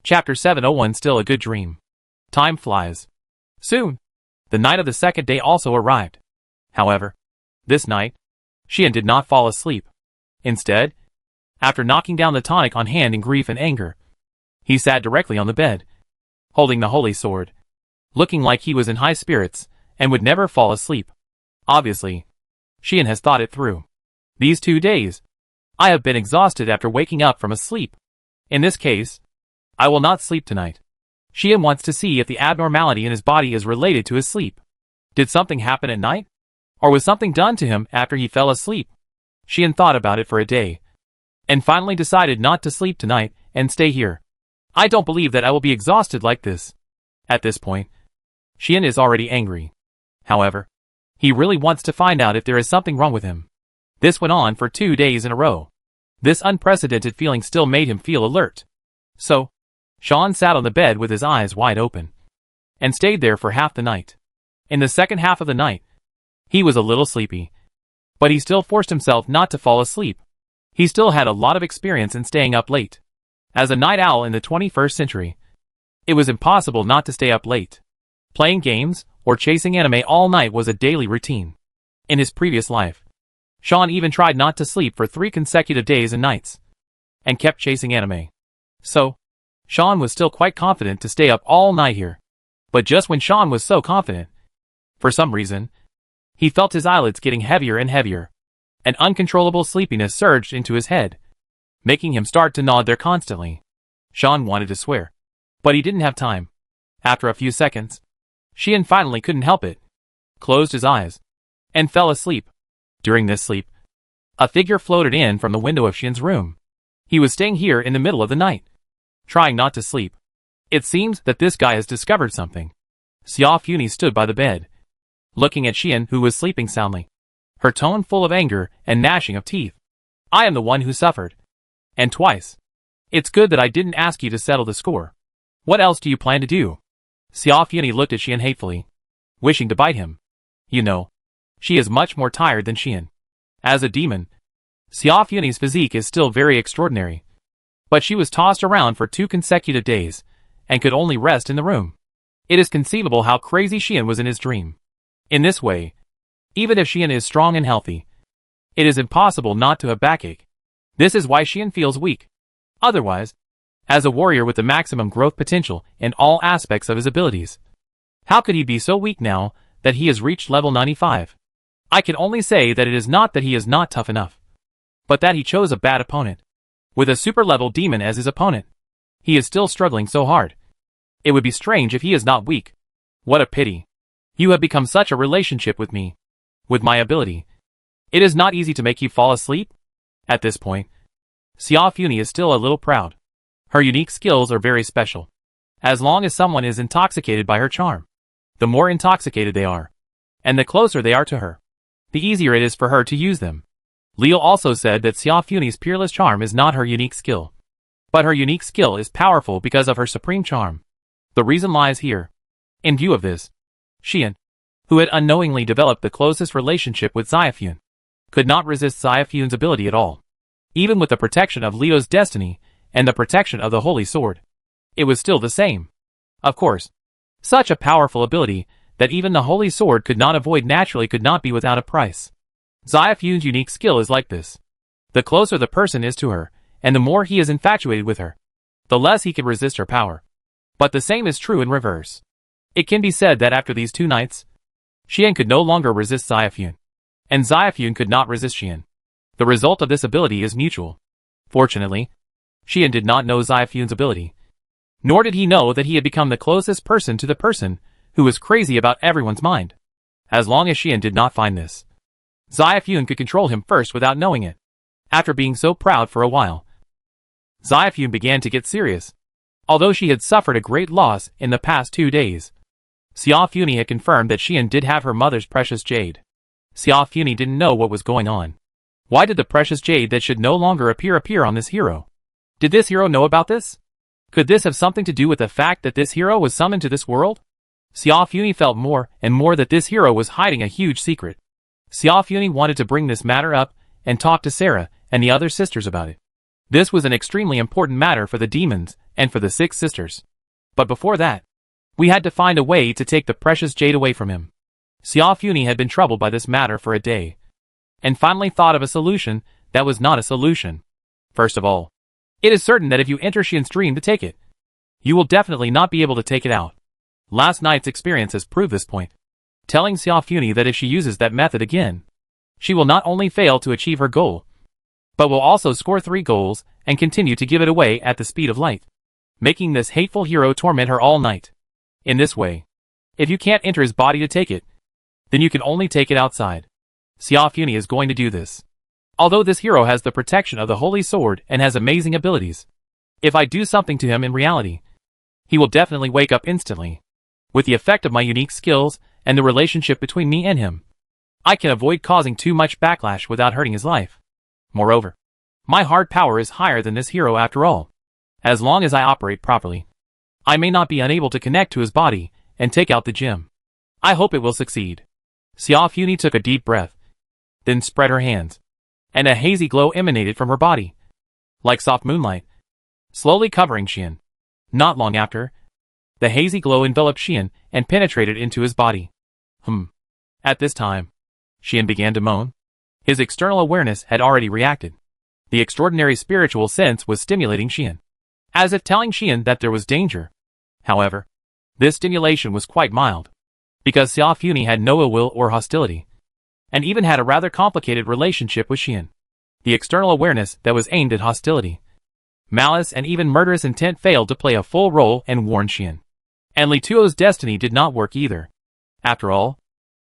Chapter 701 Still a Good Dream. Time flies. Soon, the night of the second day also arrived. However, this night, Xian did not fall asleep. Instead, after knocking down the tonic on hand in grief and anger, he sat directly on the bed, holding the holy sword, looking like he was in high spirits and would never fall asleep. Obviously, Xian has thought it through. These 2 days, I have been exhausted after waking up from a sleep. In this case, I will not sleep tonight. Xian wants to see if the abnormality in his body is related to his sleep. Did something happen at night? Or was something done to him after he fell asleep? Xian thought about it for a day, and finally decided not to sleep tonight and stay here. I don't believe that I will be exhausted like this. At this point, Xian is already angry. However, he really wants to find out if there is something wrong with him. This went on for 2 days in a row. This unprecedented feeling still made him feel alert. So, Xian sat on the bed with his eyes wide open, and stayed there for half the night. In the second half of the night, he was a little sleepy, but he still forced himself not to fall asleep. He still had a lot of experience in staying up late. As a night owl in the 21st century, it was impossible not to stay up late. Playing games or chasing anime all night was a daily routine. In his previous life, Xian even tried not to sleep for 3 consecutive days and nights, and kept chasing anime. So, Xian was still quite confident to stay up all night here. But just when Xian was so confident, for some reason, he felt his eyelids getting heavier and heavier. An uncontrollable sleepiness surged into his head, making him start to nod there constantly. Xian wanted to swear, but he didn't have time. After a few seconds, Xian finally couldn't help it, closed his eyes, and fell asleep. During this sleep, a figure floated in from the window of Xian's room. He was staying here in the middle of the night, trying not to sleep. It seems that this guy has discovered something. Xia Funi stood by the bed, looking at Xian, who was sleeping soundly, her tone full of anger and gnashing of teeth. I am the one who suffered. And twice. It's good that I didn't ask you to settle the score. What else do you plan to do? Xia Funi looked at Xian hatefully, wishing to bite him. You know, she is much more tired than Xian. As a demon, Xia Funi's physique is still very extraordinary. But she was tossed around for 2 consecutive days, and could only rest in the room. It is conceivable how crazy Xian was in his dream. In this way, even if Xian is strong and healthy, it is impossible not to have backache. This is why Xian feels weak. Otherwise, as a warrior with the maximum growth potential in all aspects of his abilities, how could he be so weak now that he has reached level 95? I can only say that it is not that he is not tough enough, but that he chose a bad opponent. With a super level demon as his opponent, he is still struggling so hard. It would be strange if he is not weak. What a pity. You have become such a relationship with me. With my ability, it is not easy to make you fall asleep. At this point, Xia Funi is still a little proud. Her unique skills are very special. As long as someone is intoxicated by her charm, the more intoxicated they are, and the closer they are to her, the easier it is for her to use them. Leo also said that Xia Funi's peerless charm is not her unique skill, but her unique skill is powerful because of her supreme charm. The reason lies here. In view of this, Xian, who had unknowingly developed the closest relationship with Xiafun, could not resist Xiafun's ability at all. Even with the protection of Leo's destiny and the protection of the Holy Sword, it was still the same. Of course, such a powerful ability that even the Holy Sword could not avoid naturally could not be without a price. Xiafun's unique skill is like this. The closer the person is to her, and the more he is infatuated with her, the less he can resist her power. But the same is true in reverse. It can be said that after these 2 nights, Xian could no longer resist Xiafun, and Xiafun could not resist Xian. The result of this ability is mutual. Fortunately, Xian did not know Xiafun's ability, nor did he know that he had become the closest person to the person who was crazy about everyone's mind. As long as Xian did not find this, Xiafun could control him first without knowing it. After being so proud for a while, Xiafun began to get serious. Although she had suffered a great loss in the past 2 days, Xia Funi had confirmed that Xian did have her mother's precious jade. Xia Funi didn't know what was going on. Why did the precious jade that should no longer appear on this hero? Did this hero know about this? Could this have something to do with the fact that this hero was summoned to this world? Xia Funi felt more and more that this hero was hiding a huge secret. Xia Funi wanted to bring this matter up and talk to Sarah and the other sisters about it. This was an extremely important matter for the demons and for the six sisters. But before that, we had to find a way to take the precious jade away from him. Xiao Funi had been troubled by this matter for a day, and finally thought of a solution that was not a solution. First of all, it is certain that if you enter Xian's dream to take it, you will definitely not be able to take it out. Last night's experience has proved this point, telling Xiao Funi that if she uses that method again, she will not only fail to achieve her goal, but will also score 3 goals and continue to give it away at the speed of light, making this hateful hero torment her all night. In this way, if you can't enter his body to take it, then you can only take it outside. Xiao Funi is going to do this. Although this hero has the protection of the Holy Sword and has amazing abilities, if I do something to him in reality, he will definitely wake up instantly. With the effect of my unique skills and the relationship between me and him, I can avoid causing too much backlash without hurting his life. Moreover, my hard power is higher than this hero after all. As long as I operate properly, I may not be unable to connect to his body and take out the gem. I hope it will succeed. Xiao Funi took a deep breath, then spread her hands, and a hazy glow emanated from her body, like soft moonlight, slowly covering Xian. Not long after, the hazy glow enveloped Xian and penetrated into his body. At this time, Xian began to moan. His external awareness had already reacted. The extraordinary spiritual sense was stimulating Xian, as if telling Xian that there was danger. However, this stimulation was quite mild, because Xiao Funi had no ill will or hostility, and even had a rather complicated relationship with Xian. The external awareness that was aimed at hostility, malice and even murderous intent failed to play a full role and warned Xian. And Li Tuo's destiny did not work either. After all,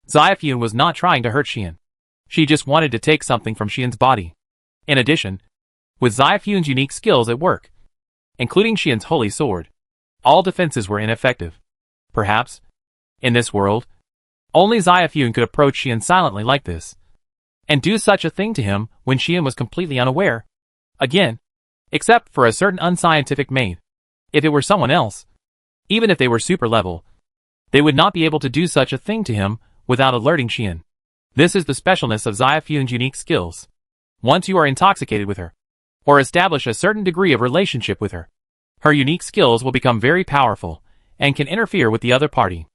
Xiaofun was not trying to hurt Xian. She just wanted to take something from Xian's body. In addition, with Xiaofun's unique skills at work, including Xian's holy sword, all defenses were ineffective. Perhaps, in this world, only Xiaofun could approach Xian silently like this, and do such a thing to him when Xian was completely unaware. Again, except for a certain unscientific maid. If it were someone else, even if they were super level, they would not be able to do such a thing to him without alerting Xian. This is the specialness of Xiaofun's unique skills. Once you are intoxicated with her, or establish a certain degree of relationship with her, her unique skills will become very powerful, and can interfere with the other party.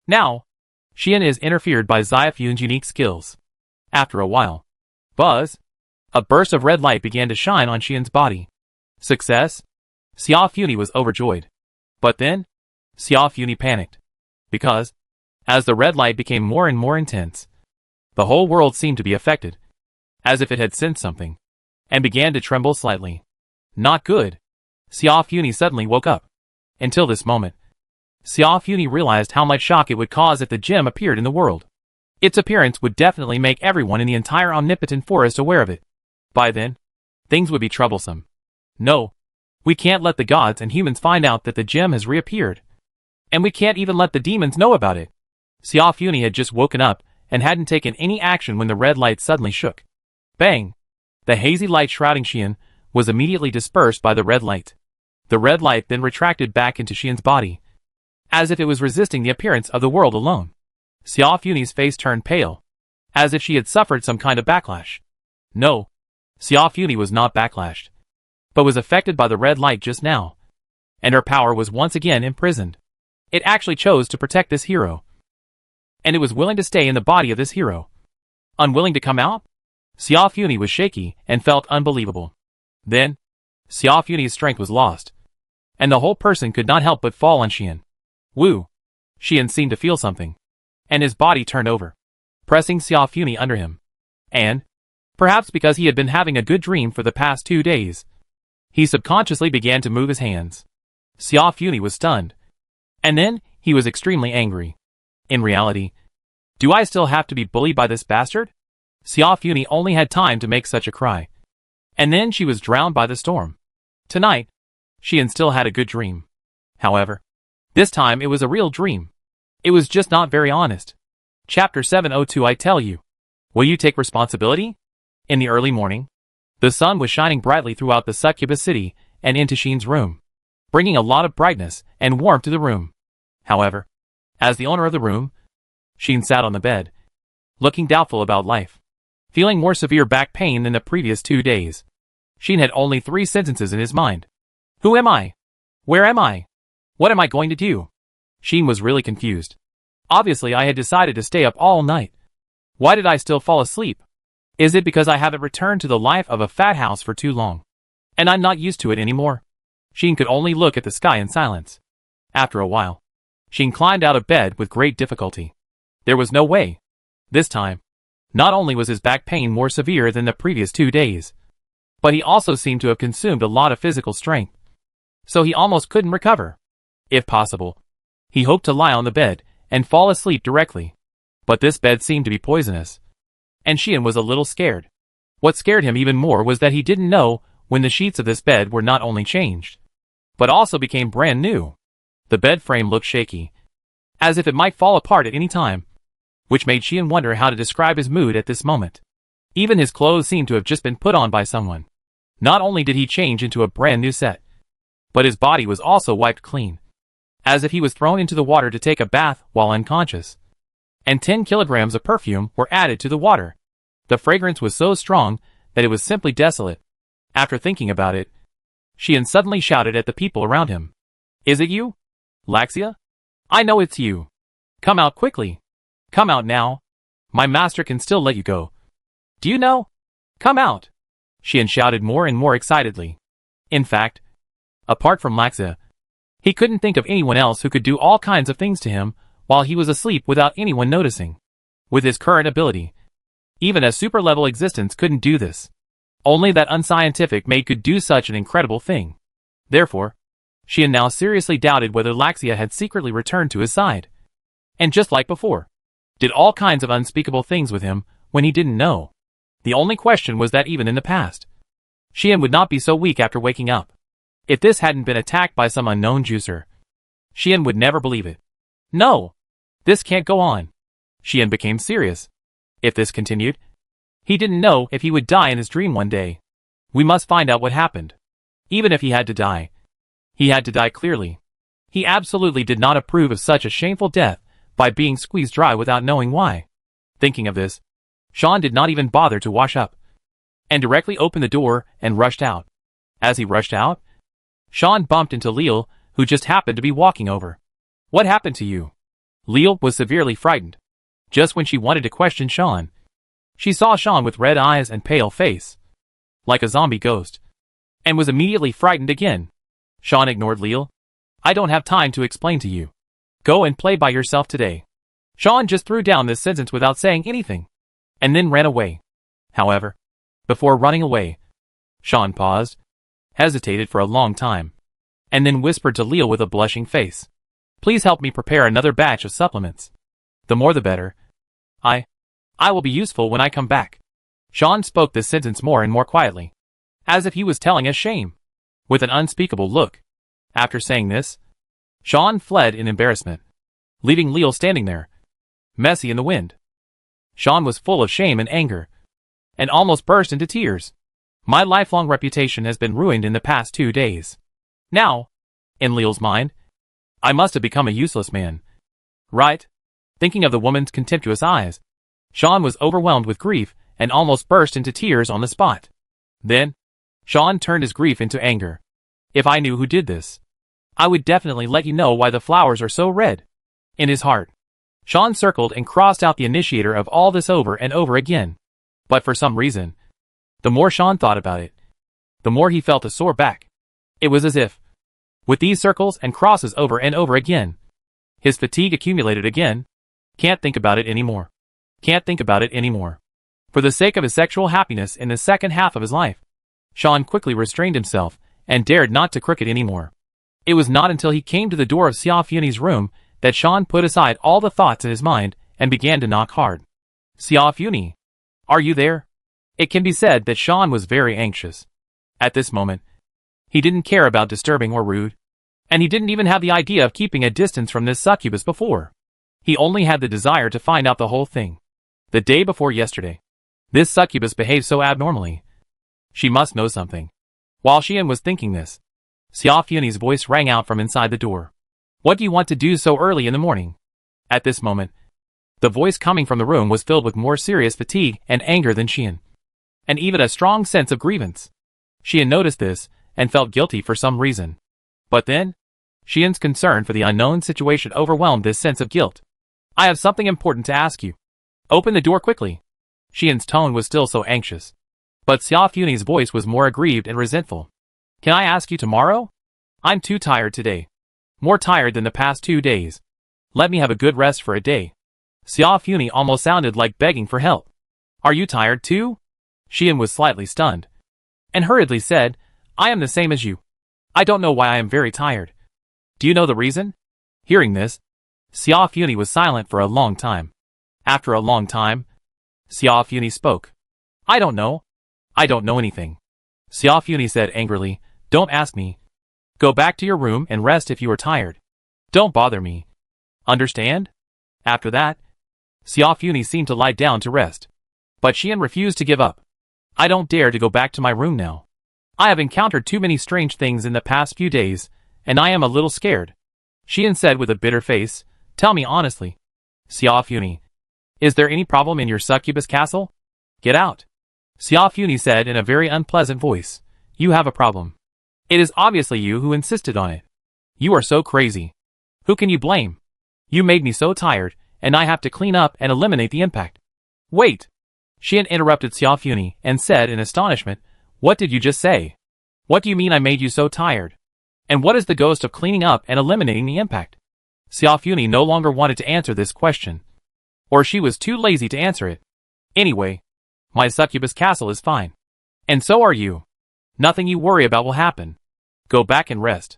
Now, Xian is interfered by Xiaofun's unique skills. After a while, a burst of red light began to shine on Xian's body. Success? Xiao Funi was overjoyed. But then, Xiao Funi panicked. Because, as the red light became more and more intense, the whole world seemed to be affected, as if it had sensed something, and began to tremble slightly. Not good. Xiao Funi suddenly woke up. Until this moment, Xiao Funi realized how much shock it would cause if the gem appeared in the world. Its appearance would definitely make everyone in the entire omnipotent forest aware of it. By then, things would be troublesome. No, we can't let the gods and humans find out that the gem has reappeared. And we can't even let the demons know about it. Xiao Funi had just woken up and hadn't taken any action when the red light suddenly shook. Bang! The hazy light shrouding Xian was immediately dispersed by the red light. The red light then retracted back into Xian's body, as if it was resisting the appearance of the world alone. Xiao Funi's face turned pale, as if she had suffered some kind of backlash. No, Xiao Funi was not backlashed, but was affected by the red light just now, and her power was once again imprisoned. It actually chose to protect this hero, and it was willing to stay in the body of this hero. Unwilling to come out? Xiao Funi was shaky and felt unbelievable. Then, Xiao Funi's strength was lost, and the whole person could not help but fall on Xian. Woo! Xian seemed to feel something, and his body turned over, pressing Xiao Funi under him. And, perhaps because he had been having a good dream for the past 2 days, he subconsciously began to move his hands. Xiao Funi was stunned, and then he was extremely angry. In reality, do I still have to be bullied by this bastard? Xiao Funi only had time to make such a cry, and then she was drowned by the storm. Tonight, Xian still had a good dream. However, this time it was a real dream. It was just not very honest. Chapter 702. I tell you. Will you take responsibility? In the early morning, the sun was shining brightly throughout the succubus city and into Xian's room, bringing a lot of brightness and warmth to the room. However, as the owner of the room, Xian sat on the bed, looking doubtful about life, feeling more severe back pain than the previous 2 days. Xian had only 3 sentences in his mind. Who am I? Where am I? What am I going to do? Xian was really confused. Obviously I had decided to stay up all night. Why did I still fall asleep? Is it because I haven't returned to the life of a fat house for too long? And I'm not used to it anymore? Xian could only look at the sky in silence. After a while, Xian climbed out of bed with great difficulty. There was no way. This time, not only was his back pain more severe than the previous 2 days, but he also seemed to have consumed a lot of physical strength. So he almost couldn't recover. If possible, he hoped to lie on the bed and fall asleep directly. But this bed seemed to be poisonous. And Xian was a little scared. What scared him even more was that he didn't know when the sheets of this bed were not only changed, but also became brand new. The bed frame looked shaky, as if it might fall apart at any time, which made Xian wonder how to describe his mood at this moment. Even his clothes seemed to have just been put on by someone. Not only did he change into a brand new set, but his body was also wiped clean, as if he was thrown into the water to take a bath while unconscious. And 10 kilograms of perfume were added to the water. The fragrance was so strong that it was simply desolate. After thinking about it, Xian suddenly shouted at the people around him. Is it you? Laxia? I know it's you. Come out quickly. Come out now. My master can still let you go. Do you know? Come out. Xian shouted more and more excitedly. In fact, apart from Laxia, he couldn't think of anyone else who could do all kinds of things to him while he was asleep without anyone noticing. With his current ability, even a super-level existence couldn't do this. Only that unscientific maid could do such an incredible thing. Therefore, Xian now seriously doubted whether Laxia had secretly returned to his side. And just like before, did all kinds of unspeakable things with him when he didn't know. The only question was that even in the past, Xian would not be so weak after waking up. If this hadn't been attacked by some unknown juicer, Xian would never believe it. No! This can't go on. Xian became serious. If this continued, he didn't know if he would die in his dream one day. We must find out what happened. Even if he had to die, he had to die clearly. He absolutely did not approve of such a shameful death by being squeezed dry without knowing why. Thinking of this, Xian did not even bother to wash up, and directly opened the door and rushed out. As he rushed out, Xian bumped into Leal, who just happened to be walking over. What happened to you? Leal was severely frightened. Just when she wanted to question Xian, she saw Xian with red eyes and pale face, like a zombie ghost, and was immediately frightened again. Xian ignored Leal. I don't have time to explain to you. Go and play by yourself today. Xian just threw down this sentence without saying anything, and then ran away. However, before running away, Xian paused, hesitated for a long time, and then whispered to Leal with a blushing face. Please help me prepare another batch of supplements. The more the better. I will be useful when I come back. Xian spoke this sentence more and more quietly, as if he was telling a shame, with an unspeakable look. After saying this, Xian fled in embarrassment, leaving Leal standing there, messy in the wind. Xian was full of shame and anger, and almost burst into tears. My lifelong reputation has been ruined in the past 2 days. Now, in Leal's mind, I must have become a useless man. Right? Thinking of the woman's contemptuous eyes, Xian was overwhelmed with grief and almost burst into tears on the spot. Then, Xian turned his grief into anger. If I knew who did this, I would definitely let you know why the flowers are so red. In his heart, Xian circled and crossed out the initiator of all this over and over again. But for some reason, the more Xian thought about it, the more he felt a sore back. It was as if, with these circles and crosses over and over again, his fatigue accumulated again. Can't think about it anymore. Can't think about it anymore. For the sake of his sexual happiness in the second half of his life, Xian quickly restrained himself and dared not to crook it anymore. It was not until he came to the door of Xia Funi's room that Xian put aside all the thoughts in his mind and began to knock hard. Xia Funi, are you there? It can be said that Xian was very anxious. At this moment, he didn't care about disturbing or rude, and he didn't even have the idea of keeping a distance from this succubus before. He only had the desire to find out the whole thing. The day before yesterday, this succubus behaved so abnormally. She must know something. While Xian was thinking this, Xia Funi's voice rang out from inside the door. What do you want to do so early in the morning? At this moment, the voice coming from the room was filled with more serious fatigue and anger than Xian, and even a strong sense of grievance. Xian noticed this, and felt guilty for some reason. But then, Xian's concern for the unknown situation overwhelmed this sense of guilt. I have something important to ask you. Open the door quickly. Xian's tone was still so anxious. But Xiaofuni's voice was more aggrieved and resentful. Can I ask you tomorrow? I'm too tired today. More tired than the past 2 days. Let me have a good rest for a day. Xiaofuni almost sounded like begging for help. Are you tired too? Xian was slightly stunned. And hurriedly said, I am the same as you. I don't know why I am very tired. Do you know the reason? Hearing this, Xiaofuni was silent for a long time. After a long time, Xiaofuni spoke. I don't know. I don't know anything. Xiaofuni said angrily, Don't ask me. Go back to your room and rest if you are tired. Don't bother me. Understand? After that, Xiaofuni seemed to lie down to rest. But Xian refused to give up. I don't dare to go back to my room now. I have encountered too many strange things in the past few days, and I am a little scared. Xian said with a bitter face, Tell me honestly. Xiaofuni, is there any problem in your succubus castle? Get out. Xiaofuni said in a very unpleasant voice, You have a problem. It is obviously you who insisted on it. You are so crazy. Who can you blame? You made me so tired, and I have to clean up and eliminate the impact. Wait. Xian interrupted Xiaofuni and said in astonishment, What did you just say? What do you mean I made you so tired? And what is the ghost of cleaning up and eliminating the impact? Xiaofuni no longer wanted to answer this question. Or she was too lazy to answer it. Anyway, my succubus castle is fine. And so are you. Nothing you worry about will happen. Go back and rest.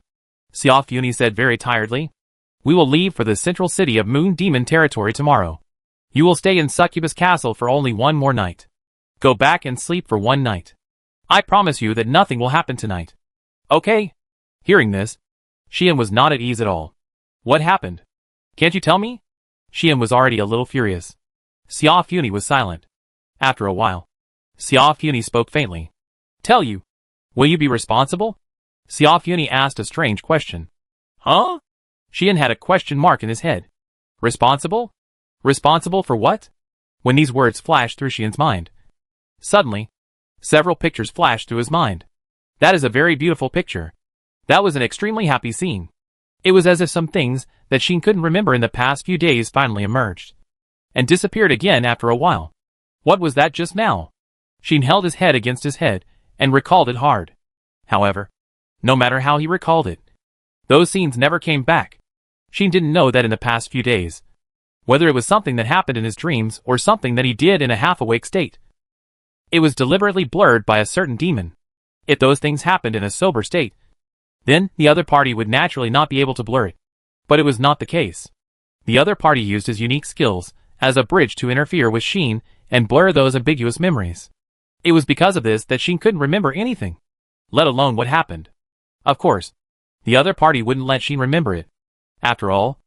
Xiaofuni said very tiredly. We will leave for the central city of Moon Demon territory tomorrow. You will stay in Succubus Castle for only one more night. Go back and sleep for 1 night. I promise you that nothing will happen tonight. Okay? Hearing this, Xian was not at ease at all. What happened? Can't you tell me? Xian was already a little furious. Xiaofuni was silent. After a while, Xiaofuni spoke faintly. Tell you. Will you be responsible? Xiaofuni asked a strange question. Huh? Xian had a question mark in his head. Responsible? Responsible for what? When these words flashed through Xian's mind. Suddenly, several pictures flashed through his mind. That is a very beautiful picture. That was an extremely happy scene. It was as if some things that Xian couldn't remember in the past few days finally emerged. And disappeared again after a while. What was that just now? Xian held his head against his head and recalled it hard. However, no matter how he recalled it, those scenes never came back. Xian didn't know that in the past few days, whether it was something that happened in his dreams or something that he did in a half-awake state. It was deliberately blurred by a certain demon. If those things happened in a sober state, then the other party would naturally not be able to blur it. But it was not the case. The other party used his unique skills as a bridge to interfere with Xian and blur those ambiguous memories. It was because of this that Xian couldn't remember anything, let alone what happened. Of course, the other party wouldn't let Xian remember it. After all,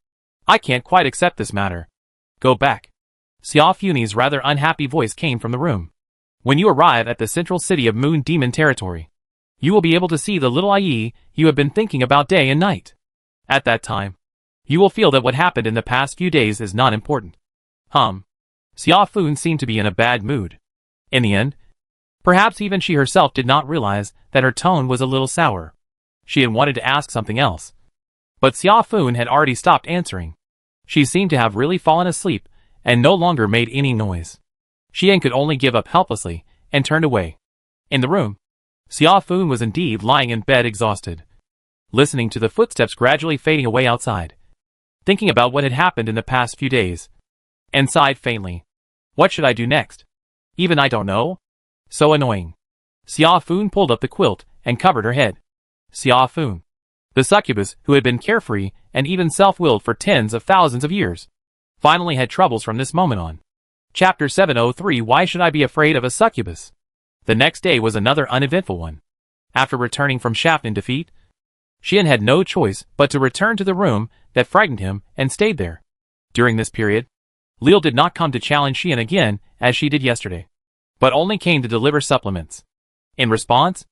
I can't quite accept this matter. Go back. Xiaofuni's rather unhappy voice came from the room. When you arrive at the central city of Moon Demon territory, you will be able to see the little Ai you have been thinking about day and night. At that time, you will feel that what happened in the past few days is not important. Xiaofun seemed to be in a bad mood. In the end, perhaps even she herself did not realize that her tone was a little sour. She had wanted to ask something else. But Xiaofun had already stopped answering. She seemed to have really fallen asleep and no longer made any noise. Xian could only give up helplessly and turned away. In the room, Xiaofun was indeed lying in bed exhausted, listening to the footsteps gradually fading away outside, thinking about what had happened in the past few days, and sighed faintly. What should I do next? Even I don't know. So annoying. Xiaofun pulled up the quilt and covered her head. Xiaofun, the succubus who had been carefree and even self-willed for tens of thousands of years, finally had troubles from this moment on. Chapter 703 Why Should I Be Afraid of a Succubus? The next day was another uneventful one. After returning from shaft in defeat, Xian had no choice but to return to the room that frightened him and stayed there. During this period, Lil did not come to challenge Xian again as she did yesterday, but only came to deliver supplements. In response,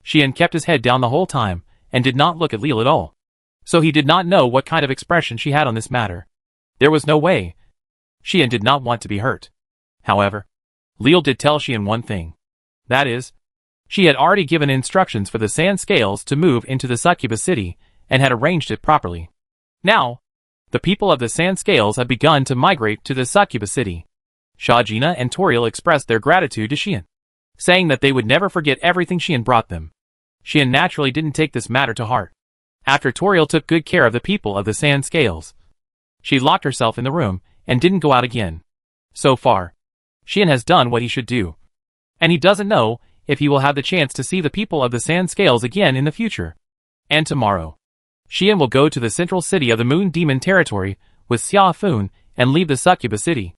Xian kept his head down the whole time and did not look at Lil at all. So he did not know what kind of expression she had on this matter. There was no way. Xian did not want to be hurt. However, Lil did tell Xian one thing. That is, She had already given instructions for the sand scales to move into the succubus city, and had arranged it properly. Now, the people of the sand scales had begun to migrate to the succubus city. Shajina and Toriel expressed their gratitude to Xian, saying that they would never forget everything Xian brought them. Xian naturally didn't take this matter to heart. After Toriel took good care of the people of the sand scales, she locked herself in the room and didn't go out again. So far, Xian has done what he should do, and he doesn't know if he will have the chance to see the people of the sand scales again in the future. And tomorrow, Xian will go to the central city of the Moon Demon territory with Xia Fun and leave the succubus city.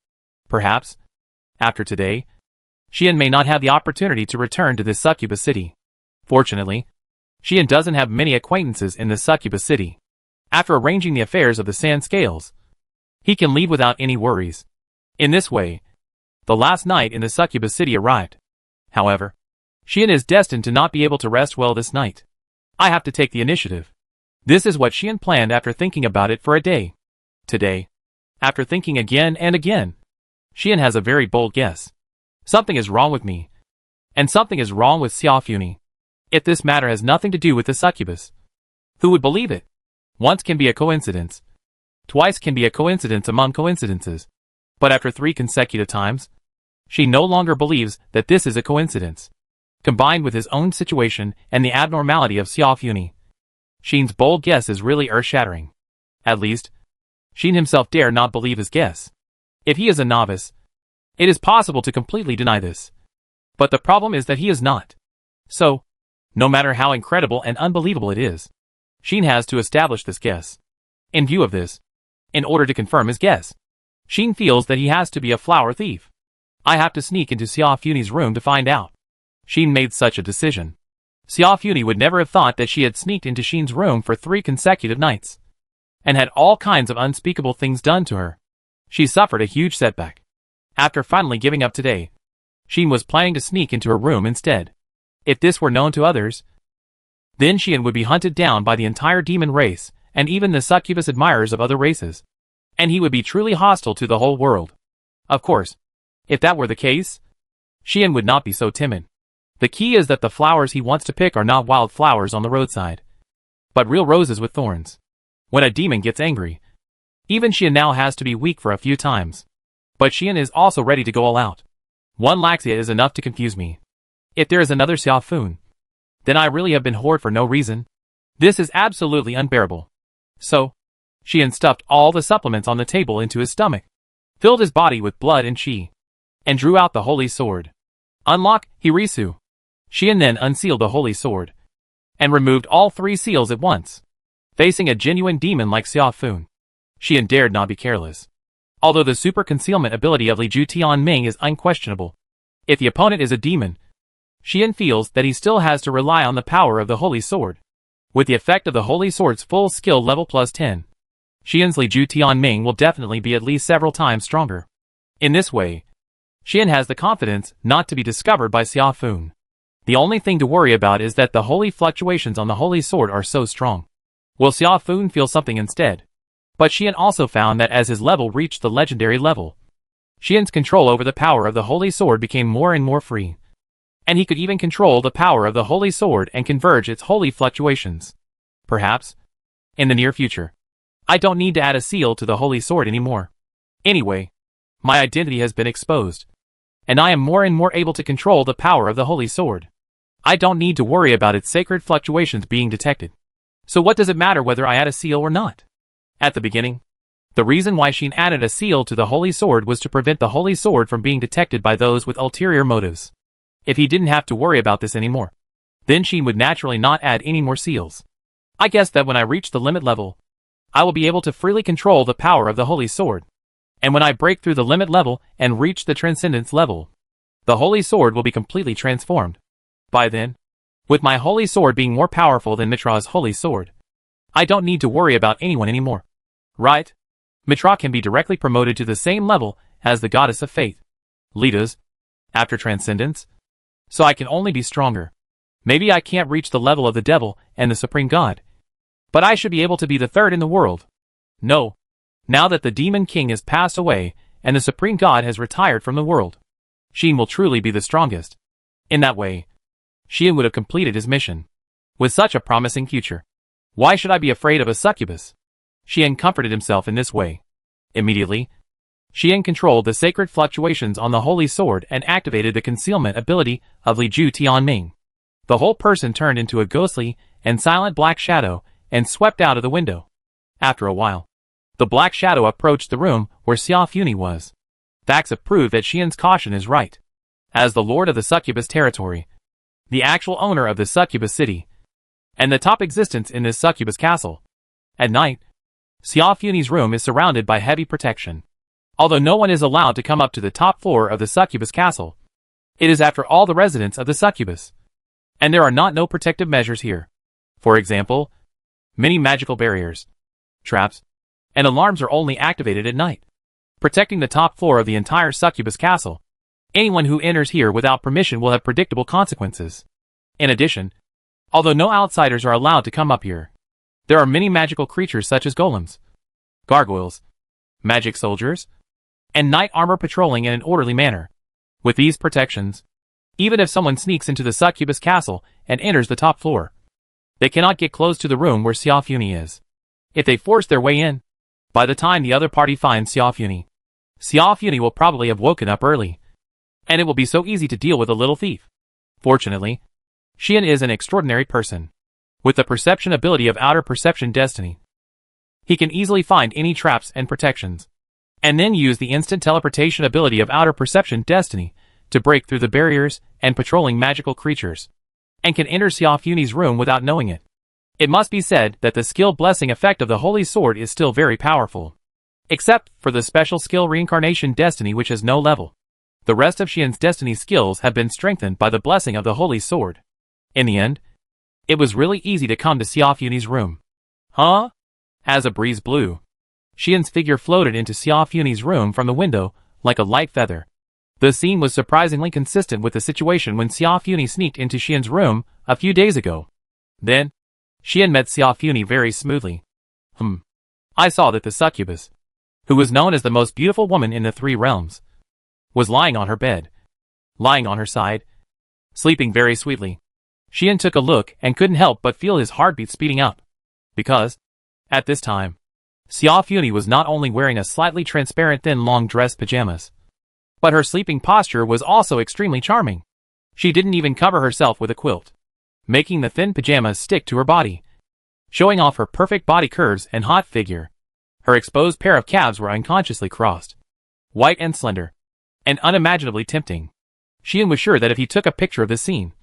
Perhaps, after today, Xian may not have the opportunity to return to this succubus city. Fortunately, Xian doesn't have many acquaintances in the succubus city. After arranging the affairs of the sand scales, he can leave without any worries. In this way, the last night in the succubus city arrived. However, Xian is destined to not be able to rest well this night. I have to take the initiative. This is what Xian planned after thinking about it for a day. Today, after thinking again and again, Xian has a very bold guess. Something is wrong with me. And something is wrong with Xiaofuni. If this matter has nothing to do with the succubus, who would believe it? Once can be a coincidence. Twice can be a coincidence among coincidences. But after 3 consecutive times, she no longer believes that this is a coincidence. Combined with his own situation and the abnormality of Xiaofuni, Xian's bold guess is really earth-shattering. At least, Xian himself dare not believe his guess. If he is a novice, it is possible to completely deny this. But the problem is that he is not. So, no matter how incredible and unbelievable it is, Xian has to establish this guess. In view of this, in order to confirm his guess, Xian feels that he has to be a flower thief. I have to sneak into Xiaofuni's room to find out. Xian made such a decision. Xiaofuni would never have thought that she had sneaked into Xian's room for 3 consecutive nights, and had all kinds of unspeakable things done to her. She suffered a huge setback. After finally giving up today, Xian was planning to sneak into her room instead. If this were known to others, then Xian would be hunted down by the entire demon race, and even the succubus admirers of other races. And he would be truly hostile to the whole world. Of course, if that were the case, Xian would not be so timid. The key is that the flowers he wants to pick are not wild flowers on the roadside, but real roses with thorns. When a demon gets angry, even Xian now has to be weak for a few times. But Xian is also ready to go all out. One Laxia is enough to confuse me. If there is another Xiaofun, then I really have been hoard for no reason. This is absolutely unbearable. So, Xian stuffed all the supplements on the table into his stomach, filled his body with blood and qi, and drew out the holy sword. Unlock, Hirisu. Xian then unsealed the holy sword, and removed all 3 seals at once. Facing a genuine demon like Xiaofun, Xian dared not be careless. Although the super concealment ability of Li Ju Tianming is unquestionable, if the opponent is a demon, Xian feels that he still has to rely on the power of the holy sword. With the effect of the holy sword's full skill level plus 10, Xian's Li Ju Tianming will definitely be at least several times stronger. In this way, Xian has the confidence not to be discovered by Xiaofun. The only thing to worry about is that the holy fluctuations on the holy sword are so strong. Will Xiaofun feel something instead? But Xian also found that as his level reached the legendary level, Xian's control over the power of the holy sword became more and more free. And he could even control the power of the holy sword and converge its holy fluctuations. Perhaps, in the near future, I don't need to add a seal to the holy sword anymore. Anyway, my identity has been exposed, and I am more and more able to control the power of the holy sword. I don't need to worry about its sacred fluctuations being detected. So what does it matter whether I add a seal or not? At the beginning, the reason why Xian added a seal to the holy sword was to prevent the holy sword from being detected by those with ulterior motives. If he didn't have to worry about this anymore, then Xian would naturally not add any more seals. I guess that when I reach the limit level, I will be able to freely control the power of the holy sword. And when I break through the limit level and reach the transcendence level, the holy sword will be completely transformed. By then, with my holy sword being more powerful than Mitra's holy sword, I don't need to worry about anyone anymore. Right? Mitra can be directly promoted to the same level as the goddess of faith, Lita's, after transcendence. So I can only be stronger. Maybe I can't reach the level of the devil and the supreme god, but I should be able to be the third in the world. No. Now that the demon king has passed away and the supreme god has retired from the world, Xian will truly be the strongest. In that way, Xian would have completed his mission. With such a promising future, why should I be afraid of a succubus? Xian comforted himself in this way. Immediately, Xian controlled the sacred fluctuations on the holy sword and activated the concealment ability of Li Ju Tianming. The whole person turned into a ghostly and silent black shadow and swept out of the window. After a while, the black shadow approached the room where Xia Funi was. Facts have proved that Xian's caution is right. As the lord of the succubus territory, the actual owner of the succubus city, and the top existence in this succubus castle, at night, Xia Funi's room is surrounded by heavy protection. Although no one is allowed to come up to the top floor of the succubus castle, it is after all the residents of the succubus. And there are no protective measures here. For example, many magical barriers, traps, and alarms are only activated at night, protecting the top floor of the entire succubus castle. Anyone who enters here without permission will have predictable consequences. In addition, although no outsiders are allowed to come up here, there are many magical creatures such as golems, gargoyles, magic soldiers, and knight armor patrolling in an orderly manner. With these protections, even if someone sneaks into the succubus castle and enters the top floor, they cannot get close to the room where Xia Funi is. If they force their way in, by the time the other party finds Xia Funi will probably have woken up early, and it will be so easy to deal with a little thief. Fortunately, Xian is an extraordinary person, with the perception ability of outer perception destiny. He can easily find any traps and protections, and then use the instant teleportation ability of outer perception destiny to break through the barriers and patrolling magical creatures, and can enter Xia Funi's room without knowing it. It must be said that the skill blessing effect of the holy sword is still very powerful, except for the special skill reincarnation destiny which has no level. The rest of Xian's destiny skills have been strengthened by the blessing of the holy sword. In the end, it was really easy to come to Xia Funi's room. Huh? As a breeze blew, Xian's figure floated into Xia Funi's room from the window like a light feather. The scene was surprisingly consistent with the situation when Xia Funi sneaked into Xian's room a few days ago. Then, Xian met Xia Funi very smoothly. I saw that the succubus, who was known as the most beautiful woman in the 3 realms, was lying on her bed, lying on her side, sleeping very sweetly. Xian took a look and couldn't help but feel his heartbeat speeding up. Because, at this time, Xia Funi was not only wearing a slightly transparent thin long dress pajamas, but her sleeping posture was also extremely charming. She didn't even cover herself with a quilt, making the thin pajamas stick to her body, showing off her perfect body curves and hot figure. Her exposed pair of calves were unconsciously crossed, white and slender, and unimaginably tempting. Xian was sure that if he took a picture of this scene,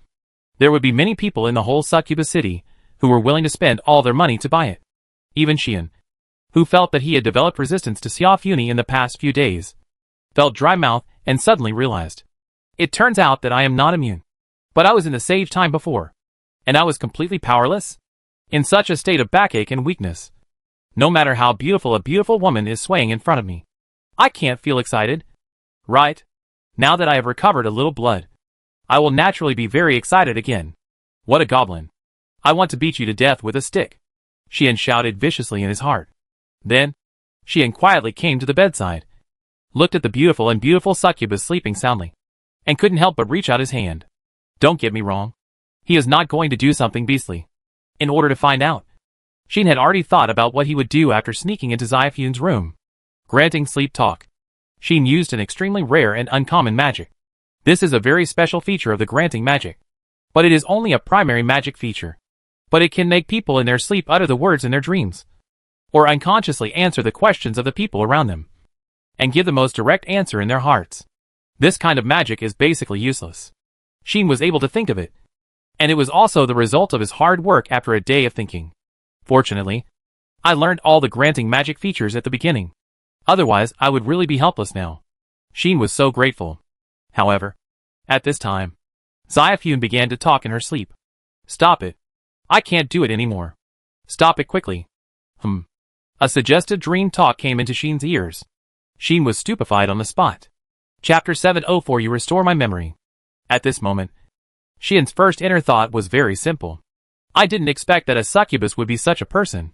there would be many people in the whole succubus city who were willing to spend all their money to buy it. Even Xian, who felt that he had developed resistance to Xia Funi in the past few days, felt dry mouth and suddenly realized. It turns out that I am not immune. But I was in the save time before, and I was completely powerless, in such a state of backache and weakness. No matter how beautiful a beautiful woman is swaying in front of me, I can't feel excited. Right? Now that I have recovered a little blood, I will naturally be very excited again. What a goblin. I want to beat you to death with a stick. Xian shouted viciously in his heart. Then, Xian quietly came to the bedside, looked at the beautiful succubus sleeping soundly, and couldn't help but reach out his hand. Don't get me wrong. He is not going to do something beastly. In order to find out, Xian had already thought about what he would do after sneaking into Xia Funi's room. Granting sleep talk. Xian used an extremely rare and uncommon magic. This is a very special feature of the granting magic, but it is only a primary magic feature. But it can make people in their sleep utter the words in their dreams, or unconsciously answer the questions of the people around them, and give the most direct answer in their hearts. This kind of magic is basically useless. Xian was able to think of it, and it was also the result of his hard work after a day of thinking. Fortunately, I learned all the granting magic features at the beginning. Otherwise, I would really be helpless now. Xian was so grateful. However, at this time, Xia Funi began to talk in her sleep. Stop it. I can't do it anymore. Stop it quickly. A suggestive dream talk came into Xian's ears. Xian was stupefied on the spot. Chapter 704. You restore my memory. At this moment, Xian's first inner thought was very simple. I didn't expect that a succubus would be such a person.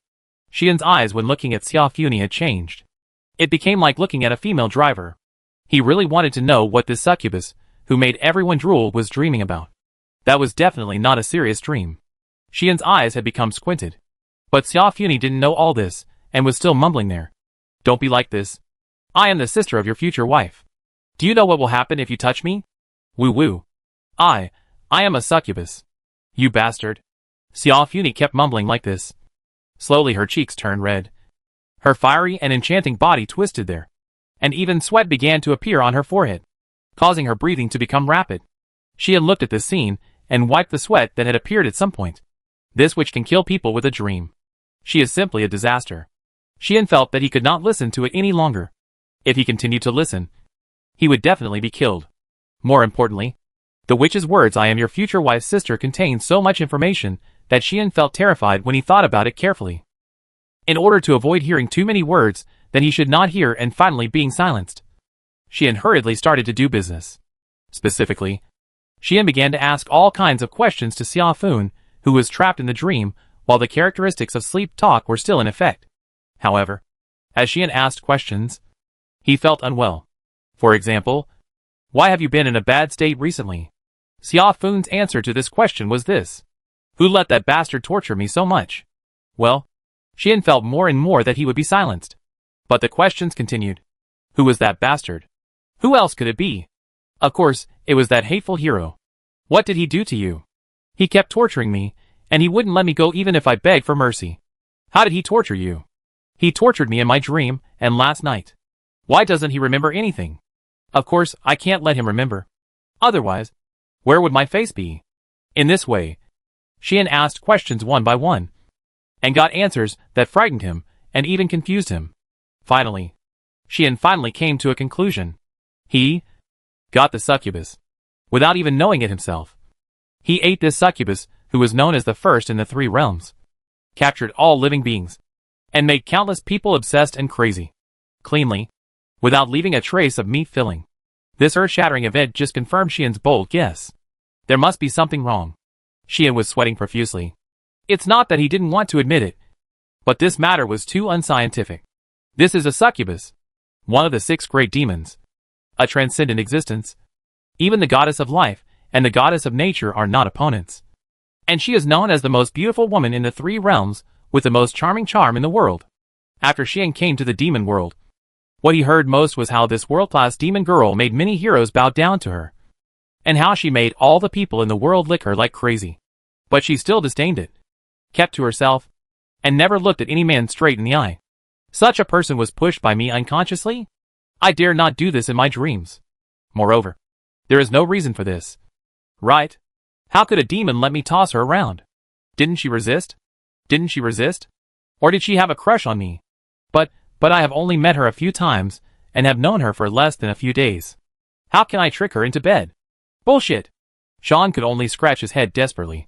Xian's eyes when looking at Xia Funi had changed. It became like looking at a female driver. He really wanted to know what this succubus, who made everyone drool, was dreaming about. That was definitely not a serious dream. Xian's eyes had become squinted. But Xiaofuni didn't know all this, and was still mumbling there. Don't be like this. I am the sister of your future wife. Do you know what will happen if you touch me? Woo woo. I am a succubus. You bastard. Xiaofuni kept mumbling like this. Slowly her cheeks turned red. Her fiery and enchanting body twisted there. And even sweat began to appear on her forehead, causing her breathing to become rapid. Xian looked at this scene, and wiped the sweat that had appeared at some point. This which can kill people with a dream. She is simply a disaster. Xian felt that he could not listen to it any longer. If he continued to listen, he would definitely be killed. More importantly, the witch's words "I am your future wife's sister" contained so much information that Xian felt terrified when he thought about it carefully. In order to avoid hearing too many words that he should not hear and finally being silenced, Xian hurriedly started to do business. Specifically, Xian began to ask all kinds of questions to Xiaofun, who was trapped in the dream, while the characteristics of sleep talk were still in effect. However, as Xian asked questions, he felt unwell. For example, why have you been in a bad state recently? Xiaofun's answer to this question was this. Who let that bastard torture me so much? Well, Xian felt more and more that he would be silenced. But the questions continued. Who was that bastard? Who else could it be? Of course, it was that hateful hero. What did he do to you? He kept torturing me, and he wouldn't let me go even if I begged for mercy. How did he torture you? He tortured me in my dream, and last night. Why doesn't he remember anything? Of course, I can't let him remember. Otherwise, where would my face be? In this way, Xian asked questions one by one, and got answers that frightened him, and even confused him. Finally, Xian finally came to a conclusion. He got the succubus, without even knowing it himself. He ate this succubus, who was known as the first in the 3 realms, captured all living beings, and made countless people obsessed and crazy, cleanly, without leaving a trace of meat filling. This earth-shattering event just confirmed Xian's bold guess. There must be something wrong. Xian was sweating profusely. It's not that he didn't want to admit it, but this matter was too unscientific. This is a succubus, one of the 6 great demons, a transcendent existence. Even the goddess of life and the goddess of nature are not opponents. And she is known as the most beautiful woman in the 3 realms, with the most charming charm in the world. After Xian came to the demon world, what he heard most was how this world-class demon girl made many heroes bow down to her, and how she made all the people in the world lick her like crazy. But she still disdained it, kept to herself, and never looked at any man straight in the eye. Such a person was pushed by me unconsciously? I dare not do this in my dreams. Moreover, there is no reason for this. Right? How could a demon let me toss her around? Didn't she resist? Didn't she resist? Or did she have a crush on me? But I have only met her a few times, and have known her for less than a few days. How can I trick her into bed? Bullshit! Xian could only scratch his head desperately,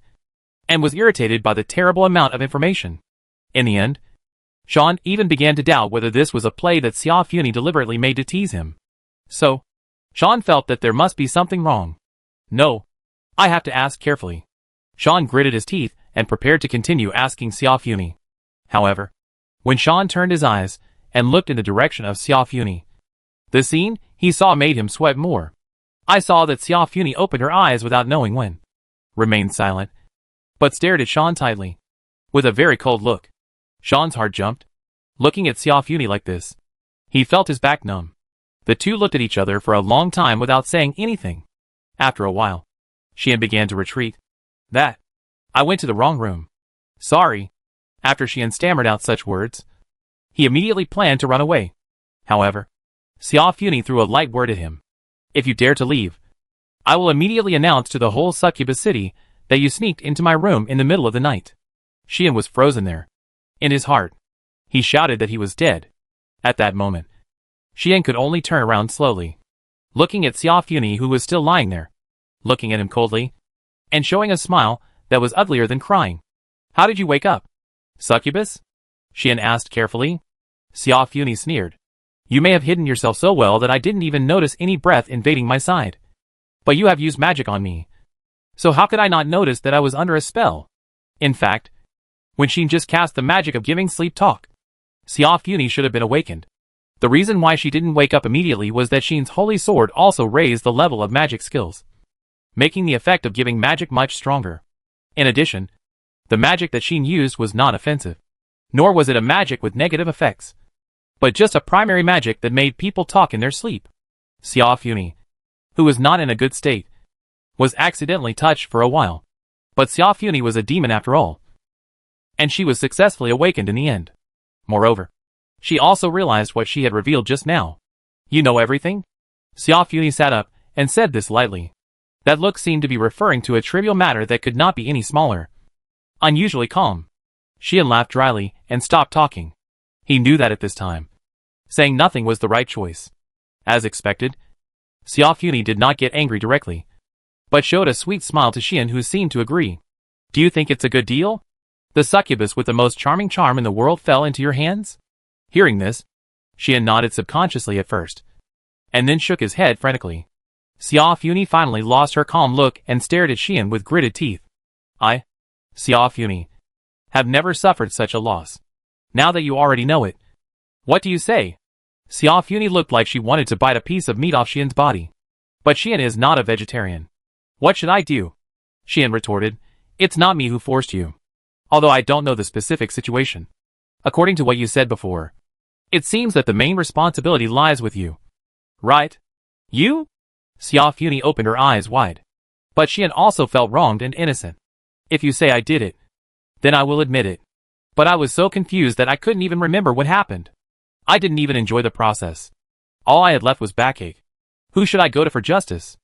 and was irritated by the terrible amount of information. In the end, Xian even began to doubt whether this was a play that Xiaofuni deliberately made to tease him. So, Xian felt that there must be something wrong. No. I have to ask carefully. Xian gritted his teeth and prepared to continue asking Xiaofuni. However, when Xian turned his eyes and looked in the direction of Xiaofuni, the scene he saw made him sweat more. I saw that Xiaofuni opened her eyes without knowing when, remained silent, but stared at Xian tightly, with a very cold look. Xian's heart jumped. Looking at Xiaofuni like this, he felt his back numb. The two looked at each other for a long time without saying anything. After a while, Xian began to retreat. I went to the wrong room. Sorry. After Xian stammered out such words, he immediately planned to run away. However, Xiaofuni threw a light word at him. If you dare to leave, I will immediately announce to the whole succubus city that you sneaked into my room in the middle of the night. Xian was frozen there. In his heart, he shouted that he was dead. At that moment, Xian could only turn around slowly, looking at Xiaofuni, who was still lying there, looking at him coldly, and showing a smile that was uglier than crying. How did you wake up? Succubus? Xian asked carefully. Xiaofuni sneered. You may have hidden yourself so well that I didn't even notice any breath invading my side. But you have used magic on me. So how could I not notice that I was under a spell? In fact, when Xian just cast the magic of giving sleep talk, Xiaofuni should have been awakened. The reason why she didn't wake up immediately was that Xian's holy sword also raised the level of magic skills. making the effect of giving magic much stronger. In addition, the magic that Xian used was not offensive, nor was it a magic with negative effects, but just a primary magic that made people talk in their sleep. Xiao Funi, who was not in a good state, was accidentally touched for a while. But Xiao Funi was a demon after all, and she was successfully awakened in the end. Moreover, she also realized what she had revealed just now. You know everything? Xiao Funi sat up and said this lightly. That look seemed to be referring to a trivial matter that could not be any smaller. Unusually calm. Xian laughed dryly and stopped talking. He knew that at this time, saying nothing was the right choice. As expected, Xiao Funi did not get angry directly, but showed a sweet smile to Xian, who seemed to agree. Do you think it's a good deal? The succubus with the most charming charm in the world fell into your hands? Hearing this, Xian nodded subconsciously at first, and then shook his head frantically. Xiao Funi finally lost her calm look and stared at Xian with gritted teeth. I, Xiao Funi, have never suffered such a loss. Now that you already know it, what do you say? Xiao Funi looked like she wanted to bite a piece of meat off Xian's body. But Xian is not a vegetarian. What should I do? Xian retorted. It's not me who forced you. Although I don't know the specific situation. According to what you said before, it seems that the main responsibility lies with you. Right? You? Xiao Funi opened her eyes wide. But Xian also felt wronged and innocent. If you say I did it, then I will admit it. But I was so confused that I couldn't even remember what happened. I didn't even enjoy the process. All I had left was backache. Who should I go to for justice?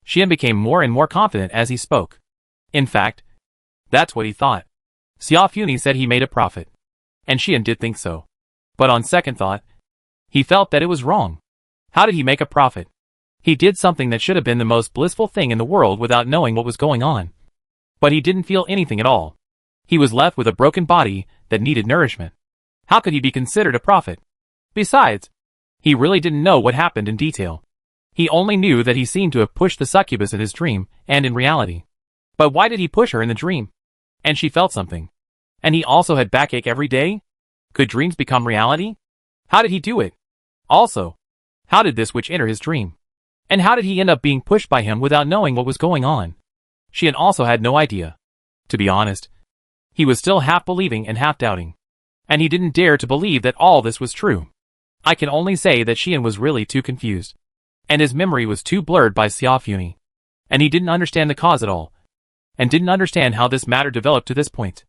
Xian became more and more confident as he spoke. In fact, that's what he thought. Xiao Funi said he made a profit, and Xian did think so. But on second thought, he felt that it was wrong. How did he make a profit? He did something that should have been the most blissful thing in the world without knowing what was going on. But he didn't feel anything at all. He was left with a broken body that needed nourishment. How could he be considered a prophet? Besides, he really didn't know what happened in detail. He only knew that he seemed to have pushed the succubus in his dream and in reality. But why did he push her in the dream? And she felt something. And he also had backache every day? Could dreams become reality? How did he do it? Also, how did this witch enter his dream? And how did he end up being pushed by him without knowing what was going on? Xian also had no idea. To be honest, he was still half believing and half doubting. And he didn't dare to believe that all this was true. I can only say that Xian was really too confused. And his memory was too blurred by Xiao Funi. And he didn't understand the cause at all. And didn't understand how this matter developed to this point.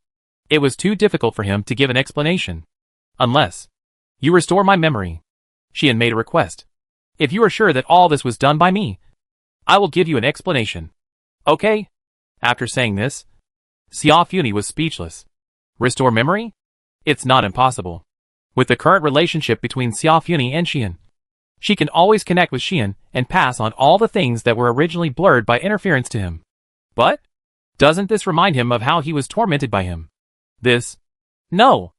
It was too difficult for him to give an explanation. Unless you restore my memory. Xian made a request. If you are sure that all this was done by me, I will give you an explanation. Okay? After saying this, Xiao Funi was speechless. Restore memory? It's not impossible. With the current relationship between Xiao Funi and Xian, she can always connect with Xian and pass on all the things that were originally blurred by interference to him. But doesn't this remind him of how he was tormented by him? This? No.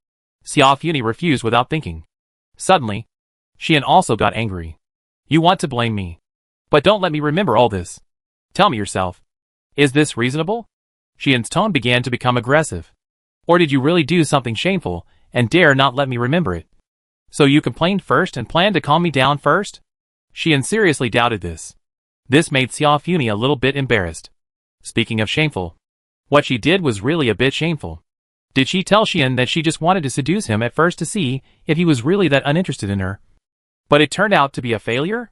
Xiao Funi refused without thinking. Suddenly, Xian also got angry. You want to blame me. But don't let me remember all this. Tell me yourself. Is this reasonable? Xian's tone began to become aggressive. Or did you really do something shameful and dare not let me remember it? So you complained first and planned to calm me down first? Xian seriously doubted this. This made Xiao Funi a little bit embarrassed. Speaking of shameful, what she did was really a bit shameful. Did she tell Xian that she just wanted to seduce him at first to see if he was really that uninterested in her? But it turned out to be a failure?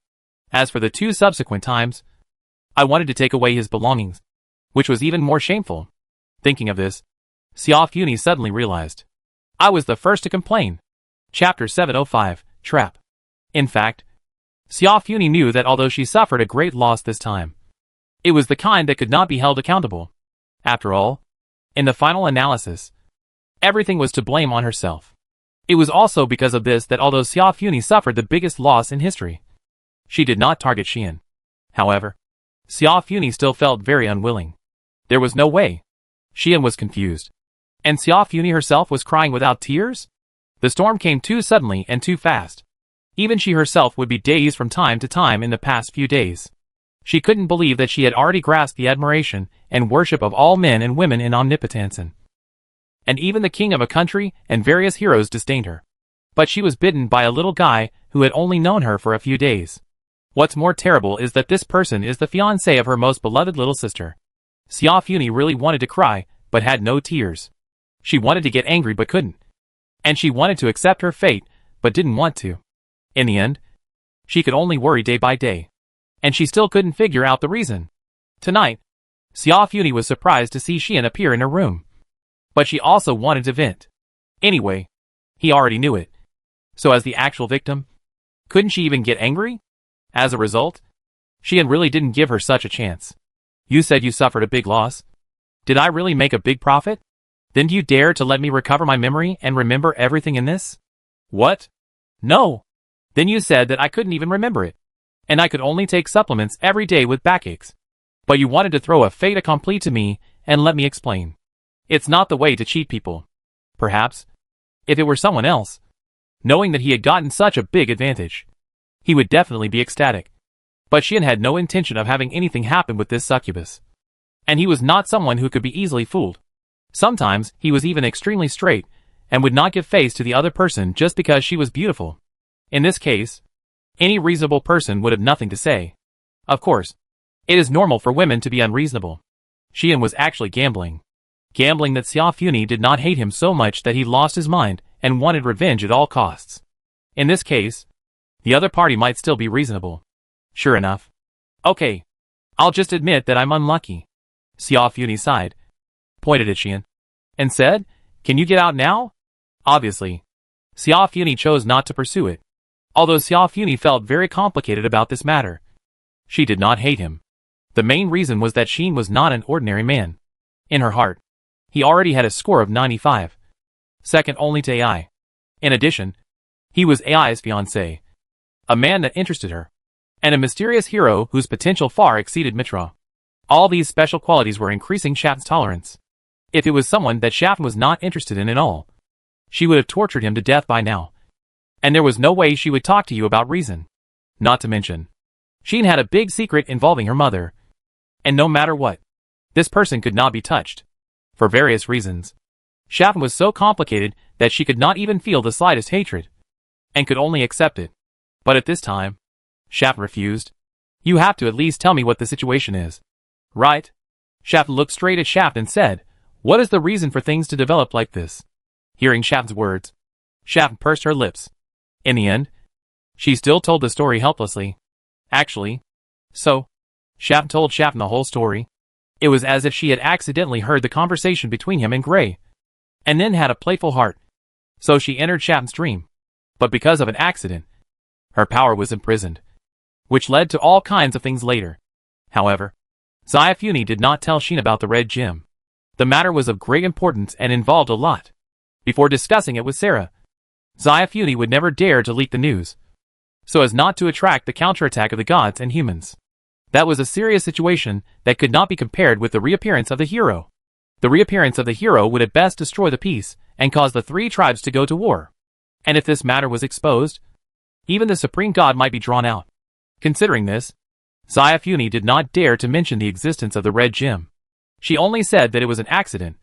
As for the 2 subsequent times, I wanted to take away his belongings, which was even more shameful. Thinking of this, Xiao Funi suddenly realized. I was the first to complain. Chapter 705, Trap. In fact, Xiao Funi knew that although she suffered a great loss this time, it was the kind that could not be held accountable. After all, in the final analysis, everything was to blame on herself. It was also because of this that although Xiao Funi suffered the biggest loss in history, she did not target Xian. However, Xiao Funi still felt very unwilling. There was no way. Xian was confused. And Xiao Funi herself was crying without tears? The storm came too suddenly and too fast. Even she herself would be dazed from time to time in the past few days. She couldn't believe that she had already grasped the admiration and worship of all men and women in omnipotence. And even the king of a country and various heroes disdained her. But she was bitten by a little guy who had only known her for a few days. What's more terrible is that this person is the fiancé of her most beloved little sister. Xiaofuni really wanted to cry, but had no tears. She wanted to get angry but couldn't. And she wanted to accept her fate, but didn't want to. In the end, she could only worry day by day. And she still couldn't figure out the reason. Tonight, Xiaofuni was surprised to see Xian appear in her room. But she also wanted to vent. Anyway, he already knew it. So as the actual victim, couldn't she even get angry? As a result, Xian really didn't give her such a chance. You said you suffered a big loss. Did I really make a big profit? Then do you dare to let me recover my memory and remember everything in this? What? No. Then you said that I couldn't even remember it. And I could only take supplements every day with backaches. But you wanted to throw a fait accompli to me and let me explain. It's not the way to cheat people. Perhaps, if it were someone else, knowing that he had gotten such a big advantage, he would definitely be ecstatic. But Xian had no intention of having anything happen with this succubus. And he was not someone who could be easily fooled. Sometimes he was even extremely straight, and would not give face to the other person just because she was beautiful. In this case, any reasonable person would have nothing to say. Of course, it is normal for women to be unreasonable. Xian was actually gambling. Gambling that Xiaofuni did not hate him so much that he lost his mind and wanted revenge at all costs. In this case, the other party might still be reasonable. Sure enough. Okay, I'll just admit that I'm unlucky. Xiaofuni sighed, pointed at Xian, and said, "Can you get out now?" Obviously, Xiaofuni chose not to pursue it. Although Xiaofuni felt very complicated about this matter. She did not hate him. The main reason was that Xian was not an ordinary man. In her heart, he already had a score of 95. Second only to AI. In addition, he was AI's fiancé. A man that interested her. And a mysterious hero whose potential far exceeded Mitra. All these special qualities were increasing Shafton's tolerance. If it was someone that Shafton was not interested in at all, she would have tortured him to death by now. And there was no way she would talk to you about reason. Not to mention, Xian had a big secret involving her mother. And no matter what, this person could not be touched. For various reasons. Shafton was so complicated that she could not even feel the slightest hatred. And could only accept it. But at this time, Shafton refused. You have to at least tell me what the situation is. Right? Shafton looked straight at Shafton and said, what is the reason for things to develop like this? Hearing Shafton's words, Shafton pursed her lips. In the end, she still told the story helplessly. Actually, so, Shafton told Shafton the whole story. It was as if she had accidentally heard the conversation between him and Gray, and then had a playful heart. So she entered Shafton's dream. But because of an accident, her power was imprisoned, which led to all kinds of things later. However, Xiaofuni did not tell Xian about the red gem. The matter was of great importance and involved a lot. Before discussing it with Sarah, Xiaofuni would never dare to leak the news, so as not to attract the counterattack of the gods and humans. That was a serious situation that could not be compared with the reappearance of the hero. The reappearance of the hero would at best destroy the peace and cause the three tribes to go to war. And if this matter was exposed, even the supreme god might be drawn out. Considering this, Xiaofuni did not dare to mention the existence of the red gem. She only said that it was an accident,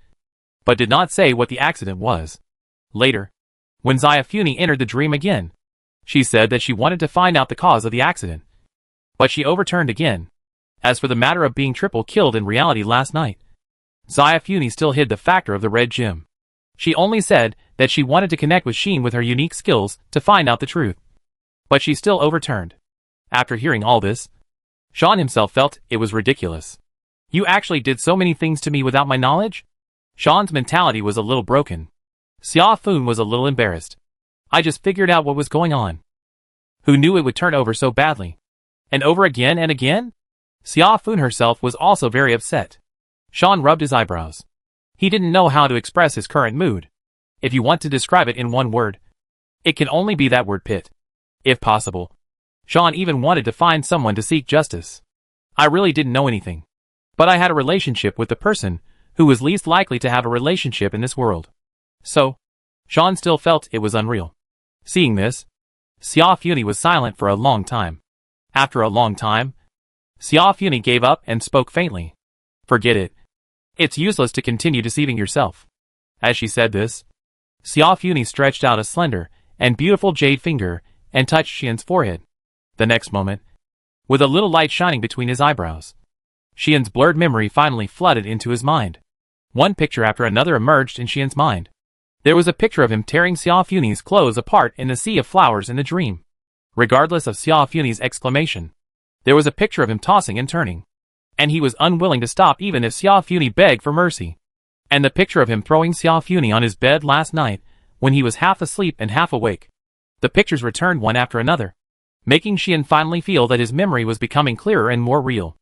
but did not say what the accident was. Later, when Xiaofuni entered the dream again, she said that she wanted to find out the cause of the accident. But she overturned again. As for the matter of being triple killed in reality last night, Xiaofuni still hid the factor of the red gem. She only said that she wanted to connect with Xian with her unique skills to find out the truth. But she still overturned. After hearing all this, Sean himself felt it was ridiculous. You actually did so many things to me without my knowledge? Sean's mentality was a little broken. Xiaofun was a little embarrassed. I just figured out what was going on. Who knew it would turn over so badly? And over again and again? Xiaofun herself was also very upset. Sean rubbed his eyebrows. He didn't know how to express his current mood. If you want to describe it in one word, it can only be that word, pit. If possible. Sean even wanted to find someone to seek justice. I really didn't know anything. But I had a relationship with the person who was least likely to have a relationship in this world. So, Sean still felt it was unreal. Seeing this, Xiaofuni was silent for a long time. After a long time, Xiaofuni gave up and spoke faintly. Forget it. It's useless to continue deceiving yourself. As she said this, Xiaofuni stretched out a slender and beautiful jade finger and touched Xian's forehead. The next moment, with a little light shining between his eyebrows. Xian's blurred memory finally flooded into his mind. One picture after another emerged in Xian's mind. There was a picture of him tearing Xiao Funi's clothes apart in the sea of flowers in the dream. Regardless of Xiao Funi's exclamation, there was a picture of him tossing and turning. And he was unwilling to stop even if Xiao Funi begged for mercy. And the picture of him throwing Xiao Funi on his bed last night, when he was half asleep and half awake. The pictures returned one after another, making Xian finally feel that his memory was becoming clearer and more real.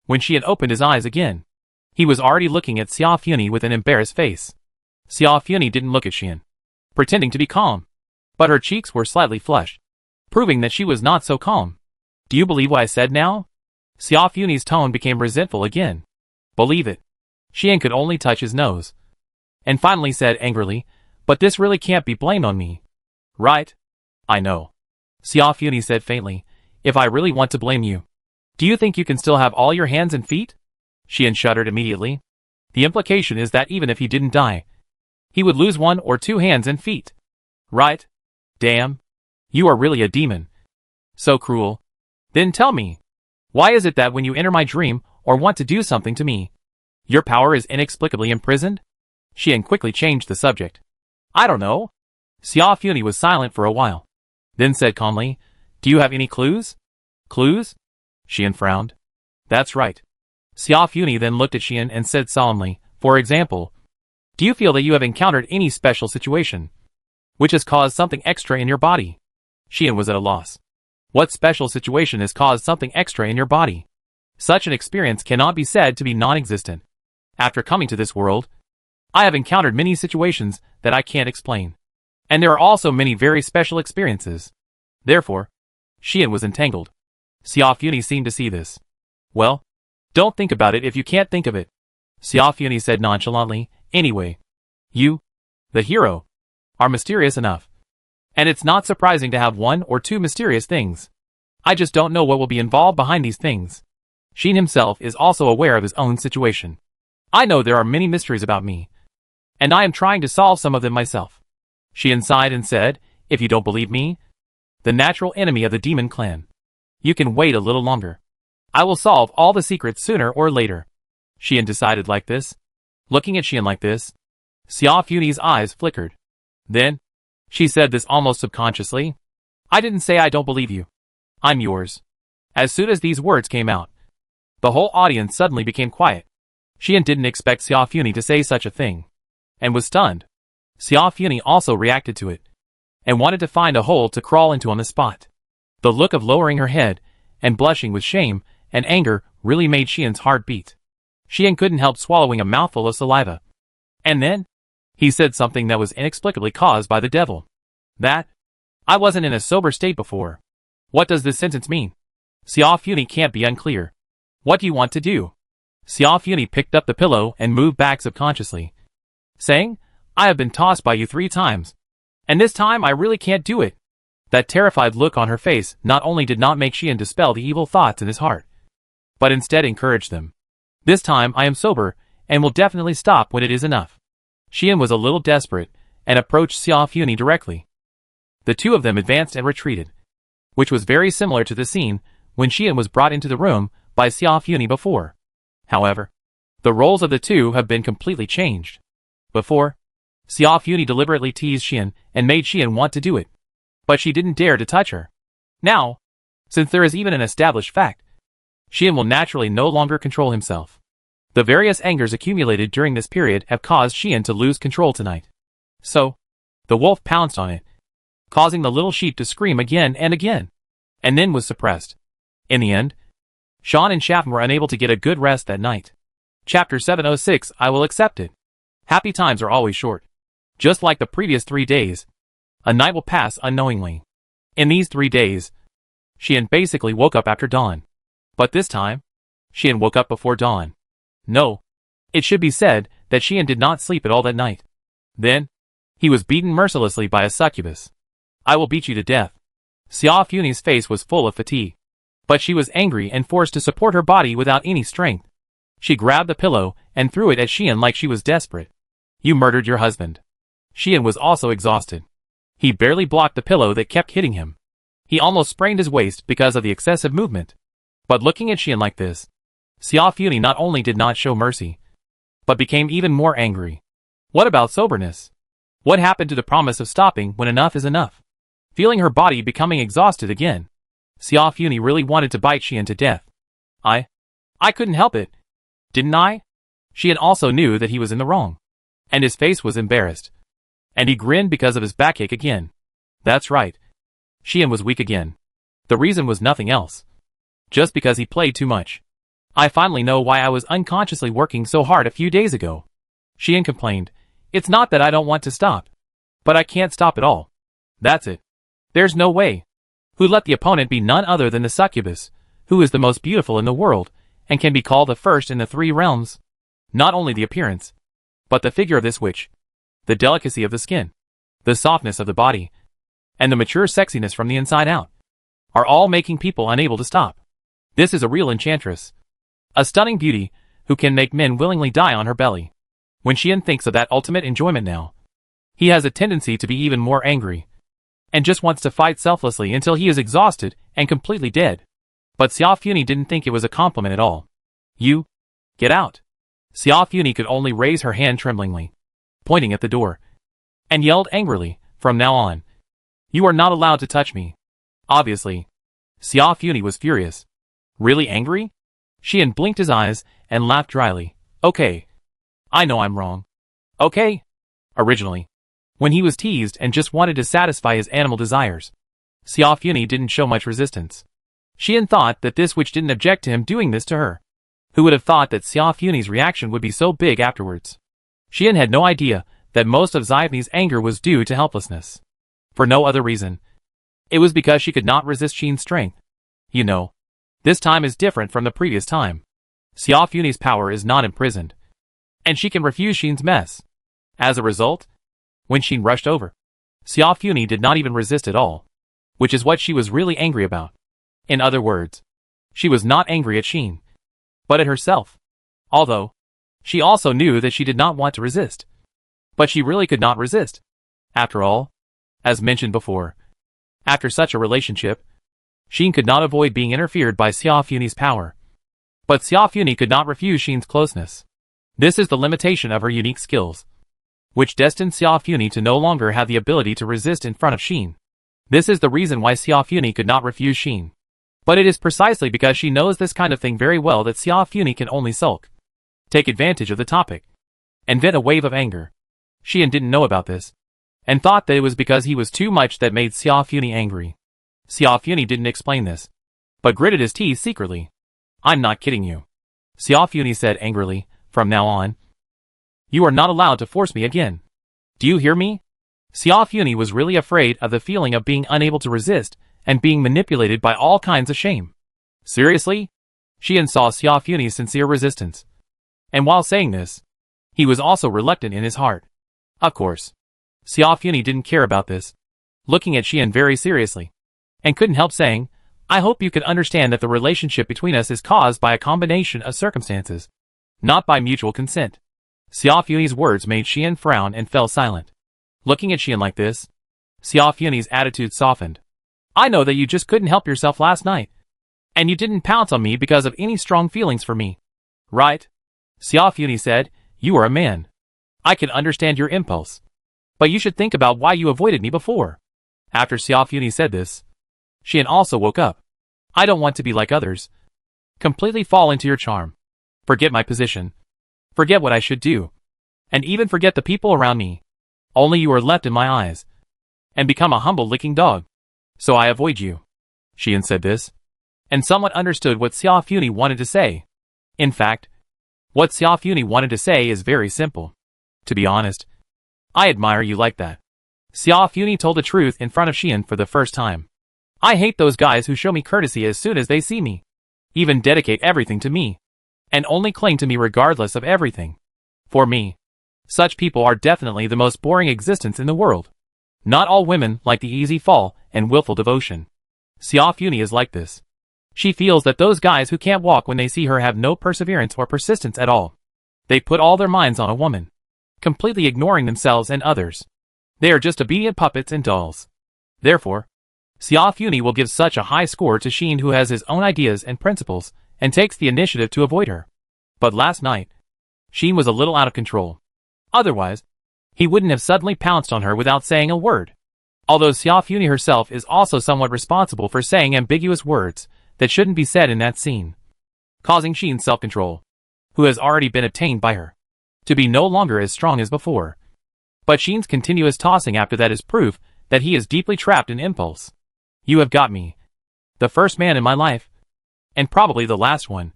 When Xian opened his eyes again, he was already looking at Xiao Funi with an embarrassed face. Xiao Funi didn't look at Xian, pretending to be calm, but her cheeks were slightly flushed, proving that she was not so calm. Do you believe what I said now? Xiao Funi's tone became resentful again. Believe it. Xian could only touch his nose, and finally said angrily, but this really can't be blamed on me. Right? I know. Xiao Funi said faintly, if I really want to blame you, do you think you can still have all your hands and feet? Xian shuddered immediately. The implication is that even if he didn't die, he would lose 1 or 2 hands and feet. Right? Damn. You are really a demon. So cruel. Then tell me, why is it that when you enter my dream or want to do something to me, your power is inexplicably imprisoned? Xian quickly changed the subject. I don't know. Xiao Funi was silent for a while, then said calmly, do you have any clues? Clues? Xian frowned. That's right. Xiao Funi then looked at Xian and said solemnly, for example, do you feel that you have encountered any special situation, which has caused something extra in your body? Xian was at a loss. What special situation has caused something extra in your body? Such an experience cannot be said to be non-existent. After coming to this world, I have encountered many situations that I can't explain. And there are also many very special experiences. Therefore, Xian was entangled. Xiao Funi seemed to see this. Well, don't think about it if you can't think of it. Xiao Funi said nonchalantly, anyway, you, the hero, are mysterious enough. And it's not surprising to have 1 or 2 mysterious things. I just don't know what will be involved behind these things. Xian himself is also aware of his own situation. I know there are many mysteries about me, and I am trying to solve some of them myself. Xian sighed and said, if you don't believe me, the natural enemy of the demon clan, you can wait a little longer. I will solve all the secrets sooner or later. Xian decided like this. Looking at Xian like this, Xiao Funi's eyes flickered. Then, she said this almost subconsciously. I didn't say I don't believe you. I'm yours. As soon as these words came out, the whole audience suddenly became quiet. Xian didn't expect Xiao Funi to say such a thing, and was stunned. Xiao Funi also reacted to it, and wanted to find a hole to crawl into on the spot. The look of lowering her head, and blushing with shame and anger really made Xian's heart beat. Xian couldn't help swallowing a mouthful of saliva. And then, he said something that was inexplicably caused by the devil. That? I wasn't in a sober state before. What does this sentence mean? Xiao Funi can't be unclear. What do you want to do? Xiao Funi picked up the pillow and moved back subconsciously, saying, I have been tossed by you 3 times. And this time I really can't do it. That terrified look on her face not only did not make Xian dispel the evil thoughts in his heart, but instead encouraged them. This time I am sober, and will definitely stop when it is enough. Xian was a little desperate, and approached Xiao Funi directly. The two of them advanced and retreated, which was very similar to the scene when Xian was brought into the room by Xiao Funi before. However, the roles of the two have been completely changed. Before, Xiao Funi deliberately teased Xian and made Xian want to do it, but she didn't dare to touch her. Now, since there is even an established fact, Xian will naturally no longer control himself. The various angers accumulated during this period have caused Xian to lose control tonight. So, the wolf pounced on it, causing the little sheep to scream again and again, and then was suppressed. In the end, Sean and Shaft were unable to get a good rest that night. Chapter 706, I will accept it. Happy times are always short. Just like the previous 3 days, a night will pass unknowingly. In these 3 days, Xian basically woke up after dawn. But this time, Xian woke up before dawn. No, it should be said that Xian did not sleep at all that night. Then, he was beaten mercilessly by a succubus. I will beat you to death. Xiao Funi's face was full of fatigue, but she was angry and forced to support her body without any strength. She grabbed the pillow and threw it at Xian like she was desperate. You murdered your husband. Xian was also exhausted. He barely blocked the pillow that kept hitting him. He almost sprained his waist because of the excessive movement. But looking at Xian like this, Xia Funi not only did not show mercy, but became even more angry. What about soberness? What happened to the promise of stopping when enough is enough? Feeling her body becoming exhausted again, Xia Funi really wanted to bite Xian to death. I couldn't help it. Didn't I? Xian also knew that he was in the wrong, and his face was embarrassed. And he grinned because of his backache again. That's right. Xian was weak again. The reason was nothing else. Just because he played too much. I finally know why I was unconsciously working so hard a few days ago. Xian complained. It's not that I don't want to stop, but I can't stop at all. That's it. There's no way. Who let the opponent be none other than the succubus, who is the most beautiful in the world, and can be called the first in the 3 realms. Not only the appearance, but the figure of this witch, the delicacy of the skin, the softness of the body, and the mature sexiness from the inside out, are all making people unable to stop. This is a real enchantress. A stunning beauty, who can make men willingly die on her belly. When Xian thinks of that ultimate enjoyment now, he has a tendency to be even more angry, and just wants to fight selflessly until he is exhausted and completely dead. But Xia Funi didn't think it was a compliment at all. You, get out. Xia Funi could only raise her hand tremblingly, pointing at the door, and yelled angrily, from now on, you are not allowed to touch me. Obviously, Xia Funi was furious. Really angry? Xian blinked his eyes and laughed dryly. Okay. I know I'm wrong. Okay. Originally, when he was teased and just wanted to satisfy his animal desires, Xia Funi didn't show much resistance. Xian thought that this witch didn't object to him doing this to her. Who would have thought that Xia Funi's reaction would be so big afterwards? Xian had no idea that most of Xia Funi's anger was due to helplessness. For no other reason. It was because she could not resist Xian's strength. You know, this time is different from the previous time. Xia Funi's power is not imprisoned, and she can refuse Xian's mess. As a result, when Xian rushed over, Xia Funi did not even resist at all, which is what she was really angry about. In other words, she was not angry at Xian, but at herself. Although, she also knew that she did not want to resist. But she really could not resist. After all, as mentioned before, after such a relationship, Xian could not avoid being interfered by Xia Funi's power. But Xia Funi could not refuse Xian's closeness. This is the limitation of her unique skills, which destined Xia Funi to no longer have the ability to resist in front of Xian. This is the reason why Xia Funi could not refuse Xian. But it is precisely because she knows this kind of thing very well that Xia Funi can only sulk, take advantage of the topic, and vent a wave of anger. Xian didn't know about this, and thought that it was because he was too much that made Xia Funi angry. Xia Funi didn't explain this, but gritted his teeth secretly. I'm not kidding you. Xia Funi said angrily, from now on, you are not allowed to force me again. Do you hear me? Xia Funi was really afraid of the feeling of being unable to resist, and being manipulated by all kinds of shame. Seriously? Xian saw Xia Funi's sincere resistance. And while saying this, he was also reluctant in his heart. Of course, Xia Funi didn't care about this, looking at Xian very seriously, and couldn't help saying, I hope you can understand that the relationship between us is caused by a combination of circumstances, not by mutual consent. Xia Funi's words made Xian frown and fell silent. Looking at Xian like this, Xia Funi's attitude softened. I know that you just couldn't help yourself last night, and you didn't pounce on me because of any strong feelings for me. Right? Xia Funi said, you are a man. I can understand your impulse, but you should think about why you avoided me before. After Xia Funi said this, Xian also woke up. I don't want to be like others. Completely fall into your charm. Forget my position. Forget what I should do. And even forget the people around me. Only you are left in my eyes. And become a humble licking dog. So I avoid you. Xian said this, and somewhat understood what Xia Funi wanted to say. In fact, what Xia Funi wanted to say is very simple. To be honest, I admire you like that. Xia Funi told the truth in front of Xian for the first time. I hate those guys who show me courtesy as soon as they see me, even dedicate everything to me, and only cling to me regardless of everything. For me, such people are definitely the most boring existence in the world. Not all women like the easy fall and willful devotion. Xia Funi is like this. She feels that those guys who can't walk when they see her have no perseverance or persistence at all. They put all their minds on a woman, completely ignoring themselves and others. They are just obedient puppets and dolls. Therefore, Xiao Funi will give such a high score to Xin, who has his own ideas and principles, and takes the initiative to avoid her. But last night, Xin was a little out of control. Otherwise, he wouldn't have suddenly pounced on her without saying a word. Although Xiao Funi herself is also somewhat responsible for saying ambiguous words that shouldn't be said in that scene, causing Xin's self-control, who has already been obtained by her, to be no longer as strong as before. But Xin's continuous tossing after that is proof that he is deeply trapped in impulse. You have got me. The first man in my life. And probably the last one.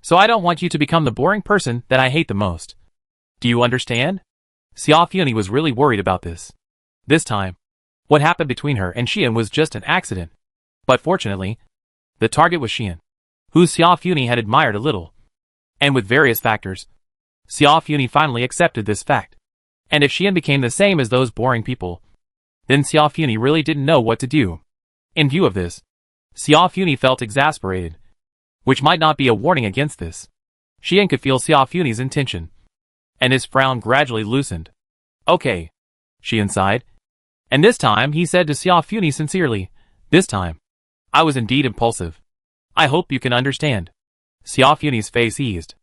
So I don't want you to become the boring person that I hate the most. Do you understand? Xiao Funi was really worried about this. This time, what happened between her and Xian was just an accident. But fortunately, the target was Xian, who Xiao Funi had admired a little. And with various factors, Xiao Funi finally accepted this fact. And if Xian became the same as those boring people, then Xiao Funi really didn't know what to do. In view of this, Xiao Funi felt exasperated, which might not be a warning against this. Xian could feel Xiao Funi's intention, and his frown gradually loosened. Okay, Xian sighed. And this time he said to Xiao Funi sincerely, this time, I was indeed impulsive. I hope you can understand. Xiao Funi's face eased.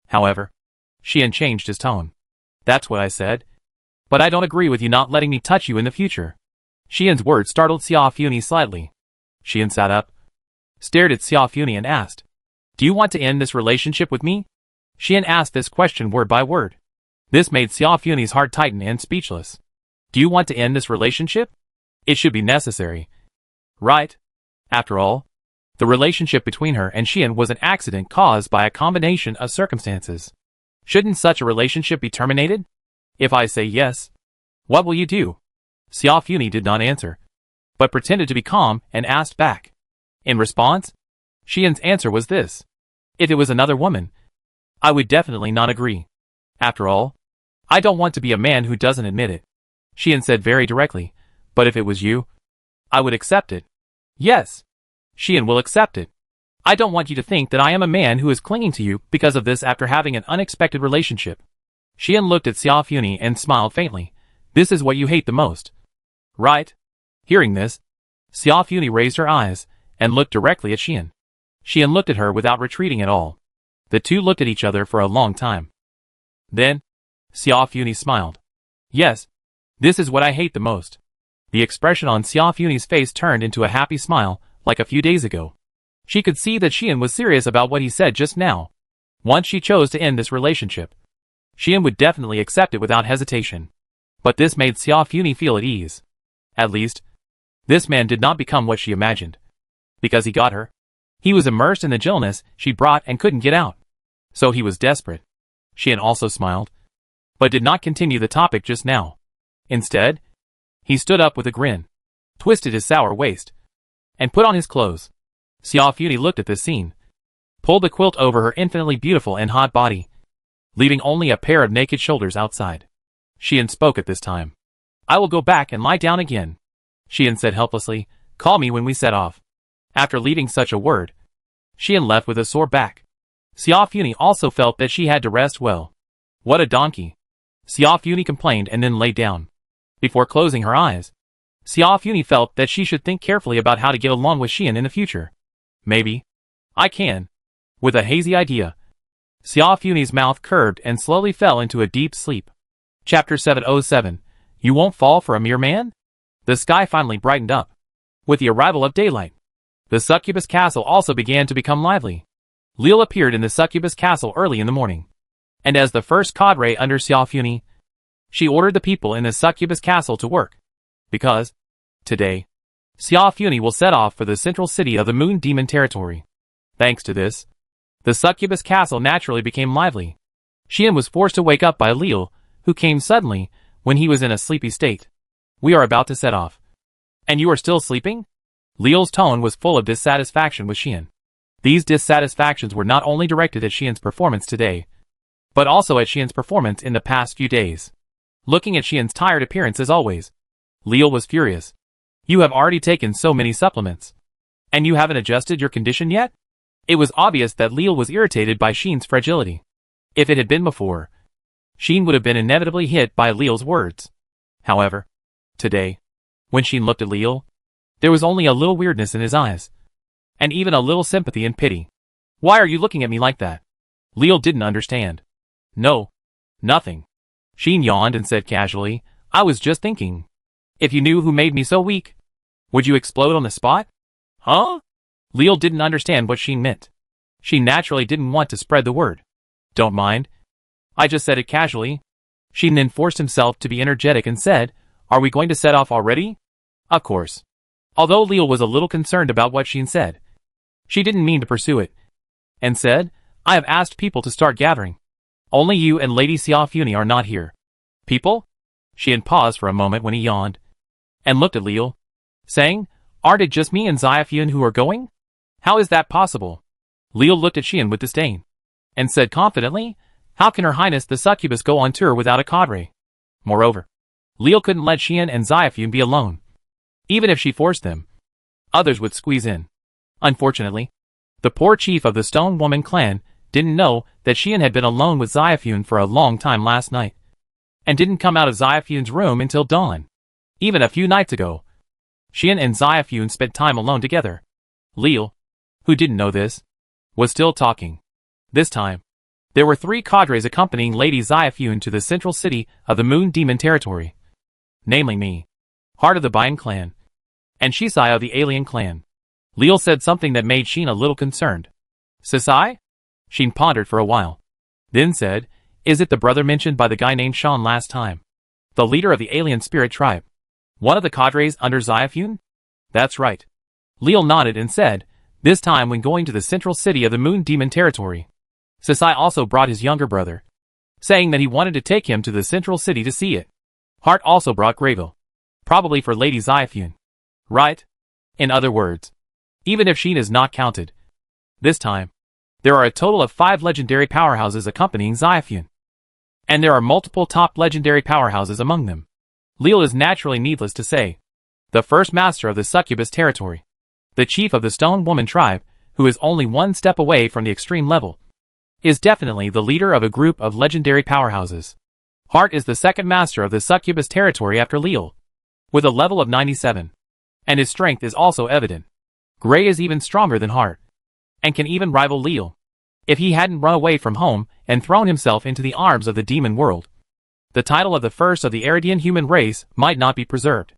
However, Xian changed his tone. That's what I said. But I don't agree with you not letting me touch you in the future. Xian's words startled Xiao Funi slightly. Xian sat up, stared at Xiao Funi and asked, do you want to end this relationship with me? Xian asked this question word by word. This made Xiao Funi's heart tighten and speechless. Do you want to end this relationship? It should be necessary. Right? After all, the relationship between her and Xian was an accident caused by a combination of circumstances. Shouldn't such a relationship be terminated? If I say yes, what will you do? Xiao Funi did not answer, but pretended to be calm and asked back. In response, Xian's answer was this. If it was another woman, I would definitely not agree. After all, I don't want to be a man who doesn't admit it. Xian said very directly, but if it was you, I would accept it. Yes, Xian will accept it. I don't want you to think that I am a man who is clinging to you because of this after having an unexpected relationship. Xian looked at Xiao Funi and smiled faintly. This is what you hate the most. Right? Hearing this, Xiao Funi raised her eyes and looked directly at Xian. Xian looked at her without retreating at all. The two looked at each other for a long time. Then, Xiao Funi smiled. Yes, this is what I hate the most. The expression on Xiao Funi's face turned into a happy smile, like a few days ago. She could see that Xian was serious about what he said just now. Once she chose to end this relationship, Xian would definitely accept it without hesitation. But this made Xiao Funi feel at ease. At least, this man did not become what she imagined. Because he got her. He was immersed in the gentleness she brought and couldn't get out. So he was desperate. Xian also smiled, but did not continue the topic just now. Instead, he stood up with a grin, twisted his sour waist, and put on his clothes. Xiao Funi looked at this scene, pulled the quilt over her infinitely beautiful and hot body, leaving only a pair of naked shoulders outside. Xian spoke at this time. I will go back and lie down again. Xian said helplessly, call me when we set off. After leaving such a word, Xian left with a sore back. Xiao Funi also felt that she had to rest well. What a donkey. Xiao Funi complained and then lay down. Before closing her eyes, Xiao Funi felt that she should think carefully about how to get along with Xian in the future. Maybe I can. With a hazy idea, Xiao Funi's mouth curved and slowly fell into a deep sleep. Chapter 707. You won't fall for a mere man? The sky finally brightened up. With the arrival of daylight, the succubus castle also began to become lively. Lil appeared in the succubus castle early in the morning. And as the first cadre under Xiao Funi, she ordered the people in the succubus castle to work. Because, today, Xiao Funi will set off for the central city of the Moon Demon territory. Thanks to this, the succubus castle naturally became lively. Xian was forced to wake up by Lil, who came suddenly, when he was in a sleepy state. We are about to set off. And you are still sleeping? Lil's tone was full of dissatisfaction with Xian. These dissatisfactions were not only directed at Xian's performance today, but also at Xian's performance in the past few days. Looking at Xian's tired appearance as always, Lil was furious. You have already taken so many supplements. And you haven't adjusted your condition yet? It was obvious that Lil was irritated by Xian's fragility. If it had been before, Xian would have been inevitably hit by Lil's words. However, today, when Xian looked at Lil, There was only a little weirdness in his eyes. And even a little sympathy and pity. Why are you looking at me like that? Leal didn't understand. No. Nothing. Sheen yawned and said casually, I was just thinking. If you knew who made me so weak, would you explode on the spot? Huh? Leal didn't understand what Sheen meant. She naturally didn't want to spread the word. Don't mind. I just said it casually. Sheen then forced himself to be energetic and said, Are we going to set off already? Of course. Although Leal was a little concerned about what Sheen said, she didn't mean to pursue it, and said, I have asked people to start gathering. Only you and Lady Xiaofuni are not here. People? Sheen paused for a moment when he yawned, and looked at Leal, saying, Aren't it just me and Xiaofun who are going? How is that possible? Leal looked at Xian with disdain, and said confidently, How can Her Highness the Succubus go on tour without a cadre? Moreover, Leal couldn't let Xian and Xiaofun be alone. Even if she forced them, others would squeeze in. Unfortunately, the poor chief of the Stone Woman clan didn't know that Xian had been alone with Xiaofun for a long time last night, and didn't come out of Xiaofun's room until dawn. Even a few nights ago, Xian and Xiaofun spent time alone together. Leal, who didn't know this, was still talking. This time, there were 3 cadres accompanying Lady Xiaofun to the central city of the Moon Demon territory. Namely me, Heart of the Bian clan, and Shisai of the Alien clan. Leal said something that made Sheen a little concerned. Sisai? Sheen pondered for a while, then said, Is it the brother mentioned by the guy named Sean last time? The leader of the alien spirit tribe? One of the cadres under Xiaofun? That's right. Leal nodded and said, This time when going to the central city of the Moon Demon territory, Sisai also brought his younger brother, saying that he wanted to take him to the central city to see it. Hart also brought Grayville, probably for Lady Xiaofun. Right? In other words, even if Sheen is not counted, this time, there are a total of 5 legendary powerhouses accompanying Xiaofun. And there are multiple top legendary powerhouses among them. Leal is naturally needless to say, the first master of the Succubus territory, the chief of the Stone Woman tribe, who is only one step away from the extreme level, is definitely the leader of a group of legendary powerhouses. Hart is the second master of the Succubus territory after Leal, with a level of 97, and his strength is also evident. Gray is even stronger than Hart, and can even rival Leal, if he hadn't run away from home and thrown himself into the arms of the demon world. The title of the first of the Eridian human race might not be preserved.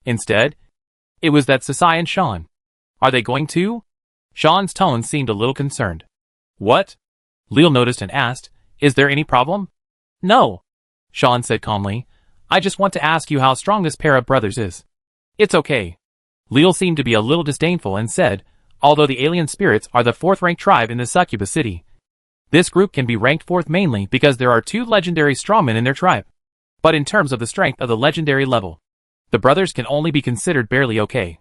Instead, it was that Sisai and Sean. Are they going to? Sean's tone seemed a little concerned. What? Leal noticed and asked, Is there any problem? No, Sean said calmly. I just want to ask you how strong this pair of brothers is. It's okay. Leal seemed to be a little disdainful and said, Although the alien spirits are the 4th-ranked tribe in the Succubus city, this group can be ranked 4th mainly because there are 2 legendary strongmen in their tribe. But in terms of the strength of the legendary level, the brothers can only be considered barely okay.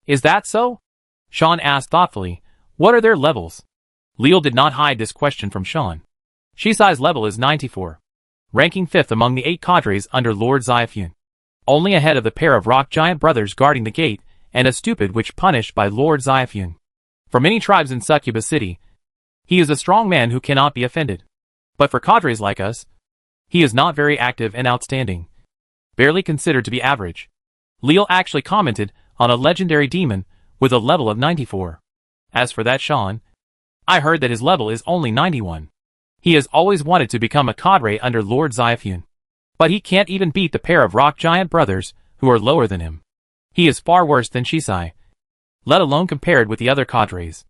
Is that so? Sean asked thoughtfully, What are their levels? Leal did not hide this question from Sean. Shisai's level is 94, ranking 5th among the 8 cadres under Lord Xiaofun, only ahead of the pair of rock giant brothers guarding the gate and a stupid witch punished by Lord Xiaofun. For many tribes in Succubus City, he is a strong man who cannot be offended. But for cadres like us, he is not very active and outstanding, barely considered to be average. Leal actually commented on a legendary demon with a level of 94. As for that Sean, I heard that his level is only 91. He has always wanted to become a cadre under Lord Xiaofun, but he can't even beat the pair of rock giant brothers who are lower than him. He is far worse than Shisai, let alone compared with the other cadres.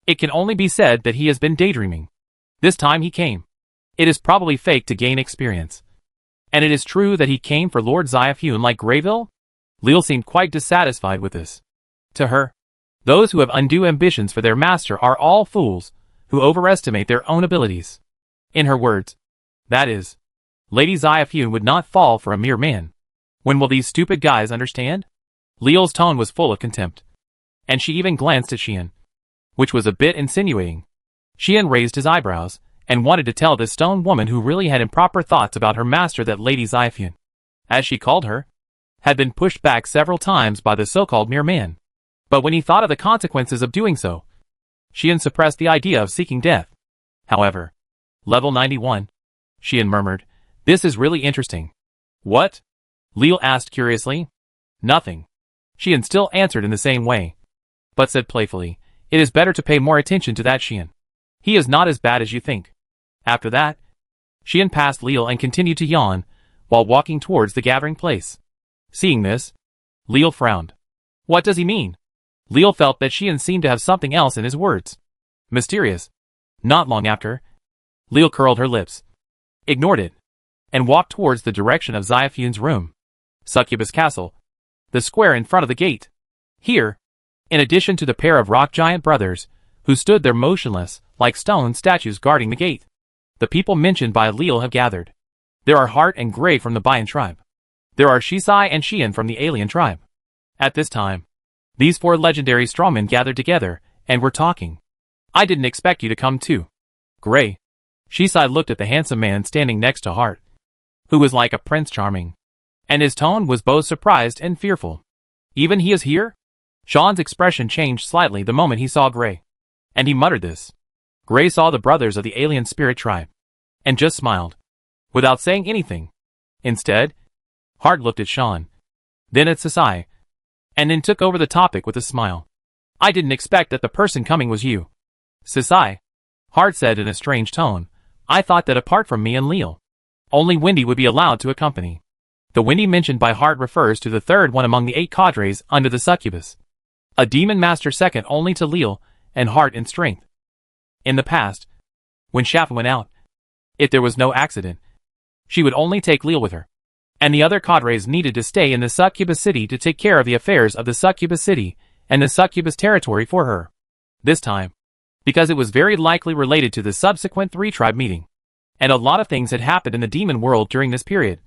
It can only be said that he has been daydreaming. This time he came. It is probably fake to gain experience. And it is true that he came for Lord Xiaofun like Grayville? Leal seemed quite dissatisfied with this. To her, those who have undue ambitions for their master are all fools who overestimate their own abilities. In her words, that is, Lady Xiaofun would not fall for a mere man. When will these stupid guys understand? Leal's tone was full of contempt, and she even glanced at Xian, which was a bit insinuating. Xian raised his eyebrows, and wanted to tell this stone woman who really had improper thoughts about her master that Lady Xiaofun, as she called her, had been pushed back several times by the so-called mere man. But when he thought of the consequences of doing so, Xian suppressed the idea of seeking death. However, level 91, Xian murmured, This is really interesting. What? Leal asked curiously. Nothing. Xian still answered in the same way, but said playfully, "It is better to pay more attention to that Xian. He is not as bad as you think." After that, Xian passed Liel and continued to yawn, while walking towards the gathering place. Seeing this, Liel frowned. What does he mean? Liel felt that Xian seemed to have something else in his words. Mysterious. Not long after, Liel curled her lips, ignored it, and walked towards the direction of Xiaofun's room. Succubus Castle. The square in front of the gate. Here, in addition to the pair of rock giant brothers, who stood there motionless, like stone statues guarding the gate, the people mentioned by Liel have gathered. There are Hart and Gray from the Bayan tribe. There are Shisai and Xian from the alien tribe. At this time, these 4 legendary strongmen gathered together, and were talking. I didn't expect you to come too. Gray. Shisai looked at the handsome man standing next to Hart, who was like a prince charming, and his tone was both surprised and fearful. Even he is here? Sean's expression changed slightly the moment he saw Gray, and he muttered this. Gray saw the brothers of the alien spirit tribe, and just smiled, without saying anything. Instead, Hart looked at Sean, then at Sisai, and then took over the topic with a smile. I didn't expect that the person coming was you. Sisai, Hart said in a strange tone, I thought that apart from me and Liel, only Wendy would be allowed to accompany. The Wendy mentioned by Hart refers to the third one among the 8 cadres under the succubus. A demon master second only to Liel and Hart in strength. In the past, when Shaft went out, if there was no accident, she would only take Liel with her, and the other cadres needed to stay in the succubus city to take care of the affairs of the succubus city and the succubus territory for her. This time, because it was very likely related to the subsequent 3-tribe meeting, and a lot of things had happened in the demon world during this period,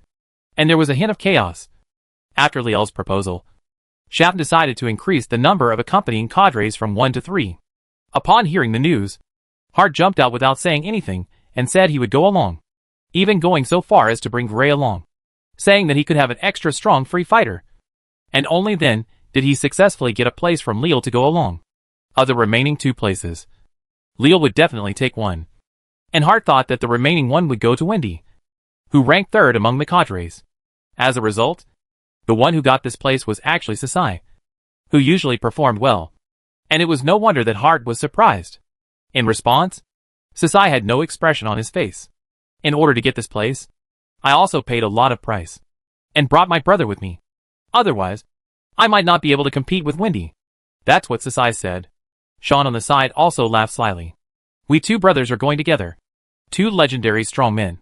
and there was a hint of chaos. After Liel's proposal, Shaft decided to increase the number of accompanying cadres from 1 to 3. Upon hearing the news, Hart jumped out without saying anything and said he would go along, even going so far as to bring Gray along, saying that he could have an extra strong free fighter. And only then did he successfully get a place from Liel to go along. Of the remaining 2 places, Liel would definitely take one, and Hart thought that the remaining one would go to Wendy, who ranked 3rd among the cadres. As a result, the one who got this place was actually Sisai, who usually performed well, and it was no wonder that Hart was surprised. In response, Sisai had no expression on his face. In order to get this place, I also paid a lot of price, and brought my brother with me. Otherwise, I might not be able to compete with Wendy. That's what Sisai said. Sean on the side also laughed slyly. We 2 brothers are going together. 2 legendary strong men.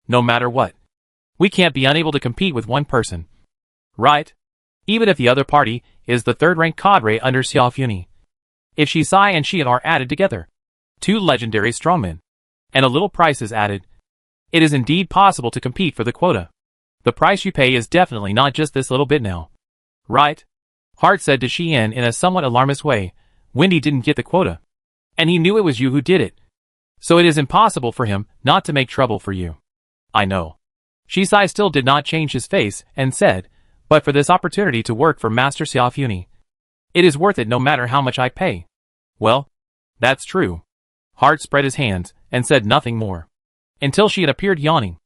No matter what, we can't be unable to compete with one person. Right? Even if the other party is the 3rd-ranked cadre under Xiaofuni. If Shisai and Xian are added together, 2 legendary strongmen, and a little price is added, it is indeed possible to compete for the quota. The price you pay is definitely not just this little bit now. Right? Hart said to Xian in a somewhat alarmist way. Wendy didn't get the quota, and he knew it was you who did it. So it is impossible for him not to make trouble for you. I know. Shisai still did not change his face and said, but for this opportunity to work for Master Xiaofuni, it is worth it no matter how much I pay. Well, that's true. Hart spread his hands and said nothing more, until she had appeared yawning.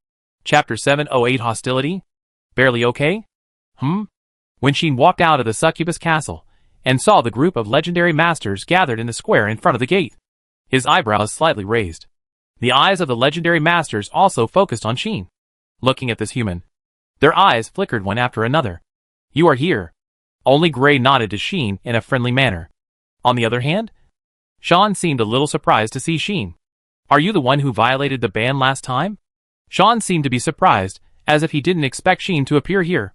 Chapter 708 Hostility? Barely okay? When Sheen walked out of the succubus castle, and saw the group of legendary masters gathered in the square in front of the gate, his eyebrows slightly raised. The eyes of the legendary masters also focused on Sheen. Looking at this human, their eyes flickered one after another. You are here. Only Gray nodded to Sheen in a friendly manner. On the other hand, Sean seemed a little surprised to see Sheen. Are you the one who violated the ban last time? Sean seemed to be surprised, as if he didn't expect Sheen to appear here.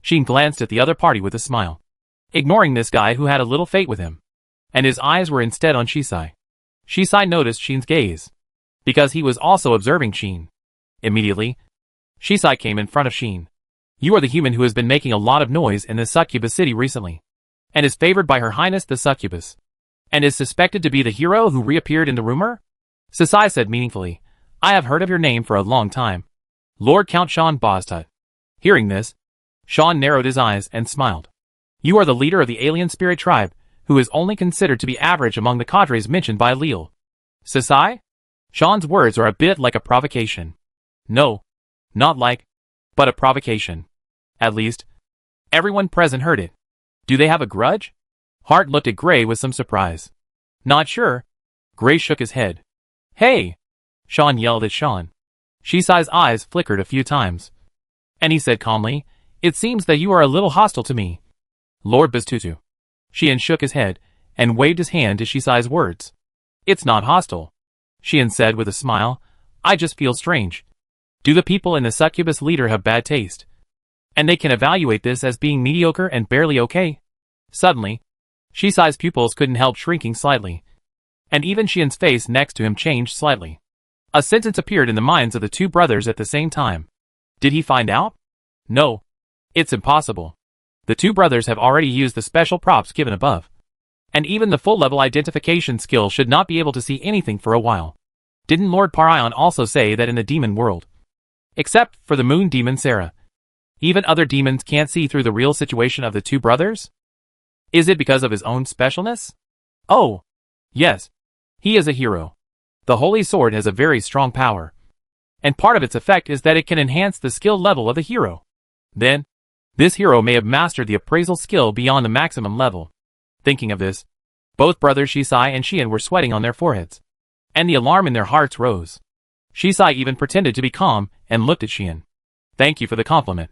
Sheen glanced at the other party with a smile, ignoring this guy who had a little fate with him, and his eyes were instead on Shisai. Shisai noticed Sheen's gaze, because he was also observing Sheen. Immediately, Shisai came in front of Sheen. You are the human who has been making a lot of noise in the succubus city recently, and is favored by Her Highness the Succubus, and is suspected to be the hero who reappeared in the rumor? Sisai said meaningfully, I have heard of your name for a long time. Lord Count Sean Boztut. Hearing this, Sean narrowed his eyes and smiled. You are the leader of the alien spirit tribe, who is only considered to be average among the cadres mentioned by Liel. Sisai? Sean's words are a bit like a provocation. No, not like, but a provocation. At least, everyone present heard it. Do they have a grudge? Hart looked at Gray with some surprise. Not sure. Gray shook his head. Hey! Sean yelled at Sean. Shisai's eyes flickered a few times. And he said calmly, It seems that you are a little hostile to me. Lord Bastutu. Shion shook his head and waved his hand to Shisai's words. It's not hostile, Shion said with a smile. I just feel strange. Do the people in the succubus leader have bad taste? And they can evaluate this as being mediocre and barely okay? Suddenly, Shisai's pupils couldn't help shrinking slightly. And even Shion's face next to him changed slightly. A sentence appeared in the minds of the two brothers at the same time. Did he find out? No. It's impossible. The two brothers have already used the special props given above. And even the full-level identification skill should not be able to see anything for a while. Didn't Lord Parion also say that in the demon world? Except for the moon demon Sarah. Even other demons can't see through the real situation of the two brothers? Is it because of his own specialness? Oh, yes. He is a hero. The Holy Sword has a very strong power. And part of its effect is that it can enhance the skill level of the hero. Then, this hero may have mastered the appraisal skill beyond the maximum level. Thinking of this, both brothers Shisai and Shion were sweating on their foreheads. And the alarm in their hearts rose. Shisai even pretended to be calm and looked at Shion. Thank you for the compliment.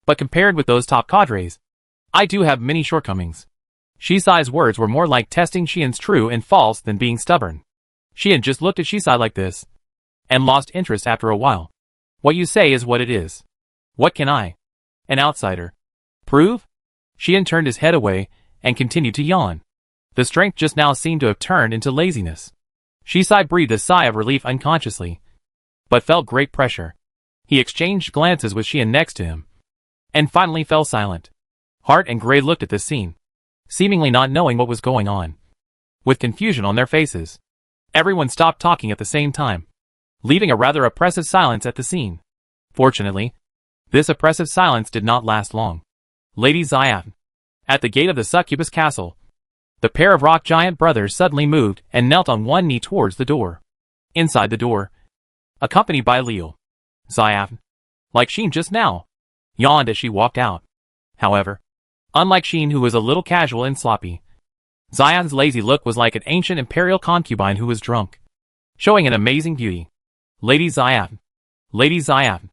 But compared with those top cadres, I do have many shortcomings. Shisai's words were more like testing Shion's true and false than being stubborn. Shion just looked at Shisai like this, and lost interest after a while. What you say is what it is. What can I, an outsider, prove? Shion turned his head away and continued to yawn. The strength just now seemed to have turned into laziness. Shisai breathed a sigh of relief unconsciously, but felt great pressure. He exchanged glances with Shion next to him, and finally fell silent. Hart and Gray looked at this scene, seemingly not knowing what was going on. With confusion on their faces, everyone stopped talking at the same time, leaving a rather oppressive silence at the scene. Fortunately, this oppressive silence did not last long. Lady Xian. At the gate of the succubus castle, the pair of rock giant brothers suddenly moved and knelt on one knee towards the door. Inside the door, accompanied by Leal, Xian, like Sheen just now, yawned as she walked out. However, unlike Sheen, who was a little casual and sloppy, Xian's lazy look was like an ancient imperial concubine who was drunk, showing an amazing beauty. Lady Xian. Lady Xian.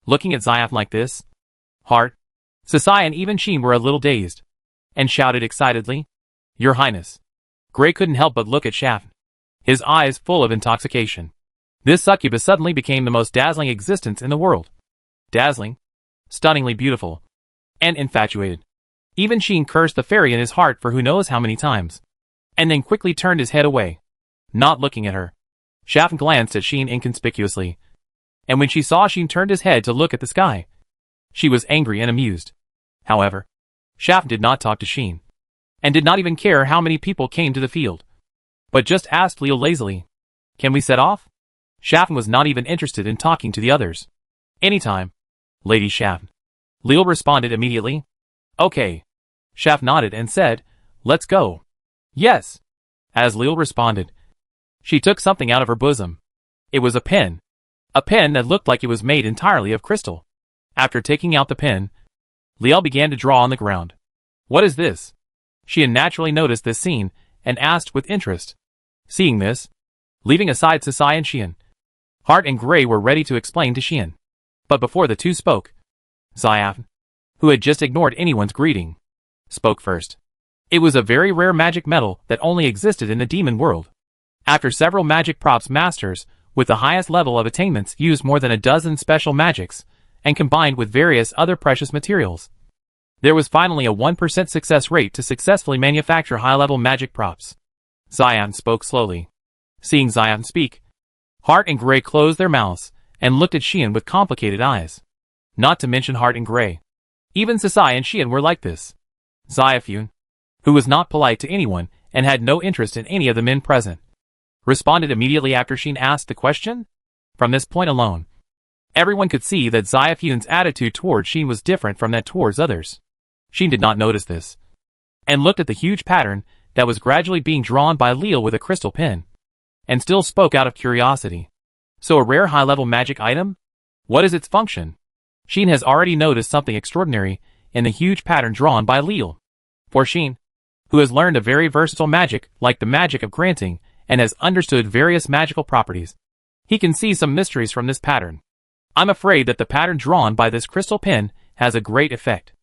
Looking at Xian like this, Hart, Sasai and even Sheen were a little dazed, and shouted excitedly, Your Highness. Gray couldn't help but look at Shaft, his eyes full of intoxication. This succubus suddenly became the most dazzling existence in the world. Dazzling, stunningly beautiful, and infatuated. Even Sheen cursed the fairy in his heart for who knows how many times, and then quickly turned his head away, not looking at her. Shaft glanced at Sheen inconspicuously, and when she saw Sheen turned his head to look at the sky, she was angry and amused. However, Shaft did not talk to Sheen, and did not even care how many people came to the field, but just asked Leo lazily, Can we set off? Shaft was not even interested in talking to the others. Anytime, Lady Shaft. Leo responded immediately. Okay. Shaft nodded and said, Let's go. Yes. As Leo responded, she took something out of her bosom. It was a pen. A pen that looked like it was made entirely of crystal. After taking out the pen, Liel began to draw on the ground. What is this? She had naturally noticed this scene, and asked with interest. Seeing this, leaving aside Sasai and Shion, Hart and Gray were ready to explain to Shion. But before the two spoke, Xian, who had just ignored anyone's greeting, spoke first. It was a very rare magic metal that only existed in the demon world. After several magic props masters, with the highest level of attainments, used more than a dozen special magics, and combined with various other precious materials, there was finally a 1% success rate to successfully manufacture high-level magic props. Xian spoke slowly. Seeing Xian speak, Hart and Gray closed their mouths, and looked at Shion with complicated eyes. Not to mention Hart and Gray. Even Sasai and Shion were like this. Xiafun, who was not polite to anyone, and had no interest in any of the men present, responded immediately after Shion asked the question. From this point alone, everyone could see that Xiafun's attitude towards Shion was different from that towards others. Shion did not notice this, and looked at the huge pattern that was gradually being drawn by Leal with a crystal pen, and still spoke out of curiosity. So a rare high-level magic item? What is its function? Shion has already noticed something extraordinary in the huge pattern drawn by Leal. For Xin, who has learned a very versatile magic like the magic of granting and has understood various magical properties, he can see some mysteries from this pattern. I'm afraid that the pattern drawn by this crystal pin has a great effect.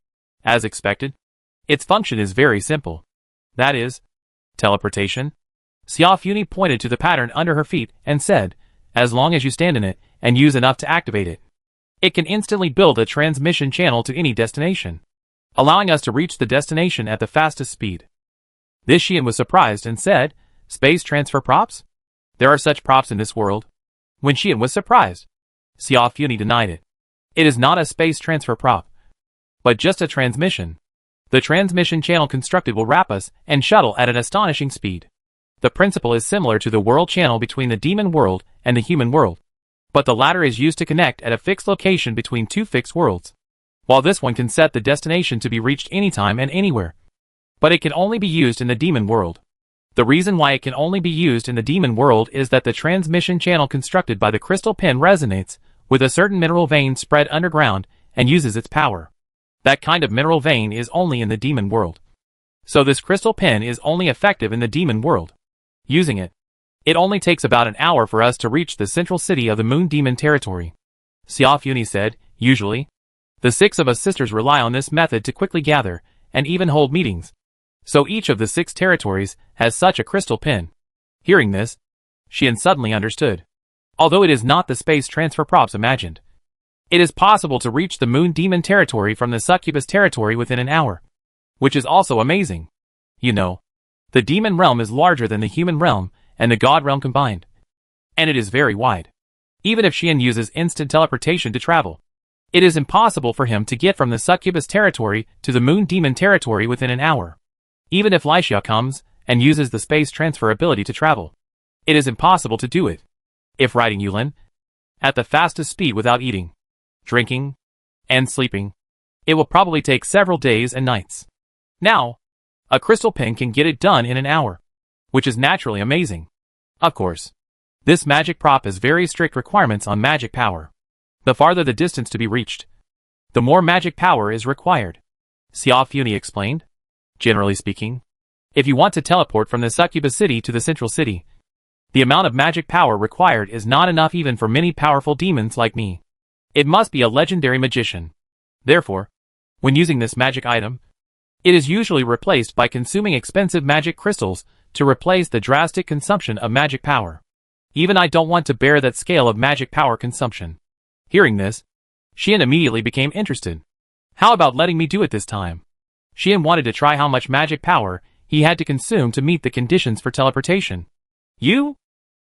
As expected, its function is very simple. That is, teleportation. Xiaofuni pointed to the pattern under her feet and said, as long as you stand in it and use enough to activate it, it can instantly build a transmission channel to any destination, allowing us to reach the destination at the fastest speed. This Xian was surprised and said, space transfer props? There are such props in this world? When Xian was surprised, Xiaofuni denied it. It is not a space transfer prop, but just a transmission. The transmission channel constructed will wrap us and shuttle at an astonishing speed. The principle is similar to the world channel between the demon world and the human world, but the latter is used to connect at a fixed location between two fixed worlds, while this one can set the destination to be reached anytime and anywhere. But it can only be used in the demon world. The reason why it can only be used in the demon world is that the transmission channel constructed by the crystal pin resonates with a certain mineral vein spread underground and uses its power. That kind of mineral vein is only in the demon world. So this crystal pin is only effective in the demon world. Using it, it only takes about an hour for us to reach the central city of the Moon Demon territory. Xiaofuni said, usually, the 6 of us sisters rely on this method to quickly gather and even hold meetings. So each of the 6 territories has such a crystal pin. Hearing this, Xian suddenly understood. Although it is not the space transfer props imagined, it is possible to reach the Moon Demon territory from the Succubus territory within an hour, which is also amazing. You know, the demon realm is larger than the human realm and the god realm combined, and it is very wide. Even if Xian uses instant teleportation to travel, it is impossible for him to get from the Succubus territory to the Moon Demon territory within an hour. Even if Lixia comes and uses the space transfer ability to travel, it is impossible to do it. If riding Yulin at the fastest speed without eating, drinking, and sleeping, it will probably take several days and nights. Now, a crystal pin can get it done in an hour, which is naturally amazing. Of course, this magic prop has very strict requirements on magic power. The farther the distance to be reached, the more magic power is required. Xiaofuni explained. Generally speaking, if you want to teleport from the Succubus city to the central city, the amount of magic power required is not enough even for many powerful demons like me. It must be a legendary magician. Therefore, when using this magic item, it is usually replaced by consuming expensive magic crystals to replace the drastic consumption of magic power. Even I don't want to bear that scale of magic power consumption. Hearing this, Xian immediately became interested. How about letting me do it this time? Xian wanted to try how much magic power he had to consume to meet the conditions for teleportation. You?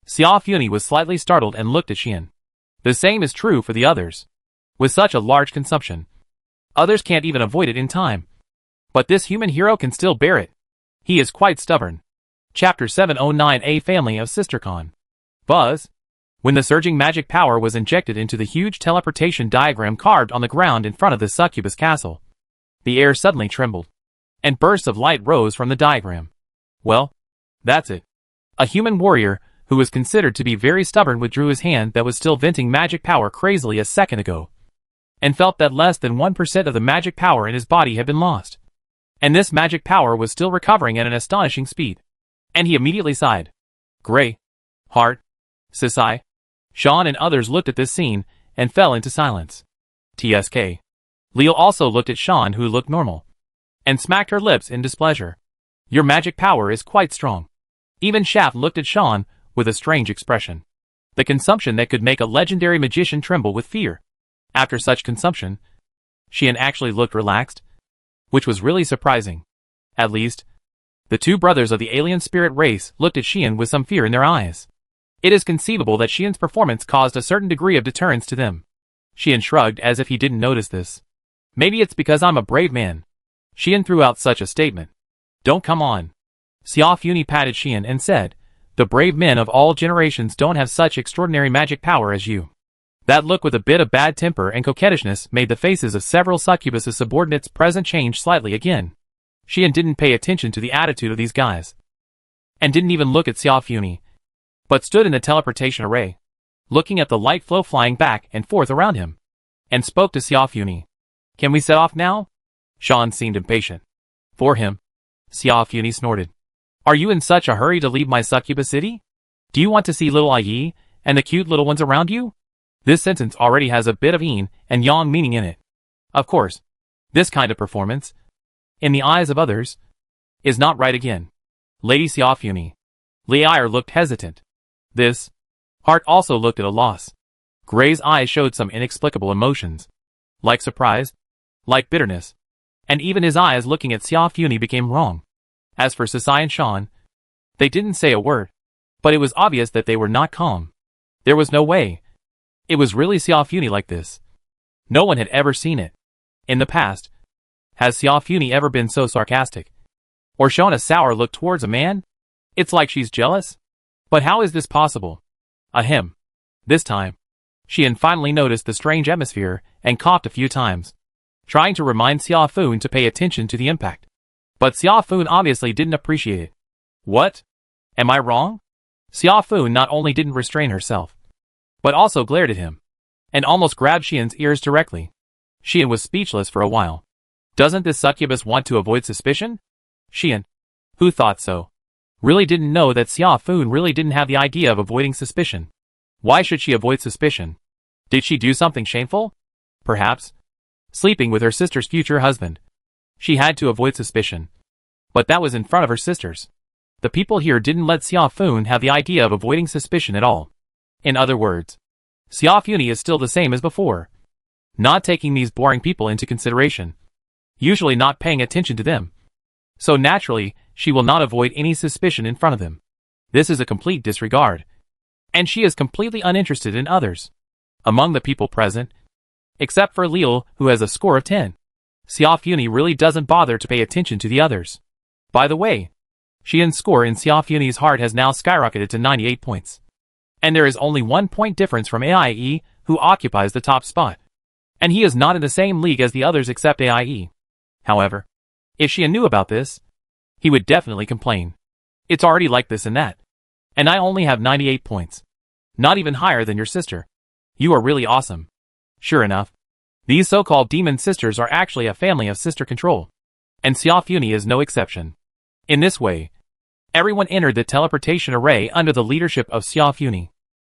Xiaofuni was slightly startled and looked at Xian. The same is true for the others. With such a large consumption, others can't even avoid it in time. But this human hero can still bear it. He is quite stubborn. Chapter 709, A Family of SisterCon. Buzz. When the surging magic power was injected into the huge teleportation diagram carved on the ground in front of the Succubus castle, the air suddenly trembled, and bursts of light rose from the diagram. Well, that's it. A human warrior, who was considered to be very stubborn, withdrew his hand that was still venting magic power crazily a second ago, and felt that less than 1% of the magic power in his body had been lost. And this magic power was still recovering at an astonishing speed. And he immediately sighed. Gray, Hart, Sisai, Sean and others looked at this scene and fell into silence. TSK. Leo also looked at Sean, who looked normal, and smacked her lips in displeasure. Your magic power is quite strong. Even Shaft looked at Sean with a strange expression. The consumption that could make a legendary magician tremble with fear. After such consumption, Xian actually looked relaxed, which was really surprising. At least, the 2 brothers of the alien spirit race looked at Xian with some fear in their eyes. It is conceivable that Xian's performance caused a certain degree of deterrence to them. Xian shrugged as if he didn't notice this. Maybe it's because I'm a brave man. Xian threw out such a statement. Don't come on. Xiaofuni patted Xian and said, the brave men of all generations don't have such extraordinary magic power as you. That look with a bit of bad temper and coquettishness made the faces of several Succubus' subordinates present change slightly again. Xian didn't pay attention to the attitude of these guys, and didn't even look at Xiaofuni, but stood in the teleportation array, looking at the light flow flying back and forth around him, and spoke to Xiaofuni. Can we set off now? Sean seemed impatient. For him, Xiaofuni snorted. Are you in such a hurry to leave my succubus city? Do you want to see little Ai and the cute little ones around you? This sentence already has a bit of yin and yang meaning in it. Of course, this kind of performance, in the eyes of others, is not right again. Lady Xiaofuni. Li Er looked hesitant. This Hart also looked at a loss. Gray's eyes showed some inexplicable emotions, like surprise, like bitterness, and even his eyes looking at Xiaofuni became wrong. As for Sasai and Shan, they didn't say a word, but it was obvious that they were not calm. There was no way. It was really Xiaofuni like this. No one had ever seen it. In the past, has Xiaofuni ever been so sarcastic? Or shown a sour look towards a man? It's like she's jealous? But how is this possible? Ahem. This time, Xian finally noticed the strange atmosphere and coughed a few times, trying to remind Xiaofun to pay attention to the impact. But Xiaofun obviously didn't appreciate it. What? Am I wrong? Xiaofun not only didn't restrain herself, but also glared at him, and almost grabbed Xian's ears directly. Xian was speechless for a while. Doesn't this succubus want to avoid suspicion? Xian, who thought so, really didn't know that Xiaofun really didn't have the idea of avoiding suspicion. Why should she avoid suspicion? Did she do something shameful? Perhaps. Sleeping with her sister's future husband. She had to avoid suspicion. But that was in front of her sisters. The people here didn't let Xiaofun have the idea of avoiding suspicion at all. In other words, Xiaofuni is still the same as before. Not taking these boring people into consideration. Usually not paying attention to them. So naturally, she will not avoid any suspicion in front of them. This is a complete disregard. And she is completely uninterested in others. Among the people present, except for Liu, who has a score of 10, Xiaofuni really doesn't bother to pay attention to the others. By the way, Xian's score in Xiaofuni's heart has now skyrocketed to 98 points. And there is only 1 point difference from Aie, who occupies the top spot. And he is not in the same league as the others except Aie. However, if Xian knew about this, he would definitely complain. It's already like this and that. And I only have 98 points. Not even higher than your sister. You are really awesome. Sure enough, these so-called demon sisters are actually a family of sister control. And Xiaofuni is no exception. In this way, everyone entered the teleportation array under the leadership of Xiaofuni.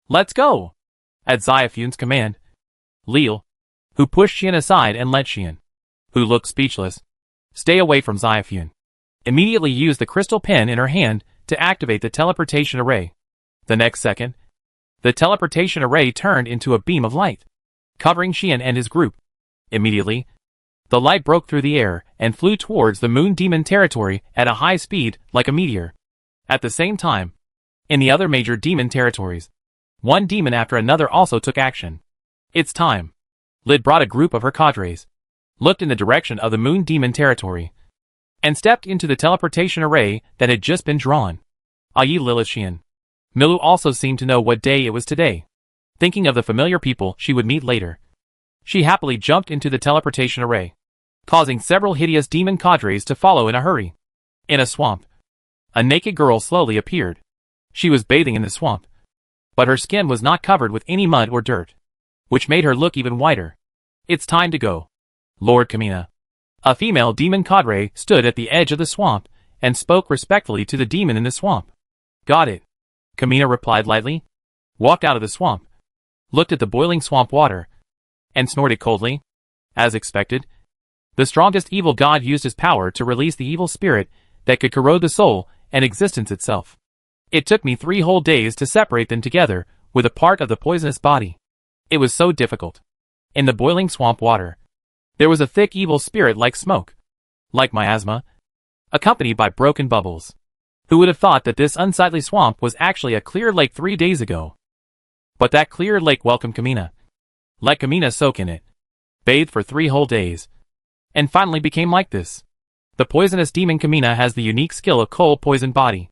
Let's go! At Xiaofun's command, Liu, who pushed Xian aside and let Xian, who looked speechless, stay away from Xiaofun, immediately used the crystal pen in her hand to activate the teleportation array. The next second, the teleportation array turned into a beam of light, covering Xian and his group. Immediately, the light broke through the air and flew towards the moon demon territory at a high speed like a meteor. At the same time, in the other major demon territories, one demon after another also took action. It's time. Lid brought a group of her cadres, looked in the direction of the moon demon territory, and stepped into the teleportation array that had just been drawn. Ayi Lilith Xian. Milu also seemed to know what day it was today. Thinking of the familiar people she would meet later, she happily jumped into the teleportation array, causing several hideous demon cadres to follow in a hurry. In a swamp, a naked girl slowly appeared. She was bathing in the swamp, but her skin was not covered with any mud or dirt, which made her look even whiter. It's time to go. Lord Kamina. A female demon cadre stood at the edge of the swamp and spoke respectfully to the demon in the swamp. Got it. Kamina replied lightly, walked out of the swamp, looked at the boiling swamp water, and snorted coldly. As expected, the strongest evil god used his power to release the evil spirit that could corrode the soul and existence itself. It took me 3 whole days to separate them together with a part of the poisonous body. It was so difficult. In the boiling swamp water, there was a thick evil spirit like smoke, like miasma, accompanied by broken bubbles. Who would have thought that this unsightly swamp was actually a clear lake 3 days ago? But that clear lake welcomed Kamina. Let Kamina soak in it, bathed for 3 whole days, and finally became like this. The poisonous demon Kamina has the unique skill of cold poison body.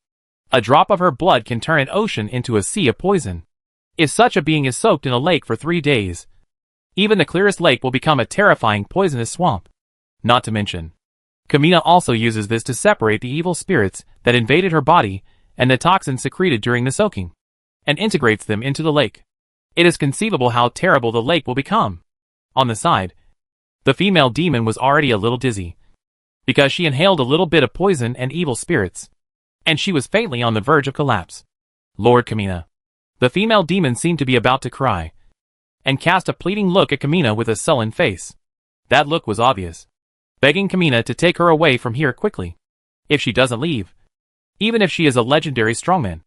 A drop of her blood can turn an ocean into a sea of poison. If such a being is soaked in a lake for 3 days, even the clearest lake will become a terrifying poisonous swamp. Not to mention, Kamina also uses this to separate the evil spirits that invaded her body and the toxins secreted during the soaking, and integrates them into the lake. It is conceivable how terrible the lake will become. On the side, the female demon was already a little dizzy. because she inhaled a little bit of poison and evil spirits, and she was faintly on the verge of collapse. Lord Kamina. The female demon seemed to be about to cry, and cast a pleading look at Kamina with a sullen face. That look was obvious, begging Kamina to take her away from here quickly. If she doesn't leave, even if she is a legendary strongman,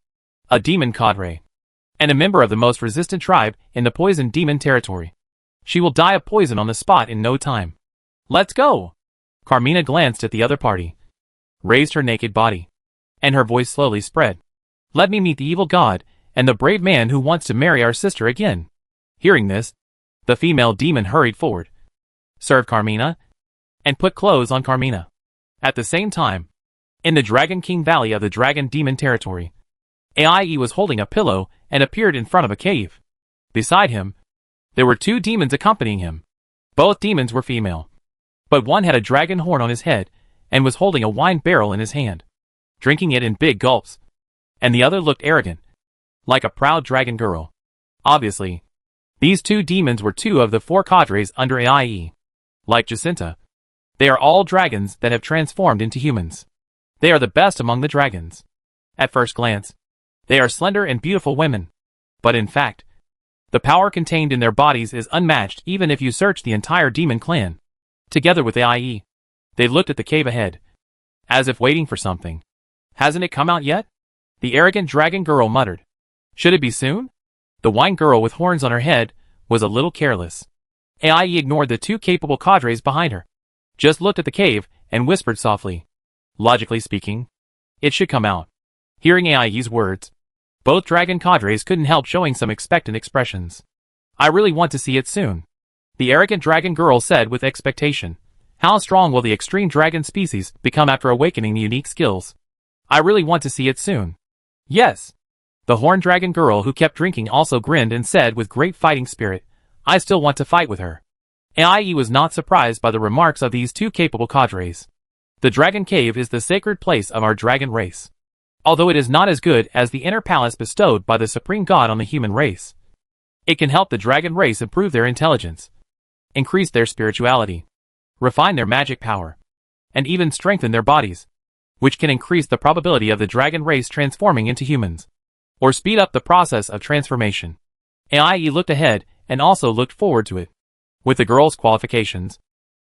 a demon cadre, and a member of the most resistant tribe in the poison demon territory, she will die of poison on the spot in no time. Let's go! Carmina glanced at the other party, raised her naked body, and her voice slowly spread. Let me meet the evil god and the brave man who wants to marry our sister again. Hearing this, the female demon hurried forward, served Carmina, and put clothes on Carmina. At the same time, in the Dragon King Valley of the Dragon Demon Territory, AIE was holding a pillow and appeared in front of a cave. Beside him, there were 2 demons accompanying him. Both demons were female, but one had a dragon horn on his head and was holding a wine barrel in his hand, drinking it in big gulps, and the other looked arrogant, like a proud dragon girl. Obviously, these 2 demons were 2 of the 4 cadres under AIE. Like Jacinta, they are all dragons that have transformed into humans. They are the best among the dragons. At first glance, they are slender and beautiful women, but in fact, the power contained in their bodies is unmatched even if you search the entire demon clan. Together with AIE, they looked at the cave ahead, as if waiting for something. Hasn't it come out yet? The arrogant dragon girl muttered. Should it be soon? The wine girl with horns on her head was a little careless. AIE ignored the 2 capable cadres behind her, just looked at the cave and whispered softly. Logically speaking, it should come out. Hearing AIE's words, both dragon cadres couldn't help showing some expectant expressions. I really want to see it soon, the arrogant dragon girl said with expectation. How strong will the extreme dragon species become after awakening the unique skills? I really want to see it soon. Yes. The horned dragon girl who kept drinking also grinned and said with great fighting spirit, I still want to fight with her. AIE was not surprised by the remarks of these 2 capable cadres. The Dragon Cave is the sacred place of our dragon race. Although it is not as good as the inner palace bestowed by the supreme god on the human race, it can help the dragon race improve their intelligence, increase their spirituality, refine their magic power, and even strengthen their bodies, which can increase the probability of the dragon race transforming into humans, or speed up the process of transformation. AIE looked ahead and also looked forward to it. With the girl's qualifications,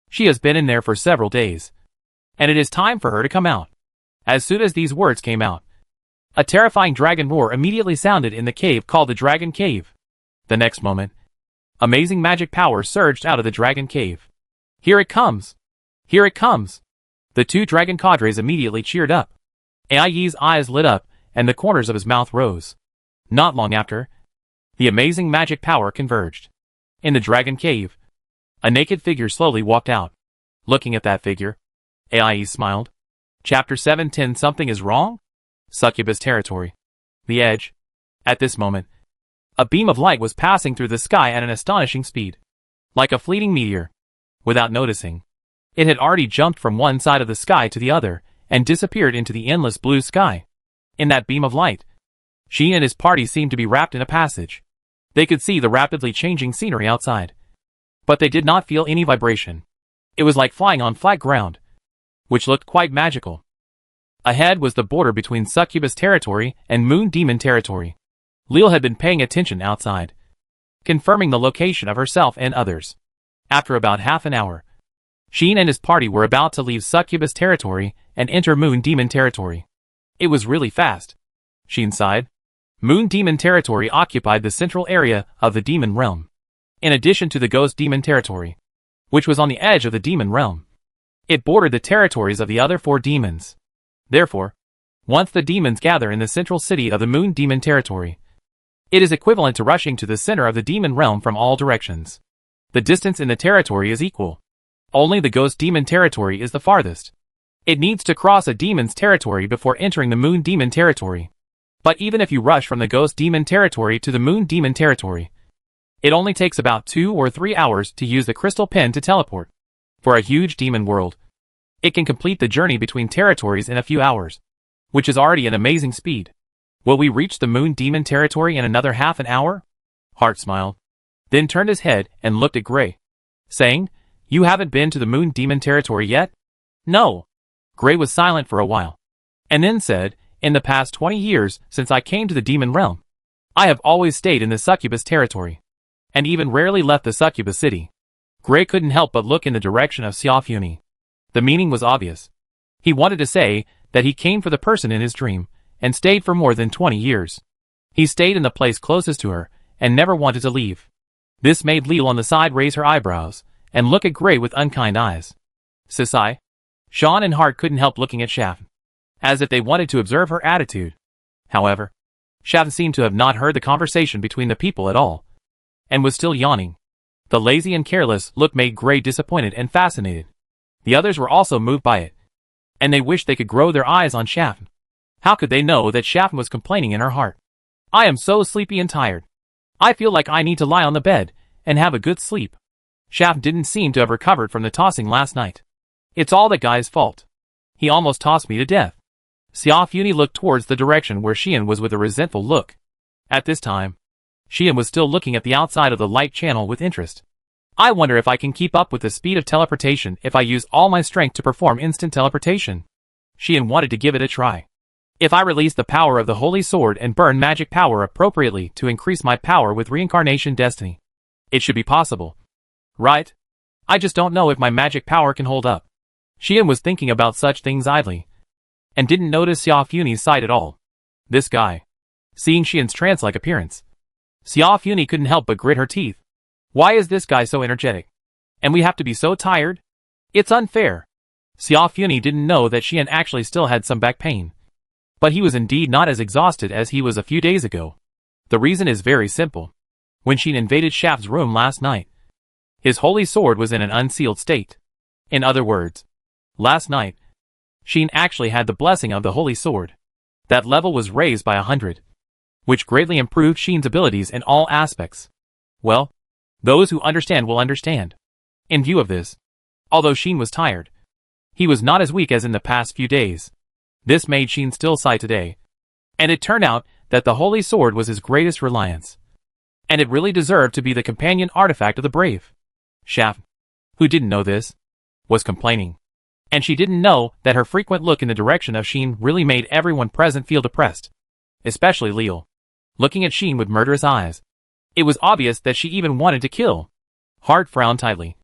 she has been in there for several days, and it is time for her to come out. As soon as these words came out, a terrifying dragon roar immediately sounded in the cave called the Dragon Cave. The next moment, amazing magic power surged out of the Dragon Cave. Here it comes! Here it comes! The 2 dragon cadres immediately cheered up. AIE's eyes lit up and the corners of his mouth rose. Not long after, the amazing magic power converged. In the Dragon Cave, a naked figure slowly walked out. Looking at that figure, AIE smiled. Chapter 710 Something is wrong? Succubus territory. The edge. At this moment, a beam of light was passing through the sky at an astonishing speed. Like a fleeting meteor. Without noticing, it had already jumped from one side of the sky to the other and disappeared into the endless blue sky. In that beam of light, Sheen and his party seemed to be wrapped in a passage. They could see the rapidly changing scenery outside, but they did not feel any vibration. It was like flying on flat ground, which looked quite magical. Ahead was the border between Succubus territory and Moon Demon territory. Leal had been paying attention outside, confirming the location of herself and others. After about half an hour, Sheen and his party were about to leave Succubus territory and enter Moon Demon territory. It was really fast. Sheen sighed. Moon Demon territory occupied the central area of the Demon Realm, in addition to the Ghost Demon territory, which was on the edge of the Demon Realm. It bordered the territories of the other 4 demons. Therefore, once the demons gather in the central city of the Moon Demon territory, it is equivalent to rushing to the center of the Demon Realm from all directions. The distance in the territory is equal. Only the Ghost Demon territory is the farthest. It needs to cross a demon's territory before entering the Moon Demon territory. But even if you rush from the Ghost Demon territory to the Moon Demon territory, it only takes about 2 or 3 hours to use the crystal pen to teleport. For a huge demon world, it can complete the journey between territories in a few hours, which is already an amazing speed. Will we reach the Moon Demon territory in another half an hour? Hart smiled, then turned his head and looked at Gray, saying, You haven't been to the Moon Demon territory yet? No. Gray was silent for a while, and then said, in the past 20 years since I came to the demon realm, I have always stayed in the succubus territory, and even rarely left the succubus city. Gray couldn't help but look in the direction of Xiaofuni. The meaning was obvious. He wanted to say that he came for the person in his dream, and stayed for more than 20 years. He stayed in the place closest to her, and never wanted to leave. This made Lil on the side raise her eyebrows, and look at Gray with unkind eyes. Sisai. Sean and Hart couldn't help looking at Shaf, as if they wanted to observe her attitude. However, Shaf seemed to have not heard the conversation between the people at all, and was still yawning. The lazy and careless look made Gray disappointed and fascinated. The others were also moved by it, and they wished they could grow their eyes on Shaf. How could they know that Shaf was complaining in her heart? I am so sleepy and tired. I feel like I need to lie on the bed and have a good sleep. Shaf didn't seem to have recovered from the tossing last night. It's all that guy's fault. He almost tossed me to death. Xiaofuni looked towards the direction where Xian was with a resentful look. At this time, Xian was still looking at the outside of the light channel with interest. I wonder if I can keep up with the speed of teleportation if I use all my strength to perform instant teleportation. Xian wanted to give it a try. If I release the power of the Holy Sword and burn magic power appropriately to increase my power with reincarnation destiny, it should be possible. Right? I just don't know if my magic power can hold up. Xian was thinking about such things idly, and didn't notice Xiaofuni's sight at all. This guy. Seeing Xian's trance-like appearance, Xiaofuni couldn't help but grit her teeth. Why is this guy so energetic? And we have to be so tired? It's unfair. Xiaofuni didn't know that Xian actually still had some back pain. But he was indeed not as exhausted as he was a few days ago. The reason is very simple. When Xian invaded Shaf's room last night, his holy sword was in an unsealed state. In other words, last night, Xian actually had the blessing of the holy sword. That level was raised by 100, which greatly improved Xian's abilities in all aspects. Well, those who understand will understand. In view of this, although Xian was tired, he was not as weak as in the past few days. This made Xian still sigh today, and it turned out that the holy sword was his greatest reliance, and it really deserved to be the companion artifact of the brave. Shaf, who didn't know this, was complaining, and she didn't know that her frequent look in the direction of Xian really made everyone present feel depressed, especially Lil, looking at Xian with murderous eyes. It was obvious that she even wanted to kill. Hart frowned tightly,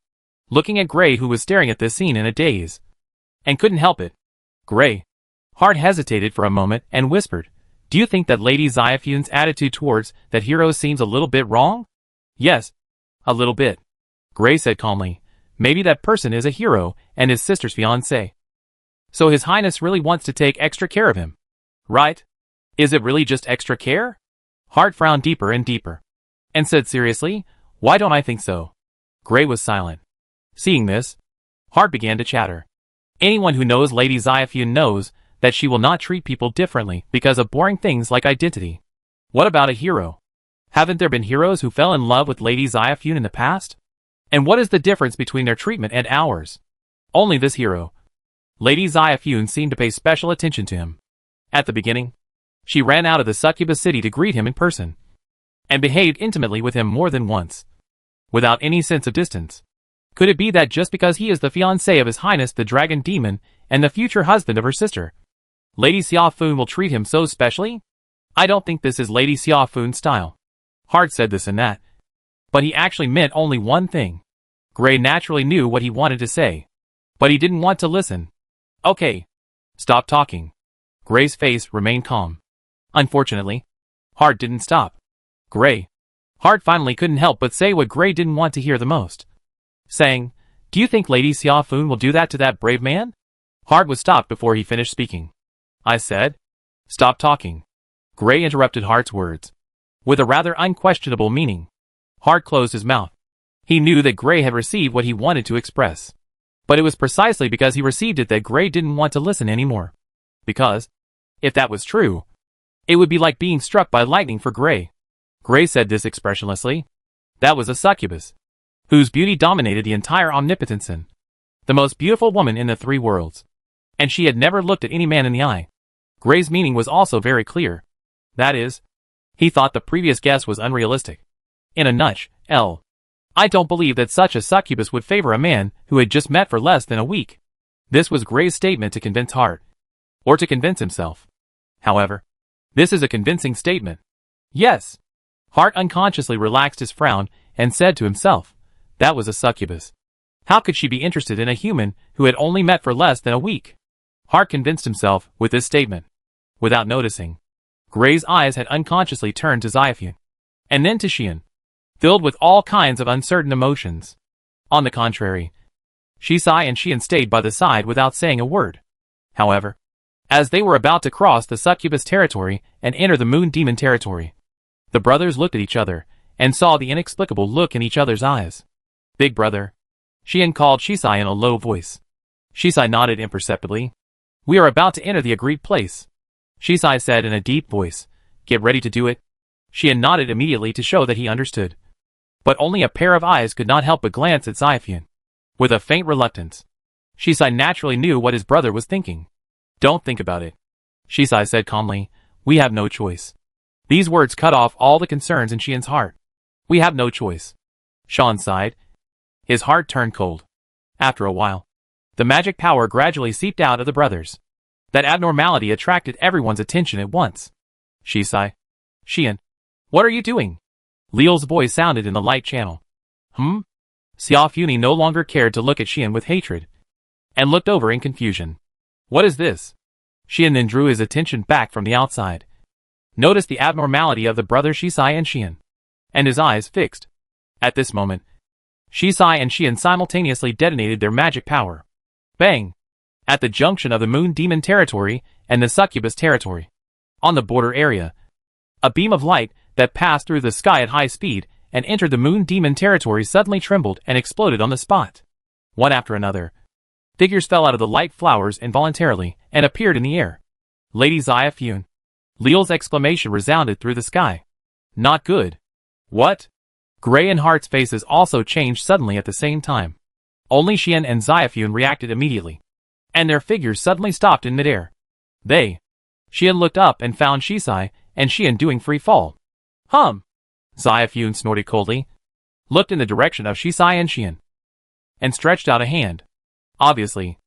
looking at Gray, who was staring at this scene in a daze, and couldn't help it. Gray. Hart hesitated for a moment and whispered, "Do you think that Lady Xiaofun's attitude towards that hero seems a little bit wrong?" "Yes, a little bit," Gray said calmly. "Maybe that person is a hero and his sister's fiancé. So His Highness really wants to take extra care of him. Right? Is it really just extra care?" Hart frowned deeper and deeper, and said seriously, "Why don't I think so?" Gray was silent. Seeing this, Hart began to chatter. Anyone who knows Lady Xiaofun knows that she will not treat people differently because of boring things like identity. What about a hero? Haven't there been heroes who fell in love with Lady Xiaofun in the past? And what is the difference between their treatment and ours? Only this hero. Lady Xiaofun seemed to pay special attention to him. At the beginning, she ran out of the succubus city to greet him in person, and behaved intimately with him more than once, without any sense of distance. Could it be that just because he is the fiancé of His Highness the Dragon Demon and the future husband of her sister, Lady Xiaofun will treat him so specially? I don't think this is Lady Xiaofun's style. Hart said this and that, but he actually meant only one thing. Gray naturally knew what he wanted to say, but he didn't want to listen. Okay. Stop talking. Gray's face remained calm. Unfortunately, Hart didn't stop. Gray. Hart finally couldn't help but say what Gray didn't want to hear the most, saying, "Do you think Lady Xiaofun will do that to that brave man?" Hart was stopped before he finished speaking. I said, "Stop talking." Gray interrupted Hart's words, with a rather unquestionable meaning. Hart closed his mouth. He knew that Gray had received what he wanted to express, but it was precisely because he received it that Gray didn't want to listen anymore. Because, if that was true, it would be like being struck by lightning for Gray. Gray said this expressionlessly. That was a succubus, whose beauty dominated the entire omnipotence, the most beautiful woman in the 3 worlds. And she had never looked at any man in the eye. Gray's meaning was also very clear. That is, he thought the previous guess was unrealistic. In a nutshell, I don't believe that such a succubus would favor a man who had just met for less than a week. This was Gray's statement to convince Hart. Or to convince himself. However, this is a convincing statement. Yes. Hart unconsciously relaxed his frown and said to himself, that was a succubus. How could she be interested in a human who had only met for less than a week? Hart convinced himself with this statement. Without noticing, Gray's eyes had unconsciously turned to Xiaofun, and then to Xian, filled with all kinds of uncertain emotions. On the contrary, Shisai and Xian stayed by the side without saying a word. However, as they were about to cross the succubus territory and enter the moon demon territory, the brothers looked at each other and saw the inexplicable look in each other's eyes. Big brother, Xian called Shisai in a low voice. Shisai nodded imperceptibly. We are about to enter the agreed place, Shisai said in a deep voice. Get ready to do it. Xian nodded immediately to show that he understood. But only a pair of eyes could not help but glance at Xiaofun. With a faint reluctance, Shisai naturally knew what his brother was thinking. Don't think about it, Shisai said calmly. We have no choice. These words cut off all the concerns in Xian's heart. We have no choice. Sean sighed. His heart turned cold. After a while, the magic power gradually seeped out of the brothers. That abnormality attracted everyone's attention at once. Shisai. Xian. What are you doing? Liu's voice sounded in the light channel. Xiaofuni no longer cared to look at Xian with hatred, and looked over in confusion. What is this? Xian then drew his attention back from the outside. Noticed the abnormality of the brothers Shisai and Xian, and his eyes fixed. At this moment, Shisai and Xian simultaneously detonated their magic power. Bang! At the junction of the moon demon territory and the succubus territory. On the border area, a beam of light that passed through the sky at high speed and entered the moon demon territory suddenly trembled and exploded on the spot. One after another, figures fell out of the light flowers involuntarily and appeared in the air. Lady Xiaofun. Liu's exclamation resounded through the sky. Not good. What? Gray and Hart's faces also changed suddenly at the same time. Only Xian and Xiaofun reacted immediately, and their figures suddenly stopped in midair. Xian looked up and found Shisai and Xian doing free fall. Xiaofun snorted coldly, looked in the direction of Shisai and Xian, and stretched out a hand. Obviously,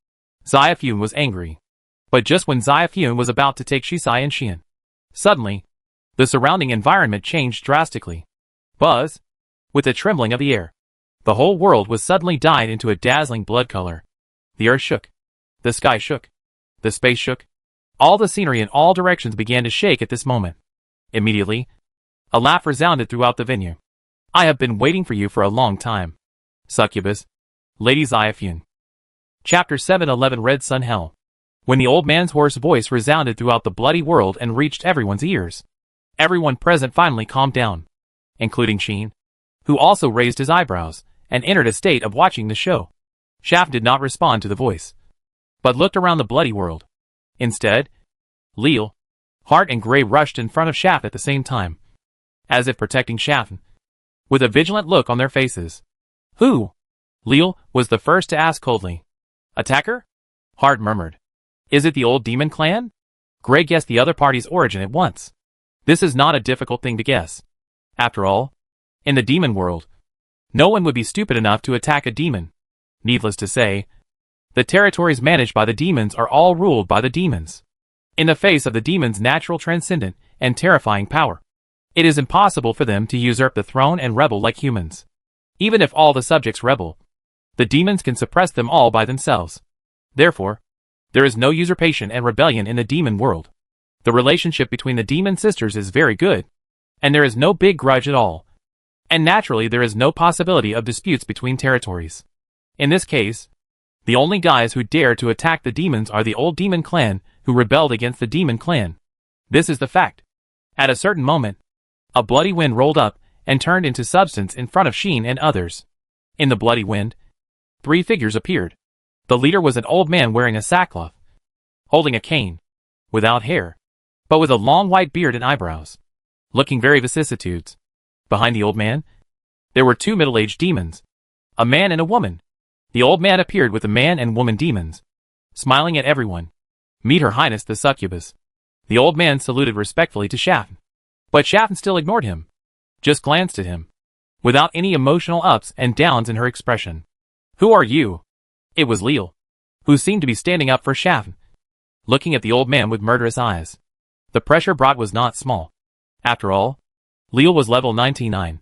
Xiaofun was angry. But just when Xiaofun was about to take Shisai and Xian, suddenly, the surrounding environment changed drastically. Buzz! With the trembling of the air, the whole world was suddenly dyed into a dazzling blood color. The earth shook. The sky shook. The space shook. All the scenery in all directions began to shake at this moment. Immediately, a laugh resounded throughout the venue. I have been waiting for you for a long time. Succubus. Lady Xiaofun. Chapter 711 Red Sun Hell. When the old man's hoarse voice resounded throughout the bloody world and reached everyone's ears, everyone present finally calmed down, including Xian, who also raised his eyebrows and entered a state of watching the show. Shaft did not respond to the voice, but looked around the bloody world. Instead, Liu, Hart and Gray rushed in front of Shaft at the same time, as if protecting Shaft, with a vigilant look on their faces. Who? Liu was the first to ask coldly. Attacker? Hart murmured. Is it the old demon clan? Gray guessed the other party's origin at once. This is not a difficult thing to guess. After all, in the demon world, no one would be stupid enough to attack a demon. Needless to say, the territories managed by the demons are all ruled by the demons. In the face of the demons' natural transcendent and terrifying power, it is impossible for them to usurp the throne and rebel like humans. Even if all the subjects rebel, the demons can suppress them all by themselves. Therefore, there is no usurpation and rebellion in the demon world. The relationship between the demon sisters is very good, and there is no big grudge at all. And naturally there is no possibility of disputes between territories. In this case, the only guys who dare to attack the demons are the old demon clan who rebelled against the demon clan. This is the fact. At a certain moment, a bloody wind rolled up and turned into substance in front of Sheen and others. In the bloody wind, 3 figures appeared. The leader was an old man wearing a sackcloth, holding a cane, without hair, but with a long white beard and eyebrows, looking very vicissitudes. Behind the old man, there were 2 middle-aged demons, a man and a woman. The old man appeared with the man and woman demons, smiling at everyone. Meet Her Highness the Succubus. The old man saluted respectfully to Shaft, but Shaft still ignored him, just glanced at him, without any emotional ups and downs in her expression. Who are you? It was Liu. who seemed to be standing up for Shafn, looking at the old man with murderous eyes. The pressure brought was not small. After all, Leal was level 99.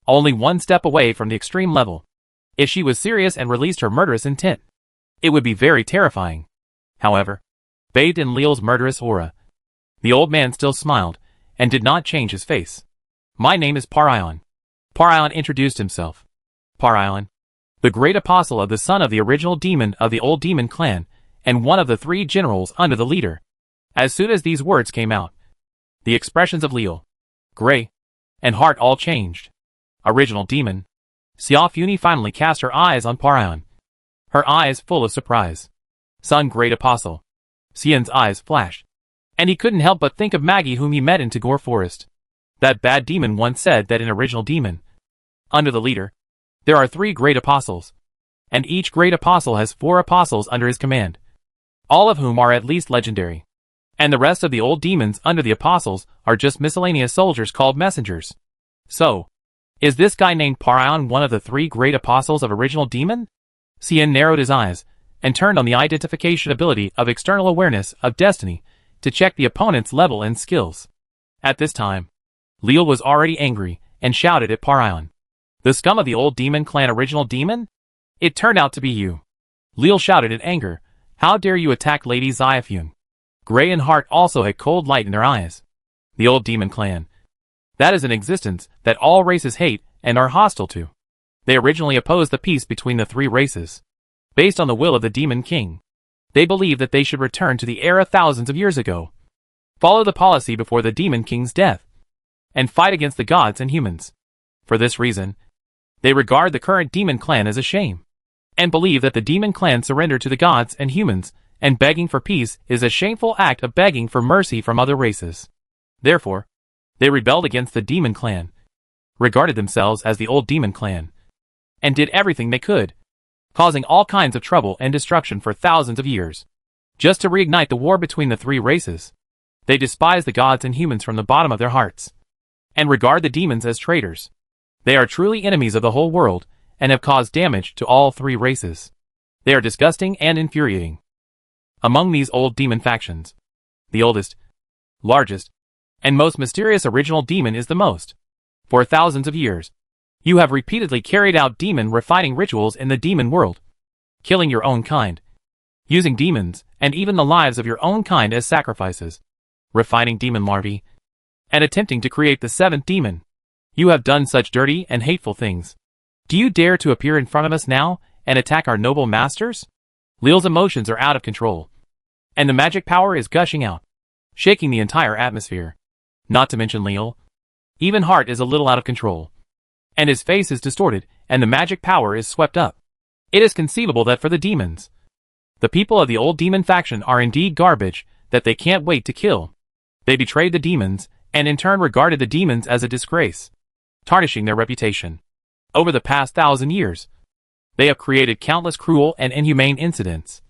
Only one step away from the extreme level. If she was serious and released her murderous intent, it would be very terrifying. However, bathed in Leal's murderous aura, the old man still smiled, and did not change his face. My name is Parion. Parion introduced himself. Parion, the great apostle of the son of the original demon of the old demon clan, and one of the 3 generals under the leader. As soon as these words came out, the expressions of Leal, Gray, and Hart all changed. Original demon. Xiaofuni finally cast her eyes on Parion. Her eyes full of surprise. Son great apostle. Xian's eyes flashed. And he couldn't help but think of Maggie whom he met in Tagore Forest. That bad demon once said that in original demon, under the leader, there are 3 great apostles. And each great apostle has 4 apostles under his command. All of whom are at least legendary. And the rest of the old demons under the apostles are just miscellaneous soldiers called messengers. So, is this guy named Parion one of the 3 great apostles of original demon? Xian narrowed his eyes, and turned on the identification ability of external awareness of destiny to check the opponent's level and skills. At this time, Leal was already angry, and shouted at Parion. The scum of the old demon clan original demon? It turned out to be you. Leal shouted in anger. How dare you attack Lady Xiaofun? Gray and Hart also had cold light in their eyes. The old demon clan. That is an existence that all races hate and are hostile to. They originally opposed the peace between the 3 races. Based on the will of the demon king. They believed that they should return to the era thousands of years ago. Follow the policy before the demon king's death. And fight against the gods and humans. For this reason, they regard the current demon clan as a shame. And believe that the demon clan surrendered to the gods and humans, and begging for peace is a shameful act of begging for mercy from other races. Therefore, they rebelled against the demon clan, regarded themselves as the old demon clan, and did everything they could, causing all kinds of trouble and destruction for thousands of years, just to reignite the war between the 3 races. They despise the gods and humans from the bottom of their hearts, and regard the demons as traitors. They are truly enemies of the whole world, and have caused damage to all 3 races. They are disgusting and infuriating. Among these old demon factions, the oldest, largest, and most mysterious original demon is the most. For thousands of years, you have repeatedly carried out demon refining rituals in the demon world, killing your own kind, using demons and even the lives of your own kind as sacrifices, refining demon larvae, and attempting to create the 7th demon. You have done such dirty and hateful things. Do you dare to appear in front of us now and attack our noble masters? Leal's emotions are out of control, and the magic power is gushing out, shaking the entire atmosphere. Not to mention Leal. Even Hart is a little out of control, and his face is distorted, and the magic power is swept up. It is conceivable that for the demons, the people of the old demon faction are indeed garbage that they can't wait to kill. They betrayed the demons, and in turn regarded the demons as a disgrace, tarnishing their reputation. Over the past 1,000 years, they have created countless cruel and inhumane incidents,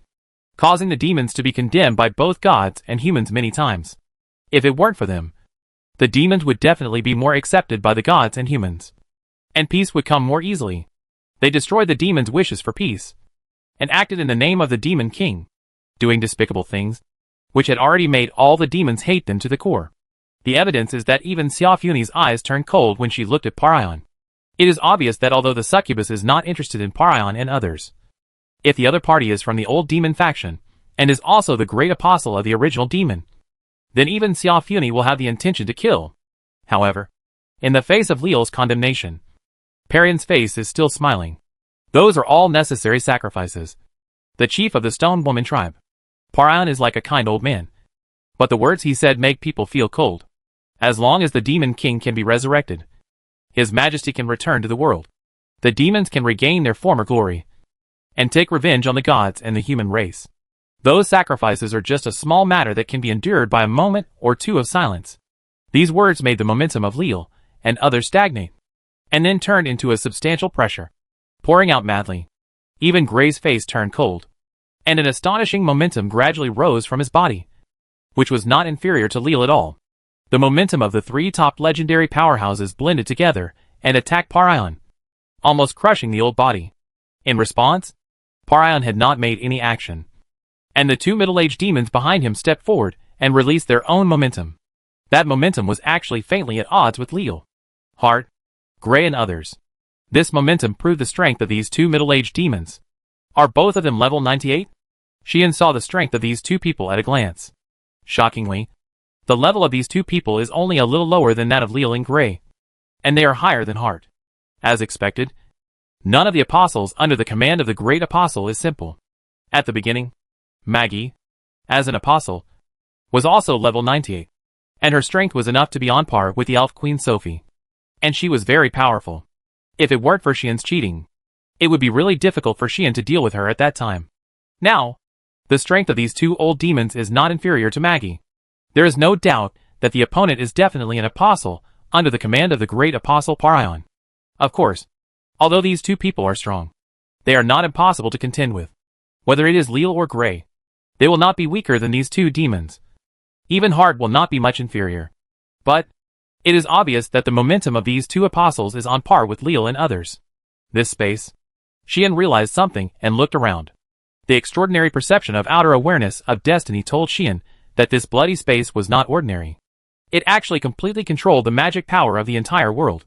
causing the demons to be condemned by both gods and humans many times. If it weren't for them, the demons would definitely be more accepted by the gods and humans, and peace would come more easily. They destroyed the demons' wishes for peace, and acted in the name of the demon king, doing despicable things, which had already made all the demons hate them to the core. The evidence is that even Xiaofuni's eyes turned cold when she looked at Parion. It is obvious that although the succubus is not interested in Parion and others, if the other party is from the old demon faction, and is also the great apostle of the original demon, then even Xiaofuni will have the intention to kill. However, in the face of Leal's condemnation, Parion's face is still smiling. Those are all necessary sacrifices. The chief of the Stone Woman tribe, Parion, is like a kind old man, but the words he said make people feel cold. As long as the demon king can be resurrected, His Majesty can return to the world. The demons can regain their former glory, and take revenge on the gods and the human race. Those sacrifices are just a small matter that can be endured by a moment or two of silence. These words made the momentum of Leal and others stagnate, and then turned into a substantial pressure, pouring out madly. Even Gray's face turned cold, and an astonishing momentum gradually rose from his body, which was not inferior to Leal at all. The momentum of the 3 top legendary powerhouses blended together and attacked Parion, almost crushing the old body. In response, Parion had not made any action. And the two middle-aged demons behind him stepped forward and released their own momentum. That momentum was actually faintly at odds with Leal, Hart, Gray and others. This momentum proved the strength of these two middle-aged demons. Are both of them level 98? Xian saw the strength of these two people at a glance. Shockingly, the level of these two people is only a little lower than that of Leal and Gray. And they are higher than Hart. As expected, none of the apostles under the command of the great apostle is simple. At the beginning, Maggie, as an apostle, was also level 98. And her strength was enough to be on par with the elf queen Sophie. And she was very powerful. If it weren't for Xian's cheating, it would be really difficult for Xian to deal with her at that time. Now, the strength of these two old demons is not inferior to Maggie. There is no doubt that the opponent is definitely an apostle under the command of the great apostle Parion. Of course, although these two people are strong, they are not impossible to contend with. Whether it is Leal or Gray, they will not be weaker than these two demons. Even Hart will not be much inferior. But it is obvious that the momentum of these two apostles is on par with Leal and others. This space. Xian realized something and looked around. The extraordinary perception of outer awareness of destiny told Xian that this bloody space was not ordinary. It actually completely controlled the magic power of the entire world,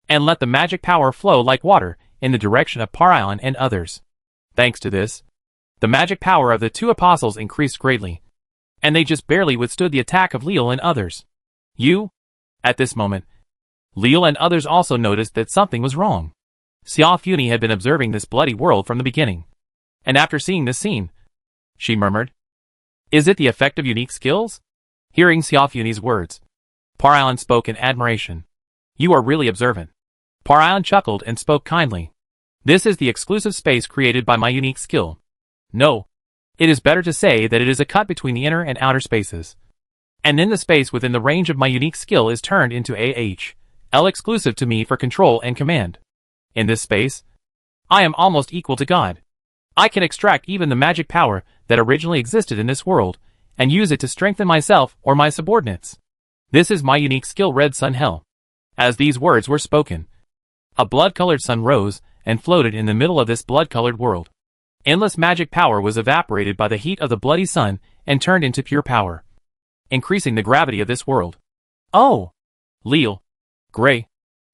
and let the magic power flow like water in the direction of Parion and others. Thanks to this, the magic power of the two apostles increased greatly, and they just barely withstood the attack of Leal and others. At this moment, Leal and others also noticed that something was wrong. Xia Funi had been observing this bloody world from the beginning, and after seeing this scene, she murmured, "Is it the effect of unique skills?" Hearing Xia Funi's words, Parion spoke in admiration. "You are really observant." Parion chuckled and spoke kindly. "This is the exclusive space created by my unique skill. No, it is better to say that it is a cut between the inner and outer spaces. And then the space within the range of my unique skill is turned into AHL exclusive to me for control and command. In this space, I am almost equal to God. I can extract even the magic power that originally existed in this world, and use it to strengthen myself or my subordinates. This is my unique skill, Red Sun Hell." As these words were spoken, a blood-colored sun rose and floated in the middle of this blood-colored world. Endless magic power was evaporated by the heat of the bloody sun and turned into pure power, increasing the gravity of this world. Oh! Leal, Gray,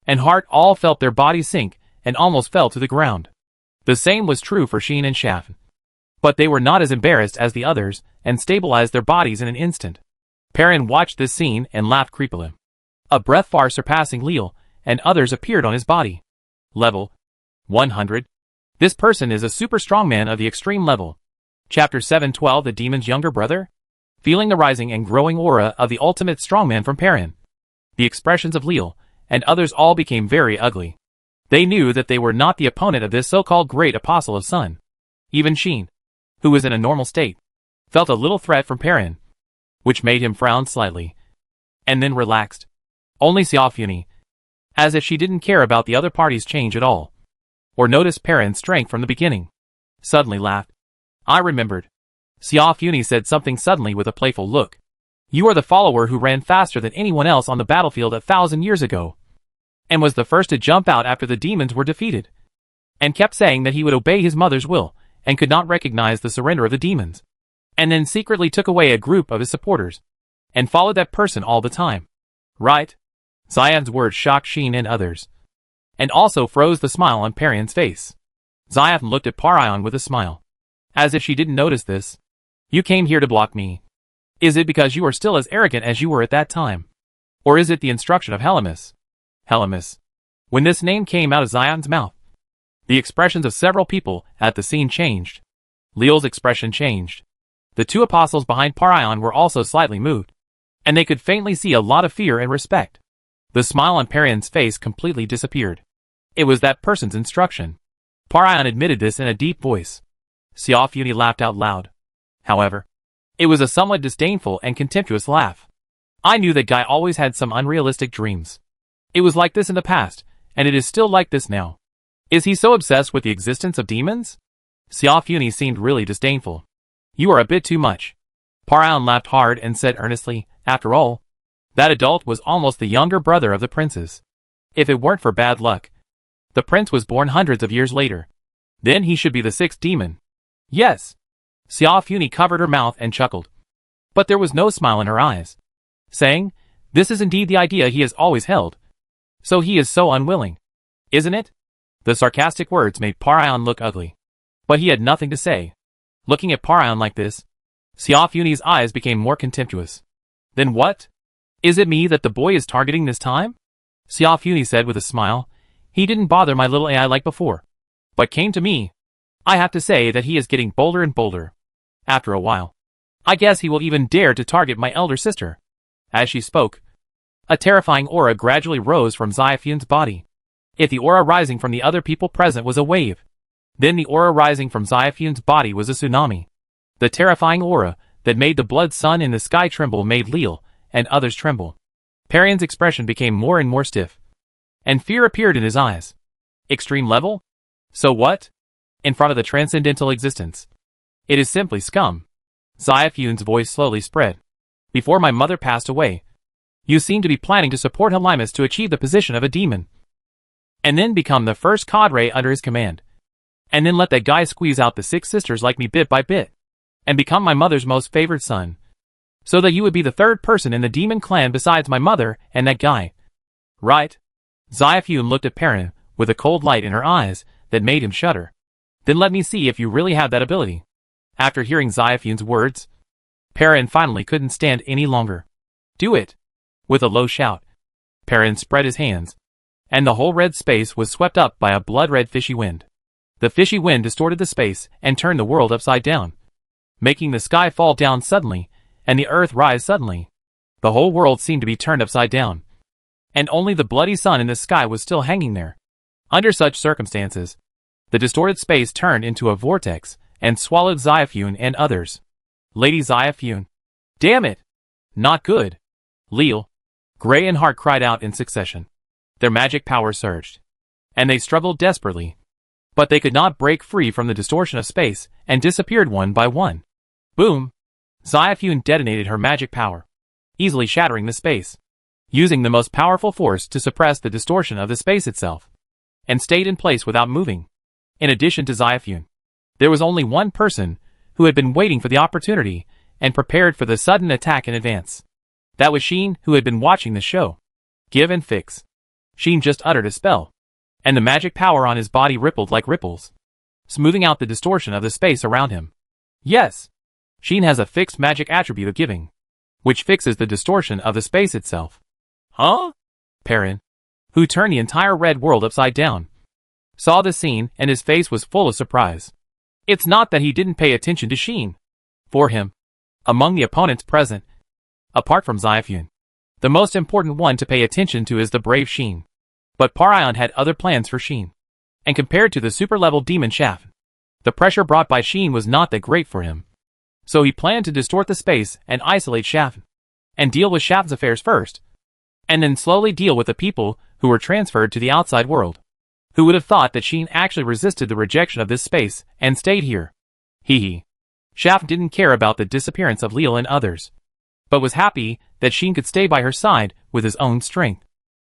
and Hart all felt their bodies sink and almost fell to the ground. The same was true for Xian and Shaf. But they were not as embarrassed as the others and stabilized their bodies in an instant. Perrin watched this scene and laughed creepily. A breath far surpassing Leal and others appeared on his body. Level 100. This person is a super strongman of the extreme level. Chapter 712, The Demon's Younger Brother? Feeling the rising and growing aura of the ultimate strongman from Perrin, the expressions of Leal and others all became very ugly. They knew that they were not the opponent of this so-called great apostle of Sun. Even Xian, who was in a normal state, felt a little threat from Perrin, which made him frown slightly, and then relaxed. Only Xia Funi, as if she didn't care about the other party's change at all, or noticed Perrin's strength from the beginning, suddenly laughed. "I remembered." Xia Funi said something suddenly with a playful look. "You are the follower who ran faster than anyone else on the battlefield 1,000 years ago, and was the first to jump out after the demons were defeated, and kept saying that he would obey his mother's will, and could not recognize the surrender of the demons, and then secretly took away a group of his supporters, and followed that person all the time. Right?" Xian's words shocked Xian and others, and also froze the smile on Perrin's face. Xian looked at Parion with a smile, as if she didn't notice this. "You came here to block me. Is it because you are still as arrogant as you were at that time? Or is it the instruction of Helimus?" Helimus. When this name came out of Xian's mouth, the expressions of several people at the scene changed. Leal's expression changed. The two apostles behind Parion were also slightly moved, and they could faintly see a lot of fear and respect. The smile on Perrin's face completely disappeared. It was that person's instruction. Parion admitted this in a deep voice. Xia Funi laughed out loud. However, it was a somewhat disdainful and contemptuous laugh. "I knew that guy always had some unrealistic dreams. It was like this in the past, and it is still like this now. Is he so obsessed with the existence of demons?" Xia Funi seemed really disdainful. "You are a bit too much." Parion laughed hard and said earnestly, "After all, that adult was almost the younger brother of the princes. If it weren't for bad luck, the prince was born hundreds of years later. Then he should be the sixth demon. Yes. Xia Funi covered her mouth and chuckled. But there was no smile in her eyes, saying, "This is indeed the idea he has always held. So he is so unwilling, isn't it?" The sarcastic words made Parion look ugly. But he had nothing to say. Looking at Parion like this, Xia Funi's eyes became more contemptuous. "Then what? Is it me that the boy is targeting this time?" Xia Funi said with a smile. "He didn't bother my little AI like before, but came to me. I have to say that he is getting bolder and bolder. After a while, I guess he will even dare to target my elder sister." As she spoke, a terrifying aura gradually rose from Xia Funi's body. If the aura rising from the other people present was a wave, then the aura rising from Xia Funi's body was a tsunami. The terrifying aura that made the blood sun in the sky tremble made Leal and others tremble. Parion's expression became more and more stiff, and fear appeared in his eyes. Extreme level? So what? In front of the transcendental existence, it is simply scum. Xia Funi's voice slowly spread. "Before my mother passed away, you seemed to be planning to support Helimus to achieve the position of a demon, and then become the first cadre under his command, and then let that guy squeeze out the 6 sisters like me bit by bit, and become my mother's most favored son, so that you would be the third person in the demon clan besides my mother and that guy. Right?" Xia Funi looked at Parion with a cold light in her eyes that made him shudder. "Then let me see if you really have that ability." After hearing Xia Funi's words, Parion finally couldn't stand any longer. "Do it!" With a low shout, Parion spread his hands, and the whole red space was swept up by a blood-red fishy wind. The fishy wind distorted the space and turned the world upside down, making the sky fall down suddenly and the earth rise suddenly. The whole world seemed to be turned upside down, and only the bloody sun in the sky was still hanging there. Under such circumstances, the distorted space turned into a vortex and swallowed Xia Funi and others. Lady Xia Funi. "Damn it! Not good!" Leal, Gray and Hart cried out in succession. Their magic power surged, and they struggled desperately, but they could not break free from the distortion of space and disappeared one by one. Boom! Xia Funi detonated her magic power, easily shattering the space, using the most powerful force to suppress the distortion of the space itself, and stayed in place without moving. In addition to Xia Funi, there was only one person who had been waiting for the opportunity and prepared for the sudden attack in advance. That was Sheen, who had been watching the show. Give and fix. Sheen just uttered a spell, and the magic power on his body rippled like ripples, smoothing out the distortion of the space around him. Yes, Sheen has a fixed magic attribute of giving, which fixes the distortion of the space itself. Huh? Parion, who turned the entire red world upside down, saw the scene and his face was full of surprise. It's not that he didn't pay attention to Sheen. For him, among the opponents present, apart from Xia Funi, the most important one to pay attention to is the brave Sheen. But Parion had other plans for Sheen, and compared to the super-level demon Shaft, the pressure brought by Sheen was not that great for him. So he planned to distort the space and isolate Shaft, and deal with Shaft's affairs first, and then slowly deal with the people who were transferred to the outside world. Who would have thought that Sheen actually resisted the rejection of this space and stayed here? Hee. Shaft didn't care about the disappearance of Leal and others, but was happy that Sheen could stay by her side with his own strength.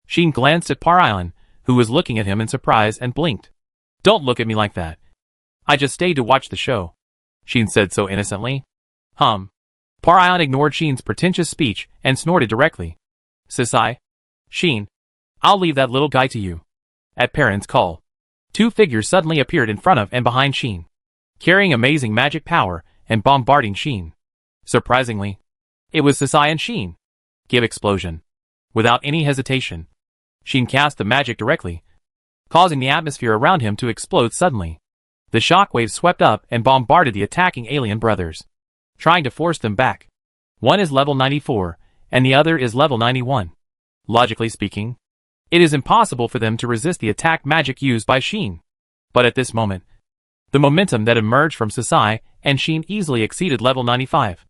Sheen glanced at Parion, who was looking at him in surprise, and blinked. "Don't look at me like that. I just stayed to watch the show," Sheen said so innocently. Parion ignored Sheen's pretentious speech and snorted directly. "Sisai. Sheen, I'll leave that little guy to you." At Parion's call, 2 figures suddenly appeared in front of and behind Sheen, carrying amazing magic power and bombarding Sheen. Surprisingly, it was Sisai and Sheen. Give explosion. Without any hesitation, Sheen cast the magic directly, causing the atmosphere around him to explode suddenly. The shockwaves swept up and bombarded the attacking alien brothers, trying to force them back. One is level 94, and the other is level 91. Logically speaking, it is impossible for them to resist the attack magic used by Sheen. But at this moment, the momentum that emerged from Sisai and Sheen easily exceeded level 95.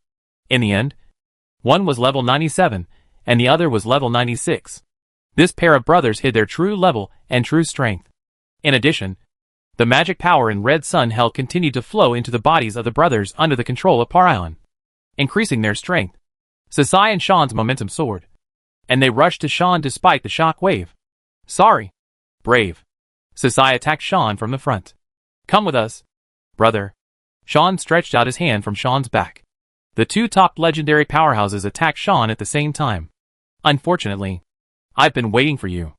In the end, one was level 97, and the other was level 96. This pair of brothers hid their true level and true strength. In addition, the magic power in Red Sun held continued to flow into the bodies of the brothers under the control of Parion, increasing their strength. Sisai and Sean's momentum soared, and they rushed to Sean despite the shock wave. "Sorry, brave." Sisai attacked Sean from the front, Come with us, brother. Sean stretched out his hand from Sean's back. The two top legendary powerhouses attacked Sean at the same time. Unfortunately, I've been waiting for you.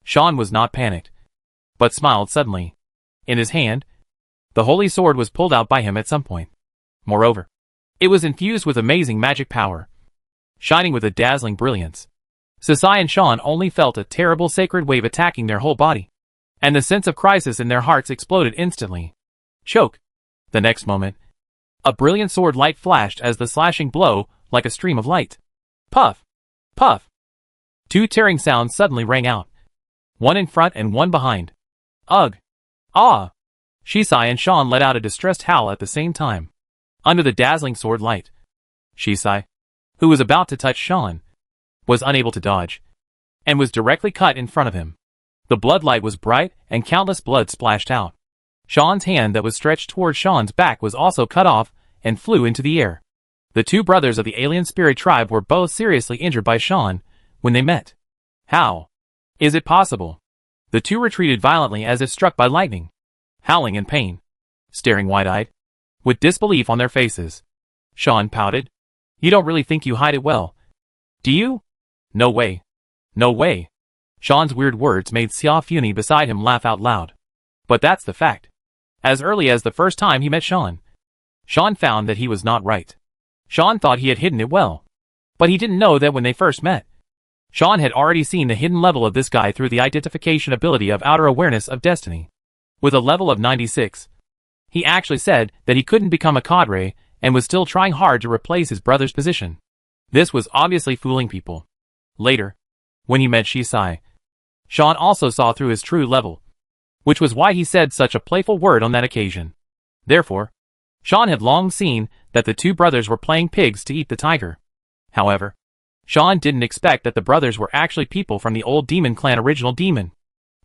Sean was not panicked, but smiled suddenly. In his hand, the holy sword was pulled out by him at some point. Moreover, it was infused with amazing magic power, shining with a dazzling brilliance. Sisai and Sean only felt a terrible sacred wave attacking their whole body, and the sense of crisis in their hearts exploded instantly. Choke. The next moment, a brilliant sword light flashed as the slashing blow like a stream of light. Puff! Puff! Two tearing sounds suddenly rang out, one in front and one behind. Ugh! Ah! Shisai and Sean let out a distressed howl at the same time. Under the dazzling sword light, Shisai, who was about to touch Sean, was unable to dodge, and was directly cut in front of him. The bloodlight was bright, and countless blood splashed out. Sean's hand that was stretched towards Sean's back was also cut off, and flew into the air. The two brothers of the alien spirit tribe were both seriously injured by Sean when they met. How is it possible? The two retreated violently as if struck by lightning, howling in pain, staring wide-eyed, with disbelief on their faces. Sean pouted. You don't really think you hide it well, do you? No way. No way. Sean's weird words made Xia Funi beside him laugh out loud. But that's the fact. As early as the first time he met Sean found that he was not right. Sean thought he had hidden it well, but he didn't know that when they first met, Sean had already seen the hidden level of this guy through the identification ability of outer awareness of destiny. With a level of 96, he actually said that he couldn't become a cadre and was still trying hard to replace his brother's position. This was obviously fooling people. Later, when he met Shisai, Sean also saw through his true level, which was why he said such a playful word on that occasion. Therefore, Sean had long seen that the two brothers were playing pigs to eat the tiger. However, Sean didn't expect that the brothers were actually people from the old demon clan original demon.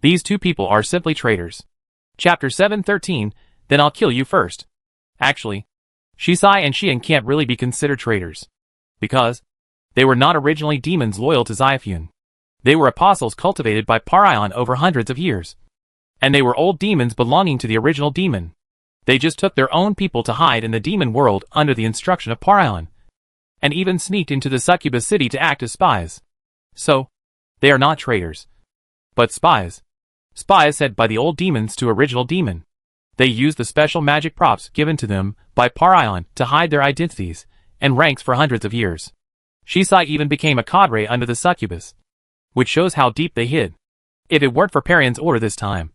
These two people are simply traitors. Chapter 713, Then I'll Kill You First. Actually, Shisai and Xian can't really be considered traitors, because they were not originally demons loyal to Xiafun. They were apostles cultivated by Parion over hundreds of years. And they were old demons belonging to the original demon. They just took their own people to hide in the demon world under the instruction of Parion, and even sneaked into the succubus city to act as spies. So, they are not traitors, but spies. Spies sent by the old demons to original demon. They used the special magic props given to them by Parion to hide their identities and ranks for hundreds of years. Shisai even became a cadre under the succubus, which shows how deep they hid. If it weren't for Parion's order this time,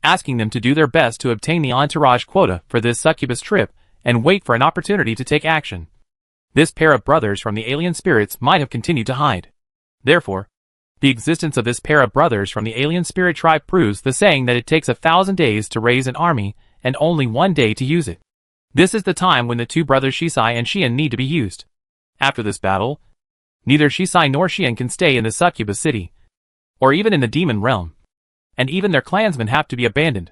asking them to do their best to obtain the entourage quota for this succubus trip and wait for an opportunity to take action, this pair of brothers from the alien spirits might have continued to hide. Therefore, the existence of this pair of brothers from the alien spirit tribe proves the saying that it takes 1,000 days to raise an army and only 1 day to use it. This is the time when the two brothers Shisai and Xian need to be used. After this battle, neither Shisai nor Xian can stay in the succubus city, or even in the demon realm, and even their clansmen have to be abandoned.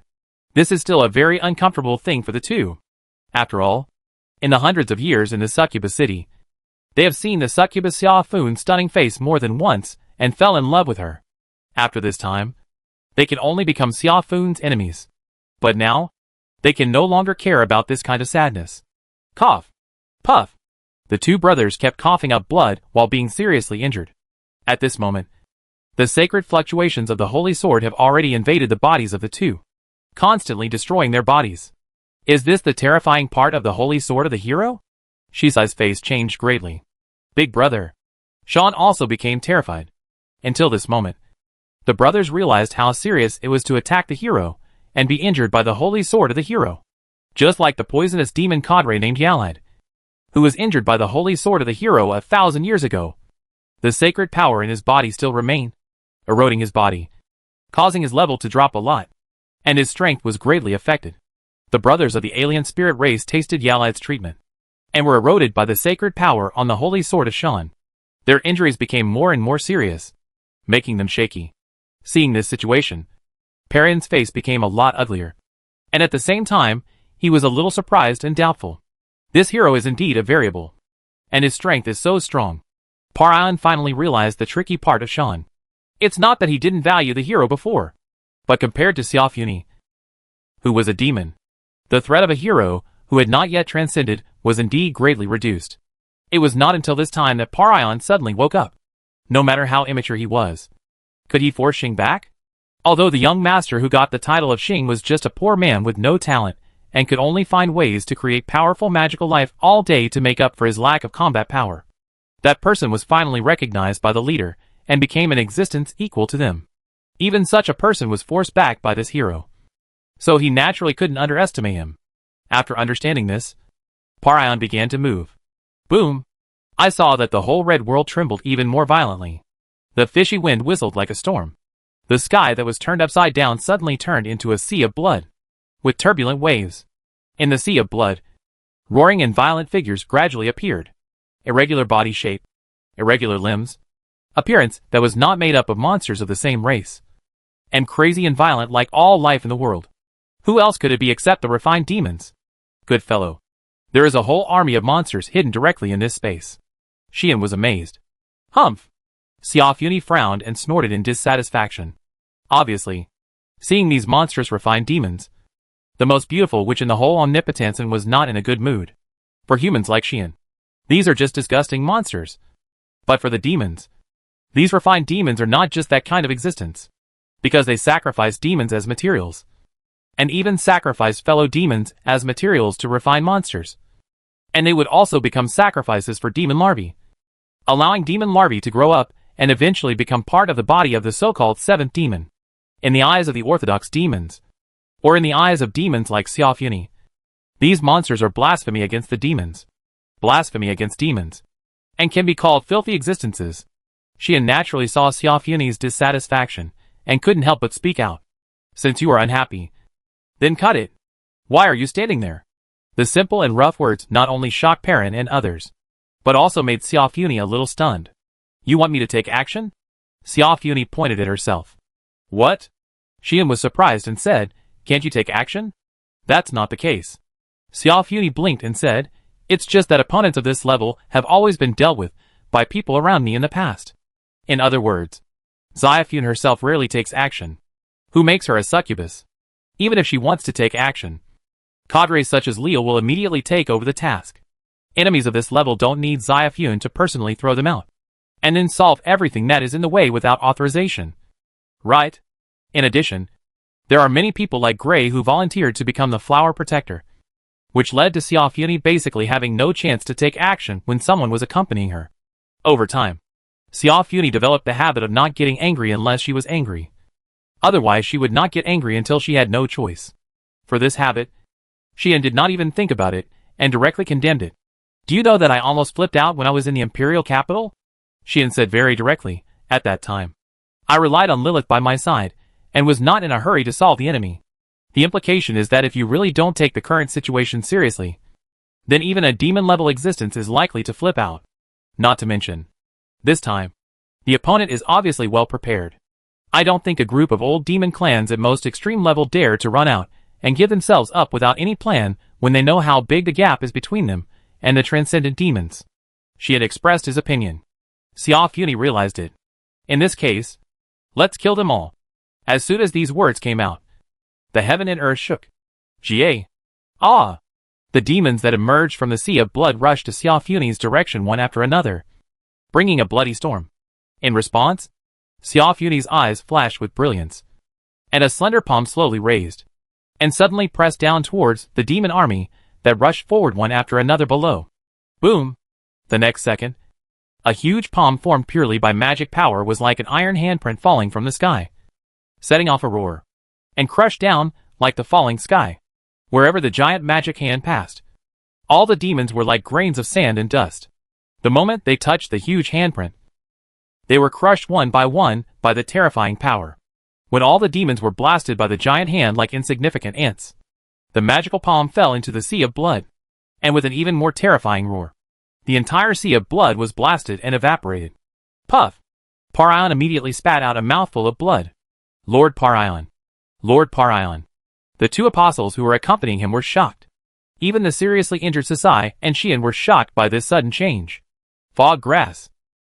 This is still a very uncomfortable thing for the two. After all, in the hundreds of years in the succubus city, they have seen the succubus Xiaofun's stunning face more than once and fell in love with her. After this time, they can only become Xiaofun's enemies. But now, they can no longer care about this kind of sadness. Cough. Puff. The two brothers kept coughing up blood while being seriously injured. At this moment, the sacred fluctuations of the holy sword have already invaded the bodies of the two, constantly destroying their bodies. Is this the terrifying part of the holy sword of the hero? Shisai's face changed greatly. Big brother. Sean also became terrified. Until this moment, the brothers realized how serious it was to attack the hero and be injured by the holy sword of the hero. Just like the poisonous demon cadre named Yalad, who was injured by the holy sword of the hero 1,000 years ago. The sacred power in his body still remained, eroding his body, causing his level to drop a lot, and his strength was greatly affected. The brothers of the alien spirit race tasted Yalad's treatment, and were eroded by the sacred power on the holy sword of Sean. Their injuries became more and more serious, making them shaky. Seeing this situation, Parion's face became a lot uglier, and at the same time, he was a little surprised and doubtful. This hero is indeed a variable, and his strength is so strong. Parion finally realized the tricky part of Sean. It's not that he didn't value the hero before, but compared to Xiaofuni, who was a demon, The threat of a hero who had not yet transcended was indeed greatly reduced. It was not until this time that Parion suddenly woke up. No matter how immature he was, could he force Xing back? Although the young master who got the title of Xing was just a poor man with no talent, and could only find ways to create powerful magical life all day to make up for his lack of combat power. That person was finally recognized by the leader, and became an existence equal to them. Even such a person was forced back by this hero. So he naturally couldn't underestimate him. After understanding this, Parion began to move. Boom! I saw that the whole red world trembled even more violently. The fishy wind whistled like a storm. The sky that was turned upside down suddenly turned into a sea of blood, with turbulent waves. In the sea of blood, roaring and violent figures gradually appeared. Irregular body shape, irregular limbs, appearance that was not made up of monsters of the same race, and crazy and violent like all life in the world. Who else could it be except the refined demons? Good fellow. There is a whole army of monsters hidden directly in this space. Xian was amazed. Humph! Xiaofuni frowned and snorted in dissatisfaction. Obviously, seeing these monstrous refined demons, the most beautiful witch in the whole Omnipotensen was not in a good mood. For humans like Xian, these are just disgusting monsters. But for the demons, these refined demons are not just that kind of existence, because they sacrifice demons as materials, and even sacrifice fellow demons as materials to refine monsters. And they would also become sacrifices for demon larvae, allowing demon larvae to grow up and eventually become part of the body of the so-called seventh demon. In the eyes of the orthodox demons, or in the eyes of demons like Xiaofuni, these monsters are blasphemy against the demons, blasphemy against demons, and can be called filthy existences. Xian naturally saw Xiaofuni's dissatisfaction, and couldn't help but speak out. Since you are unhappy, then cut it. Why are you standing there? The simple and rough words not only shocked Perrin and others, but also made Xiaofuni a little stunned. You want me to take action? Xiaofuni pointed at herself. What? Xian was surprised and said, can't you take action? That's not the case. Xiaofuni blinked and said, it's just that opponents of this level have always been dealt with by people around me in the past. In other words, Xiaofuni herself rarely takes action. Who makes her a succubus? Even if she wants to take action, cadres such as Leo will immediately take over the task. Enemies of this level don't need Xiaofuni to personally throw them out, and then solve everything that is in the way without authorization. Right? In addition, there are many people like Gray who volunteered to become the flower protector, which led to Xiaofuni basically having no chance to take action when someone was accompanying her. Over time, Xiaofuni developed the habit of not getting angry unless she was angry. Otherwise she would not get angry until she had no choice. For this habit, Xian did not even think about it, and directly condemned it. Do you know that I almost flipped out when I was in the imperial capital? Xian said very directly. At that time, I relied on Lilith by my side, and was not in a hurry to solve the enemy. The implication is that if you really don't take the current situation seriously, then even a demon-level existence is likely to flip out. Not to mention, this time, the opponent is obviously well prepared. I don't think a group of old demon clans at most extreme level dare to run out and give themselves up without any plan when they know how big the gap is between them and the transcendent demons. She had expressed his opinion. Xiaofuni realized it. In this case, let's kill them all. As soon as these words came out, the heaven and earth shook. Jie! Ah! The demons that emerged from the sea of blood rushed to Xiaofuni's direction one after another, bringing a bloody storm. In response, Xiaofuni's eyes flashed with brilliance, and a slender palm slowly raised, and suddenly pressed down towards the demon army that rushed forward one after another below. Boom! The next second, a huge palm formed purely by magic power was like an iron handprint falling from the sky, setting off a roar, and crushed down like the falling sky. Wherever the giant magic hand passed, all the demons were like grains of sand and dust. The moment they touched the huge handprint, they were crushed one by the terrifying power. When all the demons were blasted by the giant hand like insignificant ants, the magical palm fell into the sea of blood, and with an even more terrifying roar, the entire sea of blood was blasted and evaporated. Puff! Parion immediately spat out a mouthful of blood. Lord Parion! Lord Parion! The two apostles who were accompanying him were shocked. Even the seriously injured Sasai and Xian were shocked by this sudden change. Fog grass.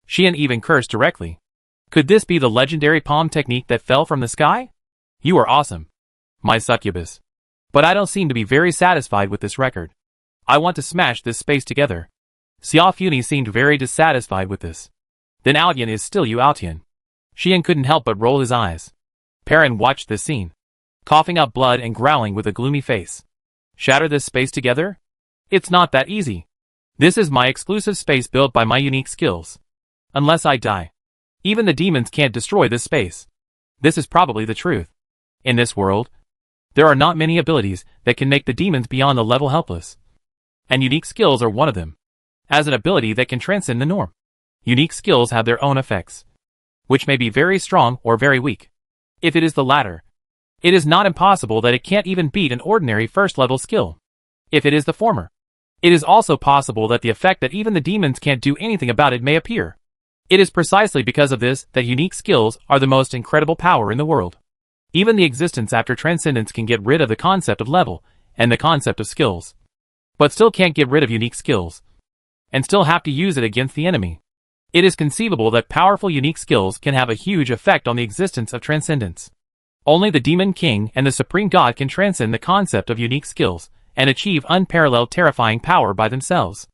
Xian even cursed directly. Could this be the legendary palm technique that fell from the sky? You are awesome, my succubus. But I don't seem to be very satisfied with this record. I want to smash this space together. Xiaofuni seemed very dissatisfied with this. Then Altian is still you Altian. Xian couldn't help but roll his eyes. Perrin watched this scene, coughing up blood and growling with a gloomy face. Shatter this space together? It's not that easy. This is my exclusive space built by my unique skills. Unless I die, even the demons can't destroy this space. This is probably the truth. In this world, there are not many abilities that can make the demons beyond the level helpless. And unique skills are one of them. As an ability that can transcend the norm. Unique skills have their own effects, which may be very strong or very weak. If it is the latter, it is not impossible that it can't even beat an ordinary first-level skill. If it is the former, it is also possible that the effect that even the demons can't do anything about it may appear. It is precisely because of this that unique skills are the most incredible power in the world. Even the existence after transcendence can get rid of the concept of level and the concept of skills, but still can't get rid of unique skills, and still have to use it against the enemy. It is conceivable that powerful unique skills can have a huge effect on the existence of transcendence. Only the Demon King and the Supreme God can transcend the concept of unique skills and achieve unparalleled terrifying power by themselves.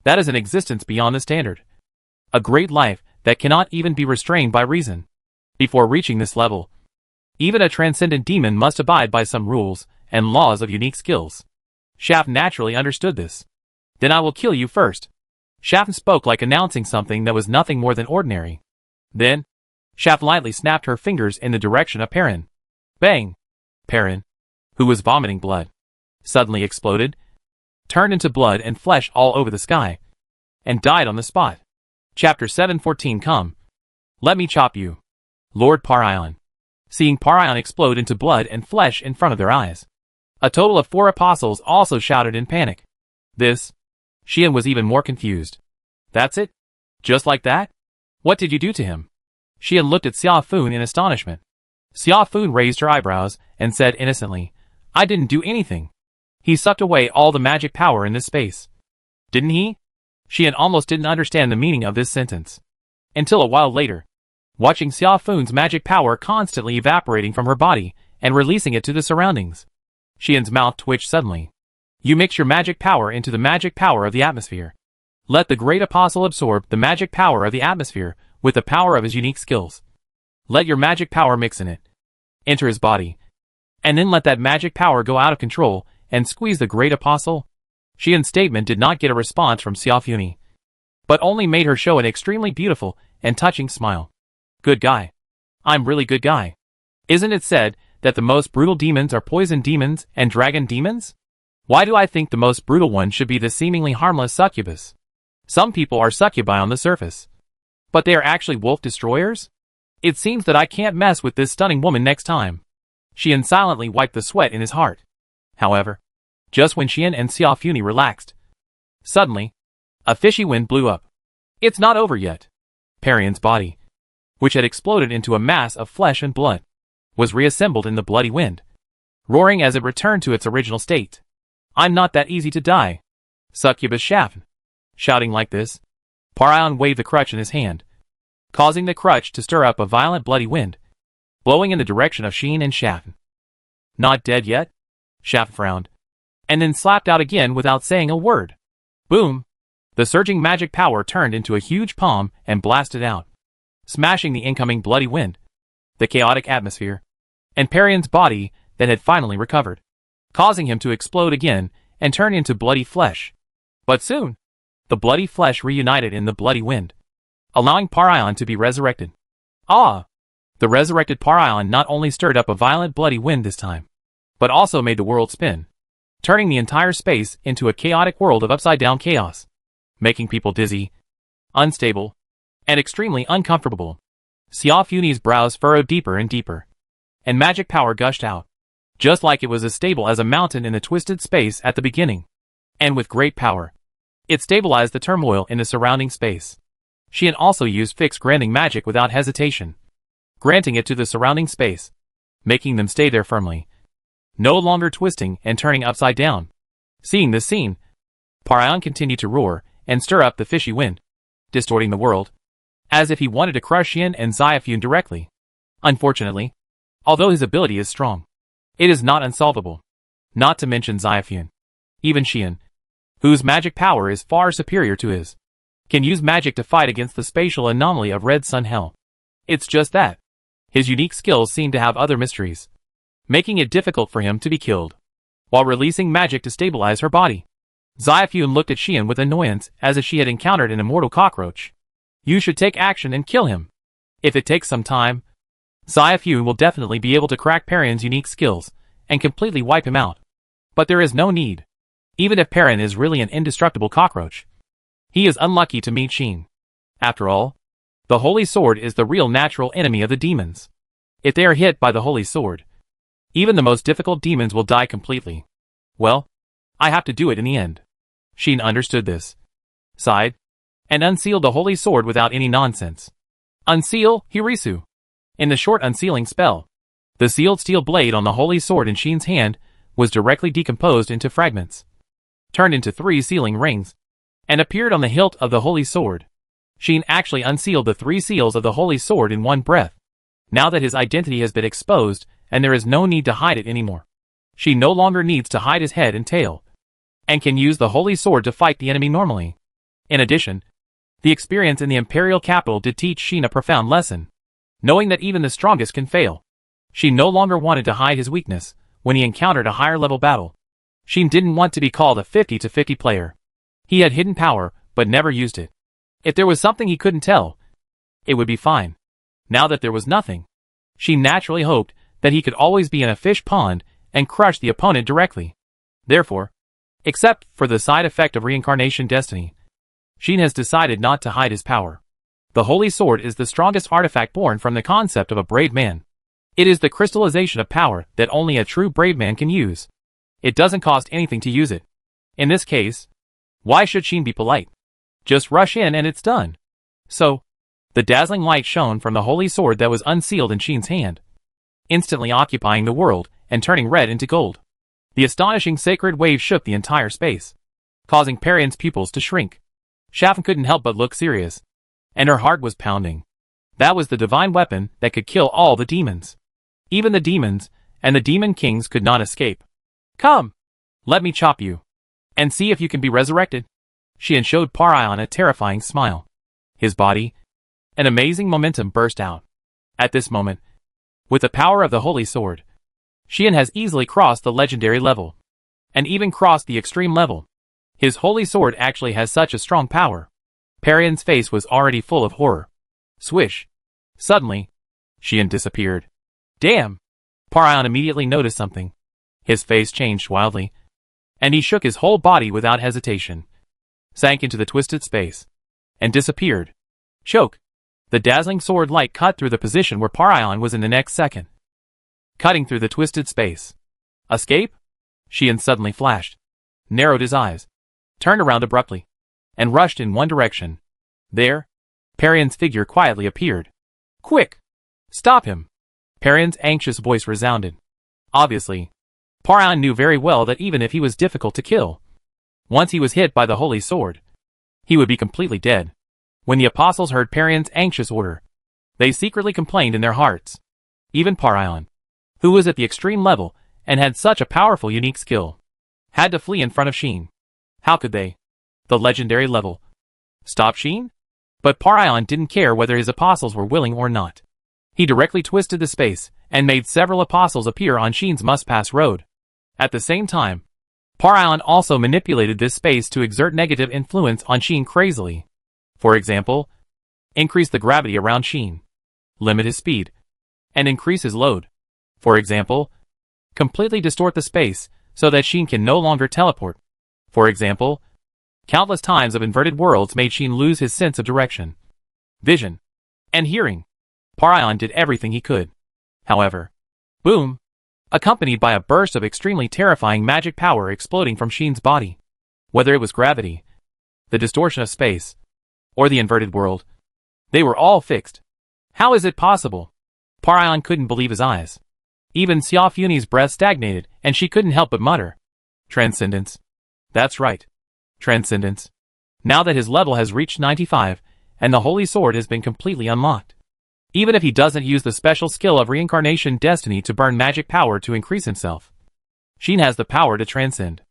That is an existence beyond the standard. A great life that cannot even be restrained by reason. Before reaching this level, even a transcendent demon must abide by some rules and laws of unique skills. Shaft naturally understood this. Then I will kill you first. Shaft spoke like announcing something that was nothing more than ordinary. Then, Shaft lightly snapped her fingers in the direction of Perrin. Bang! Perrin, who was vomiting blood, suddenly exploded, turned into blood and flesh all over the sky, and died on the spot. Chapter 714 Come. Let me chop you. Lord Parion. Seeing Parion explode into blood and flesh in front of their eyes. A total of 4 apostles also shouted in panic. This. Xian was even more confused. That's it? Just like that? What did you do to him? Xian looked at Xiaofun in astonishment. Xiaofun raised her eyebrows and said innocently, I didn't do anything. He sucked away all the magic power in this space. Didn't he? Xian almost didn't understand the meaning of this sentence. Until a while later, watching Xiaofun's magic power constantly evaporating from her body and releasing it to the surroundings. Xian's mouth twitched suddenly. You mix your magic power into the magic power of the atmosphere. Let the great apostle absorb the magic power of the atmosphere with the power of his unique skills. Let your magic power mix in it. Enter his body. And then let that magic power go out of control and squeeze the great apostle. Xian's statement did not get a response from Xiaofuni, but only made her show an extremely beautiful and touching smile. Good guy. I'm really good guy. Isn't it said that the most brutal demons are poison demons and dragon demons? Why do I think the most brutal one should be the seemingly harmless succubus? Some people are succubi on the surface, but they are actually wolf destroyers? It seems that I can't mess with this stunning woman next time. Xian silently wiped the sweat in his heart. However, just when Xian and Xiaofuni relaxed, suddenly, a fishy wind blew up. It's not over yet. Perion's body, which had exploded into a mass of flesh and blood, was reassembled in the bloody wind, roaring as it returned to its original state. I'm not that easy to die. Succubus Shaft. Shouting like this, Parion waved the crutch in his hand, causing the crutch to stir up a violent bloody wind, blowing in the direction of Xian and Shaft. Not dead yet? Shaft frowned, and then slapped out again without saying a word. Boom! The surging magic power turned into a huge palm and blasted out, smashing the incoming bloody wind, the chaotic atmosphere, and Perion's body that had finally recovered, causing him to explode again and turn into bloody flesh. But soon, the bloody flesh reunited in the bloody wind, allowing Parion to be resurrected. Ah! The resurrected Parion not only stirred up a violent bloody wind this time, but also made the world spin, turning the entire space into a chaotic world of upside-down chaos, making people dizzy, unstable, and extremely uncomfortable. Xiaofuni's brows furrowed deeper and deeper, and magic power gushed out, just like it was as stable as a mountain in the twisted space at the beginning. And with great power, it stabilized the turmoil in the surrounding space. Xian also used fixed granting magic without hesitation, granting it to the surrounding space, making them stay there firmly, no longer twisting and turning upside down. Seeing this scene, Parion continued to roar and stir up the fishy wind, distorting the world, as if he wanted to crush Xian and Xiaofun directly. Unfortunately, although his ability is strong, it is not unsolvable. Not to mention Xiaofun. Even Xian, whose magic power is far superior to his, can use magic to fight against the spatial anomaly of Red Sun Hell. It's just that his unique skills seem to have other mysteries, making it difficult for him to be killed, while releasing magic to stabilize her body. Xiaofun looked at Xian with annoyance as if she had encountered an immortal cockroach. You should take action and kill him. If it takes some time, Xiaofun will definitely be able to crack Perrin's unique skills and completely wipe him out. But there is no need. Even if Perrin is really an indestructible cockroach, he is unlucky to meet Xian. After all, the Holy Sword is the real natural enemy of the demons. If they are hit by the Holy Sword, even the most difficult demons will die completely. Well, I have to do it in the end. Xian understood this, sighed, and unsealed the Holy Sword without any nonsense. Unseal, Hirisu. In the short unsealing spell, the sealed steel blade on the Holy Sword in Xian's hand was directly decomposed into fragments, turned into 3 sealing rings, and appeared on the hilt of the Holy Sword. Xian actually unsealed the 3 seals of the Holy Sword in one breath. Now that his identity has been exposed, and there is no need to hide it anymore, Xian no longer needs to hide his head and tail, and can use the Holy Sword to fight the enemy normally. In addition, the experience in the Imperial capital did teach Xian a profound lesson. Knowing that even the strongest can fail, Xian no longer wanted to hide his weakness when he encountered a higher level battle. Xian didn't want to be called a 50-50 player. He had hidden power, but never used it. If there was something he couldn't tell, it would be fine. Now that there was nothing, Xian naturally hoped that he could always be in a fish pond and crush the opponent directly. Therefore, except for the side effect of reincarnation destiny, Xian has decided not to hide his power. The Holy Sword is the strongest artifact born from the concept of a brave man. It is the crystallization of power that only a true brave man can use. It doesn't cost anything to use it. In this case, why should Xian be polite? Just rush in and it's done. So, the dazzling light shone from the Holy Sword that was unsealed in Xian's hand, instantly occupying the world and turning red into gold. The astonishing sacred wave shook the entire space, causing Perrin's pupils to shrink. Xiaofun couldn't help but look serious, and her heart was pounding. That was the divine weapon that could kill all the demons. Even the demons and the demon kings could not escape. Come, let me chop you, and see if you can be resurrected. Xian showed Parion a terrifying smile. His body, an amazing momentum burst out. At this moment, with the power of the Holy Sword, Xian has easily crossed the legendary level, and even crossed the extreme level. His Holy Sword actually has such a strong power. Perion's face was already full of horror. Swish. Suddenly, Xian disappeared. Damn! Parion immediately noticed something. His face changed wildly, and he shook his whole body without hesitation, sank into the twisted space, and disappeared. Choke! The dazzling sword light cut through the position where Parion was in the next second, cutting through the twisted space. Escape? Xian suddenly flashed, narrowed his eyes, turned around abruptly, and rushed in one direction. There, Perion's figure quietly appeared. Quick! Stop him! Perion's anxious voice resounded. Obviously, Parion knew very well that even if he was difficult to kill, once he was hit by the Holy Sword, he would be completely dead. When the apostles heard Perion's anxious order, they secretly complained in their hearts. Even Parion, who was at the extreme level and had such a powerful unique skill, had to flee in front of Xian. How could they? The legendary level. Stop Xian? But Parion didn't care whether his apostles were willing or not. He directly twisted the space and made several apostles appear on Xian's must-pass road. At the same time, Parion also manipulated this space to exert negative influence on Xian crazily. For example, increase the gravity around Xian, limit his speed, and increase his load. For example, completely distort the space so that Xian can no longer teleport. For example, countless times of inverted worlds made Xian lose his sense of direction, vision, and hearing. Parion did everything he could. However, boom, accompanied by a burst of extremely terrifying magic power exploding from Xian's body. Whether it was gravity, the distortion of space, or the inverted world, they were all fixed. How is it possible? Parion couldn't believe his eyes. Even Xiaofuni's breath stagnated, and she couldn't help but mutter. Transcendence. That's right. Transcendence. Now that his level has reached 95, and the Holy Sword has been completely unlocked, even if he doesn't use the special skill of reincarnation destiny to burn magic power to increase himself, Xian has the power to transcend.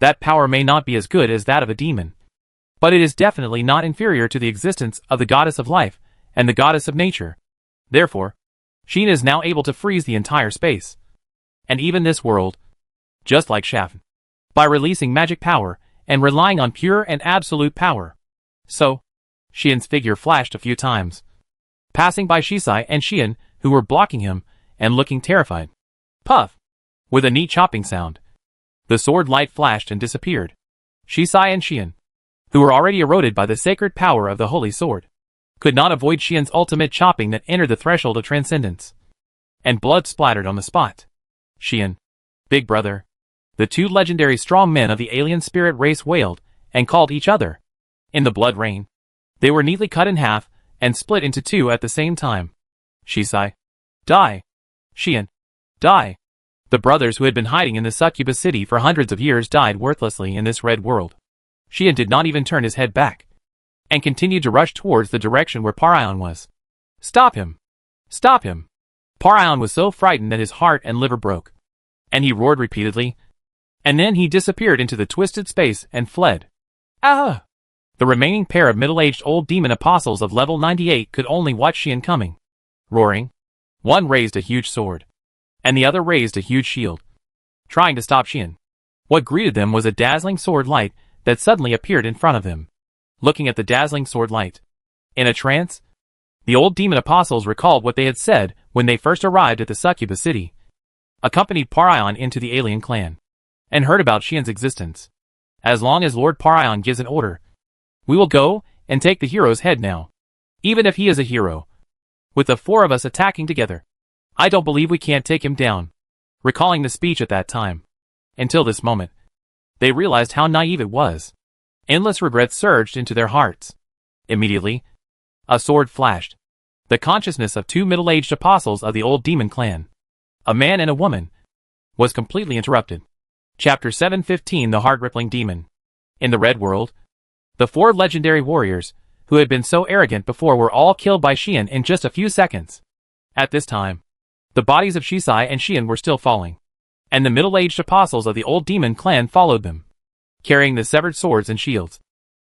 That power may not be as good as that of a demon, but it is definitely not inferior to the existence of the goddess of life and the goddess of nature. Therefore, Xian is now able to freeze the entire space, and even this world, just like Shafan, by releasing magic power and relying on pure and absolute power. So, Xian's figure flashed a few times, passing by Shisai and Xian, who were blocking him and looking terrified. Puff! With a neat chopping sound, the sword light flashed and disappeared. Shisai and Xian, who were already eroded by the sacred power of the holy sword, could not avoid Xian's ultimate chopping that entered the threshold of transcendence, and blood splattered on the spot. Xian, big brother. The two legendary strong men of the alien spirit race wailed and called each other. In the blood rain, they were neatly cut in half and split into two at the same time. Shisai, die. Xian, die. The brothers who had been hiding in the succubus city for hundreds of years died worthlessly in this red world. Xian did not even turn his head back, and continued to rush towards the direction where Parion was. Stop him! Stop him! Parion was so frightened that his heart and liver broke, and he roared repeatedly, and then he disappeared into the twisted space and fled. Ah! The remaining pair of middle-aged old demon apostles of level 98 could only watch Xian coming. Roaring, one raised a huge sword, and the other raised a huge shield, trying to stop Xian. What greeted them was a dazzling sword light that suddenly appeared in front of them. Looking at the dazzling sword light, in a trance, the old demon apostles recalled what they had said when they first arrived at the succubus city, accompanied Parion into the alien clan, and heard about Xian's existence. As long as Lord Parion gives an order, we will go and take the hero's head now. Even if he is a hero, with the four of us attacking together, I don't believe we can't take him down. Recalling the speech at that time, until this moment, they realized how naive it was. Endless regrets surged into their hearts. Immediately, a sword flashed. The consciousness of two middle-aged apostles of the old demon clan, a man and a woman, was completely interrupted. Chapter 715: The Heart-Rippling Demon. In the Red World, the four legendary warriors, who had been so arrogant before, were all killed by Xian in just a few seconds. At this time, the bodies of Shisai and Xian were still falling, and the middle-aged apostles of the old demon clan followed them, carrying the severed swords and shields,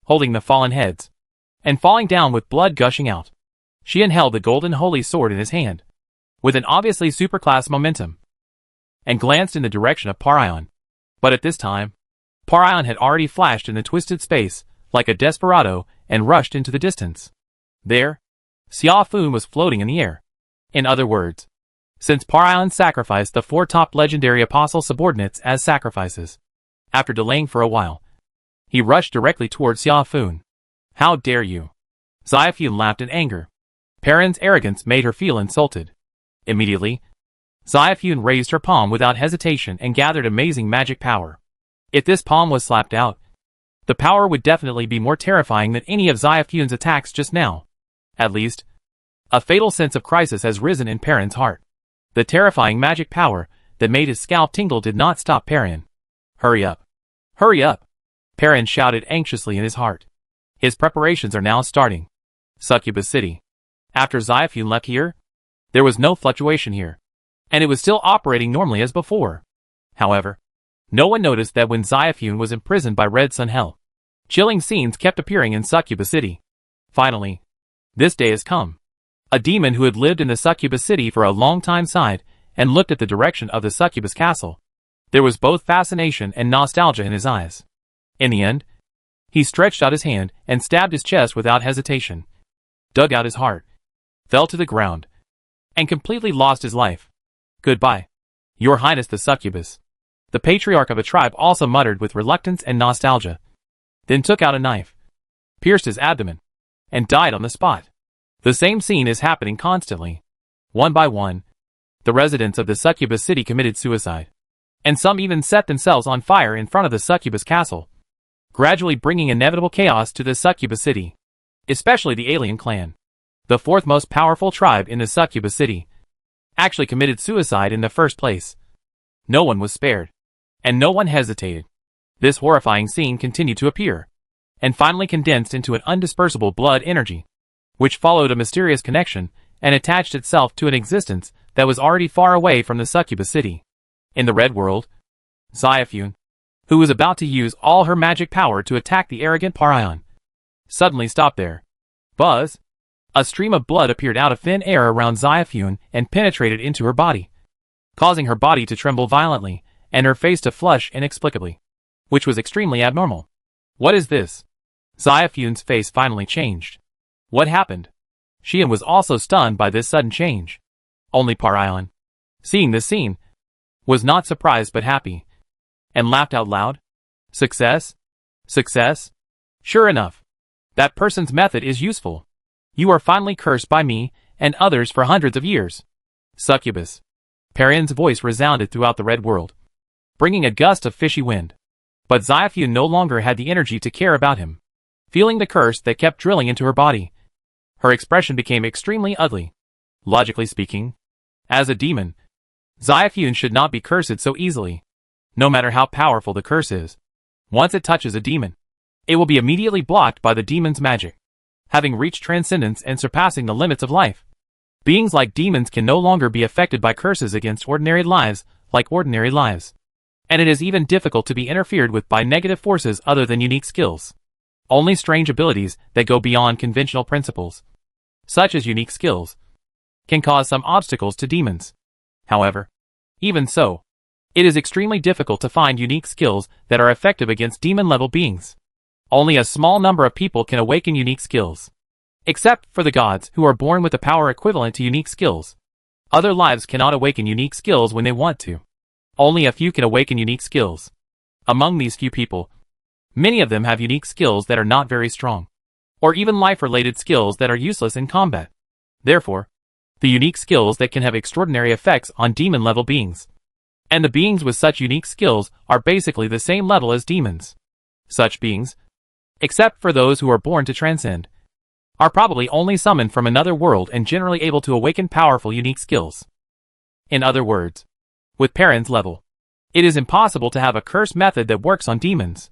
holding the fallen heads, and falling down with blood gushing out. Xian held the golden holy sword in his hand, with an obviously superclass momentum, and glanced in the direction of Parion. But at this time, Parion had already flashed in the twisted space, like a desperado, and rushed into the distance. There, Xia Fun was floating in the air. In other words, since Parion sacrificed the four top legendary apostle subordinates as sacrifices, after delaying for a while, he rushed directly towards Xia Fun. How dare you? Xia Fun laughed in anger. Parion's arrogance made her feel insulted. Immediately, Xia Fun raised her palm without hesitation and gathered amazing magic power. If this palm was slapped out, the power would definitely be more terrifying than any of Xia Fun's attacks just now. At least, a fatal sense of crisis has risen in Parion's heart. The terrifying magic power that made his scalp tingle did not stop Parion. Hurry up! Hurry up! Parion shouted anxiously in his heart. His preparations are now starting. Succubus City. After Xia Fun left here, there was no fluctuation here, and it was still operating normally as before. However, no one noticed that when Xia Fun was imprisoned by Red Sun Hell, chilling scenes kept appearing in Succubus City. Finally, this day has come. A demon who had lived in the Succubus City for a long time sighed and looked at the direction of the Succubus Castle. There was both fascination and nostalgia in his eyes. In the end, he stretched out his hand and stabbed his chest without hesitation, dug out his heart, fell to the ground, and completely lost his life. Goodbye, Your Highness the Succubus. The patriarch of a tribe also muttered with reluctance and nostalgia, then took out a knife, pierced his abdomen, and died on the spot. The same scene is happening constantly. One by one, the residents of the Succubus City committed suicide, and some even set themselves on fire in front of the Succubus Castle, gradually bringing inevitable chaos to the Succubus City, especially the alien clan. The fourth most powerful tribe in the Succubus City actually committed suicide in the first place. No one was spared, and no one hesitated. This horrifying scene continued to appear, and finally condensed into an undispersible blood energy, which followed a mysterious connection and attached itself to an existence that was already far away from the Succubus City. In the Red World, Xiafun, who was about to use all her magic power to attack the arrogant Parion, suddenly stopped there. Buzz! A stream of blood appeared out of thin air around Xiafun and penetrated into her body, causing her body to tremble violently and her face to flush inexplicably, which was extremely abnormal. What is this? Xiafun's face finally changed. What happened? Xian was also stunned by this sudden change. Only Parion, seeing this scene, was not surprised but happy, and laughed out loud. Success? Success? Sure enough, that person's method is useful. You are finally cursed by me and others for hundreds of years. Succubus. Parion's voice resounded throughout the red world, bringing a gust of fishy wind. But Xiafun no longer had the energy to care about him. Feeling the curse that kept drilling into her body, her expression became extremely ugly. Logically speaking, as a demon, Xiafun should not be cursed so easily. No matter how powerful the curse is, once it touches a demon, it will be immediately blocked by the demon's magic. Having reached transcendence and surpassing the limits of life, beings like demons can no longer be affected by curses against ordinary lives like ordinary lives. And it is even difficult to be interfered with by negative forces other than unique skills. Only strange abilities that go beyond conventional principles, such as unique skills, can cause some obstacles to demons. However, even so, it is extremely difficult to find unique skills that are effective against demon-level beings. Only a small number of people can awaken unique skills. Except for the gods who are born with a power equivalent to unique skills. Other lives cannot awaken unique skills when they want to. Only a few can awaken unique skills. Among these few people, many of them have unique skills that are not very strong, or even life-related skills that are useless in combat. Therefore, the unique skills that can have extraordinary effects on demon-level beings. And the beings with such unique skills are basically the same level as demons. Such beings, except for those who are born to transcend, are probably only summoned from another world and generally able to awaken powerful unique skills. In other words, with Perrin's level, it is impossible to have a curse method that works on demons.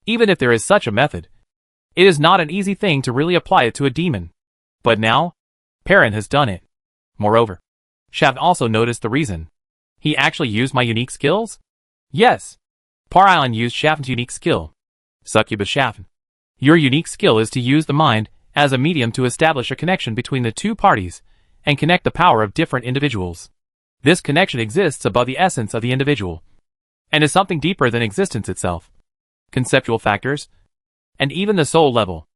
Even if there is such a method, it is not an easy thing to really apply it to a demon. But now, Perrin has done it. Moreover, Shaft also noticed the reason. He actually used my unique skills? Yes. Parion used Shaft's unique skill. Succubus Shaft. Your unique skill is to use the mind as a medium to establish a connection between the two parties and connect the power of different individuals. This connection exists above the essence of the individual and is something deeper than existence itself. Conceptual factors, and even the soul level.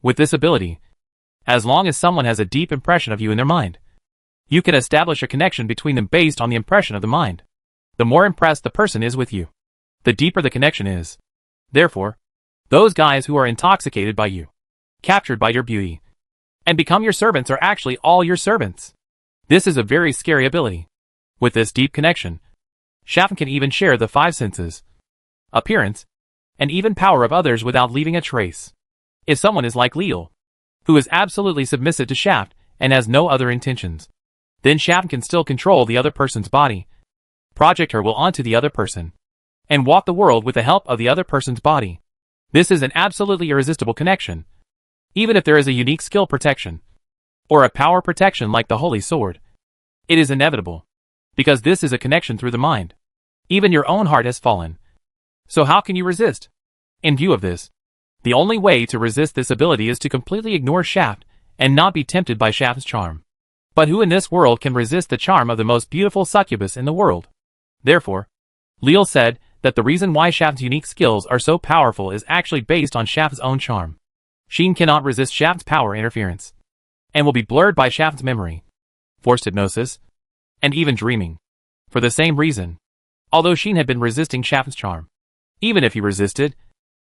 With this ability, as long as someone has a deep impression of you in their mind, you can establish a connection between them based on the impression of the mind. The more impressed the person is with you, the deeper the connection is. Therefore, those guys who are intoxicated by you, captured by your beauty, and become your servants are actually all your servants. This is a very scary ability. With this deep connection, Shaft can even share the five senses, appearance, and even power of others without leaving a trace. If someone is like Leal, who is absolutely submissive to Shaft and has no other intentions, then Shaft can still control the other person's body, project her will onto the other person, and walk the world with the help of the other person's body. This is an absolutely irresistible connection. Even if there is a unique skill protection, or a power protection like the Holy Sword, it is inevitable, because this is a connection through the mind. Even your own heart has fallen. So how can you resist? In view of this, the only way to resist this ability is to completely ignore Shaft and not be tempted by Shaft's charm. But who in this world can resist the charm of the most beautiful succubus in the world? Therefore, Leal said that the reason why Shaft's unique skills are so powerful is actually based on Shaft's own charm. Sheen cannot resist Shaft's power interference, and will be blurred by Shaft's memory, forced hypnosis, and even dreaming. For the same reason, although Sheen had been resisting Shaft's charm, even if he resisted,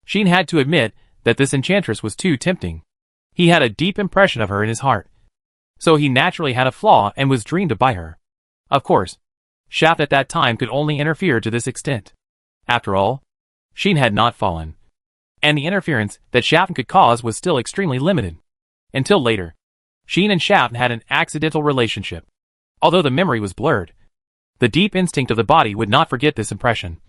Sheen had to admit that this enchantress was too tempting. He had a deep impression of her in his heart, so he naturally had a flaw and was dreamed by her. Of course, Shaft at that time could only interfere to this extent. After all, Sheen had not fallen, and the interference that Shaft could cause was still extremely limited. Until later, Sheen and Shaft had an accidental relationship. Although the memory was blurred, the deep instinct of the body would not forget this impression,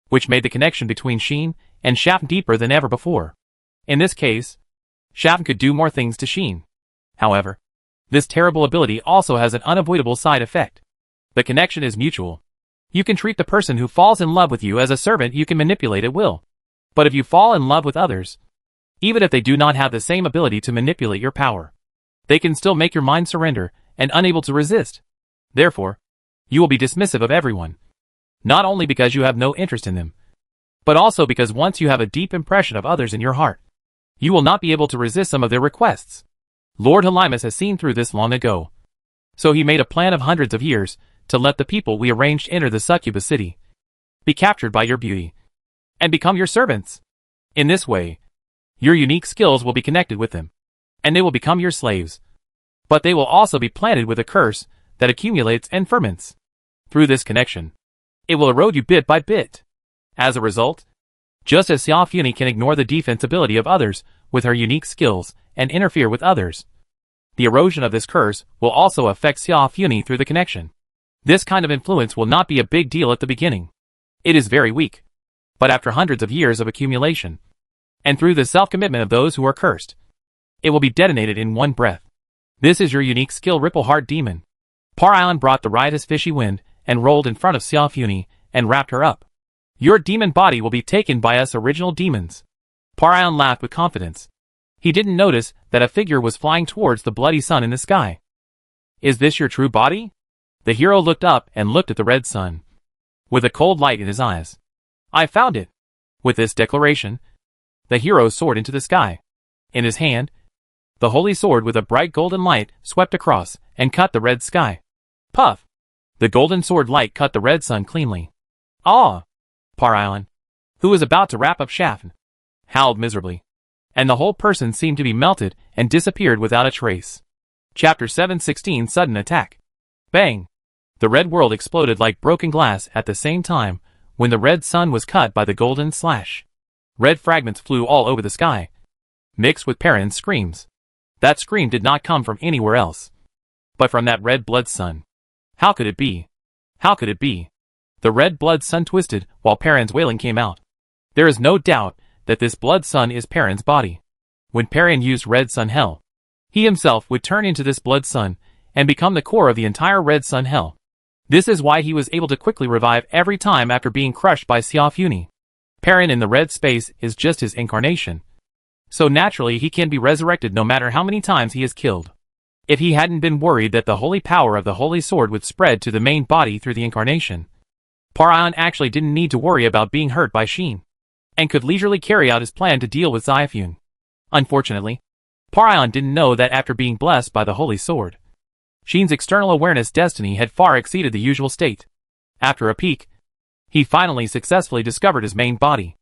which made the connection between Sheen and Shaft deeper than ever before. In this case, Shaft could do more things to Sheen. However, this terrible ability also has an unavoidable side effect. The connection is mutual, You can treat the person who falls in love with you as a servant you can manipulate at will. But if you fall in love with others, even if they do not have the same ability to manipulate your power, they can still make your mind surrender and unable to resist. Therefore, you will be dismissive of everyone. Not only because you have no interest in them, but also because once you have a deep impression of others in your heart, you will not be able to resist some of their requests. Lord Helimus has seen through this long ago. So he made a plan of hundreds of years to let the people we arranged enter the succubus city, be captured by your beauty, and become your servants. In this way, your unique skills will be connected with them, and they will become your slaves. But they will also be planted with a curse that accumulates and ferments. Through this connection, it will erode you bit by bit. As a result, just as Xiaofuni can ignore the defensibility of others with her unique skills and interfere with others, the erosion of this curse will also affect Xiaofuni through the connection. This kind of influence will not be a big deal at the beginning. It is very weak. But after hundreds of years of accumulation, and through the self-commitment of those who are cursed, it will be detonated in one breath. This is your unique skill, Ripple Heart Demon. Par Island brought the riotous fishy wind and rolled in front of Xiaofuni and wrapped her up. Your demon body will be taken by us original demons. Par Island laughed with confidence. He didn't notice that a figure was flying towards the bloody sun in the sky. Is this your true body? The hero looked up and looked at the red sun, with a cold light in his eyes. I found it. With this declaration, the hero soared into the sky. In his hand, the holy sword with a bright golden light swept across and cut the red sky. Puff! The golden sword light cut the red sun cleanly. Ah! Par Island, who was about to wrap up Shafn, howled miserably, and the whole person seemed to be melted and disappeared without a trace. Chapter 716 Sudden Attack. Bang! The red world exploded like broken glass at the same time when the red sun was cut by the golden slash. Red fragments flew all over the sky, mixed with Perrin's screams. That scream did not come from anywhere else, but from that red blood sun. How could it be? How could it be? The red blood sun twisted while Perrin's wailing came out. There is no doubt that this blood sun is Perrin's body. When Perrin used red sun hell, he himself would turn into this blood sun and become the core of the entire red sun hell. This is why he was able to quickly revive every time after being crushed by Xiaofuni. Perrin in the red space is just his incarnation, so naturally he can be resurrected no matter how many times he is killed. If he hadn't been worried that the holy power of the holy sword would spread to the main body through the incarnation, Par Island actually didn't need to worry about being hurt by Sheen, and could leisurely carry out his plan to deal with Xiaofun. Unfortunately, Par Island didn't know that after being blessed by the holy sword, Sheen's external awareness destiny had far exceeded the usual state. After a peek, he finally successfully discovered his main body.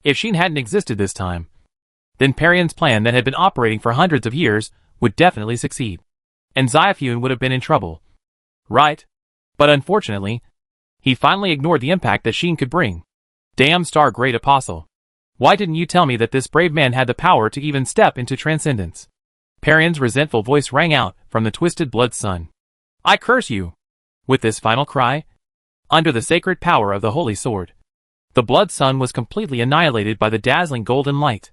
If Sheen hadn't existed this time, then Perrin's plan that had been operating for hundreds of years would definitely succeed, and Xiaofun would have been in trouble. Right? But unfortunately, he finally ignored the impact that Sheen could bring. Damn Star Great Apostle. Why didn't you tell me that this brave man had the power to even step into transcendence? Perrin's resentful voice rang out from the twisted blood sun. I curse you! With this final cry, under the sacred power of the holy sword, the blood sun was completely annihilated by the dazzling golden light.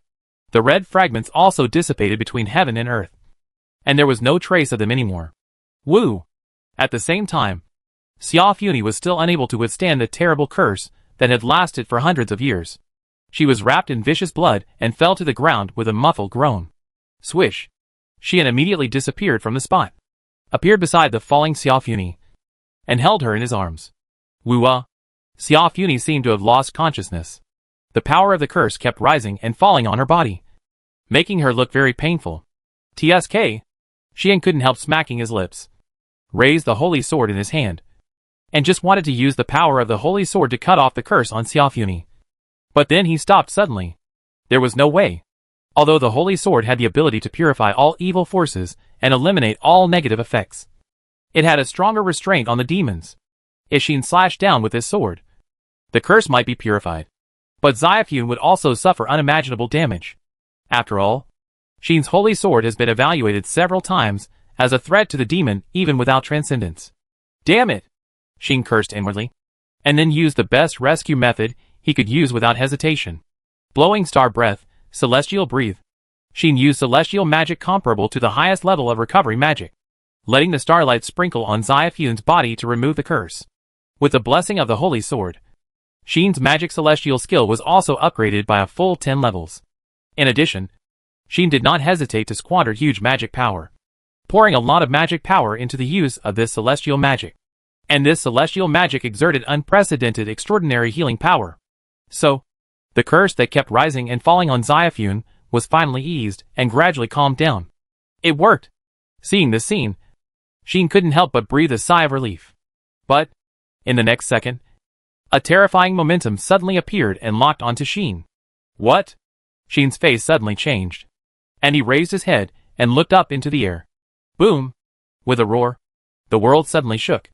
The red fragments also dissipated between heaven and earth, and there was no trace of them anymore. Woo! At the same time, Xiaofuni was still unable to withstand the terrible curse that had lasted for hundreds of years. She was wrapped in vicious blood and fell to the ground with a muffled groan. Swish! Xian immediately disappeared from the spot, appeared beside the falling Xiaofuni, and held her in his arms. Woo-ah! Xiaofuni seemed to have lost consciousness. The power of the curse kept rising and falling on her body, making her look very painful. TSK! Xian couldn't help smacking his lips, raised the holy sword in his hand, and just wanted to use the power of the holy sword to cut off the curse on Xiaofuni. But then he stopped suddenly. There was no way. Although the holy sword had the ability to purify all evil forces and eliminate all negative effects, it had a stronger restraint on the demons. If Sheen slashed down with his sword, the curse might be purified, but Xiaofun would also suffer unimaginable damage. After all, Sheen's holy sword has been evaluated several times as a threat to the demon even without transcendence. Damn it! Sheen cursed inwardly, and then used the best rescue method he could use without hesitation. Blowing star breath, celestial breathe. Sheen used celestial magic comparable to the highest level of recovery magic, letting the starlight sprinkle on Xiaofun's body to remove the curse. With the blessing of the Holy Sword, Xin's magic celestial skill was also upgraded by a full 10 levels. In addition, Xin did not hesitate to squander huge magic power, pouring a lot of magic power into the use of this celestial magic. And this celestial magic exerted unprecedented extraordinary healing power. So, the curse that kept rising and falling on Xiaofun was finally eased and gradually calmed down. It worked! Seeing this scene, Xin couldn't help but breathe a sigh of relief. But, in the next second, a terrifying momentum suddenly appeared and locked onto Xin. What? Xin's face suddenly changed, and he raised his head and looked up into the air. Boom! With a roar, the world suddenly shook.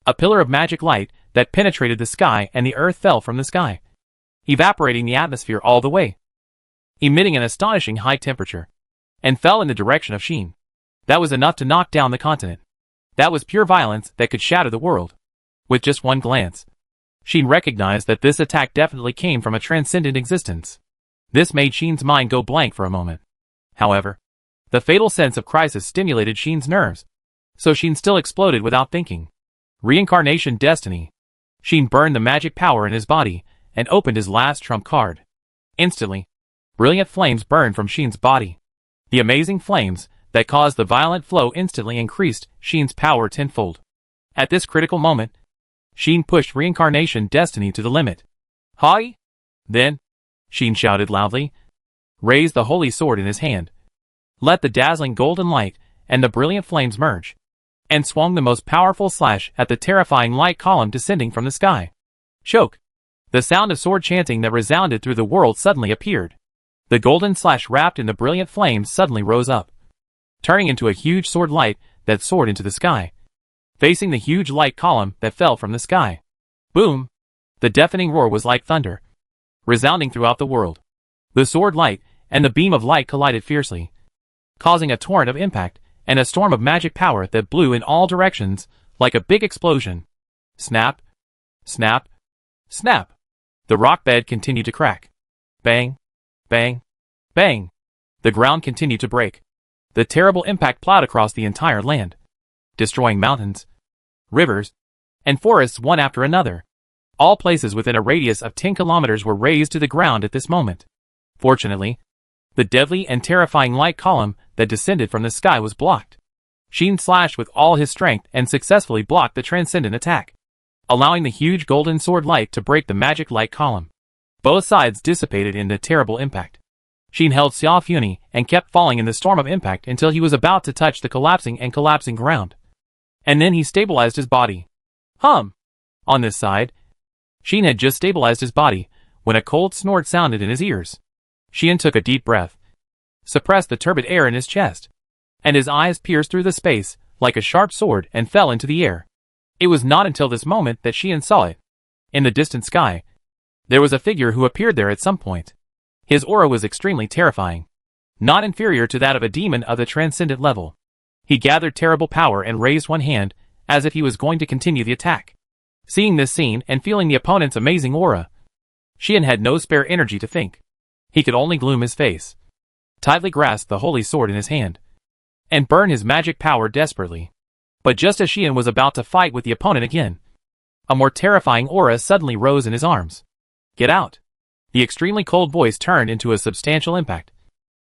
A pillar of magic light that penetrated the sky and the earth fell from the sky, evaporating the atmosphere all the way, emitting an astonishing high temperature, and fell in the direction of Xin. That was enough to knock down the continent. That was pure violence that could shatter the world. With just one glance, Xin recognized that this attack definitely came from a transcendent existence. This made Xin's mind go blank for a moment. However, the fatal sense of crisis stimulated Xin's nerves, so Xin still exploded without thinking. Reincarnation Destiny. Xin burned the magic power in his body and opened his last trump card. Instantly, brilliant flames burned from Xin's body. The amazing flames that caused the violent flow instantly increased Xin's power tenfold. At this critical moment, Xin pushed Reincarnation Destiny to the limit. Hi! Then, Xin shouted loudly, raised the holy sword in his hand, let the dazzling golden light and the brilliant flames merge, and swung the most powerful slash at the terrifying light column descending from the sky. Choke! The sound of sword chanting that resounded through the world suddenly appeared. The golden slash wrapped in the brilliant flames suddenly rose up, turning into a huge sword light that soared into the sky, facing the huge light column that fell from the sky. Boom! The deafening roar was like thunder, resounding throughout the world. The sword light and the beam of light collided fiercely, causing a torrent of impact and a storm of magic power that blew in all directions like a big explosion. Snap! Snap! Snap! The rock bed continued to crack. Bang! Bang! Bang! The ground continued to break. The terrible impact plowed across the entire land, destroying mountains, rivers, and forests one after another. All places within a radius of 10 kilometers were razed to the ground at this moment. Fortunately, the deadly and terrifying light column that descended from the sky was blocked. Xin slashed with all his strength and successfully blocked the transcendent attack, allowing the huge golden sword light to break the magic light column. Both sides dissipated in the terrible impact. Xin held Xiaofuni and kept falling in the storm of impact until he was about to touch the collapsing ground. And then he stabilized his body. On this side, Xin had just stabilized his body when a cold snort sounded in his ears. Xian took a deep breath, suppressed the turbid air in his chest, and his eyes pierced through the space like a sharp sword and fell into the air. It was not until this moment that Xian saw it. In the distant sky, there was a figure who appeared there at some point. His aura was extremely terrifying, not inferior to that of a demon of the transcendent level. He gathered terrible power and raised one hand as if he was going to continue the attack. Seeing this scene and feeling the opponent's amazing aura, Xian had no spare energy to think. He could only gloom his face, tightly grasp the holy sword in his hand, and burn his magic power desperately. But just as Xian was about to fight with the opponent again, a more terrifying aura suddenly rose in his arms. Get out! The extremely cold voice turned into a substantial impact,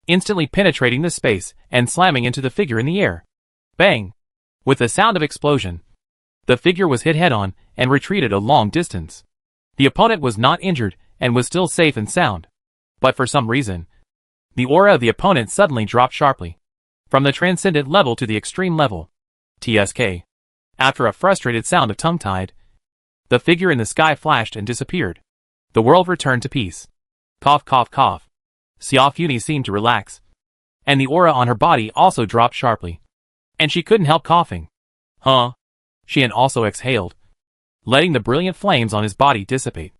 instantly penetrating the space and slamming into the figure in the air. Bang! With the sound of explosion, the figure was hit head-on and retreated a long distance. The opponent was not injured and was still safe and sound. But for some reason, the aura of the opponent suddenly dropped sharply, from the transcendent level to the extreme level. TSK. After a frustrated sound of tongue-tied, the figure in the sky flashed and disappeared. The world returned to peace. Cough, cough, cough. Xiaofuni seemed to relax, and the aura on her body also dropped sharply, and she couldn't help coughing. Xian also exhaled, letting the brilliant flames on his body dissipate.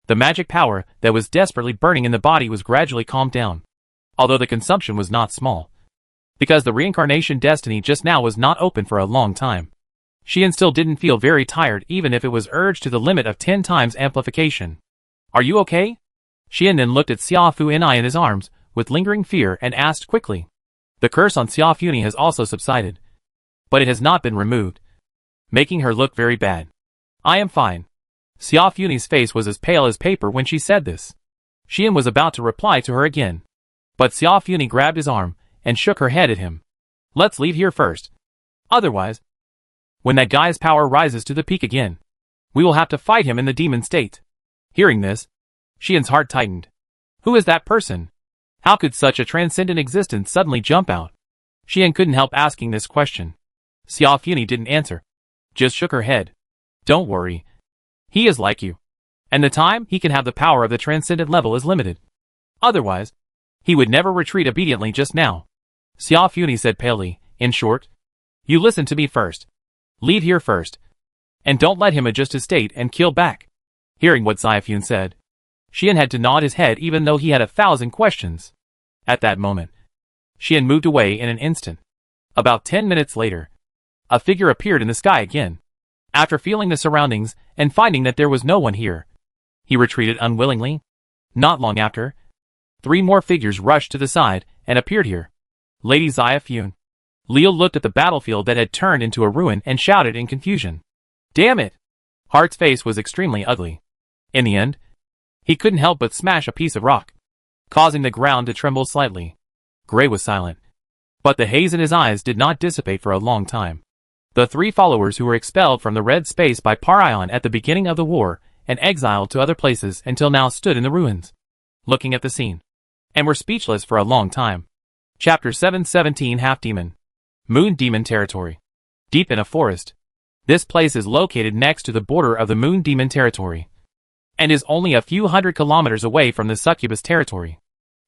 The magic power that was desperately burning in the body was gradually calmed down, although the consumption was not small, because the reincarnation destiny just now was not open for a long time. Xian still didn't feel very tired even if it was urged to the limit of 10 times amplification. Are you okay? Xian then looked at Xiaofuni in his arms with lingering fear and asked quickly. The curse on Xiaofuni has also subsided, but it has not been removed, making her look very bad. I am fine. Xiao Funi's face was as pale as paper when she said this. Xian was about to reply to her again. But Xiao Funi grabbed his arm and shook her head at him. Let's leave here first. Otherwise, when that guy's power rises to the peak again, we will have to fight him in the demon state. Hearing this, Xian's heart tightened. Who is that person? How could such a transcendent existence suddenly jump out? Xian couldn't help asking this question. Xiao Funi didn't answer, just shook her head. Don't worry. He is like you. And the time he can have the power of the transcendent level is limited. Otherwise, he would never retreat obediently just now. Xiao Funi said palely, in short, you listen to me first. Leave here first. And don't let him adjust his state and kill back. Hearing what Xiaofun said, Xian had to nod his head even though he had 1,000 questions. At that moment, Xian moved away in an instant. About 10 minutes later, a figure appeared in the sky again. After feeling the surroundings and finding that there was no one here, he retreated unwillingly. Not long after, 3 more figures rushed to the side and appeared here. Lady Xiaofun. Leo looked at the battlefield that had turned into a ruin and shouted in confusion. Damn it! Heart's face was extremely ugly. In the end, he couldn't help but smash a piece of rock, causing the ground to tremble slightly. Gray was silent, but the haze in his eyes did not dissipate for a long time. The 3 followers who were expelled from the red space by Parion at the beginning of the war and exiled to other places until now stood in the ruins, looking at the scene, and were speechless for a long time. Chapter 717 Half-Demon. Moon Demon Territory. Deep in a forest, this place is located next to the border of the Moon Demon Territory, and is only a few hundred kilometers away from the Succubus Territory.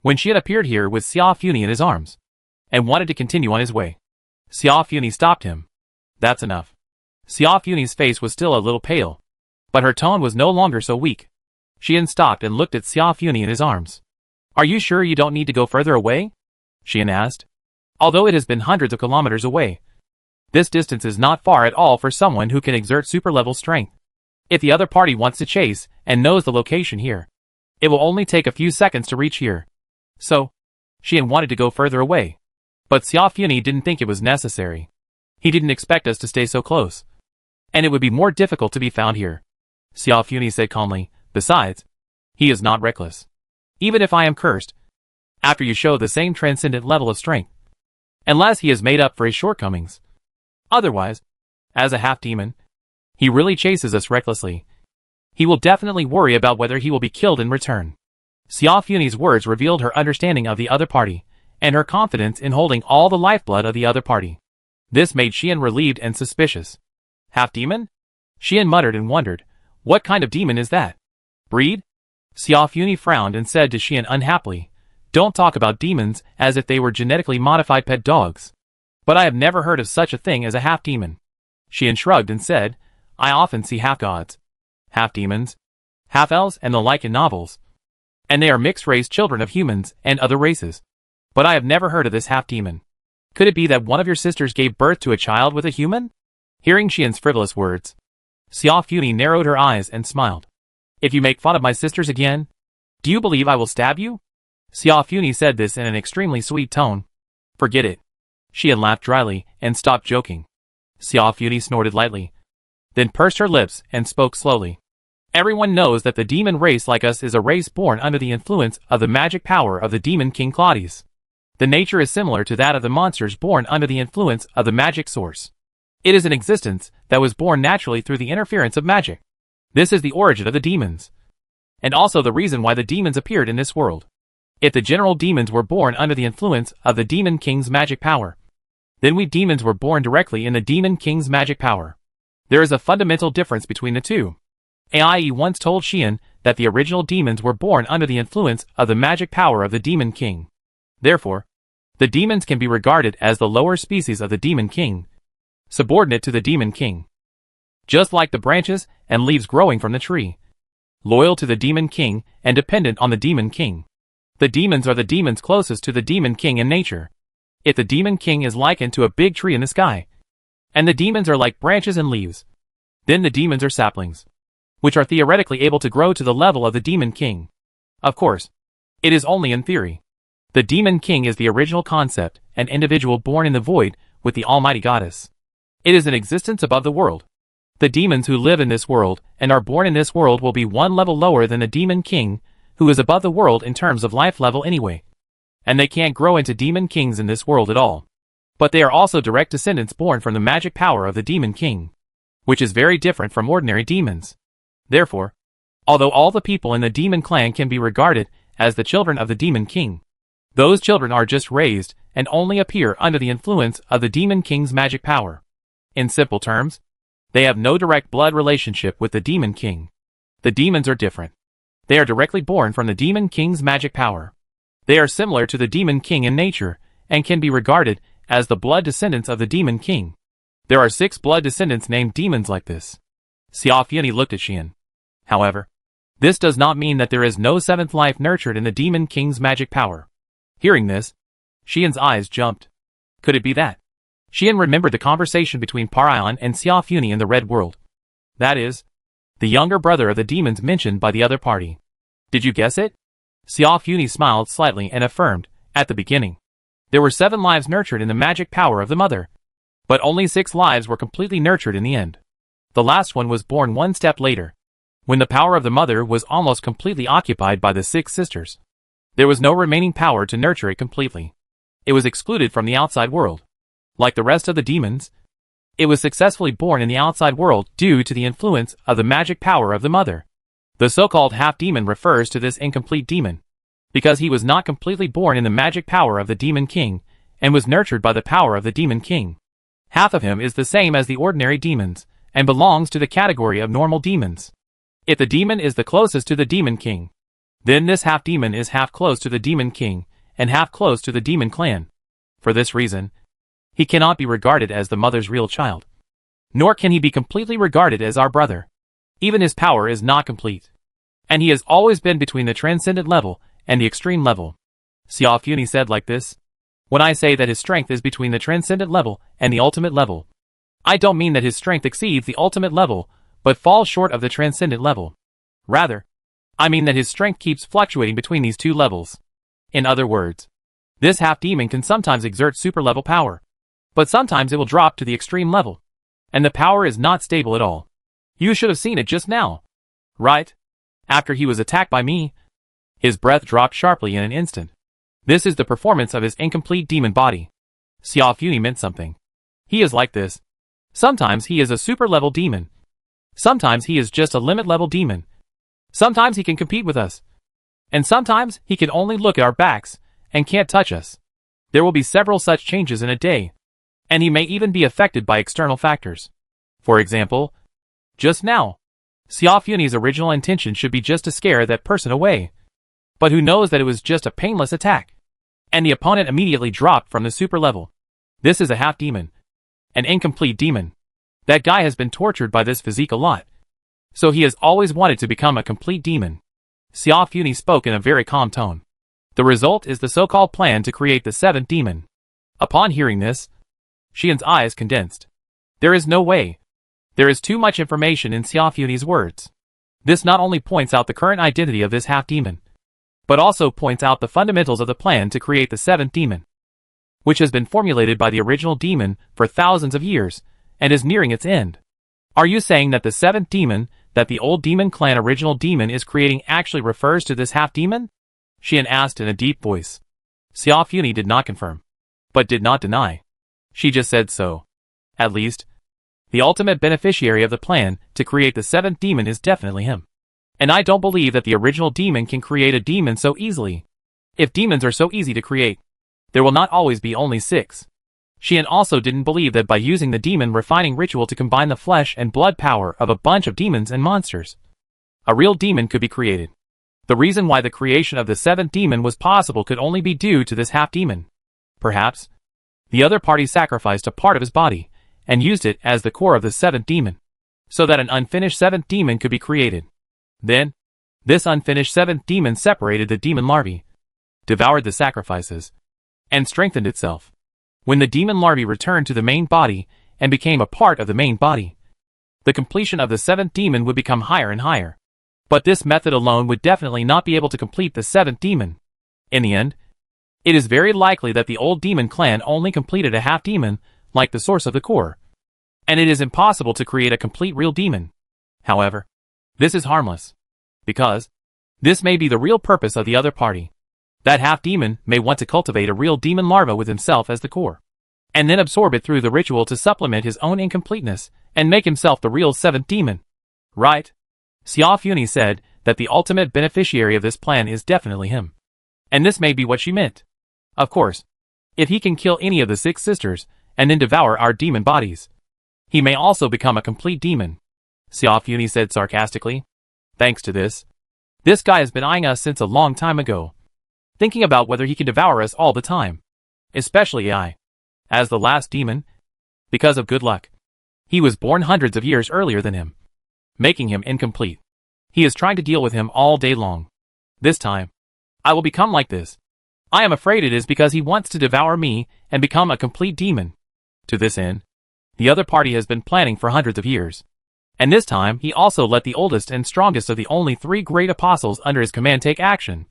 When Xian appeared here with Xiao Funi in his arms, and wanted to continue on his way, Xiao Funi stopped him. That's enough. Xiao Funi's face was still a little pale, but her tone was no longer so weak. Xian stopped and looked at Xiao Funi in his arms. Are you sure you don't need to go further away? Xian asked. Although it has been hundreds of kilometers away, this distance is not far at all for someone who can exert super-level strength. If the other party wants to chase and knows the location here, it will only take a few seconds to reach here. So, Xian wanted to go further away, but Xiao Funi didn't think it was necessary. He didn't expect us to stay so close, and it would be more difficult to be found here. Xiao Funi said calmly, besides, he is not reckless. Even if I am cursed, after you show the same transcendent level of strength, unless he has made up for his shortcomings. Otherwise, as a half-demon, he really chases us recklessly. He will definitely worry about whether he will be killed in return. Xiao Funi's words revealed her understanding of the other party, and her confidence in holding all the lifeblood of the other party. This made Xian relieved and suspicious. Half-demon? Xian muttered and wondered, what kind of demon is that? Breed? Xiao Funi frowned and said to Xian unhappily, don't talk about demons as if they were genetically modified pet dogs. But I have never heard of such a thing as a half-demon. Xian shrugged and said, I often see half-gods, half-demons, half-elves and the like in novels. And they are mixed-race children of humans and other races. But I have never heard of this half-demon. Could it be that one of your sisters gave birth to a child with a human? Hearing Xian's frivolous words, Xiao Funi narrowed her eyes and smiled. If you make fun of my sisters again, do you believe I will stab you? Xiao Funi said this in an extremely sweet tone. Forget it. Xian laughed dryly and stopped joking. Xiao Funi snorted lightly, then pursed her lips and spoke slowly. Everyone knows that the demon race like us is a race born under the influence of the magic power of the demon King Claudius. The nature is similar to that of the monsters born under the influence of the magic source. It is an existence that was born naturally through the interference of magic. This is the origin of the demons, and also the reason why the demons appeared in this world. If the general demons were born under the influence of the Demon King's magic power, then we demons were born directly in the Demon King's magic power. There is a fundamental difference between the two. AIE once told Xian that the original demons were born under the influence of the magic power of the Demon King. Therefore, the demons can be regarded as the lower species of the Demon King, subordinate to the Demon King. Just like the branches and leaves growing from the tree, loyal to the Demon King and dependent on the Demon King. The demons are the demons closest to the Demon King in nature. If the Demon King is likened to a big tree in the sky, and the demons are like branches and leaves, then the demons are saplings, which are theoretically able to grow to the level of the Demon King. Of course, it is only in theory. The Demon King is the original concept, an individual born in the void with the Almighty Goddess. It is an existence above the world, The demons who live in this world and are born in this world will be one level lower than the demon king, who is above the world in terms of life level anyway. And they can't grow into demon kings in this world at all. But they are also direct descendants born from the magic power of the demon king, which is very different from ordinary demons. Therefore, although all the people in the demon clan can be regarded as the children of the demon king, those children are just raised and only appear under the influence of the demon king's magic power. In simple terms, they have no direct blood relationship with the demon king. The demons are different. They are directly born from the demon king's magic power. They are similar to the demon king in nature and can be regarded as the blood descendants of the demon king. There are 6 blood descendants named demons like this. Xiao Funi looked at Xian. However, this does not mean that there is no 7th life nurtured in the demon king's magic power. Hearing this, Xian's eyes jumped. Could it be that? Xian remembered the conversation between Parion and Xiao Funi in the Red World. That is, the younger brother of the demons mentioned by the other party. Did you guess it? Xiao Funi smiled slightly and affirmed, at the beginning. There were 7 lives nurtured in the magic power of the mother. But only 6 lives were completely nurtured in the end. The last one was born one step later, when the power of the mother was almost completely occupied by the 6 sisters. There was no remaining power to nurture it completely. It was excluded from the outside world. Like the rest of the demons, it was successfully born in the outside world due to the influence of the magic power of the mother. The so-called half-demon refers to this incomplete demon, because he was not completely born in the magic power of the demon king, and was nurtured by the power of the demon king. Half of him is the same as the ordinary demons, and belongs to the category of normal demons. If the demon is the closest to the demon king, then this half-demon is half close to the demon king, and half close to the demon clan. For this reason, he cannot be regarded as the mother's real child. Nor can he be completely regarded as our brother. Even his power is not complete. And he has always been between the transcendent level and the extreme level. Xiao Funi said like this. When I say that his strength is between the transcendent level and the ultimate level, I don't mean that his strength exceeds the ultimate level, but falls short of the transcendent level. Rather, I mean that his strength keeps fluctuating between these 2 levels. In other words, this half-demon can sometimes exert super-level power, but sometimes it will drop to the extreme level, and the power is not stable at all. You should have seen it just now. Right? After he was attacked by me, his breath dropped sharply in an instant. This is the performance of his incomplete demon body. Xiao Funi meant something. He is like this. Sometimes he is a super-level demon. Sometimes he is just a limit-level demon. Sometimes he can compete with us. And sometimes he can only look at our backs and can't touch us. There will be several such changes in a day. And he may even be affected by external factors. For example, just now, Xiao Funi's original intention should be just to scare that person away. But who knows that it was just a painless attack. And the opponent immediately dropped from the super level. This is a half-demon. An incomplete demon. That guy has been tortured by this physique a lot. So he has always wanted to become a complete demon. Xiao Funi spoke in a very calm tone. The result is the so-called plan to create the 7th demon. Upon hearing this, Xian's eyes condensed. There is no way. There is too much information in Xiao Funi's words. This not only points out the current identity of this half-demon, but also points out the fundamentals of the plan to create the 7th demon, which has been formulated by the original demon for thousands of years, and is nearing its end. Are you saying that the 7th demon that the old demon clan original demon is creating actually refers to this half-demon? Xian asked in a deep voice. Xiao Funi did not confirm, but did not deny. She just said so. At least, the ultimate beneficiary of the plan to create the 7th demon is definitely him. And I don't believe that the original demon can create a demon so easily. If demons are so easy to create, there will not always be only 6. Xian also didn't believe that by using the demon refining ritual to combine the flesh and blood power of a bunch of demons and monsters, a real demon could be created. The reason why the creation of the 7th demon was possible could only be due to this half-demon. Perhaps, the other party sacrificed a part of his body, and used it as the core of the 7th demon, so that an unfinished 7th demon could be created. Then, this unfinished 7th demon separated the demon larvae, devoured the sacrifices, and strengthened itself. When the demon larvae returned to the main body, and became a part of the main body, the completion of the 7th demon would become higher and higher. But this method alone would definitely not be able to complete the 7th demon. In the end, it is very likely that the old demon clan only completed a half-demon, like the source of the core. and it is impossible to create a complete real demon. However, this is harmless, because this may be the real purpose of the other party. That half-demon may want to cultivate a real demon larva with himself as the core, and then absorb it through the ritual to supplement his own incompleteness and make himself the real seventh demon. Right? Xiao Funi said that the ultimate beneficiary of this plan is definitely him. And this may be what she meant. Of course, if he can kill any of the 6 sisters and then devour our demon bodies, he may also become a complete demon. Xiao Funi said sarcastically. Thanks to this guy has been eyeing us since a long time ago, thinking about whether he can devour us all the time. Especially I. As the last demon, because of good luck, he was born hundreds of years earlier than him, making him incomplete. He is trying to deal with him all day long. This time, I will become like this. I am afraid it is because he wants to devour me and become a complete demon. To this end, the other party has been planning for hundreds of years. And this time he also let the oldest and strongest of the only 3 great apostles under his command take action,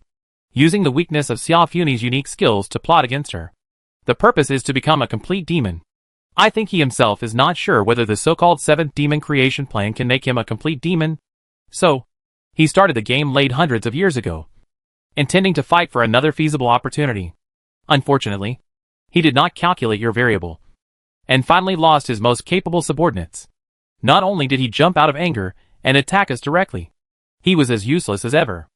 using the weakness of Xiao Funi's unique skills to plot against her. The purpose is to become a complete demon. I think he himself is not sure whether the so-called 7th demon creation plan can make him a complete demon. So, he started the game late hundreds of years ago, intending to fight for another feasible opportunity. Unfortunately, he did not calculate your variable, and finally lost his most capable subordinates. Not only did he jump out of anger and attack us directly, he was as useless as ever.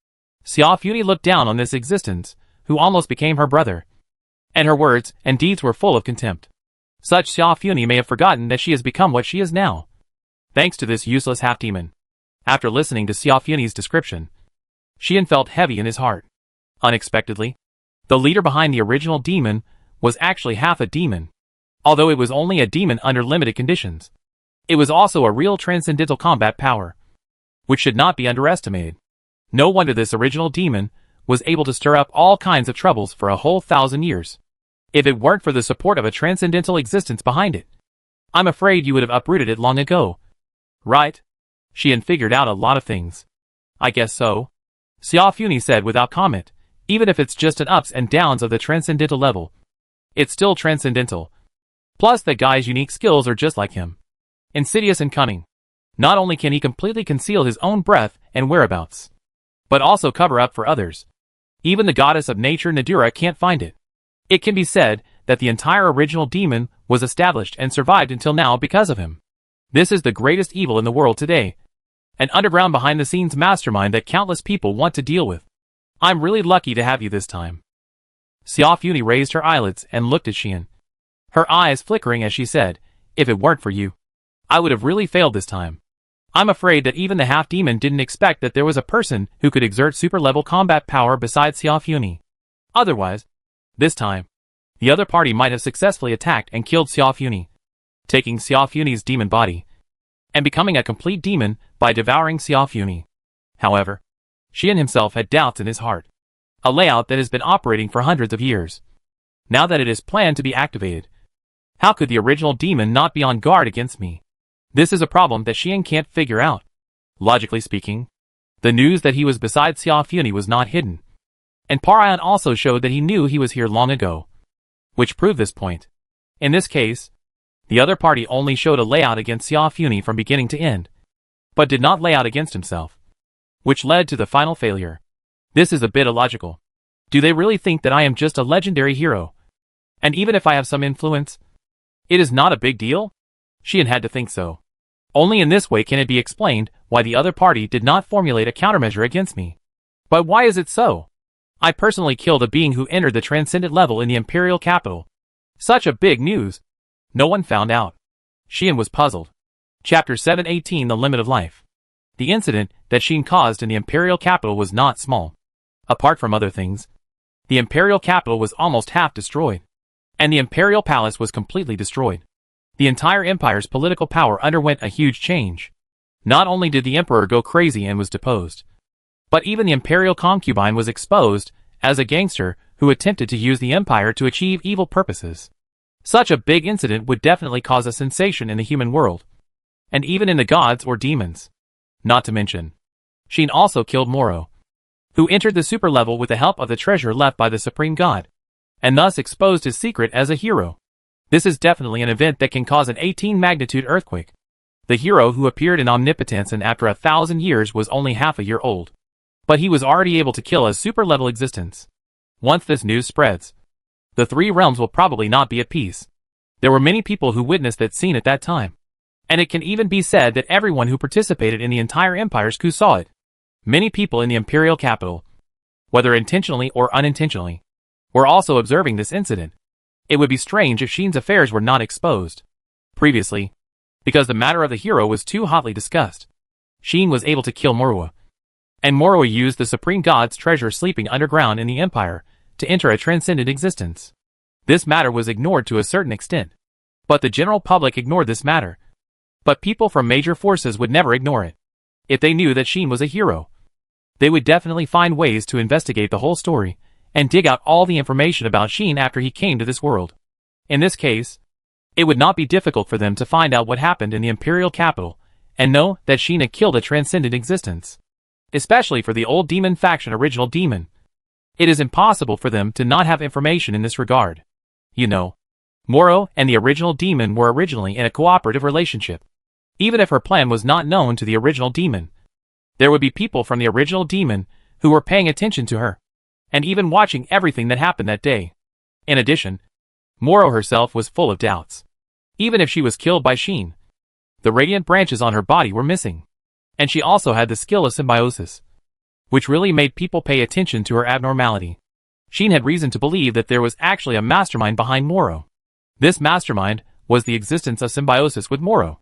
Xiao Funi looked down on this existence, who almost became her brother, and her words and deeds were full of contempt. Such Xiao Funi may have forgotten that she has become what she is now, thanks to this useless half-demon. After listening to Xiao Funi's description, Xian felt heavy in his heart. Unexpectedly, the leader behind the original demon was actually half a demon. Although it was only a demon under limited conditions, it was also a real transcendental combat power, which should not be underestimated. No wonder this original demon was able to stir up all kinds of troubles for a whole 1,000 years. If it weren't for the support of a transcendental existence behind it, I'm afraid you would have uprooted it long ago. Right? Xian figured out a lot of things. I guess so. Xiao Funi said without comment. Even if it's just an ups and downs of the transcendental level, it's still transcendental. Plus that guy's unique skills are just like him. Insidious and cunning. Not only can he completely conceal his own breath and whereabouts, but also cover up for others. Even the goddess of nature Nadura can't find it. It can be said that the entire original demon was established and survived until now because of him. This is the greatest evil in the world today. An underground behind-the-scenes mastermind that countless people want to deal with. I'm really lucky to have you this time. Xiao Funi raised her eyelids and looked at Xian, her eyes flickering as she said, if it weren't for you, I would have really failed this time. I'm afraid that even the half-demon didn't expect that there was a person who could exert super-level combat power besides Xiao Funi. Otherwise, this time, the other party might have successfully attacked and killed Xiao Funi, taking Xiao Funi's demon body, and becoming a complete demon by devouring Xiao Funi. However, Xian himself had doubts in his heart. A layout that has been operating for hundreds of years. Now that it is planned to be activated, how could the original demon not be on guard against me? This is a problem that Xian can't figure out. Logically speaking, the news that he was beside Xiao Funi was not hidden. And Parian also showed that he knew he was here long ago, which proved this point. In this case, the other party only showed a layout against Xiao Funi from beginning to end, but did not lay out against himself, which led to the final failure. This is a bit illogical. Do they really think that I am just a legendary hero? And even if I have some influence, it is not a big deal? Xian had to think so. Only in this way can it be explained why the other party did not formulate a countermeasure against me. But why is it so? I personally killed a being who entered the transcendent level in the imperial capital. Such a big news. No one found out. Xian was puzzled. Chapter 718 The Limit of Life. The incident that Xian caused in the imperial capital was not small. Apart from other things, the imperial capital was almost half destroyed, and the imperial palace was completely destroyed. The entire empire's political power underwent a huge change. Not only did the emperor go crazy and was deposed, but even the imperial concubine was exposed as a gangster who attempted to use the empire to achieve evil purposes. Such a big incident would definitely cause a sensation in the human world, and even in the gods or demons. Not to mention, Xian also killed Moro, who entered the super level with the help of the treasure left by the supreme god, and thus exposed his secret as a hero. This is definitely an event that can cause an 18-magnitude earthquake. The hero who appeared in omnipotence and after 1,000 years was only half a year old. But he was already able to kill a super-level existence. Once this news spreads, the three realms will probably not be at peace. There were many people who witnessed that scene at that time. And it can even be said that everyone who participated in the entire Empire's coup saw it. Many people in the imperial capital, whether intentionally or unintentionally, were also observing this incident. It would be strange if Shin's affairs were not exposed previously, because the matter of the hero was too hotly discussed. Shin was able to kill Morua, and Morua used the Supreme God's treasure sleeping underground in the Empire to enter a transcendent existence. This matter was ignored to a certain extent, but the general public ignored this matter. But people from major forces would never ignore it. If they knew that Shin was a hero, they would definitely find ways to investigate the whole story and dig out all the information about Shin after he came to this world. In this case, it would not be difficult for them to find out what happened in the imperial capital and know that Shin had killed a transcendent existence. Especially for the old demon faction original demon. It is impossible for them to not have information in this regard. You know, Moro and the original demon were originally in a cooperative relationship. Even if her plan was not known to the original demon, there would be people from the original demon who were paying attention to her, and even watching everything that happened that day. In addition, Moro herself was full of doubts. Even if she was killed by Shin, the radiant branches on her body were missing. And she also had the skill of symbiosis, which really made people pay attention to her abnormality. Shin had reason to believe that there was actually a mastermind behind Moro. This mastermind was the existence of symbiosis with Moro.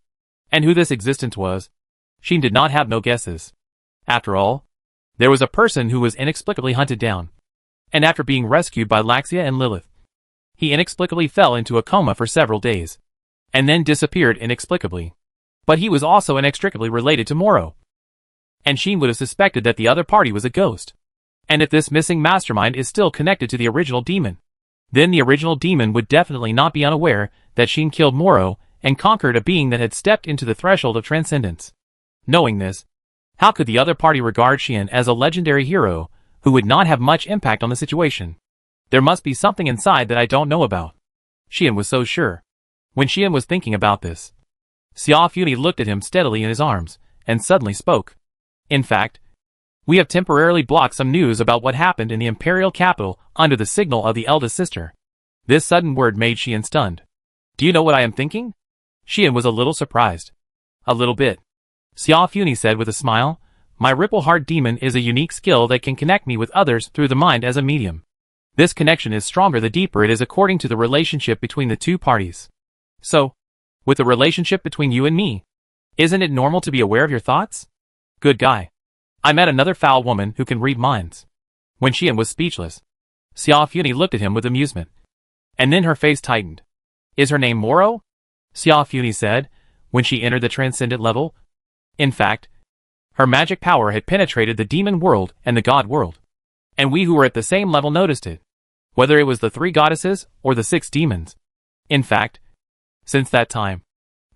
And who this existence was, Shin did not have no guesses. After all, there was a person who was inexplicably hunted down. And after being rescued by Laxia and Lilith, he inexplicably fell into a coma for several days, and then disappeared inexplicably. But he was also inextricably related to Moro. And Shin would have suspected that the other party was a ghost. And if this missing mastermind is still connected to the original demon, then the original demon would definitely not be unaware that Shin killed Moro and conquered a being that had stepped into the threshold of transcendence. Knowing this, how could the other party regard Shin as a legendary hero who would not have much impact on the situation? There must be something inside that I don't know about. Shin was so sure. When Shin was thinking about this, Xia Funi looked at him steadily in his arms, and suddenly spoke. In fact, we have temporarily blocked some news about what happened in the imperial capital under the signal of the eldest sister. This sudden word made Shin stunned. Do you know what I am thinking? Shin was a little surprised. A little bit. Xia Funi said with a smile, my Ripple Heart Demon is a unique skill that can connect me with others through the mind as a medium. This connection is stronger the deeper it is according to the relationship between the two parties. So, with the relationship between you and me, isn't it normal to be aware of your thoughts? Good guy. I met another foul woman who can read minds. When Shin was speechless, Xia Funi looked at him with amusement. And then her face tightened. Is her name Moro? Xia Funi said, when she entered the transcendent level. In fact, her magic power had penetrated the demon world and the god world. And we who were at the same level noticed it. Whether it was the 3 goddesses or the 6 demons. In fact, since that time,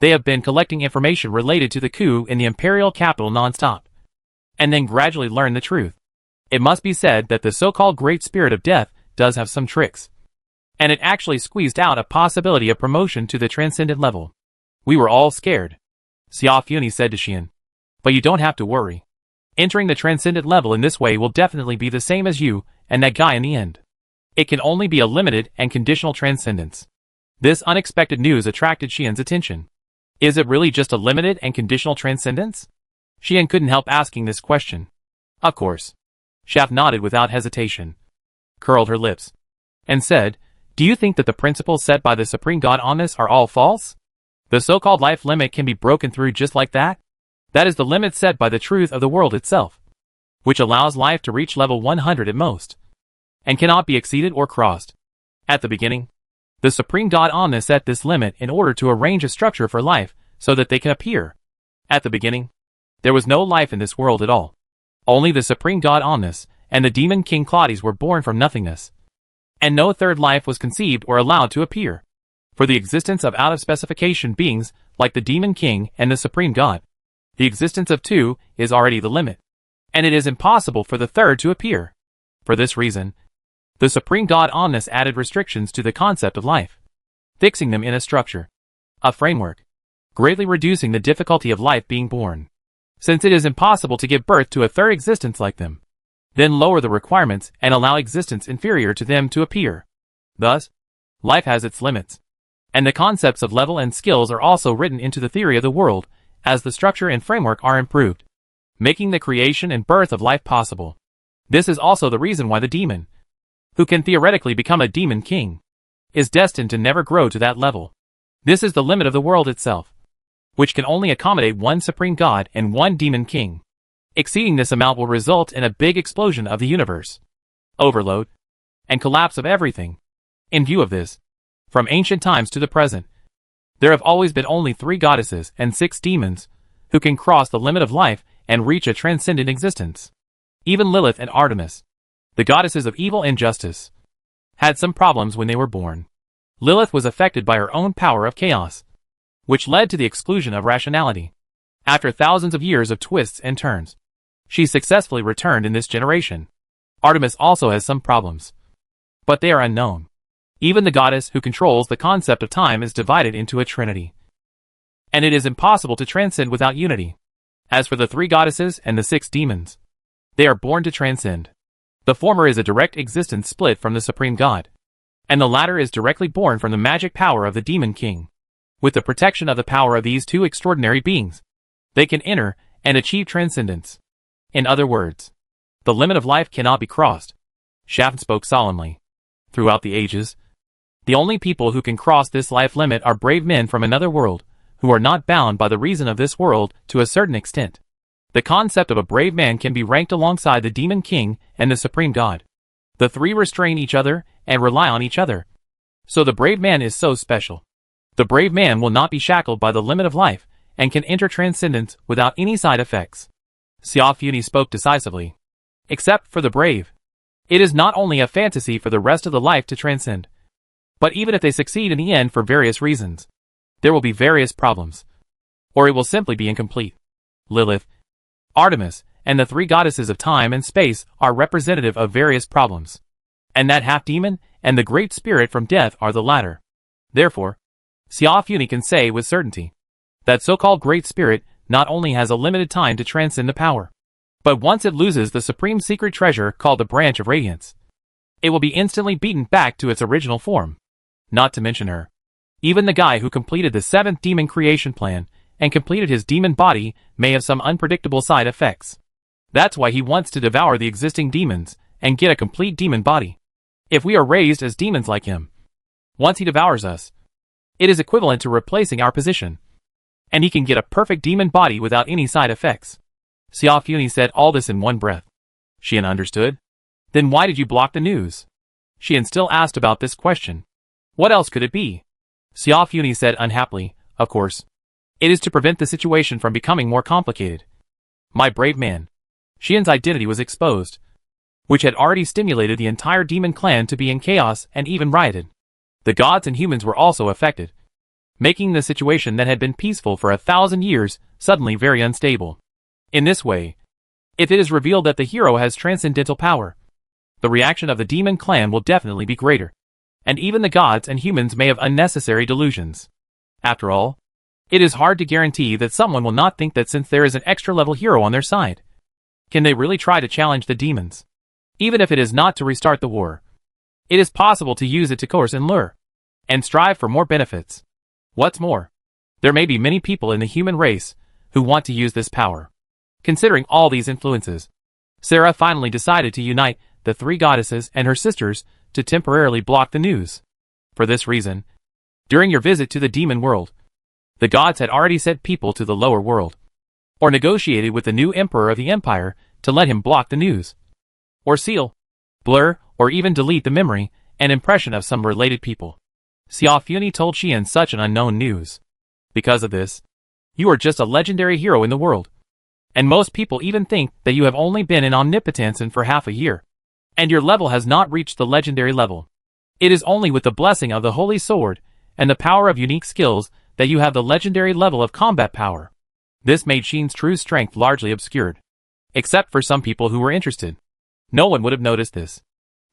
they have been collecting information related to the coup in the imperial capital non-stop. And then gradually learn the truth. It must be said that the so-called Great Spirit of Death does have some tricks. And it actually squeezed out a possibility of promotion to the transcendent level. We were all scared. Xia Funi said to Shin. But you don't have to worry. Entering the transcendent level in this way will definitely be the same as you and that guy in the end. It can only be a limited and conditional transcendence. This unexpected news attracted Shin's attention. Is it really just a limited and conditional transcendence? Shin couldn't help asking this question. Of course. Shaf nodded without hesitation, curled her lips, and said, do you think that the principles set by the Supreme God on this are all false? The so-called life limit can be broken through just like that? That is the limit set by the truth of the world itself, which allows life to reach level 100 at most, and cannot be exceeded or crossed. At the beginning, the Supreme God Omnis set this limit in order to arrange a structure for life so that they can appear. At the beginning, there was no life in this world at all. Only the Supreme God Omnis and the demon King Claudius were born from nothingness. And no third life was conceived or allowed to appear. For the existence of out-of-specification beings like the Demon King and the Supreme God, the existence of 2 is already the limit. And it is impossible for the third to appear. For this reason, the Supreme God Omnis added restrictions to the concept of life. fixing them in a structure, a framework, greatly reducing the difficulty of life being born, since it is impossible to give birth to a third existence like them. Then lower the requirements and allow existence inferior to them to appear. Thus, life has its limits. And the concepts of level and skills are also written into the theory of the world, as the structure and framework are improved, making the creation and birth of life possible. This is also the reason why the demon, who can theoretically become a demon king, is destined to never grow to that level. This is the limit of the world itself, which can only accommodate one supreme god and one demon king. Exceeding this amount will result in a big explosion of the universe, overload, and collapse of everything. In view of this, from ancient times to the present, there have always been only 3 goddesses and 6 demons who can cross the limit of life and reach a transcendent existence. Even Lilith and Artemis, the goddesses of evil and justice, had some problems when they were born. Lilith was affected by her own power of chaos, which led to the exclusion of rationality. After thousands of years of twists and turns, she successfully returned in this generation. Artemis also has some problems, but they are unknown. Even the goddess who controls the concept of time is divided into a trinity, and it is impossible to transcend without unity. As for the 3 goddesses and the 6 demons, they are born to transcend. The former is a direct existence split from the supreme god, and the latter is directly born from the magic power of the demon king. With the protection of the power of these 2 extraordinary beings, they can enter and achieve transcendence. In other words, the limit of life cannot be crossed. Shaft spoke solemnly. Throughout the ages, the only people who can cross this life limit are brave men from another world, who are not bound by the reason of this world to a certain extent. The concept of a brave man can be ranked alongside the demon king and the supreme god. The 3 restrain each other and rely on each other. So the brave man is so special. The brave man will not be shackled by the limit of life and can enter transcendence without any side effects. Xia Funi spoke decisively. Except for the brave, it is not only a fantasy for the rest of the life to transcend, but even if they succeed in the end for various reasons, there will be various problems, or it will simply be incomplete. Lilith, Artemis, and the 3 goddesses of time and space are representative of various problems, and that half-demon and the great spirit from death are the latter. Therefore, Xia Funi can say with certainty that so-called great spirit not only has a limited time to transcend the power, but once it loses the supreme secret treasure called the Branch of Radiance, it will be instantly beaten back to its original form. Not to mention her. Even the guy who completed the 7th demon creation plan and completed his demon body may have some unpredictable side effects. That's why he wants to devour the existing demons and get a complete demon body. If we are raised as demons like him, once he devours us, it is equivalent to replacing our position, and he can get a perfect demon body without any side effects. Xia Funi said all this in one breath. Xian understood. Then why did you block the news? Xian still asked about this question. What else could it be? Xia Funi said unhappily, of course. It is to prevent the situation from becoming more complicated. My brave man. Xian's identity was exposed, which had already stimulated the entire demon clan to be in chaos and even rioted. The gods and humans were also affected, making the situation that had been peaceful for 1,000 years suddenly very unstable. In this way, if it is revealed that the hero has transcendental power, the reaction of the demon clan will definitely be greater, and even the gods and humans may have unnecessary delusions. After all, it is hard to guarantee that someone will not think that since there is an extra-level hero on their side, can they really try to challenge the demons? Even if it is not to restart the war, it is possible to use it to coerce and lure, and strive for more benefits. What's more, there may be many people in the human race who want to use this power. Considering all these influences, Sarah finally decided to unite the 3 goddesses and her sisters to temporarily block the news. For this reason, during your visit to the demon world, the gods had already sent people to the lower world, or negotiated with the new emperor of the empire to let him block the news, or seal, blur, or even delete the memory and impression of some related people. Xia Funi told Xian such an unknown news. Because of this, you are just a legendary hero in the world, and most people even think that you have only been in omnipotence for half a year, and your level has not reached the legendary level. It is only with the blessing of the Holy Sword and the power of unique skills that you have the legendary level of combat power. This made Xian's true strength largely obscured, except for some people who were interested. No one would have noticed this.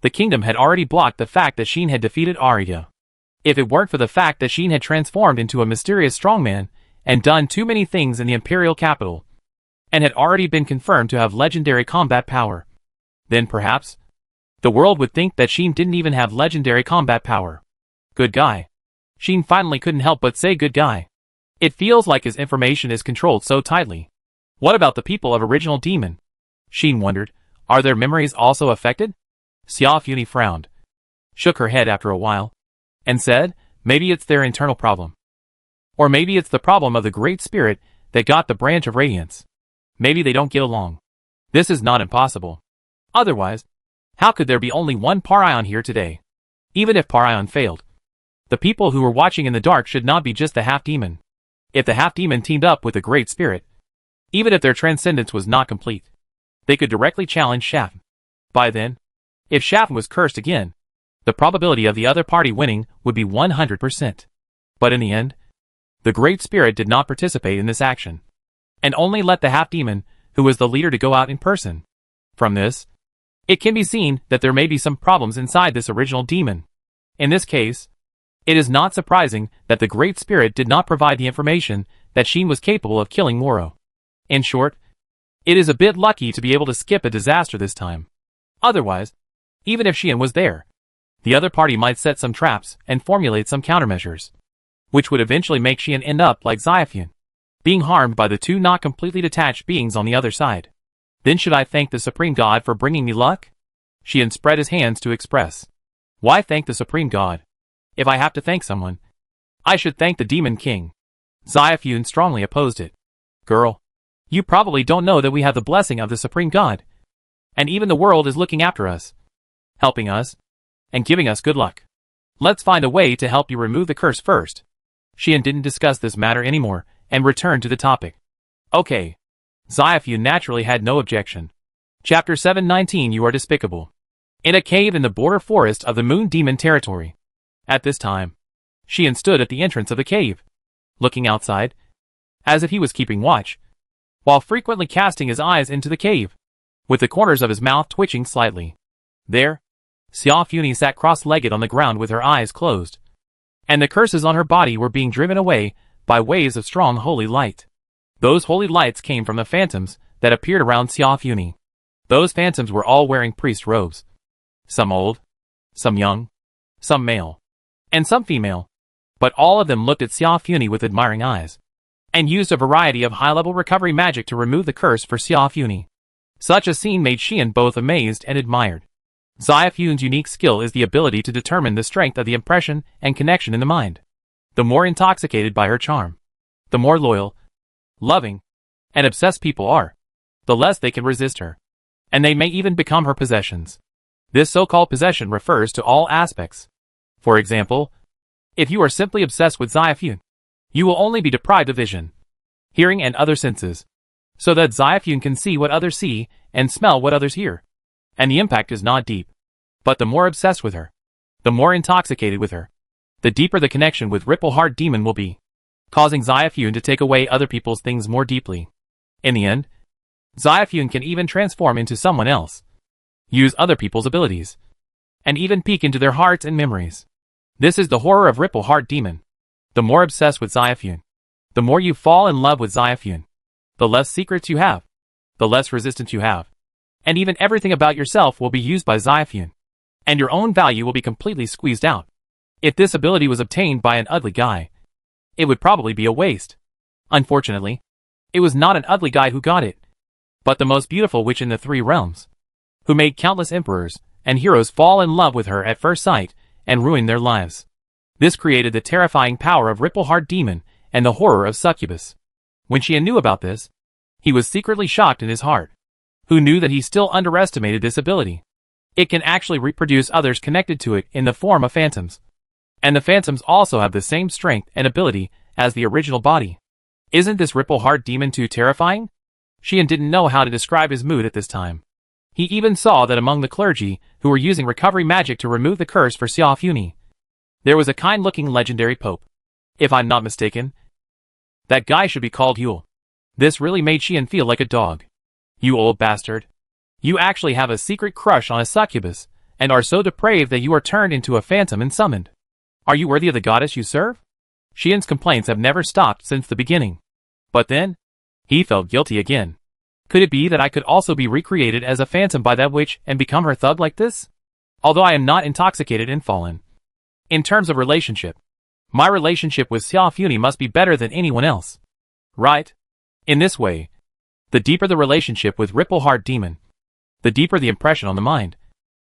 The kingdom had already blocked the fact that Xian had defeated Arya. If it weren't for the fact that Sheen had transformed into a mysterious strongman and done too many things in the Imperial capital, and had already been confirmed to have legendary combat power, then perhaps the world would think that Sheen didn't even have legendary combat power. Good guy. Sheen finally couldn't help but say good guy. It feels like his information is controlled so tightly. What about the people of Original Demon? Sheen wondered. Are their memories also affected? Xia Funi frowned, shook her head after a while, and said, maybe it's their internal problem. Or maybe it's the problem of the Great Spirit that got the Branch of Radiance. Maybe they don't get along. This is not impossible. Otherwise, how could there be only one Parion here today? Even if Parion failed, the people who were watching in the dark should not be just the half-demon. If the half-demon teamed up with the Great Spirit, even if their transcendence was not complete, they could directly challenge Shafn. By then, if Shafn was cursed again, the probability of the other party winning would be 100%. But in the end, the Great Spirit did not participate in this action, and only let the half-demon, who was the leader, to go out in person. From this, it can be seen that there may be some problems inside this original demon. In this case, it is not surprising that the Great Spirit did not provide the information that Sheen was capable of killing Moro. In short, it is a bit lucky to be able to skip a disaster this time. Otherwise, even if Sheen was there, the other party might set some traps and formulate some countermeasures, which would eventually make Sheen end up like Xia, being harmed by the two not completely detached beings on the other side. Then should I thank the Supreme God for bringing me luck? Sheen spread his hands to express. Why thank the Supreme God? If I have to thank someone, I should thank the Demon King. Xia strongly opposed it. Girl, you probably don't know that we have the blessing of the Supreme God, and even the world is looking after us, helping us, and giving us good luck. Let's find a way to help you remove the curse first. Sheen didn't discuss this matter anymore, and returned to the topic. Okay. Xia naturally had no objection. Chapter 719. You are despicable. In a cave in the border forest of the Moon Demon territory. At this time, Sheen stood at the entrance of the cave, looking outside, as if he was keeping watch, while frequently casting his eyes into the cave, with the corners of his mouth twitching slightly. There, Xia Funi sat cross-legged on the ground with her eyes closed, and the curses on her body were being driven away by waves of strong holy light. Those holy lights came from the phantoms that appeared around Xia Funi. Those phantoms were all wearing priest robes. Some old, some young, some male, and some female. But all of them looked at Xia Funi with admiring eyes, and used a variety of high-level recovery magic to remove the curse for Xia Funi. Such a scene made Sheen both amazed and admired. Xia Funi's unique skill is the ability to determine the strength of the impression and connection in the mind. The more intoxicated by her charm, the more loyal, loving, and obsessed people are, the less they can resist her, and they may even become her possessions. This so-called possession refers to all aspects. For example, if you are simply obsessed with Xia, you will only be deprived of vision, hearing, and other senses, so that Xia can see what others see and smell what others hear. And the impact is not deep. But the more obsessed with her, the more intoxicated with her, the deeper the connection with Rippleheart Demon will be, causing Xia to take away other people's things more deeply. In the end, Xia can even transform into someone else, use other people's abilities, and even peek into their hearts and memories. This is the horror of Rippleheart Demon. The more obsessed with Xia, the more you fall in love with Xia. The less secrets you have, the less resistance you have, and even everything about yourself will be used by Xia, and your own value will be completely squeezed out. If this ability was obtained by an ugly guy, it would probably be a waste. Unfortunately, it was not an ugly guy who got it, but the most beautiful witch in the three realms, who made countless emperors and heroes fall in love with her at first sight and ruin their lives. This created the terrifying power of Rippleheart Demon and the horror of Succubus. When Sheen knew about this, he was secretly shocked in his heart. Who knew that he still underestimated this ability? It can actually reproduce others connected to it in the form of phantoms. And the phantoms also have the same strength and ability as the original body. Isn't this Rippleheart Demon too terrifying? Sheen didn't know how to describe his mood at this time. He even saw that among the clergy who were using recovery magic to remove the curse for Xia Funi, there was a kind-looking legendary pope. If I'm not mistaken, that guy should be called Yule. This really made Sheen feel like a dog. You old bastard. You actually have a secret crush on a succubus, and are so depraved that you are turned into a phantom and summoned. Are you worthy of the goddess you serve? Xian's complaints have never stopped since the beginning. But then, he felt guilty again. Could it be that I could also be recreated as a phantom by that witch and become her thug like this? Although I am not intoxicated and fallen. In terms of relationship, my relationship with Xiaofuni must be better than anyone else. Right? In this way, the deeper the relationship with Ripple Heart Demon, the deeper the impression on the mind,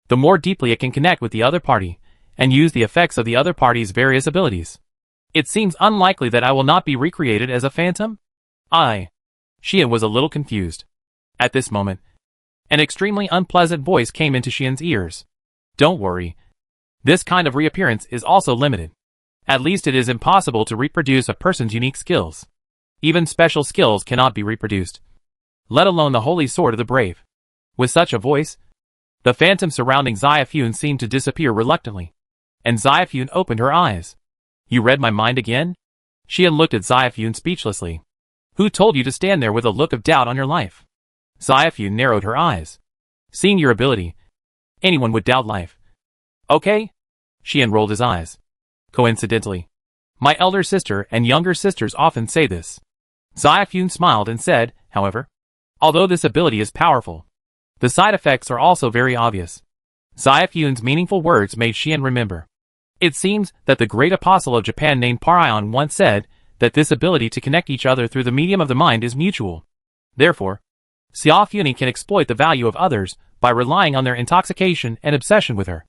the more deeply it can connect with the other party, and use the effects of the other party's various abilities. It seems unlikely that I will not be recreated as a phantom? Xian was a little confused. At this moment, an extremely unpleasant voice came into Xian's ears. Don't worry. This kind of reappearance is also limited. At least it is impossible to reproduce a person's unique skills. Even special skills cannot be reproduced, let alone the holy sword of the brave. With such a voice, the phantom surrounding Xiaofun seemed to disappear reluctantly, and Xiaofun opened her eyes. You read my mind again? Xian looked at Xiaofun speechlessly. Who told you to stand there with a look of doubt on your life? Xiaofun narrowed her eyes. Seeing your ability, anyone would doubt life. Okay? Xian rolled his eyes. Coincidentally, my elder sister and younger sisters often say this. Xiaofun smiled and said, however, although this ability is powerful, the side effects are also very obvious. Xiaofun's meaningful words made Xian remember. It seems that the great apostle of Japan named Parion once said that this ability to connect each other through the medium of the mind is mutual. Therefore, Xiaofuni can exploit the value of others by relying on their intoxication and obsession with her,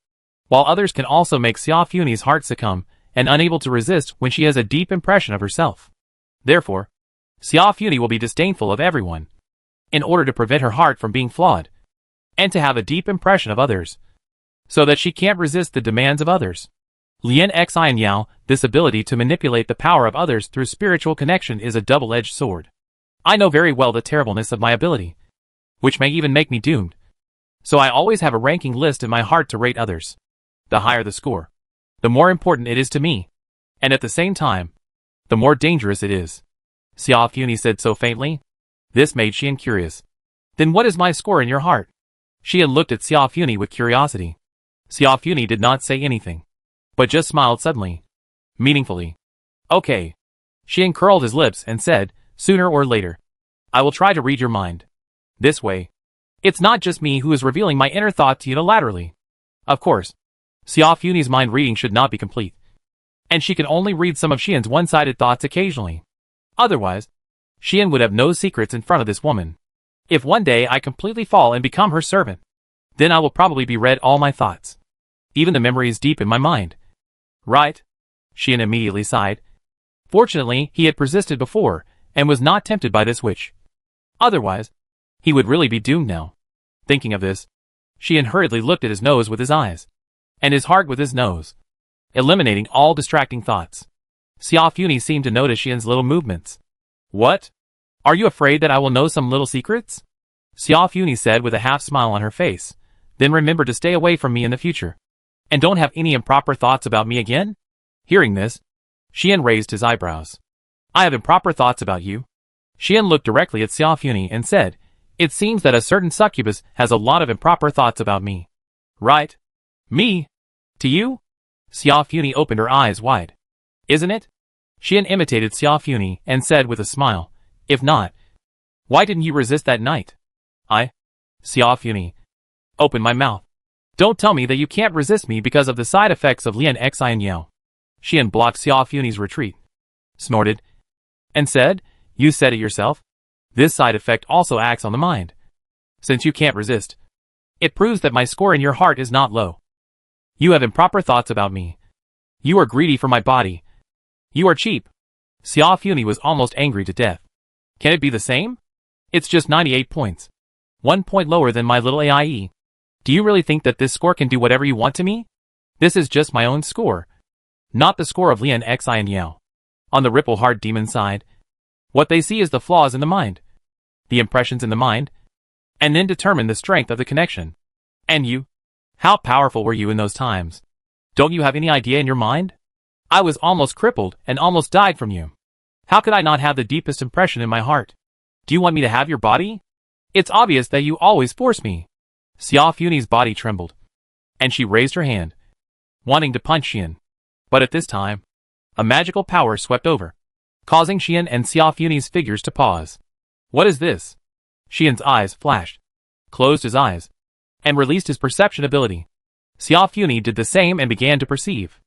while others can also make Xiaofuni's heart succumb and unable to resist when she has a deep impression of herself. Therefore, Xiaofuni will be disdainful of everyone, in order to prevent her heart from being flawed, and to have a deep impression of others, so that she can't resist the demands of others. Lian Xian Yao, this ability to manipulate the power of others through spiritual connection is a double-edged sword. I know very well the terribleness of my ability, which may even make me doomed. So I always have a ranking list in my heart to rate others. The higher the score, the more important it is to me, and at the same time, the more dangerous it is. Xiaofuni said so faintly. This made Xian curious. Then what is my score in your heart? Xian looked at Xiaofuni with curiosity. Xiaofuni did not say anything, but just smiled suddenly, meaningfully. Okay. Xian curled his lips and said, sooner or later, I will try to read your mind. This way, it's not just me who is revealing my inner thoughts unilaterally. Of course, Xiaofuni's mind reading should not be complete, and she can only read some of Xian's one-sided thoughts occasionally. Otherwise, Xian would have no secrets in front of this woman. If one day I completely fall and become her servant, then I will probably be read all my thoughts, even the memories deep in my mind. Right? Xian immediately sighed. Fortunately, he had persisted before, and was not tempted by this witch. Otherwise, he would really be doomed now. Thinking of this, Xian hurriedly looked at his nose with his eyes, and his heart with his nose, eliminating all distracting thoughts. Xiaofuni seemed to notice Xian's little movements. What? Are you afraid that I will know some little secrets? Xiaofuni said with a half smile on her face. Then remember to stay away from me in the future, and don't have any improper thoughts about me again? Hearing this, Xian raised his eyebrows. I have improper thoughts about you? Xian looked directly at Xiaofuni and said, it seems that a certain succubus has a lot of improper thoughts about me. Right? Me? To you? Xiaofuni opened her eyes wide. Isn't it? Xian imitated Xiaofuni and said with a smile, if not, why didn't you resist that night? Xiaofuni, open my mouth. Don't tell me that you can't resist me because of the side effects of Lian Xian Yao. Xian blocked Xiaofuni's retreat, snorted, and said, you said it yourself. This side effect also acts on the mind. Since you can't resist, it proves that my score in your heart is not low. You have improper thoughts about me. You are greedy for my body. You are cheap. Xiaofuni was almost angry to death. Can it be the same? It's just 98 points. 1 point lower than my little AIE. Do you really think that this score can do whatever you want to me? This is just my own score, not the score of Lian Xian Yao. On the Ripple Heart Demon side, what they see is the flaws in the mind, the impressions in the mind, and then determine the strength of the connection. And you? How powerful were you in those times? Don't you have any idea in your mind? I was almost crippled and almost died from you. How could I not have the deepest impression in my heart? Do you want me to have your body? It's obvious that you always force me. Xiaofuni's body trembled, and she raised her hand, wanting to punch Xian. But at this time, a magical power swept over, causing Xian and Xiaofuni's figures to pause. What is this? Xian's eyes flashed, closed his eyes, and released his perception ability. Xiaofuni did the same and began to perceive.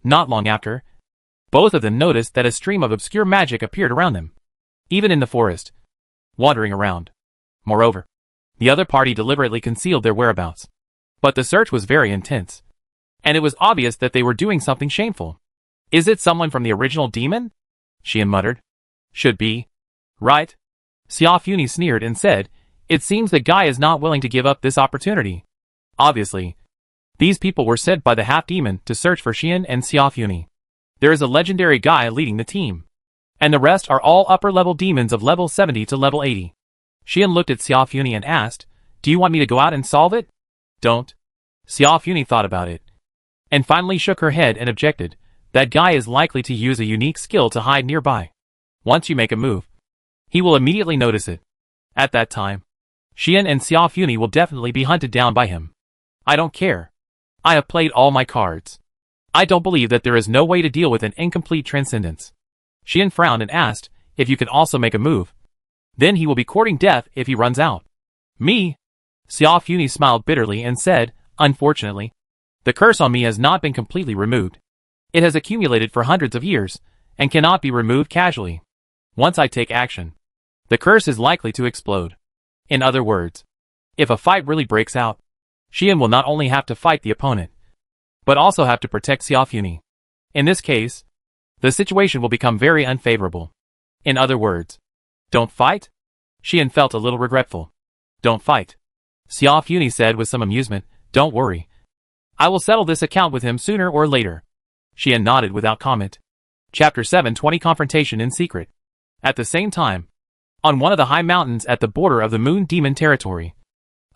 Not long after, both of them noticed that a stream of obscure magic appeared around them, even in the forest, wandering around. Moreover, the other party deliberately concealed their whereabouts. But the search was very intense, and it was obvious that they were doing something shameful. Is it someone from the original demon? Xian muttered. Should be. Right? Xiaofuni sneered and said, it seems the guy is not willing to give up this opportunity. Obviously, these people were sent by the half-demon to search for Xian and Xiaofuni. There is a legendary guy leading the team, and the rest are all upper-level demons of level 70 to level 80. Xian looked at Xiaofuni and asked, do you want me to go out and solve it? Don't. Xiaofuni thought about it, and finally shook her head and objected. That guy is likely to use a unique skill to hide nearby. Once you make a move, he will immediately notice it. At that time, Xian and Xiaofuni will definitely be hunted down by him. I don't care. I have played all my cards. I don't believe that there is no way to deal with an incomplete transcendence. Xian frowned and asked, if you can also make a move, then he will be courting death if he runs out. Me? Xiaofuni smiled bitterly and said, unfortunately, the curse on me has not been completely removed. It has accumulated for hundreds of years, and cannot be removed casually. Once I take action, the curse is likely to explode. In other words, if a fight really breaks out, Xian will not only have to fight the opponent, but also have to protect Xiaofuni. In this case, the situation will become very unfavorable. In other words, don't fight? Xian felt a little regretful. Don't fight. Xiaofuni said with some amusement, don't worry. I will settle this account with him sooner or later. Xian nodded without comment. Chapter 720 Confrontation in Secret. At the same time, on one of the high mountains at the border of the Moon Demon territory,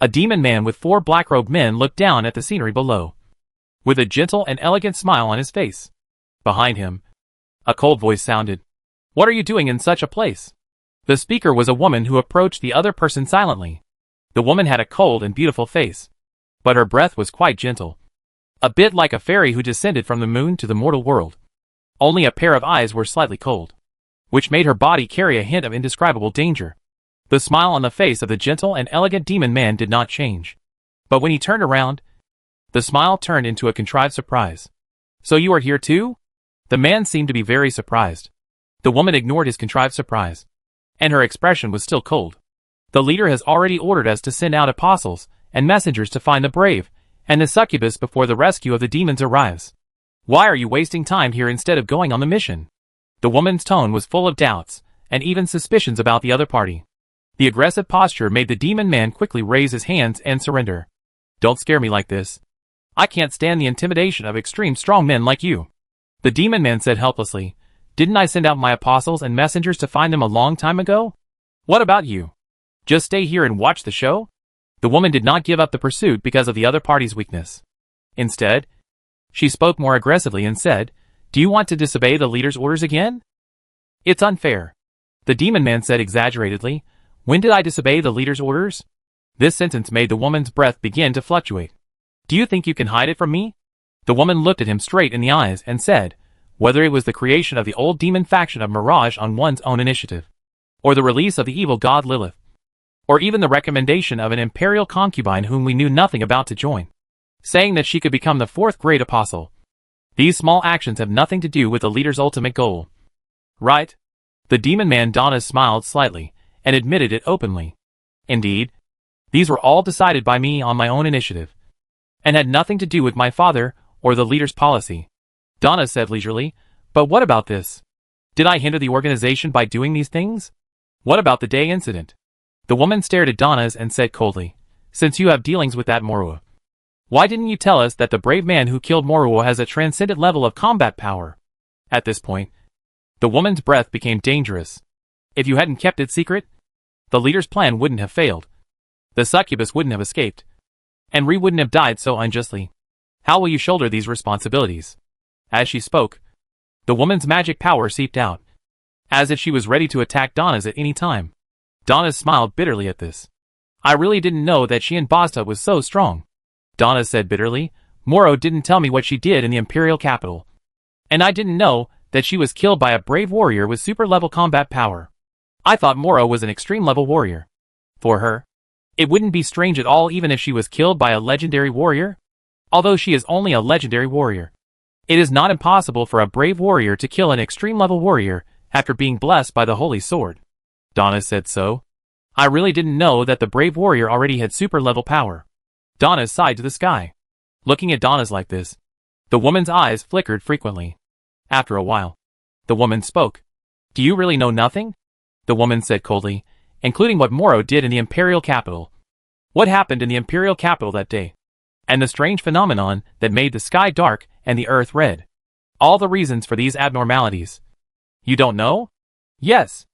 a demon man with 4 black-robed men looked down at the scenery below, with a gentle and elegant smile on his face. Behind him, a cold voice sounded. What are you doing in such a place? The speaker was a woman who approached the other person silently. The woman had a cold and beautiful face, but her breath was quite gentle, a bit like a fairy who descended from the moon to the mortal world. Only a pair of eyes were slightly cold, which made her body carry a hint of indescribable danger. The smile on the face of the gentle and elegant demon man did not change, but when he turned around, the smile turned into a contrived surprise. So you are here too? The man seemed to be very surprised. The woman ignored his contrived surprise, and her expression was still cold. The leader has already ordered us to send out apostles and messengers to find the brave and the succubus before the rescue of the demons arrives. Why are you wasting time here instead of going on the mission? The woman's tone was full of doubts and even suspicions about the other party. The aggressive posture made the demon man quickly raise his hands and surrender. Don't scare me like this. I can't stand the intimidation of extreme strong men like you. The demon man said helplessly, didn't I send out my apostles and messengers to find them a long time ago? What about you? Just stay here and watch the show? The woman did not give up the pursuit because of the other party's weakness. Instead, she spoke more aggressively and said, do you want to disobey the leader's orders again? It's unfair. The demon man said exaggeratedly, when did I disobey the leader's orders? This sentence made the woman's breath begin to fluctuate. Do you think you can hide it from me? The woman looked at him straight in the eyes and said, whether it was the creation of the old demon faction of Mirage on one's own initiative, or the release of the evil god Lilith, or even the recommendation of an imperial concubine whom we knew nothing about to join, saying that she could become the 4th great apostle. These small actions have nothing to do with the leader's ultimate goal. Right? The demon man Donna smiled slightly, and admitted it openly. Indeed, these were all decided by me on my own initiative, and had nothing to do with my father or the leader's policy. Donna said leisurely, but what about this? Did I hinder the organization by doing these things? What about the day incident? The woman stared at Donna's and said coldly, since you have dealings with that Moruo, why didn't you tell us that the brave man who killed Moruo has a transcendent level of combat power? At this point, the woman's breath became dangerous. If you hadn't kept it secret, the leader's plan wouldn't have failed. The succubus wouldn't have escaped, and Ri wouldn't have died so unjustly. How will you shoulder these responsibilities? As she spoke, the woman's magic power seeped out, as if she was ready to attack Donna's at any time. Donna smiled bitterly at this. I really didn't know that she and Basta was so strong. Donna said bitterly, Moro didn't tell me what she did in the imperial capital. And I didn't know that she was killed by a brave warrior with super-level combat power. I thought Moro was an extreme-level warrior. For her, it wouldn't be strange at all even if she was killed by a legendary warrior. Although she is only a legendary warrior, it is not impossible for a brave warrior to kill an extreme-level warrior after being blessed by the holy sword. Donna said so. I really didn't know that the brave warrior already had super-level power. Donna sighed to the sky. Looking at Donna's like this, the woman's eyes flickered frequently. After a while, the woman spoke. Do you really know nothing? The woman said coldly, including what Moro did in the imperial capital. What happened in the imperial capital that day? And the strange phenomenon that made the sky dark and the earth red. All the reasons for these abnormalities. You don't know? Yes.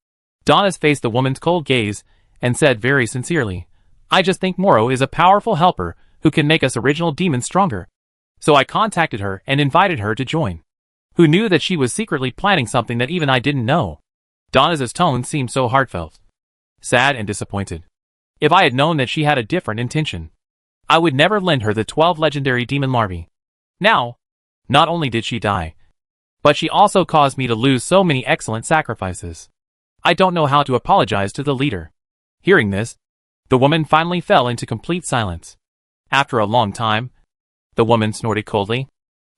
Donna faced the woman's cold gaze and said very sincerely, I just think Moro is a powerful helper who can make us original demons stronger. So I contacted her and invited her to join. Who knew that she was secretly planning something that even I didn't know? Donna's tone seemed so heartfelt. Sad and disappointed. If I had known that she had a different intention, I would never lend her the 12 legendary demon larvae. Now, not only did she die, but she also caused me to lose so many excellent sacrifices. I don't know how to apologize to the leader. Hearing this, the woman finally fell into complete silence. After a long time, the woman snorted coldly.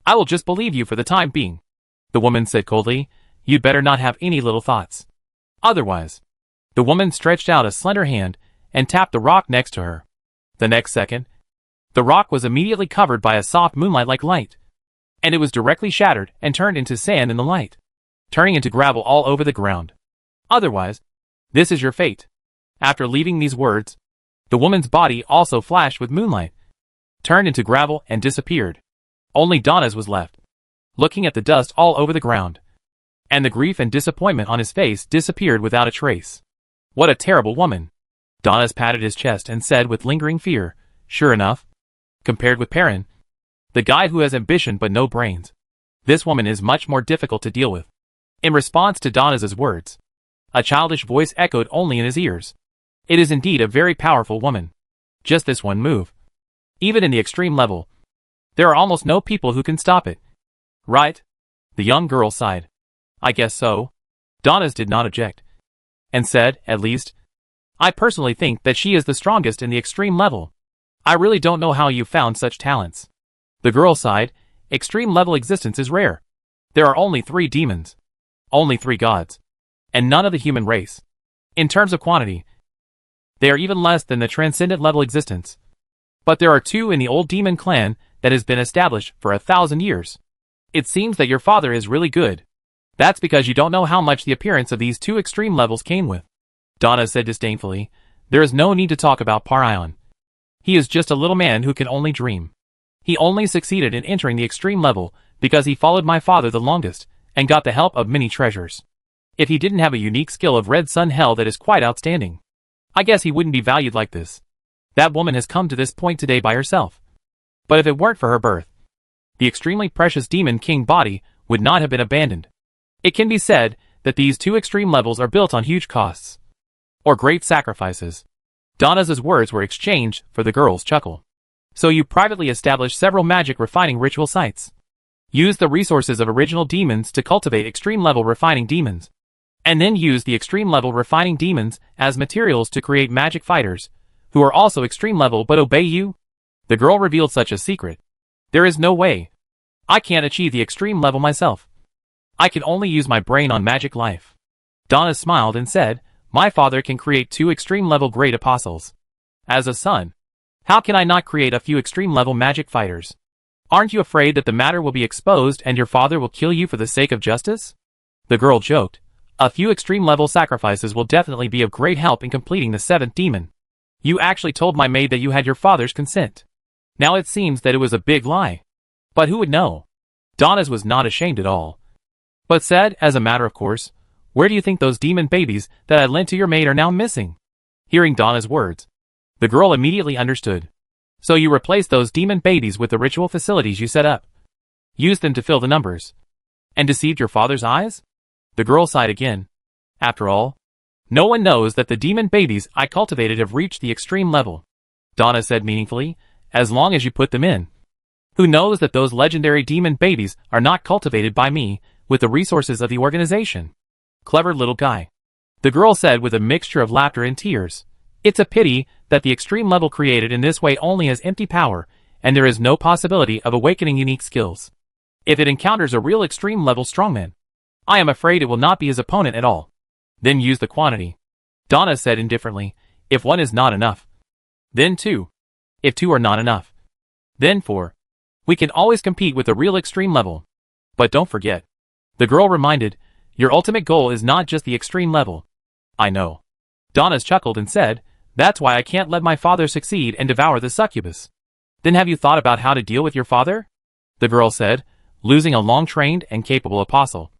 I will just believe you for the time being. The woman said coldly, you'd better not have any little thoughts. Otherwise, the woman stretched out a slender hand and tapped the rock next to her. The next second, the rock was immediately covered by a soft moonlight-like light, and it was directly shattered and turned into sand in the light, turning into gravel all over the ground. Otherwise, this is your fate. After leaving these words, the woman's body also flashed with moonlight, turned into gravel and disappeared. Only Donna's was left, looking at the dust all over the ground. And the grief and disappointment on his face disappeared without a trace. What a terrible woman. Donna's patted his chest and said with lingering fear, sure enough, compared with Perrin, the guy who has ambition but no brains, this woman is much more difficult to deal with. In response to Donna's words, a childish voice echoed only in his ears. It is indeed a very powerful woman. Just this one move. Even in the extreme level, there are almost no people who can stop it. Right? The young girl sighed. I guess so. Donna's did not object, and said, at least, I personally think that she is the strongest in the extreme level. I really don't know how you found such talents. The girl sighed, extreme level existence is rare. There are only 3 demons. Only 3 gods. And none of the human race. In terms of quantity, they are even less than the transcendent level existence. But there are 2 in the old demon clan that has been established for 1,000 years. It seems that your father is really good. That's because you don't know how much the appearance of these 2 extreme levels came with. Donna said disdainfully, there is no need to talk about Parion. He is just a little man who can only dream. He only succeeded in entering the extreme level because he followed my father the longest and got the help of many treasures. If he didn't have a unique skill of Red Sun Hell that is quite outstanding, I guess he wouldn't be valued like this. That woman has come to this point today by herself. But if it weren't for her birth, the extremely precious Demon King body would not have been abandoned. It can be said that these 2 extreme levels are built on huge costs, or great sacrifices. Donna's words were exchanged for the girl's chuckle. So you privately established several magic refining ritual sites. Use the resources of original demons to cultivate extreme level refining demons. And then use the extreme level refining demons as materials to create magic fighters, who are also extreme level but obey you? The girl revealed such a secret. There is no way. I can't achieve the extreme level myself. I can only use my brain on magic life. Donna smiled and said, my father can create 2 extreme level great apostles. As a son, how can I not create a few extreme level magic fighters? Aren't you afraid that the matter will be exposed and your father will kill you for the sake of justice? The girl joked. A few extreme level sacrifices will definitely be of great help in completing the 7th demon. You actually told my maid that you had your father's consent. Now it seems that it was a big lie. But who would know? Donna's was not ashamed at all, but said, as a matter of course, where do you think those demon babies that I lent to your maid are now missing? Hearing Donna's words, the girl immediately understood. So you replaced those demon babies with the ritual facilities you set up. Used them to fill the numbers. And deceived your father's eyes? The girl sighed again. After all, no one knows that the demon babies I cultivated have reached the extreme level. Donna said meaningfully, as long as you put them in. Who knows that those legendary demon babies are not cultivated by me with the resources of the organization? Clever little guy. The girl said with a mixture of laughter and tears. It's a pity that the extreme level created in this way only has empty power, and there is no possibility of awakening unique skills. If it encounters a real extreme level strongman, I am afraid it will not be his opponent at all. Then use the quantity. Donna said indifferently. If 1 is not enough, then 2. If 2 are not enough, then 4. We can always compete with the real extreme level. But don't forget, the girl reminded, your ultimate goal is not just the extreme level. I know. Donna chuckled and said, that's why I can't let my father succeed and devour the succubus. Then have you thought about how to deal with your father? The girl said, losing a long-trained and capable apostle.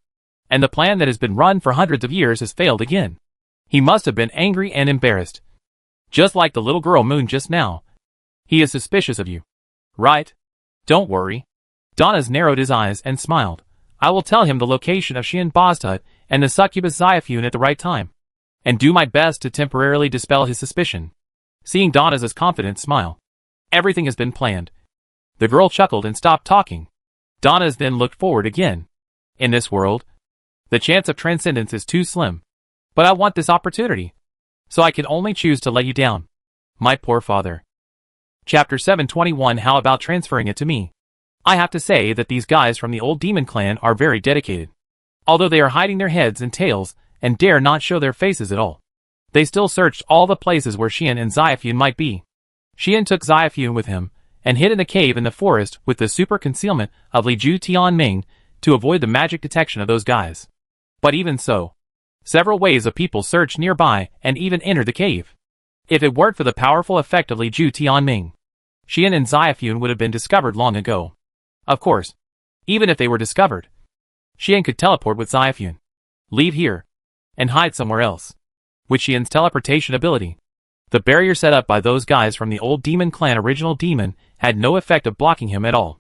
And the plan that has been run for hundreds of years has failed again. He must have been angry and embarrassed. Just like the little girl Moon just now. He is suspicious of you. Right? Don't worry. Donna's narrowed his eyes and smiled. I will tell him the location of Xian Boztut and the succubus Xiophun at the right time, and do my best to temporarily dispel his suspicion. Seeing Donna's confident smile. Everything has been planned. The girl chuckled and stopped talking. Donna's then looked forward again. In this world, the chance of transcendence is too slim. But I want this opportunity. So I can only choose to let you down. My poor father. Chapter 721. How about transferring it to me? I have to say that these guys from the old demon clan are very dedicated. Although they are hiding their heads and tails and dare not show their faces at all, they still searched all the places where Xian and Xiophun might be. Xian took Xiophun with him and hid in a cave in the forest with the super concealment of Li Ju Tianming to avoid the magic detection of those guys. But even so, several waves of people searched nearby and even entered the cave. If it weren't for the powerful effect of Li Ju Tianming, Xian and Xiophun would have been discovered long ago. Of course, even if they were discovered, Xian could teleport with Xiophun, leave here, and hide somewhere else. With Xian's teleportation ability, the barrier set up by those guys from the old demon clan original demon had no effect of blocking him at all.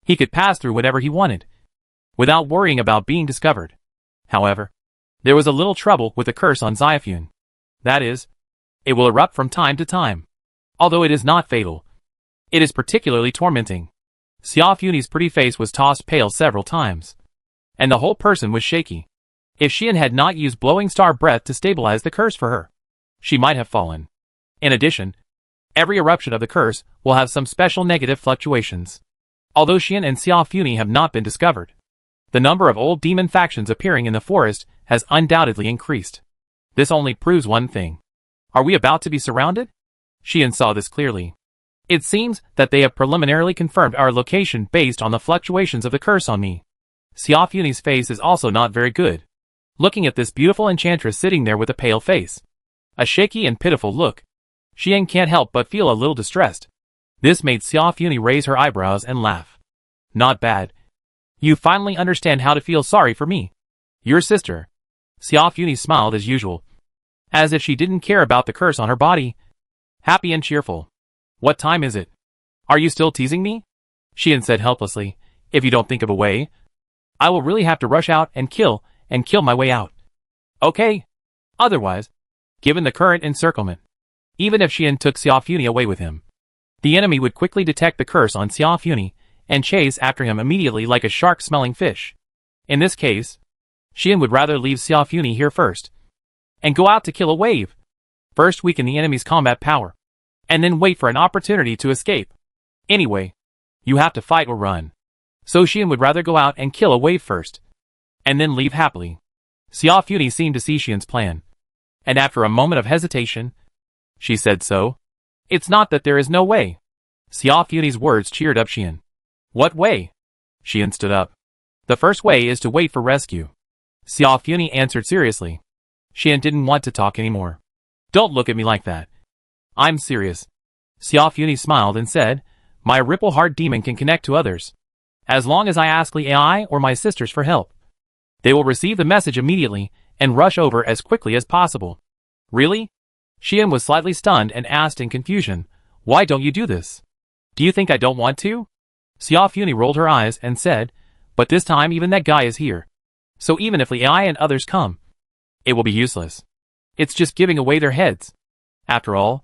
He could pass through whatever he wanted, without worrying about being discovered. However, there was a little trouble with the curse on Xiophun. That is, it will erupt from time to time. Although it is not fatal, it is particularly tormenting. Xiophun's pretty face was tossed pale several times, and the whole person was shaky. If Xian had not used blowing star breath to stabilize the curse for her, she might have fallen. In addition, every eruption of the curse will have some special negative fluctuations. Although Xian and Xiophun have not been discovered, the number of old demon factions appearing in the forest has undoubtedly increased. This only proves one thing. Are we about to be surrounded? Xian saw this clearly. It seems that they have preliminarily confirmed our location based on the fluctuations of the curse on me. Xiophun's face is also not very good. Looking at this beautiful enchantress sitting there with a pale face, a shaky and pitiful look, Xian can't help but feel a little distressed. This made Xiophun raise her eyebrows and laugh. Not bad. You finally understand how to feel sorry for me. Your sister. Xiophun smiled as usual, as if she didn't care about the curse on her body. Happy and cheerful. What time is it? Are you still teasing me? Xian said helplessly. If you don't think of a way, I will really have to rush out and kill my way out. Okay. Otherwise, given the current encirclement, even if Xian took Xiophun away with him, the enemy would quickly detect the curse on Xiophun and chase after him immediately like a shark smelling fish. In this case, Xian would rather leave Xiophun here first, and go out to kill a wave. First weaken the enemy's combat power, and then wait for an opportunity to escape. Anyway, you have to fight or run. So Xian would rather go out and kill a wave first, and then leave happily. Xiophun seemed to see Xian's plan, and after a moment of hesitation, she said so. It's not that there is no way. Xiophun's words cheered up Xian. What way? Xian stood up. The first way is to wait for rescue. Xiophun answered seriously. Xian didn't want to talk anymore. Don't look at me like that. I'm serious. Xiophun smiled and said, my ripple heart demon can connect to others. As long as I ask Li Ai or my sisters for help, they will receive the message immediately and rush over as quickly as possible. Really? Xian was slightly stunned and asked in confusion, why don't you do this? Do you think I don't want to? Xiophun rolled her eyes and said, but this time even that guy is here. So even if Li Ai and others come, it will be useless. It's just giving away their heads. After all,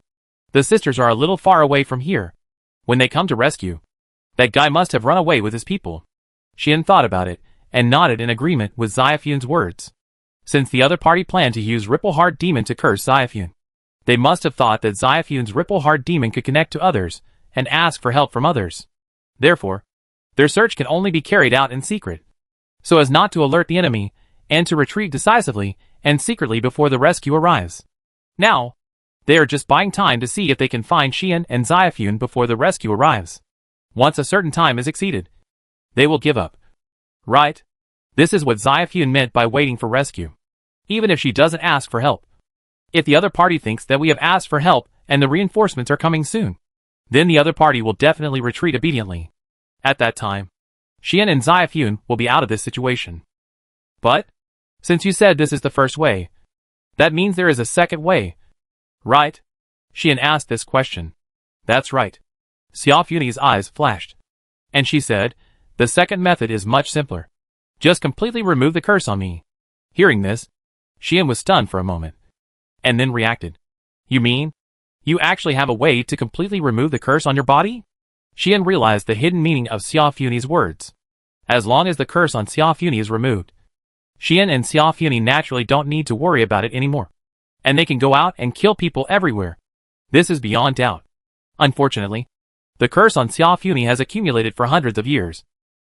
the sisters are a little far away from here. When they come to rescue, That guy must have run away with his people. Xian thought about it, and nodded in agreement with Xiaofen's words. Since the other party planned to use Ripple Heart Demon to curse Xiaofen, they must have thought that Xiaofen's Ripple Heart Demon could connect to others, and ask for help from others. Therefore, their search can only be carried out in secret, so as not to alert the enemy, and to retreat decisively and secretly before the rescue arrives. Now, they are just buying time to see if they can find Xian and Xiaofen before the rescue arrives. Once a certain time is exceeded, they will give up. Right? This is what Xiaofen meant by waiting for rescue. Even if she doesn't ask for help. If the other party thinks that we have asked for help and the reinforcements are coming soon, then the other party will definitely retreat obediently. At that time, Xian and Xiaofen will be out of this situation. But, since you said this is the first way, that means there is a second way, right? Xian asked this question. That's right. Xiaofen's eyes flashed. And she said, the second method is much simpler. Just completely remove the curse on me. Hearing this, Xian was stunned for a moment, and then reacted. You mean, you actually have a way to completely remove the curse on your body? Xian realized the hidden meaning of Xiaofen's words. As long as the curse on Xiaofen is removed, Xian and Xiaofen naturally don't need to worry about it anymore. And they can go out and kill people everywhere. This is beyond doubt. Unfortunately, the curse on Xiaofen has accumulated for hundreds of years,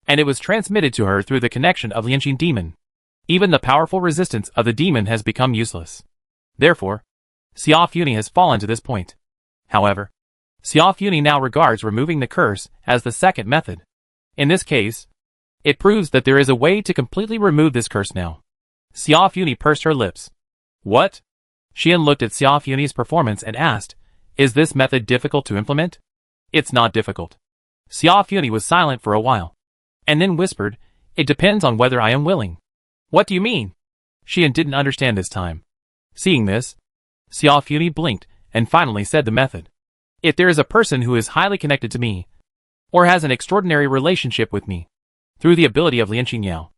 and it was transmitted to her through the connection of Lianqing demon. Even the powerful resistance of the demon has become useless. Therefore, Xiaofen has fallen to this point. However, Xiaofen now regards removing the curse as the second method. In this case, it proves that there is a way to completely remove this curse now. Xiaofen pursed her lips. What? Xian looked at Xiaofen's performance and asked, is this method difficult to implement? It's not difficult. Xiaofen was silent for a while, and then whispered, it depends on whether I am willing. What do you mean? Xian didn't understand this time. Seeing this, Xiaofen blinked and finally said the method. If there is a person who is highly connected to me, or has an extraordinary relationship with me, through the ability of Lianqing Yao,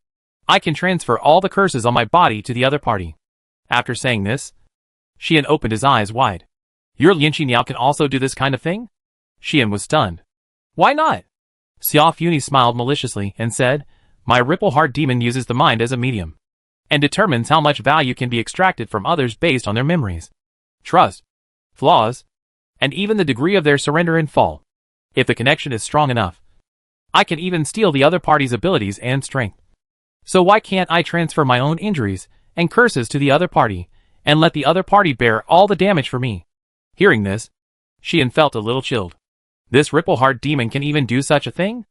I can transfer all the curses on my body to the other party. After saying this, Xian opened his eyes wide. Your Lianqing Yao can also do this kind of thing? Xian was stunned. Why not? Xiaofen smiled maliciously and said, my Ripple Heart Demon uses the mind as a medium, and determines how much value can be extracted from others based on their memories, trust, flaws, and even the degree of their surrender and fall. If the connection is strong enough, I can even steal the other party's abilities and strength. So why can't I transfer my own injuries and curses to the other party, and let the other party bear all the damage for me? Hearing this, Xian felt a little chilled. This Ripple Heart Demon can even do such a thing?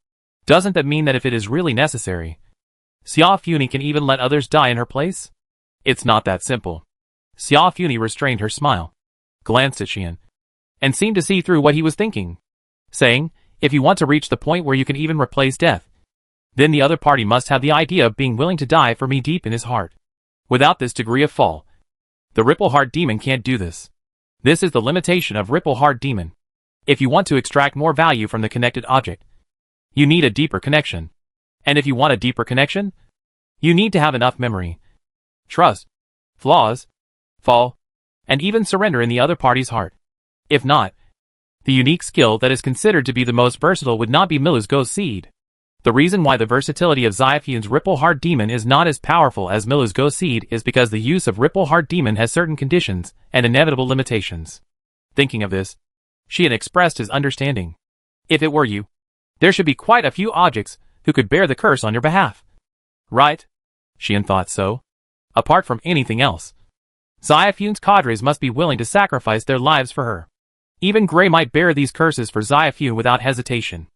Doesn't that mean that if it is really necessary, Xiaofen can even let others die in her place? It's not that simple. Xiaofen restrained her smile, glanced at Xian, and seemed to see through what he was thinking, saying, if you want to reach the point where you can even replace death, then the other party must have the idea of being willing to die for me deep in his heart. Without this degree of fall, the Ripple Heart Demon can't do this. This is the limitation of Ripple Heart Demon. If you want to extract more value from the connected object, you need a deeper connection. And if you want a deeper connection, you need to have enough memory, trust, flaws, fall, and even surrender in the other party's heart. If not, the unique skill that is considered to be the most versatile would not be Milu's Ghost Seed. The reason why the versatility of Xiaofen's Ripple Heart Demon is not as powerful as Milu's Ghost Seed is because the use of Ripple Heart Demon has certain conditions and inevitable limitations. Thinking of this, Xian expressed his understanding. If it were you, there should be quite a few objects who could bear the curse on your behalf. Right? Xian thought so. Apart from anything else, Xiaofen's cadres must be willing to sacrifice their lives for her. Even Gray might bear these curses for Xiaofen without hesitation.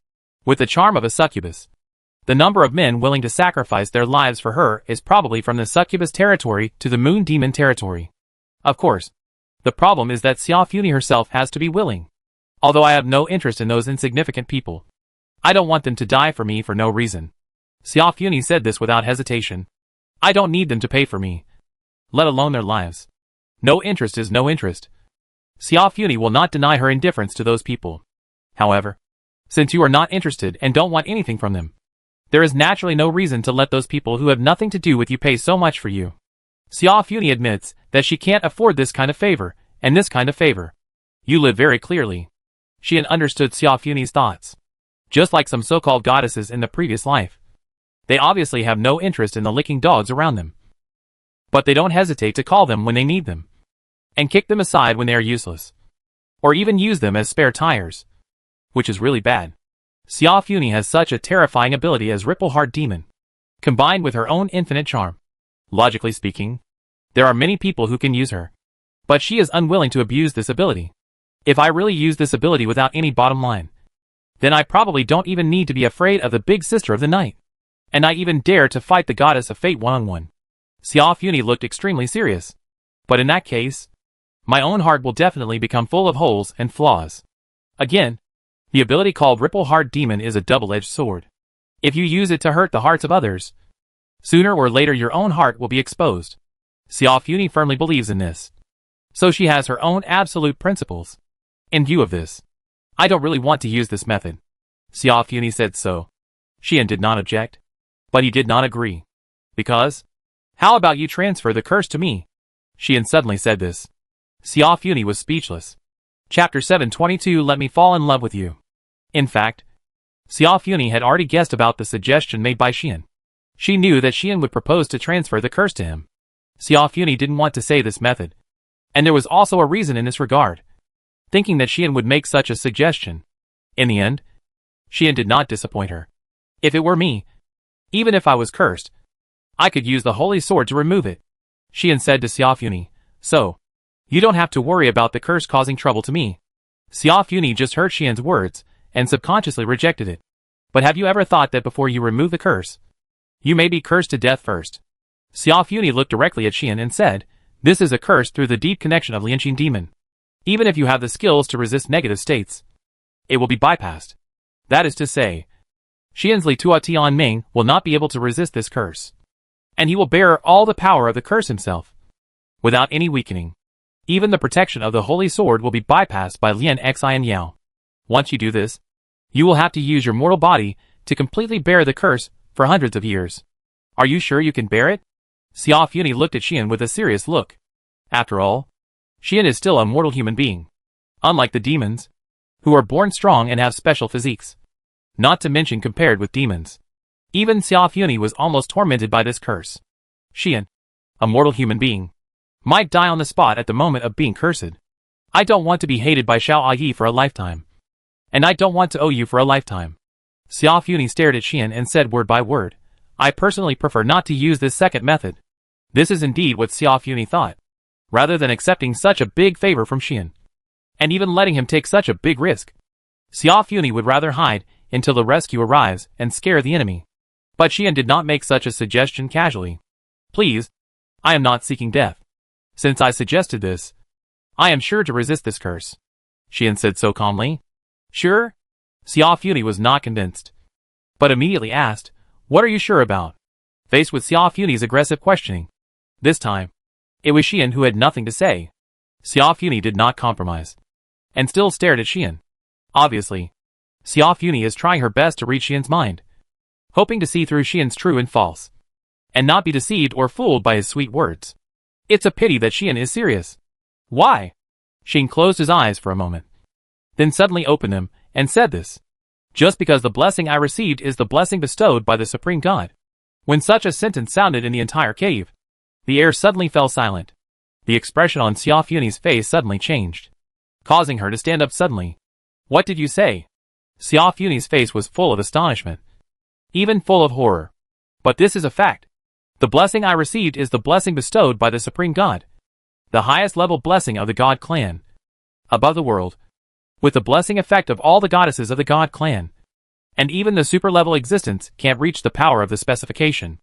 With the charm of a succubus, the number of men willing to sacrifice their lives for her is probably from the succubus territory to the moon demon territory. Of course, the problem is that Xiaofen herself has to be willing. Although I have no interest in those insignificant people, I don't want them to die for me for no reason. Xiaofen said this without hesitation. I don't need them to pay for me, let alone their lives. No interest is no interest. Xiaofen will not deny her indifference to those people. However, since you are not interested and don't want anything from them, there is naturally no reason to let those people who have nothing to do with you pay so much for you. Xiaofen admits that she can't afford this kind of favor, and this kind of favor. You live very clearly. Xian understood Xiaofen's thoughts. Just like some so-called goddesses in the previous life. They obviously have no interest in the licking dogs around them. But they don't hesitate to call them when they need them. And kick them aside when they are useless. Or even use them as spare tires. Which is really bad. Xia Funi has such a terrifying ability as Ripple Heart Demon. Combined with her own infinite charm. Logically speaking, there are many people who can use her. But she is unwilling to abuse this ability. If I really use this ability without any bottom line, then I probably don't even need to be afraid of the big sister of the night. And I even dare to fight the goddess of fate one-on-one. Xia Funi looked extremely serious. But in that case, my own heart will definitely become full of holes and flaws. Again, the ability called Ripple Heart Demon is a double-edged sword. If you use it to hurt the hearts of others, sooner or later your own heart will be exposed. Xia Funi firmly believes in this. So she has her own absolute principles. In view of this, I don't really want to use this method. Xia Funi said so. Xian did not object. But he did not agree. Because, how about you transfer the curse to me? Xian suddenly said this. Xia Funi was speechless. Chapter 722 Let Me Fall in Love with You. In fact, Xia Funi had already guessed about the suggestion made by Xian. She knew that Xian would propose to transfer the curse to him. Xia Funi didn't want to say this method. And there was also a reason in this regard. Thinking that Xian would make such a suggestion. In the end, Xian did not disappoint her. If it were me, even if I was cursed, I could use the holy sword to remove it. Xian said to Xia Funi, so, you don't have to worry about the curse causing trouble to me. Xia Funi just heard Xian's words, and subconsciously rejected it. But have you ever thought that before you remove the curse, you may be cursed to death first? Xia Funi looked directly at Xian and said, this is a curse through the deep connection of Lianqing Demon. Even if you have the skills to resist negative states, it will be bypassed. That is to say, Xian's Li Tua Tian Ming will not be able to resist this curse. And he will bear all the power of the curse himself. Without any weakening. Even the protection of the holy sword will be bypassed by Lian Xian Yao. Once you do this, you will have to use your mortal body to completely bear the curse for hundreds of years. Are you sure you can bear it? Xia Funi looked at Xian with a serious look. After all, Xian is still a mortal human being. Unlike the demons, who are born strong and have special physiques. Not to mention compared with demons. Even Xia Funi was almost tormented by this curse. Xian, a mortal human being, might die on the spot at the moment of being cursed. I don't want to be hated by Xiao Yi for a lifetime. And I don't want to owe you for a lifetime. Xia Funi stared at Xian and said word by word, I personally prefer not to use this second method. This is indeed what Xia Funi thought. Rather than accepting such a big favor from Xian, and even letting him take such a big risk, Xia Funi would rather hide until the rescue arrives and scare the enemy. But Xian did not make such a suggestion casually. Please, I am not seeking death. Since I suggested this, I am sure to resist this curse. Xian said so calmly. Sure? Xia Funi was not convinced. But immediately asked, what are you sure about? Faced with Xia Funi's aggressive questioning. This time, it was Xian who had nothing to say. Xia Funi did not compromise. And still stared at Xian. Obviously, Xia Funi is trying her best to read Xian's mind. Hoping to see through Xian's true and false. And not be deceived or fooled by his sweet words. It's a pity that Xian is serious. Why? Xian closed his eyes for a moment. Then suddenly opened them, and said this. Just because the blessing I received is the blessing bestowed by the Supreme God. When such a sentence sounded in the entire cave, the air suddenly fell silent. The expression on Xia Funi's face suddenly changed, causing her to stand up suddenly. What did you say? Xia Funi's face was full of astonishment, even full of horror. But this is a fact. The blessing I received is the blessing bestowed by the Supreme God. The highest level blessing of the God clan. Above the world. With the blessing effect of all the goddesses of the God clan. And even the super level existence can't reach the power of the specification.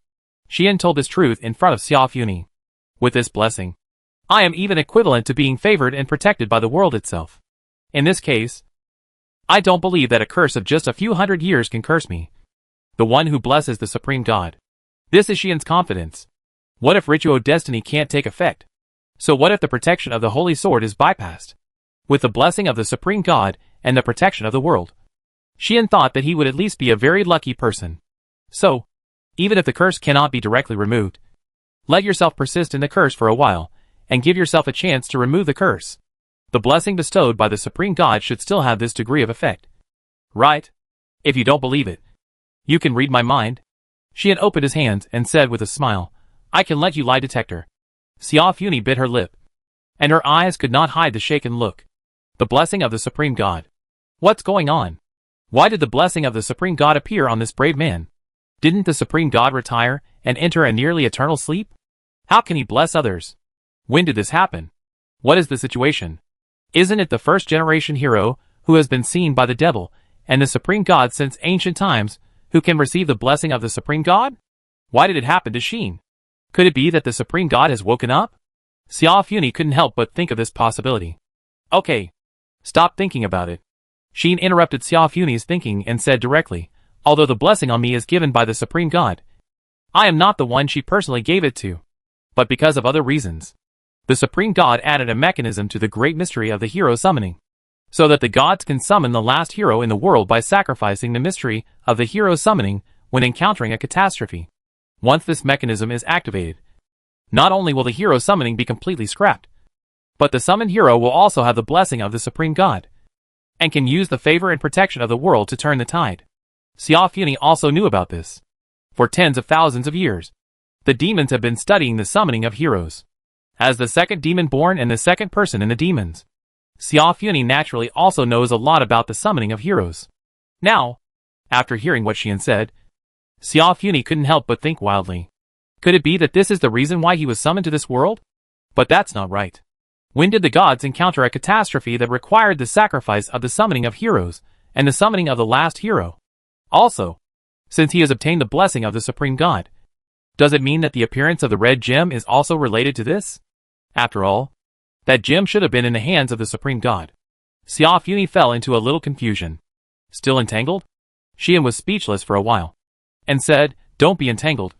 Xian told this truth in front of Xia Funi. With this blessing, I am even equivalent to being favored and protected by the world itself. In this case, I don't believe that a curse of just a few hundred years can curse me. The one who blesses the Supreme God. This is Xian's confidence. What if ritual destiny can't take effect? So what if the protection of the Holy Sword is bypassed? With the blessing of the Supreme God and the protection of the world. Xian thought that he would at least be a very lucky person. So, even if the curse cannot be directly removed, let yourself persist in the curse for a while, and give yourself a chance to remove the curse. The blessing bestowed by the Supreme God should still have this degree of effect. Right? If you don't believe it, you can read my mind. Xian opened his hands and said with a smile, I can let you lie detector. Xiao Funi bit her lip, and her eyes could not hide the shaken look. The blessing of the Supreme God. What's going on? Why did the blessing of the Supreme God appear on this brave man? Didn't the Supreme God retire and enter a nearly eternal sleep? How can he bless others? When did this happen? What is the situation? Isn't it the first generation hero who has been seen by the devil and the Supreme God since ancient times who can receive the blessing of the Supreme God? Why did it happen to Xin? Could it be that the Supreme God has woken up? Xiao Funi couldn't help but think of this possibility. Okay. Stop thinking about it. Xin interrupted Xiao Funi's thinking and said directly, although the blessing on me is given by the Supreme God, I am not the one she personally gave it to, but because of other reasons. The Supreme God added a mechanism to the great mystery of the hero summoning, so that the gods can summon the last hero in the world by sacrificing the mystery of the hero summoning when encountering a catastrophe. Once this mechanism is activated, not only will the hero summoning be completely scrapped, but the summoned hero will also have the blessing of the Supreme God, and can use the favor and protection of the world to turn the tide. Xiao Funi also knew about this. For tens of thousands of years, the demons have been studying the summoning of heroes. As the second demon born and the second person in the demons, Xiao Funi naturally also knows a lot about the summoning of heroes. Now, after hearing what Xian said, Xiao Funi couldn't help but think wildly. Could it be that this is the reason why he was summoned to this world? But that's not right. When did the gods encounter a catastrophe that required the sacrifice of the summoning of heroes and the summoning of the last hero? Also, since he has obtained the blessing of the Supreme God, does it mean that the appearance of the red gem is also related to this? After all, that gem should have been in the hands of the Supreme God. Xiao Funi fell into a little confusion. Still entangled? Xian was speechless for a while, and said, don't be entangled.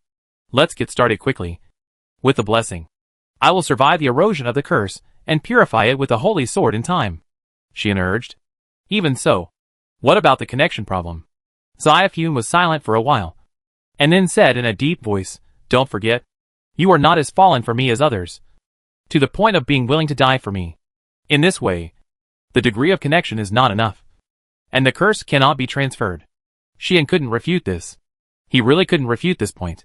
Let's get started quickly. With the blessing, I will survive the erosion of the curse and purify it with the holy sword in time. Xian urged. Even so, what about the connection problem? Xiaofun was silent for a while, and then said in a deep voice, don't forget, you are not as fallen for me as others, to the point of being willing to die for me. In this way, the degree of connection is not enough, and the curse cannot be transferred. Xian couldn't refute this. He really couldn't refute this point.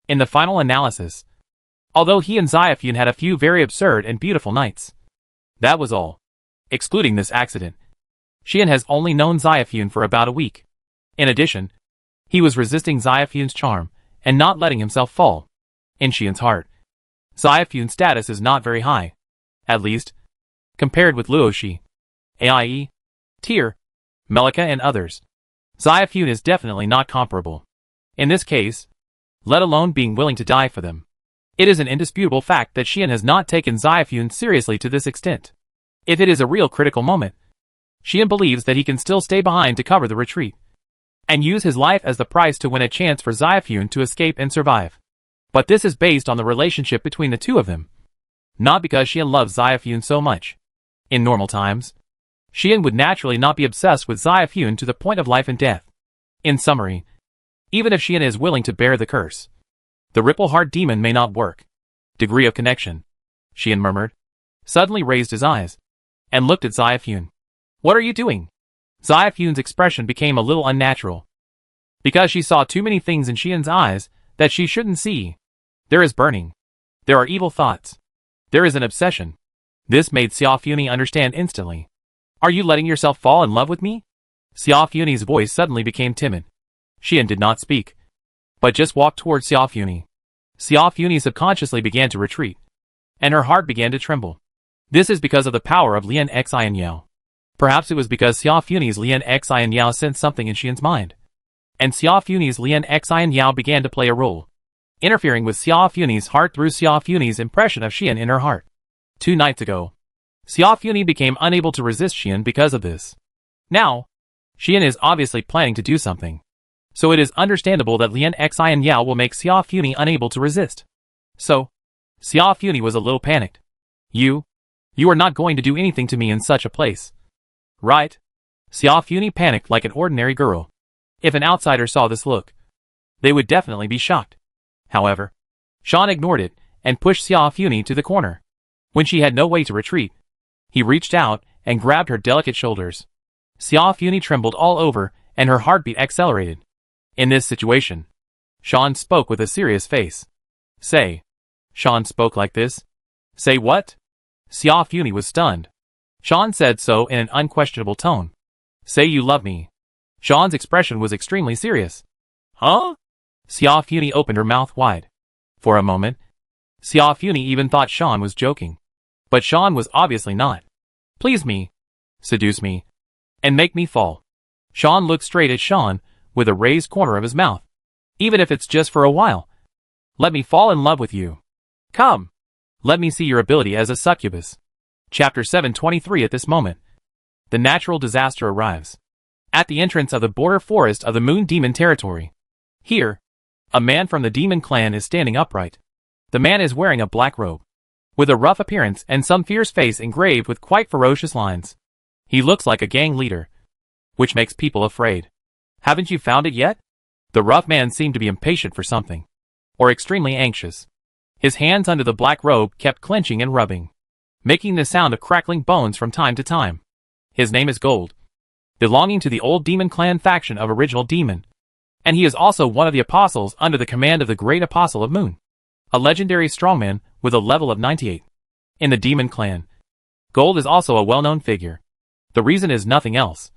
In the final analysis, although he and Xiaofun had a few very absurd and beautiful nights, that was all. Excluding this accident, Xian has only known Xiaofun for about a week. In addition, he was resisting Xiaofun's charm and not letting himself fall. In Xian's heart, Xiaofun's status is not very high, at least, compared with Luoxi, Aie, Tyr, Melika and others. Xiaofun is definitely not comparable. In this case, let alone being willing to die for them. It is an indisputable fact that Xian has not taken Xiaofun seriously to this extent. If it is a real critical moment, Xian believes that he can still stay behind to cover the retreat, and use his life as the price to win a chance for Xiaofun to escape and survive. But this is based on the relationship between the two of them, not because Xian loves Xiaofun so much. In normal times, Xian would naturally not be obsessed with Xiaofun to the point of life and death. In summary, even if Xian is willing to bear the curse, the Ripple Heart Demon may not work. Degree of connection, Xian murmured, suddenly raised his eyes, and looked at Xiaofun. What are you doing? Xiaofun's expression became a little unnatural, because she saw too many things in Xian's eyes that she shouldn't see. There is burning. There are evil thoughts. There is an obsession. This made Xiaofuni understand instantly. Are you letting yourself fall in love with me? Xiaofuni's voice suddenly became timid. Xian did not speak, but just walked towards Xiaofuni. Xiaofuni subconsciously began to retreat, and her heart began to tremble. This is because of the power of Lian Xian Yao. Perhaps it was because Xiaofuni's Lian Xian Yao sensed something in Xian's mind, and Xiaofuni's Lian Xian Yao began to play a role, interfering with Xiaofuni's heart through Xiaofuni's impression of Xian in her heart. 2 nights ago, Xiaofuni became unable to resist Xian because of this. Now, Xian is obviously planning to do something, so it is understandable that Lian Xian Yao will make Xiaofuni unable to resist. So, Xiaofuni was a little panicked. You are not going to do anything to me in such a place, right? Xiaofuni panicked like an ordinary girl. If an outsider saw this look, they would definitely be shocked. However, Sean ignored it and pushed Xiaofuni to the corner. When she had no way to retreat, he reached out and grabbed her delicate shoulders. Xiaofuni trembled all over and her heartbeat accelerated. In this situation, Sean spoke with a serious face. Say. Sean spoke like this. Say what? Xia Funi was stunned. Sean said so in an unquestionable tone. Say you love me. Sean's expression was extremely serious. Huh? Xia Funi opened her mouth wide. For a moment, Xia Funi even thought Sean was joking. But Sean was obviously not. Please me. Seduce me. And make me fall. Sean looked straight at Sean, with a raised corner of his mouth. Even if it's just for a while. Let me fall in love with you. Come. Let me see your ability as a succubus. Chapter 723. At this moment, the natural disaster arrives. At the entrance of the border forest of the Moon Demon territory. Here, a man from the demon clan is standing upright. The man is wearing a black robe, with a rough appearance and some fierce face engraved with quite ferocious lines. He looks like a gang leader, which makes people afraid. Haven't you found it yet? The rough man seemed to be impatient for something, or extremely anxious. His hands under the black robe kept clenching and rubbing, making the sound of crackling bones from time to time. His name is Gold, belonging to the old demon clan faction of Original Demon, and he is also one of the apostles under the command of the Great Apostle of Moon, a legendary strongman with a level of 98. In the demon clan, Gold is also a well-known figure. The reason is nothing else.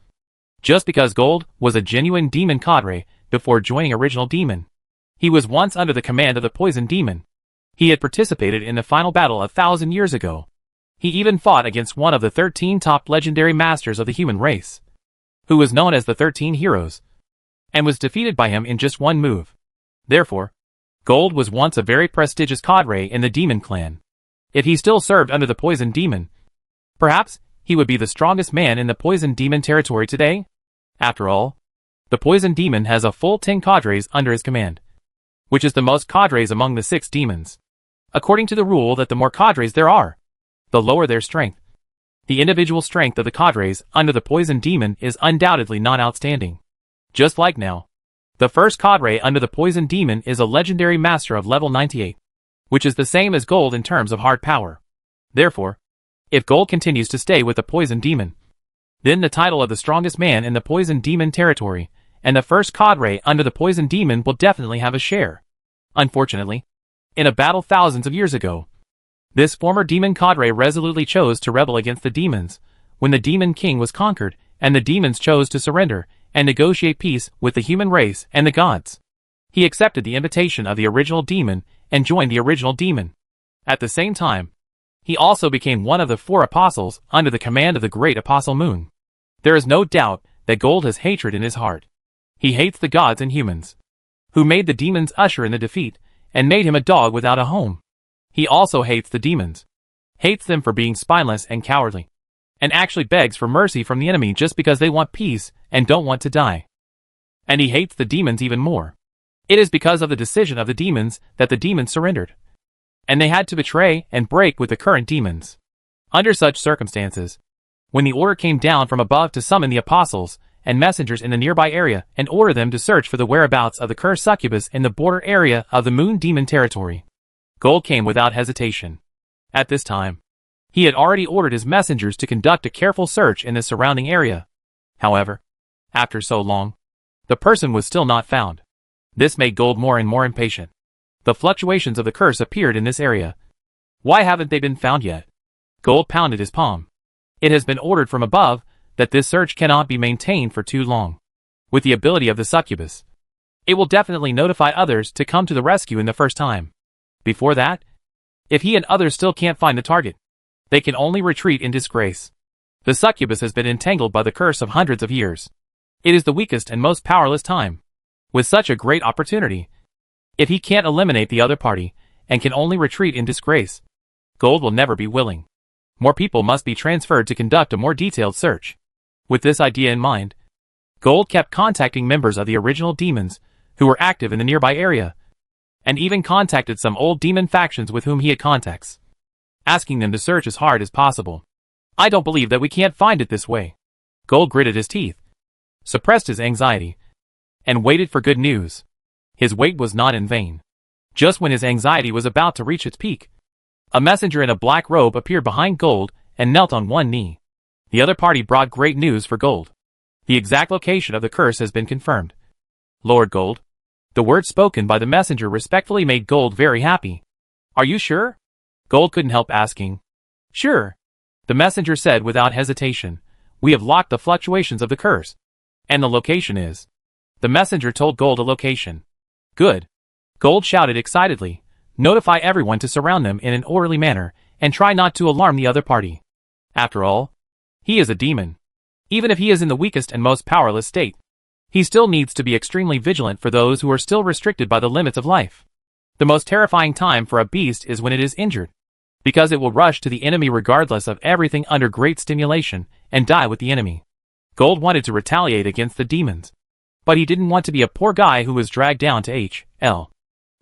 Just because Gold was a genuine demon cadre before joining Original Demon. He was once under the command of the Poison Demon. He had participated in the final battle 1,000 years ago. He even fought against one of the 13 top legendary masters of the human race, who was known as the 13 Heroes, and was defeated by him in just one move. Therefore, Gold was once a very prestigious cadre in the Demon Clan. If he still served under the Poison Demon, perhaps he would be the strongest man in the Poison Demon territory today. After all, the Poison Demon has a full 10 cadres under his command, which is the most cadres among the 6 demons. According to the rule that the more cadres there are, the lower their strength. The individual strength of the cadres under the Poison Demon is undoubtedly not outstanding. Just like now, the first cadre under the Poison Demon is a legendary master of level 98, which is the same as Gold in terms of hard power. Therefore, if Gold continues to stay with the Poison Demon, then the title of the strongest man in the Poison Demon territory and the first cadre under the Poison Demon will definitely have a share. Unfortunately, in a battle thousands of years ago, this former demon cadre resolutely chose to rebel against the demons when the Demon King was conquered and the demons chose to surrender and negotiate peace with the human race and the gods. He accepted the invitation of the Original Demon and joined the Original Demon. At the same time, he also became one of the 4 apostles under the command of the Great Apostle Moon. There is no doubt that Gold has hatred in his heart. He hates the gods and humans, who made the demons usher in the defeat and made him a dog without a home. He also hates the demons, hates them for being spineless and cowardly, and actually begs for mercy from the enemy just because they want peace and don't want to die. And he hates the demons even more. It is because of the decision of the demons that the demons surrendered, and they had to betray and break with the current demons. Under such circumstances, when the order came down from above to summon the apostles and messengers in the nearby area and order them to search for the whereabouts of the cursed succubus in the border area of the Moon Demon territory, Gold came without hesitation. At this time, he had already ordered his messengers to conduct a careful search in the surrounding area. However, after so long, the person was still not found. This made Gold more and more impatient. The fluctuations of the curse appeared in this area. Why haven't they been found yet? Gold pounded his palm. It has been ordered from above that this search cannot be maintained for too long. With the ability of the succubus, it will definitely notify others to come to the rescue in the first time. Before that, if he and others still can't find the target, they can only retreat in disgrace. The succubus has been entangled by the curse of hundreds of years. It is the weakest and most powerless time. With such a great opportunity, if he can't eliminate the other party and can only retreat in disgrace, Gold will never be willing. More people must be transferred to conduct a more detailed search. With this idea in mind, Gold kept contacting members of the Original Demons who were active in the nearby area, and even contacted some old demon factions with whom he had contacts, asking them to search as hard as possible. I don't believe that we can't find it this way. Gold gritted his teeth, suppressed his anxiety, and waited for good news. His wait was not in vain. Just when his anxiety was about to reach its peak, a messenger in a black robe appeared behind Gold and knelt on one knee. The other party brought great news for Gold. The exact location of the curse has been confirmed. Lord Gold. The words spoken by the messenger respectfully made Gold very happy. Are you sure? Gold couldn't help asking. Sure. The messenger said without hesitation. We have locked the fluctuations of the curse. And the location is. The messenger told Gold a location. Good. Gold shouted excitedly. Notify everyone to surround them in an orderly manner, and try not to alarm the other party. After all, he is a demon. Even if he is in the weakest and most powerless state, he still needs to be extremely vigilant for those who are still restricted by the limits of life. The most terrifying time for a beast is when it is injured, because it will rush to the enemy regardless of everything under great stimulation, and die with the enemy. Gold wanted to retaliate against the demons, but he didn't want to be a poor guy who was dragged down to H.L.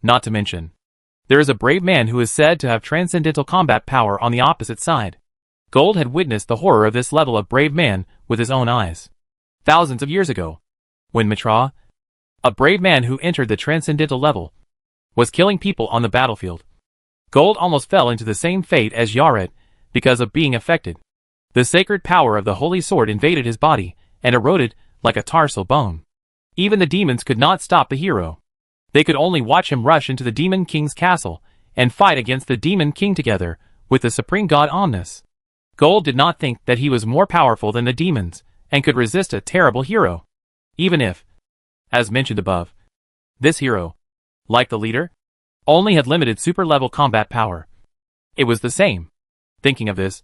Not to mention, there is a brave man who is said to have transcendental combat power on the opposite side. Gold had witnessed the horror of this level of brave man with his own eyes. Thousands of years ago, when Mitra, a brave man who entered the transcendental level, was killing people on the battlefield. Gold almost fell into the same fate as Yared because of being affected. The sacred power of the holy sword invaded his body and eroded like a tarsal bone. Even the demons could not stop the hero. They could only watch him rush into the demon king's castle and fight against the demon king together with the supreme god Omnis. Gold did not think that he was more powerful than the demons and could resist a terrible hero. Even if, as mentioned above, this hero, like the leader, only had limited super-level combat power. It was the same. Thinking of this,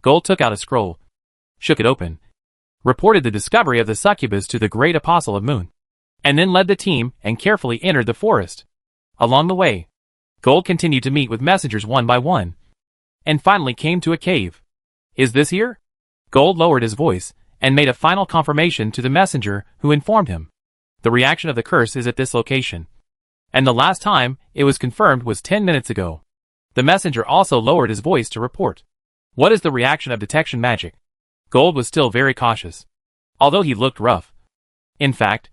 Gold took out a scroll, shook it open, reported the discovery of the succubus to the great apostle of Moon, and then led the team and carefully entered the forest. Along the way, Gold continued to meet with messengers one by one, and finally came to a cave. Is this here? Gold lowered his voice and made a final confirmation to the messenger, who informed him. The reaction of the curse is at this location, and the last time it was confirmed was 10 minutes ago. The messenger also lowered his voice to report. What is the reaction of detection magic? Gold was still very cautious, although he looked rough. In fact,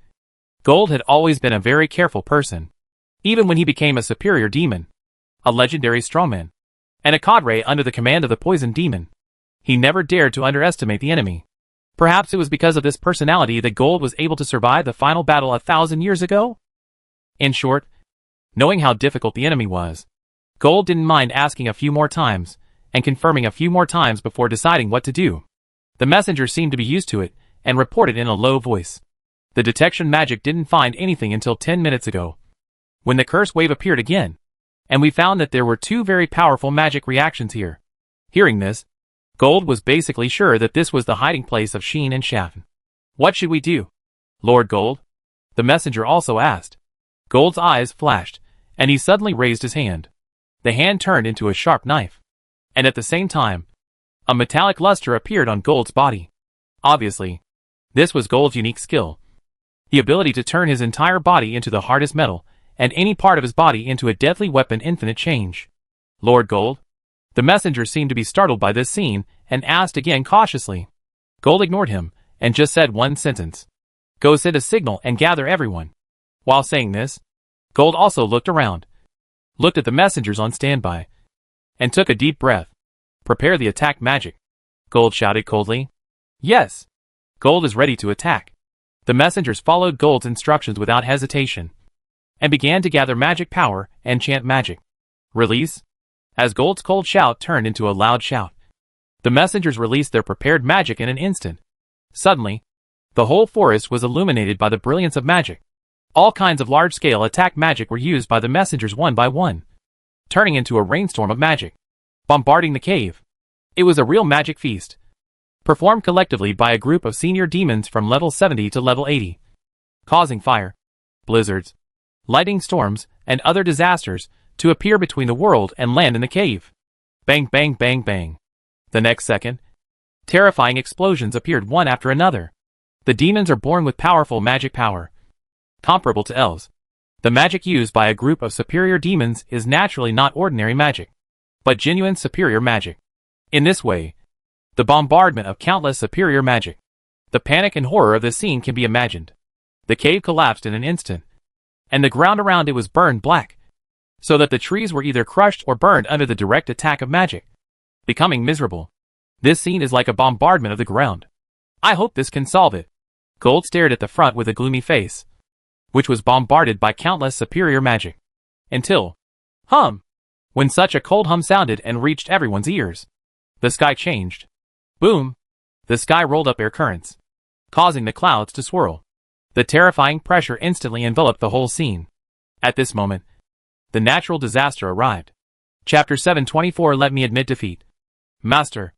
Gold had always been a very careful person. Even when he became a superior demon, a legendary strongman, and a cadre under the command of the poison demon, he never dared to underestimate the enemy. Perhaps it was because of this personality that Gold was able to survive the final battle 1,000 years ago? In short, knowing how difficult the enemy was, Gold didn't mind asking a few more times, and confirming a few more times before deciding what to do. The messenger seemed to be used to it, and reported in a low voice. The detection magic didn't find anything until 10 minutes ago, when the curse wave appeared again, and we found that there were two very powerful magic reactions here. Hearing this, Gold was basically sure that this was the hiding place of Sheen and Shafn. What should we do, Lord Gold? The messenger also asked. Gold's eyes flashed, and he suddenly raised his hand. The hand turned into a sharp knife, and at the same time, a metallic luster appeared on Gold's body. Obviously, this was Gold's unique skill. The ability to turn his entire body into the hardest metal, and any part of his body into a deadly weapon infinite change. Lord Gold? The messenger seemed to be startled by this scene, and asked again cautiously. Gold ignored him, and just said one sentence. Go send a signal and gather everyone. While saying this, Gold also looked around, looked at the messengers on standby, and took a deep breath. Prepare the attack magic, Gold shouted coldly. Yes. Gold is ready to attack. The messengers followed Gold's instructions without hesitation, and began to gather magic power and chant magic. Release. As Gold's cold shout turned into a loud shout, the messengers released their prepared magic in an instant. Suddenly, the whole forest was illuminated by the brilliance of magic. All kinds of large-scale attack magic were used by the messengers one by one, turning into a rainstorm of magic, bombarding the cave. It was a real magic feast, performed collectively by a group of senior demons from level 70 to level 80, causing fire, blizzards, lightning storms, and other disasters to appear between the world and land in the cave. Bang, bang, bang, bang. The next second, terrifying explosions appeared one after another. The demons are born with powerful magic power, comparable to elves. The magic used by a group of superior demons is naturally not ordinary magic, but genuine superior magic. In this way, the bombardment of countless superior magic, the panic and horror of the scene can be imagined. The cave collapsed in an instant, and the ground around it was burned black, so that the trees were either crushed or burned under the direct attack of magic, becoming miserable. This scene is like a bombardment of the ground. I hope this can solve it, Gold stared at the front with a gloomy face, which was bombarded by countless superior magic. Until, when such a cold hum sounded and reached everyone's ears, the sky changed. Boom! The sky rolled up air currents, causing the clouds to swirl. The terrifying pressure instantly enveloped the whole scene. At this moment, the natural disaster arrived. Chapter 724. Let me admit defeat. Master.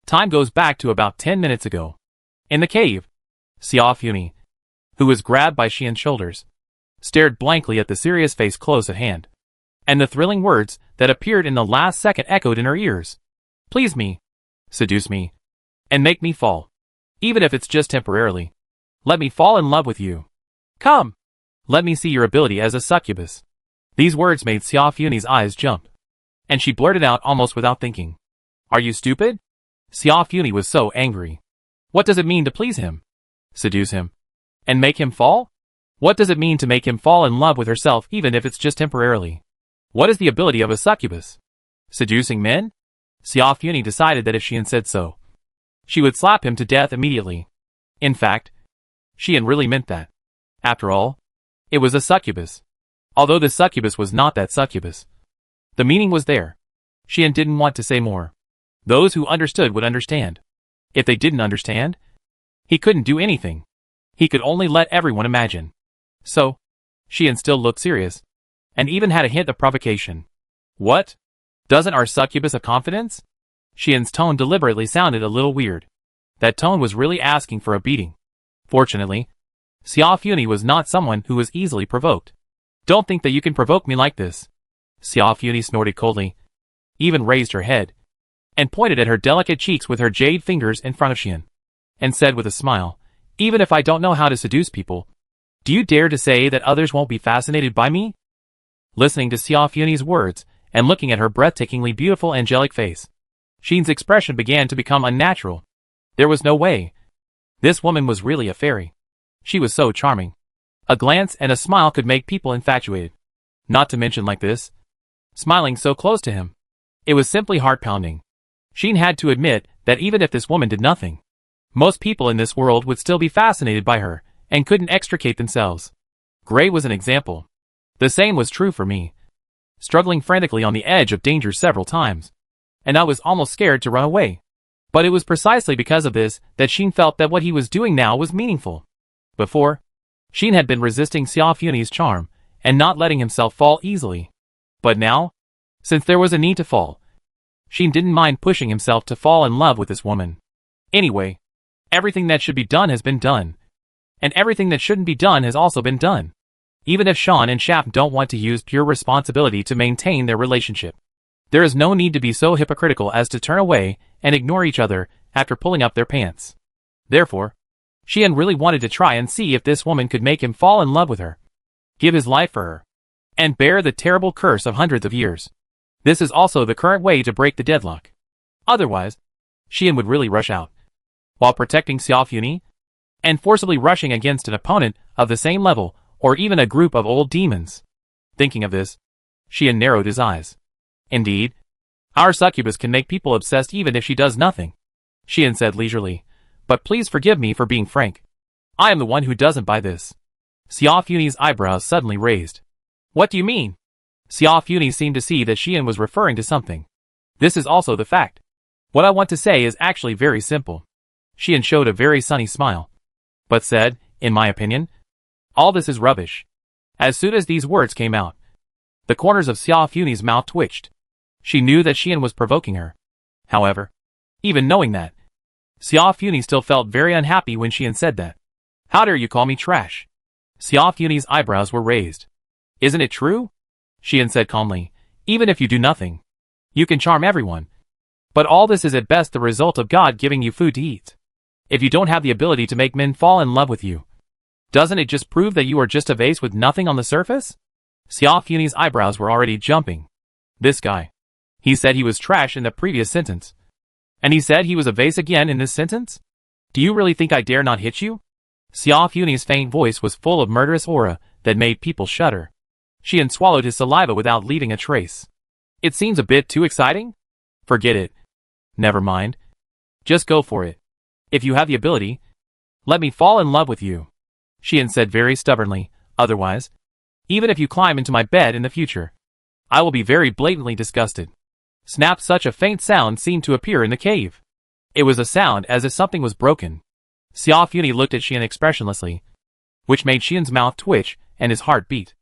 Time goes back to about 10 minutes ago. In the cave, Xiao Funi, who was grabbed by Xian's shoulders, stared blankly at the serious face close at hand. And the thrilling words that appeared in the last second echoed in her ears. Please me, seduce me, and make me fall. Even if it's just temporarily. Let me fall in love with you. Come! Let me see your ability as a succubus. These words made Xiao Funi's eyes jump, and she blurted out almost without thinking. Are you stupid? Xiao Funi was so angry. What does it mean to please him? Seduce him? And make him fall? What does it mean to make him fall in love with herself even if it's just temporarily? What is the ability of a succubus? Seducing men? Xiao Funi decided that if Xian said so, she would slap him to death immediately. In fact, Xian really meant that. After all, it was a succubus. Although the succubus was not that succubus, the meaning was there. Xian didn't want to say more. Those who understood would understand. If they didn't understand, he couldn't do anything. He could only let everyone imagine. So, Xian still looked serious, and even had a hint of provocation. What? Doesn't our succubus have confidence? Xian's tone deliberately sounded a little weird. That tone was really asking for a beating. Fortunately, Xiao Funi was not someone who was easily provoked. Don't think that you can provoke me like this. Xiao Funi snorted coldly, even raised her head, and pointed at her delicate cheeks with her jade fingers in front of Xian, and said with a smile, even if I don't know how to seduce people, do you dare to say that others won't be fascinated by me? Listening to Xiao Funi's words, and looking at her breathtakingly beautiful angelic face, Xian's expression began to become unnatural. There was no way. This woman was really a fairy. She was so charming. A glance and a smile could make people infatuated. Not to mention like this, smiling so close to him. It was simply heart-pounding. Xian had to admit that even if this woman did nothing, most people in this world would still be fascinated by her, and couldn't extricate themselves. Gray was an example. The same was true for me. Struggling frantically on the edge of danger several times, and I was almost scared to run away. But it was precisely because of this that Xian felt that what he was doing now was meaningful. Before, Xian had been resisting Xiao Funi's charm, and not letting himself fall easily. But now, since there was a need to fall, Xian didn't mind pushing himself to fall in love with this woman. Anyway, everything that should be done has been done. And everything that shouldn't be done has also been done. Even if Sean and Shap don't want to use pure responsibility to maintain their relationship, there is no need to be so hypocritical as to turn away and ignore each other after pulling up their pants. Therefore, Xian really wanted to try and see if this woman could make him fall in love with her, give his life for her, and bear the terrible curse of hundreds of years. This is also the current way to break the deadlock. Otherwise, Xian would really rush out, while protecting Xiao Funi, and forcibly rushing against an opponent of the same level, or even a group of old demons. Thinking of this, Xian narrowed his eyes. Indeed, our succubus can make people obsessed even if she does nothing, Xian said leisurely, but please forgive me for being frank. I am the one who doesn't buy this. Xiao Funi's eyebrows suddenly raised. What do you mean? Xiao Funi seemed to see that Xian was referring to something. This is also the fact. What I want to say is actually very simple. Xian showed a very sunny smile, but said, in my opinion, all this is rubbish. As soon as these words came out, the corners of Xiao Funi's mouth twitched. She knew that Xian was provoking her. However, even knowing that, Xiao Funi still felt very unhappy when Xian said that. How dare you call me trash? Xiao Funi's eyebrows were raised. Isn't it true? Xian said calmly, even if you do nothing, you can charm everyone. But all this is at best the result of God giving you food to eat. If you don't have the ability to make men fall in love with you, doesn't it just prove that you are just a vase with nothing on the surface? Xiao Funi's eyebrows were already jumping. This guy. He said he was trash in the previous sentence. And he said he was a vase again in this sentence? Do you really think I dare not hit you? Xiao Funi's faint voice was full of murderous aura that made people shudder. Xian swallowed his saliva without leaving a trace. It seems a bit too exciting? Forget it. Never mind. Just go for it. If you have the ability, Let me fall in love with you, Xian said very stubbornly. Otherwise, even if you climb into my bed in the future, I will be very blatantly disgusted. Snap! Such a faint sound seemed to appear in the cave. It was a sound as if something was broken. Xiao Funi looked at Xian expressionlessly, which made Xian's mouth twitch and his heart beat.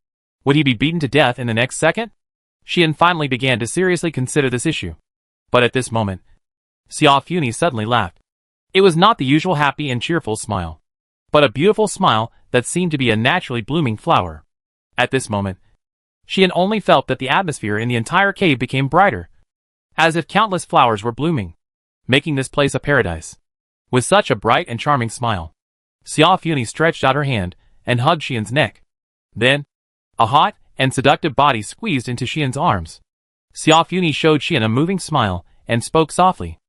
Would he be beaten to death in the next second? Xian finally began to seriously consider this issue. But at this moment, Xiao Funi suddenly laughed. It was not the usual happy and cheerful smile, but a beautiful smile that seemed to be a naturally blooming flower. At this moment, Xian only felt that the atmosphere in the entire cave became brighter, as if countless flowers were blooming, making this place a paradise. With such a bright and charming smile, Xiao Funi stretched out her hand and hugged Xian's neck. Then, a hot and seductive body squeezed into Xian's arms. Xiao Funi showed Xian a moving smile and spoke softly.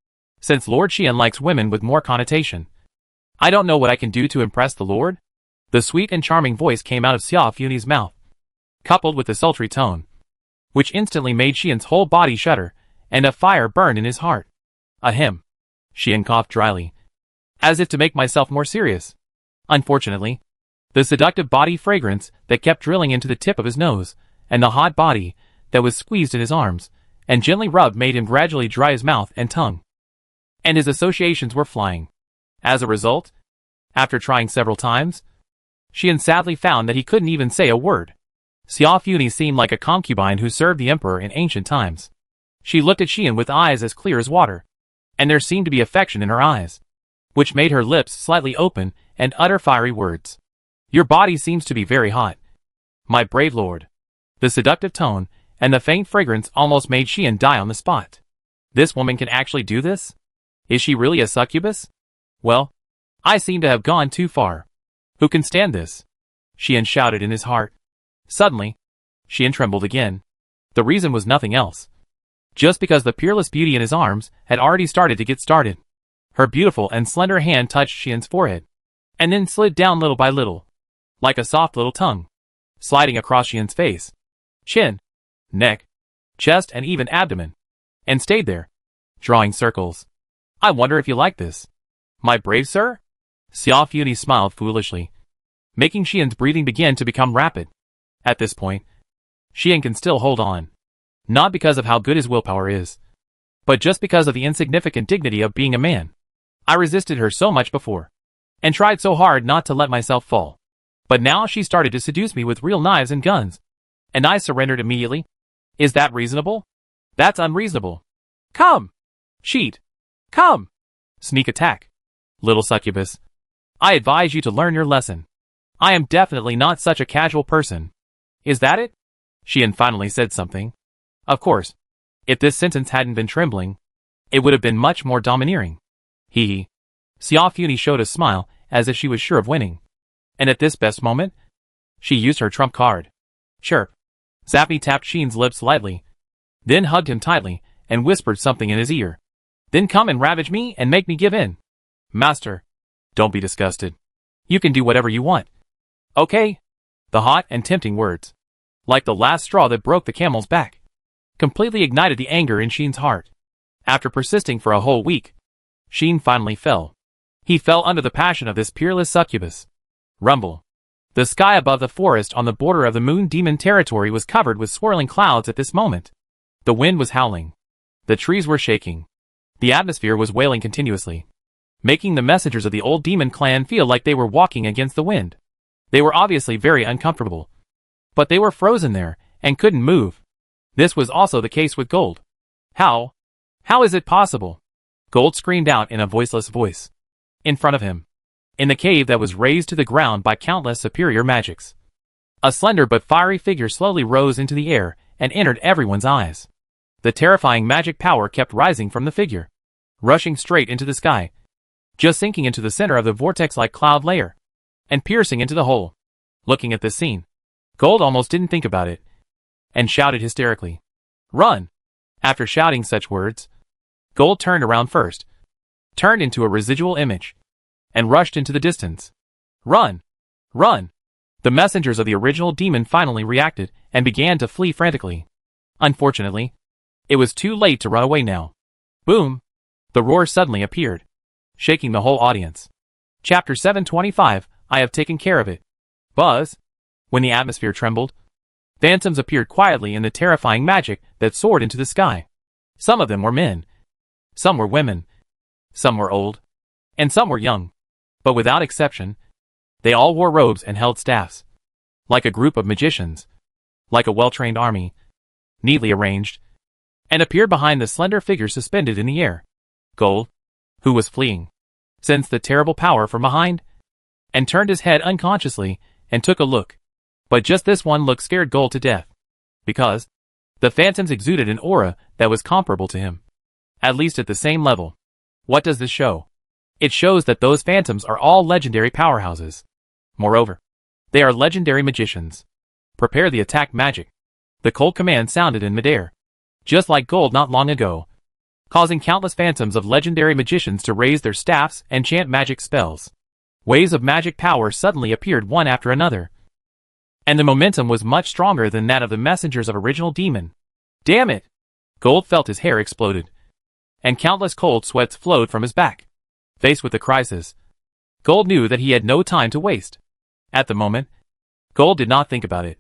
Since Lord Xian likes women with more connotation, I don't know what I can do to impress the Lord? The sweet and charming voice came out of Xiao Funi's mouth, coupled with the sultry tone, which instantly made Xian's whole body shudder, and a fire burned in his heart. Ahem. Xian coughed dryly, as if to make myself more serious. Unfortunately, the seductive body fragrance that kept drilling into the tip of his nose, and the hot body that was squeezed in his arms and gently rubbed made him gradually dry his mouth and tongue, and his associations were flying. As a result, after trying several times, Xian sadly found that he couldn't even say a word. Xiao Funi seemed like a concubine who served the emperor in ancient times. She looked at Xian with eyes as clear as water, and there seemed to be affection in her eyes, which made her lips slightly open and utter fiery words. Your body seems to be very hot, my brave lord. The seductive tone and the faint fragrance almost made Xian die on the spot. This woman can actually do this? Is she really a succubus? Well, I seem to have gone too far. Who can stand this? Xian shouted in his heart. Suddenly, Xian trembled again. The reason was nothing else. Just because the peerless beauty in his arms had already started to get started. Her beautiful and slender hand touched Xian's forehead, and then slid down little by little, like a soft little tongue, sliding across Xian's face, chin, neck, chest and even abdomen, and stayed there, drawing circles. I wonder if you like this, my brave sir? Xiao Funi smiled foolishly, making Xian's breathing begin to become rapid. At this point, Xian can still hold on, not because of how good his willpower is, but just because of the insignificant dignity of being a man. I resisted her so much before, and tried so hard not to let myself fall. But now she started to seduce me with real knives and guns, and I surrendered immediately. Is that reasonable? That's unreasonable. Come! Cheat! Come! Sneak attack! Little succubus, I advise you to learn your lesson. I am definitely not such a casual person. Is that it? Xian finally said something. Of course, if this sentence hadn't been trembling, it would have been much more domineering. Hee hee. Xiao Funi showed a smile as if she was sure of winning. And at this best moment, she used her trump card. Chirp. Zappy tapped Xian's lips lightly, then hugged him tightly and whispered something in his ear. Then come and ravage me and make me give in. Master, don't be disgusted. You can do whatever you want. Okay. The hot and tempting words, like the last straw that broke the camel's back, completely ignited the anger in Xian's heart. After persisting for a whole week, Xian finally fell. He fell under the passion of this peerless succubus. Rumble. The sky above the forest on the border of the moon demon territory was covered with swirling clouds at this moment. The wind was howling. The trees were shaking. The atmosphere was wailing continuously, making the messengers of the old demon clan feel like they were walking against the wind. They were obviously very uncomfortable, but they were frozen there and couldn't move. This was also the case with Gold. How? How is it possible? Gold screamed out in a voiceless voice. In front of him, in the cave that was razed to the ground by countless superior magics, a slender but fiery figure slowly rose into the air and entered everyone's eyes. The terrifying magic power kept rising from the figure, rushing straight into the sky, just sinking into the center of the vortex-like cloud layer, and piercing into the hole. Looking at this scene, Gold almost didn't think about it, and shouted hysterically, "Run!" After shouting such words, Gold turned around first, turned into a residual image, and rushed into the distance. Run! Run! The messengers of the original demon finally reacted and began to flee frantically. Unfortunately, it was too late to run away now. Boom! The roar suddenly appeared, shaking the whole audience. Chapter 725, I have taken care of it. Buzz. When the atmosphere trembled, phantoms appeared quietly in the terrifying magic that soared into the sky. Some of them were men. Some were women. Some were old. And some were young. But without exception, they all wore robes and held staffs. Like a group of magicians. Like a well-trained army. Neatly arranged. And appeared behind the slender figure suspended in the air. Gold, who was fleeing, sensed the terrible power from behind, and turned his head unconsciously, and took a look. But just this one look scared Gold to death. Because the phantoms exuded an aura that was comparable to him. At least at the same level. What does this show? It shows that those phantoms are all legendary powerhouses. Moreover, they are legendary magicians. Prepare the attack magic. The cold command sounded in midair. Just like Gold not long ago, causing countless phantoms of legendary magicians to raise their staffs and chant magic spells. Waves of magic power suddenly appeared one after another. And the momentum was much stronger than that of the messengers of original demon. Damn it! Gold felt his hair exploded. And countless cold sweats flowed from his back. Faced with the crisis, Gold knew that he had no time to waste. At the moment, Gold did not think about it,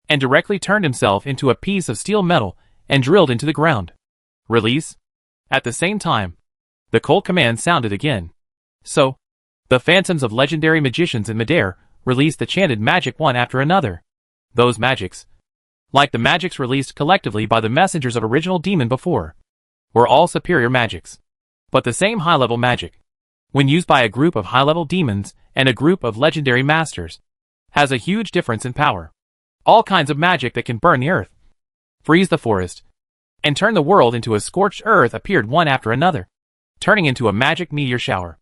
and directly turned himself into a piece of steel metal and drilled into the ground. Release. At the same time, the cold command sounded again. So, the phantoms of legendary magicians in midair released the chanted magic one after another. Those magics, like the magics released collectively by the messengers of original demon before, were all superior magics. But the same high-level magic, when used by a group of high-level demons and a group of legendary masters, has a huge difference in power. All kinds of magic that can burn the earth, freeze the forest, and turn the world into a scorched earth appeared one after another, turning into a magic meteor shower,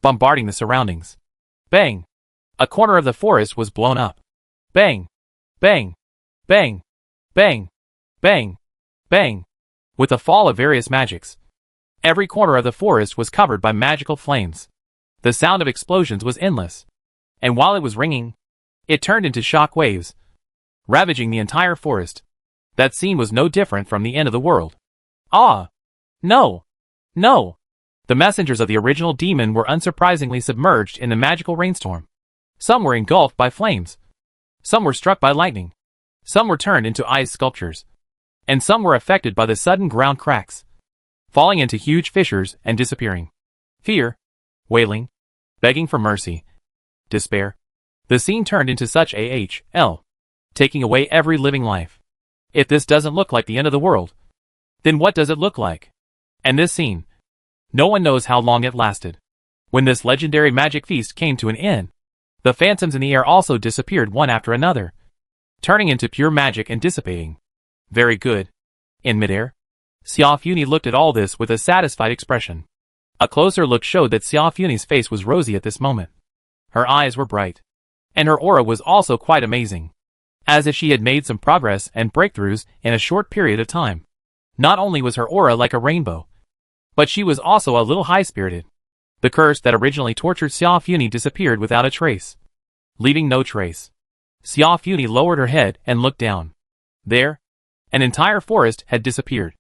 bombarding the surroundings. Bang! A corner of the forest was blown up. Bang! Bang! Bang! Bang! Bang! Bang! With the fall of various magics, every corner of the forest was covered by magical flames. The sound of explosions was endless, and while it was ringing, it turned into shock waves, ravaging the entire forest. That scene was no different from the end of the world. Ah! No! No! The messengers of the original demon were unsurprisingly submerged in the magical rainstorm. Some were engulfed by flames. Some were struck by lightning. Some were turned into ice sculptures. And some were affected by the sudden ground cracks, falling into huge fissures and disappearing. Fear, wailing, begging for mercy, despair. The scene turned into such AHL, taking away every living life. If this doesn't look like the end of the world, then what does it look like? And this scene, no one knows how long it lasted. When this legendary magic feast came to an end, the phantoms in the air also disappeared one after another, turning into pure magic and dissipating. Very good. In midair, Xiaofuni looked at all this with a satisfied expression. A closer look showed that Xiaofuni's face was rosy at this moment. Her eyes were bright, and her aura was also quite amazing, as if she had made some progress and breakthroughs in a short period of time. Not only was her aura like a rainbow, but she was also a little high-spirited. The curse that originally tortured Xiaofuni disappeared without a trace, leaving no trace. Xiaofuni lowered her head and looked down. There, an entire forest had disappeared,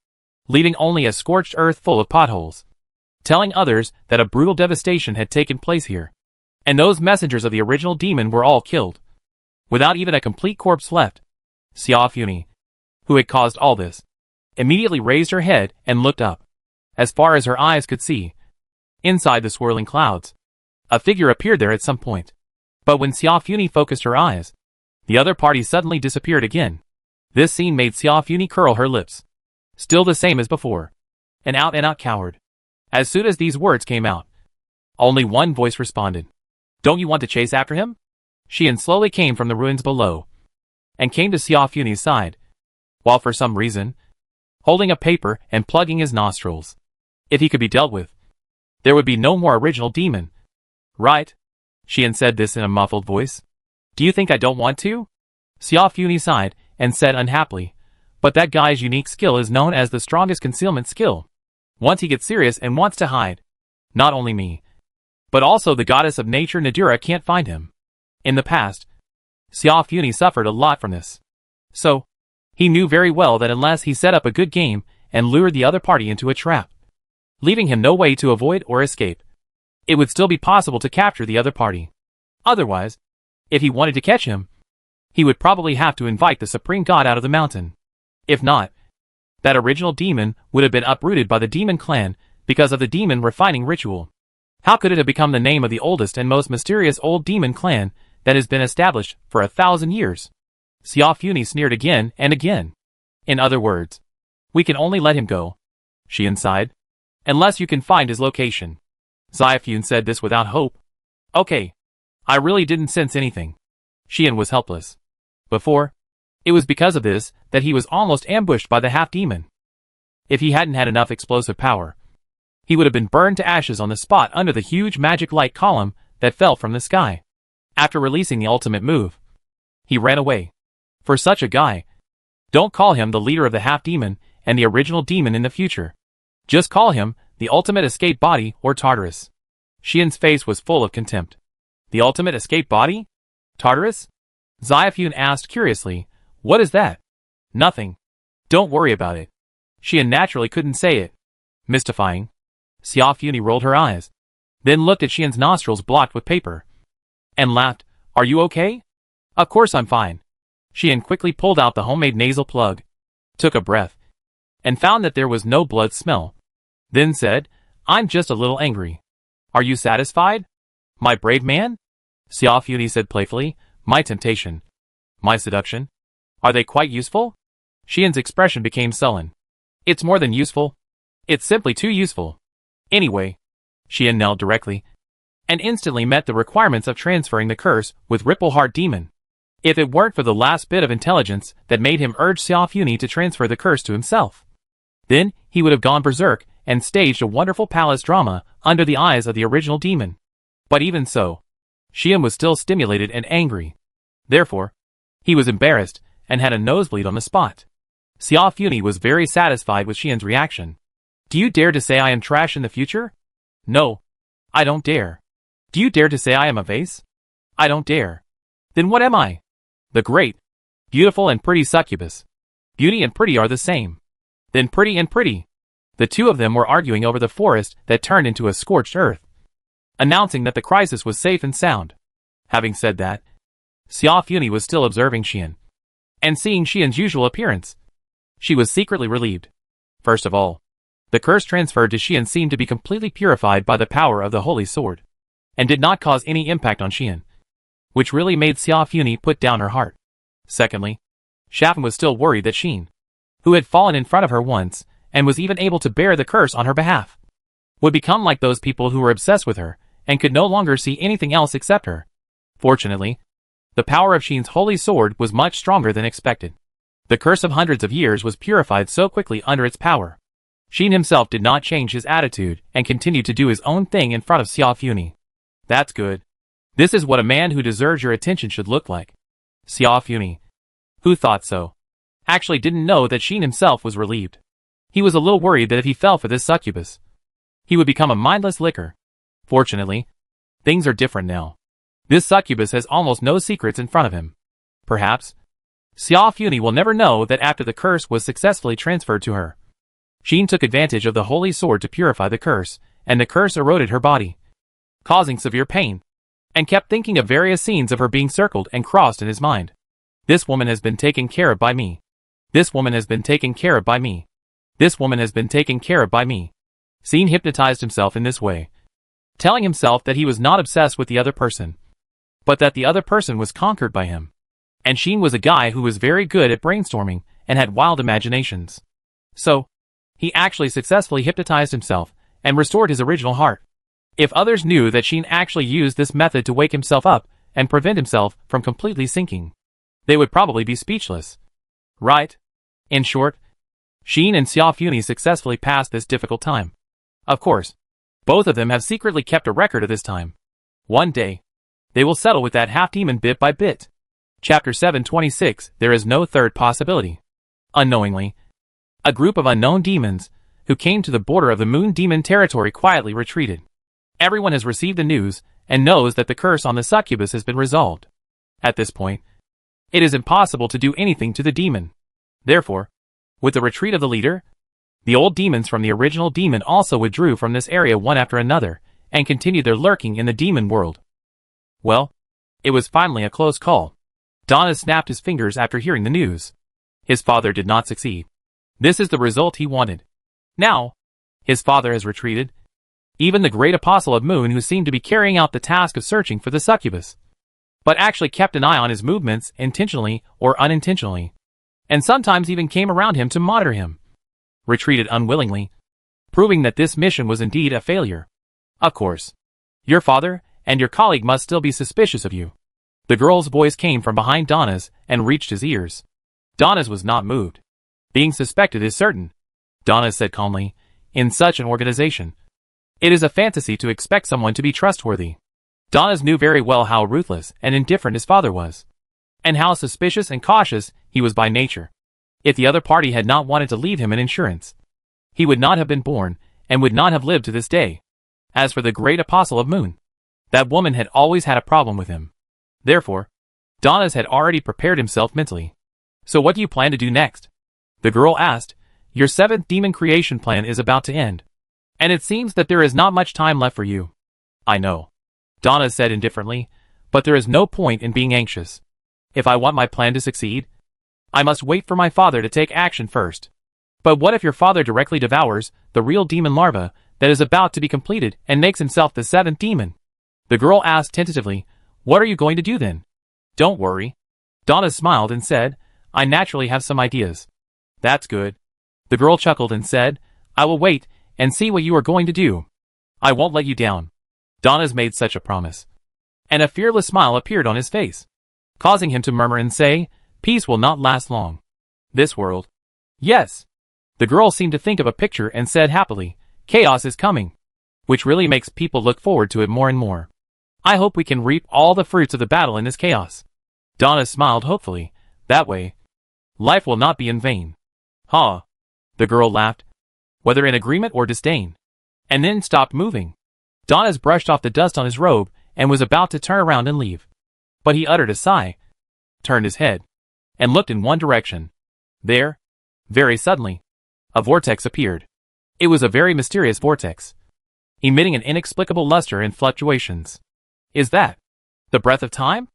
leaving only a scorched earth full of potholes, telling others that a brutal devastation had taken place here. And those messengers of the original demon were all killed, without even a complete corpse left. Xiaofuni, who had caused all this, immediately raised her head and looked up. As far as her eyes could see, inside the swirling clouds, a figure appeared there at some point. But when Xiaofuni focused her eyes, the other party suddenly disappeared again. This scene made Xiaofuni curl her lips. Still the same as before. An out-and-out coward. As soon as these words came out, only one voice responded. Don't you want to chase after him? Xian slowly came from the ruins below, and came to Xiaofuni's side, while for some reason, holding a paper and plugging his nostrils. If he could be dealt with, there would be no more original demon. Right? Xian said this in a muffled voice. Do you think I don't want to? Xiaofuni sighed and said unhappily, but that guy's unique skill is known as the strongest concealment skill. Once he gets serious and wants to hide, not only me, but also the goddess of nature Nadura can't find him. In the past, Xiaofuni suffered a lot from this. So, he knew very well that unless he set up a good game and lured the other party into a trap, leaving him no way to avoid or escape, it would still be possible to capture the other party. Otherwise, if he wanted to catch him, he would probably have to invite the Supreme God out of the mountain. If not, that original demon would have been uprooted by the demon clan because of the demon refining ritual. How could it have become the name of the oldest and most mysterious old demon clan that has been established for 1,000 years? Xiaofuni sneered again and again. In other words, we can only let him go, Xian sighed, unless you can find his location. Xiaofun said this without hope. Okay. I really didn't sense anything. Xian was helpless. Before, it was because of this that he was almost ambushed by the half-demon. If he hadn't had enough explosive power, he would have been burned to ashes on the spot under the huge magic light column that fell from the sky. After releasing the ultimate move, he ran away. For such a guy, don't call him the leader of the half-demon and the original demon in the future. Just call him the ultimate escape body or Tartarus. Xian's face was full of contempt. The ultimate escape body? Tartarus? Xiaofun asked curiously, what is that? Nothing. Don't worry about it. Xian naturally couldn't say it. Mystifying. Xiaofuni rolled her eyes, then looked at Xian's nostrils blocked with paper, and laughed. Are you okay? Of course I'm fine. Xian quickly pulled out the homemade nasal plug, took a breath, and found that there was no blood smell. Then said, I'm just a little angry. Are you satisfied? My brave man? Xiaofuni said playfully, my temptation, my seduction, are they quite useful? Xian's expression became sullen. It's more than useful. It's simply too useful. Anyway, Xian knelt directly, and instantly met the requirements of transferring the curse with Rippleheart Demon. If it weren't for the last bit of intelligence that made him urge Xiaofuni to transfer the curse to himself, then he would have gone berserk and staged a wonderful palace drama under the eyes of the original demon. But even so, Xian was still stimulated and angry. Therefore, he was embarrassed and had a nosebleed on the spot. Xiaofuni was very satisfied with Xian's reaction. Do you dare to say I am trash in the future? No, I don't dare. Do you dare to say I am a vase? I don't dare. Then what am I? The great, beautiful and pretty succubus. Beauty and pretty are the same. Then pretty and pretty. The two of them were arguing over the forest that turned into a scorched earth, announcing that the crisis was safe and sound. Having said that, Xiaofuni was still observing Xian, and seeing Xian's usual appearance, she was secretly relieved. First of all, the curse transferred to Xian seemed to be completely purified by the power of the holy sword, and did not cause any impact on Xian, which really made Xiaofuni put down her heart. Secondly, Xiaofun was still worried that Xian, who had fallen in front of her once, and was even able to bear the curse on her behalf, would become like those people who were obsessed with her, and could no longer see anything else except her. Fortunately, the power of Xian's holy sword was much stronger than expected. The curse of hundreds of years was purified so quickly under its power. Xian himself did not change his attitude and continued to do his own thing in front of Xiaofuni. That's good. This is what a man who deserves your attention should look like. Xiaofuni, who thought so, actually didn't know that Xian himself was relieved. He was a little worried that if he fell for this succubus, he would become a mindless licker. Fortunately, things are different now. This succubus has almost no secrets in front of him. Perhaps, Xiaofuni will never know that after the curse was successfully transferred to her, Xian took advantage of the holy sword to purify the curse, and the curse eroded her body, causing severe pain, and kept thinking of various scenes of her being circled and crossed in his mind. This woman has been taken care of by me. This woman has been taken care of by me. This woman has been taken care of by me. Xian hypnotized himself in this way, telling himself that he was not obsessed with the other person, but that the other person was conquered by him. And Xian was a guy who was very good at brainstorming and had wild imaginations. So, he actually successfully hypnotized himself and restored his original heart. If others knew that Xian actually used this method to wake himself up and prevent himself from completely sinking, they would probably be speechless. Right? In short, Xian and Xiaofuni successfully passed this difficult time. Of course, both of them have secretly kept a record of this time. One day, they will settle with that half-demon bit by bit. Chapter 726, There is no third possibility. Unknowingly, a group of unknown demons, who came to the border of the moon demon territory quietly retreated. Everyone has received the news, and knows that the curse on the succubus has been resolved. At this point, it is impossible to do anything to the demon. Therefore, with the retreat of the leader, the old demons from the original demon also withdrew from this area one after another, and continued their lurking in the demon world. Well, it was finally a close call. Donna snapped his fingers after hearing the news. His father did not succeed. This is the result he wanted. Now, his father has retreated. Even the great apostle of Moon, who seemed to be carrying out the task of searching for the succubus, but actually kept an eye on his movements intentionally or unintentionally, and sometimes even came around him to monitor him, retreated unwillingly, proving that this mission was indeed a failure. Of course, your father and your colleague must still be suspicious of you. The girl's voice came from behind Donna's and reached his ears. Donna's was not moved. Being suspected is certain, Donna said calmly. In such an organization, it is a fantasy to expect someone to be trustworthy. Donna's knew very well how ruthless and indifferent his father was, and how suspicious and cautious he was by nature. If the other party had not wanted to leave him an insurance, he would not have been born and would not have lived to this day. As for the great apostle of Moon, that woman had always had a problem with him. Therefore, Donna's had already prepared himself mentally. So what do you plan to do next? The girl asked. Your 7th demon creation plan is about to end, and it seems that there is not much time left for you. I know, Donna said indifferently, but there is no point in being anxious. If I want my plan to succeed, I must wait for my father to take action first. But what if your father directly devours the real demon larva that is about to be completed and makes himself the 7th demon? The girl asked tentatively. What are you going to do then? Don't worry. Donna smiled and said, I naturally have some ideas. That's good. The girl chuckled and said, I will wait and see what you are going to do. I won't let you down. Donna's made such a promise. And a fearless smile appeared on his face, causing him to murmur and say, peace will not last long. This world. Yes. The girl seemed to think of a picture and said happily, chaos is coming, which really makes people look forward to it more and more. I hope we can reap all the fruits of the battle in this chaos. Donna smiled hopefully. That way, life will not be in vain. Huh. The girl laughed, whether in agreement or disdain, and then stopped moving. Donna's brushed off the dust on his robe and was about to turn around and leave. But he uttered a sigh, turned his head, and looked in one direction. There, very suddenly, a vortex appeared. It was a very mysterious vortex, emitting an inexplicable luster and fluctuations. Is that the breath of time?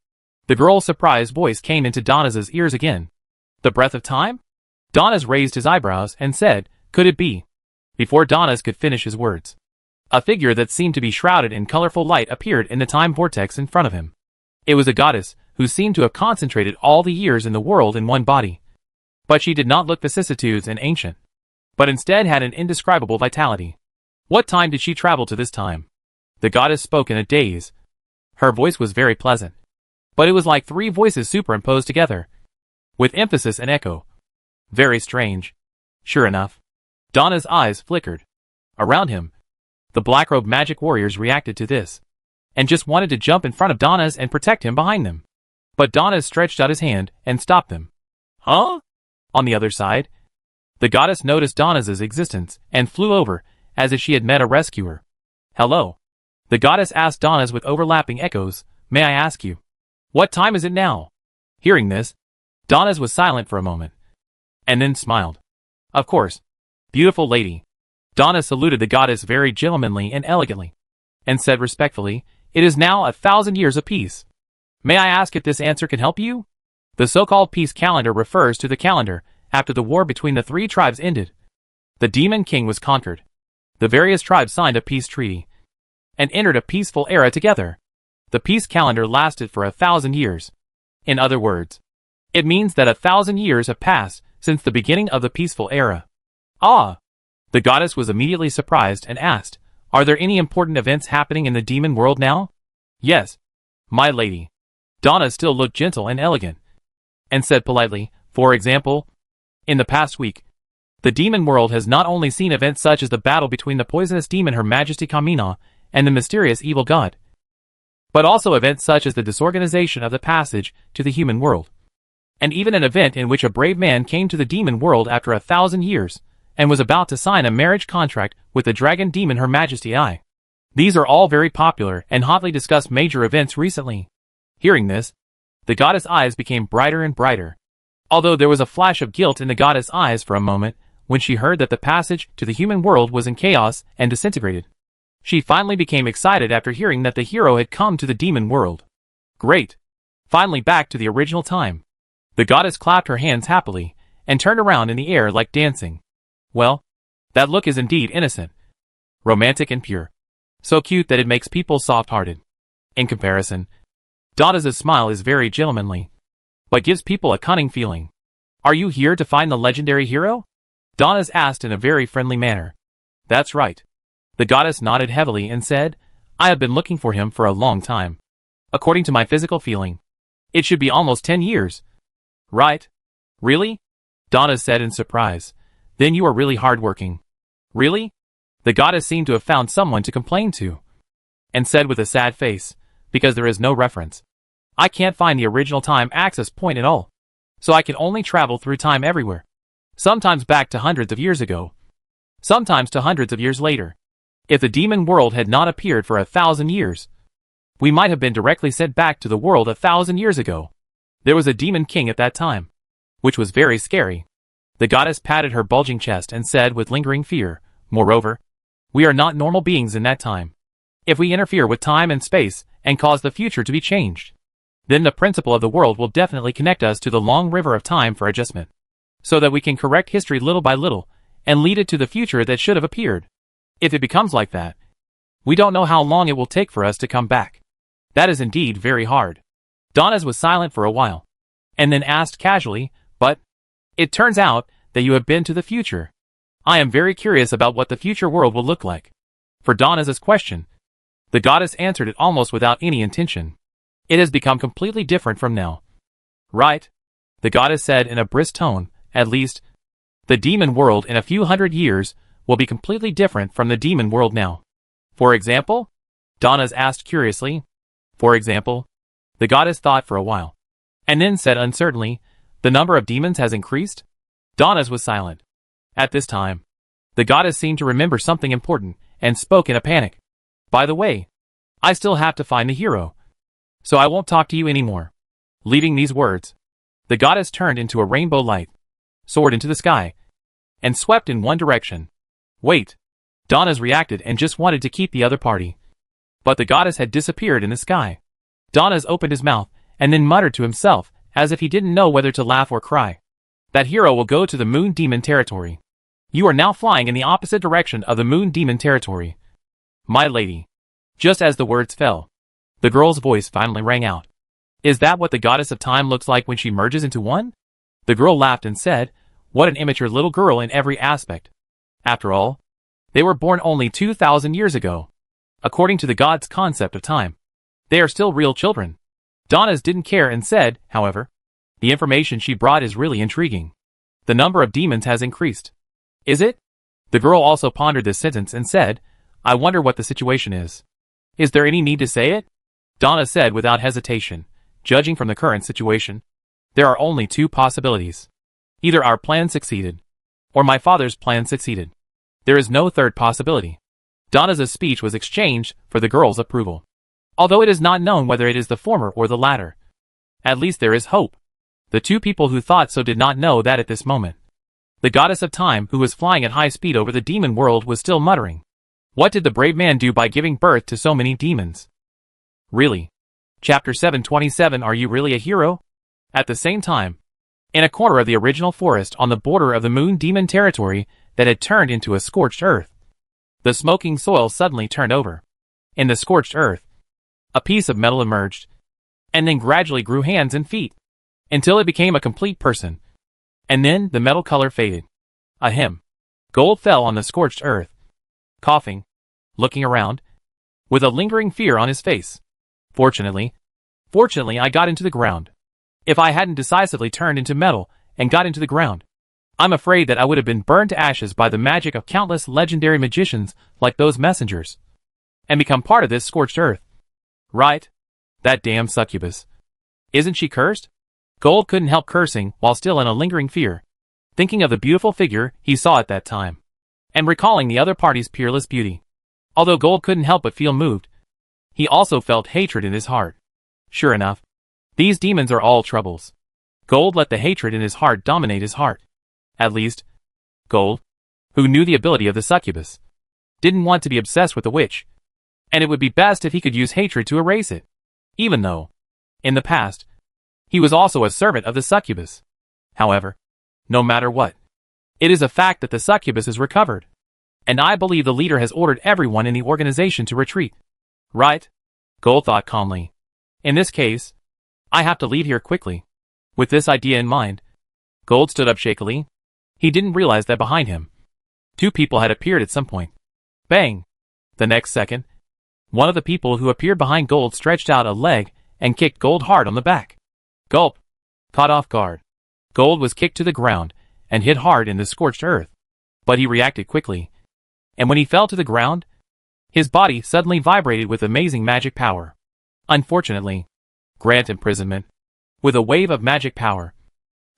The girl's surprised voice came into Donna's ears again. The breath of time? Donna's raised his eyebrows and said, could it be? Before Donna's could finish his words, a figure that seemed to be shrouded in colorful light appeared in the time vortex in front of him. It was a goddess who seemed to have concentrated all the years in the world in one body. But she did not look vicissitudes and ancient, but instead had an indescribable vitality. What time did she travel to this time? The goddess spoke in a daze. Her voice was very pleasant, but it was like 3 voices superimposed together, with emphasis and echo. Very strange. Sure enough, Donna's eyes flickered. Around him, the black-robed magic warriors reacted to this, and just wanted to jump in front of Donna's and protect him behind them. But Donna's stretched out his hand and stopped them. Huh? On the other side, the goddess noticed Donna's existence and flew over, as if she had met a rescuer. Hello. The goddess asked Donna's with overlapping echoes, may I ask you, what time is it now? Hearing this, Donna's was silent for a moment, and then smiled. Of course, beautiful lady. Donna saluted the goddess very gentlemanly and elegantly, and said respectfully, it is now 1,000 years of peace. May I ask if this answer can help you? The so-called peace calendar refers to the calendar after the war between the 3 tribes ended. The demon king was conquered. The various tribes signed a peace treaty, and entered a peaceful era together. The peace calendar lasted for 1,000 years. In other words, it means that 1,000 years have passed since the beginning of the peaceful era. Ah! The goddess was immediately surprised and asked, are there any important events happening in the demon world now? Yes, my lady. Donna still looked gentle and elegant, and said politely, for example, in the past week, the demon world has not only seen events such as the battle between the poisonous demon Her Majesty Kamina and the mysterious evil god, but also events such as the disorganization of the passage to the human world, and even an event in which a brave man came to the demon world after 1,000 years, and was about to sign a marriage contract with the dragon demon Her Majesty I. These are all very popular and hotly discussed major events recently. Hearing this, the goddess' eyes became brighter and brighter, although there was a flash of guilt in the goddess' eyes for a moment when she heard that the passage to the human world was in chaos and disintegrated. She finally became excited after hearing that the hero had come to the demon world. Great! Finally back to the original time. The goddess clapped her hands happily, and turned around in the air like dancing. Well, that look is indeed innocent. Romantic and pure. So cute that it makes people soft-hearted. In comparison, Donna's smile is very gentlemanly, but gives people a cunning feeling. Are you here to find the legendary hero? Donna's asked in a very friendly manner. That's right. The goddess nodded heavily and said, I have been looking for him for a long time. According to my physical feeling, it should be almost 10 years. Right? Really? Donna said in surprise. Then you are really hardworking. Really? The goddess seemed to have found someone to complain to, and said with a sad face, because there is no reference. I can't find the original time access point at all, so I can only travel through time everywhere. Sometimes back to hundreds of years ago, sometimes to hundreds of years later. If the demon world had not appeared for 1,000 years, we might have been directly sent back to the world 1,000 years ago. There was a demon king at that time, which was very scary. The goddess patted her bulging chest and said with lingering fear, moreover, we are not normal beings in that time. If we interfere with time and space and cause the future to be changed, then the principle of the world will definitely connect us to the long river of time for adjustment, so that we can correct history little by little and lead it to the future that should have appeared. If it becomes like that, we don't know how long it will take for us to come back. That is indeed very hard. Donna's was silent for a while, and then asked casually, but it turns out that you have been to the future. I am very curious about what the future world will look like. For Donna's question, the goddess answered it almost without any intention. It has become completely different from now. Right? The goddess said in a brisk tone, at least, the demon world in a few hundred years will be completely different from the demon world now. For example? Donna's asked curiously. For example? The goddess thought for a while, and then said uncertainly, the number of demons has increased? Donna's was silent. At this time, the goddess seemed to remember something important, and spoke in a panic. By the way, I still have to find the hero, so I won't talk to you anymore. Leaving these words, the goddess turned into a rainbow light, soared into the sky, and swept in one direction. Wait. Donna's reacted and just wanted to keep the other party. But the goddess had disappeared in the sky. Donna's opened his mouth, and then muttered to himself, as if he didn't know whether to laugh or cry. That hero will go to the moon demon territory. You are now flying in the opposite direction of the moon demon territory. My lady. Just as the words fell, the girl's voice finally rang out. Is that what the goddess of time looks like when she merges into one? The girl laughed and said, what an immature little girl in every aspect. After all, they were born only 2,000 years ago. According to the god's concept of time, they are still real children. Donna's didn't care and said, however, the information she brought is really intriguing. The number of demons has increased. Is it? The girl also pondered this sentence and said, I wonder what the situation is. Is there any need to say it? Donna said without hesitation, judging from the current situation, there are only two possibilities. Either our plan succeeded, or my father's plan succeeded. There is no third possibility. Donna's speech was exchanged for the girl's approval, although it is not known whether it is the former or the latter. At least there is hope. The two people who thought so did not know that at this moment. The goddess of time, who was flying at high speed over the demon world, was still muttering. What did the brave man do by giving birth to so many demons? Really? Chapter 727. Are you really a hero? At the same time, in a corner of the original forest on the border of the moon demon territory that had turned into a scorched earth, the smoking soil suddenly turned over. In the scorched earth, a piece of metal emerged, and then gradually grew hands and feet, until it became a complete person. And then the metal color faded. Ahem. Gold fell on the scorched earth, coughing, looking around, with a lingering fear on his face. Fortunately, I got into the ground. If I hadn't decisively turned into metal and got into the ground, I'm afraid that I would have been burned to ashes by the magic of countless legendary magicians like those messengers, and become part of this scorched earth. Right? That damn succubus. Isn't she cursed? Gold couldn't help cursing while still in a lingering fear, thinking of the beautiful figure he saw at that time, and recalling the other party's peerless beauty. Although Gold couldn't help but feel moved, he also felt hatred in his heart. Sure enough, these demons are all troubles. Gold let the hatred in his heart dominate his heart. At least, Gold, who knew the ability of the succubus, didn't want to be obsessed with the witch, and it would be best if he could use hatred to erase it. Even though, in the past, he was also a servant of the succubus. However, no matter what, it is a fact that the succubus is recovered, and I believe the leader has ordered everyone in the organization to retreat. Right? Gold thought calmly. In this case, I have to leave here quickly. With this idea in mind, Gold stood up shakily. He didn't realize that behind him, two people had appeared at some point. Bang! The next second, one of the people who appeared behind Gold stretched out a leg and kicked Gold hard on the back. Gulp! Caught off guard, Gold was kicked to the ground and hit hard in the scorched earth. But he reacted quickly, and when he fell to the ground, his body suddenly vibrated with amazing magic power. Unfortunately, grant imprisonment. With a wave of magic power,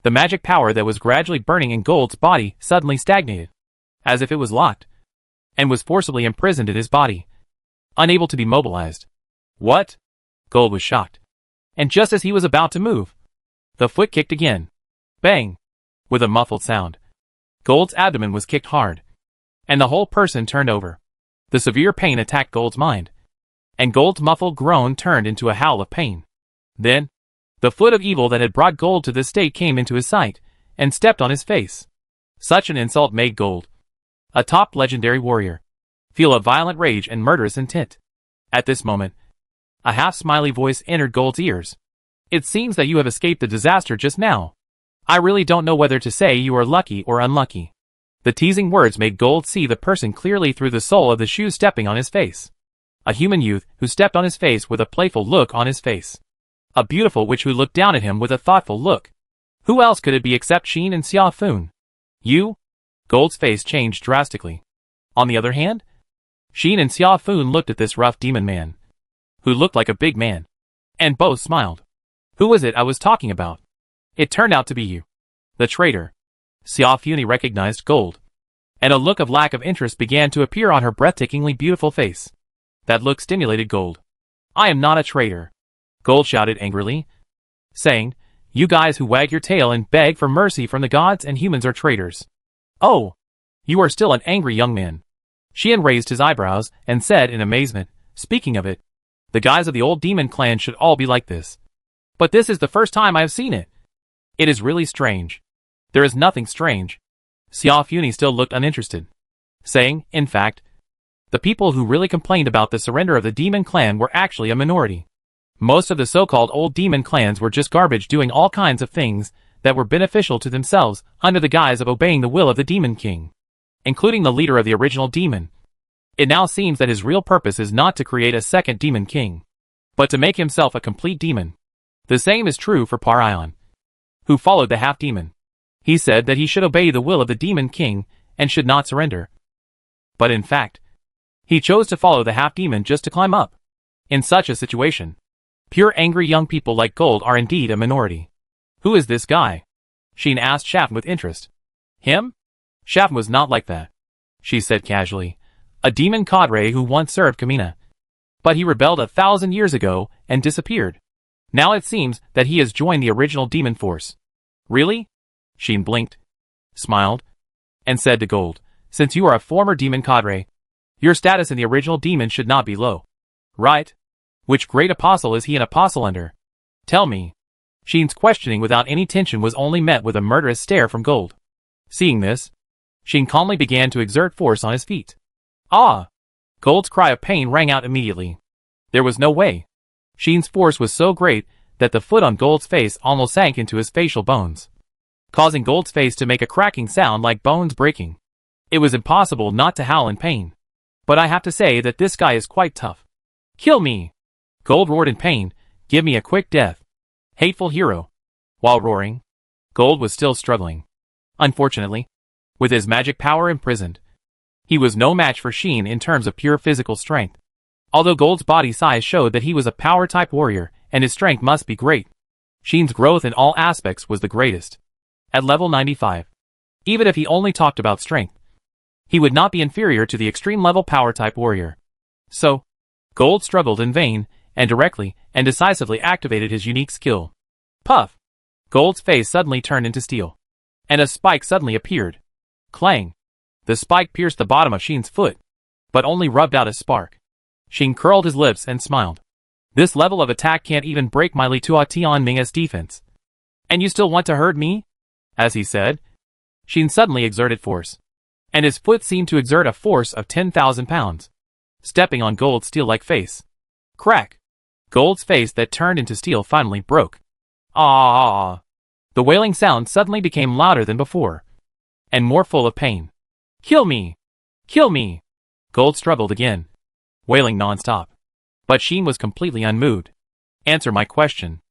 the magic power that was gradually burning in Gold's body suddenly stagnated, as if it was locked, and was forcibly imprisoned in his body, unable to be mobilized. What? Gold was shocked. And just as he was about to move, the foot kicked again. Bang! With a muffled sound, Gold's abdomen was kicked hard, and the whole person turned over. The severe pain attacked Gold's mind, and Gold's muffled groan turned into a howl of pain. Then, the foot of evil that had brought Gold to this state came into his sight, and stepped on his face. Such an insult made Gold, a top legendary warrior, feel a violent rage and murderous intent. At this moment, a half-smiley voice entered Gold's ears. It seems that you have escaped the disaster just now. I really don't know whether to say you are lucky or unlucky. The teasing words made Gold see the person clearly through the sole of the shoe stepping on his face. A human youth who stepped on his face with a playful look on his face. A beautiful witch who looked down at him with a thoughtful look. Who else could it be except Xin and Xia Fun? You? Gold's face changed drastically. On the other hand, Xin and Xia Fun looked at this rough demon man, who looked like a big man, and both smiled. Who was it I was talking about? It turned out to be you. The traitor. Xia Fun recognized Gold, and a look of lack of interest began to appear on her breathtakingly beautiful face. That look stimulated Gold. I am not a traitor, Gold shouted angrily, saying, you guys who wag your tail and beg for mercy from the gods and humans are traitors. Oh, you are still an angry young man. Xian raised his eyebrows and said in amazement, speaking of it, the guys of the old demon clan should all be like this. But this is the first time I have seen it. It is really strange. There is nothing strange. Xia Funi still looked uninterested, saying, in fact, the people who really complained about the surrender of the demon clan were actually a minority. Most of the so-called old demon clans were just garbage doing all kinds of things that were beneficial to themselves under the guise of obeying the will of the demon king, including the leader of the original demon. It now seems that his real purpose is not to create a second demon king, but to make himself a complete demon. The same is true for Parion, who followed the half-demon. He said that he should obey the will of the demon king and should not surrender. But in fact, he chose to follow the half-demon just to climb up. In such a situation, pure angry young people like Gold are indeed a minority. Who is this guy? Xin asked Shafn with interest. Him? Shafn was not like that, she said casually. A demon cadre who once served Kamina. But he rebelled 1,000 years ago and disappeared. Now it seems that he has joined the original demon force. Really? Xin blinked, smiled, and said to Gold, since you are a former demon cadre, your status in the original demon should not be low. Right? Which great apostle is he an apostle under? Tell me. Xin's questioning without any tension was only met with a murderous stare from Gold. Seeing this, Xin calmly began to exert force on his feet. Ah! Gold's cry of pain rang out immediately. There was no way. Xin's force was so great that the foot on Gold's face almost sank into his facial bones, causing Gold's face to make a cracking sound like bones breaking. It was impossible not to howl in pain. But I have to say that this guy is quite tough. Kill me! Gold roared in pain, give me a quick death. Hateful hero. While roaring, Gold was still struggling. Unfortunately, with his magic power imprisoned, he was no match for Xin in terms of pure physical strength. Although Gold's body size showed that he was a power-type warrior, and his strength must be great, Xin's growth in all aspects was the greatest. At level 95, even if he only talked about strength, he would not be inferior to the extreme-level power-type warrior. So, Gold struggled in vain, and directly and decisively activated his unique skill. Puff! Gold's face suddenly turned into steel, and a spike suddenly appeared. Clang! The spike pierced the bottom of Xin's foot. but only rubbed out a spark. Xin curled his lips and smiled. This level of attack can't even break my Li Tua Tian Ming's defense. And you still want to hurt me? As he said, Xin suddenly exerted force. And his foot seemed to exert a force of 10,000 pounds. Stepping on Gold's steel-like face. Crack! Gold's face that turned into steel finally broke. Ah! The wailing sound suddenly became louder than before. And more full of pain. Kill me! Kill me! Gold struggled again, wailing non-stop. But Xin was completely unmoved. Answer my question.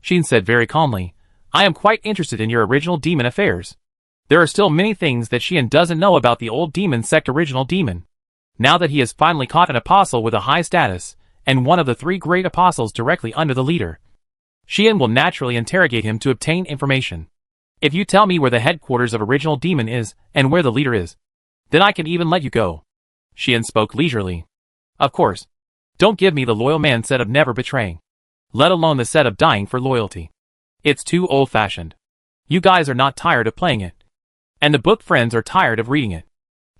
Xin said very calmly, I am quite interested in your original demon affairs. There are still many things that Xian doesn't know about the old demon sect original demon. Now that he has finally caught an apostle with a high status, and one of the 3 great apostles directly under the leader, Xian will naturally interrogate him to obtain information. If you tell me where the headquarters of original demon is, and where the leader is, then I can even let you go. Xian spoke leisurely. Of course. Don't give me the loyal man set of never betraying. Let alone the set of dying for loyalty. It's too old-fashioned. You guys are not tired of playing it. And the book friends are tired of reading it.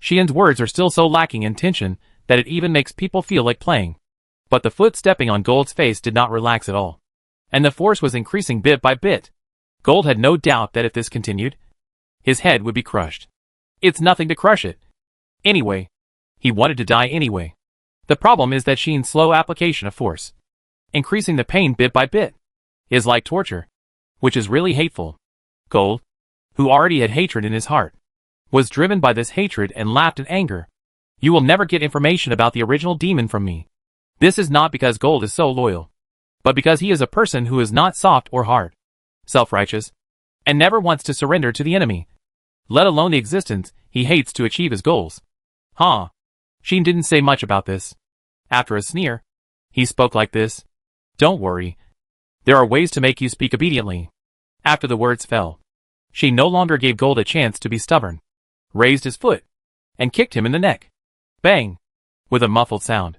Xian's words are still so lacking in tension that it even makes people feel like playing. But the foot stepping on Gold's face did not relax at all. And the force was increasing bit by bit. Gold had no doubt that if this continued, his head would be crushed. It's nothing to crush it. Anyway, he wanted to die anyway. The problem is that Xian's slow application of force, increasing the pain bit by bit, is like torture, which is really hateful. Gold, who already had hatred in his heart, was driven by this hatred and laughed in anger. You will never get information about the original demon from me. This is not because Gold is so loyal, but because he is a person who is not soft or hard, self-righteous, and never wants to surrender to the enemy, let alone the existence he hates to achieve his goals. Huh. Xian didn't say much about this. After a sneer, he spoke like this. Don't worry. There are ways to make you speak obediently. After the words fell, Xian no longer gave Gold a chance to be stubborn, raised his foot, and kicked him in the neck. Bang! With a muffled sound.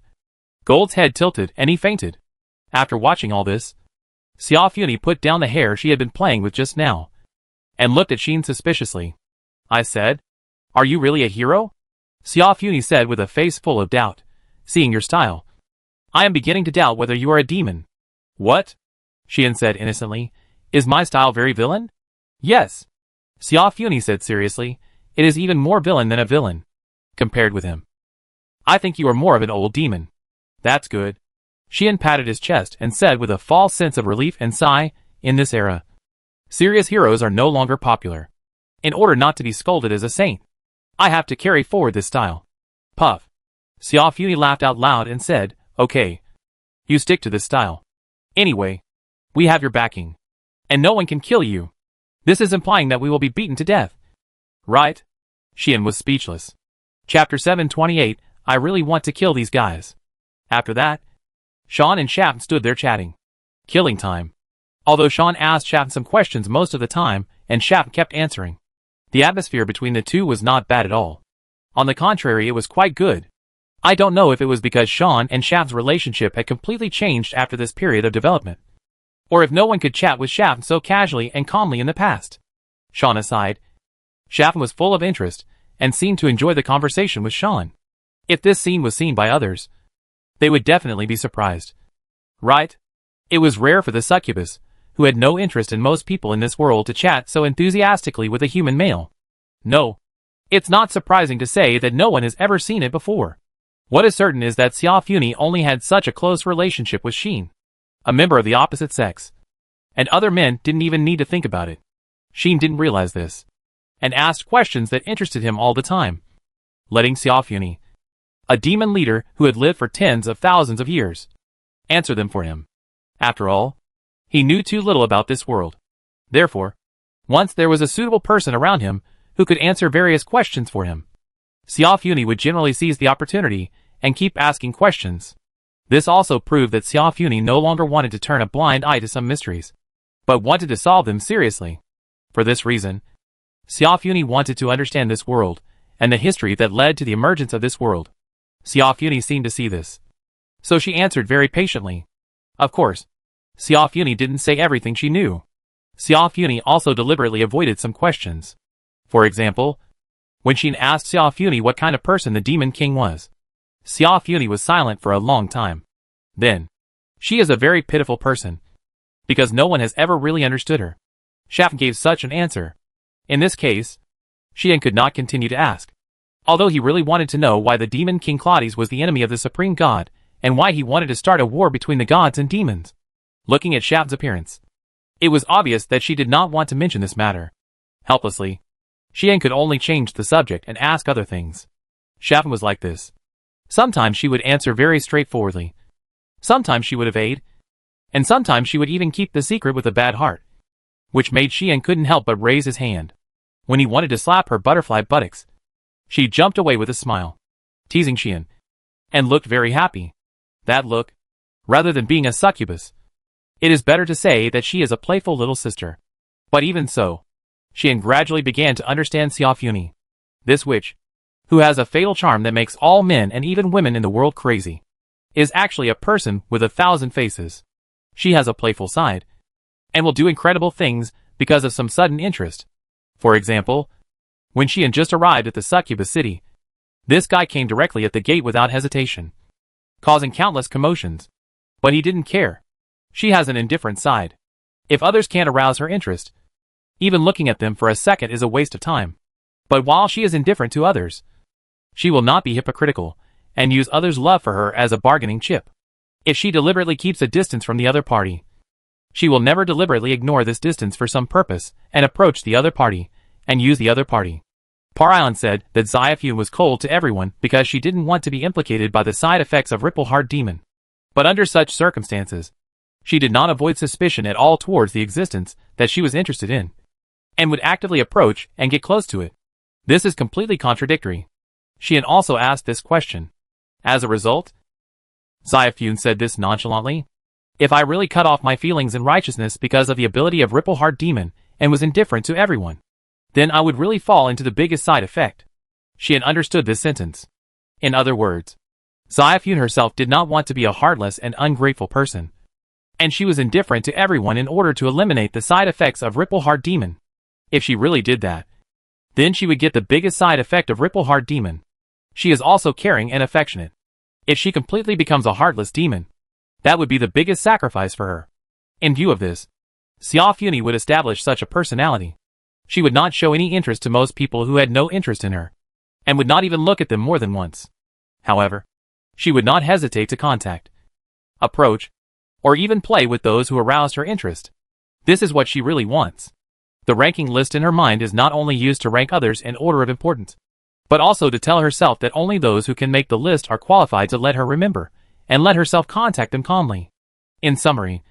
Gold's head tilted and he fainted. After watching all this, Xia Funi put down the hair she had been playing with just now, and looked at Xian suspiciously. I said, are you really a hero? Xia Funi said with a face full of doubt, seeing your style. I am beginning to doubt whether you are a demon. What? Xian said innocently. Is my style very villain? Yes. Xia Funi said seriously. It is even more villain than a villain, compared with him. I think you are more of an old demon. That's good. Xian patted his chest and said with a false sense of relief and sigh, in this era, serious heroes are no longer popular. In order not to be scolded as a saint, I have to carry forward this style. Puff. Xia Funi laughed out loud and said, okay. You stick to this style. Anyway, we have your backing. And no one can kill you. This is implying that we will be beaten to death. Right? Xian was speechless. Chapter 728, I really want to kill these guys. After that, Sean and Shafton stood there chatting. Killing time. Although Sean asked Shafton some questions most of the time, and Shafton kept answering. The atmosphere between the two was not bad at all. On the contrary, it was quite good. I don't know if it was because Sean and Shafton's relationship had completely changed after this period of development, or if no one could chat with Shafton so casually and calmly in the past. Sean aside, Shafton was full of interest, and seemed to enjoy the conversation with Sean. If this scene was seen by others, they would definitely be surprised. Right? It was rare for the succubus, who had no interest in most people in this world, to chat so enthusiastically with a human male. No. It's not surprising to say that no one has ever seen it before. What is certain is that Xia Funi only had such a close relationship with Xin, a member of the opposite sex. And other men didn't even need to think about it. Xin didn't realize this, and asked questions that interested him all the time, letting Xia Funi, a demon leader who had lived for tens of thousands of years, answer them for him. After all, he knew too little about this world. Therefore, once there was a suitable person around him who could answer various questions for him, Xia Funi would generally seize the opportunity and keep asking questions. This also proved that Xia Funi no longer wanted to turn a blind eye to some mysteries, but wanted to solve them seriously. For this reason, Xia Funi wanted to understand this world, and the history that led to the emergence of this world. Xia Funi seemed to see this, so she answered very patiently. Of course, Xia Funi didn't say everything she knew. Xia Funi also deliberately avoided some questions. For example, when Xin asked Xia Funi what kind of person the Demon King was, Xia Funi was silent for a long time. Then, she is a very pitiful person, because no one has ever really understood her. Shafan gave such an answer. In this case, Xian could not continue to ask. Although he really wanted to know why the demon King Claudius was the enemy of the supreme god, and why he wanted to start a war between the gods and demons. Looking at Shafan's appearance, it was obvious that she did not want to mention this matter. Helplessly, Xian could only change the subject and ask other things. Shafan was like this. Sometimes she would answer very straightforwardly. Sometimes she would evade. And sometimes she would even keep the secret with a bad heart. Which made Xian couldn't help but raise his hand. When he wanted to slap her butterfly buttocks, she jumped away with a smile, teasing Xian, and looked very happy. That look, rather than being a succubus, it is better to say that she is a playful little sister. But even so, Xian gradually began to understand Xia Funi. This witch, who has a fatal charm that makes all men and even women in the world crazy, is actually a person with 1,000 faces. She has a playful side, and will do incredible things because of some sudden interest. For example, when Xian just arrived at the succubus city, this guy came directly at the gate without hesitation, causing countless commotions. But he didn't care. She has an indifferent side. If others can't arouse her interest, even looking at them for a second is a waste of time. But while she is indifferent to others, she will not be hypocritical and use others' love for her as a bargaining chip. If she deliberately keeps a distance from the other party, she will never deliberately ignore this distance for some purpose and approach the other party and use the other party. Par Island said that Xia Funi was cold to everyone because she didn't want to be implicated by the side effects of Ripple Heart Demon. But under such circumstances, she did not avoid suspicion at all towards the existence that she was interested in, and would actively approach and get close to it. This is completely contradictory. Xian also asked this question. As a result, Xia Funi said this nonchalantly. If I really cut off my feelings and righteousness because of the ability of Ripple Heart Demon and was indifferent to everyone, then I would really fall into the biggest side effect. Xian understood this sentence. In other words, Xia Funi herself did not want to be a heartless and ungrateful person, and she was indifferent to everyone in order to eliminate the side effects of Ripple Heart Demon. If she really did that, then she would get the biggest side effect of Ripple Heart Demon. She is also caring and affectionate. If she completely becomes a heartless demon, that would be the biggest sacrifice for her. In view of this, Xia Funi would establish such a personality. She would not show any interest to most people who had no interest in her, and would not even look at them more than once. However, she would not hesitate to contact, approach, or even play with those who aroused her interest. This is what she really wants. The ranking list in her mind is not only used to rank others in order of importance, but also to tell herself that only those who can make the list are qualified to let her remember, and let herself contact them calmly. In summary,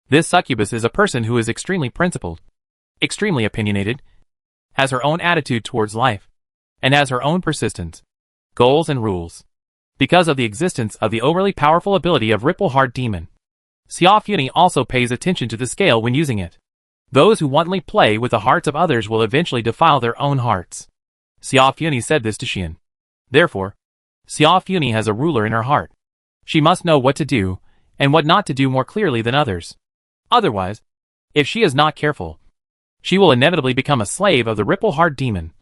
this succubus is a person who is extremely principled, extremely opinionated, has her own attitude towards life, and has her own persistence, goals and rules. Because of the existence of the overly powerful ability of Ripple Heart Demon, Xia Funi also pays attention to the scale when using it. Those who wantonly play with the hearts of others will eventually defile their own hearts. Xia Funi said this to Xian. Therefore, Xia Funi has a ruler in her heart. She must know what to do, and what not to do more clearly than others. Otherwise, if she is not careful, she will inevitably become a slave of the Ripple Heart Demon.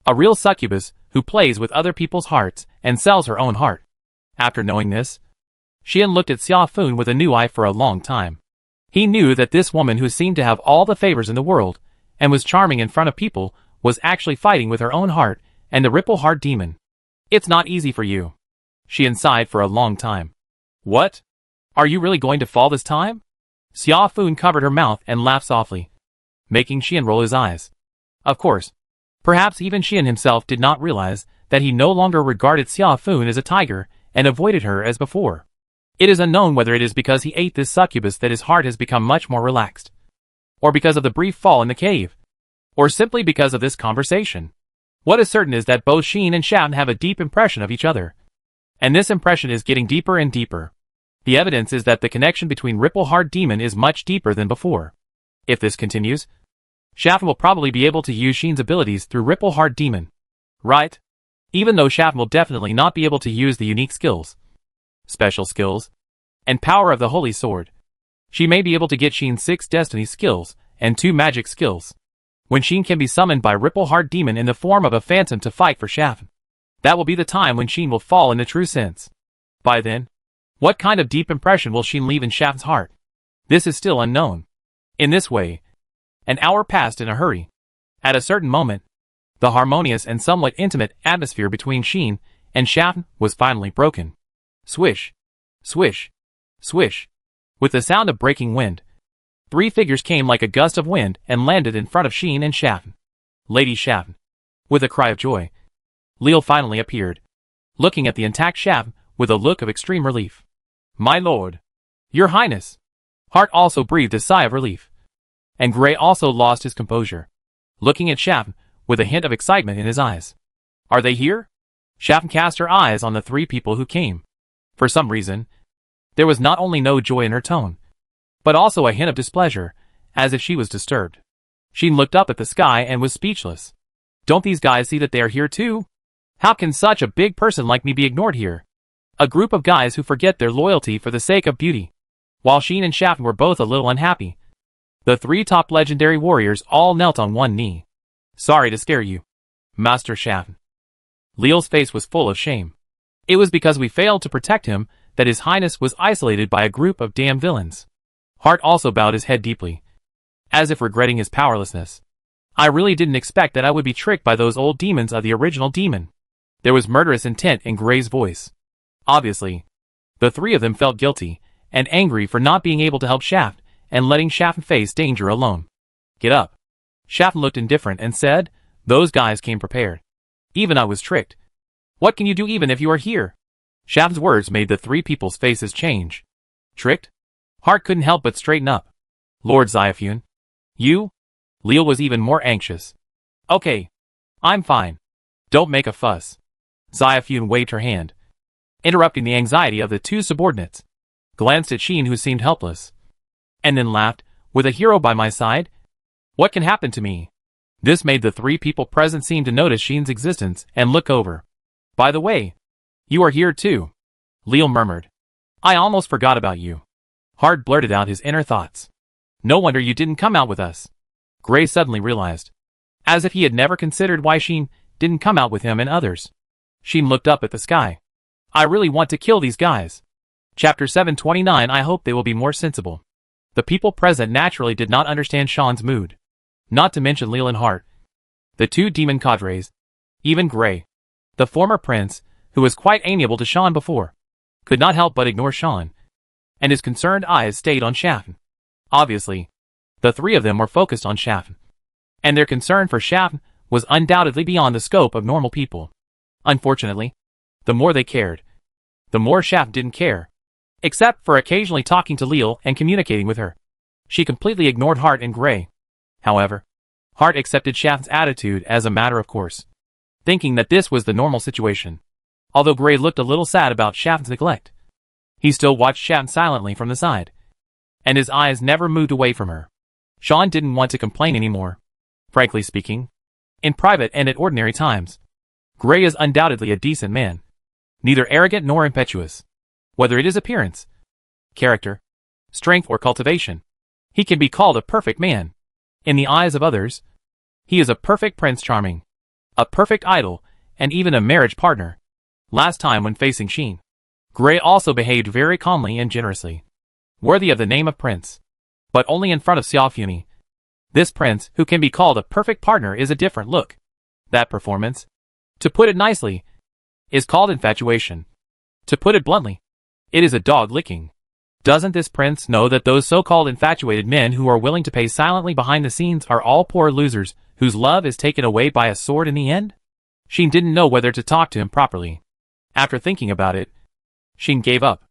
A real succubus who plays with other people's hearts and sells her own heart. After knowing this, Xian looked at Xia Funi with a new eye for a long time. He knew that this woman who seemed to have all the favors in the world, and was charming in front of people, was actually fighting with her own heart and the Ripple Heart Demon. It's not easy for you. Xian sighed for a long time. What? Are you really going to fall this time? Xia Funi covered her mouth and laughed softly, making Xian roll his eyes. Of course, perhaps even Xian himself did not realize that he no longer regarded Xia Funi as a tiger and avoided her as before. It is unknown whether it is because he ate this succubus that his heart has become much more relaxed, or because of the brief fall in the cave, or simply because of this conversation. What is certain is that both Xian and Shafan have a deep impression of each other, and this impression is getting deeper and deeper. The evidence is that the connection between Ripple Heart Demon is much deeper than before. If this continues, Shafan will probably be able to use Xian's abilities through Ripple Heart Demon. Right? Even though Shafan will definitely not be able to use the unique skills, special skills, and power of the Holy Sword, she may be able to get Xian's 6 destiny skills and 2 magic skills. When Xian can be summoned by Ripple Heart Demon in the form of a phantom to fight for Shafan, That will be the time when Sheen will fall into true sense. By then, what kind of deep impression will Sheen leave in Shafn's heart? This is still unknown. In this way, an hour passed in a hurry. At a certain moment, the harmonious and somewhat intimate atmosphere between Sheen and Shafn was finally broken. Swish, swish, swish. With the sound of breaking wind, 3 figures came like a gust of wind and landed in front of Sheen and Shafn. Lady Shafn. With a cry of joy, Leal finally appeared, looking at the intact Shafn with a look of extreme relief. My lord. Your Highness. Hart also breathed a sigh of relief. And Grey also lost his composure, looking at Shafn with a hint of excitement in his eyes. Are they here? Shafn cast her eyes on the 3 people who came. For some reason, there was not only no joy in her tone, but also a hint of displeasure, as if she was disturbed. Sheen looked up at the sky and was speechless. Don't these guys see that they are here too? How can such a big person like me be ignored here? A group of guys who forget their loyalty for the sake of beauty. While Sheen and Shafn were both a little unhappy, the 3 top legendary warriors all knelt on one knee. Sorry to scare you, Master Shafn. Leal's face was full of shame. It was because we failed to protect him that His Highness was isolated by a group of damn villains. Hart also bowed his head deeply, as if regretting his powerlessness. I really didn't expect that I would be tricked by those old demons of the original demon. There was murderous intent in Grey's voice. Obviously, the 3 of them felt guilty and angry for not being able to help Shafn and letting Shafn face danger alone. Get up. Shafn looked indifferent and said, those guys came prepared. Even I was tricked. What can you do even if you are here? Shafn's words made the 3 people's faces change. Tricked? Hart couldn't help but straighten up. Lord Xiaofun. You? Leal was even more anxious. Okay. I'm fine. Don't make a fuss. Xiaofun waved her hand, interrupting the anxiety of the 2 subordinates, glanced at Sheen who seemed helpless, and then laughed, with a hero by my side? What can happen to me? This made the 3 people present seem to notice Sheen's existence and look over. By the way, you are here too, Leal murmured. I almost forgot about you. Hart blurted out his inner thoughts. No wonder you didn't come out with us. Grey suddenly realized, as if he had never considered why Sheen didn't come out with him and others. Sheen looked up at the sky. I really want to kill these guys. Chapter 729. I hope they will be more sensible. The people present naturally did not understand Sean's mood. Not to mention Leal and Hart, the 2 demon cadres, even Grey, the former prince, who was quite amiable to Sean before, could not help but ignore Sean, and his concerned eyes stayed on Shafn. Obviously, the 3 of them were focused on Shafn, and their concern for Shafn was undoubtedly beyond the scope of normal people. Unfortunately, the more they cared, the more Shafn didn't care, except for occasionally talking to Leal and communicating with her. She completely ignored Hart and Grey. However, Hart accepted Shafn's attitude as a matter of course, thinking that this was the normal situation. Although Grey looked a little sad about Shafn's neglect, he still watched Shafn silently from the side, and his eyes never moved away from her. Sean didn't want to complain anymore. Frankly speaking, in private and at ordinary times, Grey is undoubtedly a decent man, neither arrogant nor impetuous. Whether it is appearance, character, strength or cultivation, he can be called a perfect man. In the eyes of others, he is a perfect Prince Charming, a perfect idol, and even a marriage partner. Last time when facing Sheen, Grey also behaved very calmly and generously, worthy of the name of Prince, but only in front of Xiaofuni. This prince, who can be called a perfect partner, is a different look. That performance, to put it nicely, is called infatuation. To put it bluntly, it is a dog licking. Doesn't this prince know that those so-called infatuated men who are willing to pay silently behind the scenes are all poor losers, whose love is taken away by a sword in the end? Sheen didn't know whether to talk to him properly. After thinking about it, Sheen gave up,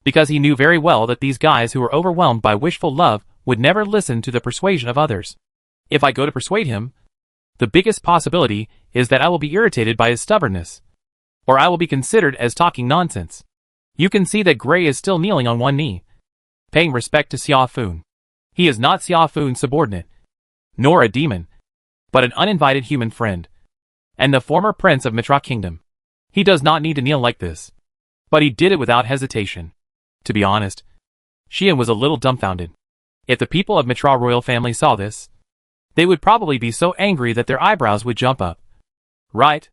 because he knew very well that these guys who were overwhelmed by wishful love would never listen to the persuasion of others. If I go to persuade him, the biggest possibility is that I will be irritated by his stubbornness, or I will be considered as talking nonsense. You can see that Grey is still kneeling on one knee, paying respect to Xiaofun. He is not Xiaofun's subordinate, nor a demon, but an uninvited human friend, and the former prince of Mitra Kingdom. He does not need to kneel like this, but he did it without hesitation. To be honest, Xian was a little dumbfounded. If the people of Mitra royal family saw this, they would probably be so angry that their eyebrows would jump up. Right?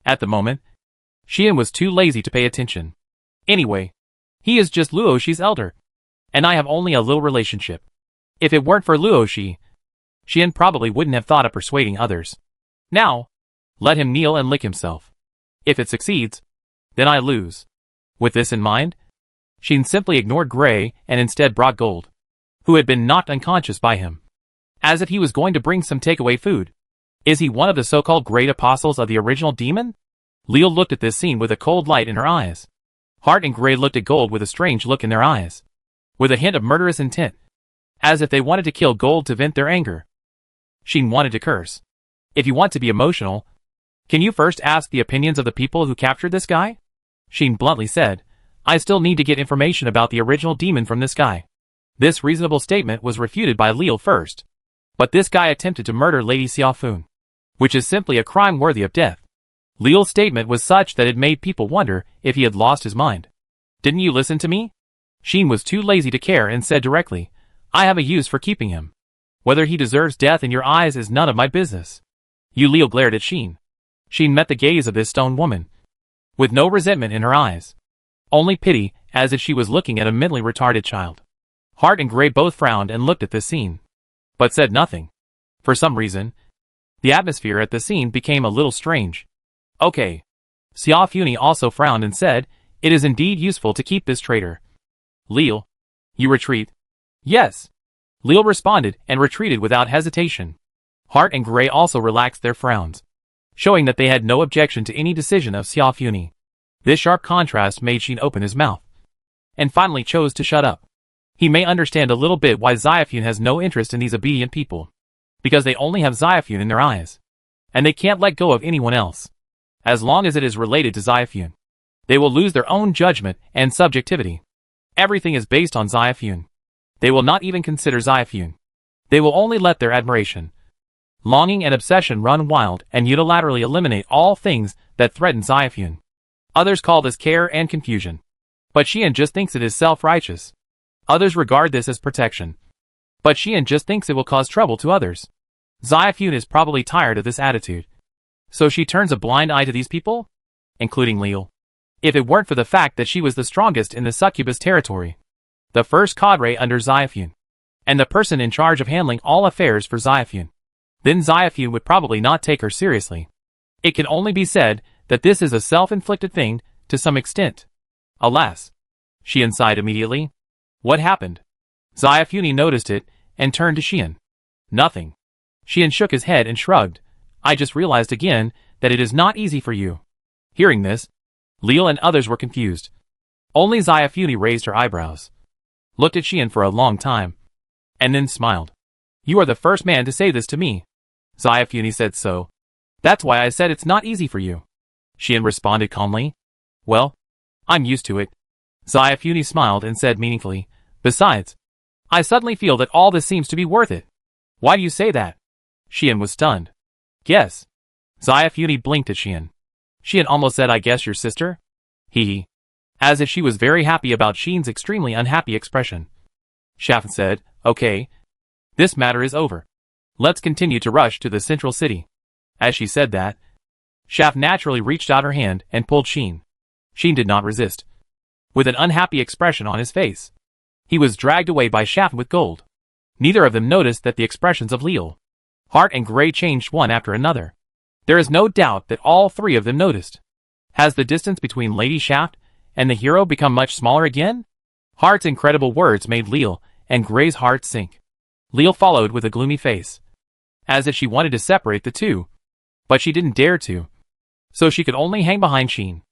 At the moment, Xian was too lazy to pay attention. Anyway, he is just Luoxi's elder, and I have only a little relationship. If it weren't for Luoxi, Xian probably wouldn't have thought of persuading others. Now, let him kneel and lick himself. If it succeeds, then I lose. With this in mind, Xian simply ignored Gray and instead brought Gold, who had been knocked unconscious by him, as if he was going to bring some takeaway food. Is he one of the so-called great apostles of the original demon? Leo looked at this scene with a cold light in her eyes. Hart and Gray looked at Gold with a strange look in their eyes, with a hint of murderous intent, as if they wanted to kill Gold to vent their anger. Xian wanted to curse. If you want to be emotional, can you first ask the opinions of the people who captured this guy? Xian bluntly said, I still need to get information about the original demon from this guy. This reasonable statement was refuted by Leo first. But this guy attempted to murder Lady Xiaofun, which is simply a crime worthy of death. Leo's statement was such that it made people wonder if he had lost his mind. Didn't you listen to me? Xian was too lazy to care and said directly, I have a use for keeping him. Whether he deserves death in your eyes is none of my business. Leo glared at Xian. Xian met the gaze of this stone woman, with no resentment in her eyes, only pity, as if she was looking at a mentally retarded child. Hart and Gray both frowned and looked at this scene, but said nothing. For some reason, the atmosphere at the scene became a little strange. Okay. Xiaofuni also frowned and said, it is indeed useful to keep this traitor. Leo, you retreat? Yes. Leo responded and retreated without hesitation. Hart and Gray also relaxed their frowns, showing that they had no objection to any decision of Xiaofuni. This sharp contrast made Xian open his mouth, and finally chose to shut up. He may understand a little bit why Xiaofun has no interest in these obedient people, because they only have Xiaofun in their eyes, and they can't let go of anyone else. As long as it is related to Xiaofun, they will lose their own judgment and subjectivity. Everything is based on Xiaofun. They will not even consider Xiaofun. They will only let their admiration, longing and obsession run wild and unilaterally eliminate all things that threaten Xiaofun. Others call this care and confusion, but Xian just thinks it is self-righteous. Others regard this as protection, but Xian just thinks it will cause trouble to others. Xiaofun is probably tired of this attitude, so she turns a blind eye to these people, including Leo. If it weren't for the fact that she was the strongest in the succubus territory, the first cadre under Xiaofun, and the person in charge of handling all affairs for Xiaofun, then Xiaofun would probably not take her seriously. It can only be said that this is a self-inflicted thing to some extent. Alas, Xian sighed immediately. What happened? Xiaofuni noticed it and turned to Xian. Nothing. Xian shook his head and shrugged. I just realized again that it is not easy for you. Hearing this, Leo and others were confused. Only Xiaofuni raised her eyebrows, looked at Xian for a long time, and then smiled. You are the first man to say this to me. Xiaofuni said so. That's why I said it's not easy for you. Xian responded calmly. Well, I'm used to it. Xiaofuni smiled and said meaningfully, besides, I suddenly feel that all this seems to be worth it. Why do you say that? Xian was stunned. Guess. Xiaofuni blinked at Xian. Xian almost said I guess your sister? Hee. As if she was very happy about Xian's extremely unhappy expression. Shafan said, okay. This matter is over. Let's continue to rush to the central city. As she said that, Shaf naturally reached out her hand and pulled Xian. Xian did not resist. With an unhappy expression on his face, he was dragged away by Shaf with Gold. Neither of them noticed that the expressions of Leo, Hart and Gray changed one after another. There is no doubt that all three of them noticed. Has the distance between Lady Shaft and the hero become much smaller again? Hart's incredible words made Leo and Gray's heart sink. Leo followed with a gloomy face, as if she wanted to separate the two, but she didn't dare to, so she could only hang behind Xian,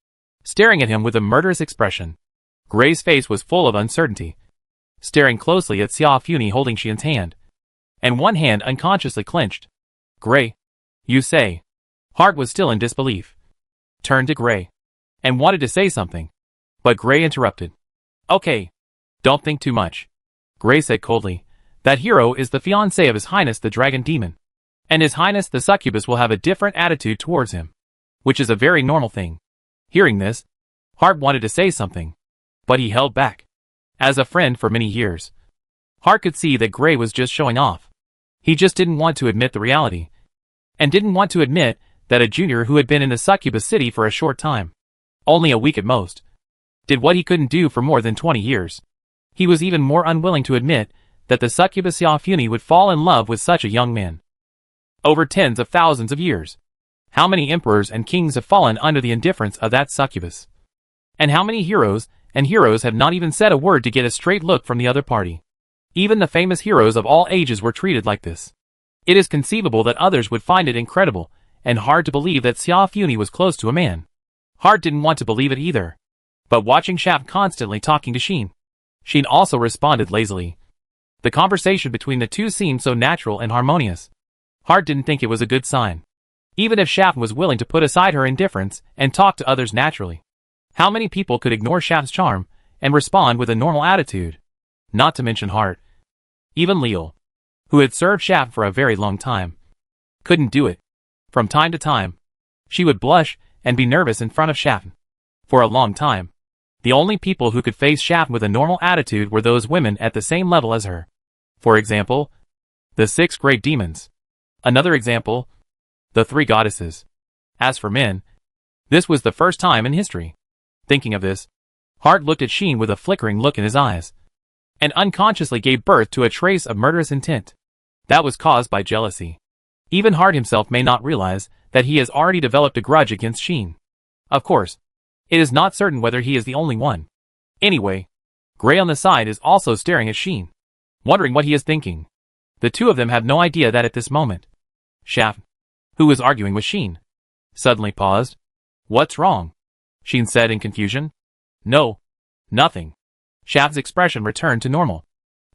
staring at him with a murderous expression. Gray's face was full of uncertainty, staring closely at Xiaofuni holding Xian's hand, and one hand unconsciously clenched. Gray, you say? Hart was still in disbelief, turned to Gray, and wanted to say something, but Gray interrupted. Okay, don't think too much. Gray said coldly, that hero is the fiancé of His Highness the Dragon Demon, and His Highness the Succubus will have a different attitude towards him, which is a very normal thing. Hearing this, Hart wanted to say something, but he held back. As a friend for many years, Hart could see that Gray was just showing off. He just didn't want to admit the reality, and didn't want to admit that a junior who had been in the Succubus City for a short time only a week at most, did what he couldn't do for more than 20 years. He was even more unwilling to admit that the succubus Xiaofuni would fall in love with such a young man. Over tens of thousands of years, how many emperors and kings have fallen under the indifference of that succubus? And how many heroes have not even said a word to get a straight look from the other party? Even the famous heroes of all ages were treated like this. It is conceivable that others would find it incredible and hard to believe that Xiaofuni was close to a man. Hart didn't want to believe it either. But watching Shaf constantly talking to Sheen also responded lazily. The conversation between the two seemed so natural and harmonious. Hart didn't think it was a good sign. Even if Shaf was willing to put aside her indifference and talk to others naturally. How many people could ignore Shaf's charm and respond with a normal attitude? Not to mention Hart. Even Leal, who had served Shaf for a very long time, couldn't do it. From time to time, she would blush and be nervous in front of Shaf. For a long time, the only people who could face Shaf with a normal attitude were those women at the same level as her. For example, the 6 great demons. Another example, the 3 goddesses. As for men, this was the first time in history. Thinking of this, Hart looked at Sheen with a flickering look in his eyes, and unconsciously gave birth to a trace of murderous intent. That was caused by jealousy. Even Hart himself may not realize that he has already developed a grudge against Sheen. Of course, it is not certain whether he is the only one. Anyway, Gray on the side is also staring at Sheen, wondering what he is thinking. The two of them have no idea that at this moment, Shaf, who was arguing with Sheen, suddenly paused. "What's wrong?" Sheen said in confusion. "No, nothing." Shaf's expression returned to normal,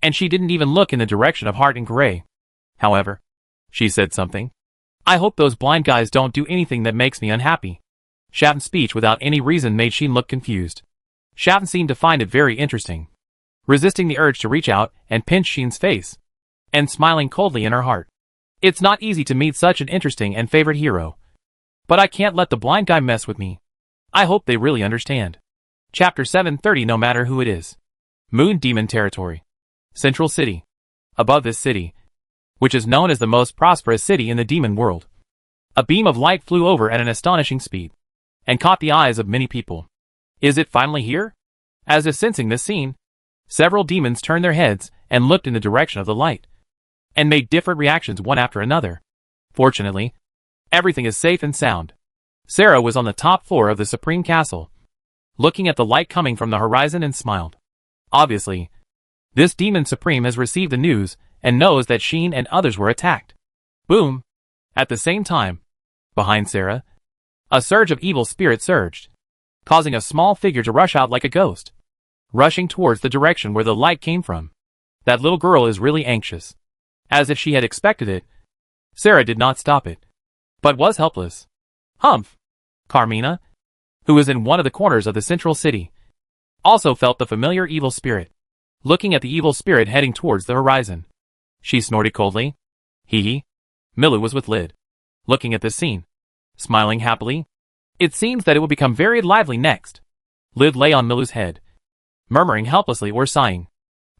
and she didn't even look in the direction of Hart and Gray. However, she said something. "I hope those blind guys don't do anything that makes me unhappy." Shaf's speech without any reason made Sheen look confused. Shaf seemed to find it very interesting, resisting the urge to reach out and pinch Sheen's face, and smiling coldly in her heart. It's not easy to meet such an interesting and favorite hero, but I can't let the blind guy mess with me. I hope they really understand. Chapter 730. No matter who it is. Moon Demon Territory. Central City. Above this city, which is known as the most prosperous city in the demon world, a beam of light flew over at an astonishing speed, and caught the eyes of many people. Is it finally here? As if sensing this scene, several demons turned their heads and looked in the direction of the light, and made different reactions one after another. Fortunately, everything is safe and sound. Sarah was on the top floor of the Supreme Castle, looking at the light coming from the horizon and smiled. Obviously, this Demon Supreme has received the news and knows that Sheen and others were attacked. Boom! At the same time, behind Sarah, a surge of evil spirit surged, causing a small figure to rush out like a ghost, rushing towards the direction where the light came from. That little girl is really anxious. As if she had expected it, Sarah did not stop it, but was helpless. Humph! Carmina, who was in one of the corners of the central city, also felt the familiar evil spirit, looking at the evil spirit heading towards the horizon. She snorted coldly. Hee. Milu was with Lid, looking at this scene, smiling happily. It seems that it will become very lively next. Lid lay on Milu's head, murmuring helplessly or sighing.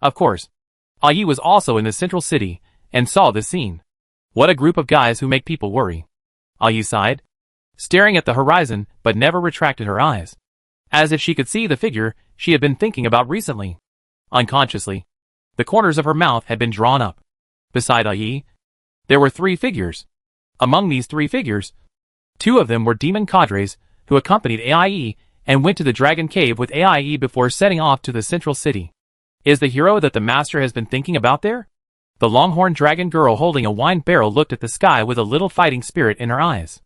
Of course, Ayi was also in the central city and saw this scene. What a group of guys who make people worry. Ayi sighed, staring at the horizon but never retracted her eyes, as if she could see the figure she had been thinking about recently. Unconsciously, the corners of her mouth had been drawn up. Beside Ayi, there were 3 figures. Among these 3 figures, 2 of them were demon cadres who accompanied Aie and went to the Dragon Cave with Aie before setting off to the central city. Is the hero that the master has been thinking about there? The longhorn dragon girl holding a wine barrel looked at the sky with a little fighting spirit in her eyes.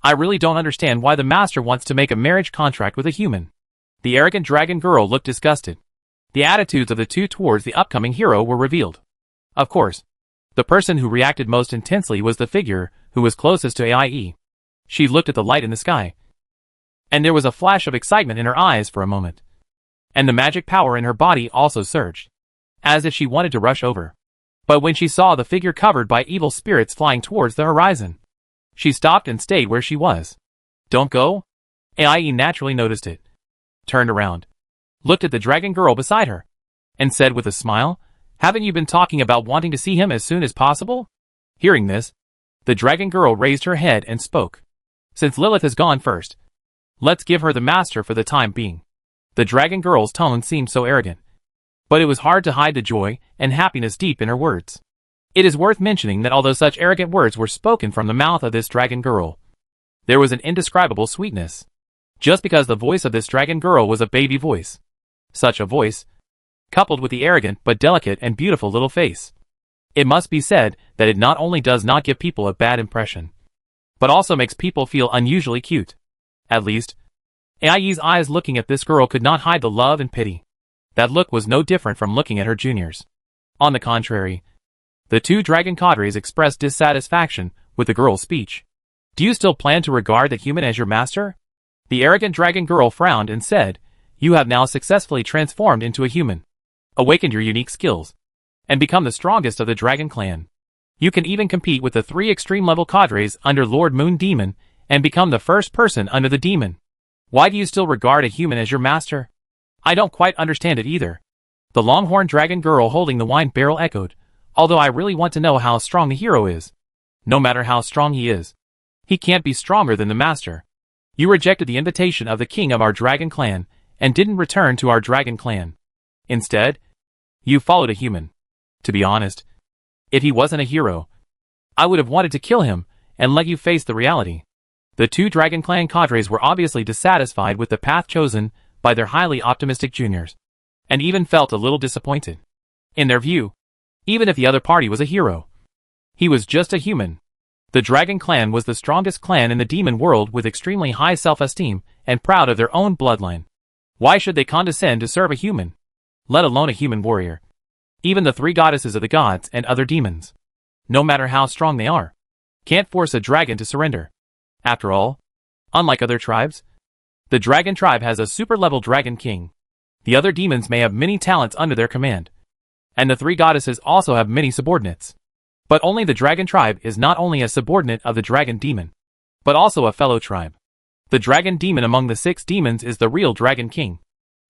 I really don't understand why the master wants to make a marriage contract with a human. The arrogant dragon girl looked disgusted. The attitudes of the two towards the upcoming hero were revealed. Of course, the person who reacted most intensely was the figure who was closest to Aie. She looked at the light in the sky, and there was a flash of excitement in her eyes for a moment. And the magic power in her body also surged, as if she wanted to rush over. But when she saw the figure covered by evil spirits flying towards the horizon, she stopped and stayed where she was. Don't go? Aie naturally noticed it, turned around, looked at the dragon girl beside her, and said with a smile, haven't you been talking about wanting to see him as soon as possible? Hearing this, the dragon girl raised her head and spoke. Since Lilith has gone first, Let's give her the master for the time being. The dragon girl's tone seemed so arrogant. But it was hard to hide the joy and happiness deep in her words. It is worth mentioning that although such arrogant words were spoken from the mouth of this dragon girl, there was an indescribable sweetness. Just because the voice of this dragon girl was a baby voice. Such a voice, coupled with the arrogant but delicate and beautiful little face. It must be said that it not only does not give people a bad impression, but also makes people feel unusually cute. At least, Ai's eyes looking at this girl could not hide the love and pity. That look was no different from looking at her juniors. On the contrary, the two dragon cadres expressed dissatisfaction with the girl's speech. Do you still plan to regard the human as your master? The arrogant dragon girl frowned and said, you have now successfully transformed into a human, awakened your unique skills, and become the strongest of the dragon clan. You can even compete with the 3 extreme level cadres under Lord Moon Demon and become the first person under the demon. Why do you still regard a human as your master? I don't quite understand it either. The longhorn dragon girl holding the wine barrel echoed, although I really want to know how strong the hero is. No matter how strong he is, he can't be stronger than the master. You rejected the invitation of the king of our dragon clan and didn't return to our dragon clan. Instead, you followed a human. To be honest, if he wasn't a hero, I would have wanted to kill him and let you face the reality. The two dragon clan cadres were obviously dissatisfied with the path chosen by their highly optimistic juniors, and even felt a little disappointed. In their view, even if the other party was a hero, he was just a human. The dragon clan was the strongest clan in the demon world with extremely high self-esteem and proud of their own bloodline. Why should they condescend to serve a human, let alone a human warrior? Even the 3 goddesses of the gods and other demons, no matter how strong they are, can't force a dragon to surrender. After all, unlike other tribes, the dragon tribe has a super-level dragon king. The other demons may have many talents under their command, and the 3 goddesses also have many subordinates. But only the dragon tribe is not only a subordinate of the dragon demon, but also a fellow tribe. The dragon demon among the 6 demons is the real dragon king,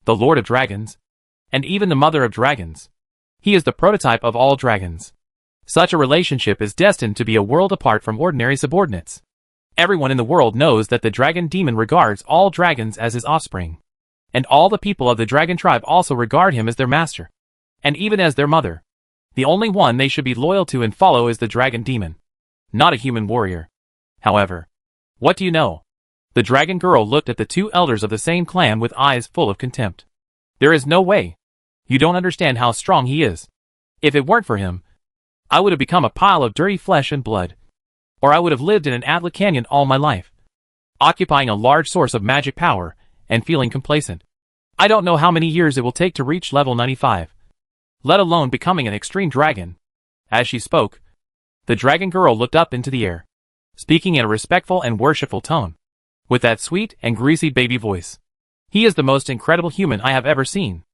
the lord of dragons, and even the mother of dragons. He is the prototype of all dragons. Such a relationship is destined to be a world apart from ordinary subordinates. Everyone in the world knows that the dragon demon regards all dragons as his offspring, and all the people of the dragon tribe also regard him as their master, and even as their mother. The only one they should be loyal to and follow is the dragon demon, not a human warrior. However, what do you know? The dragon girl looked at the 2 elders of the same clan with eyes full of contempt. There is no way. You don't understand how strong he is. If it weren't for him, I would have become a pile of dirty flesh and blood. Or I would have lived in an Atla Canyon all my life, occupying a large source of magic power and feeling complacent. I don't know how many years it will take to reach level 95, let alone becoming an extreme dragon. As she spoke, the dragon girl looked up into the air, speaking in a respectful and worshipful tone, with that sweet and greasy baby voice. He is the most incredible human I have ever seen.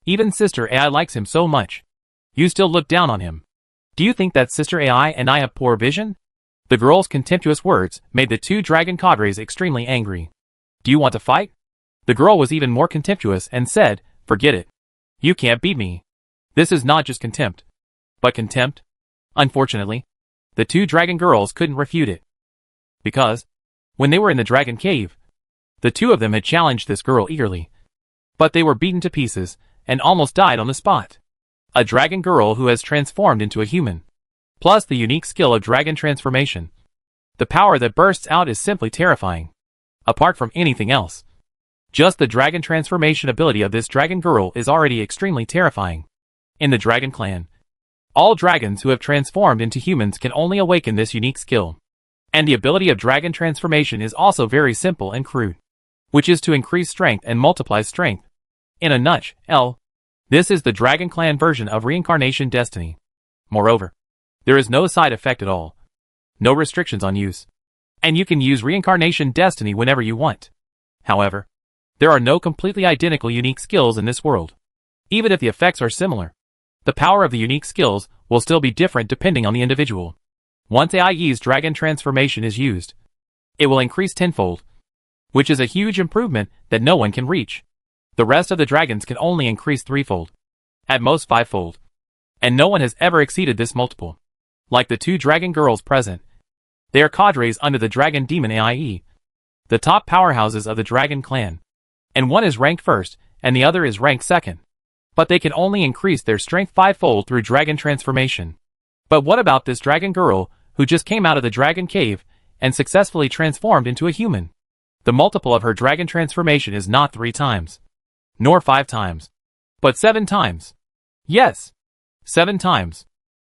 Even Sister Ai likes him so much. You still look down on him. Do you think that Sister Ai and I have poor vision? The girl's contemptuous words made the 2 dragon cadres extremely angry. Do you want to fight? The girl was even more contemptuous and said, forget it. You can't beat me. This is not just contempt, but contempt. Unfortunately, the 2 dragon girls couldn't refute it. Because, when they were in the dragon cave, the 2 of them had challenged this girl eagerly. But they were beaten to pieces and almost died on the spot. A dragon girl who has transformed into a human, plus the unique skill of dragon transformation. The power that bursts out is simply terrifying. Apart from anything else, just the dragon transformation ability of this dragon girl is already extremely terrifying. In the dragon clan, all dragons who have transformed into humans can only awaken this unique skill. And the ability of dragon transformation is also very simple and crude, which is to increase strength and multiply strength. In a nutshell, this is the dragon clan version of reincarnation destiny. Moreover, there is no side effect at all, no restrictions on use, and you can use reincarnation destiny whenever you want. However, there are no completely identical unique skills in this world. Even if the effects are similar, the power of the unique skills will still be different depending on the individual. Once AIE's dragon transformation is used, it will increase tenfold, which is a huge improvement that no one can reach. The rest of the dragons can only increase threefold, at most fivefold, and no one has ever exceeded this multiple. Like the 2 dragon girls present, they are cadres under the dragon demon AIE. the top powerhouses of the Dragon Clan. And one is ranked first, and the other is ranked second. But they can only increase their strength fivefold through dragon transformation. But what about this dragon girl, who just came out of the dragon cave, and successfully transformed into a human? The multiple of her dragon transformation is not 3 times, nor 5 times, but 7 times. Yes, 7 times.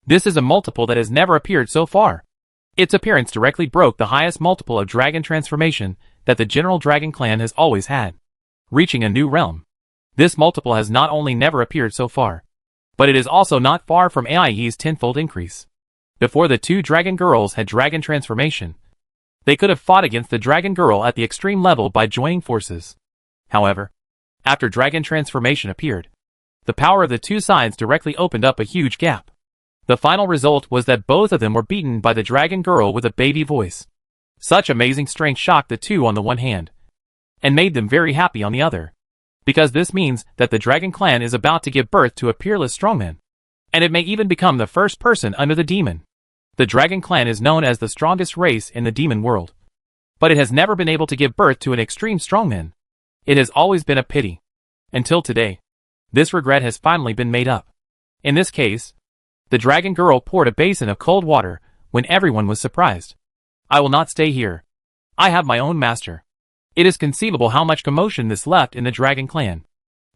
This is a multiple that has never appeared so far. Its appearance directly broke the highest multiple of dragon transformation that the General Dragon Clan has always had, reaching a new realm. This multiple has not only never appeared so far, but it is also not far from AIE's tenfold increase. Before the 2 dragon girls had dragon transformation, they could have fought against the dragon girl at the extreme level by joining forces. However, after dragon transformation appeared, the power of the 2 sides directly opened up a huge gap. The final result was that both of them were beaten by the dragon girl with a baby voice. Such amazing strength shocked the 2 on the one hand, and made them very happy on the other, because this means that the Dragon Clan is about to give birth to a peerless strongman, and it may even become the first person under the demon. The Dragon Clan is known as the strongest race in the demon world, but it has never been able to give birth to an extreme strongman. It has always been a pity. Until today, this regret has finally been made up. In this case, the dragon girl poured a basin of cold water when everyone was surprised. I will not stay here. I have my own master. It is conceivable how much commotion this left in the Dragon Clan.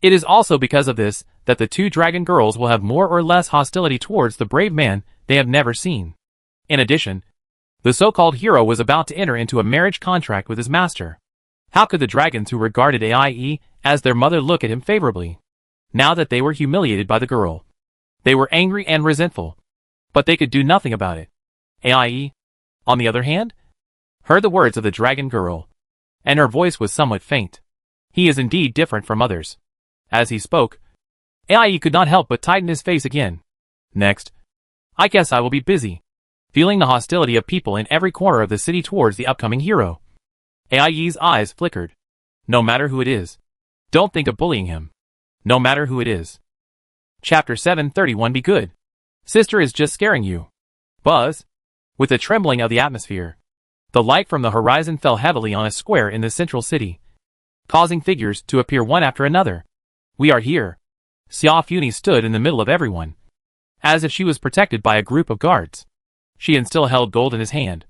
It is also because of this that the 2 dragon girls will have more or less hostility towards the brave man they have never seen. In addition, the so-called hero was about to enter into a marriage contract with his master. How could the dragons who regarded AIE as their mother look at him favorably, now that they were humiliated by the girl? They were angry and resentful, but they could do nothing about it. AIE, on the other hand, heard the words of the dragon girl, and her voice was somewhat faint. He is indeed different from others. As he spoke, AIE could not help but tighten his face again. Next, I guess I will be busy, feeling the hostility of people in every corner of the city towards the upcoming hero. AIE's eyes flickered. No matter who it is, don't think of bullying him. No matter who it is. Chapter 731. Be good. Sister is just scaring you. Buzz. With a trembling of the atmosphere, the light from the horizon fell heavily on a square in the central city, causing figures to appear one after another. We are here. Xiao Funi stood in the middle of everyone, as if she was protected by a group of guards. Xian still held gold in his hand,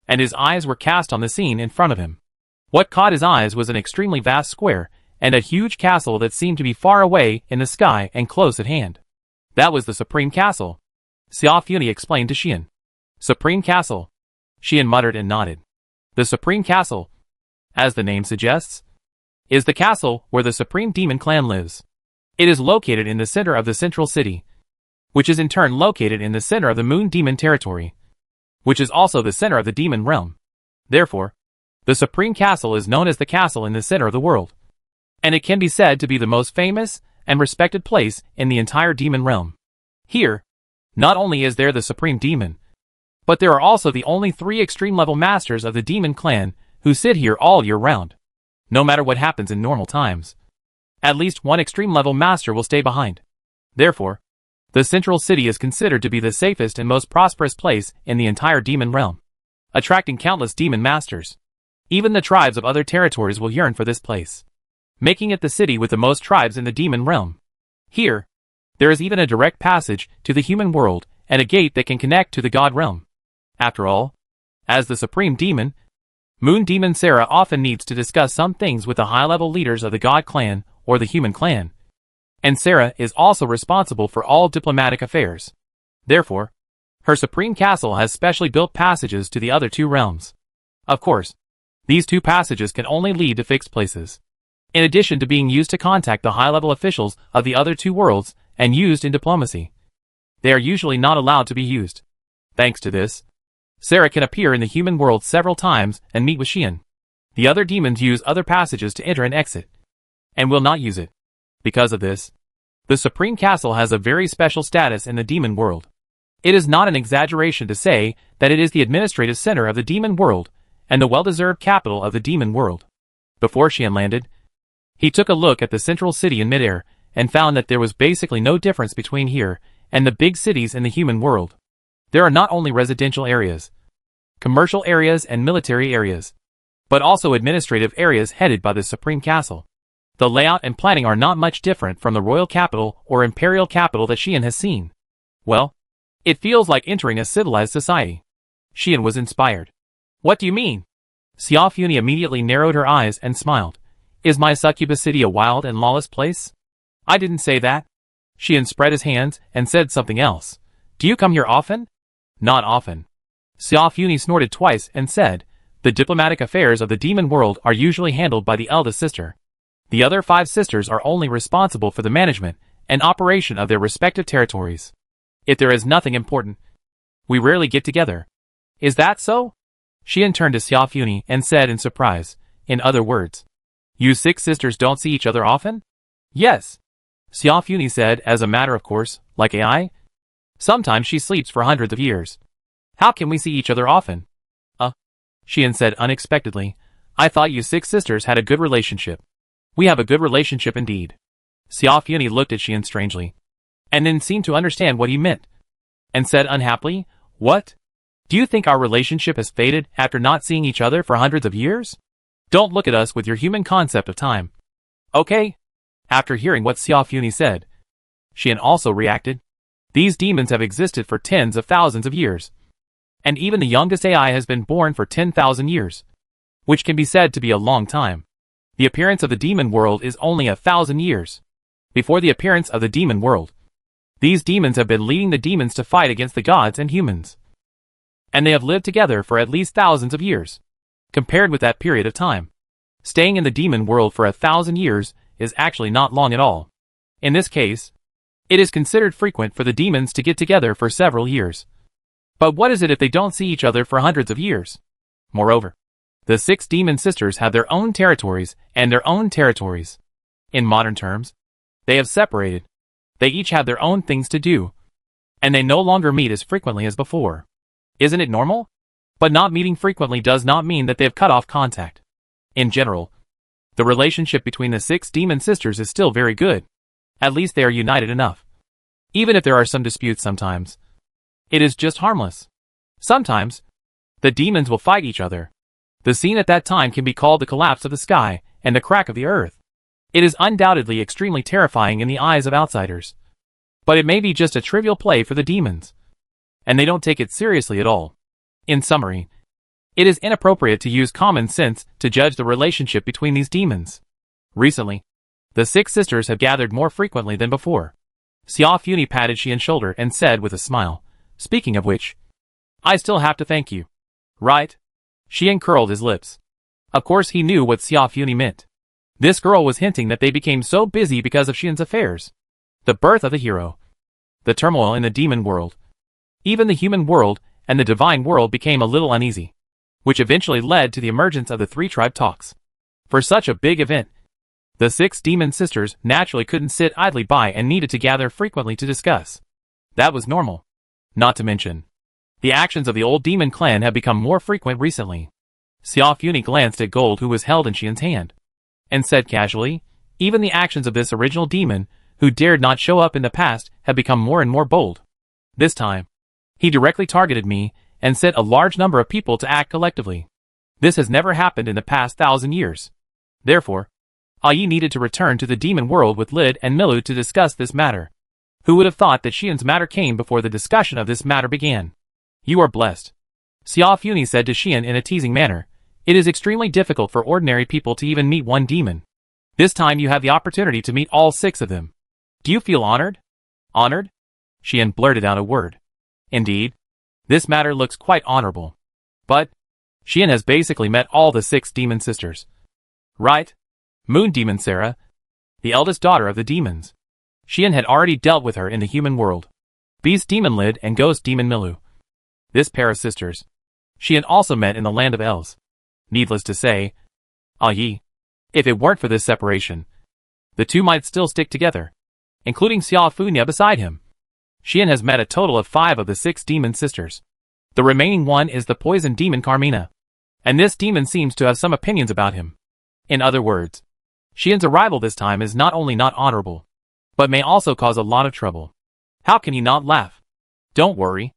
and his eyes were cast on the scene in front of him. What caught his eyes was an extremely vast square, and a huge castle that seemed to be far away in the sky and close at hand. That was the Supreme Castle, Xiao Funi explained to Xian. Supreme Castle. Xian muttered and nodded. The Supreme Castle, as the name suggests, is the castle where the Supreme Demon Clan lives. It is located in the center of the central city, which is in turn located in the center of the Moon Demon territory, which is also the center of the Demon Realm. Therefore, the Supreme Castle is known as the castle in the center of the world, and it can be said to be the most famous and respected place in the entire Demon Realm. Here, not only is there the Supreme Demon, but there are also the only 3 extreme-level masters of the Demon Clan who sit here all year round. No matter what happens in normal times, at least one extreme-level master will stay behind. Therefore, the central city is considered to be the safest and most prosperous place in the entire Demon Realm, attracting countless demon masters. Even the tribes of other territories will yearn for this place, making it the city with the most tribes in the Demon Realm. Here, there is even a direct passage to the human world and a gate that can connect to the God Realm. After all, as the Supreme Demon, Moon Demon Sarah often needs to discuss some things with the high-level leaders of the God Clan or the Human Clan, and Sarah is also responsible for all diplomatic affairs. Therefore, her Supreme Castle has specially built passages to the other 2 realms. Of course, these 2 passages can only lead to fixed places, in addition to being used to contact the high-level officials of the other 2 worlds and used in diplomacy. They are usually not allowed to be used. Thanks to this, Sarah can appear in the human world several times and meet with Xian. The other demons use other passages to enter and exit, and will not use it. Because of this, the Supreme Castle has a very special status in the demon world. It is not an exaggeration to say that it is the administrative center of the demon world and the well-deserved capital of the demon world. Before Xian landed, he took a look at the central city in midair and found that there was basically no difference between here and the big cities in the human world. There are not only residential areas, commercial areas and military areas. but also administrative areas headed by the Supreme Castle. The layout and planning are not much different from the royal capital or imperial capital that Xian has seen. Well, it feels like entering a civilized society. Xian was inspired. What do you mean? Xiaofuni immediately narrowed her eyes and smiled. Is my succubus city a wild and lawless place? I didn't say that. Xian spread his hands and said something else. Do you come here often? Not often. Xiaofuni snorted twice and said, the diplomatic affairs of the demon world are usually handled by the eldest sister. The other 5 sisters are only responsible for the management and operation of their respective territories. If there is nothing important, we rarely get together. Is that so? Xian turned to Xiaofuni and said in surprise, in other words, you 6 sisters don't see each other often? Yes. Xiaofuni said as a matter of course, like AI. Sometimes she sleeps for hundreds of years. How can we see each other often? Xian said unexpectedly, I thought you 6 sisters had a good relationship. We have a good relationship indeed. Xiaofuni looked at Xian strangely, and then seemed to understand what he meant, and said unhappily, what? Do you think our relationship has faded after not seeing each other for hundreds of years? Don't look at us with your human concept of time. Okay? After hearing what Xiaofuni said, Xian also reacted. These demons have existed for tens of thousands of years. And even the youngest AI has been born for 10,000 years, which can be said to be a long time. The appearance of the demon world is only 1,000 years. Before the appearance of the demon world, these demons have been leading the demons to fight against the gods and humans. And they have lived together for at least thousands of years. Compared with that period of time, staying in the demon world for 1,000 years is actually not long at all. In this case, it is considered frequent for the demons to get together for several years. But what is it if they don't see each other for hundreds of years? Moreover, the 6 demon sisters have their own territories and their own territories. In modern terms, they have separated. They each have their own things to do, and they no longer meet as frequently as before. Isn't it normal? But not meeting frequently does not mean that they have cut off contact. In general, the relationship between the 6 demon sisters is still very good. At least they are united enough. Even if there are some disputes sometimes, it is just harmless. Sometimes, the demons will fight each other. The scene at that time can be called the collapse of the sky and the crack of the earth. It is undoubtedly extremely terrifying in the eyes of outsiders. But it may be just a trivial play for the demons, and they don't take it seriously at all. In summary, it is inappropriate to use common sense to judge the relationship between these demons. Recently, the 6 sisters have gathered more frequently than before. Xiaofuni patted Xian's shoulder and said with a smile, speaking of which, I still have to thank you. Right? Xian curled his lips. Of course he knew what Xiaofuni meant. This girl was hinting that they became so busy because of Xian's affairs. The birth of the hero. The turmoil in the demon world. Even the human world and the divine world became a little uneasy, which eventually led to the emergence of the 3-tribe talks. For such a big event, the 6 demon sisters naturally couldn't sit idly by and needed to gather frequently to discuss. That was normal. Not to mention, the actions of the old demon clan have become more frequent recently. Xiaofuni glanced at Gold, who was held in Xian's hand, and said casually, even the actions of this original demon, who dared not show up in the past, have become more and more bold. This time, he directly targeted me and set a large number of people to act collectively. This has never happened in the past 1,000 years. Therefore, Yi needed to return to the demon world with Lid and Milu to discuss this matter. Who would have thought that Xian's matter came before the discussion of this matter began? You are blessed. Xiaofuni said to Xian in a teasing manner. It is extremely difficult for ordinary people to even meet one demon. This time you have the opportunity to meet all 6 of them. Do you feel honored? Honored? Xian blurted out a word. Indeed, this matter looks quite honorable. But, Xian has basically met all the 6 demon sisters. Right? Moon Demon Sarah, the eldest daughter of the demons. Xian had already dealt with her in the human world. Beast Demon Lid and Ghost Demon Milu. This pair of sisters, Xian also met in the land of elves. Needless to say, Yi, if it weren't for this separation, the 2 might still stick together, including Xiaofuni beside him. Xian has met a total of 5 of the 6 demon sisters. The remaining one is the poison demon Carmina, and this demon seems to have some opinions about him. In other words, Xian's arrival this time is not only not honorable, but may also cause a lot of trouble. How can he not laugh? Don't worry.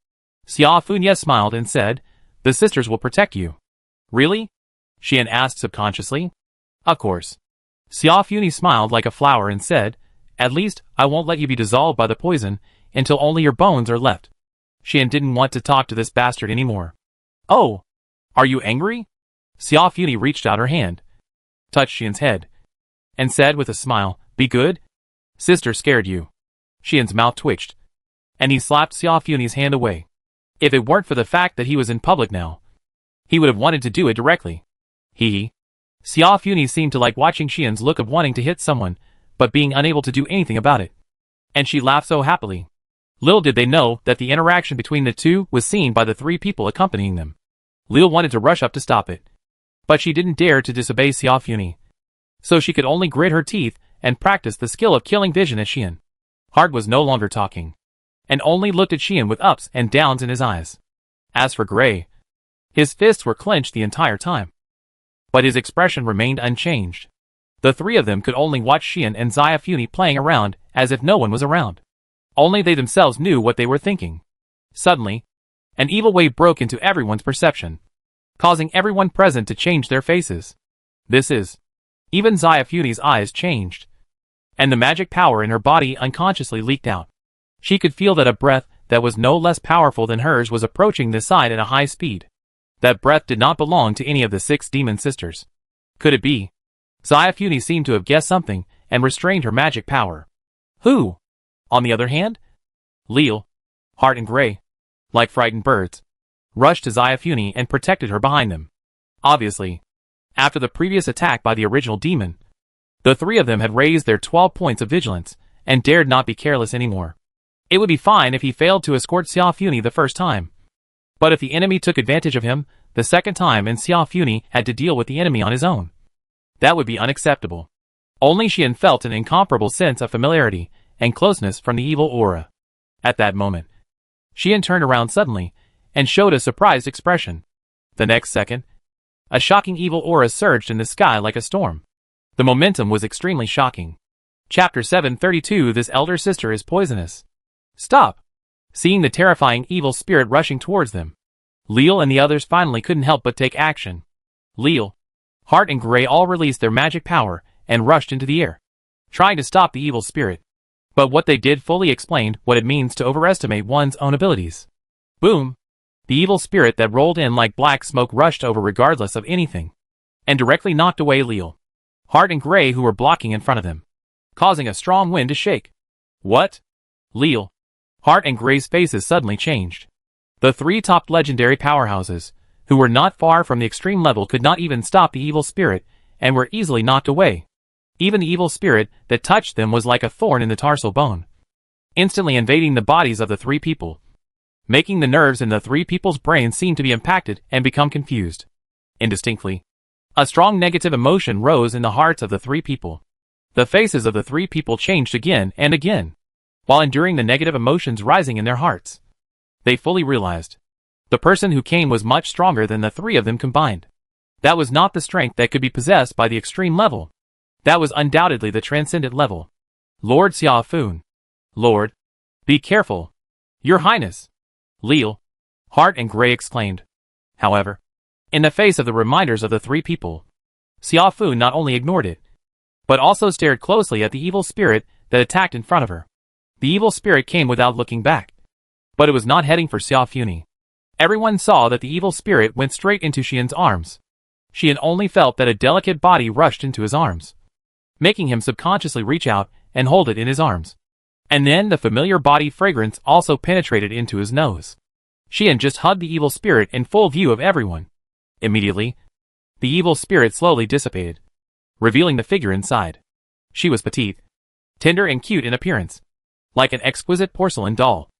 Xiaofuni smiled and said, the sisters will protect you. Really? Xian asked subconsciously. Of course. Xia Funi smiled like a flower and said, at least, I won't let you be dissolved by the poison until only your bones are left. Xian didn't want to talk to this bastard anymore. Oh! Are you angry? Xia Funi reached out her hand, touched Xian's head, and said with a smile, be good? Sister scared you. Xian's mouth twitched, and he slapped Xia Funi's hand away. If it weren't for the fact that he was in public now, he would have wanted to do it directly. Hee. Xia Funi seemed to like watching Xian's look of wanting to hit someone, but being unable to do anything about it. And she laughed so happily. Little did they know that the interaction between the two was seen by the three people accompanying them. Lil wanted to rush up to stop it, but she didn't dare to disobey Xia Funi. So she could only grit her teeth and practice the skill of killing vision as Xian. Hart was no longer talking, and only looked at Xian with ups and downs in his eyes. As for Gray, his fists were clenched the entire time, but his expression remained unchanged. The three of them could only watch Xian and Xia Funi playing around as if no one was around. Only they themselves knew what they were thinking. Suddenly, an evil wave broke into everyone's perception, causing everyone present to change their faces. Even Xia Funi's eyes changed, and the magic power in her body unconsciously leaked out. She could feel that a breath that was no less powerful than hers was approaching the side at a high speed. That breath did not belong to any of the 6 demon sisters. Could it be? Xia Funi seemed to have guessed something and restrained her magic power. Who? On the other hand? Lil, Hart and Gray, like frightened birds, rushed to Xia Funi and protected her behind them. Obviously, after the previous attack by the original demon, the three of them had raised their 12 points of vigilance and dared not be careless anymore. It would be fine if he failed to escort Xia Funi the first time, but if the enemy took advantage of him the second time and Xia Funi had to deal with the enemy on his own, that would be unacceptable. Only Xian felt an incomparable sense of familiarity and closeness from the evil aura. At that moment, Xian turned around suddenly and showed a surprised expression. The next second, a shocking evil aura surged in the sky like a storm. The momentum was extremely shocking. Chapter 732 This elder sister is poisonous. Stop! Seeing the terrifying evil spirit rushing towards them, Lil and the others finally couldn't help but take action. Lil, Hart and Gray all released their magic power and rushed into the air, trying to stop the evil spirit. But what they did fully explained what it means to overestimate one's own abilities. Boom! The evil spirit that rolled in like black smoke rushed over regardless of anything, and directly knocked away Lil, Hart and Gray who were blocking in front of them, causing a strong wind to shake. What? Lil, Hart and Gray's faces suddenly changed. The 3 top legendary powerhouses, who were not far from the extreme level, could not even stop the evil spirit and were easily knocked away. Even the evil spirit that touched them was like a thorn in the tarsal bone, instantly invading the bodies of the 3 people, making the nerves in the 3 people's brains seem to be impacted and become confused. Indistinctly, a strong negative emotion rose in the hearts of the 3 people. The faces of the 3 people changed again and again, while enduring the negative emotions rising in their hearts. They fully realized the person who came was much stronger than the 3 of them combined. That was not the strength that could be possessed by the extreme level. That was undoubtedly the transcendent level. Lord Xia Fun. Lord, be careful. Your Highness. Lil, Hart and Gray exclaimed. However, in the face of the reminders of the 3 people, Xia Fun not only ignored it, but also stared closely at the evil spirit that attacked in front of her. The evil spirit came without looking back, but it was not heading for Xia Funi. Everyone saw that the evil spirit went straight into Xian's arms. Xian only felt that a delicate body rushed into his arms, making him subconsciously reach out and hold it in his arms. And then the familiar body fragrance also penetrated into his nose. Xian just hugged the evil spirit in full view of everyone. Immediately, the evil spirit slowly dissipated, revealing the figure inside. She was petite, tender and cute in appearance, like an exquisite porcelain doll,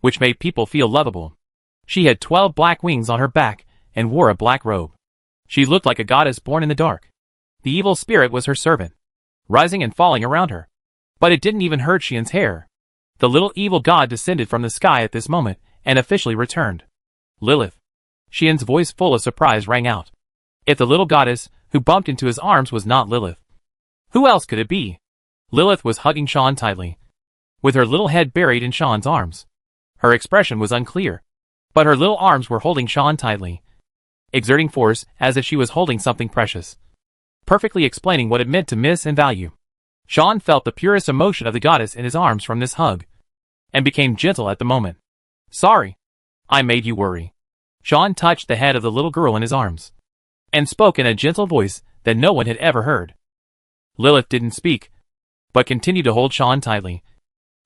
which made people feel lovable. She had 12 black wings on her back and wore a black robe. She looked like a goddess born in the dark. The evil spirit was her servant, rising and falling around her. But it didn't even hurt Xian's hair. The little evil god descended from the sky at this moment and officially returned. Lilith. Xian's voice full of surprise rang out. If the little goddess who bumped into his arms was not Lilith, who else could it be? Lilith was hugging Xian tightly, with her little head buried in Xian's arms. Her expression was unclear, but her little arms were holding Xian tightly. exerting force as if she was holding something precious, perfectly explaining what it meant to miss and value. Sean felt the purest emotion of the goddess in his arms from this hug, and became gentle at the moment. "Sorry. I made you worry." Sean touched the head of the little girl in his arms, and spoke in a gentle voice that no one had ever heard. Lilith didn't speak, but continued to hold Sean tightly,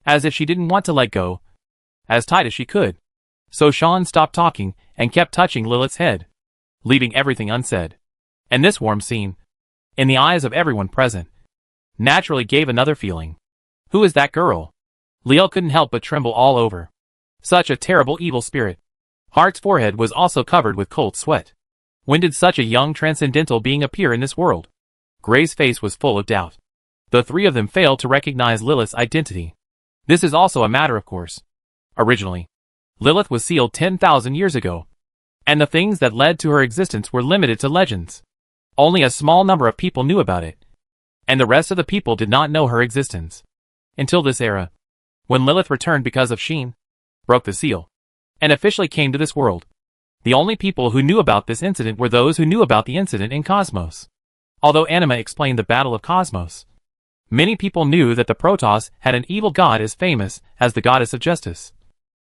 as if she didn't want to let go, as tight as she could. So Sean stopped talking and kept touching Lilith's head, leaving everything unsaid. And this warm scene, in the eyes of everyone present, naturally gave another feeling. Who is that girl? Leo couldn't help but tremble all over. Such a terrible evil spirit. Hart's forehead was also covered with cold sweat. When did such a young transcendental being appear in this world? Gray's face was full of doubt. The three of them failed to recognize Lilith's identity. This is also a matter of course. Originally, Lilith was sealed 10,000 years ago, and the things that led to her existence were limited to legends. Only a small number of people knew about it, and the rest of the people did not know her existence. Until this era, when Lilith returned because of Sheen, broke the seal, and officially came to this world. The only people who knew about this incident were those who knew about the incident in Cosmos. Although Anima explained the Battle of Cosmos, many people knew that the Protoss had an evil god as famous as the Goddess of Justice.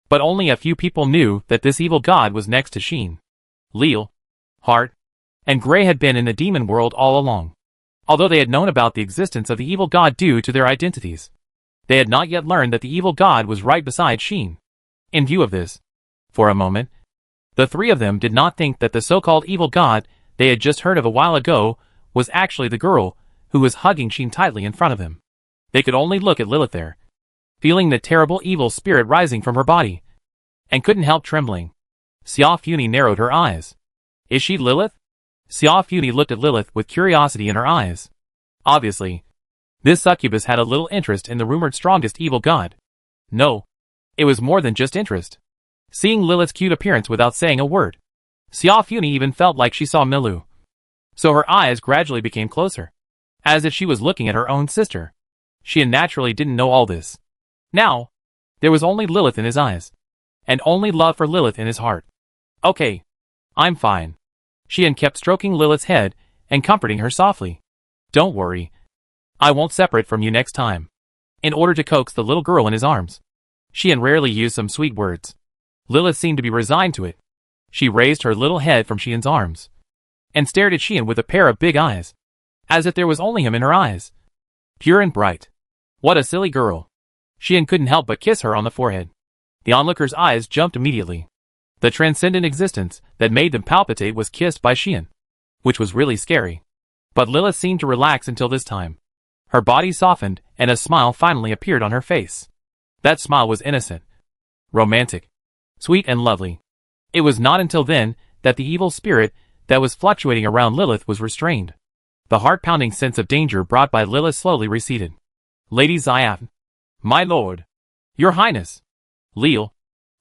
But only a few people knew that this evil god was next to Sheen. Leal, Hart, and Gray had been in the demon world all along. Although they had known about the existence of the evil god due to their identities, they had not yet learned that the evil god was right beside Sheen. In view of this, for a moment, the three of them did not think that the so-called evil god they had just heard of a while ago was actually the girl who was hugging Sheen tightly in front of him. They could only look at Lilith there, feeling the terrible evil spirit rising from her body, and couldn't help trembling. Xia Funi narrowed her eyes. Is she Lilith? Xia Funi looked at Lilith with curiosity in her eyes. Obviously, this succubus had a little interest in the rumored strongest evil god. No, it was more than just interest. Seeing Lilith's cute appearance without saying a word, Xia Funi even felt like she saw Milu. So her eyes gradually became closer, as if she was looking at her own sister. She naturally didn't know all this. Now, there was only Lilith in his eyes, and only love for Lilith in his heart. Okay, I'm fine. Xian kept stroking Lilith's head and comforting her softly. Don't worry. I won't separate from you next time. In order to coax the little girl in his arms, Xian rarely used some sweet words. Lilith seemed to be resigned to it. She raised her little head from Xian's arms, and stared at Xian with a pair of big eyes, as if there was only him in her eyes. Pure and bright. What a silly girl. Xian couldn't help but kiss her on the forehead. The onlooker's eyes jumped immediately. The transcendent existence that made them palpitate was kissed by Xian, which was really scary. But Lilith seemed to relax until this time. Her body softened, and a smile finally appeared on her face. That smile was innocent, romantic, sweet and lovely. It was not until then that the evil spirit that was fluctuating around Lilith was restrained. The heart-pounding sense of danger brought by Lilith slowly receded. Lady Xian. My lord. Your Highness. Leal,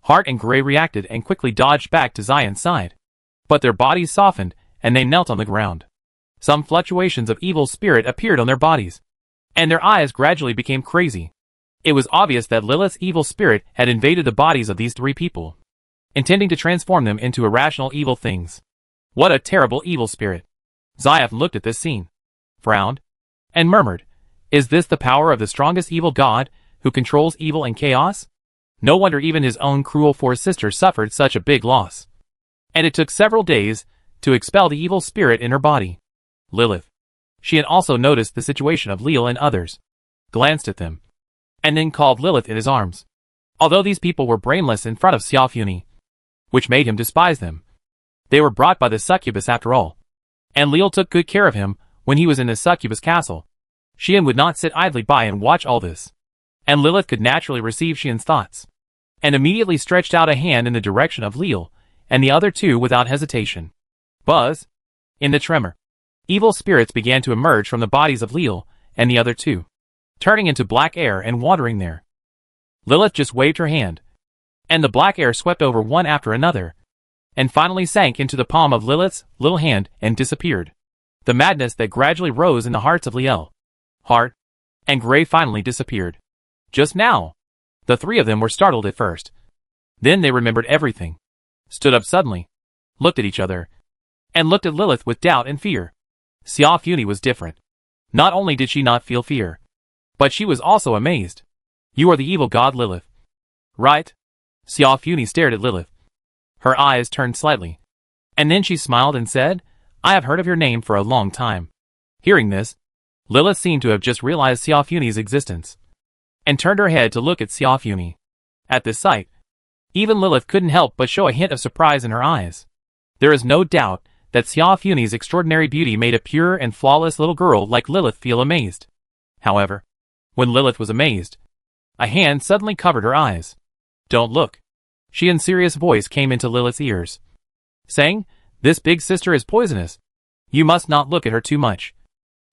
Hart and Gray reacted and quickly dodged back to Xian's side. But their bodies softened, and they knelt on the ground. Some fluctuations of evil spirit appeared on their bodies, and their eyes gradually became crazy. It was obvious that Lilith's evil spirit had invaded the bodies of these three people, intending to transform them into irrational evil things. What a terrible evil spirit. Xian looked at this scene, frowned, and murmured, Is this the power of the strongest evil god, who controls evil and chaos? No wonder even his own cruel four-sister suffered such a big loss. And it took several days to expel the evil spirit in her body. Lilith. She had also noticed the situation of Leal and others, glanced at them, and then called Lilith in his arms. Although these people were brainless in front of Xia Funi, which made him despise them, they were brought by the succubus after all. And Leal took good care of him when he was in the succubus castle. Xian would not sit idly by and watch all this. And Lilith could naturally receive Xian's thoughts, and immediately stretched out a hand in the direction of Leal and the other two without hesitation. Buzz! In the tremor, evil spirits began to emerge from the bodies of Leal and the other two, turning into black air and wandering there. Lilith just waved her hand, and the black air swept over one after another, and finally sank into the palm of Lilith's little hand and disappeared. The madness that gradually rose in the hearts of Leal, Hart, and Gray finally disappeared. Just now. The three of them were startled at first. Then they remembered everything, stood up suddenly, looked at each other, and looked at Lilith with doubt and fear. Xia Funi was different. Not only did she not feel fear, but she was also amazed. You are the evil god Lilith. Right? Xia Funi stared at Lilith. Her eyes turned slightly. And then she smiled and said, I have heard of your name for a long time. Hearing this, Lilith seemed to have just realized Xia Funi's existence, and turned her head to look at Xia Funi. At this sight, even Lilith couldn't help but show a hint of surprise in her eyes. There is no doubt that Xia Funi's extraordinary beauty made a pure and flawless little girl like Lilith feel amazed. However, when Lilith was amazed, a hand suddenly covered her eyes. Don't look. Xian's serious voice came into Lilith's ears, saying, This big sister is poisonous. You must not look at her too much.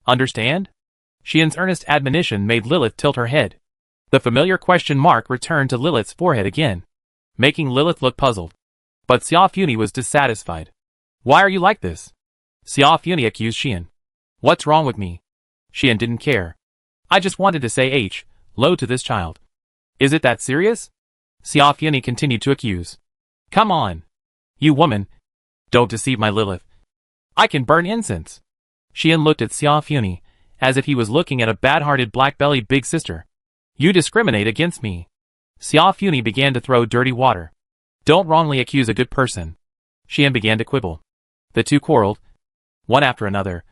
Understand? Xian's earnest admonition made Lilith tilt her head. The familiar question mark returned to Lilith's forehead again, making Lilith look puzzled. But Xia Funi was dissatisfied. Why are you like this? Xia Funi accused Xian. What's wrong with me? Xian didn't care. I just wanted to say hello to this child. Is it that serious? Xia Funi continued to accuse. Come on. You woman. Don't deceive my Lilith. I can burn incense. Xian looked at Xia Funi, as if he was looking at a bad-hearted black-bellied big sister. You discriminate against me. Xia Funi began to throw dirty water. Don't wrongly accuse a good person. Xian began to quibble. The two quarreled, one after another,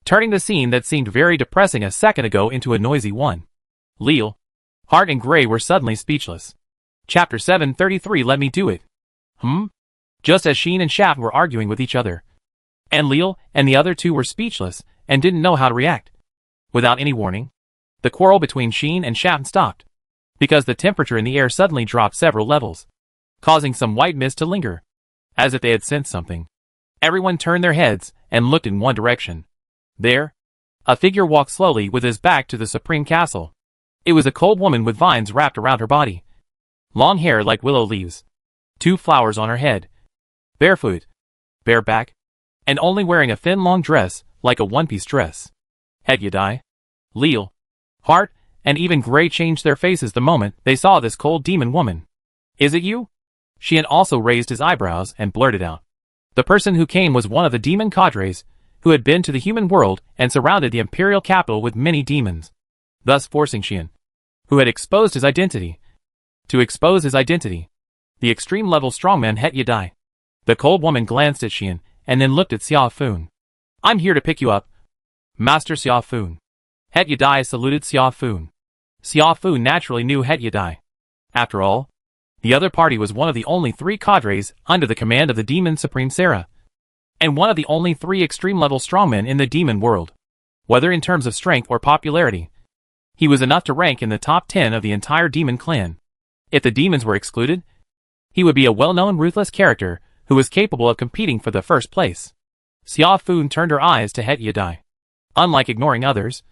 turning the scene that seemed very depressing a second ago into a noisy one. Leal, Hart and Gray were suddenly speechless. Chapter 733 Let me do it. Just as Sheen and Shaft were arguing with each other. And Leal and the other two were speechless and didn't know how to react. Without any warning, the quarrel between Sheen and Shaft stopped, because the temperature in the air suddenly dropped several levels, causing some white mist to linger, as if they had sensed something. Everyone turned their heads and looked in one direction. There, a figure walked slowly with his back to the Supreme Castle. It was a cold woman with vines wrapped around her body, long hair like willow leaves, 2 flowers on her head, barefoot, bareback, and only wearing a thin long dress like a one-piece dress. Hedyadai, Leal, Hart, and even Gray changed their faces the moment they saw this cold demon woman. Is it you? Xian also raised his eyebrows and blurted out. The person who came was one of the demon cadres who had been to the human world and surrounded the imperial capital with many demons, thus forcing Xian, who had exposed his identity, to expose his identity. The extreme-level strongman Hetyadai. The cold woman glanced at Xian and then looked at Xia Fun. I'm here to pick you up, Master Xia Fun. Hetyadai saluted Xia Fun. Xia Fun naturally knew Hetyadai. After all, the other party was one of the only 3 cadres under the command of the demon Supreme Sarah, and one of the only 3 extreme-level strongmen in the demon world. Whether in terms of strength or popularity, he was enough to rank in the top 10 of the entire demon clan. If the demons were excluded, he would be a well-known ruthless character who was capable of competing for the first place. Xia Fun turned her eyes to Hetyadai. Unlike ignoring others,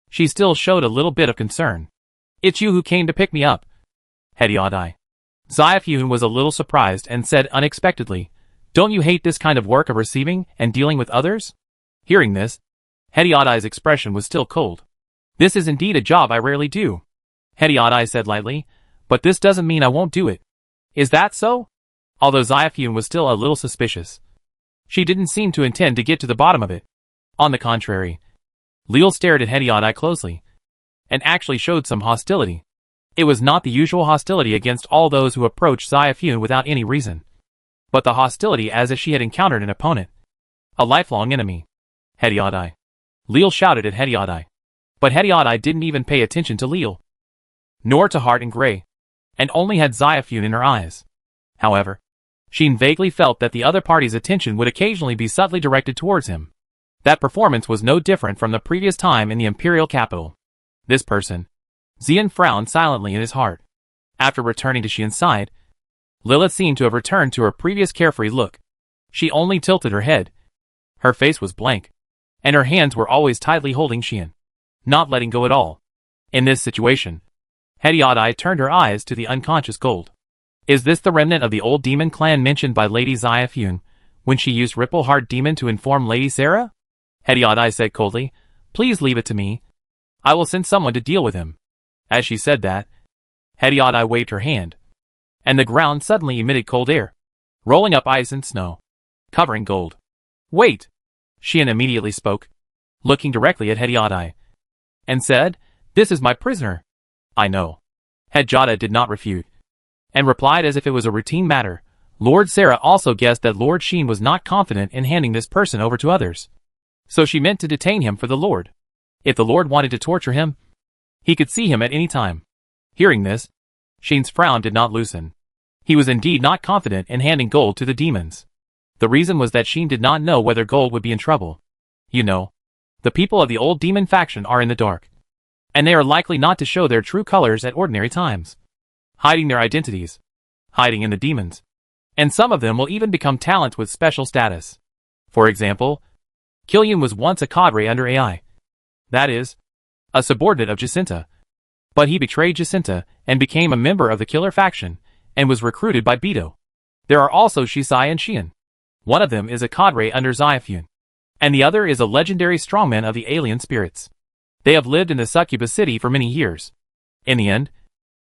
she still showed a little bit of concern. It's you who came to pick me up, Hetyadai. Xia Fun was a little surprised and said unexpectedly, Don't you hate this kind of work of receiving and dealing with others? Hearing this, Hetyadai's expression was still cold. This is indeed a job I rarely do, Hetyadai said lightly, but this doesn't mean I won't do it. Is that so? Although Xia Fun was still a little suspicious, she didn't seem to intend to get to the bottom of it. On the contrary, Leal stared at Hetyadai closely, and actually showed some hostility. It was not the usual hostility against all those who approached Xia Fun without any reason, but the hostility as if she had encountered an opponent, a lifelong enemy. Hetyadai. Leal shouted at Hetyadai. But Hetyadai didn't even pay attention to Leal, nor to Hart and Gray, and only had Xia Fun in her eyes. However, Sheen vaguely felt that the other party's attention would occasionally be subtly directed towards him. That performance was no different from the previous time in the imperial capital. This person. Xian frowned silently in his heart. After returning to Xian's side, Lilith seemed to have returned to her previous carefree look. She only tilted her head. Her face was blank, and her hands were always tightly holding Xian, not letting go at all. In this situation, Hetyadai turned her eyes to the unconscious gold. Is this the remnant of the old demon clan mentioned by Lady Xia Fun when she used Ripple Heart Demon to inform Lady Sarah? Hetyadai said coldly, Please leave it to me. I will send someone to deal with him. As she said that, Hetyadai waved her hand, and the ground suddenly emitted cold air, rolling up ice and snow, covering gold. Wait! Xian immediately spoke, looking directly at Hediadai, and said, "This is my prisoner." "I know." Hedjada did not refute, and replied as if it was a routine matter. Lord Sarah also guessed that Lord Xian was not confident in handing this person over to others, so she meant to detain him for the Lord. If the Lord wanted to torture him, he could see him at any time. Hearing this, Xian's frown did not loosen. He was indeed not confident in handing gold to the demons. The reason was that Xian did not know whether gold would be in trouble. You know, the people of the old demon faction are in the dark, and they are likely not to show their true colors at ordinary times, hiding their identities, hiding in the demons. And some of them will even become talents with special status. For example, Killian was once a cadre under AI. That is, a subordinate of Jacinta. But he betrayed Jacinta and became a member of the killer faction and was recruited by Beto. There are also Shisai and Xian. One of them is a cadre under Xiafun, and the other is a legendary strongman of the alien spirits. They have lived in the succubus city for many years. In the end,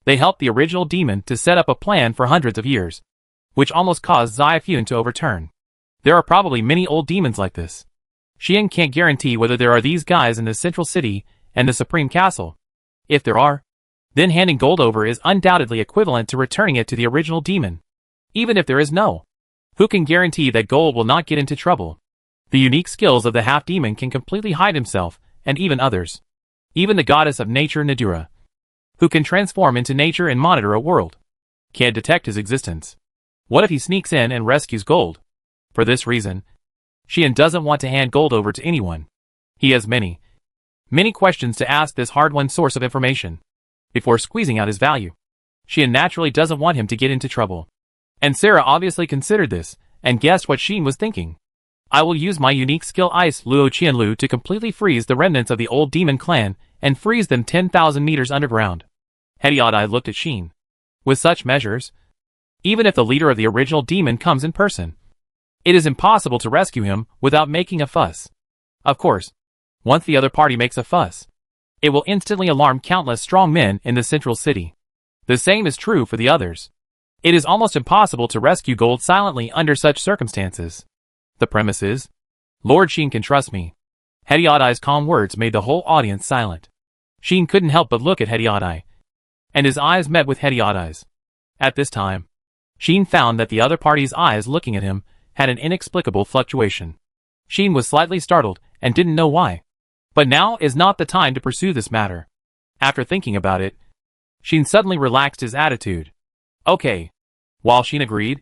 they helped the original demon to set up a plan for hundreds of years, which almost caused Xiafun to overturn. There are probably many old demons like this. Xian can't guarantee whether there are these guys in the central city and the Supreme Castle. If there are, then handing gold over is undoubtedly equivalent to returning it to the original demon. Even if there is no, who can guarantee that gold will not get into trouble? The unique skills of the half-demon can completely hide himself, and even others. Even the goddess of nature Nadura, who can transform into nature and monitor a world, can't detect his existence. What if he sneaks in and rescues gold? For this reason, Xian doesn't want to hand gold over to anyone. He has many questions to ask this hard-won source of information before squeezing out his value. Xian naturally doesn't want him to get into trouble. And Sarah obviously considered this, and guessed what Xian was thinking. I will use my unique skill Ice Luo Qianlu to completely freeze the remnants of the old demon clan, and freeze them 10,000 meters underground. Hediadai looked at Xian. With such measures, even if the leader of the original demon comes in person, it is impossible to rescue him without making a fuss. Of course, once the other party makes a fuss, it will instantly alarm countless strong men in the central city. The same is true for the others. It is almost impossible to rescue gold silently under such circumstances. The premise is, Lord Xian can trust me. Hediadai's calm words made the whole audience silent. Xian couldn't help but look at Hediadai, and his eyes met with Hediadai's. At this time, Xian found that the other party's eyes looking at him had an inexplicable fluctuation. Xian was slightly startled and didn't know why. But now is not the time to pursue this matter. After thinking about it, Xian suddenly relaxed his attitude. Okay. While Xian agreed,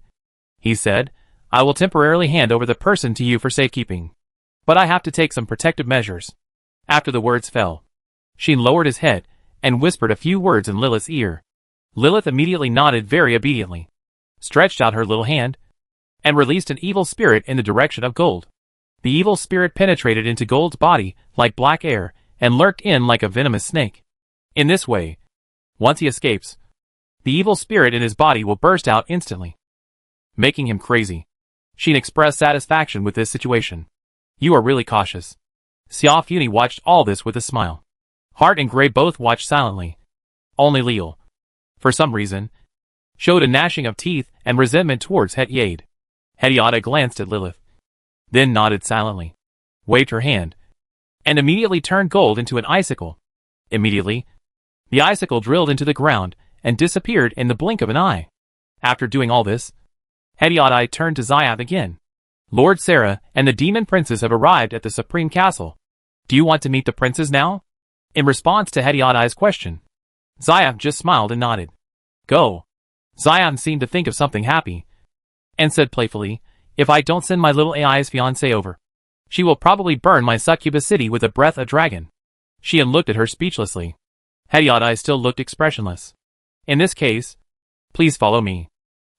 he said, I will temporarily hand over the person to you for safekeeping. But I have to take some protective measures. After the words fell, Xian lowered his head and whispered a few words in Lilith's ear. Lilith immediately nodded very obediently, stretched out her little hand, and released an evil spirit in the direction of Gold. The evil spirit penetrated into Gold's body like black air and lurked in like a venomous snake. In this way, once he escapes, the evil spirit in his body will burst out instantly, making him crazy. Xian expressed satisfaction with this situation. You are really cautious. Xia Funi watched all this with a smile. Hart and Gray both watched silently. Only Leal, for some reason, showed a gnashing of teeth and resentment towards Het Yade. Hediada glanced at Lilith, then nodded silently, waved her hand, and immediately turned Gold into an icicle. Immediately, the icicle drilled into the ground and disappeared in the blink of an eye. After doing all this, Hediadai turned to Xiath again. Lord Sarah and the demon princes have arrived at the Supreme Castle. Do you want to meet the princes now? In response to Hediadai's question, Xiath just smiled and nodded. Go. Xiath seemed to think of something happy, and said playfully, if I don't send my little AI's fiancée over, she will probably burn my succubus city with the breath of dragon. Xian looked at her speechlessly. Hediadai still looked expressionless. In this case, please follow me.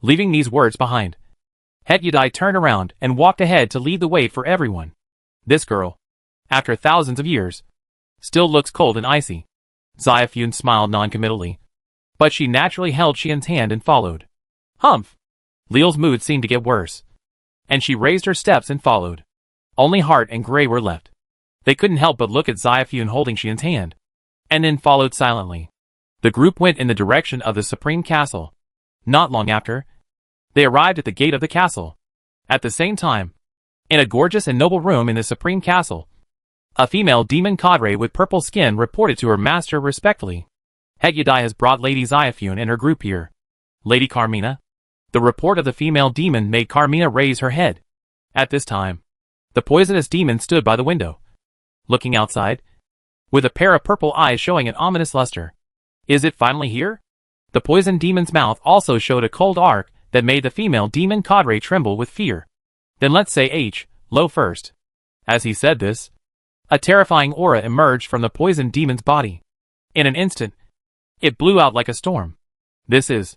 Leaving these words behind, Hediadai turned around and walked ahead to lead the way for everyone. This girl, after thousands of years, still looks cold and icy. Xiafun smiled non-committally, but she naturally held Xian's hand and followed. Humph! Leal's mood seemed to get worse, and she raised her steps and followed. Only Hart and Gray were left. They couldn't help but look at Xiafun holding Xian's hand, and then followed silently. The group went in the direction of the Supreme Castle. Not long after, they arrived at the gate of the castle. At the same time, In a gorgeous and noble room in the supreme castle, a female demon cadre with purple skin reported to her master respectfully. Hetyadai has brought Lady Xiaofun and her group here. Lady Carmina? The report of the female demon made Carmina raise her head. At this time, the poisonous demon stood by the window, looking outside, with a pair of purple eyes showing an ominous luster. Is it finally here? The poison demon's mouth also showed a cold arc that made the female demon cadre tremble with fear. Then let's say low first. As he said this, a terrifying aura emerged from the poison demon's body. In an instant, it blew out like a storm. This is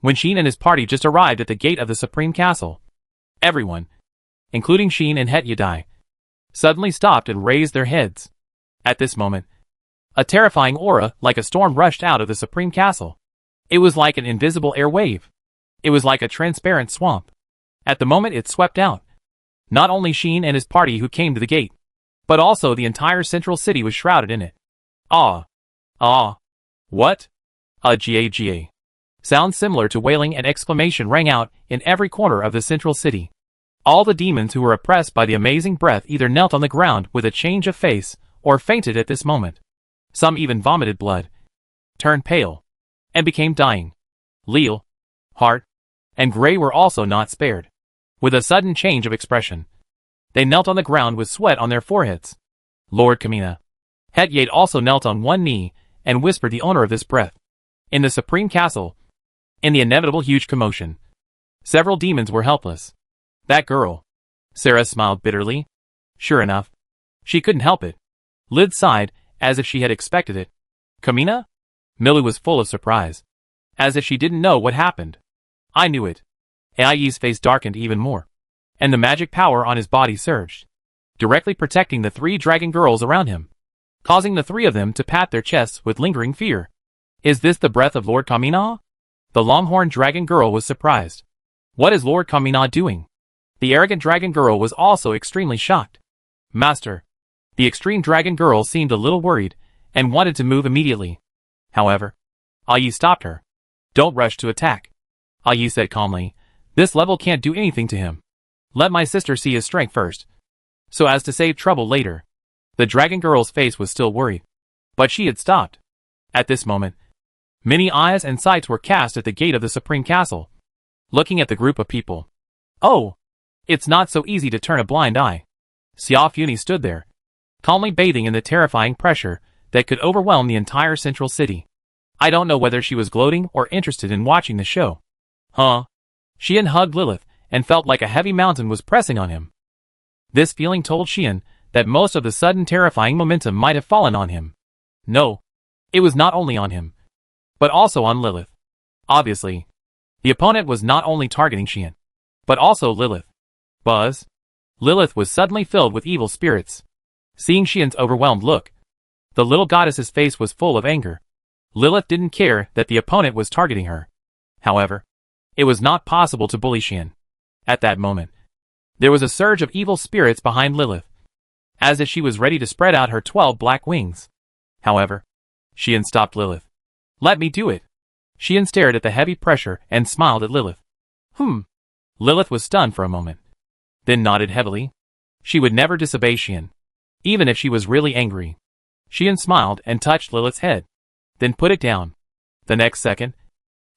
when Sheen and his party just arrived at the gate of the supreme castle. Everyone, including Sheen and Hetyadai, suddenly stopped and raised their heads. At this moment, a terrifying aura like a storm rushed out of the supreme castle. It was like an invisible air wave. It was like a transparent swamp. At the moment it swept out, not only Sheen and his party who came to the gate, but also the entire central city was shrouded in it. Ah. Ah. What? Ga. Sounds similar to wailing and exclamation rang out in every corner of the central city. All the demons who were oppressed by the amazing breath either knelt on the ground with a change of face, or fainted at this moment. Some even vomited blood, turned pale, and became dying. Leal, Hart, and Gray were also not spared. With a sudden change of expression, they knelt on the ground with sweat on their foreheads. Lord Kamina. Hetyadai also knelt on one knee and whispered the owner of this breath. In the supreme castle, in the inevitable huge commotion, several demons were helpless. That girl. Sarah smiled bitterly. Sure enough, she couldn't help it. Lid sighed, as if she had expected it. Kamina? Millie was full of surprise, as if she didn't know what happened. I knew it. Ai's face darkened even more, and the magic power on his body surged, directly protecting the three dragon girls around him, causing the three of them to pat their chests with lingering fear. Is this the breath of Lord Kamina? The longhorn dragon girl was surprised. What is Lord Kamina doing? The arrogant dragon girl was also extremely shocked. Master. The extreme dragon girl seemed a little worried, and wanted to move immediately. However, Ai stopped her. Don't rush to attack. Ai said calmly, this level can't do anything to him. Let my sister see his strength first, so as to save trouble later. The dragon girl's face was still worried, but she had stopped. At this moment, many eyes and sights were cast at the gate of the supreme castle, looking at the group of people. Oh! It's not so easy to turn a blind eye. Xiaofuni stood there, calmly bathing in the terrifying pressure that could overwhelm the entire central city. I don't know whether she was gloating or interested in watching the show. Huh? Xian hugged Lilith and felt like a heavy mountain was pressing on him. This feeling told Xian that most of the sudden terrifying momentum might have fallen on him. No, it was not only on him, but also on Lilith. Obviously, the opponent was not only targeting Xian, but also Lilith. Buzz. Lilith was suddenly filled with evil spirits. Seeing Xian's overwhelmed look, the little goddess's face was full of anger. Lilith didn't care that the opponent was targeting her. However, it was not possible to bully Xian. At that moment, there was a surge of evil spirits behind Lilith, as if she was ready to spread out her 12 black wings. However, Xian stopped Lilith. Let me do it. Xian stared at the heavy pressure and smiled at Lilith. Lilith was stunned for a moment, then nodded heavily. She would never disobey Xian, even if she was really angry. Xian smiled and touched Lilith's head, then put it down. The next second,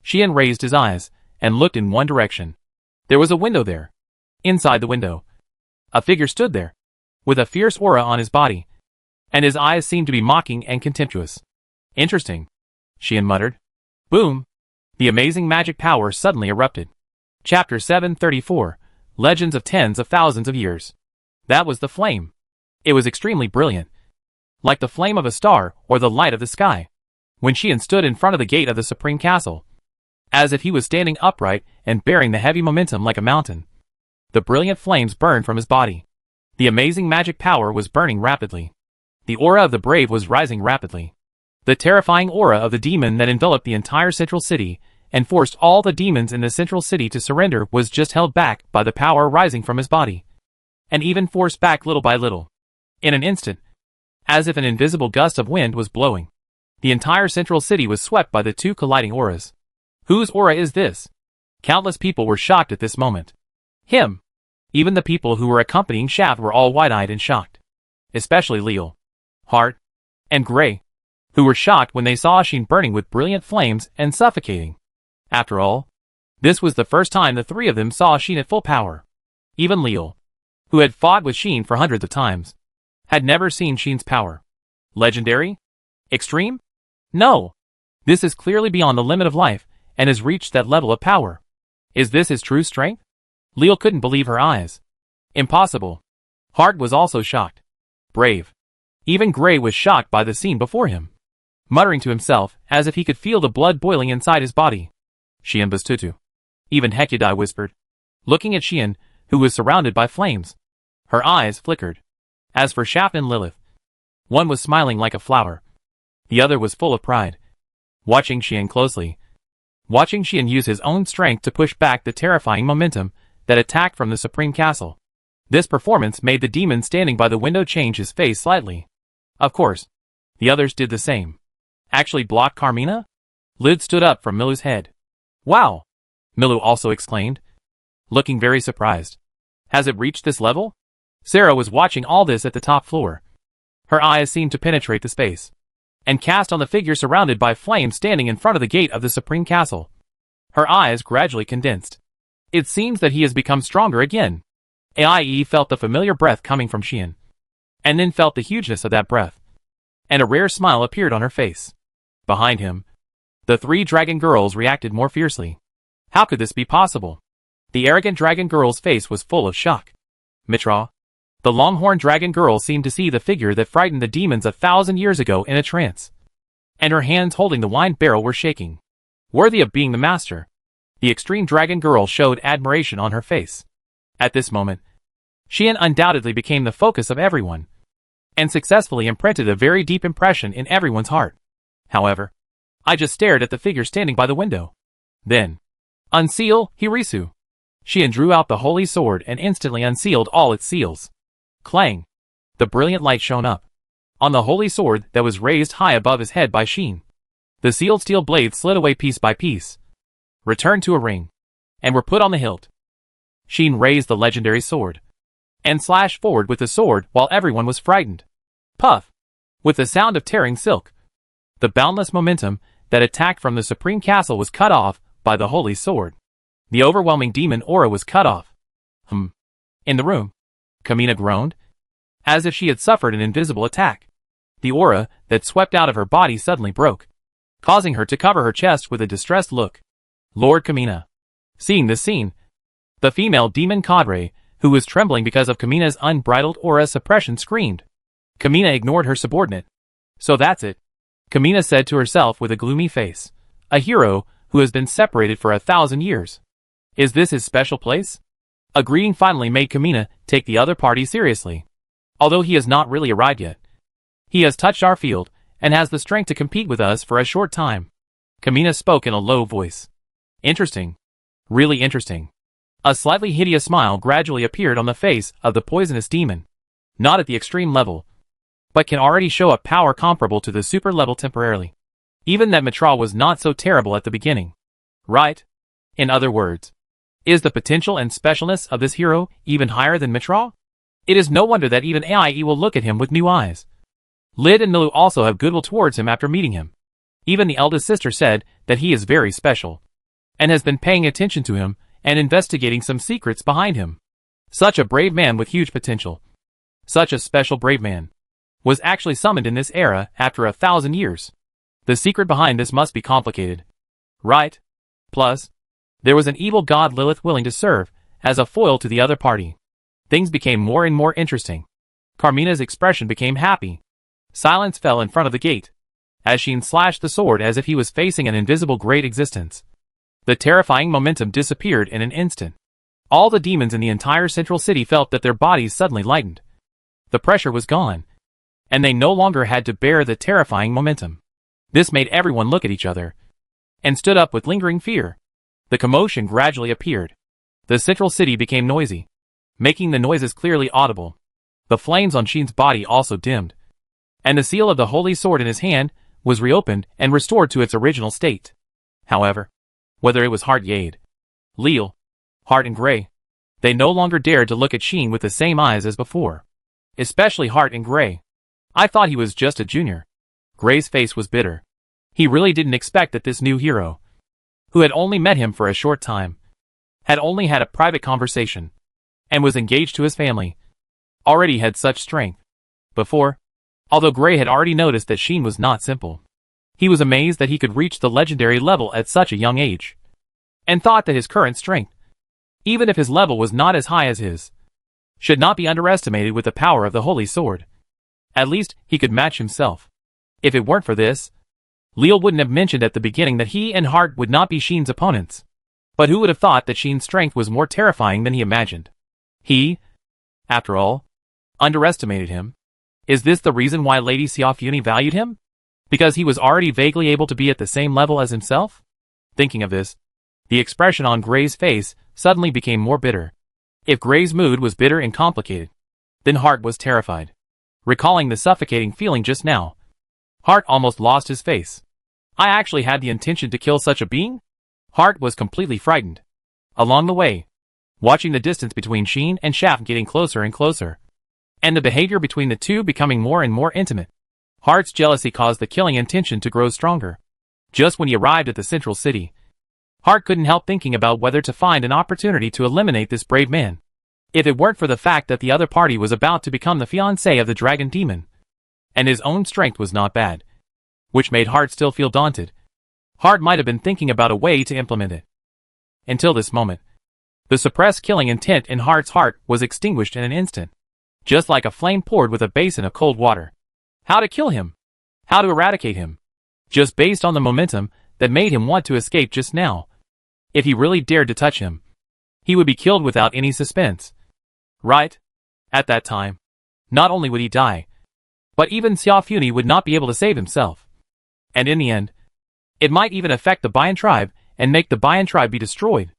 Xian raised his eyes and looked in one direction. There was a window there. Inside the window, a figure stood there, with a fierce aura on his body, and his eyes seemed to be mocking and contemptuous. Interesting, Xian muttered. Boom! The amazing magic power suddenly erupted. Chapter 734, Legends of Tens of Thousands of Years. That was the flame. It was extremely brilliant, like the flame of a star or the light of the sky. When Xian stood in front of the gate of the supreme castle, as if he was standing upright and bearing the heavy momentum like a mountain, the brilliant flames burned from his body. The amazing magic power was burning rapidly. The aura of the brave was rising rapidly. The terrifying aura of the demon that enveloped the entire central city and forced all the demons in the central city to surrender was just held back by the power rising from his body, and even forced back little by little. In an instant, as if an invisible gust of wind was blowing, the entire central city was swept by the two colliding auras. Whose aura is this? Countless people were shocked at this moment. Him! Even the people who were accompanying Shaft were all wide-eyed and shocked. Especially Leal, Hart, and Gray, who were shocked when they saw Sheen burning with brilliant flames and suffocating. After all, this was the first time the three of them saw Sheen at full power. Even Leal, who had fought with Sheen for hundreds of times, had never seen Sheen's power. Legendary? Extreme? No. This is clearly beyond the limit of life, and has reached that level of power. Is this his true strength? Leal couldn't believe her eyes. Impossible. Hart was also shocked. Brave. Even Gray was shocked by the scene before him, muttering to himself as if he could feel the blood boiling inside his body. Sheen Bastutu. Even Hekudai whispered, looking at Sheen, who was surrounded by flames. Her eyes flickered. As for Shaft and Lilith, one was smiling like a flower. The other was full of pride, watching Sheen closely. Watching Sheen use his own strength to push back the terrifying momentum that attacked from the Supreme Castle. This performance made the demon standing by the window change his face slightly. Of course, the others did the same. Actually blocked Carmina? Lid stood up from Milu's head. Wow! Milu also exclaimed, looking very surprised. Has it reached this level? Sarah was watching all this at the top floor. Her eyes seemed to penetrate the space, and cast on the figure surrounded by flames standing in front of the gate of the Supreme Castle. Her eyes gradually condensed. It seems that he has become stronger again. Aie felt the familiar breath coming from Sheen, and then felt the hugeness of that breath, and a rare smile appeared on her face. Behind him, the three dragon girls reacted more fiercely. How could this be possible? The arrogant dragon girl's face was full of shock. Mitra, the longhorn dragon girl, seemed to see the figure that frightened the demons 1,000 years ago in a trance, and her hands holding the wine barrel were shaking. Worthy of being the master. The extreme dragon girl showed admiration on her face. At this moment, Sheen undoubtedly became the focus of everyone, and successfully imprinted a very deep impression in everyone's heart. However, I just stared at the figure standing by the window. Then, unseal, Hirisu. Sheen drew out the holy sword and instantly unsealed all its seals. Clang! The brilliant light shone up on the holy sword that was raised high above his head by Sheen. The sealed steel blades slid away piece by piece, returned to a ring, and were put on the hilt. Sheen raised the legendary sword, and slashed forward with the sword while everyone was frightened. Puff! With the sound of tearing silk, the boundless momentum that attacked from the Supreme Castle was cut off by the holy sword. The overwhelming demon aura was cut off. In the room, Carmina groaned, as if she had suffered an invisible attack. The aura that swept out of her body suddenly broke, causing her to cover her chest with a distressed look. Lord Carmina. Seeing this scene, the female demon cadre, who was trembling because of Carmina's unbridled aura suppression, screamed. Carmina ignored her subordinate. So that's it, Carmina said to herself with a gloomy face. A hero who has been separated for 1,000 years. Is this his special place? A greeting finally made Carmina take the other party seriously. Although he has not really arrived yet, he has touched our field, and has the strength to compete with us for a short time. Carmina spoke in a low voice. Interesting. Really interesting. A slightly hideous smile gradually appeared on the face of the poisonous demon. Not at the extreme level, but can already show a power comparable to the super level temporarily. Even that Mitra was not so terrible at the beginning. Right? In other words, is the potential and specialness of this hero even higher than Mitra? It is no wonder that even Aie will look at him with new eyes. Lid and Milu also have goodwill towards him after meeting him. Even the eldest sister said that he is very special, and has been paying attention to him and investigating some secrets behind him. Such a brave man with huge potential. Such a special brave man was actually summoned in this era after 1,000 years. The secret behind this must be complicated. Right? Plus, there was an evil god Lilith willing to serve as a foil to the other party. Things became more and more interesting. Carmina's expression became happy. Silence fell in front of the gate, as Sheen slashed the sword as if he was facing an invisible great existence. The terrifying momentum disappeared in an instant. All the demons in the entire central city felt that their bodies suddenly lightened. The pressure was gone, and they no longer had to bear the terrifying momentum. This made everyone look at each other, and stood up with lingering fear. The commotion gradually appeared. The central city became noisy, making the noises clearly audible. The flames on Sheen's body also dimmed, and the seal of the holy sword in his hand was reopened and restored to its original state. However, whether it was Hart Yade, Leal, Hart and Gray, They no longer dared to look at Sheen with the same eyes as before. Especially Hart and Gray. I thought he was just a junior. Gray's face was bitter. He really didn't expect that this new hero, who had only met him for a short time, had only had a private conversation, and was engaged to his family, already had such strength. Before, although Gray had already noticed that Sheen was not simple, he was amazed that he could reach the legendary level at such a young age, and thought that his current strength, even if his level was not as high as his, should not be underestimated with the power of the Holy Sword. At least, he could match himself. If it weren't for this, Leal wouldn't have mentioned at the beginning that he and Hart would not be Sheen's opponents. But who would have thought that Sheen's strength was more terrifying than he imagined? He, after all, underestimated him. Is this the reason why Lady Xiaofuni valued him? Because he was already vaguely able to be at the same level as himself? Thinking of this, the expression on Gray's face suddenly became more bitter. If Gray's mood was bitter and complicated, then Hart was terrified. Recalling the suffocating feeling just now, Hart almost lost his face. I actually had the intention to kill such a being? Hart was completely frightened. Along the way, watching the distance between Sheen and Shaft getting closer and closer, and the behavior between the two becoming more and more intimate, Hart's jealousy caused the killing intention to grow stronger. Just when he arrived at the central city, Hart couldn't help thinking about whether to find an opportunity to eliminate this brave man. If it weren't for the fact that the other party was about to become the fiancé of the dragon demon, and his own strength was not bad, which made Hart still feel daunted, Hart might have been thinking about a way to implement it. Until this moment, the suppressed killing intent in Hart's heart was extinguished in an instant, just like a flame poured with a basin of cold water. How to kill him? How to eradicate him? Just based on the momentum that made him want to escape just now. If he really dared to touch him, he would be killed without any suspense. Right? At that time, not only would he die, but even Xiaofuni would not be able to save himself. And in the end, it might even affect the Bayan tribe and make the Bayan tribe be destroyed.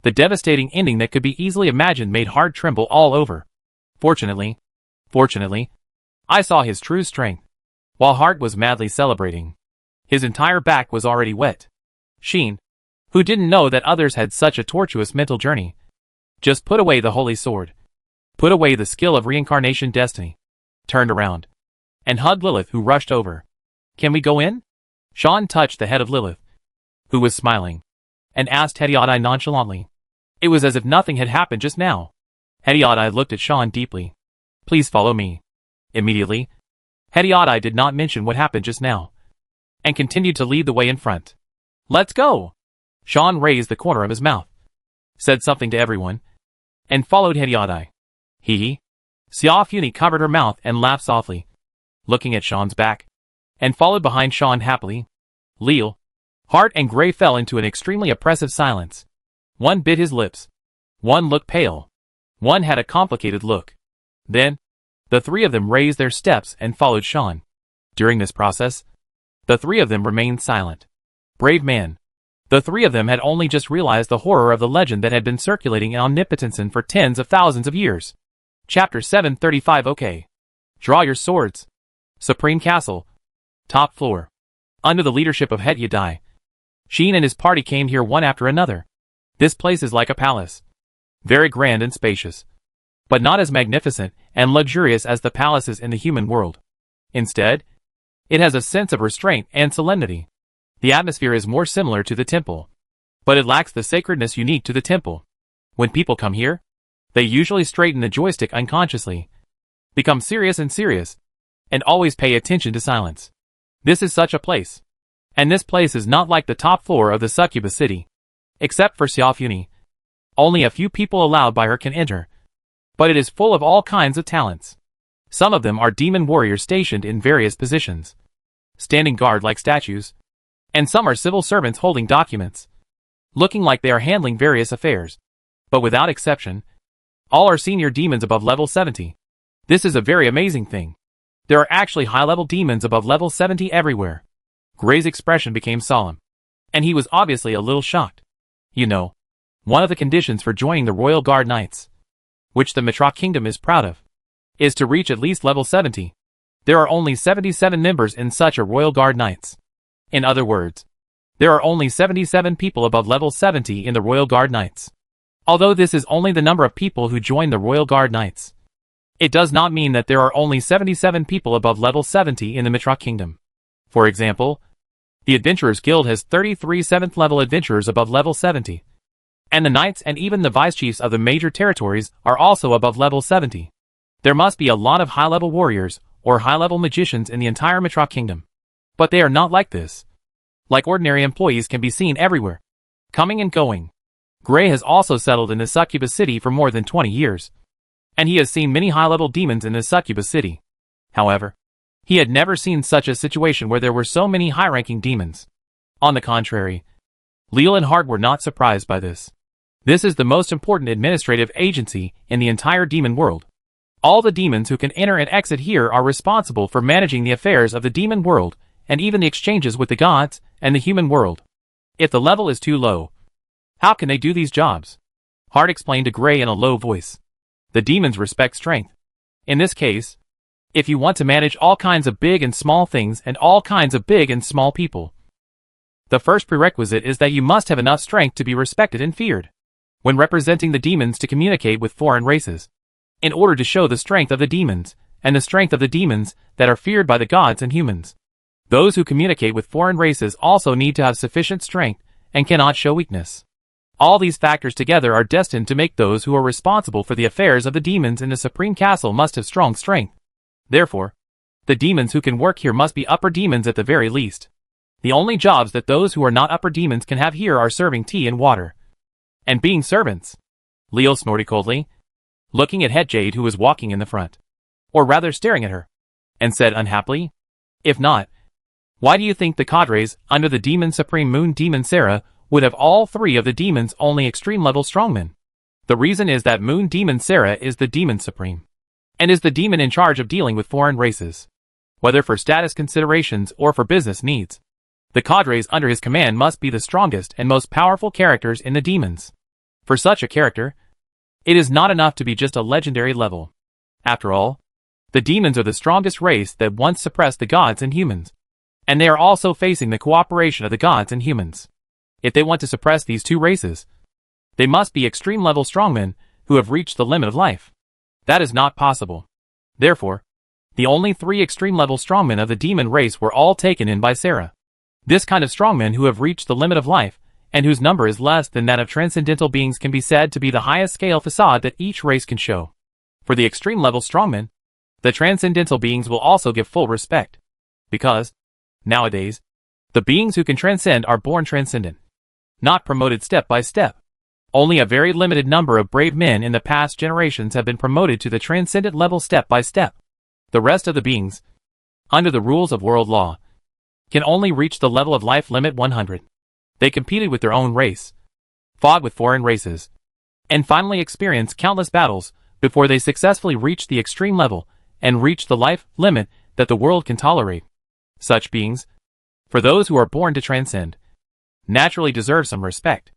The devastating ending that could be easily imagined made Hart tremble all over. Fortunately, I saw his true strength. While Hart was madly celebrating, his entire back was already wet. Sheen, who didn't know that others had such a tortuous mental journey, just put away the holy sword, put away the skill of reincarnation destiny, turned around, and hugged Lilith, who rushed over. Can we go in? Sean touched the head of Lilith, who was smiling, and asked Hediadai nonchalantly. It was as if nothing had happened just now. Hediadai looked at Sean deeply. Please follow me. Immediately, Hediadai did not mention what happened just now, and continued to lead the way in front. Let's go! Sean raised the corner of his mouth, said something to everyone, and followed Hediadai. Hee. Xiaofuni covered her mouth and laughed softly, looking at Sean's back, and followed behind Sean happily. Leal, Hart and Gray fell into an extremely oppressive silence. One bit his lips. One looked pale. One had a complicated look. Then, the three of them raised their steps and followed Sean. During this process, the three of them remained silent. Brave man. The three of them had only just realized the horror of the legend that had been circulating in Omnipotensen for tens of thousands of years. Chapter 735. Okay. Draw your swords. Supreme Castle. Top floor. Under the leadership of Hediadai, Sheen and his party came here one after another. This place is like a palace. Very grand and spacious, but not as magnificent and luxurious as the palaces in the human world. Instead, it has a sense of restraint and solemnity. The atmosphere is more similar to the temple, but it lacks the sacredness unique to the temple. When people come here, they usually straighten the joystick unconsciously, become serious, and always pay attention to silence. This is such a place. And this place is not like the top floor of the succubus city. Except for Xiaofuni. Only a few people allowed by her can enter. But it is full of all kinds of talents. Some of them are demon warriors stationed in various positions, standing guard like statues. And some are civil servants holding documents, looking like they are handling various affairs. But without exception, all are senior demons above level 70. This is a very amazing thing. There are actually high-level demons above level 70 everywhere. Gray's expression became solemn, and he was obviously a little shocked. You know, one of the conditions for joining the Royal Guard Knights, which the Mitra Kingdom is proud of, is to reach at least level 70. There are only 77 members in such a Royal Guard Knights. In other words, there are only 77 people above level 70 in the Royal Guard Knights. Although this is only the number of people who join the Royal Guard Knights, it does not mean that there are only 77 people above level 70 in the Mitra Kingdom. For example, the Adventurers Guild has 33 7th level adventurers above level 70. And the knights and even the vice-chiefs of the major territories are also above level 70. There must be a lot of high-level warriors or high-level magicians in the entire Mitra Kingdom. But they are not like this. Like ordinary employees can be seen everywhere, coming and going. Gray has also settled in the Succubus City for more than 20 years. And he has seen many high-level demons in the Succubus City. However, he had never seen such a situation where there were so many high-ranking demons. On the contrary, Leal and Hart were not surprised by this. This is the most important administrative agency in the entire demon world. All the demons who can enter and exit here are responsible for managing the affairs of the demon world and even the exchanges with the gods and the human world. If the level is too low, how can they do these jobs? Hart explained to Gray in a low voice. The demons respect strength. In this case, if you want to manage all kinds of big and small things and all kinds of big and small people, the first prerequisite is that you must have enough strength to be respected and feared when representing the demons to communicate with foreign races. In order to show the strength of the demons, and the strength of the demons that are feared by the gods and humans, those who communicate with foreign races also need to have sufficient strength and cannot show weakness. All these factors together are destined to make those who are responsible for the affairs of the demons in the Supreme Castle must have strong strength. Therefore, the demons who can work here must be upper demons at the very least. The only jobs that those who are not upper demons can have here are serving tea and water, and being servants. Leo snorted coldly, looking at Het Jade who was walking in the front, or rather staring at her, and said unhappily, "If not, why do you think the cadres under the Demon Supreme Moon Demon Sarah would have all three of the demons only extreme level strongmen? The reason is that Moon Demon Sarah is the Demon Supreme, and is the demon in charge of dealing with foreign races, whether for status considerations or for business needs. The cadres under his command must be the strongest and most powerful characters in the demons. For such a character, it is not enough to be just a legendary level. After all, the demons are the strongest race that once suppressed the gods and humans, and they are also facing the cooperation of the gods and humans. If they want to suppress these two races, they must be extreme level strongmen who have reached the limit of life. That is not possible. Therefore, the only 3 extreme level strongmen of the demon race were all taken in by Sarah. This kind of strongmen who have reached the limit of life, and whose number is less than that of transcendental beings, can be said to be the highest scale facade that each race can show. For the extreme level strongmen, the transcendental beings will also give full respect. Because, nowadays, the beings who can transcend are born transcendent, not promoted step by step. Only a very limited number of brave men in the past generations have been promoted to the transcendent level step by step. The rest of the beings, under the rules of world law, can only reach the level of life limit 100. They competed with their own race, fought with foreign races, and finally experienced countless battles before they successfully reached the extreme level and reached the life limit that the world can tolerate. Such beings, for those who are born to transcend, naturally deserve some respect.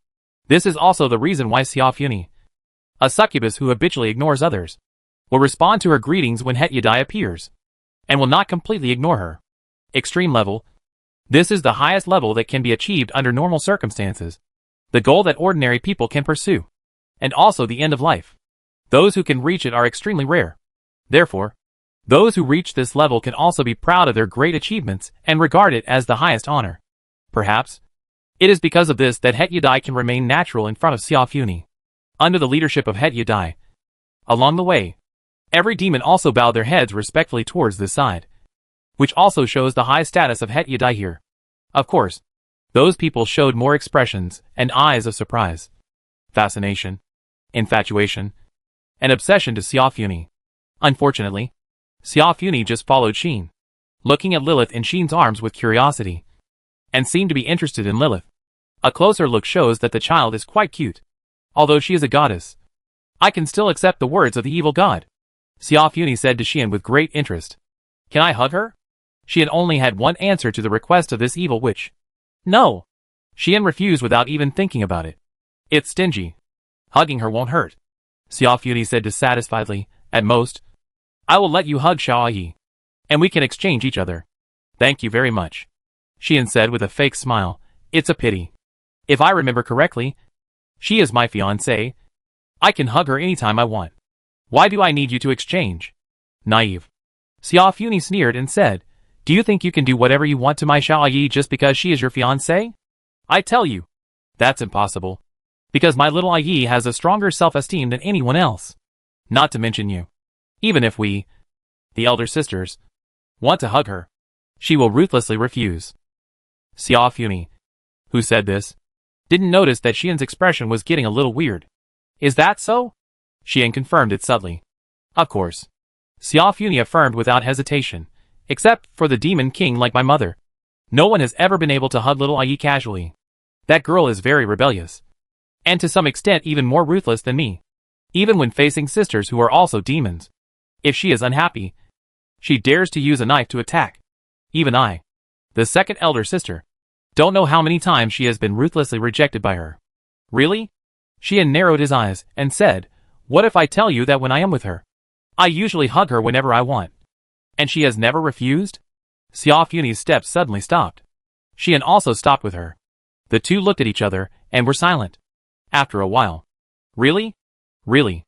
This is also the reason why Xiaofuni, a succubus who habitually ignores others, will respond to her greetings when Het Yadai appears, and will not completely ignore her. Extreme level. This is the highest level that can be achieved under normal circumstances, the goal that ordinary people can pursue, and also the end of life. Those who can reach it are extremely rare. Therefore, those who reach this level can also be proud of their great achievements and regard it as the highest honor. Perhaps, it is because of this that Het Yadai can remain natural in front of Xiaofuni, under the leadership of Het Yadai. Along the way, every demon also bowed their heads respectfully towards this side, which also shows the high status of Het Yadai here. Of course, those people showed more expressions and eyes of surprise, fascination, infatuation, and obsession to Xiaofuni. Unfortunately, Xiaofuni just followed Xin, looking at Lilith in Xin's arms with curiosity, and seemed to be interested in Lilith. A closer look shows that the child is quite cute. Although she is a goddess, I can still accept the words of the evil god, Xiaofuni said to Xian with great interest. Can I hug her? Xian only had one answer to the request of this evil witch. No. Xian refused without even thinking about it. It's stingy. Hugging her won't hurt, Xiaofuni said dissatisfiedly. At most, I will let you hug Xiaoyi, and we can exchange each other. Thank you very much, Xian said with a fake smile. It's a pity. If I remember correctly, she is my fiancée, I can hug her anytime I want. Why do I need you to exchange? Naive. Xiaofuni sneered and said, do you think you can do whatever you want to my Xiao Yi just because she is your fiancée? I tell you, that's impossible. Because my little Yi has a stronger self-esteem than anyone else. Not to mention you. Even if we, the elder sisters, want to hug her, she will ruthlessly refuse. Xiaofuni, who said this, didn't notice that Xian's expression was getting a little weird. Is that so? Xian confirmed it subtly. Of course. Xiaofuni affirmed without hesitation. Except for the demon king like my mother. No one has ever been able to hug little Yi casually. That girl is very rebellious. And to some extent even more ruthless than me. Even when facing sisters who are also demons. If she is unhappy, she dares to use a knife to attack. Even I, the second elder sister, don't know how many times she has been ruthlessly rejected by her. Really? Xian narrowed his eyes and said, what if I tell you that when I am with her, I usually hug her whenever I want? And she has never refused? Xiaofuni's steps suddenly stopped. Xian also stopped with her. The two looked at each other and were silent. After a while. Really? Really?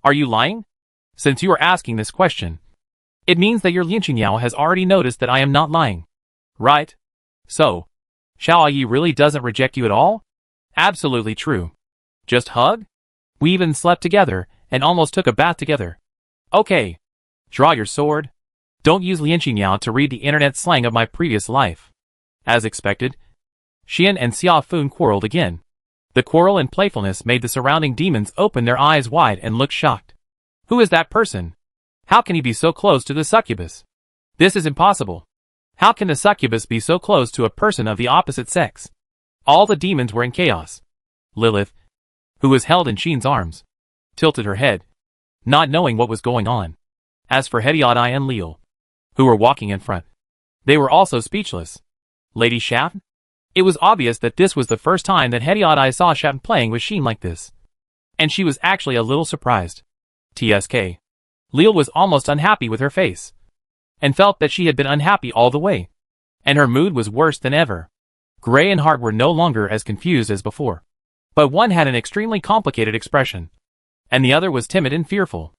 Are you lying? Since you are asking this question, it means that your Lianqingyao has already noticed that I am not lying. Right? So, Xiao Yi really doesn't reject you at all? Absolutely true. Just hug? We even slept together and almost took a bath together. Okay. Draw your sword. Don't use Lianqingyao to read the internet slang of my previous life. As expected, Xian and Xiaofun quarreled again. The quarrel and playfulness made the surrounding demons open their eyes wide and look shocked. Who is that person? How can he be so close to the succubus? This is impossible. How can the succubus be so close to a person of the opposite sex? All the demons were in chaos. Lilith, who was held in Xian's arms, tilted her head, not knowing what was going on. As for Hediadai and Leal, who were walking in front, they were also speechless. Lady Schaffen? It was obvious that this was the first time that Hediadai saw Schaffen playing with Xian like this. And she was actually a little surprised. TSK. Leal was almost unhappy with her face, and felt that she had been unhappy all the way. And her mood was worse than ever. Gray and Hart were no longer as confused as before. But one had an extremely complicated expression, and the other was timid and fearful,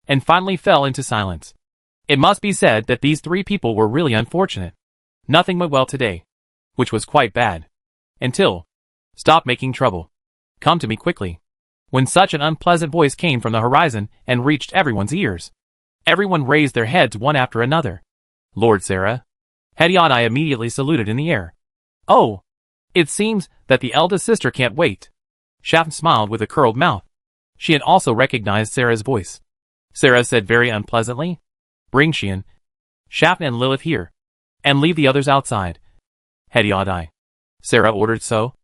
and finally fell into silence. It must be said that these three people were really unfortunate. Nothing went well today, which was quite bad. Until, stop making trouble. Come to me quickly. When such an unpleasant voice came from the horizon and reached everyone's ears, everyone raised their heads one after another. Lord Sarah. Hediadai immediately saluted in the air. Oh, it seems that the eldest sister can't wait. Schaffen smiled with a curled mouth. She had also recognized Sarah's voice. Sarah said very unpleasantly, bring Xian, Schaffen and Lilith here, and leave the others outside. Hediadai. Sarah ordered so.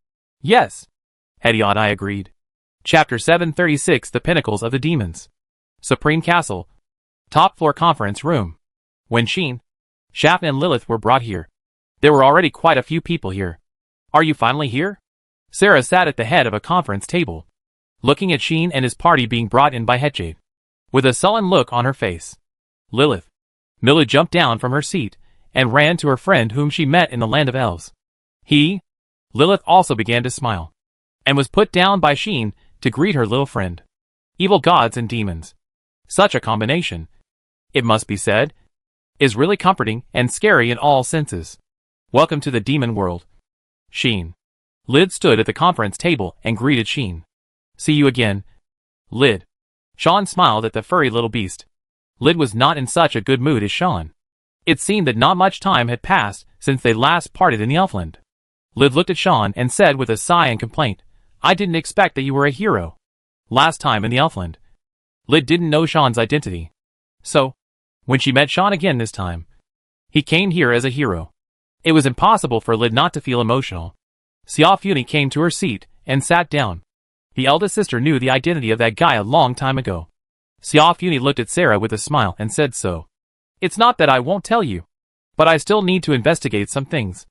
Yes. Hediadai agreed. Chapter 736 The Pinnacles of the Demons. Supreme Castle. Top floor conference room. When Xian, Schaffen and Lilith were brought here, there were already quite a few people here. Are you finally here? Sarah sat at the head of a conference table, looking at Xian and his party being brought in by Hetjade, with a sullen look on her face. Lilith. Mila jumped down from her seat and ran to her friend whom she met in the land of elves. Lilith also began to smile, and was put down by Xian to greet her little friend. Evil gods and demons. Such a combination, it must be said, is really comforting and scary in all senses. Welcome to the demon world. Xian. Lid stood at the conference table and greeted Xian. See you again, Lid. Sean smiled at the furry little beast. Lid was not in such a good mood as Sean. It seemed that not much time had passed since they last parted in the Elfland. Lid looked at Sean and said with a sigh and complaint, I didn't expect that you were a hero. Last time in the Elfland. Lid didn't know Sean's identity. So, when she met Sean again this time, he came here as a hero. It was impossible for Lid not to feel emotional. Xiaofuni came to her seat and sat down. The eldest sister knew the identity of that guy a long time ago. Xiaofuni looked at Sarah with a smile and said so. It's not that I won't tell you, but I still need to investigate some things.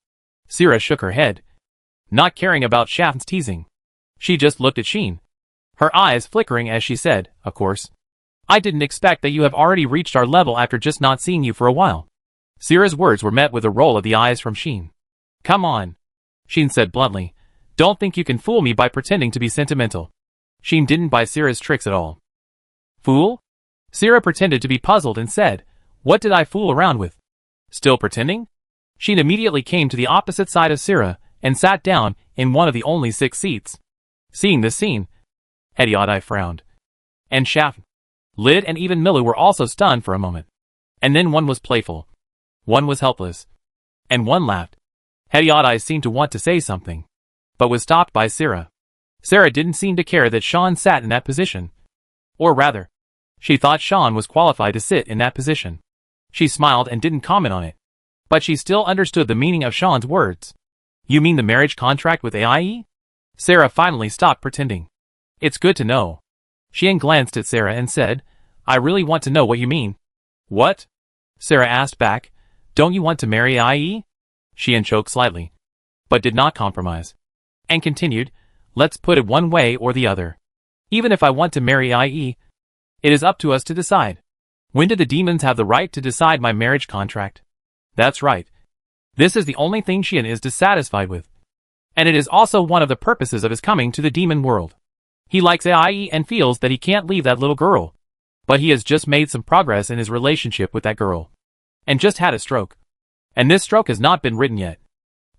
Sarah shook her head, not caring about Schaffen's teasing. She just looked at Xian, her eyes flickering as she said, of course. I didn't expect that you have already reached our level after just not seeing you for a while. Sarah's words were met with a roll of the eyes from Xian. Come on, Xian said bluntly. Don't think you can fool me by pretending to be sentimental. Xian didn't buy Syrah's tricks at all. Fool? Syrah pretended to be puzzled and said, "What did I fool around with?" Still pretending? Xian immediately came to the opposite side of Syrah and sat down in one of the only 6 seats. Seeing this scene, Hediadai frowned. And Shaf, Lid and even Milu were also stunned for a moment. And then one was playful. One was helpless. And one laughed. Hediadai seemed to want to say something, but was stopped by Syrah. Syrah didn't seem to care that Xian sat in that position. Or rather, she thought Xian was qualified to sit in that position. She smiled and didn't comment on it. But she still understood the meaning of Xian's words. "You mean the marriage contract with AIE?" Syrah finally stopped pretending. "It's good to know." Xian glanced at Syrah and said, "I really want to know what you mean." "What?" Syrah asked back. "Don't you want to marry AIE?" Xian choked slightly, but did not compromise. And continued, "Let's put it one way or the other. Even if I want to marry AIE, it is up to us to decide. When did the demons have the right to decide my marriage contract?" That's right. This is the only thing Xian is dissatisfied with. And it is also one of the purposes of his coming to the demon world. He likes AIE and feels that he can't leave that little girl. But he has just made some progress in his relationship with that girl. And just had a stroke. And this stroke has not been written yet.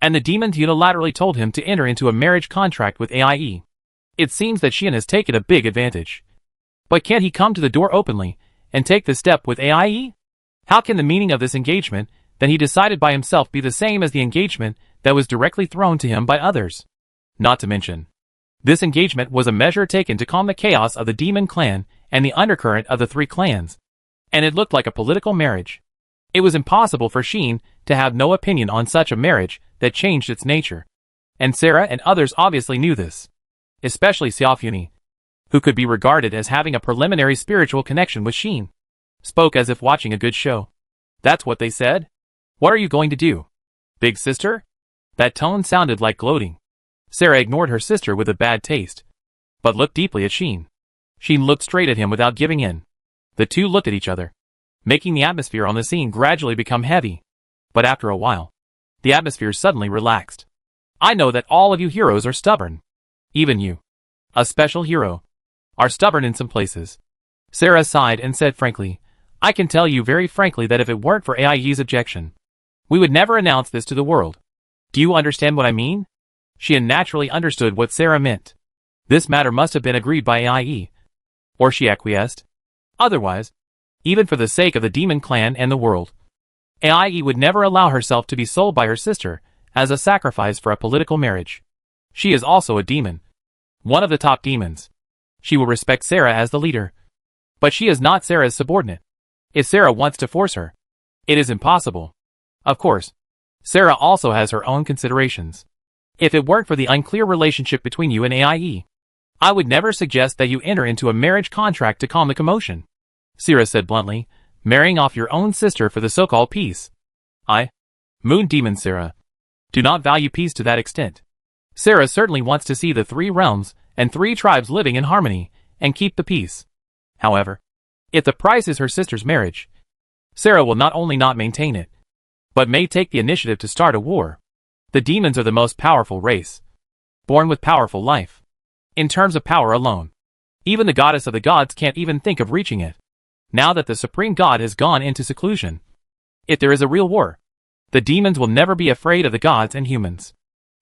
And the demons unilaterally told him to enter into a marriage contract with AIE. It seems that Xian has taken a big advantage. But can't he come to the door openly and take the step with AIE? How can the meaning of this engagement that he decided by himself be the same as the engagement that was directly thrown to him by others? Not to mention, this engagement was a measure taken to calm the chaos of the demon clan and the undercurrent of the 3 clans. And it looked like a political marriage. It was impossible for Xian to have no opinion on such a marriage that changed its nature. And Syrah and others obviously knew this. Especially Xiaofuni, who could be regarded as having a preliminary spiritual connection with Xian, spoke as if watching a good show. "That's what they said? What are you going to do, big sister?" That tone sounded like gloating. Syrah ignored her sister with a bad taste, but looked deeply at Xian. Xian looked straight at him without giving in. The two looked at each other, making the atmosphere on the scene gradually become heavy. But after a while, the atmosphere suddenly relaxed. "I know that all of you heroes are stubborn. Even you, a special hero, are stubborn in some places." Syrah sighed and said frankly, "I can tell you very frankly that if it weren't for AIE's objection, we would never announce this to the world. Do you understand what I mean?" Xian naturally understood what Syrah meant. This matter must have been agreed by AIE. Or she acquiesced. Otherwise, even for the sake of the demon clan and the world, AIE would never allow herself to be sold by her sister as a sacrifice for a political marriage. She is also a demon. One of the top demons. She will respect Syrah as the leader. But she is not Syrah's subordinate. If Syrah wants to force her, it is impossible. Of course, Syrah also has her own considerations. If it weren't for the unclear relationship between you and AIE, I would never suggest that you enter into a marriage contract to calm the commotion," Syrah said bluntly, "marrying off your own sister for the so-called peace. Moon Demon Syrah, do not value peace to that extent. Syrah certainly wants to see the 3 realms and 3 tribes living in harmony and keep the peace. However, if the price is her sister's marriage, Syrah will not only not maintain it, but may take the initiative to start a war. The demons are the most powerful race, born with powerful life. In terms of power alone, even the goddess of the gods can't even think of reaching it. Now that the supreme god has gone into seclusion, if there is a real war, the demons will never be afraid of the gods and humans.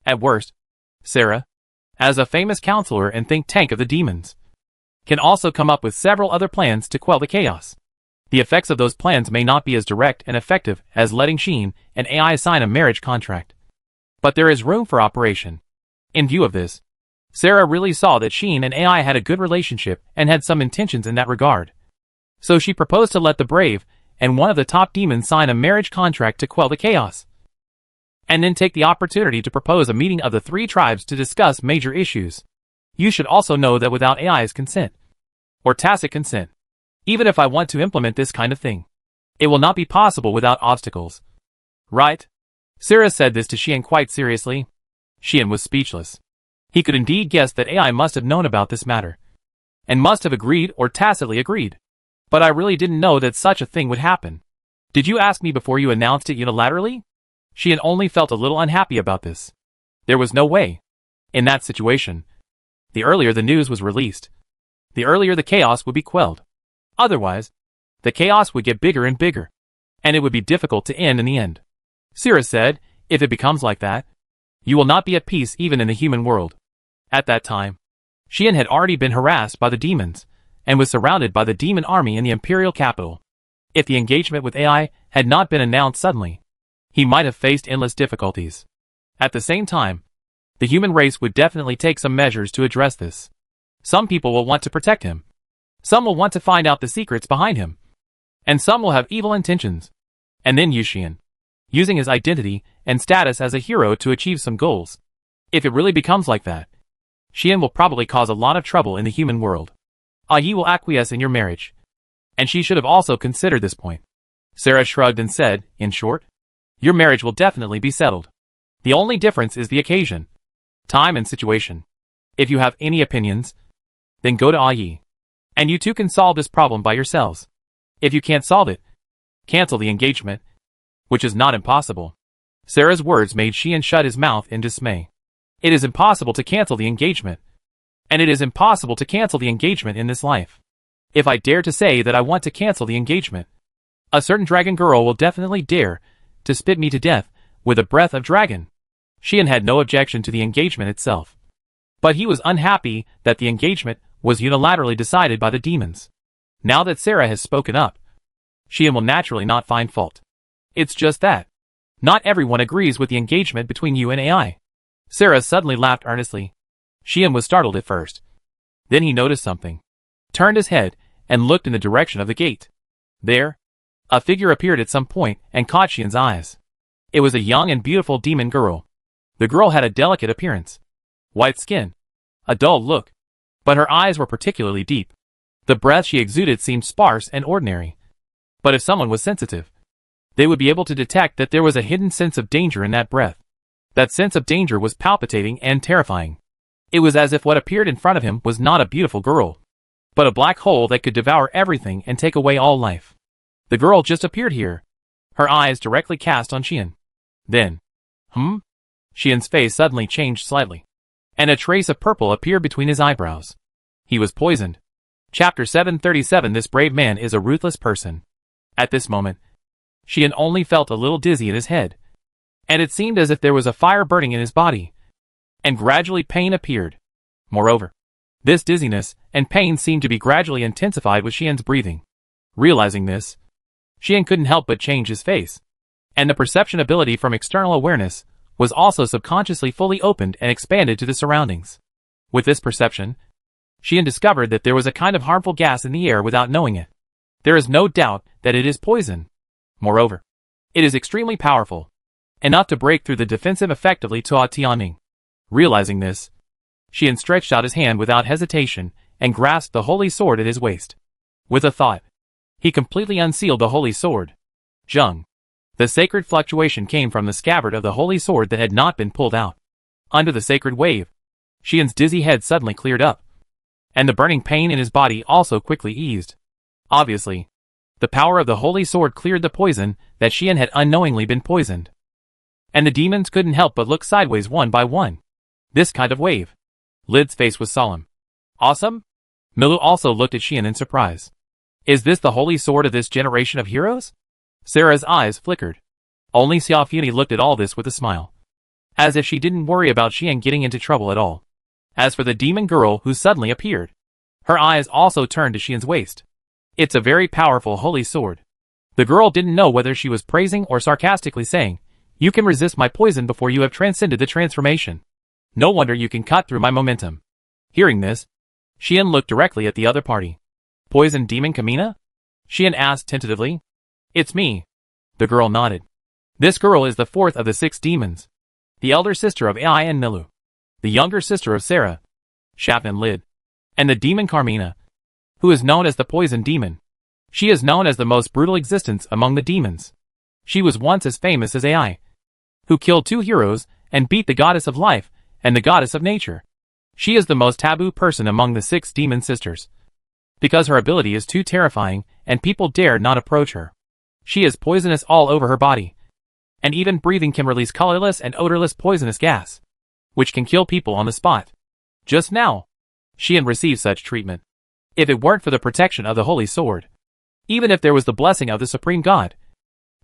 At worst, Syrah, as a famous counselor and think tank of the demons, can also come up with several other plans to quell the chaos. The effects of those plans may not be as direct and effective as letting Xian and AI sign a marriage contract. But there is room for operation. In view of this, Syrah really saw that Xian and AI had a good relationship and had some intentions in that regard. So she proposed to let the brave and one of the top demons sign a marriage contract to quell the chaos. And then take the opportunity to propose a meeting of the 3 tribes to discuss major issues. You should also know that without AI's consent, or tacit consent, even if I want to implement this kind of thing, it will not be possible without obstacles. Right? Syrah said this to Xian quite seriously. Xian was speechless. He could indeed guess that AI must have known about this matter, and must have agreed or tacitly agreed. But I really didn't know that such a thing would happen. Did you ask me before you announced it unilaterally? Xian only felt a little unhappy about this. There was no way, in that situation, The earlier the news was released, the earlier the chaos would be quelled. Otherwise, the chaos would get bigger and bigger, and it would be difficult to end in the end. Sira said, if it becomes like that, you will not be at peace even in the human world. At that time, Xian had already been harassed by the demons, and was surrounded by the demon army in the imperial capital. If the engagement with AI had not been announced suddenly, he might have faced endless difficulties. At the same time, the human race would definitely take some measures to address this. Some people will want to protect him. Some will want to find out the secrets behind him. And some will have evil intentions. And then Xian, using his identity and status as a hero to achieve some goals. If it really becomes like that, Xian will probably cause a lot of trouble in the human world. Yi will acquiesce in your marriage. And she should have also considered this point. Sarah shrugged and said, in short, your marriage will definitely be settled. The only difference is the occasion, time and situation. If you have any opinions, then go to Yi. And you two can solve this problem by yourselves. If you can't solve it, cancel the engagement, which is not impossible. Sarah's words made Xian shut his mouth in dismay. It is impossible to cancel the engagement. And it is impossible to cancel the engagement in this life. If I dare to say that I want to cancel the engagement, a certain dragon girl will definitely dare to spit me to death with a breath of dragon. Xian had no objection to the engagement itself. But he was unhappy that the engagement was unilaterally decided by the demons. Now that Sarah has spoken up, Xian will naturally not find fault. It's just that not everyone agrees with the engagement between you and AI. Sarah suddenly laughed earnestly. Xian was startled at first. Then he noticed something, turned his head, and looked in the direction of the gate. There, a figure appeared at some point and caught Xian's eyes. It was a young and beautiful demon girl. The girl had a delicate appearance, white skin, a dull look, but her eyes were particularly deep. The breath she exuded seemed sparse and ordinary. But if someone was sensitive, they would be able to detect that there was a hidden sense of danger in that breath. That sense of danger was palpitating and terrifying. It was as if what appeared in front of him was not a beautiful girl, but a black hole that could devour everything and take away all life. The girl just appeared here, her eyes directly cast on Xian. Then, Xian's face suddenly changed slightly, and a trace of purple appeared between his eyebrows. He was poisoned. Chapter 737. This brave man is a ruthless person. At this moment, Xian only felt a little dizzy in his head, and it seemed as if there was a fire burning in his body, and gradually pain appeared. Moreover, this dizziness and pain seemed to be gradually intensified with Xian's breathing. Realizing this, Xian couldn't help but change his face, and the perception ability from external awareness was also subconsciously fully opened and expanded to the surroundings. With this perception, Xian discovered that there was a kind of harmful gas in the air without knowing it. There is no doubt that it is poison. Moreover, it is extremely powerful, enough to break through the defensive effectively to Tianming. Realizing this, Xian stretched out his hand without hesitation and grasped the holy sword at his waist. With a thought, he completely unsealed the holy sword. Zheng. The sacred fluctuation came from the scabbard of the holy sword that had not been pulled out. Under the sacred wave, Xian's dizzy head suddenly cleared up, and the burning pain in his body also quickly eased. Obviously, the power of the holy sword cleared the poison that Xian had unknowingly been poisoned. And the demons couldn't help but look sideways one by one. This kind of wave. Lid's face was solemn. Awesome? Milu also looked at Xian in surprise. Is this the holy sword of this generation of heroes? Sarah's eyes flickered. Only Xiaofuni looked at all this with a smile, as if she didn't worry about Xian getting into trouble at all. As for the demon girl who suddenly appeared, her eyes also turned to Xian's waist. It's a very powerful holy sword. The girl didn't know whether she was praising or sarcastically saying, you can resist my poison before you have transcended the transformation. No wonder you can cut through my momentum. Hearing this, Xian looked directly at the other party. Poison demon Kamina? Xian asked tentatively. It's me. The girl nodded. This girl is the fourth of the 6 demons, the elder sister of Ai and Milu, the younger sister of Sarah, Shap and Lid, and the demon Carmina, who is known as the poison demon. She is known as the most brutal existence among the demons. She was once as famous as Ai, who killed 2 heroes and beat the goddess of life and the goddess of nature. She is the most taboo person among the 6 demon sisters, because her ability is too terrifying and people dare not approach her. She is poisonous all over her body, and even breathing can release colorless and odorless poisonous gas, which can kill people on the spot. Just now, Xian received such treatment. If it weren't for the protection of the Holy Sword, even if there was the blessing of the Supreme God,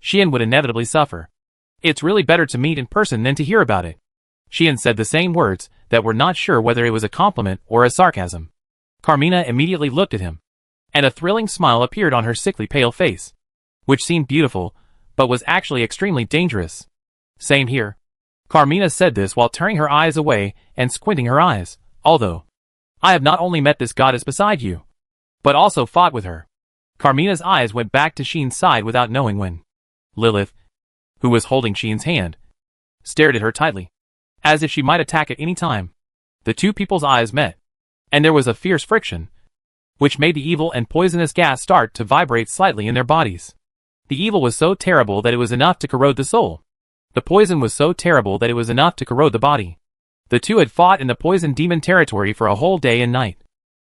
Xian would inevitably suffer. It's really better to meet in person than to hear about it. Xian said the same words that were not sure whether it was a compliment or a sarcasm. Carmina immediately looked at him, and a thrilling smile appeared on her sickly pale face, which seemed beautiful, but was actually extremely dangerous. Same here. Carmina said this while turning her eyes away and squinting her eyes, although I have not only met this goddess beside you, but also fought with her. Carmina's eyes went back to Xian's side without knowing when. Lilith, who was holding Xian's hand, stared at her tightly, as if she might attack at any time. The two people's eyes met, and there was a fierce friction, which made the evil and poisonous gas start to vibrate slightly in their bodies. The evil was so terrible that it was enough to corrode the soul. The poison was so terrible that it was enough to corrode the body. The two had fought in the poison demon territory for a whole day and night,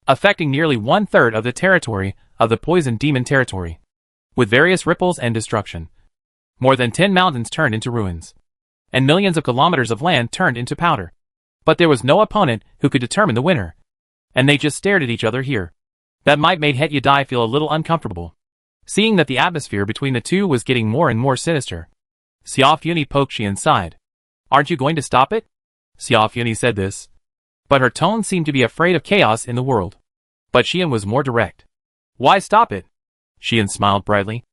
affecting nearly 1/3 of the territory of the poison demon territory, with various ripples and destruction. More than 10 mountains turned into ruins, and millions of kilometers of land turned into powder. But there was no opponent who could determine the winner, and they just stared at each other here. That might made Het Yadai feel a little uncomfortable, seeing that the atmosphere between the two was getting more and more sinister. Xia Funi poked Xian's side. "Aren't you going to stop it?" Xia Funi said this, but her tone seemed to be afraid of chaos in the world. But Xian was more direct. "Why stop it?" Xian smiled brightly,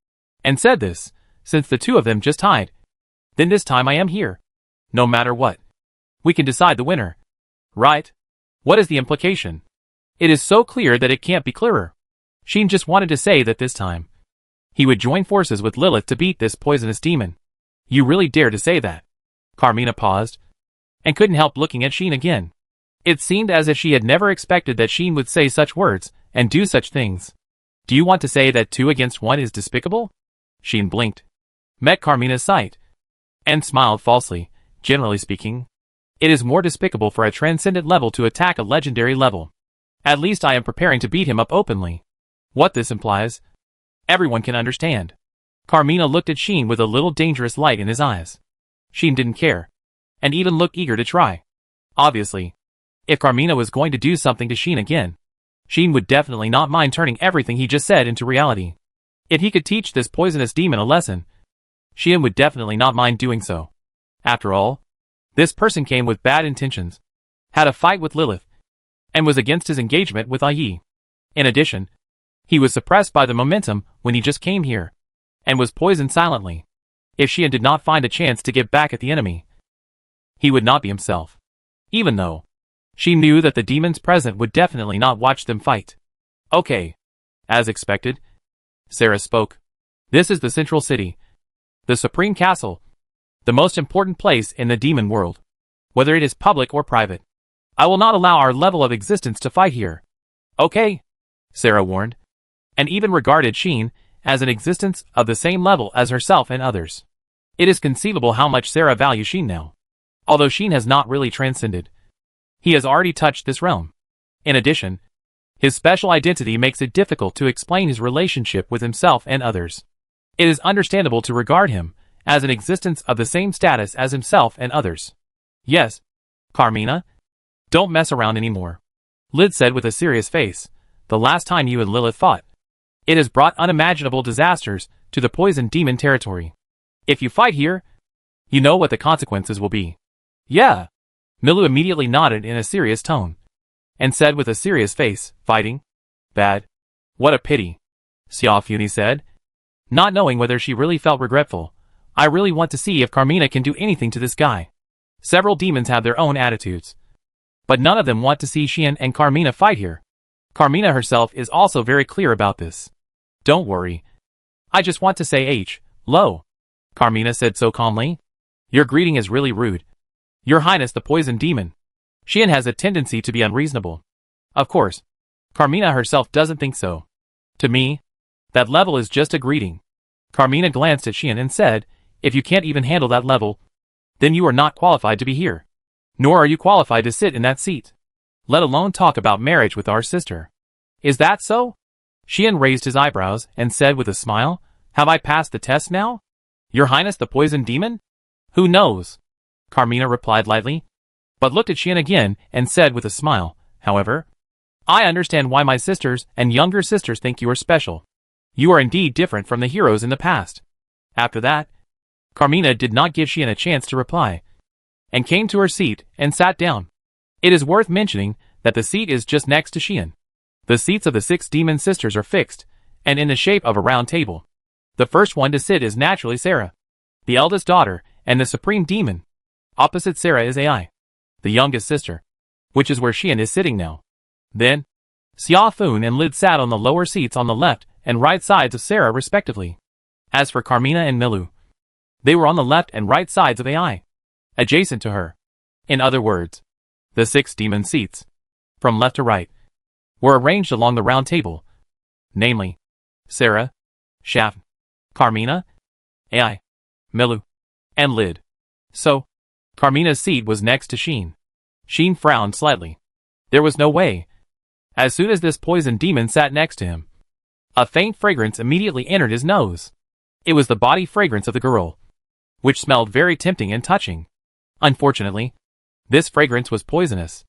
and said this, "Since the two of them just tied, then this time I am here. No matter what, we can decide the winner. Right? What is the implication? It is so clear that it can't be clearer." Xian just wanted to say that this time he would join forces with Lilith to beat this poisonous demon. "You really dare to say that?" Carmina paused, and couldn't help looking at Xian again. It seemed as if she had never expected that Xian would say such words and do such things. "Do you want to say that 2 against 1 is despicable?" Xian blinked, met Carmina's sight, and smiled falsely. "Generally speaking, it is more despicable for a transcendent level to attack a legendary level. At least I am preparing to beat him up openly. What this implies, everyone can understand." Carmina looked at Xian with a little dangerous light in his eyes. Xian didn't care, and even looked eager to try. Obviously, if Carmina was going to do something to Xian again, Xian would definitely not mind turning everything he just said into reality. If he could teach this poisonous demon a lesson, Xian would definitely not mind doing so. After all, this person came with bad intentions, had a fight with Lilith, and was against his engagement with Yi. In addition, he was suppressed by the momentum when he just came here, and was poisoned silently. If Xian did not find a chance to get back at the enemy, he would not be himself. Even though she knew that the demons present would definitely not watch them fight. "Okay." As expected, Sarah spoke. "This is the central city, the supreme castle, the most important place in the demon world, whether it is public or private. I will not allow our level of existence to fight here." "Okay," Sarah warned, and even regarded Xian as an existence of the same level as herself and others. It is conceivable how much Sarah values Xian now. Although Xian has not really transcended, he has already touched this realm. In addition, his special identity makes it difficult to explain his relationship with himself and others. It is understandable to regard him as an existence of the same status as himself and others. "Yes, Carmina, don't mess around anymore," Lid said with a serious face. "The last time you and Lilith fought, it has brought unimaginable disasters to the poison demon territory. If you fight here, you know what the consequences will be." "Yeah." Milu immediately nodded in a serious tone, and said with a serious face, "Fighting? Bad. What a pity." Xia Funi said, not knowing whether she really felt regretful. "I really want to see if Carmina can do anything to this guy. Several demons have their own attitudes, but none of them want to see Xian and Carmina fight here. Carmina herself is also very clear about this." "Don't worry. I just want to say hello," Carmina said so calmly. "Your greeting is really rude. Your Highness the poison demon." Xian has a tendency to be unreasonable. Of course, Carmina herself doesn't think so. "To me, that level is just a greeting." Carmina glanced at Xian and said, "If you can't even handle that level, then you are not qualified to be here. Nor are you qualified to sit in that seat, let alone talk about marriage with our sister." "Is that so?" Xian raised his eyebrows and said with a smile, "Have I passed the test now? Your Highness the poison demon?" "Who knows?" Carmina replied lightly, but looked at Xian again and said with a smile, "However, I understand why my sisters and younger sisters think you are special. You are indeed different from the heroes in the past. After that, Carmina did not give Xian a chance to reply, and came to her seat and sat down. It is worth mentioning that the seat is just next to Xian. The seats of the 6 demon sisters are fixed, and in the shape of a round table. The first one to sit is naturally Sarah, the eldest daughter and the supreme demon. Opposite Sarah is Ai, the youngest sister, which is where Xian is sitting now. Then, Xia Fun and Lid sat on the lower seats on the left and right sides of Sarah respectively. As for Carmina and Milu, they were on the left and right sides of Ai, adjacent to her. In other words, the 6 demon seats, from left to right, were arranged along the round table, namely, Sarah, Shaf, Carmina, Ai, Milu, and Lid. So, Carmina's seat was next to Xian. Xian frowned slightly. There was no way. As soon as this poison demon sat next to him, a faint fragrance immediately entered his nose. It was the body fragrance of the girl, which smelled very tempting and touching. Unfortunately, this fragrance was poisonous.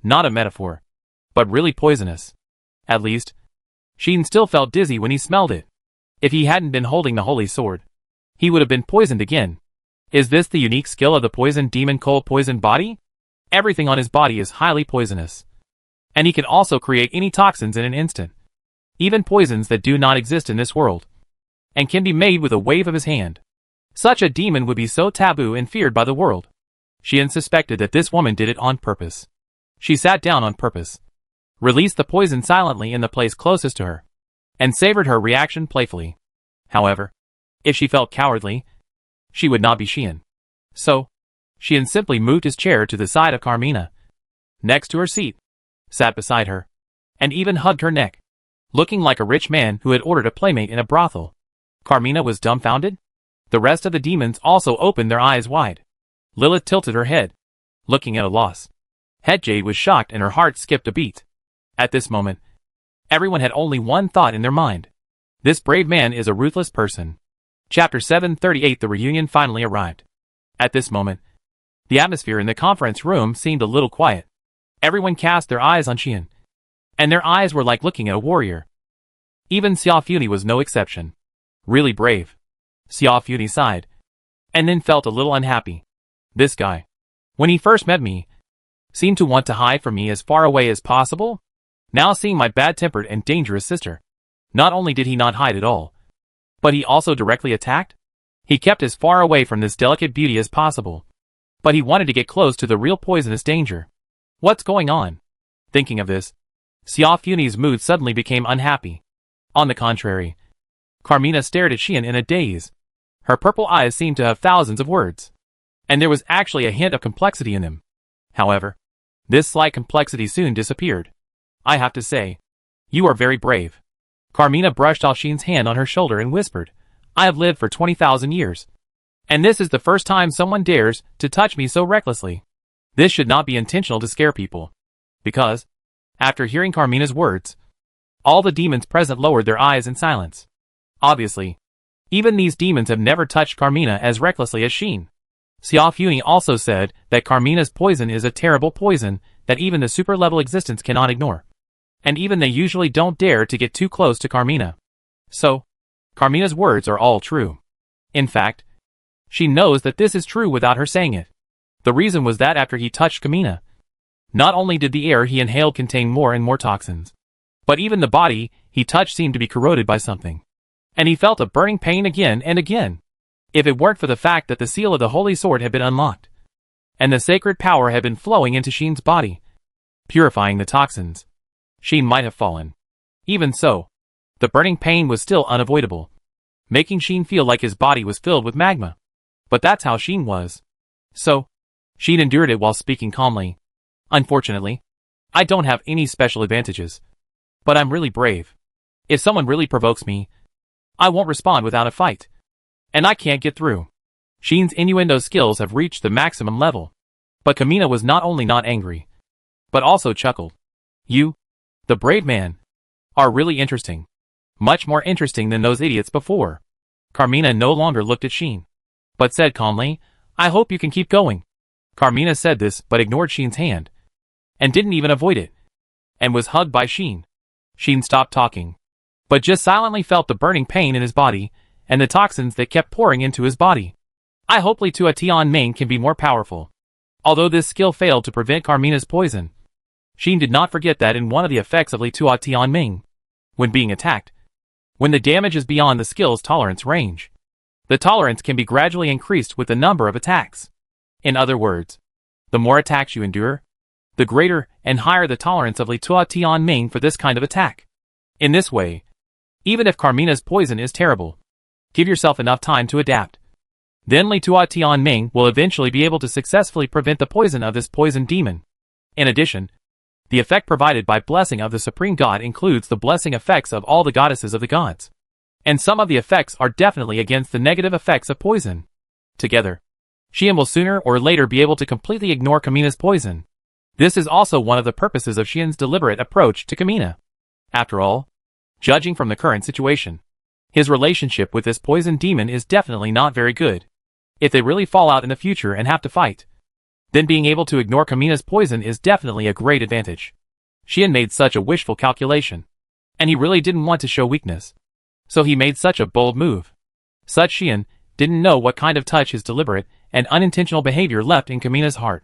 Not a metaphor, but really poisonous. At least, Xian still felt dizzy when he smelled it. If he hadn't been holding the holy sword, he would have been poisoned again. Is this the unique skill of the poison demon cold poison body? Everything on his body is highly poisonous. And he can also create any toxins in an instant. Even poisons that do not exist in this world. And can be made with a wave of his hand. Such a demon would be so taboo and feared by the world. Xian suspected that this woman did it on purpose. She sat down on purpose, released the poison silently in the place closest to her, and savored her reaction playfully. However, if she felt cowardly, she would not be Xian. So, Xian simply moved his chair to the side of Carmina, next to her seat, sat beside her, and even hugged her neck, looking like a rich man who had ordered a playmate in a brothel. Carmina was dumbfounded. The rest of the demons also opened their eyes wide. Lilith tilted her head, looking at a loss. Hedjade was shocked and her heart skipped a beat. At this moment, everyone had only one thought in their mind. This brave man is a ruthless person. Chapter 738. The reunion finally arrived. At this moment, the atmosphere in the conference room seemed a little quiet. Everyone cast their eyes on Xian, and their eyes were like looking at a warrior. Even Xia Funi was no exception. Really brave. Xia Funi sighed, and then felt a little unhappy. This guy, when he first met me, seemed to want to hide from me as far away as possible. Now seeing my bad-tempered and dangerous sister, not only did he not hide at all, but he also directly attacked. He kept as far away from this delicate beauty as possible, but he wanted to get close to the real poisonous danger. What's going on? Thinking of this, Xia Funi's mood suddenly became unhappy. On the contrary, Carmina stared at Xian in a daze. Her purple eyes seemed to have thousands of words, and there was actually a hint of complexity in them. However, this slight complexity soon disappeared. I have to say, you are very brave. Carmina brushed off Xian's hand on her shoulder and whispered, I have lived for 20,000 years, and this is the first time someone dares to touch me so recklessly. This should not be intentional to scare people, because, after hearing Carmina's words, all the demons present lowered their eyes in silence. Obviously, even these demons have never touched Carmina as recklessly as Xian. Xia Funi also said that Carmina's poison is a terrible poison that even the super-level existence cannot ignore. And even they usually don't dare to get too close to Carmina. So, Carmina's words are all true. In fact, she knows that this is true without her saying it. The reason was that after he touched Carmina, not only did the air he inhaled contain more and more toxins, but even the body he touched seemed to be corroded by something. And he felt a burning pain again and again. If it weren't for the fact that the seal of the holy sword had been unlocked, and the sacred power had been flowing into Xian's body, purifying the toxins, Xian might have fallen. Even so, the burning pain was still unavoidable, making Xian feel like his body was filled with magma. But that's how Xian was. So, Xian endured it while speaking calmly. Unfortunately, I don't have any special advantages, but I'm really brave. If someone really provokes me, I won't respond without a fight. And I can't get through. Xian's innuendo skills have reached the maximum level. But Carmina was not only not angry, but also chuckled. You, the brave man, are really interesting. Much more interesting than those idiots before. Carmina no longer looked at Xian, but said calmly, I hope you can keep going. Carmina said this but ignored Xian's hand, and didn't even avoid it. and was hugged by Sheen. Sheen stopped talking, but just silently felt the burning pain in his body and the toxins that kept pouring into his body. I hope Li Tua Tian Ming can be more powerful. Although this skill failed to prevent Carmina's poison, Sheen did not forget that in one of the effects of Li Tua Tian Ming, when being attacked, when the damage is beyond the skill's tolerance range, the tolerance can be gradually increased with the number of attacks. In other words, the more attacks you endure, the greater and higher the tolerance of Li Tua Tian Ming for this kind of attack. In this way, even if Carmina's poison is terrible, give yourself enough time to adapt. Then Li Tua Tian Ming will eventually be able to successfully prevent the poison of this poison demon. In addition, the effect provided by blessing of the Supreme God includes the blessing effects of all the goddesses of the gods. And some of the effects are definitely against the negative effects of poison. Together, Xian will sooner or later be able to completely ignore Carmina's poison. This is also one of the purposes of Xian's deliberate approach to Carmina. After all, judging from the current situation, his relationship with this poison demon is definitely not very good. If they really fall out in the future and have to fight, then being able to ignore Carmina's poison is definitely a great advantage. Xian made such a wishful calculation, and he really didn't want to show weakness. So he made such a bold move. Such Xian didn't know what kind of touch his deliberate and unintentional behavior left in Carmina's heart.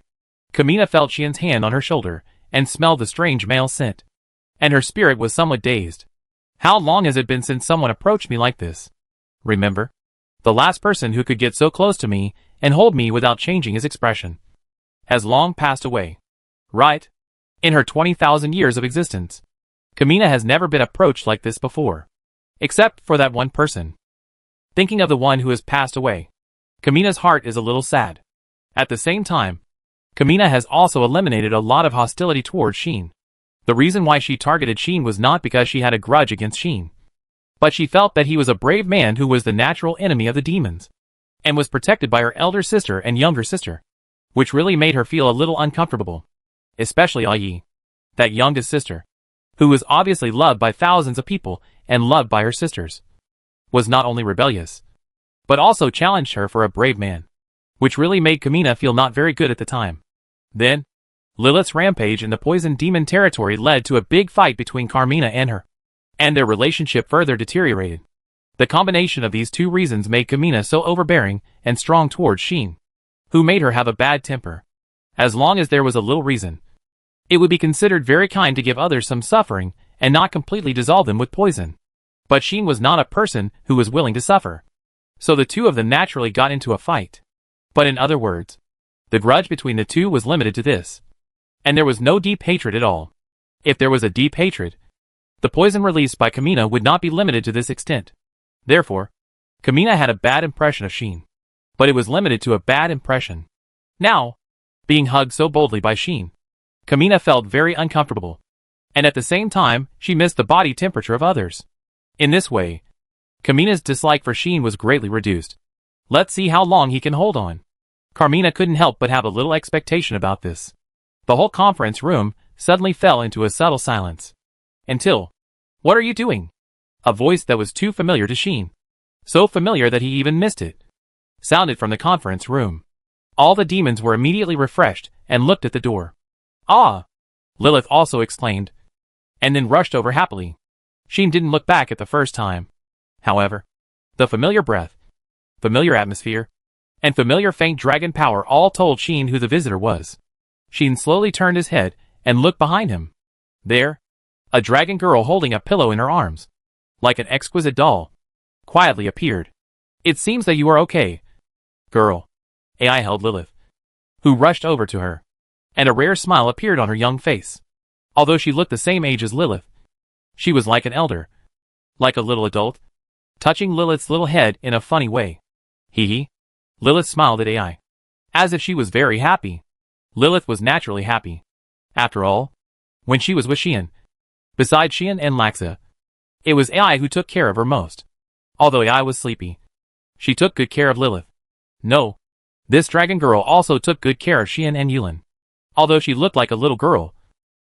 Carmina felt Xian's hand on her shoulder and smelled the strange male scent, and her spirit was somewhat dazed. How long has it been since someone approached me like this? Remember? The last person who could get so close to me and hold me without changing his expression has long passed away. Right? In her 20,000 years of existence, Carmina has never been approached like this before. Except for that one person. Thinking of the one who has passed away, Carmina's heart is a little sad. At the same time, Carmina has also eliminated a lot of hostility towards Sheen. The reason why she targeted Sheen was not because she had a grudge against Sheen, but she felt that he was a brave man who was the natural enemy of the demons, and was protected by her elder sister and younger sister, which really made her feel a little uncomfortable. Especially Yi, that youngest sister, who was obviously loved by thousands of people and loved by her sisters, was not only rebellious, but also challenged her for a brave man, which really made Carmina feel not very good at the time. Then, Lilith's rampage in the poison demon territory led to a big fight between Carmina and her, and their relationship further deteriorated. The combination of these two reasons made Carmina so overbearing and strong towards Sheen, who made her have a bad temper. As long as there was a little reason, it would be considered very kind to give others some suffering and not completely dissolve them with poison. But Sheen was not a person who was willing to suffer. So the two of them naturally got into a fight. But in other words, the grudge between the two was limited to this. And there was no deep hatred at all. If there was a deep hatred, the poison released by Carmina would not be limited to this extent. Therefore, Carmina had a bad impression of Sheen. But it was limited to a bad impression. Now, being hugged so boldly by Sheen, Carmina felt very uncomfortable. And at the same time, she missed the body temperature of others. In this way, Carmina's dislike for Sheen was greatly reduced. Let's see how long he can hold on. Carmina couldn't help but have a little expectation about this. The whole conference room suddenly fell into a subtle silence. Until, "What are you doing?" A voice that was too familiar to Sheen, so familiar that he even missed it, sounded from the conference room. All the demons were immediately refreshed and looked at the door. "Ah!" Lilith also exclaimed, and then rushed over happily. Sheen didn't look back at the first time. However, the familiar breath, familiar atmosphere, and familiar faint dragon power all told Sheen who the visitor was. Sheen slowly turned his head and looked behind him. There, a dragon girl holding a pillow in her arms, like an exquisite doll, quietly appeared. "It seems that you are okay, girl." AI held Lilith, who rushed over to her, and a rare smile appeared on her young face. Although she looked the same age as Lilith, she was like an elder, like a little adult, touching Lilith's little head in a funny way. Hee hee. Lilith smiled at AI, as if she was very happy. Lilith was naturally happy. After all, when she was with Xian, besides Xian and Laxa, it was AI who took care of her most. Although AI was sleepy, she took good care of Lilith. No, this dragon girl also took good care of Xian and Yulin. Although she looked like a little girl,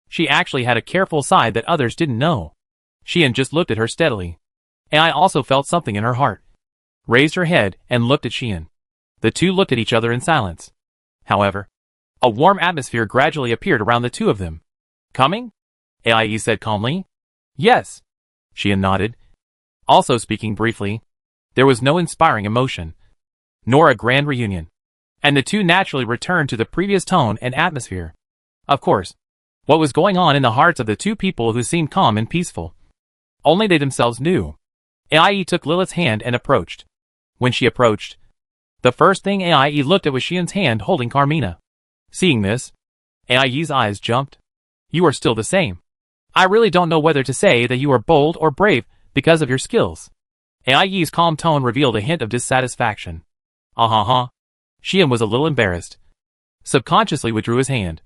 she actually had a careful side that others didn't know. Xian just looked at her steadily. AI also felt something in her heart, raised her head and looked at Xian. The two looked at each other in silence. However, a warm atmosphere gradually appeared around the two of them. "Coming?" Aie said calmly. Yes. Xian nodded. Also speaking briefly, there was no inspiring emotion, nor a grand reunion, and the two naturally returned to the previous tone and atmosphere. Of course, what was going on in the hearts of the two people who seemed calm and peaceful, only they themselves knew. Aie took Lilith's hand and approached. When she approached, the first thing Aie looked at was Xian's hand holding Carmina. Seeing this, Aie's eyes jumped. You are still the same. I really don't know whether to say that you are bold or brave because of your skills. Aie's calm tone revealed a hint of dissatisfaction. Xian was a little embarrassed, subconsciously withdrew his hand,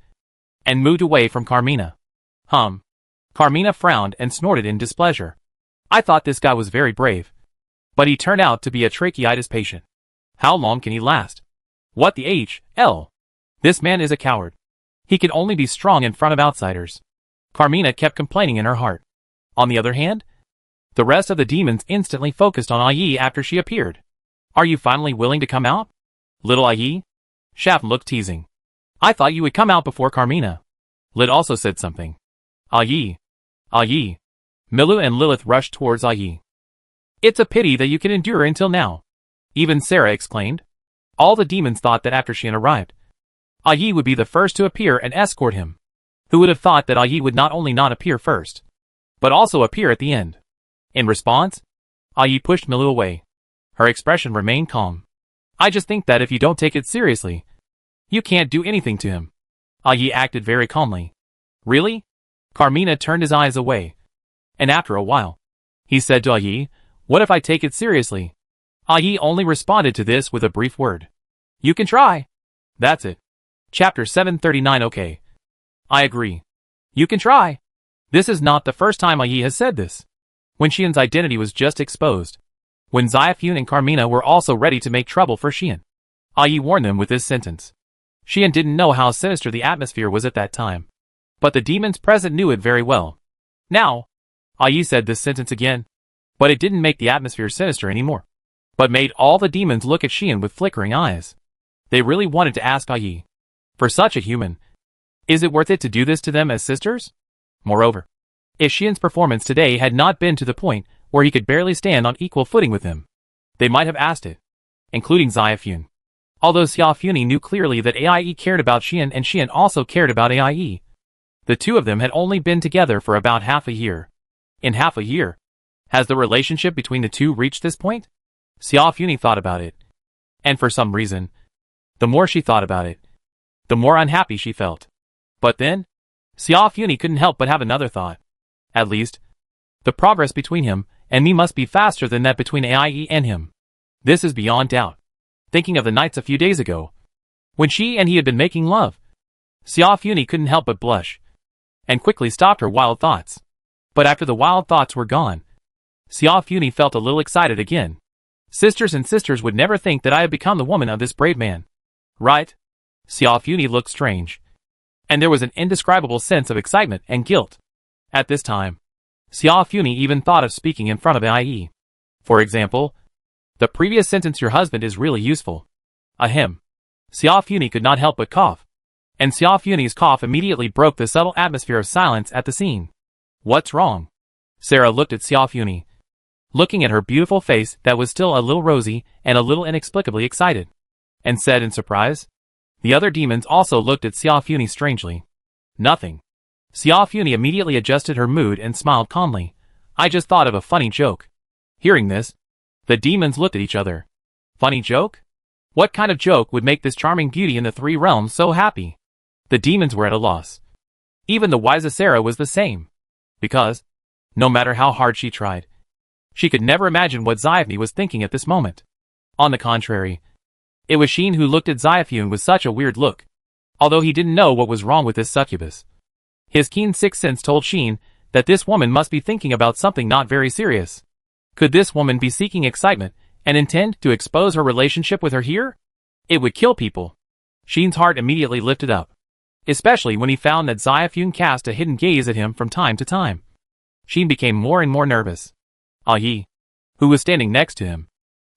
and moved away from Carmina. Carmina frowned and snorted in displeasure. I thought this guy was very brave, but he turned out to be a tracheitis patient. How long can he last? What the hell? This man is a coward. He can only be strong in front of outsiders. Carmina kept complaining in her heart. On the other hand, the rest of the demons instantly focused on Aie after she appeared. Are you finally willing to come out, little Aie? Shaft looked teasing. I thought you would come out before Carmina. Lit also said something. Aie. Milu and Lilith rushed towards Aie. It's a pity that you can endure until now. Even Sarah exclaimed. All the demons thought that after Xian arrived, Aie would be the first to appear and escort him. Who would have thought that Aie would not only not appear first, but also appear at the end? In response, Aie pushed Milu away. Her expression remained calm. I just think that if you don't take it seriously, you can't do anything to him. Aie acted very calmly. Really? Carmina turned his eyes away. And after a while, he said to Aie, what if I take it seriously? Aie only responded to this with a brief word. You can try. That's it. Chapter 739. Okay. I agree. You can try. This is not the first time Aie has said this. When Xian's identity was just exposed, when Xiafun and Carmina were also ready to make trouble for Xian, Aie warned them with this sentence. Xian didn't know how sinister the atmosphere was at that time, but the demons present knew it very well. Now, Aie said this sentence again, but it didn't make the atmosphere sinister anymore, but made all the demons look at Xian with flickering eyes. They really wanted to ask Aie, for such a human, is it worth it to do this to them as sisters? Moreover, if Xian's performance today had not been to the point where he could barely stand on equal footing with him, they might have asked it, including Xiafun. Although Xiafuni knew clearly that Aie cared about Xian and Xian also cared about Aie, the two of them had only been together for about half a year. In half a year, has the relationship between the two reached this point? Xiafuni thought about it, and for some reason, the more she thought about it, the more unhappy she felt. But then, Xiafuni couldn't help but have another thought. At least, the progress between him and me must be faster than that between Aie and him. This is beyond doubt. Thinking of the nights a few days ago, when she and he had been making love, Xiafuni couldn't help but blush, and quickly stopped her wild thoughts. But after the wild thoughts were gone, Xiafuni felt a little excited again. Sisters and sisters would never think that I had become the woman of this brave man. Right? Xiafuni looked strange, and there was an indescribable sense of excitement and guilt. At this time, Xiafuni even thought of speaking in front of Aie. For example, the previous sentence, your husband is really useful. Ahem. Xiafuni could not help but cough, and Xiafuni's cough immediately broke the subtle atmosphere of silence at the scene. What's wrong? Sarah looked at Xiafuni, looking at her beautiful face that was still a little rosy and a little inexplicably excited, and said in surprise. The other demons also looked at Xiafuni strangely. Nothing. Xiafuni immediately adjusted her mood and smiled calmly. I just thought of a funny joke. Hearing this, the demons looked at each other. Funny joke? What kind of joke would make this charming beauty in the three realms so happy? The demons were at a loss. Even the wisest Sarah was the same. Because, no matter how hard she tried, she could never imagine what Xiafuni was thinking at this moment. On the contrary, it was Xian who looked at Xiafun with such a weird look, although he didn't know what was wrong with this succubus. His keen sixth sense told Xian that this woman must be thinking about something not very serious. Could this woman be seeking excitement and intend to expose her relationship with her here? It would kill people. Xian's heart immediately lifted up, especially when he found that Xiafun cast a hidden gaze at him from time to time. Xian became more and more nervous. Aie, who was standing next to him,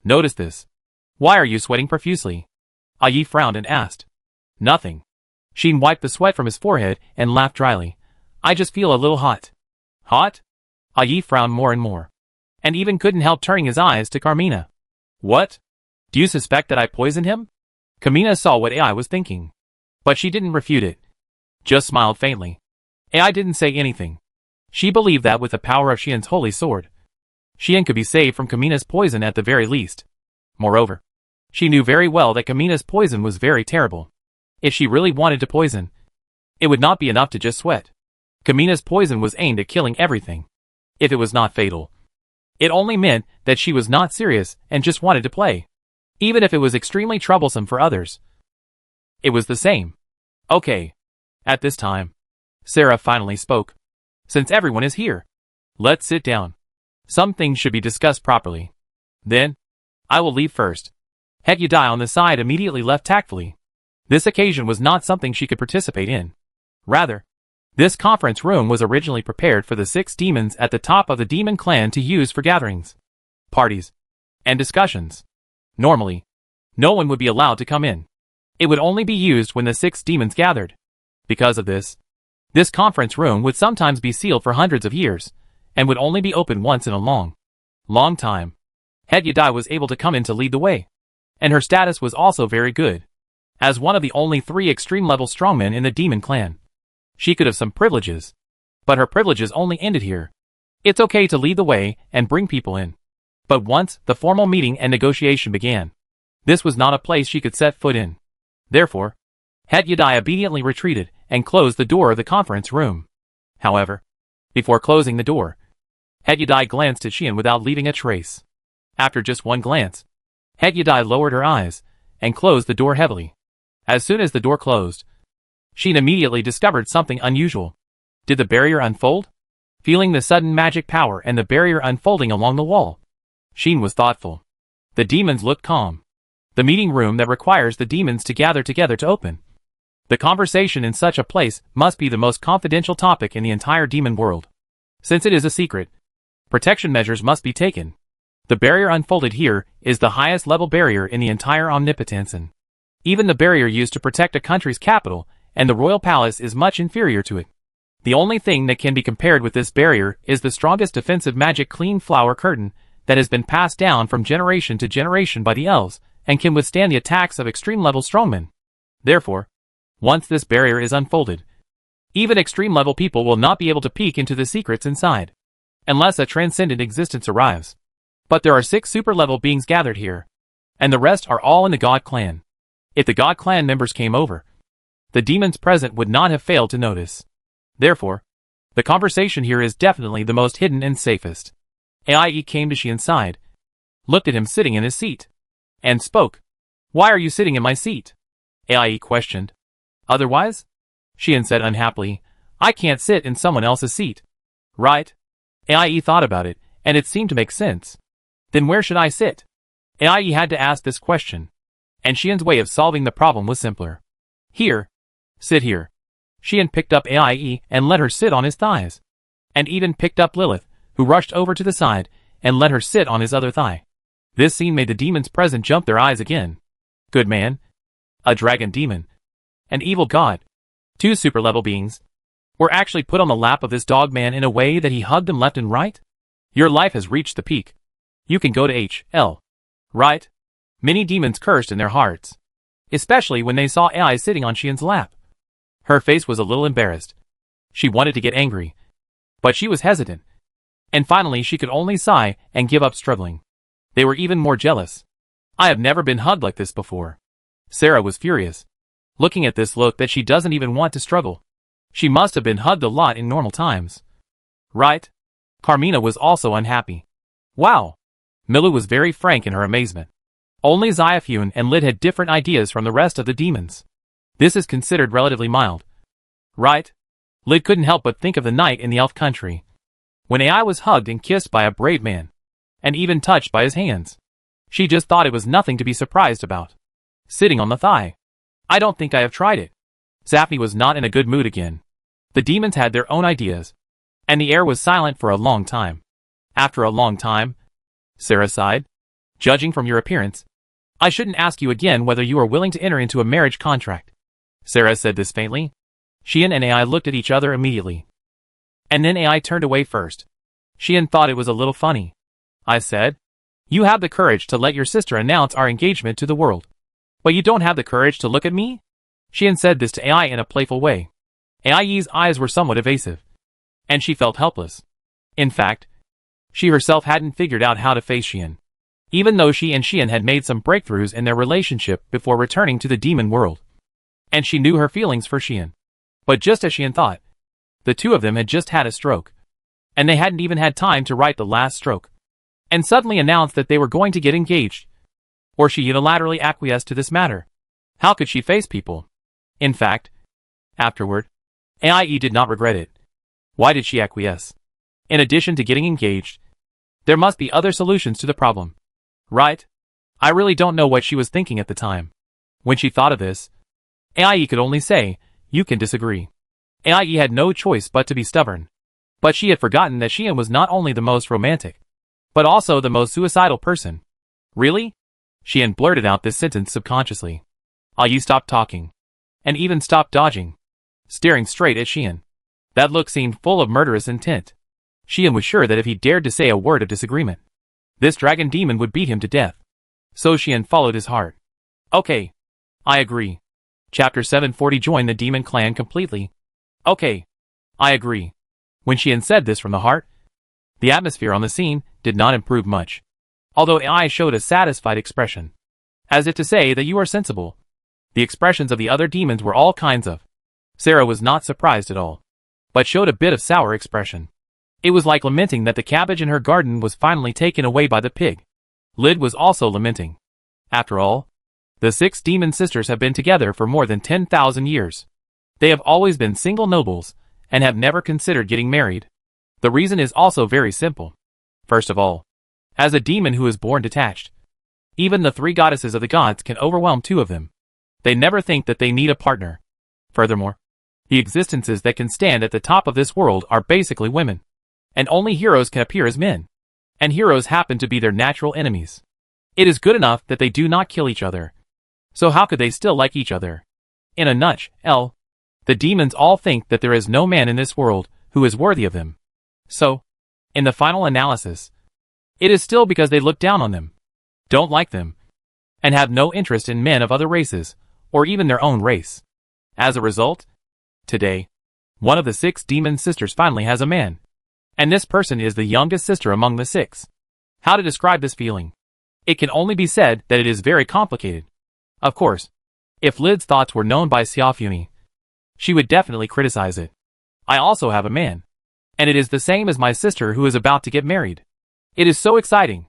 noticed this. Why are you sweating profusely? Aie frowned and asked. Nothing. Xian wiped the sweat from his forehead and laughed dryly. I just feel a little hot. Hot? Ai frowned more and more, and even couldn't help turning his eyes to Carmina. What? Do you suspect that I poisoned him? Carmina saw what Ai was thinking, but she didn't refute it, just smiled faintly. Ai didn't say anything. She believed that with the power of Xian's holy sword, Xian could be saved from Carmina's poison at the very least. Moreover, she knew very well that Carmina's poison was very terrible. If she really wanted to poison, it would not be enough to just sweat. Carmina's poison was aimed at killing everything. If it was not fatal, it only meant that she was not serious and just wanted to play. Even if it was extremely troublesome for others, it was the same. Okay. At this time, Sarah finally spoke. Since everyone is here, let's sit down. Some things should be discussed properly. Then, I will leave first. Hegyadai on the side immediately left tactfully. This occasion was not something she could participate in. Rather, this conference room was originally prepared for the 6 demons at the top of the demon clan to use for gatherings, parties, and discussions. Normally, no one would be allowed to come in. It would only be used when the 6 demons gathered. Because of this conference room would sometimes be sealed for hundreds of years, and would only be opened once in a long time. Hegyadai was able to come in to lead the way, and her status was also very good. As one of the only 3 extreme-level strongmen in the demon clan, she could have some privileges, but her privileges only ended here. It's okay to lead the way and bring people in. But once the formal meeting and negotiation began, this was not a place she could set foot in. Therefore, Hegyadai obediently retreated and closed the door of the conference room. However, before closing the door, Hegyadai glanced at Xian without leaving a trace. After just one glance, Hegyadai lowered her eyes and closed the door heavily. As soon as the door closed, Xian immediately discovered something unusual. Did the barrier unfold? Feeling the sudden magic power and the barrier unfolding along the wall, Xian was thoughtful. The demons looked calm. The meeting room that requires the demons to gather together to open. The conversation in such a place must be the most confidential topic in the entire demon world. Since it is a secret, protection measures must be taken. The barrier unfolded here is the highest level barrier in the entire omnipotence, and even the barrier used to protect a country's capital and the royal palace is much inferior to it. The only thing that can be compared with this barrier is the strongest defensive magic clean flower curtain that has been passed down from generation to generation by the elves and can withstand the attacks of extreme-level strongmen. Therefore, once this barrier is unfolded, even extreme-level people will not be able to peek into the secrets inside, unless a transcendent existence arrives. But there are 6 super-level beings gathered here, and the rest are all in the God Clan. If the God Clan members came over, the demons present would not have failed to notice. Therefore, the conversation here is definitely the most hidden and safest. Ai came to Xian's side, looked at him sitting in his seat, and spoke. Why are you sitting in my seat? Ai questioned. Otherwise? Xian said unhappily, I can't sit in someone else's seat. Right? Ai thought about it, and it seemed to make sense. Then where should I sit? Ai had to ask this question, and Xian's way of solving the problem was simpler. Here. Sit here. Xian picked up Ai and let her sit on his thighs, and even picked up Lilith, who rushed over to the side and let her sit on his other thigh. This scene made the demons present jump their eyes again. Good man. A dragon demon. An evil god. 2 super-level beings were actually put on the lap of this dog man in a way that he hugged them left and right? Your life has reached the peak. You can go to HL. Right? Many demons cursed in their hearts, especially when they saw Ai sitting on Xian's lap. Her face was a little embarrassed. She wanted to get angry, but she was hesitant. And finally she could only sigh and give up struggling. They were even more jealous. I have never been hugged like this before. Sarah was furious, looking at this look that she doesn't even want to struggle. She must have been hugged a lot in normal times. Right? Carmina was also unhappy. Wow! Milu was very frank in her amazement. Only Xiaofun and Lid had different ideas from the rest of the demons. This is considered relatively mild. Right? Lid couldn't help but think of the night in the elf country, when Ai was hugged and kissed by a brave man, and even touched by his hands. She just thought it was nothing to be surprised about. Sitting on the thigh. I don't think I have tried it. Zaphne was not in a good mood again. The demons had their own ideas, and the air was silent for a long time. After a long time, Sarah sighed. Judging from your appearance, I shouldn't ask you again whether you are willing to enter into a marriage contract. Sarah said this faintly. Xian and Ai looked at each other immediately. And then AI turned away first. Xian thought it was a little funny. I said, "You have the courage to let your sister announce our engagement to the world. But you don't have the courage to look at me?" Xian said this to AI in a playful way. AI's eyes were somewhat evasive. And she felt helpless. In fact, she herself hadn't figured out how to face Xian. Even though she and Xian had made some breakthroughs in their relationship before returning to the demon world. And she knew her feelings for Xian. But just as Xian thought, the two of them had just had a stroke. And they hadn't even had time to write the last stroke. And suddenly announced that they were going to get engaged. Or she unilaterally acquiesced to this matter. How could she face people? In fact, afterward, AIE did not regret it. Why did she acquiesce? In addition to getting engaged, there must be other solutions to the problem. Right? I really don't know what she was thinking at the time. When she thought of this, AIE could only say, "You can disagree." AIE had no choice but to be stubborn. But she had forgotten that Xian was not only the most romantic, but also the most suicidal person. Really? Xian blurted out this sentence subconsciously. AIE stopped talking. And even stopped dodging. Staring straight at Xian. That look seemed full of murderous intent. Xian was sure that if he dared to say a word of disagreement, this dragon demon would beat him to death. So Xian followed his heart. Okay. I agree. Chapter 740 Join the demon clan completely. Okay. I agree. When Xian said this from the heart, the atmosphere on the scene did not improve much. Although AI showed a satisfied expression. As if to say that you are sensible. The expressions of the other demons were all kinds of. Sarah was not surprised at all. But showed a bit of sour expression. It was like lamenting that the cabbage in her garden was finally taken away by the pig. Lid was also lamenting. After all, the 6 demon sisters have been together for more than 10,000 years. They have always been single nobles, and have never considered getting married. The reason is also very simple. First of all, as a demon who is born detached, even the 3 goddesses of the gods can overwhelm 2 of them. They never think that they need a partner. Furthermore, the existences that can stand at the top of this world are basically women. And only heroes can appear as men. And heroes happen to be their natural enemies. It is good enough that they do not kill each other. So how could they still like each other? In a nutshell, the demons all think that there is no man in this world who is worthy of them. So, in the final analysis, it is still because they look down on them, don't like them, and have no interest in men of other races, or even their own race. As a result, today, one of the 6 demon sisters finally has a man. And this person is the youngest sister among the 6. How to describe this feeling? It can only be said that it is very complicated. Of course, if Lid's thoughts were known by Xiaofuni, she would definitely criticize it. I also have a man. And it is the same as my sister who is about to get married. It is so exciting.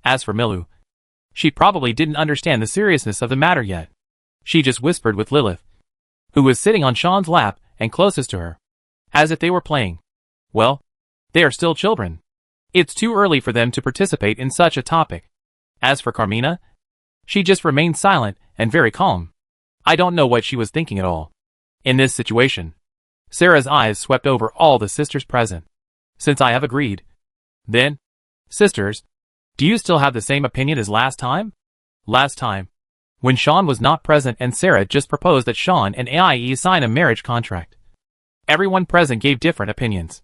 As for Milu, she probably didn't understand the seriousness of the matter yet. She just whispered with Lilith, who was sitting on Sean's lap and closest to her, as if they were playing. Well, they are still children. It's too early for them to participate in such a topic. As for Carmina, she just remained silent and very calm. I don't know what she was thinking at all. In this situation, Sarah's eyes swept over all the sisters present. Since I have agreed, then, sisters, do you still have the same opinion as last time? Last time, when Sean was not present and Sarah just proposed that Sean and AIE sign a marriage contract. Everyone present gave different opinions.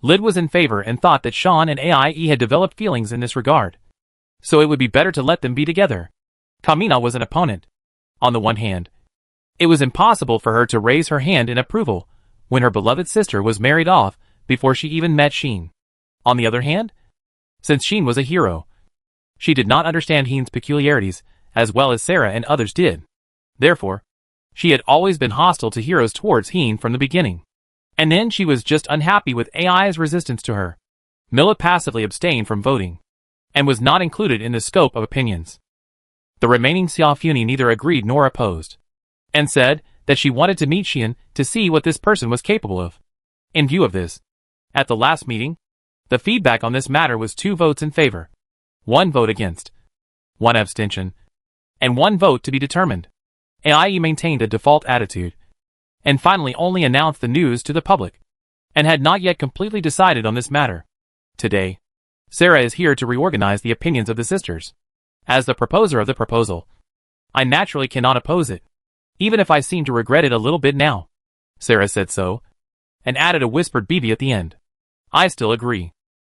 Lid was in favor and thought that Sean and AIE had developed feelings in this regard. So it would be better to let them be together. Kamina was an opponent. On the one hand, it was impossible for her to raise her hand in approval when her beloved sister was married off before she even met Sheen. On the other hand, since Sheen was a hero, she did not understand Heen's peculiarities as well as Sarah and others did. Therefore, she had always been hostile to heroes towards Heen from the beginning. And then she was just unhappy with AI's resistance to her. Mila passively abstained from voting, and was not included in the scope of opinions. The remaining Xiaofuni neither agreed nor opposed, and said that she wanted to meet Xian to see what this person was capable of. In view of this, at the last meeting, the feedback on this matter was 2 votes in favor, 1 vote against, 1 abstention, and 1 vote to be determined. AIE maintained a default attitude, and finally only announced the news to the public, and had not yet completely decided on this matter. Today, Sarah is here to reorganize the opinions of the sisters. As the proposer of the proposal, I naturally cannot oppose it, even if I seem to regret it a little bit now. Sarah said so, and added a whispered BB at the end. I still agree.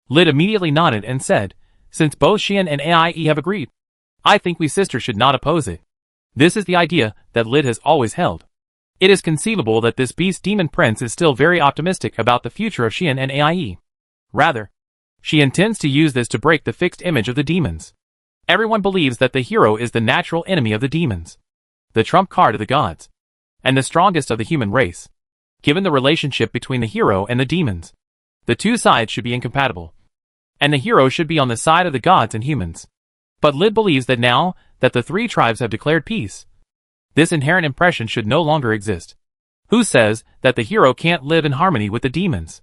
Lid immediately nodded and said, since both Xian and AIE have agreed, I think we sisters should not oppose it. This is the idea that Lid has always held. It is conceivable that this beast demon prince is still very optimistic about the future of Xian and AIE. Rather, she intends to use this to break the fixed image of the demons. Everyone believes that the hero is the natural enemy of the demons, the trump card of the gods, and the strongest of the human race. Given the relationship between the hero and the demons, the two sides should be incompatible, and the hero should be on the side of the gods and humans. But Lid believes that now that the three tribes have declared peace, this inherent impression should no longer exist. Who says that the hero can't live in harmony with the demons?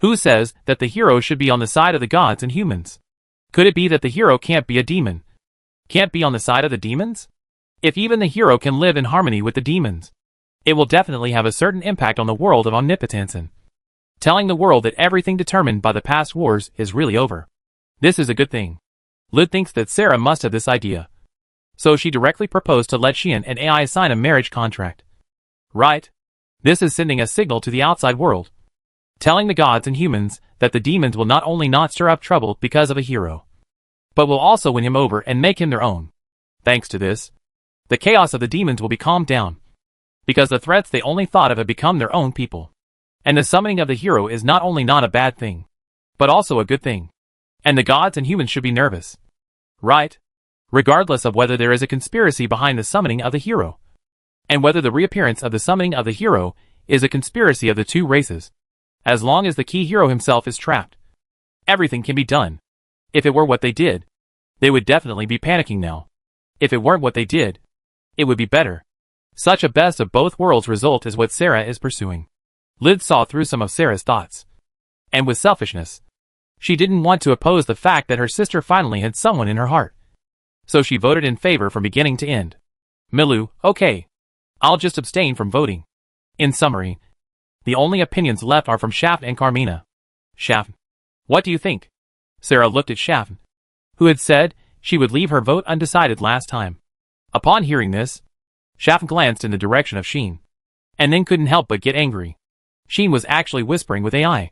Who says that the hero should be on the side of the gods and humans? Could it be that the hero can't be a demon? Can't be on the side of the demons? If even the hero can live in harmony with the demons, it will definitely have a certain impact on the world of omnipotence, telling the world that everything determined by the past wars is really over. This is a good thing. Lid thinks that Sarah must have this idea, so she directly proposed to let Xian and AI sign a marriage contract. Right? This is sending a signal to the outside world, telling the gods and humans that the demons will not only not stir up trouble because of a hero, but will also win him over and make him their own. Thanks to this, the chaos of the demons will be calmed down, because the threats they only thought of have become their own people. And the summoning of the hero is not only not a bad thing, but also a good thing. And the gods and humans should be nervous. Right? Regardless of whether there is a conspiracy behind the summoning of the hero, and whether the reappearance of the summoning of the hero is a conspiracy of the two races. As long as the key hero himself is trapped, everything can be done. If it were what they did, they would definitely be panicking now. If it weren't what they did, it would be better. Such a best of both worlds result is what Sarah is pursuing. Lid saw through some of Sarah's thoughts. And with selfishness, she didn't want to oppose the fact that her sister finally had someone in her heart. So she voted in favor from beginning to end. Milu, okay. I'll just abstain from voting. In summary, the only opinions left are from Shafn and Carmina. Shafn, what do you think? Sarah looked at Shafn, who had said she would leave her vote undecided last time. Upon hearing this, Shafn glanced in the direction of Sheen, and then couldn't help but get angry. Sheen was actually whispering with AI,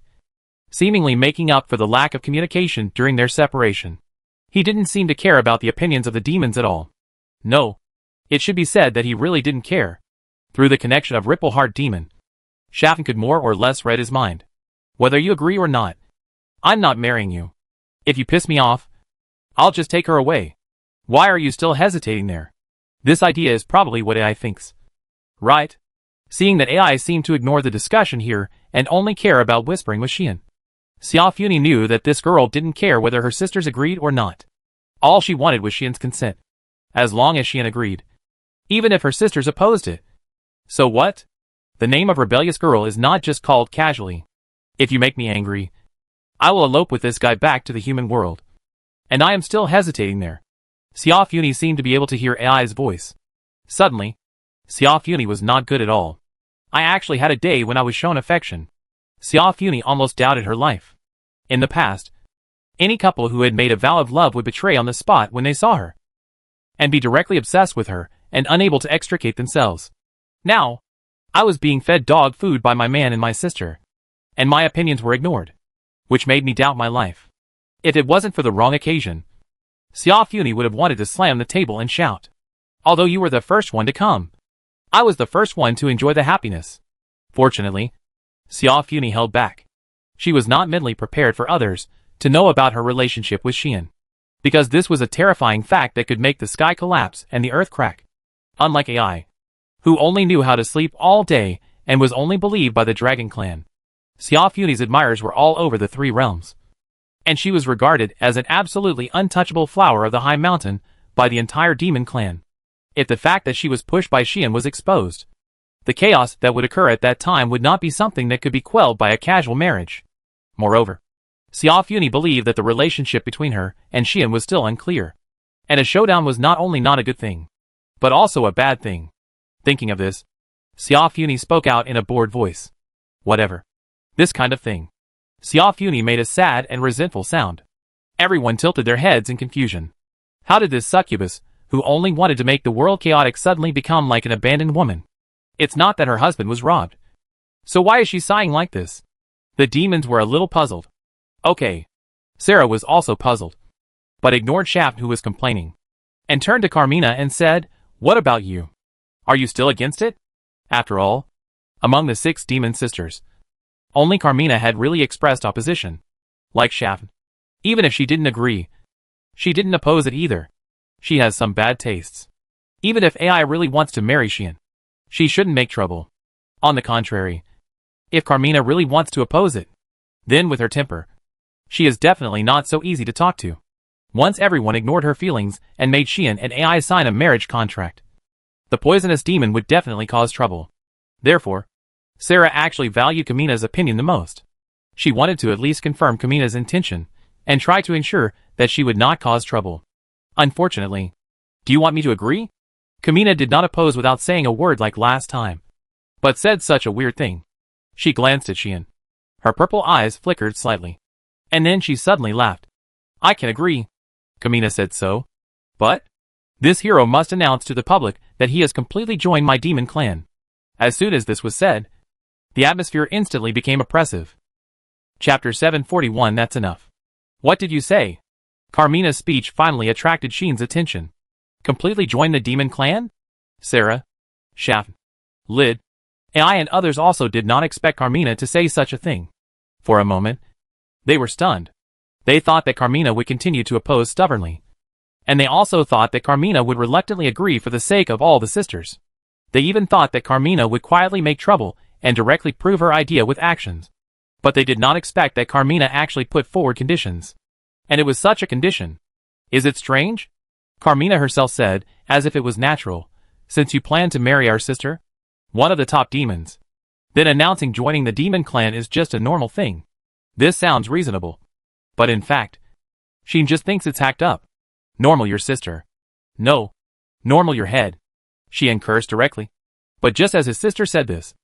seemingly making up for the lack of communication during their separation. He didn't seem to care about the opinions of the demons at all. No, it should be said that he really didn't care. Through the connection of Rippleheart Demon, Shafn could more or less read his mind. Whether you agree or not, I'm not marrying you. If you piss me off, I'll just take her away. Why are you still hesitating there? This idea is probably what AI thinks. Right? Seeing that AI seemed to ignore the discussion here and only care about whispering with Xian, Xiaofuni knew that this girl didn't care whether her sisters agreed or not. All she wanted was Xian's consent. As long as Xian agreed. Even if her sisters opposed it. So what? The name of rebellious girl is not just called casually. If you make me angry, I will elope with this guy back to the human world. And I am still hesitating there. Xiaofuni seemed to be able to hear AI's voice. Suddenly, Xiaofuni was not good at all. I actually had a day when I was shown affection. Xiaofuni almost doubted her life. In the past, any couple who had made a vow of love would betray on the spot when they saw her, and be directly obsessed with her and unable to extricate themselves. Now, I was being fed dog food by my man and my sister, and my opinions were ignored, which made me doubt my life. If it wasn't for the wrong occasion, Xiaofuni would have wanted to slam the table and shout. Although you were the first one to come, I was the first one to enjoy the happiness. Fortunately, Xiaofuni held back. She was not mentally prepared for others to know about her relationship with Xian, because this was a terrifying fact that could make the sky collapse and the earth crack. Unlike AI, who only knew how to sleep all day and was only believed by the Dragon Clan, Xiaofuni's admirers were all over the three realms, and she was regarded as an absolutely untouchable flower of the high mountain by the entire demon clan. If the fact that she was pushed by Xian was exposed, the chaos that would occur at that time would not be something that could be quelled by a casual marriage. Moreover, Xiaofuni believed that the relationship between her and Xian was still unclear, and a showdown was not only not a good thing, but also a bad thing. Thinking of this, Xiaofuni spoke out in a bored voice. Whatever. This kind of thing. Xiaofuni made a sad and resentful sound. Everyone tilted their heads in confusion. How did this succubus, who only wanted to make the world chaotic, suddenly become like an abandoned woman? It's not that her husband was robbed. So why is she sighing like this? The demons were a little puzzled. Okay. Sarah was also puzzled, but ignored Shaft, who was complaining, and turned to Carmina and said, "What about you? Are you still against it?" After all, among the 6 demon sisters, only Carmina had really expressed opposition. Like Shaft, even if she didn't agree, she didn't oppose it either. She has some bad tastes. Even if AI really wants to marry Xian, she shouldn't make trouble. On the contrary, if Carmina really wants to oppose it, then with her temper, she is definitely not so easy to talk to. Once everyone ignored her feelings and made Xian and AI sign a marriage contract, the poisonous demon would definitely cause trouble. Therefore, Sarah actually valued Carmina's opinion the most. She wanted to at least confirm Carmina's intention and try to ensure that she would not cause trouble. Unfortunately, "Do you want me to agree?" Carmina did not oppose without saying a word like last time, but said such a weird thing. She glanced at Xian. Her purple eyes flickered slightly, and then she suddenly laughed. "I can agree." Carmina said so. "But this hero must announce to the public that he has completely joined my demon clan." As soon as this was said, the atmosphere instantly became oppressive. Chapter 741. That's enough. What did you say? Carmina's speech finally attracted Xian's attention. Completely join the demon clan? Sarah, Shaft, Lid, AI and others also did not expect Carmina to say such a thing. For a moment, they were stunned. They thought that Carmina would continue to oppose stubbornly. And they also thought that Carmina would reluctantly agree for the sake of all the sisters. They even thought that Carmina would quietly make trouble and directly prove her idea with actions. But they did not expect that Carmina actually put forward conditions. And it was such a condition. "Is it strange?" Carmina herself said, as if it was natural, "Since you plan to marry our sister, one of the top demons, then announcing joining the demon clan is just a normal thing. This sounds reasonable. But in fact, Xian just thinks it's hacked up. Normal your sister. No. Normal your head." Xian cursed directly. But just as his sister said this,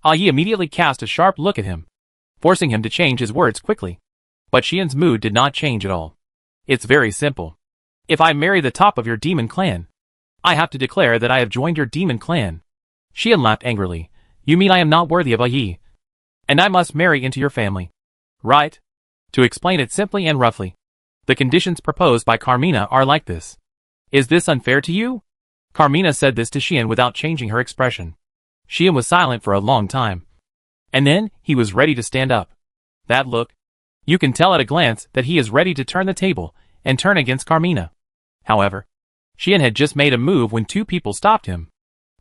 Yi immediately cast a sharp look at him, forcing him to change his words quickly. But Xian's mood did not change at all. "It's very simple. If I marry the top of your demon clan, I have to declare that I have joined your demon clan." Xian laughed angrily. "You mean I am not worthy of Yi? And I must marry into your family? Right? To explain it simply and roughly, the conditions proposed by Carmina are like this. Is this unfair to you?" Carmina said this to Xian without changing her expression. Xian was silent for a long time. And then, he was ready to stand up. That look. You can tell at a glance that he is ready to turn the table and turn against Carmina. However, Xian had just made a move when 2 people stopped him.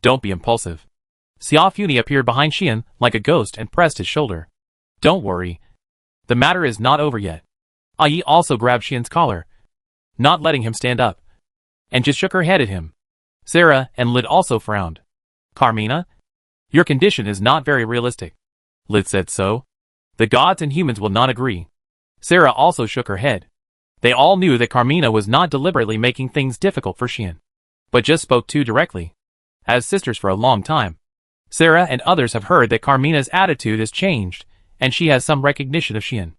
"Don't be impulsive." Xiao Funi appeared behind Xian like a ghost and pressed his shoulder. "Don't worry. The matter is not over yet." Yi also grabbed Xian's collar, not letting him stand up, and just shook her head at him. Sarah and Lid also frowned. "Carmina, your condition is not very realistic." Lid said so. "The gods and humans will not agree." Sarah also shook her head. They all knew that Carmina was not deliberately making things difficult for Xian, but just spoke too directly. As sisters for a long time, Sarah and others have heard that Carmina's attitude has changed, and she has some recognition of Xian.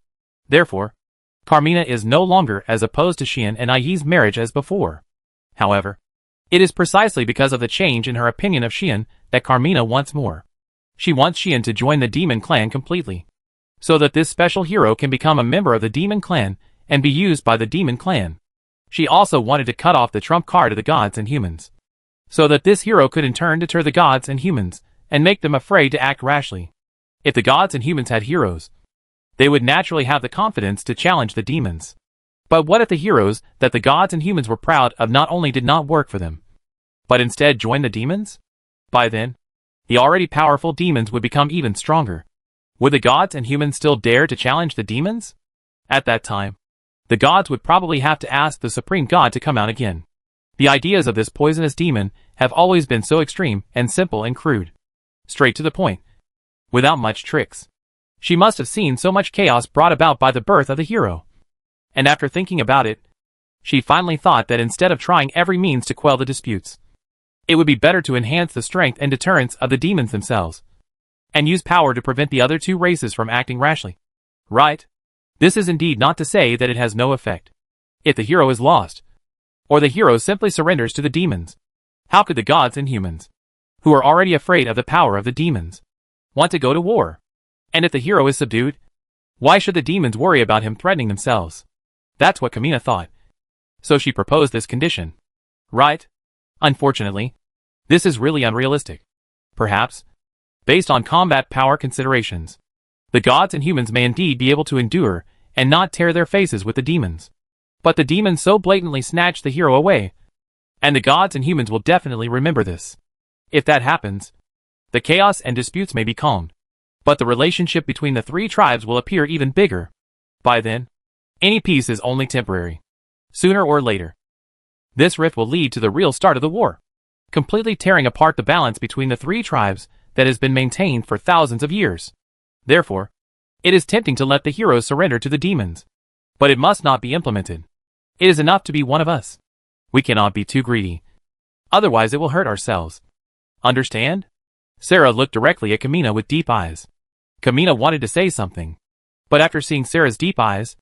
Therefore, Carmina is no longer as opposed to Xian and Yi's marriage as before. However, it is precisely because of the change in her opinion of Xian that Carmina wants more. She wants Xian to join the demon clan completely, so that this special hero can become a member of the demon clan and be used by the demon clan. She also wanted to cut off the trump card of the gods and humans, so that this hero could in turn deter the gods and humans and make them afraid to act rashly. If the gods and humans had heroes, they would naturally have the confidence to challenge the demons. But what if the heroes that the gods and humans were proud of not only did not work for them, but instead joined the demons? By then, the already powerful demons would become even stronger. Would the gods and humans still dare to challenge the demons? At that time, the gods would probably have to ask the supreme god to come out again. The ideas of this poisonous demon have always been so extreme and simple and crude. Straight to the point, without much tricks. She must have seen so much chaos brought about by the birth of the hero. And after thinking about it, she finally thought that instead of trying every means to quell the disputes, it would be better to enhance the strength and deterrence of the demons themselves, and use power to prevent the other 2 races from acting rashly. Right? This is indeed not to say that it has no effect. If the hero is lost, or the hero simply surrenders to the demons, how could the gods and humans, who are already afraid of the power of the demons, want to go to war? And if the hero is subdued, Why should the demons worry about him threatening themselves? That's what Kamina thought. So she proposed this condition. Right? Unfortunately, this is really unrealistic. Perhaps, based on combat power considerations, the gods and humans may indeed be able to endure and not tear their faces with the demons. But the demons so blatantly snatch the hero away, and the gods and humans will definitely remember this. If that happens, the chaos and disputes may be calmed, but the relationship between the three tribes will appear even bigger. By then, any peace is only temporary. Sooner or later, this rift will lead to the real start of the war, completely tearing apart the balance between the three tribes that has been maintained for thousands of years. Therefore, it is tempting to let the heroes surrender to the demons, but it must not be implemented. It is enough to be one of us. We cannot be too greedy. Otherwise it will hurt ourselves. Understand? Sarah looked directly at Kamina with deep eyes. Kamina wanted to say something, but after seeing Sarah's deep eyes,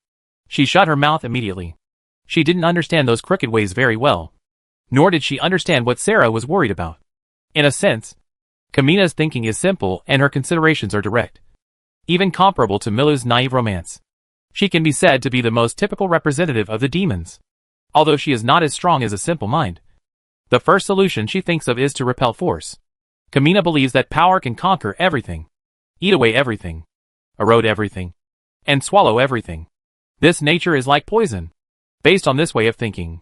she shut her mouth immediately. She didn't understand those crooked ways very well, nor did she understand what Sarah was worried about. In a sense, Kamina's thinking is simple and her considerations are direct, even comparable to Milu's naive romance. She can be said to be the most typical representative of the demons, although she is not as strong as a simple mind. The first solution she thinks of is to repel force. Kamina believes that power can conquer everything, eat away everything, erode everything, and swallow everything. This nature is like poison. Based on this way of thinking,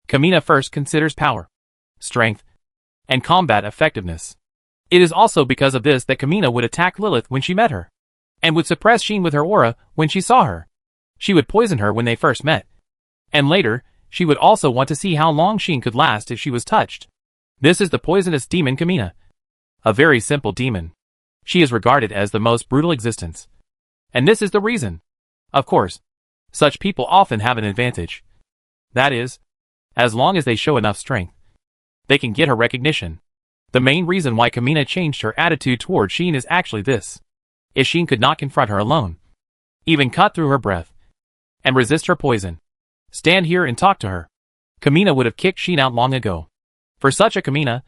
Kamina first considers power, strength, and combat effectiveness. It is also because of this that Kamina would attack Lilith when she met her, and would suppress Sheen with her aura when she saw her. She would poison her when they first met, and later, she would also want to see how long Sheen could last if she was touched. This is the poisonous demon Kamina. A very simple demon. She is regarded as the most brutal existence. And this is the reason. Of course, such people often have an advantage. That is, as long as they show enough strength, they can get her recognition. The main reason why Kamina changed her attitude toward Sheen is actually this. If Sheen could not confront her alone, even cut through her breath, and resist her poison, stand here and talk to her, Kamina would have kicked Sheen out long ago. For such a Kamina,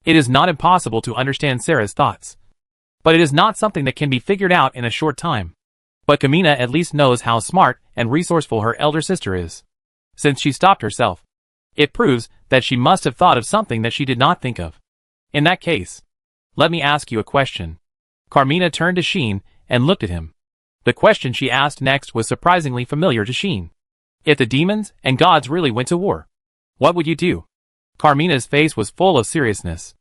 it is not impossible to understand Sarah's thoughts. But it is not something that can be figured out in a short time. But Kamina at least knows how smart and resourceful her elder sister is. Since she stopped herself, it proves that she must have thought of something that she did not think of. In that case, let me ask you a question. Carmina turned to Sheen and looked at him. The question she asked next was surprisingly familiar to Sheen. If the demons and gods really went to war, what would you do? Carmina's face was full of seriousness.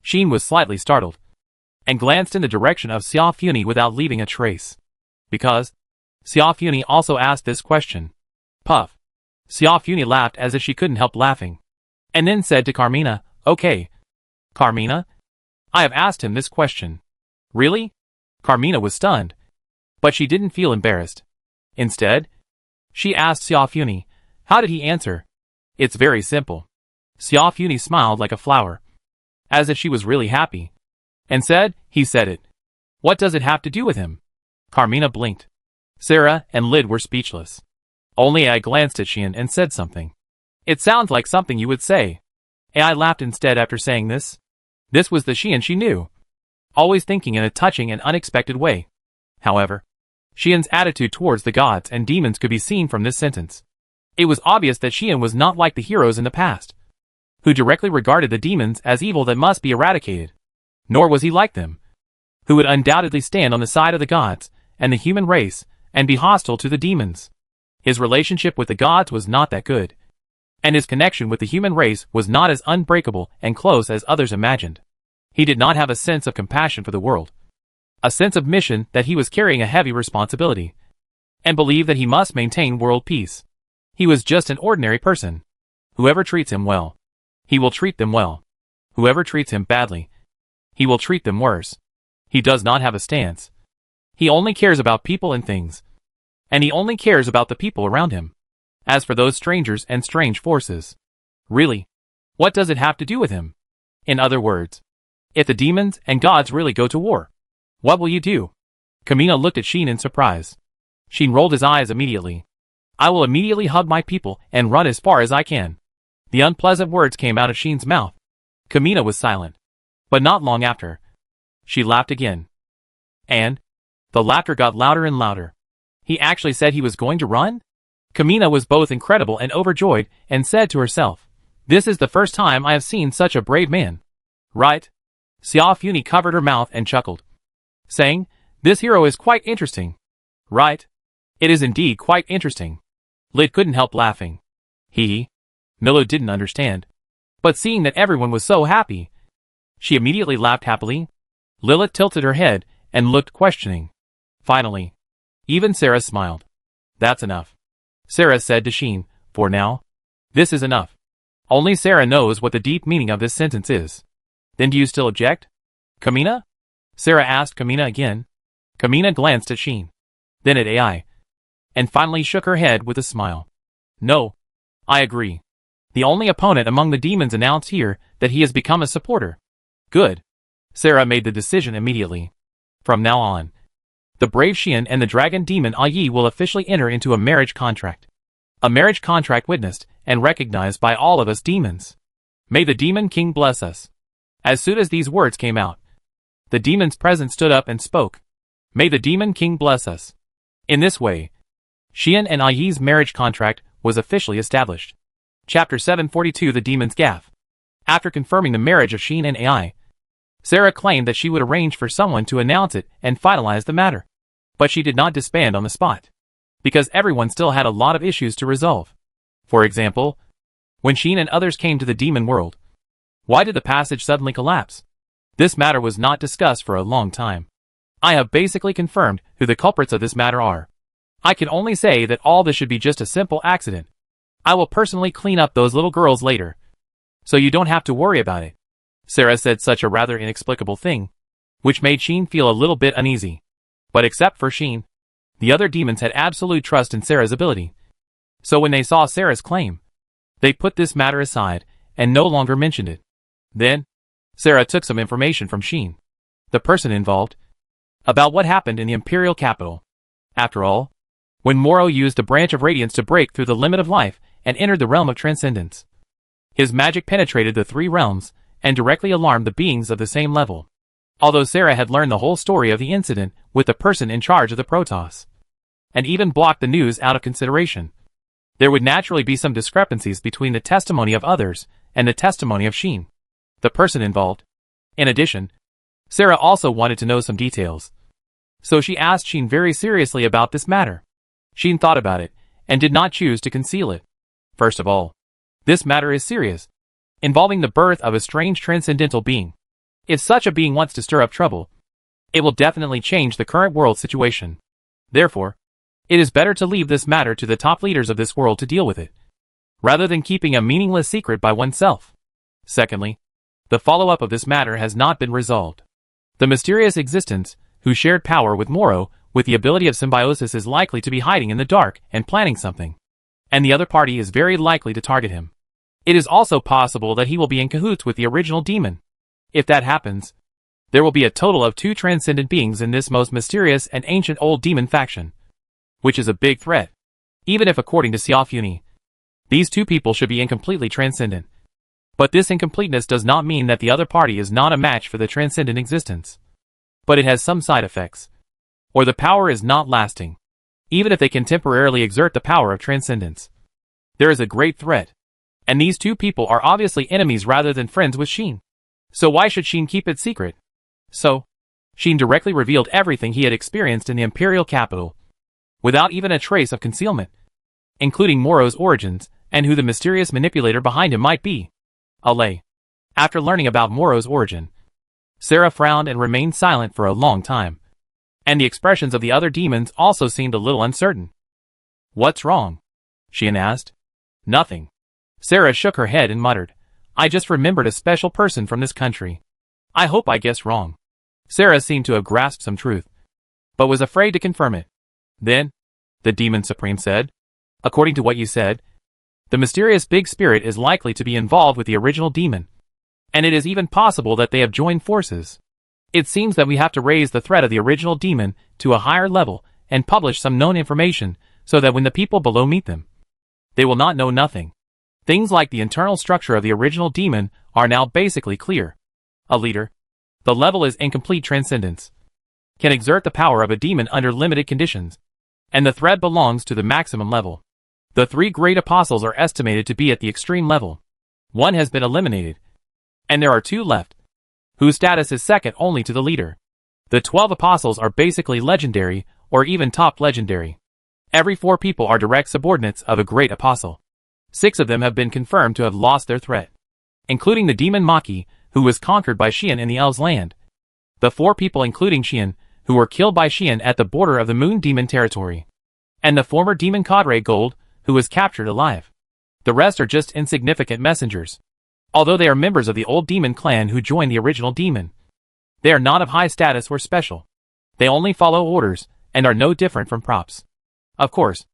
Sheen was slightly startled, and glanced in the direction of Xia Funi without leaving a trace. Because Xia Funi also asked this question. Puff. Xia Funi laughed as if she couldn't help laughing, and then said to Carmina, "Okay, Carmina, I have asked him this question." Really? Carmina was stunned, but she didn't feel embarrassed. Instead, she asked Xia Funi, "How did he answer?" "It's very simple." Xia Funi smiled like a flower, as if she was really happy, and said, "He said it." "What does it have to do with him?" Carmina blinked. Sarah and Lid were speechless. Only I glanced at Sheen and said something. "It sounds like something you would say." AI laughed instead after saying this. This was the Sheen she knew, always thinking in a touching and unexpected way. However, Sheen's attitude towards the gods and demons could be seen from this sentence. It was obvious that Sheen was not like the heroes in the past, who directly regarded the demons as evil that must be eradicated. Nor was he like them, who would undoubtedly stand on the side of the gods and the human race and be hostile to the demons. His relationship with the gods was not that good, and his connection with the human race was not as unbreakable and close as others imagined. He did not have a sense of compassion for the world, a sense of mission that he was carrying a heavy responsibility, and believed that he must maintain world peace. He was just an ordinary person. Whoever treats him well, he will treat them well. Whoever treats him badly, he will treat them worse. He does not have a stance. He only cares about people and things, and he only cares about the people around him. As for those strangers and strange forces, really, what does it have to do with him? In other words, if the demons and gods really go to war, what will you do? Kamina looked at Sheen in surprise. Sheen rolled his eyes immediately. "I will immediately hug my people and run as far as I can." The unpleasant words came out of Sheen's mouth. Kamina was silent, but not long after, she laughed again. And the laughter got louder and louder. He actually said he was going to run? Kamina was both incredible and overjoyed, and said to herself, "This is the first time I have seen such a brave man." Right? Xiao Funi covered her mouth and chuckled, saying, "This hero is quite interesting." Right? It is indeed quite interesting. Lid couldn't help laughing. Milo didn't understand. But seeing that everyone was so happy, she immediately laughed happily. Lilith tilted her head and looked questioning. Finally, even Sarah smiled. "That's enough," Sarah said to Sheen. "For now, this is enough." Only Sarah knows what the deep meaning of this sentence is. "Then do you still object, Kamina?" Sarah asked Kamina again. Kamina glanced at Sheen, then at AI, and finally shook her head with a smile. "No, I agree. The only opponent among the demons announced here that he has become a supporter." "Good." Sarah made the decision immediately. From now on, the brave Xian and the dragon demon Yi will officially enter into a marriage contract. A marriage contract witnessed and recognized by all of us demons. May the demon king bless us. As soon as these words came out, the demons present stood up and spoke. May the demon king bless us. In this way, Xian and Yi's marriage contract was officially established. Chapter 742 The Demon's Gaffe. After confirming the marriage of Xian and AI, Sarah claimed that she would arrange for someone to announce it and finalize the matter. But she did not disband on the spot, because everyone still had a lot of issues to resolve. For example, when Xian and others came to the demon world, why did the passage suddenly collapse? This matter was not discussed for a long time. I have basically confirmed who the culprits of this matter are. I can only say that all this should be just a simple accident. I will personally clean up those little girls later, so you don't have to worry about it. Sarah said such a rather inexplicable thing, which made Xian feel a little bit uneasy. But except for Xian, the other demons had absolute trust in Sarah's ability. So when they saw Sarah's claim, they put this matter aside and no longer mentioned it. Then, Sarah took some information from Xian, the person involved, about what happened in the Imperial capital. After all, when Moro used the branch of radiance to break through the limit of life and entered the realm of transcendence, his magic penetrated the three realms and directly alarmed the beings of the same level. Although Sarah had learned the whole story of the incident with the person in charge of the Protoss, and even blocked the news out of consideration, there would naturally be some discrepancies between the testimony of others and the testimony of Xian, the person involved. In addition, Sarah also wanted to know some details. So she asked Xian very seriously about this matter. Xian thought about it, and did not choose to conceal it. First of all, this matter is serious, involving the birth of a strange transcendental being. If such a being wants to stir up trouble, it will definitely change the current world situation. Therefore, it is better to leave this matter to the top leaders of this world to deal with it, rather than keeping a meaningless secret by oneself. Secondly, the follow-up of this matter has not been resolved. The mysterious existence, who shared power with Moro, with the ability of symbiosis, is likely to be hiding in the dark and planning something. And the other party is very likely to target him. It is also possible that he will be in cahoots with the original demon. If that happens, there will be a total of 2 transcendent beings in this most mysterious and ancient old demon faction, which is a big threat. Even if, according to Xiao Funi, these 2 people should be incompletely transcendent. But this incompleteness does not mean that the other party is not a match for the transcendent existence. But it has some side effects, or the power is not lasting, even if they can temporarily exert the power of transcendence. There is a great threat, and these 2 people are obviously enemies rather than friends with Xian. So why should Xian keep it secret? So, Xian directly revealed everything he had experienced in the Imperial capital, without even a trace of concealment, including Moro's origins, and who the mysterious manipulator behind him might be. Alay. After learning about Moro's origin, Sarah frowned and remained silent for a long time, and the expressions of the other demons also seemed a little uncertain. "What's wrong?" Xian asked. "Nothing." Sarah shook her head and muttered, "I just remembered a special person from this country. I hope I guessed wrong." Sarah seemed to have grasped some truth, but was afraid to confirm it. Then, the Demon Supreme said, "According to what you said, the mysterious big spirit is likely to be involved with the original demon, and it is even possible that they have joined forces. It seems that we have to raise the threat of the original demon to a higher level and publish some known information so that when the people below meet them, they will not know nothing. Things like the internal structure of the original demon are now basically clear. A leader, the level is incomplete transcendence, can exert the power of a demon under limited conditions. and the threat belongs to the maximum level. The 3 great apostles are estimated to be at the extreme level. 1 has been eliminated, and there are 2 left, whose status is second only to the leader. The 12 apostles are basically legendary, or even top legendary. Every 4 people are direct subordinates of a great apostle. 6 of them have been confirmed to have lost their threat, including the demon Maki, who was conquered by Xian in the Elves' land. The 4 people including Xian, who were killed by Xian at the border of the Moon Demon territory. And the former demon cadre Gold, who was captured alive. The rest are just insignificant messengers, although they are members of the old demon clan who joined the original demon. They are not of high status or special. They only follow orders, and are no different from props. Of course,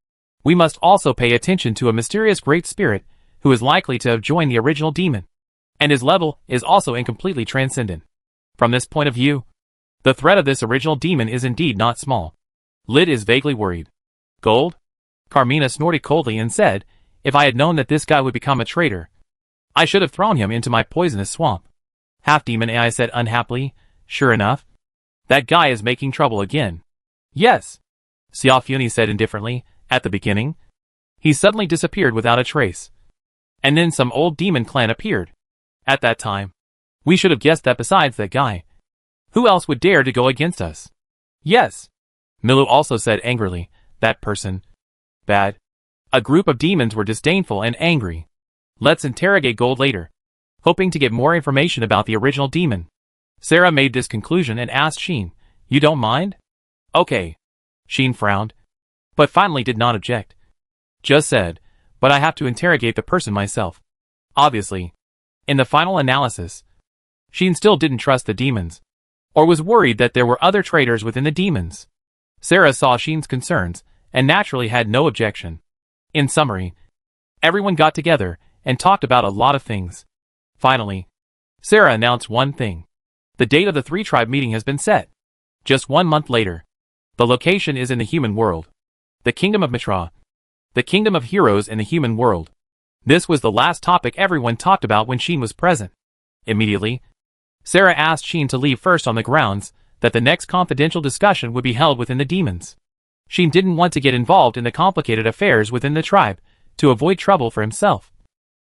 we must also pay attention to a mysterious great spirit, who is likely to have joined the original demon, and his level is also incompletely transcendent. From this point of view, the threat of this original demon is indeed not small. Lid is vaguely worried. Gold? Carmina snorted coldly and said, if I had known that this guy would become a traitor, I should have thrown him into my poisonous swamp. Half-demon AI said unhappily, sure enough, that guy is making trouble again. Yes, Xiaofuni said indifferently, at the beginning. He suddenly disappeared without a trace. And then some old demon clan appeared. At that time, we should have guessed that besides that guy, who else would dare to go against us? Yes, Milu also said angrily, that person. Bad. A group of demons were disdainful and angry. Let's interrogate Gold later, hoping to get more information about the original demon. Sarah made this conclusion and asked Sheen, you don't mind? Okay. Sheen frowned, but finally did not object. Just said, but I have to interrogate the person myself. Obviously, in the final analysis, Sheen still didn't trust the demons, or was worried that there were other traitors within the demons. Sarah saw Sheen's concerns, and naturally had no objection. In summary, everyone got together, and talked about a lot of things. Finally, Sarah announced one thing. The date of the 3-tribe meeting has been set. Just 1 month later. The location is in the human world. The Kingdom of Mitra. The Kingdom of Heroes in the human world. This was the last topic everyone talked about when Sheen was present. Immediately, Sarah asked Sheen to leave first on the grounds that the next confidential discussion would be held within the demons. Sheen didn't want to get involved in the complicated affairs within the tribe, to avoid trouble for himself.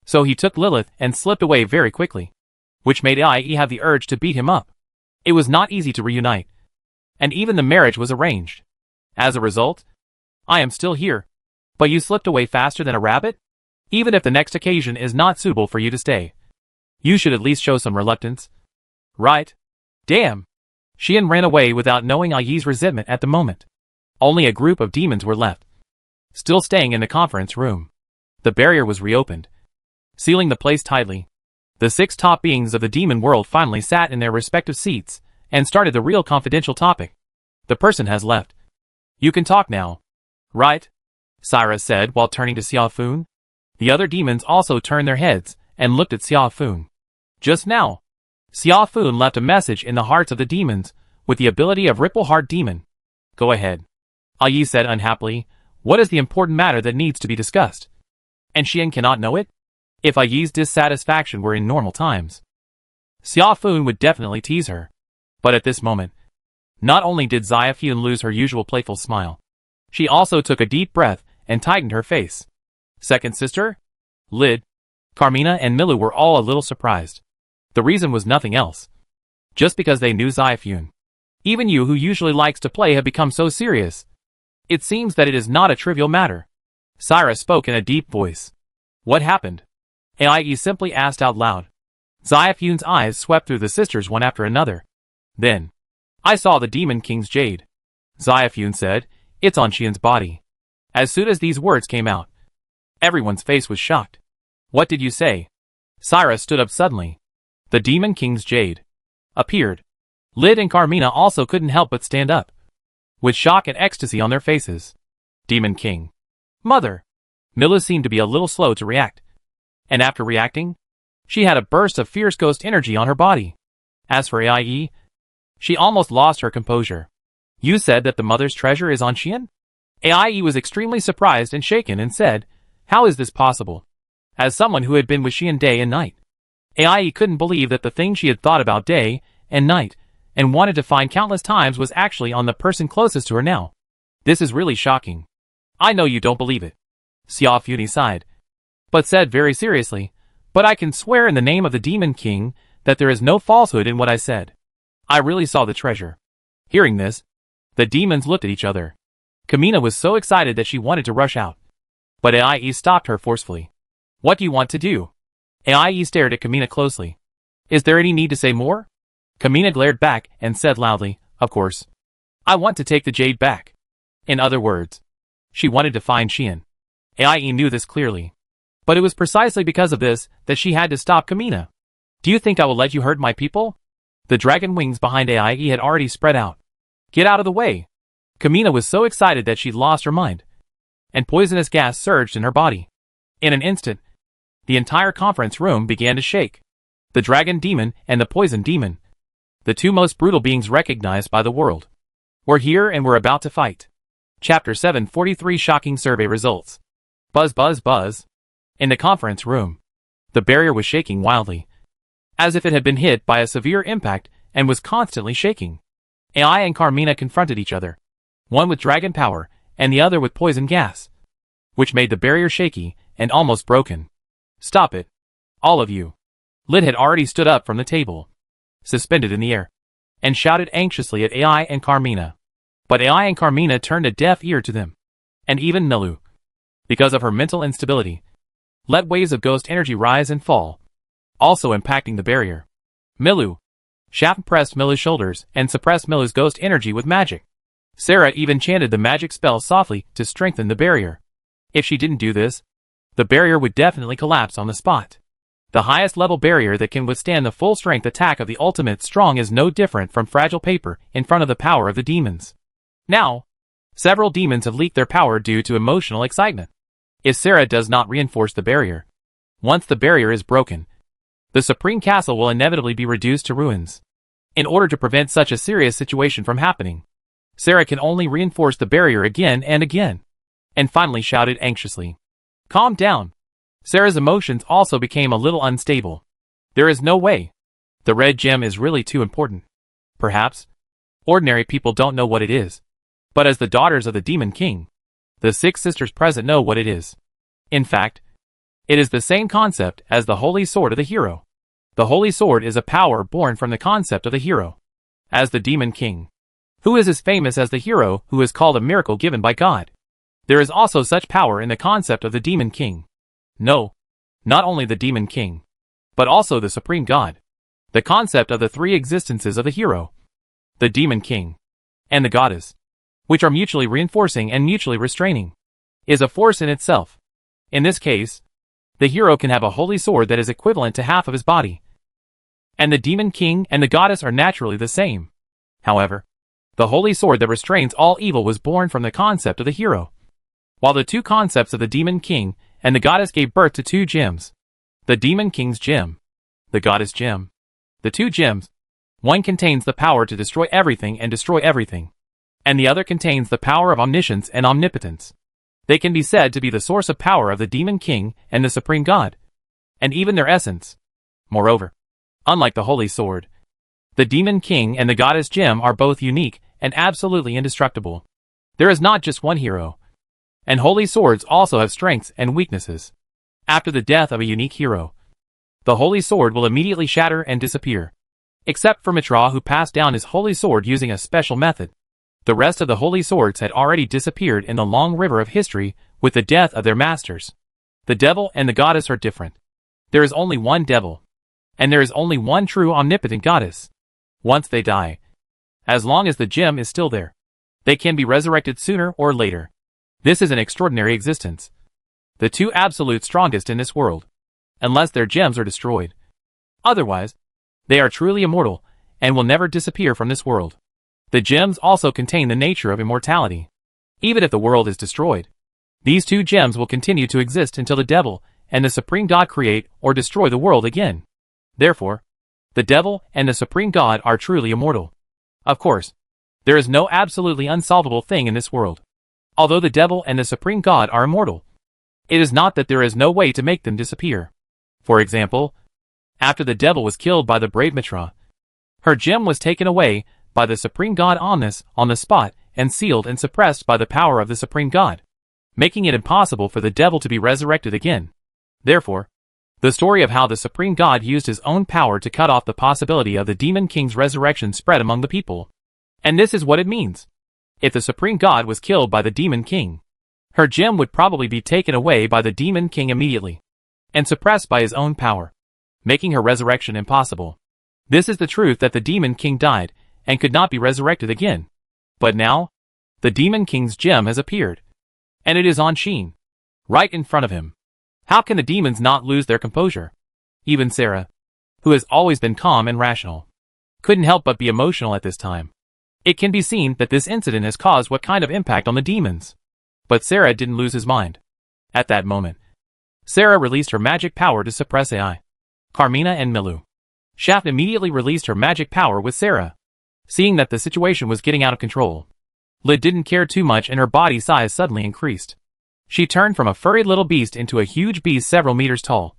So he took Lilith and slipped away very quickly, which made IE have the urge to beat him up. It was not easy to reunite, and even the marriage was arranged. As a result, I am still here. But you slipped away faster than a rabbit? Even if the next occasion is not suitable for you to stay, you should at least show some reluctance. Right? Damn. Xian ran away without knowing IE's resentment at the moment. Only a group of demons were left, still staying in the conference room. The barrier was reopened, sealing the place tightly. The 6 top beings of the demon world finally sat in their respective seats, and started the real confidential topic. The person has left. You can talk now. Right? Cyrus said while turning to Xiaofun. The other demons also turned their heads, and looked at Xiaofun. Just now, Xiaofun left a message in the hearts of the demons, with the ability of Ripple Heart Demon. Go ahead. Yi said unhappily, what is the important matter that needs to be discussed? And Xian cannot know it? If Yi's dissatisfaction were in normal times, Xiaofun would definitely tease her. But at this moment, not only did Xiaofun lose her usual playful smile, she also took a deep breath and tightened her face. Second sister? Lid, Carmina and Milu were all a little surprised. The reason was nothing else. Just because they knew Xiaofun. Even you who usually likes to play have become so serious. It seems that it is not a trivial matter. Cyrus spoke in a deep voice. What happened? Ai simply asked out loud. Xiaofun's eyes swept through the sisters one after another. Then, I saw the Demon King's jade. Xiaofun said, it's on Xian's body. As soon as these words came out, everyone's face was shocked. What did you say? Cyrus stood up suddenly. The Demon King's jade appeared. Lid and Carmina also couldn't help but stand up, with shock and ecstasy on their faces. Demon King. Mother! Mila seemed to be a little slow to react. And after reacting, she had a burst of fierce ghost energy on her body. As for Ai, she almost lost her composure. You said that the mother's treasure is on Xian? Ai was extremely surprised and shaken and said, how is this possible? As someone who had been with Xian day and night, Ai couldn't believe that the thing she had thought about day and night and wanted to find countless times was actually on the person closest to her now. This is really shocking. I know you don't believe it. Xia Funi sighed, but said very seriously, but I can swear in the name of the Demon King that there is no falsehood in what I said. I really saw the treasure. Hearing this, the demons looked at each other. Kamina was so excited that she wanted to rush out. But Aie stopped her forcefully. What do you want to do? Aie stared at Kamina closely. Is there any need to say more? Kamina glared back and said loudly, of course. I want to take the jade back. In other words, she wanted to find Xian. Aie knew this clearly. But it was precisely because of this that she had to stop Kamina. Do you think I will let you hurt my people? The dragon wings behind Aie had already spread out. Get out of the way. Kamina was so excited that she'd lost her mind. And poisonous gas surged in her body. In an instant, the entire conference room began to shake. The dragon demon and the poison demon, the two most brutal beings recognized by the world, were here and were about to fight. Chapter 743 Shocking Survey Results. Buzz buzz buzz. In the conference room, the barrier was shaking wildly, as if it had been hit by a severe impact and was constantly shaking. Ai and Carmina confronted each other, one with dragon power and the other with poison gas, which made the barrier shaky and almost broken. Stop it, all of you. Lid had already stood up from the table, suspended in the air, and shouted anxiously at Ai and Carmina. But Ai and Carmina turned a deaf ear to them. And even Milu, because of her mental instability, let waves of ghost energy rise and fall, also impacting the barrier. Milu. Shaft pressed Milu's shoulders and suppressed Milu's ghost energy with magic. Sarah even chanted the magic spell softly to strengthen the barrier. If she didn't do this, the barrier would definitely collapse on the spot. The highest level barrier that can withstand the full strength attack of the ultimate strong is no different from fragile paper in front of the power of the demons. Now, several demons have leaked their power due to emotional excitement. If Sarah does not reinforce the barrier, once the barrier is broken, the Supreme Castle will inevitably be reduced to ruins. In order to prevent such a serious situation from happening, Sarah can only reinforce the barrier again and again. And finally shouted anxiously, calm down. Sarah's emotions also became a little unstable. There is no way. The red gem is really too important. Perhaps ordinary people don't know what it is. But as the daughters of the Demon King, the 6 sisters present know what it is. In fact, it is the same concept as the Holy Sword of the hero. The Holy Sword is a power born from the concept of the hero. As the Demon King, who is as famous as the hero who is called a miracle given by God. There is also such power in the concept of the Demon King. No, not only the Demon King, but also the Supreme God. The concept of the 3 existences of the hero, the Demon King, and the Goddess, which are mutually reinforcing and mutually restraining, is a force in itself. In this case, the hero can have a holy sword that is equivalent to half of his body. And the Demon King and the Goddess are naturally the same. However, the holy sword that restrains all evil was born from the concept of the hero. While the 2 concepts of the Demon King and the Goddess gave birth to 2 gems. The Demon King's gem, the Goddess gem. The 2 gems, one contains the power to destroy everything and destroy everything, and the other contains the power of omniscience and omnipotence. They can be said to be the source of power of the Demon King and the Supreme God, and even their essence. Moreover, unlike the Holy Sword, the Demon King and the Goddess gem are both unique and absolutely indestructible. There is not just one hero. And holy swords also have strengths and weaknesses. After the death of a unique hero, the holy sword will immediately shatter and disappear. Except for Mitra, who passed down his holy sword using a special method. The rest of the holy swords had already disappeared in the long river of history with the death of their masters. The devil and the goddess are different. There is only one devil. And there is only one true omnipotent goddess. Once they die, as long as the gem is still there, they can be resurrected sooner or later. This is an extraordinary existence. The 2 absolute strongest in this world, unless their gems are destroyed. Otherwise, they are truly immortal, and will never disappear from this world. The gems also contain the nature of immortality. Even if the world is destroyed, these 2 gems will continue to exist until the devil and the Supreme God create or destroy the world again. Therefore, the devil and the Supreme God are truly immortal. Of course, there is no absolutely unsolvable thing in this world. Although the devil and the Supreme God are immortal, it is not that there is no way to make them disappear. For example, after the devil was killed by the brave Mitra, her gem was taken away by the Supreme God Omnis on the spot and sealed and suppressed by the power of the Supreme God, making it impossible for the devil to be resurrected again. Therefore, the story of how the Supreme God used his own power to cut off the possibility of the Demon King's resurrection spread among the people. And this is what it means. If the Supreme God was killed by the Demon King, her gem would probably be taken away by the Demon King immediately, and suppressed by his own power, making her resurrection impossible. This is the truth, that the Demon King died, and could not be resurrected again. But now, the Demon King's gem has appeared, and it is on Sheen, right in front of him. How can the demons not lose their composure? Even Sarah, who has always been calm and rational, couldn't help but be emotional at this time. It can be seen that this incident has caused what kind of impact on the demons. But Sarah didn't lose his mind. At that moment, Sarah released her magic power to suppress AI, Carmina and Milu. Shaft immediately released her magic power with Sarah. Seeing that the situation was getting out of control, Lid didn't care too much, and her body size suddenly increased. She turned from a furry little beast into a huge beast several meters tall,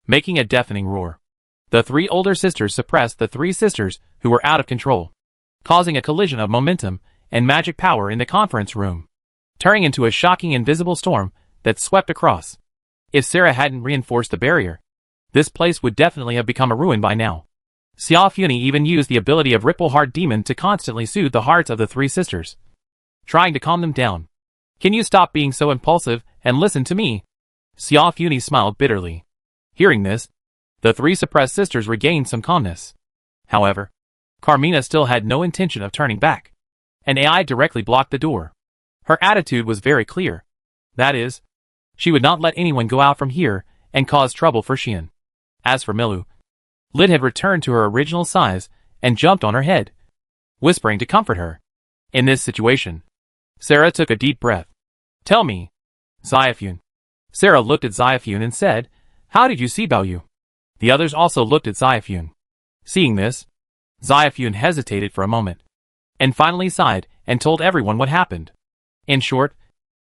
making a deafening roar. The three older sisters suppressed the three sisters who were out of control, causing a collision of momentum and magic power in the conference room, turning into a shocking invisible storm that swept across. If Sarah hadn't reinforced the barrier, this place would definitely have become a ruin by now. Xia Funi even used the ability of Ripple Heart Demon to constantly soothe the hearts of the three sisters, trying to calm them down. Can you stop being so impulsive and listen to me? Xia Funi smiled bitterly. Hearing this, the three suppressed sisters regained some calmness. However, Carmina still had no intention of turning back. An AI directly blocked the door. Her attitude was very clear. That is, she would not let anyone go out from here and cause trouble for Xian. As for Milu, Lid had returned to her original size and jumped on her head, whispering to comfort her. In this situation, Sarah took a deep breath. Tell me, Xiafun. Sarah looked at Xiafun and said, how did you see Baoyu? The others also looked at Xiafun. Seeing this, Xiafun hesitated for a moment, and finally sighed and told everyone what happened. In short,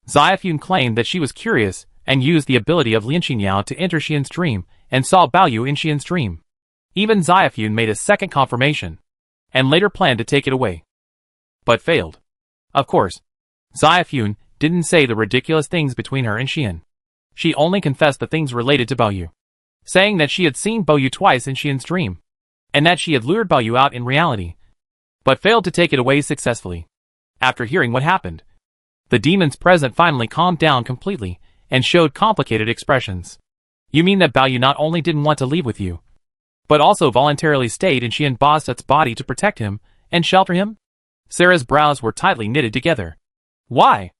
Xiafun claimed that she was curious and used the ability of Lin Xinyao to enter Xian's dream and saw Baoyu in Xian's dream. Even Xiafun made a second confirmation, and later planned to take it away, but failed. Of course, Xiafun didn't say the ridiculous things between her and Xian. She only confessed the things related to Baoyu, saying that she had seen Baoyu twice in Xian's dream, and that she had lured Baoyu out in reality, but failed to take it away successfully. After hearing what happened, the demons present finally calmed down completely and showed complicated expressions. You mean that Baoyu not only didn't want to leave with you, but also voluntarily stayed in Xian Boztet's body to protect him and shelter him? Sarah's brows were tightly knitted together. Why?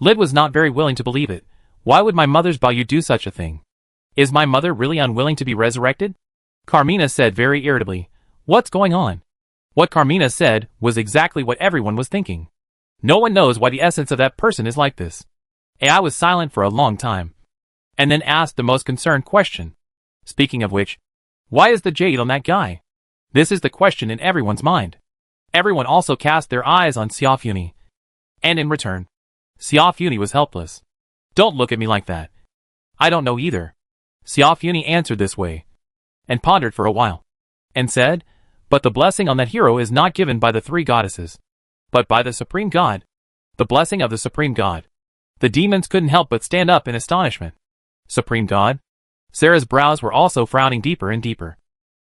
Lid was not very willing to believe it. Why would my mother's Baoyu do such a thing? Is my mother really unwilling to be resurrected? Carmina said very irritably. What's going on? What Carmina said was exactly what everyone was thinking. No one knows why the essence of that person is like this. AI was silent for a long time, and then asked the most concerned question. Speaking of which, why is the jade on that guy? This is the question in everyone's mind. Everyone also cast their eyes on Xia Funi, and in return, Xia Funi was helpless. Don't look at me like that. I don't know either. Xia Funi answered this way, and pondered for a while, and said, but the blessing on that hero is not given by the three goddesses, but by the Supreme God. The blessing of the Supreme God. The demons couldn't help but stand up in astonishment. Supreme God? Sarah's brows were also frowning deeper and deeper.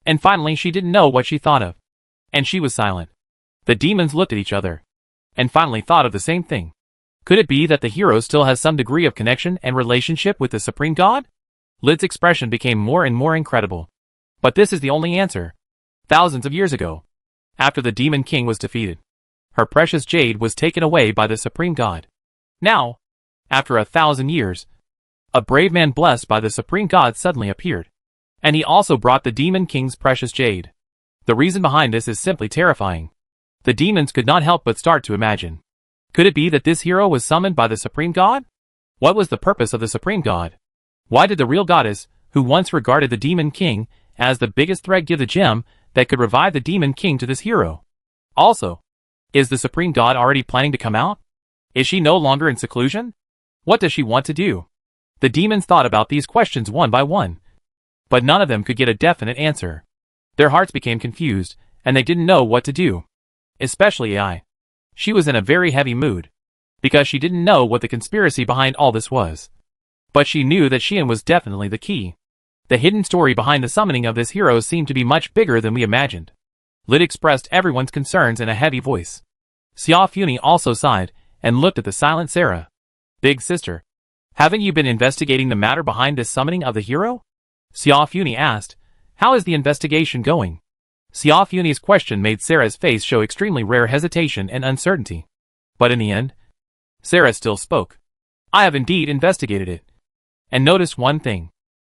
And finally she didn't know what she thought of. And she was silent. The demons looked at each other, and finally thought of the same thing. Could it be that the hero still has some degree of connection and relationship with the Supreme God? Lid's expression became more and more incredible. But this is the only answer. Thousands of years ago, after the Demon King was defeated, her precious jade was taken away by the Supreme God. Now, after 1,000 years, a brave man blessed by the Supreme God suddenly appeared, and he also brought the Demon King's precious jade. The reason behind this is simply terrifying. The demons could not help but start to imagine. Could it be that this hero was summoned by the Supreme God? What was the purpose of the Supreme God? Why did the real goddess, who once regarded the Demon King as the biggest threat, give the gem that could revive the Demon King to this hero? Also, is the Supreme God already planning to come out? Is she no longer in seclusion? What does she want to do? The demons thought about these questions one by one, but none of them could get a definite answer. Their hearts became confused, and they didn't know what to do. Especially AI. She was in a very heavy mood, because she didn't know what the conspiracy behind all this was. But she knew that Xian was definitely the key. The hidden story behind the summoning of this hero seemed to be much bigger than we imagined. Lit expressed everyone's concerns in a heavy voice. Xia Funi also sighed, and looked at the silent Sarah. Big sister, haven't you been investigating the matter behind this summoning of the hero? Xia Funi asked. How is the investigation going? Xia Funi's question made Sarah's face show extremely rare hesitation and uncertainty. But in the end, Sarah still spoke. I have indeed investigated it. And noticed one thing.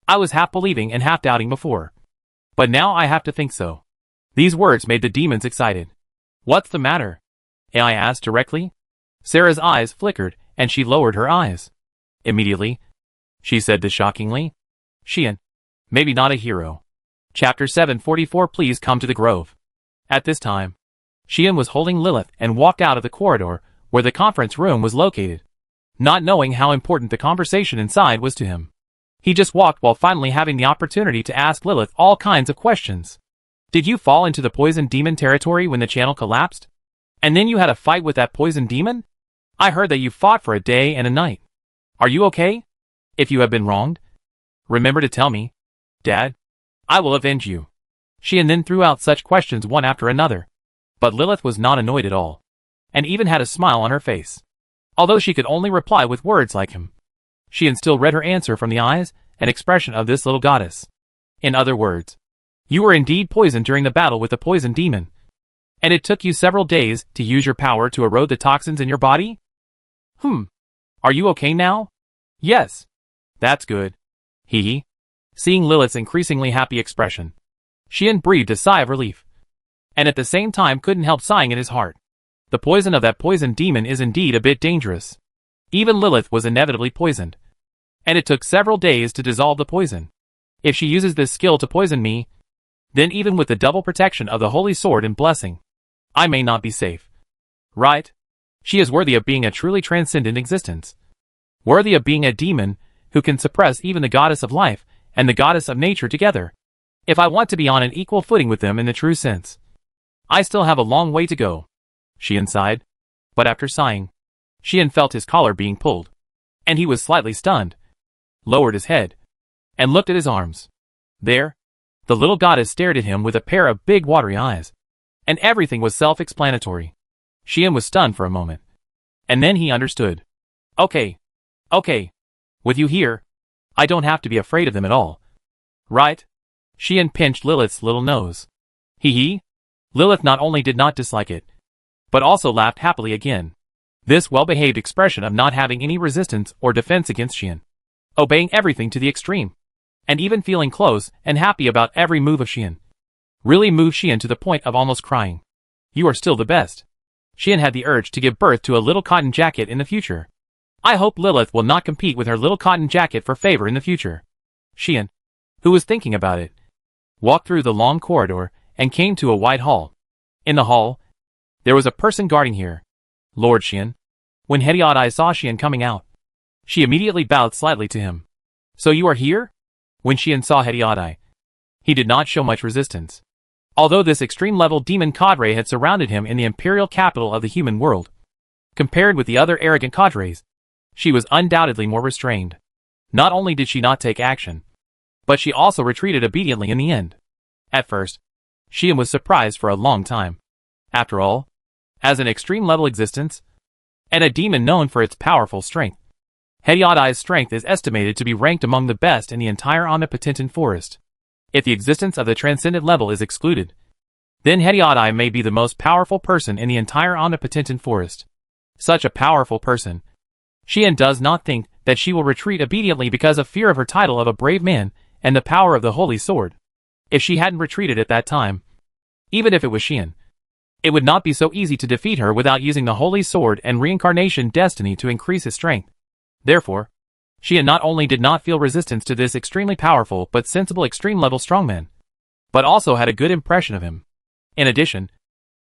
I was half believing and half doubting before. But now I have to think so. These words made the demons excited. What's the matter? AI asked directly. Sarah's eyes flickered, and she lowered her eyes. Immediately, she said this shockingly. Xian, maybe not a hero. Chapter 744. Please come to the grove. At this time, Xian was holding Lilith and walked out of the corridor where the conference room was located. Not knowing how important the conversation inside was to him, he just walked while finally having the opportunity to ask Lilith all kinds of questions. Did you fall into the poison demon territory when the channel collapsed? And then you had a fight with that poison demon? I heard that you fought for a day and a night. Are you okay? If you have been wronged, remember to tell me. Dad, I will avenge you. Xian then threw out such questions one after another. But Lilith was not annoyed at all, and even had a smile on her face. Although she could only reply with words like him, Xian still read her answer from the eyes and expression of this little goddess. In other words, you were indeed poisoned during the battle with the poison demon. And it took you several days to use your power to erode the toxins in your body? Are you okay now? Yes. That's good. Hee. Seeing Lilith's increasingly happy expression, Xian breathed a sigh of relief. And at the same time couldn't help sighing in his heart. The poison of that poison demon is indeed a bit dangerous. Even Lilith was inevitably poisoned. And it took several days to dissolve the poison. If she uses this skill to poison me, then even with the double protection of the holy sword and blessing, I may not be safe. Right? She is worthy of being a truly transcendent existence. Worthy of being a demon who can suppress even the goddess of life and the goddess of nature together. If I want to be on an equal footing with them in the true sense, I still have a long way to go. Xian sighed. But after sighing, Xian felt his collar being pulled. And he was slightly stunned. Lowered his head. And looked at his arms. There, the little goddess stared at him with a pair of big watery eyes. And everything was self-explanatory. Xian was stunned for a moment. And then he understood. Okay. With you here, I don't have to be afraid of them at all. Right? Xian pinched Lilith's little nose. Hee. Lilith not only did not dislike it, but also laughed happily again. This well-behaved expression of not having any resistance or defense against Xian. Obeying everything to the extreme. And even feeling close and happy about every move of Xian. Really moved Xian to the point of almost crying. You are still the best. Xian had the urge to give birth to a little cotton jacket in the future. I hope Lilith will not compete with her little cotton jacket for favor in the future. Xian, who was thinking about it, walked through the long corridor and came to a wide hall. In the hall, there was a person guarding here. Lord Xian. When Hediadai saw Xian coming out, she immediately bowed slightly to him. So you are here? When Xian saw Hediadai, he did not show much resistance. Although this extreme-level demon cadre had surrounded him in the imperial capital of the human world, compared with the other arrogant cadres, she was undoubtedly more restrained. Not only did she not take action, but she also retreated obediently in the end. At first, Xian was surprised for a long time. After all, as an extreme-level existence, and a demon known for its powerful strength, Hediadai's strength is estimated to be ranked among the best in the entire omnipotent forest. If the existence of the transcendent level is excluded, then Hediadai may be the most powerful person in the entire omnipotent forest. Such a powerful person, Xian does not think that she will retreat obediently because of fear of her title of a brave man and the power of the holy sword. If she hadn't retreated at that time, even if it was Xian, it would not be so easy to defeat her without using the holy sword and reincarnation destiny to increase his strength. Therefore, Xian not only did not feel resistance to this extremely powerful but sensible extreme-level strongman, but also had a good impression of him. In addition,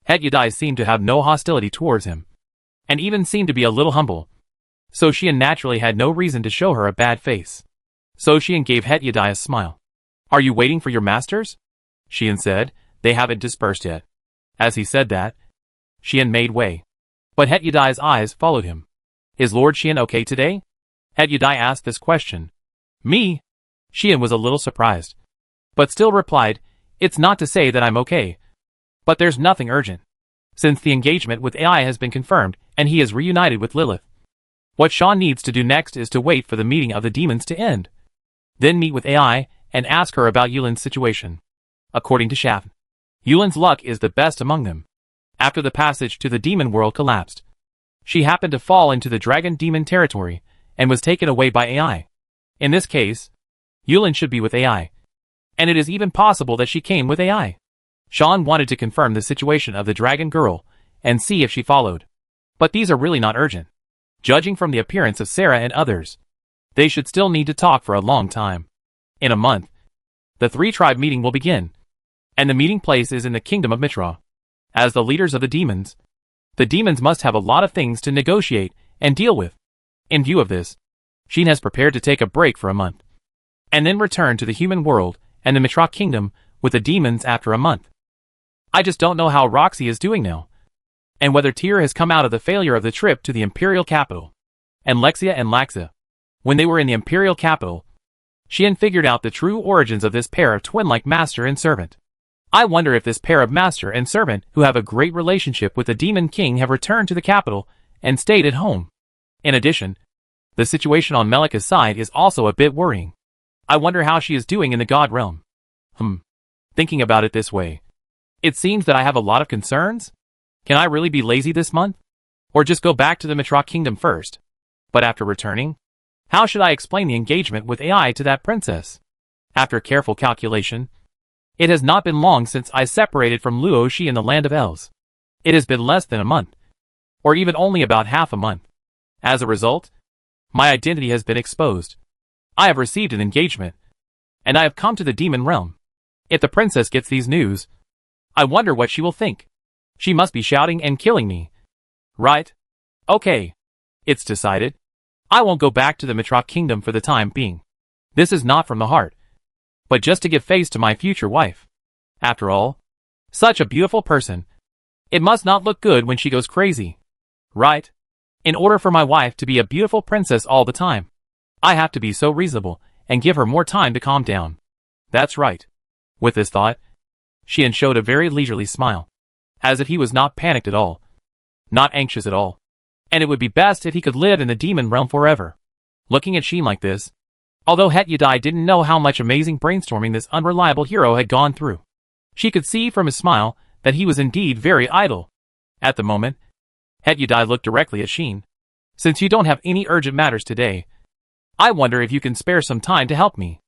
Hediadai seemed to have no hostility towards him, and even seemed to be a little humble, so Xian naturally had no reason to show her a bad face. So Xian gave Hediadai a smile. Are you waiting for your masters? Xian said. They haven't dispersed yet. As he said that, Xian made way. But Hetyadai's eyes followed him. Is Lord Xian okay today? Hetyadai asked this question. Me? Xian was a little surprised, but still replied, it's not to say that I'm okay. But there's nothing urgent, since the engagement with AI has been confirmed and he is reunited with Lilith. What Sean needs to do next is to wait for the meeting of the demons to end. Then meet with AI and ask her about Yulin's situation. According to Shafn, Yulin's luck is the best among them. After the passage to the demon world collapsed, she happened to fall into the dragon demon territory and was taken away by AI. In this case, Yulin should be with AI. And it is even possible that she came with AI. Sean wanted to confirm the situation of the dragon girl and see if she followed. But these are really not urgent. Judging from the appearance of Sarah and others, they should still need to talk for a long time. In a month, the three-tribe meeting will begin. And the meeting place is in the kingdom of Mitra. As the leaders of the demons must have a lot of things to negotiate and deal with. In view of this, Sheen has prepared to take a break for a month, and then return to the human world and the Mitra kingdom with the demons after a month. I just don't know how Roxy is doing now, and whether Tyr has come out of the failure of the trip to the imperial capital. And Lexia and Laxa, when they were in the imperial capital, Xian figured out the true origins of this pair of twin-like master and servant. I wonder if this pair of master and servant who have a great relationship with the demon king have returned to the capital and stayed at home. In addition, the situation on Melika's side is also a bit worrying. I wonder how she is doing in the god realm. Thinking about it this way, it seems that I have a lot of concerns. Can I really be lazy this month? Or just go back to the Mitra kingdom first? But after returning, how should I explain the engagement with AI to that princess? After careful calculation, it has not been long since I separated from Luoshi in the land of elves. It has been less than a month, or even only about half a month. As a result, my identity has been exposed. I have received an engagement, and I have come to the demon realm. If the princess gets these news, I wonder what she will think. She must be shouting and killing me. Right? Okay. It's decided. I won't go back to the Mitra kingdom for the time being. This is not from the heart, but just to give face to my future wife. After all, such a beautiful person. It must not look good when she goes crazy. Right? In order for my wife to be a beautiful princess all the time, I have to be so reasonable and give her more time to calm down. That's right. With this thought, Xian showed a very leisurely smile, as if he was not panicked at all, not anxious at all, and it would be best if he could live in the demon realm forever. Looking at Xian like this, although Hetyadai didn't know how much amazing brainstorming this unreliable hero had gone through, she could see from his smile that he was indeed very idle. At the moment, Hetyadai looked directly at Xian. Since you don't have any urgent matters today, I wonder if you can spare some time to help me.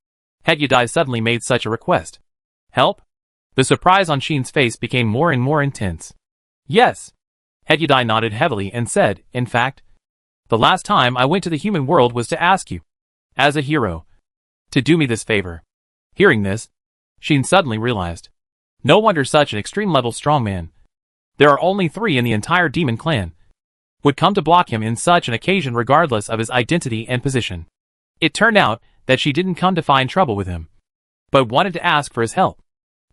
Hetyadai suddenly made such a request. Help? The surprise on Xian's face became more and more intense. Yes. Hetyadai nodded heavily and said, in fact, the last time I went to the human world was to ask you, as a hero, to do me this favor. Hearing this, Xian suddenly realized. No wonder such an extreme-level strongman, there are only 3 in the entire demon clan, would come to block him in such an occasion regardless of his identity and position. It turned out that she didn't come to find trouble with him, but wanted to ask for his help.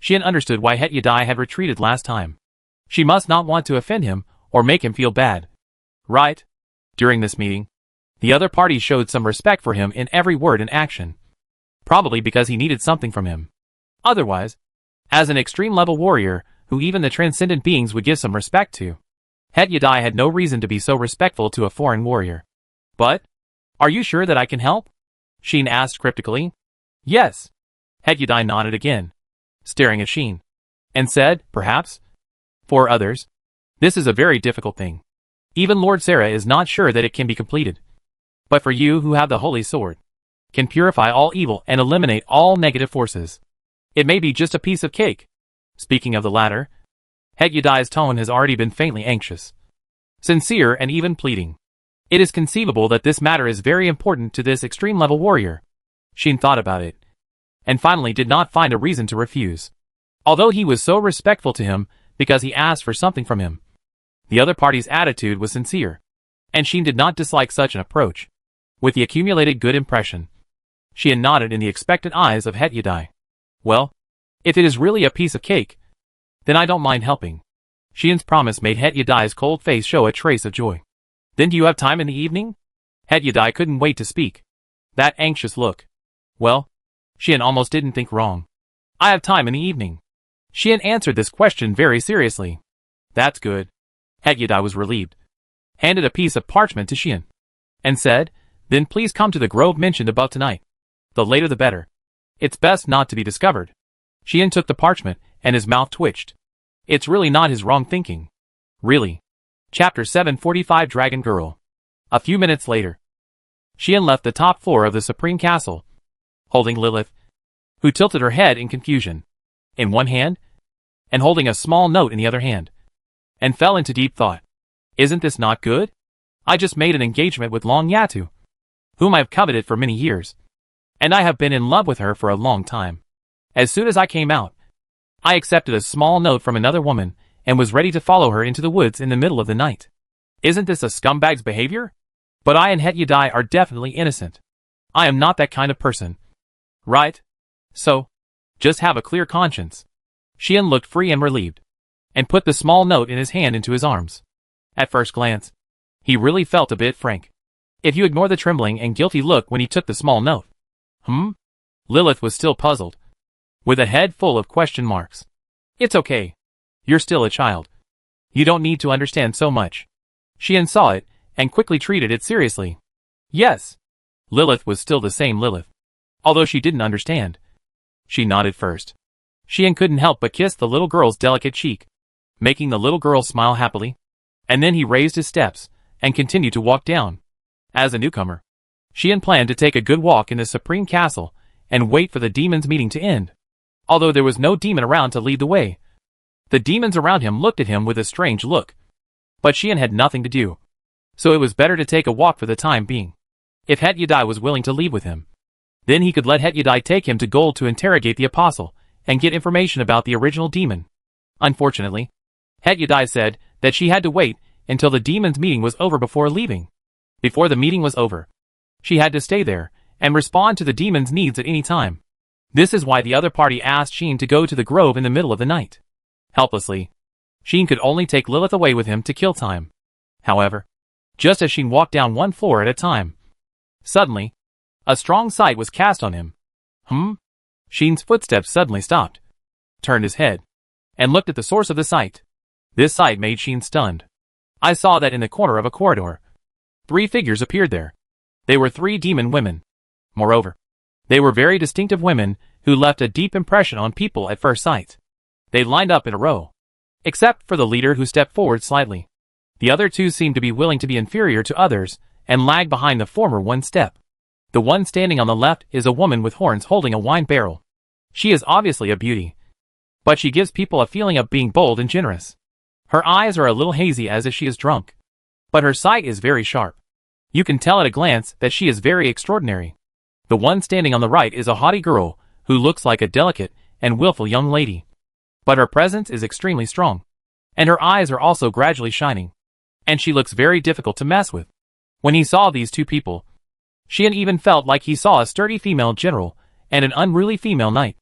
Xian understood why Hetyadai had retreated last time. She must not want to offend him or make him feel bad. Right? During this meeting, the other party showed some respect for him in every word and action. Probably because he needed something from him. Otherwise, as an extreme-level warrior who even the transcendent beings would give some respect to, Hetyadai had no reason to be so respectful to a foreign warrior. But, are you sure that I can help? Xian asked cryptically. Yes. Hetyadai nodded again, staring at Xian, and said, perhaps, for others, this is a very difficult thing. Even Lord Sarah is not sure that it can be completed. But for you who have the holy sword, can purify all evil and eliminate all negative forces, it may be just a piece of cake. Speaking of the latter, Hetyadai's tone has already been faintly anxious, sincere and even pleading. It is conceivable that this matter is very important to this extreme-level warrior. Xian thought about it, and finally did not find a reason to refuse. Although he was so respectful to him because he asked for something from him, the other party's attitude was sincere, and Xian did not dislike such an approach. With the accumulated good impression, Xian nodded in the expectant eyes of Hetyadai. Well, if it is really a piece of cake, then I don't mind helping. Xian's promise made Het Yadai's cold face show a trace of joy. Then do you have time in the evening? Het Yadai couldn't wait to speak. That anxious look. Well, Xian almost didn't think wrong. I have time in the evening. Xian answered this question very seriously. That's good. Het Yadai was relieved. Handed a piece of parchment to Xian. And said, then please come to the grove mentioned above tonight. The later the better. It's best not to be discovered. Xian took the parchment, and his mouth twitched. It's really not his wrong thinking. Really. Chapter 745 Dragon Girl. A few minutes later. Xian left the top floor of the Supreme Castle, holding Lilith, who tilted her head in confusion, in one hand, and holding a small note in the other hand, and fell into deep thought. Isn't this not good? I just made an engagement with Long Yatu, whom I have coveted for many years, and I have been in love with her for a long time. As soon as I came out, I accepted a small note from another woman, and was ready to follow her into the woods in the middle of the night. Isn't this a scumbag's behavior? But I and Het Yadai are definitely innocent. I am not that kind of person. Right? So, just have a clear conscience. Xian looked free and relieved, and put the small note in his hand into his arms. At first glance, he really felt a bit frank. If you ignore the trembling and guilty look when he took the small note. Lilith was still puzzled, with a head full of question marks. It's okay. You're still a child. You don't need to understand so much. Xian saw it, and quickly treated it seriously. Yes. Lilith was still the same Lilith. Although she didn't understand. She nodded first. Xian couldn't help but kiss the little girl's delicate cheek, making the little girl smile happily. And then he raised his steps, and continued to walk down. As a newcomer, Xian planned to take a good walk in the Supreme Castle, and wait for the demons' meeting to end. Although there was no demon around to lead the way, the demons around him looked at him with a strange look. But Xian had nothing to do, so it was better to take a walk for the time being. If Het Yadai was willing to leave with him, then he could let Het Yadai take him to Gold to interrogate the apostle, and get information about the original demon. Unfortunately, Het Yadai said that she had to wait until the demons' meeting was over before leaving. Before the meeting was over, she had to stay there, and respond to the demons' needs at any time. This is why the other party asked Xian to go to the grove in the middle of the night. Helplessly, Xian could only take Lilith away with him to kill time. However, just as Xian walked down one floor at a time, suddenly, a strong sight was cast on him. Xian's footsteps suddenly stopped, turned his head, and looked at the source of the sight. This sight made Xian stunned. I saw that in the corner of a corridor, 3 figures appeared there. They were 3 demon women. Moreover, they were very distinctive women who left a deep impression on people at first sight. They lined up in a row, except for the leader who stepped forward slightly. The other 2 seemed to be willing to be inferior to others, and lagged behind the former one step. The one standing on the left is a woman with horns holding a wine barrel. She is obviously a beauty, but she gives people a feeling of being bold and generous. Her eyes are a little hazy as if she is drunk, but her sight is very sharp. You can tell at a glance that she is very extraordinary. The one standing on the right is a haughty girl, who looks like a delicate and willful young lady. But her presence is extremely strong, and her eyes are also gradually shining, and she looks very difficult to mess with. When he saw these 2 people, Xian even felt like he saw a sturdy female general and an unruly female knight,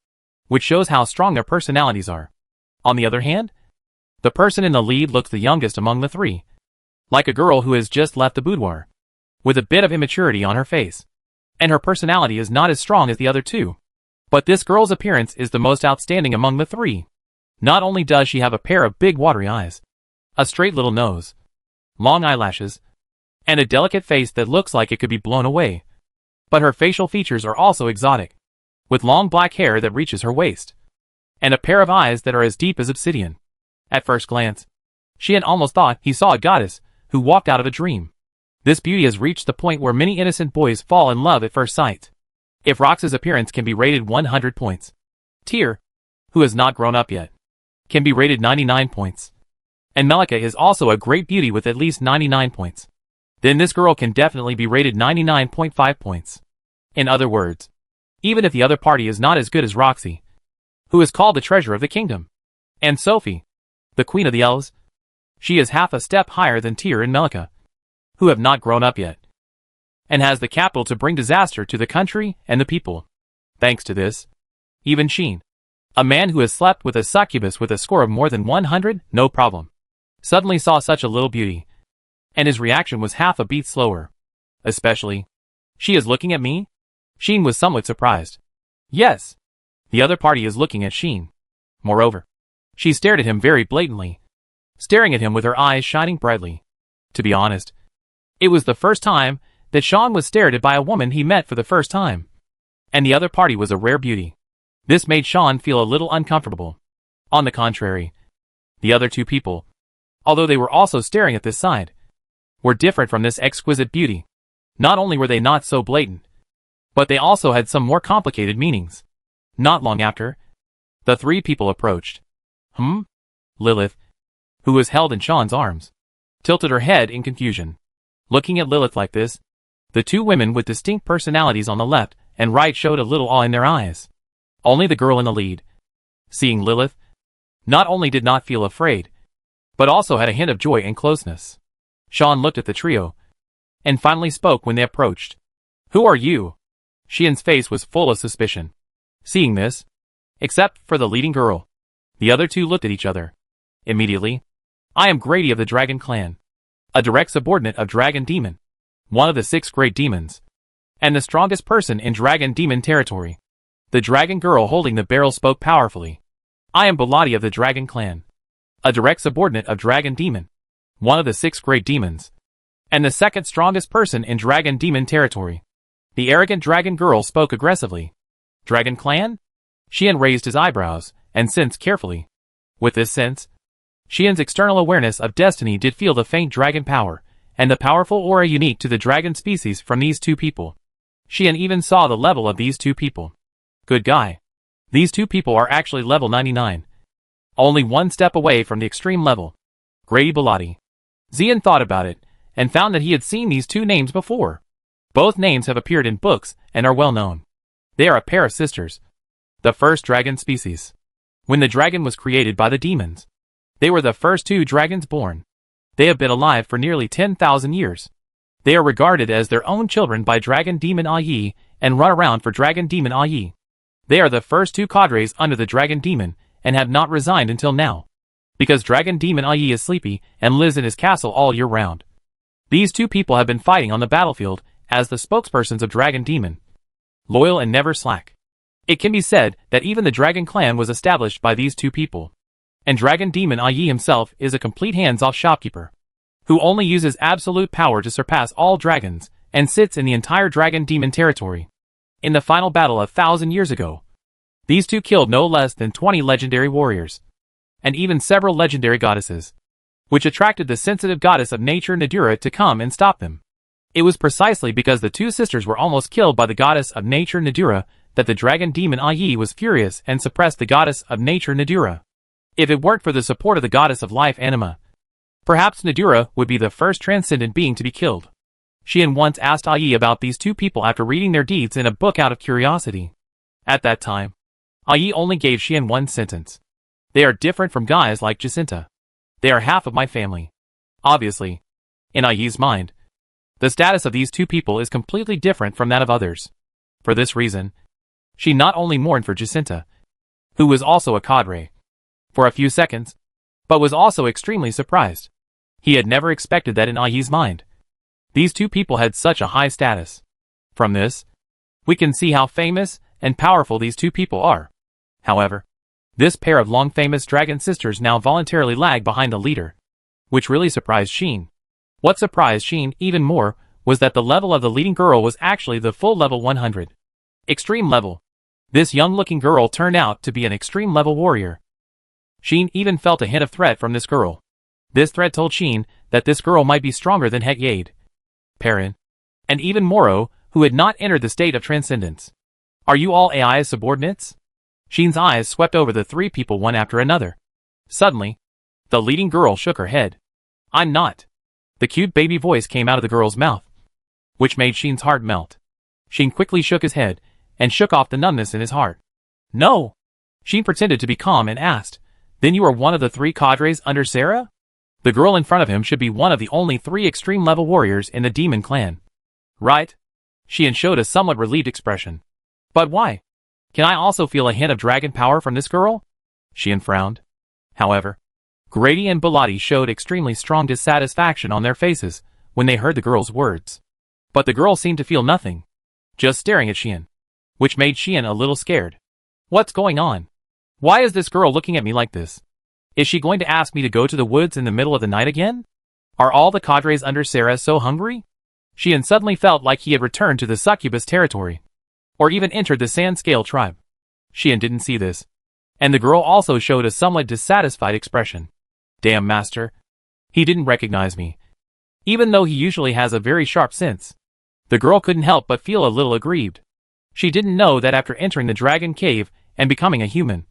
which shows how strong their personalities are. On the other hand, the person in the lead looks the youngest among the 3, like a girl who has just left the boudoir, with a bit of immaturity on her face, and her personality is not as strong as the other 2. But this girl's appearance is the most outstanding among the 3. Not only does she have a pair of big watery eyes, a straight little nose, long eyelashes, and a delicate face that looks like it could be blown away, but her facial features are also exotic, with long black hair that reaches her waist, and a pair of eyes that are as deep as obsidian. At first glance, Xian almost thought he saw a goddess who walked out of a dream. This beauty has reached the point where many innocent boys fall in love at first sight. If Rox's appearance can be rated 100 points, Tyr, who has not grown up yet, can be rated 99 points. And Melika is also a great beauty with at least 99 points. Then this girl can definitely be rated 99.5 points. In other words, even if the other party is not as good as Roxy, who is called the treasure of the kingdom, and Sophie, the queen of the elves, she is half a step higher than Tyr and Melika, who have not grown up yet, and has the capital to bring disaster to the country and the people. Thanks to this, even Xian, a man who has slept with a succubus with a score of more than 100, no problem. suddenly saw such a little beauty, and his reaction was half a beat slower. Especially, she is looking at me? Sheen was somewhat surprised. Yes. The other party is looking at Sheen. Moreover, she stared at him very blatantly, staring at him with her eyes shining brightly. To be honest, it was the first time that Sean was stared at by a woman he met for the first time. And the other party was a rare beauty. This made Sean feel a little uncomfortable. On the contrary, the other two people, although they were also staring at this side, were different from this exquisite beauty. Not only were they not so blatant, but they also had some more complicated meanings. Not long after, the three people approached. Lilith, who was held in Sean's arms, tilted her head in confusion. Looking at Lilith like this, the two women with distinct personalities on the left and right showed a little awe in their eyes. Only the girl in the lead, seeing Lilith, not only did not feel afraid, but also had a hint of joy and closeness. Sean looked at the trio, and finally spoke when they approached. Who are you? Sheen's face was full of suspicion. Seeing this, except for the leading girl, the other two looked at each other. Immediately, I am Grady of the Dragon Clan, a direct subordinate of Dragon Demon, one of the 6 great demons, and the strongest person in Dragon Demon territory. The dragon girl holding the barrel spoke powerfully. I am Belati of the Dragon Clan, a direct subordinate of Dragon Demon, one of the 6 great demons, and the second strongest person in Dragon Demon territory. The arrogant dragon girl spoke aggressively. Dragon Clan? Sheen raised his eyebrows, and sensed carefully. With this sense, Sheen's external awareness of destiny did feel the faint dragon power, and the powerful aura unique to the dragon species from these two people. Sheen even saw the level of these two people. Good guy. These two people are actually level 99. Only one step away from the extreme level. Grady Belati. Xian thought about it, and found that he had seen these two names before. Both names have appeared in books and are well known. They are a pair of sisters. The first dragon species. When the dragon was created by the demons, they were the first 2 dragons born. They have been alive for nearly 10,000 years. They are regarded as their own children by Dragon Demon Ayi and run around for Dragon Demon Ayi. They are the first 2 cadres under the Dragon Demon and have not resigned until now, because Dragon Demon Ayi is sleepy and lives in his castle all year round. These 2 people have been fighting on the battlefield as the spokespersons of Dragon Demon, loyal and never slack. It can be said that even the Dragon Clan was established by these 2 people. And Dragon Demon Ayi himself is a complete hands-off shopkeeper, who only uses absolute power to surpass all dragons, and sits in the entire Dragon Demon territory. In the final battle 1,000 years ago, these 2 killed no less than 20 legendary warriors, and even several legendary goddesses, which attracted the sensitive goddess of nature Nadura to come and stop them. It was precisely because the 2 sisters were almost killed by the goddess of nature Nadura that the Dragon Demon Ayi was furious and suppressed the goddess of nature Nadura. If it weren't for the support of the goddess of life Anima, perhaps Nadura would be the first transcendent being to be killed. Sheen once asked Ayi about these 2 people after reading their deeds in a book out of curiosity. At that time, Ayi only gave Sheen one sentence. They are different from guys like Jacinta. They are half of my family. Obviously, in Ayi's mind, the status of these 2 people is completely different from that of others. For this reason, she not only mourned for Jacinta, who was also a cadre, for a few seconds, but was also extremely surprised. He had never expected that in Ayi's mind. These 2 people had such a high status. From this, we can see how famous and powerful these 2 people are. However, this pair of long-famous dragon sisters now voluntarily lag behind the leader, which really surprised Sheen. What surprised Sheen even more was that the level of the leading girl was actually the full level 100. Extreme level. This young-looking girl turned out to be an extreme level warrior. Sheen even felt a hint of threat from this girl. This threat told Sheen that this girl might be stronger than Hekyade, Perrin, and even Moro, who had not entered the state of transcendence. Are you all AI's subordinates? Sheen's eyes swept over the 3 people one after another. Suddenly, the leading girl shook her head. I'm not. The cute baby voice came out of the girl's mouth, which made Sheen's heart melt. Sheen quickly shook his head and shook off the numbness in his heart. No. Sheen pretended to be calm and asked, Then you are one of the 3 cadres under Sarah? The girl in front of him should be one of the only 3 extreme level warriors in the demon clan. Right? Sheen showed a somewhat relieved expression. But why? Can I also feel a hint of dragon power from this girl? Sheen frowned. However, Grady and Bellotti showed extremely strong dissatisfaction on their faces when they heard the girl's words. But the girl seemed to feel nothing, just staring at Xian, which made Xian a little scared. What's going on? Why is this girl looking at me like this? Is she going to ask me to go to the woods in the middle of the night again? Are all the cadres under Sarah so hungry? Xian suddenly felt like he had returned to the succubus territory, or even entered the sand scale tribe. Xian didn't see this, and the girl also showed a somewhat dissatisfied expression. Damn, master. He didn't recognize me, even though he usually has a very sharp sense. The girl couldn't help but feel a little aggrieved. She didn't know that after entering the dragon cave and becoming a human,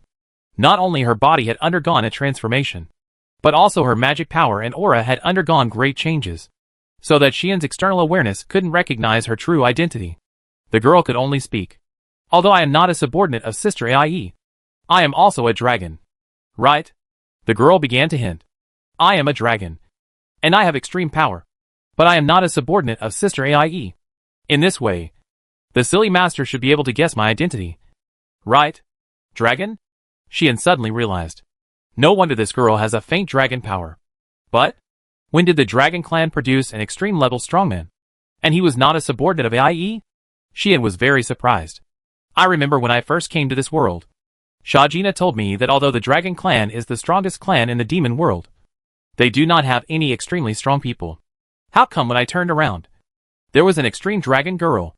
not only her body had undergone a transformation, but also her magic power and aura had undergone great changes, so that Xian's external awareness couldn't recognize her true identity. The girl could only speak. Although I am not a subordinate of Sister Aie, I am also a dragon. Right? The girl began to hint. I am a dragon, and I have extreme power, but I am not a subordinate of Sister Aie. In this way, the silly master should be able to guess my identity. Right? Dragon? Xian suddenly realized. No wonder this girl has a faint dragon power. But when did the dragon clan produce an extreme level strongman? And he was not a subordinate of Aie? Xian was very surprised. I remember when I first came to this world, Shajina told me that although the dragon clan is the strongest clan in the demon world, they do not have any extremely strong people. How come when I turned around, there was an extreme dragon girl?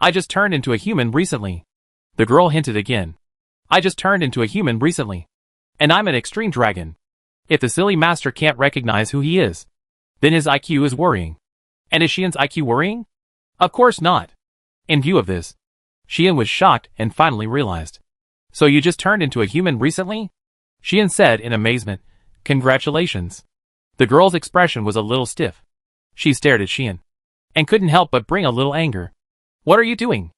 I just turned into a human recently. The girl hinted again. I just turned into a human recently, and I'm an extreme dragon. If the silly master can't recognize who he is, then his IQ is worrying. And is Xian's IQ worrying? Of course not. In view of this, Xian was shocked and finally realized. So you just turned into a human recently? Xian said in amazement. Congratulations. The girl's expression was a little stiff. She stared at Xian, and couldn't help but bring a little anger. What are you doing?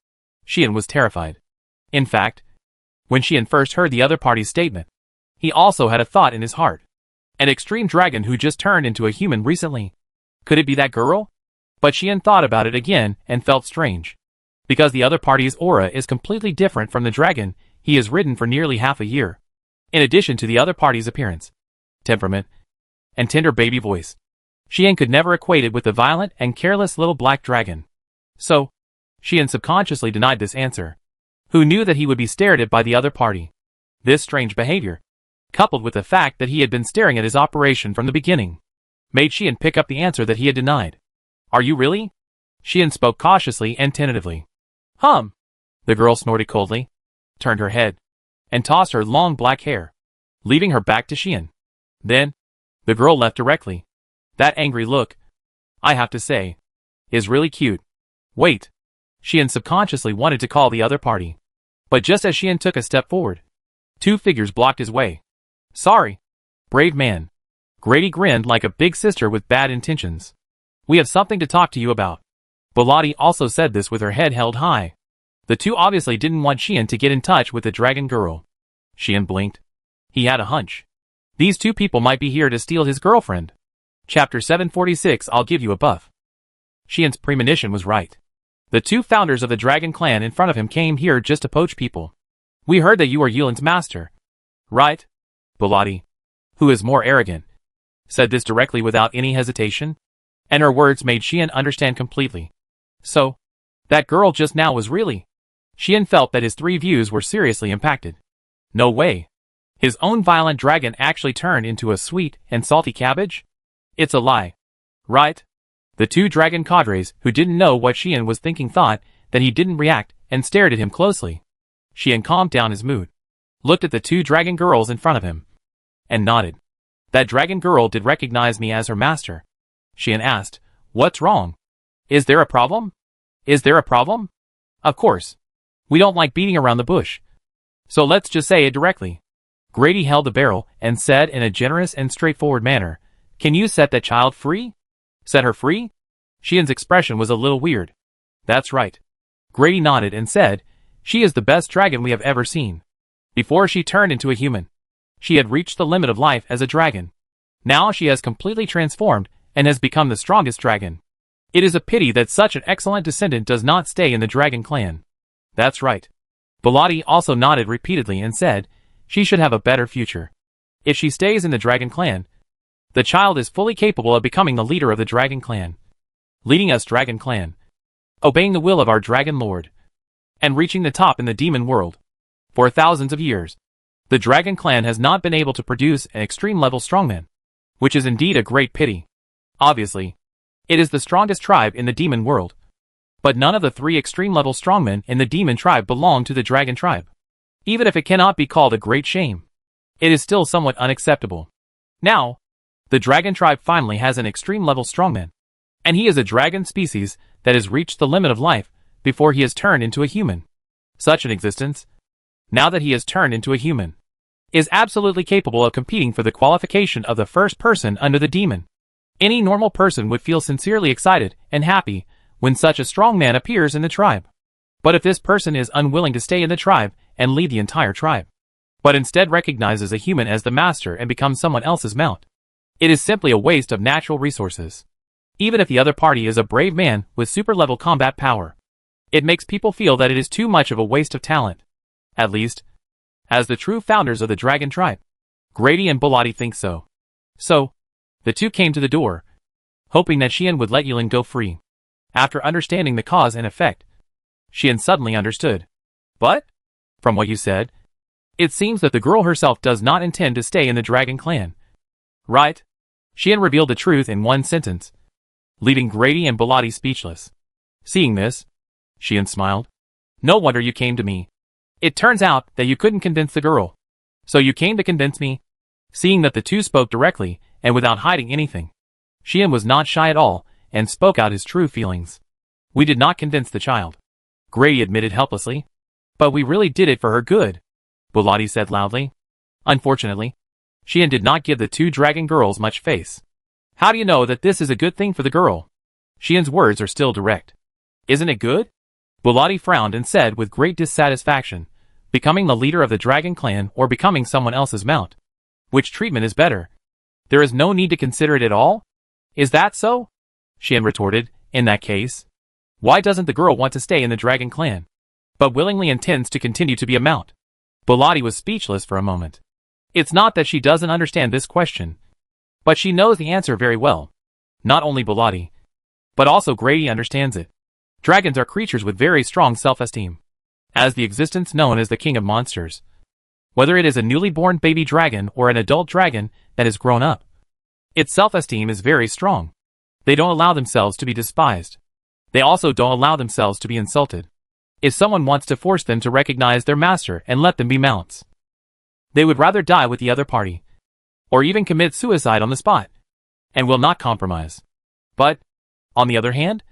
Xian was terrified. In fact, when Xian first heard the other party's statement, he also had a thought in his heart. An extreme dragon who just turned into a human recently. Could it be that girl? But Xian thought about it again and felt strange. Because the other party's aura is completely different from the dragon he has ridden for nearly half a year. In addition to the other party's appearance, temperament, and tender baby voice, Xian could never equate it with the violent and careless little black dragon. So, Xian subconsciously denied this answer. Who knew that he would be stared at by the other party? This strange behavior, coupled with the fact that he had been staring at his operation from the beginning, made Xian pick up the answer that he had denied. Are you really? Xian spoke cautiously and tentatively. The girl snorted coldly, turned her head, and tossed her long black hair, leaving her back to Xian. Then, the girl left directly. That angry look, I have to say, is really cute. Wait. Xian subconsciously wanted to call the other party. But just as Xian took a step forward, two figures blocked his way. Sorry, brave man. Grady grinned like a big sister with bad intentions. We have something to talk to you about. Bellotti also said this with her head held high. The two obviously didn't want Xian to get in touch with the dragon girl. Xian blinked. He had a hunch. These two people might be here to steal his girlfriend. Chapter 746. I'll give you a buff. Xian's premonition was right. The two founders of the dragon clan in front of him came here just to poach people. We heard that you are Yulin's master. Right? Bellotti, who is more arrogant, said this directly without any hesitation, and her words made Xian understand completely. So, that girl just now was really... Xian felt that his three views were seriously impacted. No way. His own violent dragon actually turned into a sweet and salty cabbage? It's a lie. Right? The two dragon cadres who didn't know what Xian was thinking thought that he didn't react and stared at him closely. Xian calmed down his mood, looked at the two dragon girls in front of him, and nodded. That dragon girl did recognize me as her master. Xian asked, What's wrong? Is there a problem? Is there a problem? Of course. We don't like beating around the bush. So let's just say it directly. Grady held the barrel and said in a generous and straightforward manner, Can you set that child free? Set her free? Xian's expression was a little weird. That's right. Grady nodded and said, She is the best dragon we have ever seen. Before she turned into a human, she had reached the limit of life as a dragon. Now she has completely transformed and has become the strongest dragon. It is a pity that such an excellent descendant does not stay in the dragon clan. That's right. Bellotti also nodded repeatedly and said, She should have a better future. If she stays in the Dragon Clan, the child is fully capable of becoming the leader of the Dragon Clan, leading us Dragon Clan, obeying the will of our Dragon Lord, and reaching the top in the demon world. For thousands of years, the Dragon Clan has not been able to produce an extreme-level strongman, which is indeed a great pity. Obviously, it is the strongest tribe in the demon world, but none of the 3 extreme-level strongmen in the demon tribe belong to the Dragon tribe. Even if it cannot be called a great shame, it is still somewhat unacceptable. Now, the Dragon tribe finally has an extreme-level strongman, and he is a dragon species that has reached the limit of life before he has turned into a human. Such an existence, now that he has turned into a human, is absolutely capable of competing for the qualification of the first person under the demon. Any normal person would feel sincerely excited and happy when such a strong man appears in the tribe. But if this person is unwilling to stay in the tribe and lead the entire tribe, but instead recognizes a human as the master and becomes someone else's mount, it is simply a waste of natural resources. Even if the other party is a brave man with super-level combat power, it makes people feel that it is too much of a waste of talent. At least, as the true founders of the Dragon tribe, Grady and Bellotti think so. So, the two came to the door, hoping that Xian would let Yulin go free. After understanding the cause and effect, Xian suddenly understood. But, from what you said, it seems that the girl herself does not intend to stay in the Dragon Clan. Right? Xian revealed the truth in one sentence, leaving Grady and Bellotti speechless. Seeing this, Xian smiled. No wonder you came to me. It turns out that you couldn't convince the girl. So you came to convince me? Seeing that the two spoke directly and without hiding anything, Xian was not shy at all and spoke out his true feelings. We did not convince the child, Grady admitted helplessly. But we really did it for her good, Bellotti said loudly. Unfortunately, Xian did not give the two dragon girls much face. How do you know that this is a good thing for the girl? Xian's words are still direct. Isn't it good? Bellotti frowned and said with great dissatisfaction, becoming the leader of the Dragon Clan or becoming someone else's mount. Which treatment is better? There is no need to consider it at all? Is that so? Xian retorted, in that case, why doesn't the girl want to stay in the Dragon Clan, but willingly intends to continue to be a mount? Bellotti was speechless for a moment. It's not that she doesn't understand this question, but she knows the answer very well. Not only Bellotti, but also Grady understands it. Dragons are creatures with very strong self-esteem, as the existence known as the king of monsters. Whether it is a newly born baby dragon or an adult dragon that has grown up, its self-esteem is very strong. They don't allow themselves to be despised. They also don't allow themselves to be insulted. If someone wants to force them to recognize their master and let them be mounts, they would rather die with the other party, or even commit suicide on the spot, and will not compromise. But, on the other hand,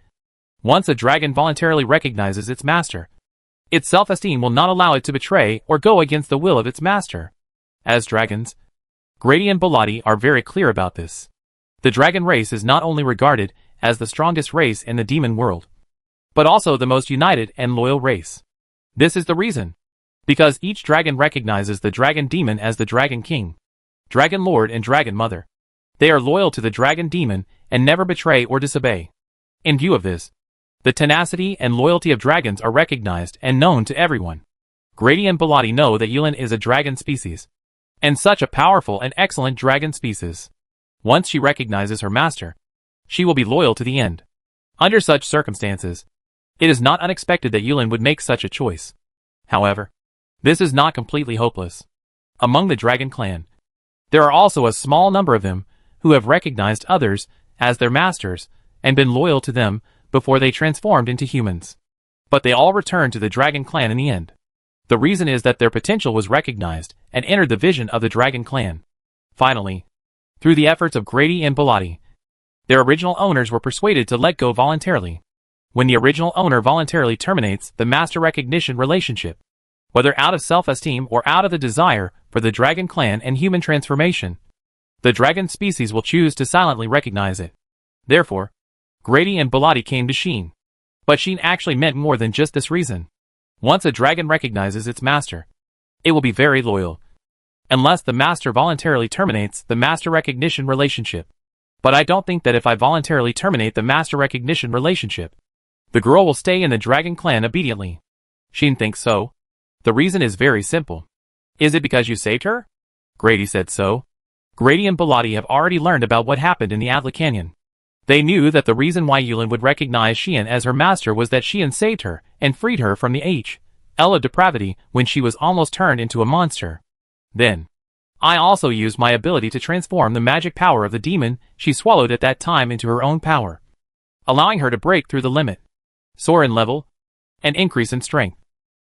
once a dragon voluntarily recognizes its master, its self-esteem will not allow it to betray or go against the will of its master. As dragons, Grady and Bellotti are very clear about this. The dragon race is not only regarded as the strongest race in the demon world, but also the most united and loyal race. This is the reason. Because each dragon recognizes the dragon demon as the dragon king, dragon lord and dragon mother. They are loyal to the dragon demon and never betray or disobey. In view of this, the tenacity and loyalty of dragons are recognized and known to everyone. Grady and Bellotti know that Yulin is a dragon species, and such a powerful and excellent dragon species. Once she recognizes her master, she will be loyal to the end. Under such circumstances, it is not unexpected that Yulin would make such a choice. However, this is not completely hopeless. Among the Dragon Clan, there are also a small number of them who have recognized others as their masters and been loyal to them before they transformed into humans. But they all returned to the Dragon Clan in the end. The reason is that their potential was recognized and entered the vision of the Dragon Clan. Finally, through the efforts of Grady and Bellotti, their original owners were persuaded to let go voluntarily. When the original owner voluntarily terminates the master recognition relationship, whether out of self-esteem or out of the desire for the Dragon Clan and human transformation, the dragon species will choose to silently recognize it. Therefore, Grady and Bellotti came to Xian. But Xian actually meant more than just this reason. Once a dragon recognizes its master, it will be very loyal, unless the master voluntarily terminates the master recognition relationship. But I don't think that if I voluntarily terminate the master recognition relationship, the girl will stay in the Dragon Clan obediently. Xian thinks so. The reason is very simple. Is it because you saved her? Grady said so. Grady and Bilotti have already learned about what happened in the Atla Canyon. They knew that the reason why Yulin would recognize Xian as her master was that Xian saved her and freed her from the L of depravity when she was almost turned into a monster. Then, I also used my ability to transform the magic power of the demon she swallowed at that time into her own power, allowing her to break through the limit, soar in level, and increase in strength,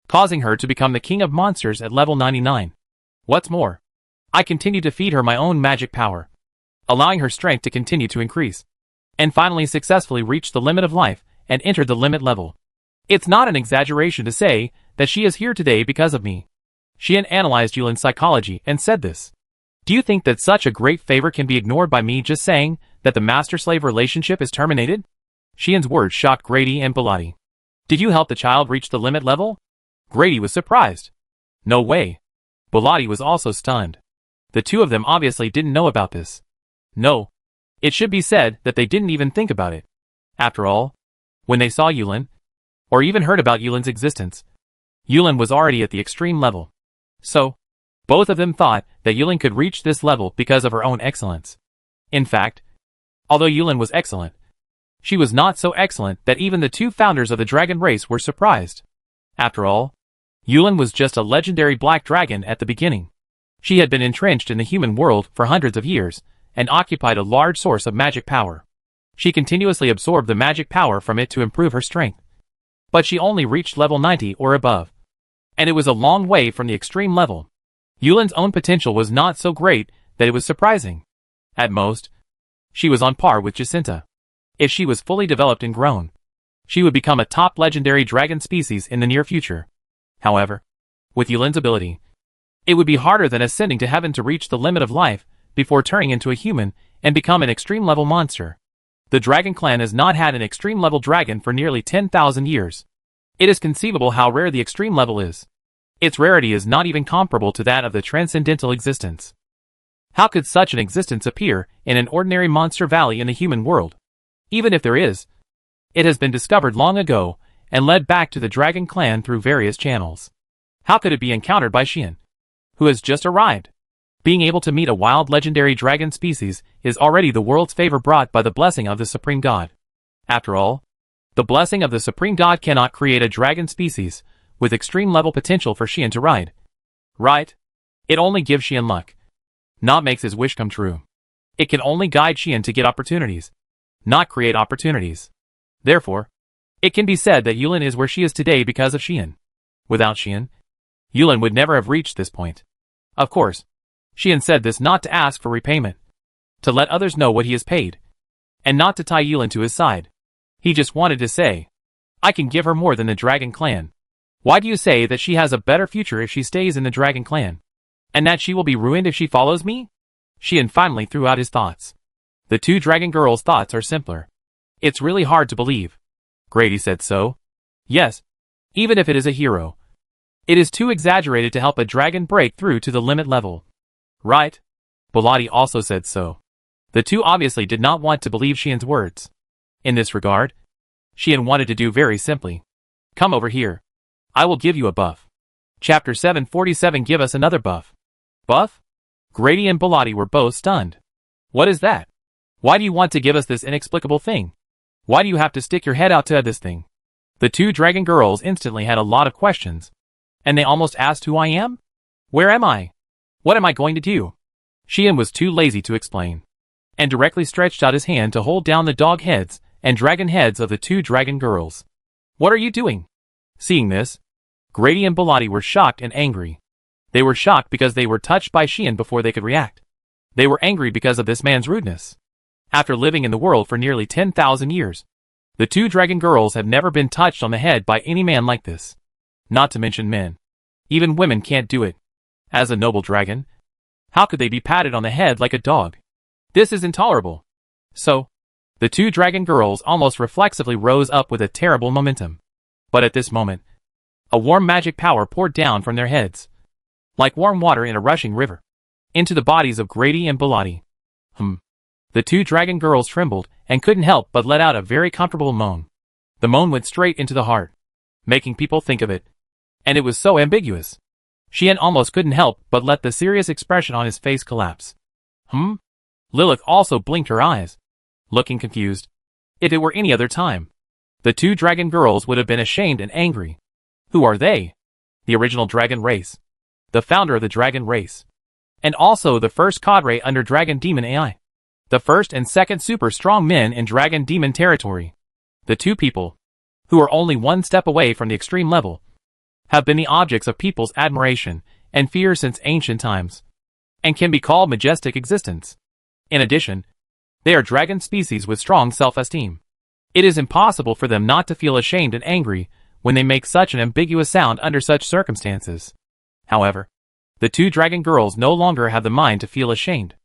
causing her to become the king of monsters at level 99. What's more, I continued to feed her my own magic power, allowing her strength to continue to increase, and finally successfully reached the limit of life and entered the limit level. It's not an exaggeration to say that she is here today because of me. Xian analyzed Yulin's psychology and said this. Do you think that such a great favor can be ignored by me just saying that the master-slave relationship is terminated? Xian's words shocked Grady and Bilotti. Did you help the child reach the limit level? Grady was surprised. No way. Bilotti was also stunned. The two of them obviously didn't know about this. No. It should be said that they didn't even think about it. After all, when they saw Yulin, or even heard about Yulin's existence, Yulin was already at the extreme level. So, both of them thought that Yulin could reach this level because of her own excellence. In fact, although Yulin was excellent, she was not so excellent that even the two founders of the dragon race were surprised. After all, Yulin was just a legendary black dragon at the beginning. She had been entrenched in the human world for hundreds of years, and occupied a large source of magic power. She continuously absorbed the magic power from it to improve her strength. But she only reached level 90 or above. And it was a long way from the extreme level. Yulin's own potential was not so great that it was surprising. At most, she was on par with Jacinta. If she was fully developed and grown, she would become a top legendary dragon species in the near future. However, with Yulin's ability, it would be harder than ascending to heaven to reach the limit of life before turning into a human and become an extreme level monster. The dragon clan has not had an extreme level dragon for nearly 10,000 years. It is conceivable how rare the extreme level is. Its rarity is not even comparable to that of the transcendental existence. How could such an existence appear in an ordinary monster valley in the human world? Even if there is, it has been discovered long ago and led back to the dragon clan through various channels. How could it be encountered by Xian, who has just arrived? Being able to meet a wild legendary dragon species is already the world's favor brought by the blessing of the Supreme God. After all, the blessing of the Supreme God cannot create a dragon species with extreme level potential for Xian to ride. Right? It only gives Xian luck, not makes his wish come true. It can only guide Xian to get opportunities, not create opportunities. Therefore, it can be said that Yulin is where she is today because of Xian. Without Xian, Yulin would never have reached this point. Of course, Xian said this not to ask for repayment, to let others know what he has paid, and not to tie Yulin to his side. He just wanted to say, I can give her more than the dragon clan. Why do you say that she has a better future if she stays in the dragon clan? And that she will be ruined if she follows me? Xian finally threw out his thoughts. The two dragon girls' thoughts are simpler. It's really hard to believe. Grady said so. Yes, even if it is a hero. It is too exaggerated to help a dragon break through to the limit level. Right? Bilotti also said so. The two obviously did not want to believe Xian's words. In this regard, Xian wanted to do very simply. Come over here. I will give you a buff. Chapter 747 Give us another buff. Buff? Grady and Bilotti were both stunned. What is that? Why do you want to give us this inexplicable thing? Why do you have to stick your head out to this thing? The two dragon girls instantly had a lot of questions. And they almost asked who I am? Where am I? What am I going to do? Xian was too lazy to explain, and directly stretched out his hand to hold down the dog heads and dragon heads of the two dragon girls. What are you doing? Seeing this, Grady and Bilotti were shocked and angry. They were shocked because they were touched by Xian before they could react. They were angry because of this man's rudeness. After living in the world for nearly 10,000 years, the two dragon girls have never been touched on the head by any man like this. Not to mention men. Even women can't do it. As a noble dragon, how could they be patted on the head like a dog? This is intolerable. So, the two dragon girls almost reflexively rose up with a terrible momentum. But at this moment, a warm magic power poured down from their heads, like warm water in a rushing river, into the bodies of Grady and Bilotti. The two dragon girls trembled and couldn't help but let out a very comfortable moan. The moan went straight into the heart, making people think of it. And it was so ambiguous. Xian almost couldn't help but let the serious expression on his face collapse. Lilith also blinked her eyes, looking confused. If it were any other time, the two dragon girls would have been ashamed and angry. Who are they? The original dragon race. The founder of the dragon race. And also the first cadre under Dragon Demon AI. The first and second super strong men in Dragon Demon territory. The two people, who are only one step away from the extreme level, have been the objects of people's admiration and fear since ancient times, and can be called majestic existence. In addition, they are dragon species with strong self-esteem. It is impossible for them not to feel ashamed and angry when they make such an ambiguous sound under such circumstances. However, the two dragon girls no longer have the mind to feel ashamed.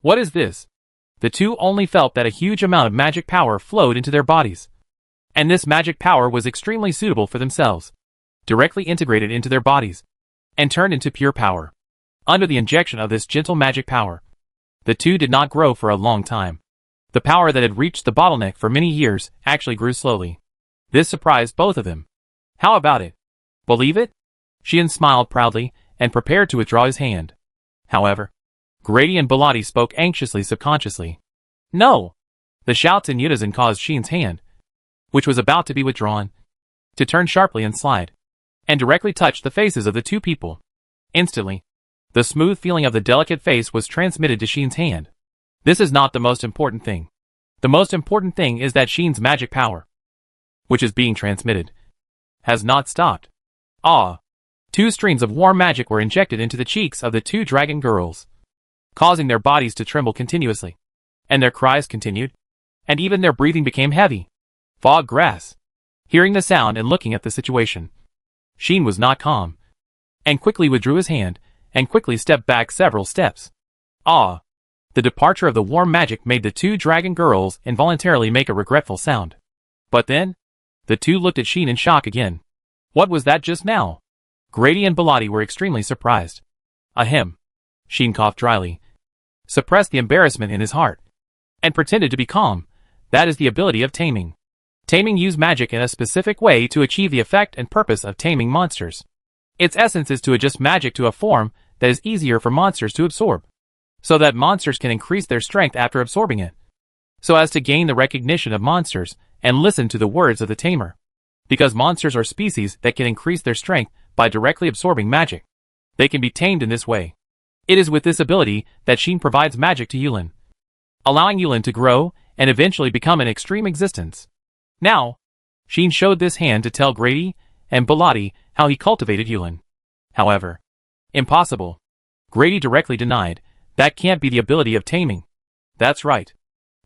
What is this? The two only felt that a huge amount of magic power flowed into their bodies. And this magic power was extremely suitable for themselves, directly integrated into their bodies, and turned into pure power. Under the injection of this gentle magic power, the two did not grow for a long time. The power that had reached the bottleneck for many years actually grew slowly. This surprised both of them. How about it? Believe it? Xian smiled proudly and prepared to withdraw his hand. However, Grady and Bellotti spoke anxiously subconsciously. No! The shouts in unison caused Xian's hand, which was about to be withdrawn, to turn sharply and slide, and directly touch the faces of the two people. Instantly, the smooth feeling of the delicate face was transmitted to Xian's hand. This is not the most important thing. The most important thing is that Xian's magic power, which is being transmitted, has not stopped. Two streams of warm magic were injected into the cheeks of the two dragon girls, causing their bodies to tremble continuously, and their cries continued, and even their breathing became heavy. Fog grass. Hearing the sound and looking at the situation, Xian was not calm, and quickly withdrew his hand, and quickly stepped back several steps. The departure of the warm magic made the two dragon girls involuntarily make a regretful sound. But then, the two looked at Xian in shock again. What was that just now? Grady and Bellotti were extremely surprised. Ahem. Xian coughed dryly, suppressed the embarrassment in his heart, and pretended to be calm. That is the ability of taming. Taming uses magic in a specific way to achieve the effect and purpose of taming monsters. Its essence is to adjust magic to a form that is easier for monsters to absorb, so that monsters can increase their strength after absorbing it, so as to gain the recognition of monsters and listen to the words of the tamer. Because monsters are species that can increase their strength by directly absorbing magic, they can be tamed in this way. It is with this ability that Xian provides magic to Yulin, allowing Yulin to grow and eventually become an extreme existence. Now, Xian showed this hand to tell Grady and Bellotti how he cultivated Yulin. However, impossible. Grady directly denied. That can't be the ability of taming. That's right.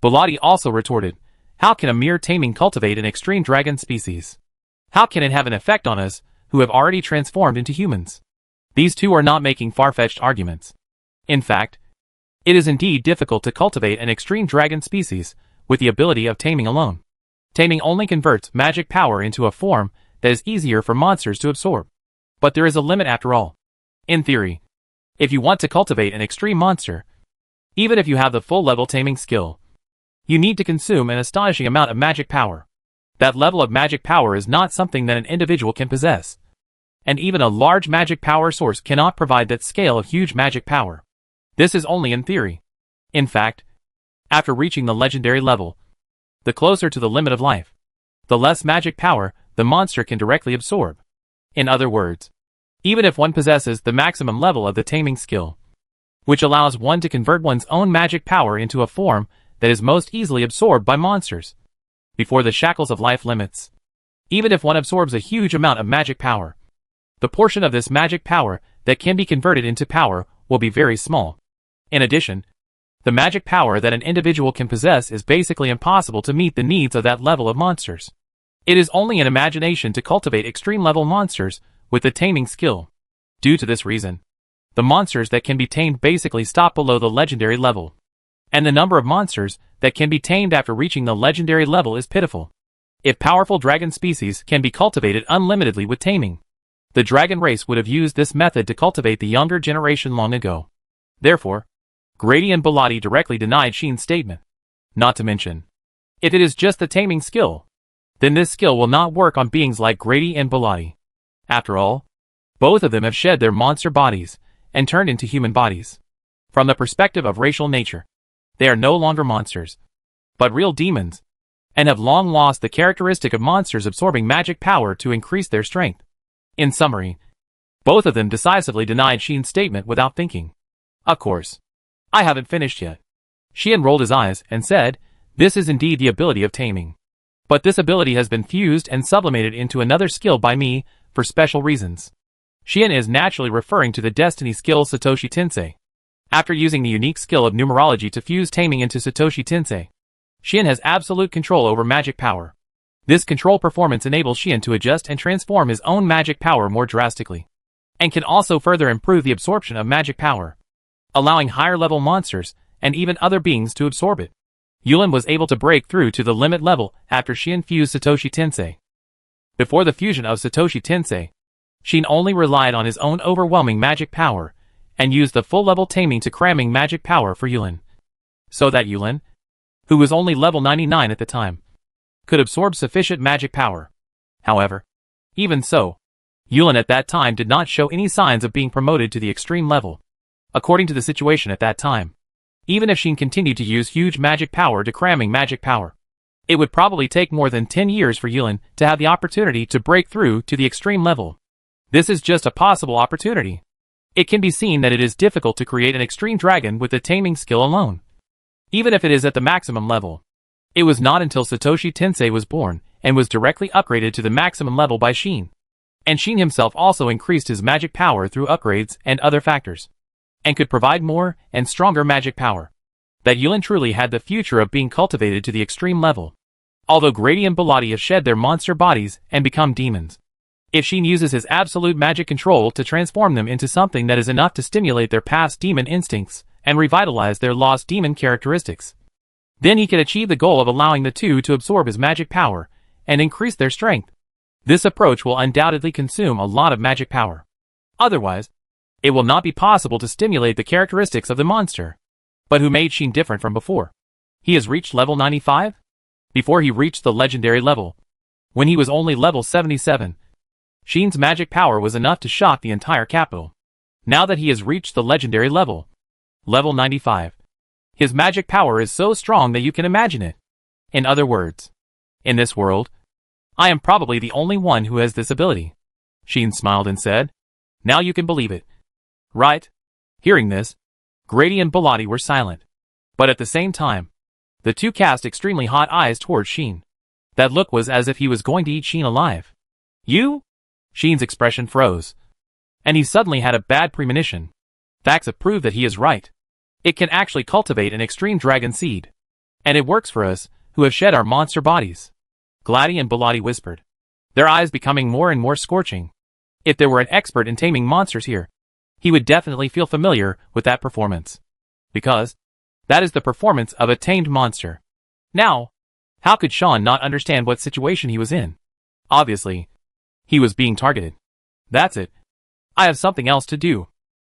Bellotti also retorted. How can a mere taming cultivate an extreme dragon species? How can it have an effect on us, who have already transformed into humans? These two are not making far-fetched arguments. In fact, it is indeed difficult to cultivate an extreme dragon species with the ability of taming alone. Taming only converts magic power into a form that is easier for monsters to absorb. But there is a limit after all. In theory, if you want to cultivate an extreme monster, even if you have the full-level taming skill, you need to consume an astonishing amount of magic power. That level of magic power is not something that an individual can possess. And even a large magic power source cannot provide that scale of huge magic power. This is only in theory. In fact, after reaching the legendary level, the closer to the limit of life, the less magic power the monster can directly absorb. In other words, even if one possesses the maximum level of the taming skill, which allows one to convert one's own magic power into a form that is most easily absorbed by monsters, before the shackles of life limits, even if one absorbs a huge amount of magic power, the portion of this magic power that can be converted into power will be very small. In addition, the magic power that an individual can possess is basically impossible to meet the needs of that level of monsters. It is only an imagination to cultivate extreme-level monsters with the taming skill. Due to this reason, the monsters that can be tamed basically stop below the legendary level. And the number of monsters that can be tamed after reaching the legendary level is pitiful. If powerful dragon species can be cultivated unlimitedly with taming, the dragon race would have used this method to cultivate the younger generation long ago. Therefore, Grady and Bellotti directly denied Xian's statement. Not to mention, if it is just the taming skill, then this skill will not work on beings like Grady and Bellotti. After all, Both of them have shed their monster bodies and turned into human bodies. From the perspective of racial nature, they are no longer monsters, but real demons, and have long lost the characteristic of monsters absorbing magic power to increase their strength. In summary, both of them decisively denied Xian's statement without thinking. Of course, I haven't finished yet. Xian rolled his eyes and said, "This is indeed the ability of taming. But this ability has been fused and sublimated into another skill by me for special reasons." Xian is naturally referring to the destiny skill Satoshi Tensei. After using the unique skill of numerology to fuse taming into Satoshi Tensei, Xian has absolute control over magic power. This control performance enables Xian to adjust and transform his own magic power more drastically, and can also further improve the absorption of magic power, allowing higher-level monsters and even other beings to absorb it. Yulin was able to break through to the limit level after Xian fused Satoshi Tensei. Before the fusion of Satoshi Tensei, Xian only relied on his own overwhelming magic power and used the full-level taming to cramming magic power for Yulin, so that Yulin, who was only level 99 at the time, could absorb sufficient magic power. However, even so, Yulin at that time did not show any signs of being promoted to the extreme level. According to the situation at that time, even if Xian continued to use huge magic power to cramming magic power, it would probably take more than 10 years for Yulin to have the opportunity to break through to the extreme level. This is just a possible opportunity. It can be seen that it is difficult to create an extreme dragon with the taming skill alone, even if it is at the maximum level. It was not until Satoshi Tensei was born and was directly upgraded to the maximum level by Xian, and Xian himself also increased his magic power through upgrades and other factors, and could provide more and stronger magic power, that Yulin truly had the future of being cultivated to the extreme level. Although Grady and Bellotti have shed their monster bodies and become demons, if Xian uses his absolute magic control to transform them into something that is enough to stimulate their past demon instincts and revitalize their lost demon characteristics, then he can achieve the goal of allowing the two to absorb his magic power and increase their strength. This approach will undoubtedly consume a lot of magic power. Otherwise, it will not be possible to stimulate the characteristics of the monster. But who made Xian different from before? He has reached level 95? Before he reached the legendary level, when he was only level 77, Xian's magic power was enough to shock the entire capital. Now that he has reached the legendary level, level 95, his magic power is so strong that you can imagine it. In other words, in this world, I am probably the only one who has this ability. Xian smiled and said, "Now you can believe it, right?" Hearing this, Grady and Bellotti were silent. But at the same time, the two cast extremely hot eyes towards Xian. That look was as if he was going to eat Xian alive. "You?" Xian's expression froze, and he suddenly had a bad premonition. Facts have proved that he is right. It can actually cultivate an extreme dragon seed. And it works for us, who have shed our monster bodies. Grady and Bellotti whispered, their eyes becoming more and more scorching. If there were an expert in taming monsters here, he would definitely feel familiar with that performance. Because that is the performance of a tamed monster. Now, how could Xian not understand what situation he was in? Obviously, he was being targeted. That's it. I have something else to do,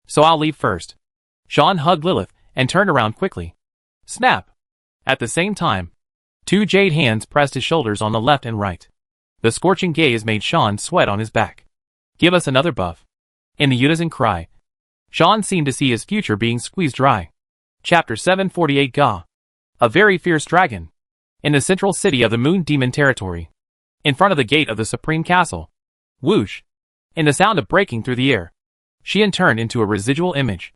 so I'll leave first. Xian hugged Lilith and turned around quickly. Snap! At the same time, two jade hands pressed his shoulders on the left and right. The scorching gaze made Xian sweat on his back. Give us another buff. In the Yutazan cry, Xian seemed to see his future being squeezed dry. Chapter 748 Ga. A very fierce dragon. In the central city of the Moon Demon territory, in front of the gate of the Supreme Castle. Whoosh! In the sound of breaking through the air, Xian turned into a residual image,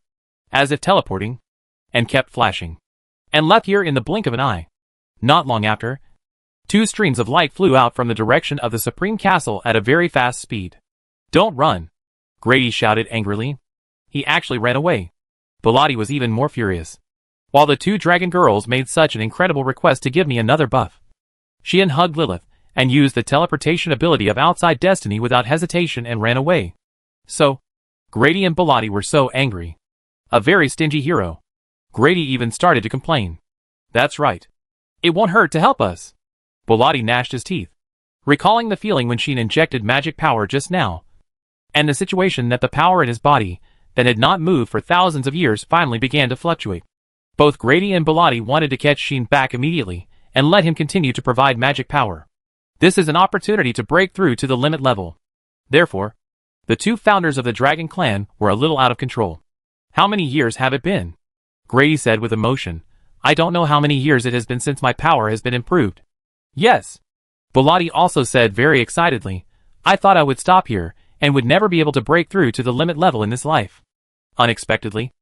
as if teleporting, and kept flashing, and left here in the blink of an eye. Not long after, two streams of light flew out from the direction of the Supreme Castle at a very fast speed. Don't run! Grady shouted angrily. He actually ran away. Bellotti was even more furious. While the two dragon girls made such an incredible request to give me another buff, Xian hugged Lilith and used the teleportation ability of Outside Destiny without hesitation and ran away. So, Grady and Bellotti were so angry. A very stingy hero. Grady even started to complain. That's right. It won't hurt to help us. Bellotti gnashed his teeth, recalling the feeling when Xian injected magic power just now, and the situation that the power in his body that had not moved for thousands of years finally began to fluctuate. Both Grady and Bellotti wanted to catch Xian back immediately and let him continue to provide magic power. This is an opportunity to break through to the limit level. Therefore, The two founders of the Dragon Clan were a little out of control. How many years have it been? Grady said with emotion. I don't know how many years it has been since my power has been improved. Yes. Bilotti also said very excitedly. I thought I would stop here, and would never be able to break through to the limit level in this life. Unexpectedly,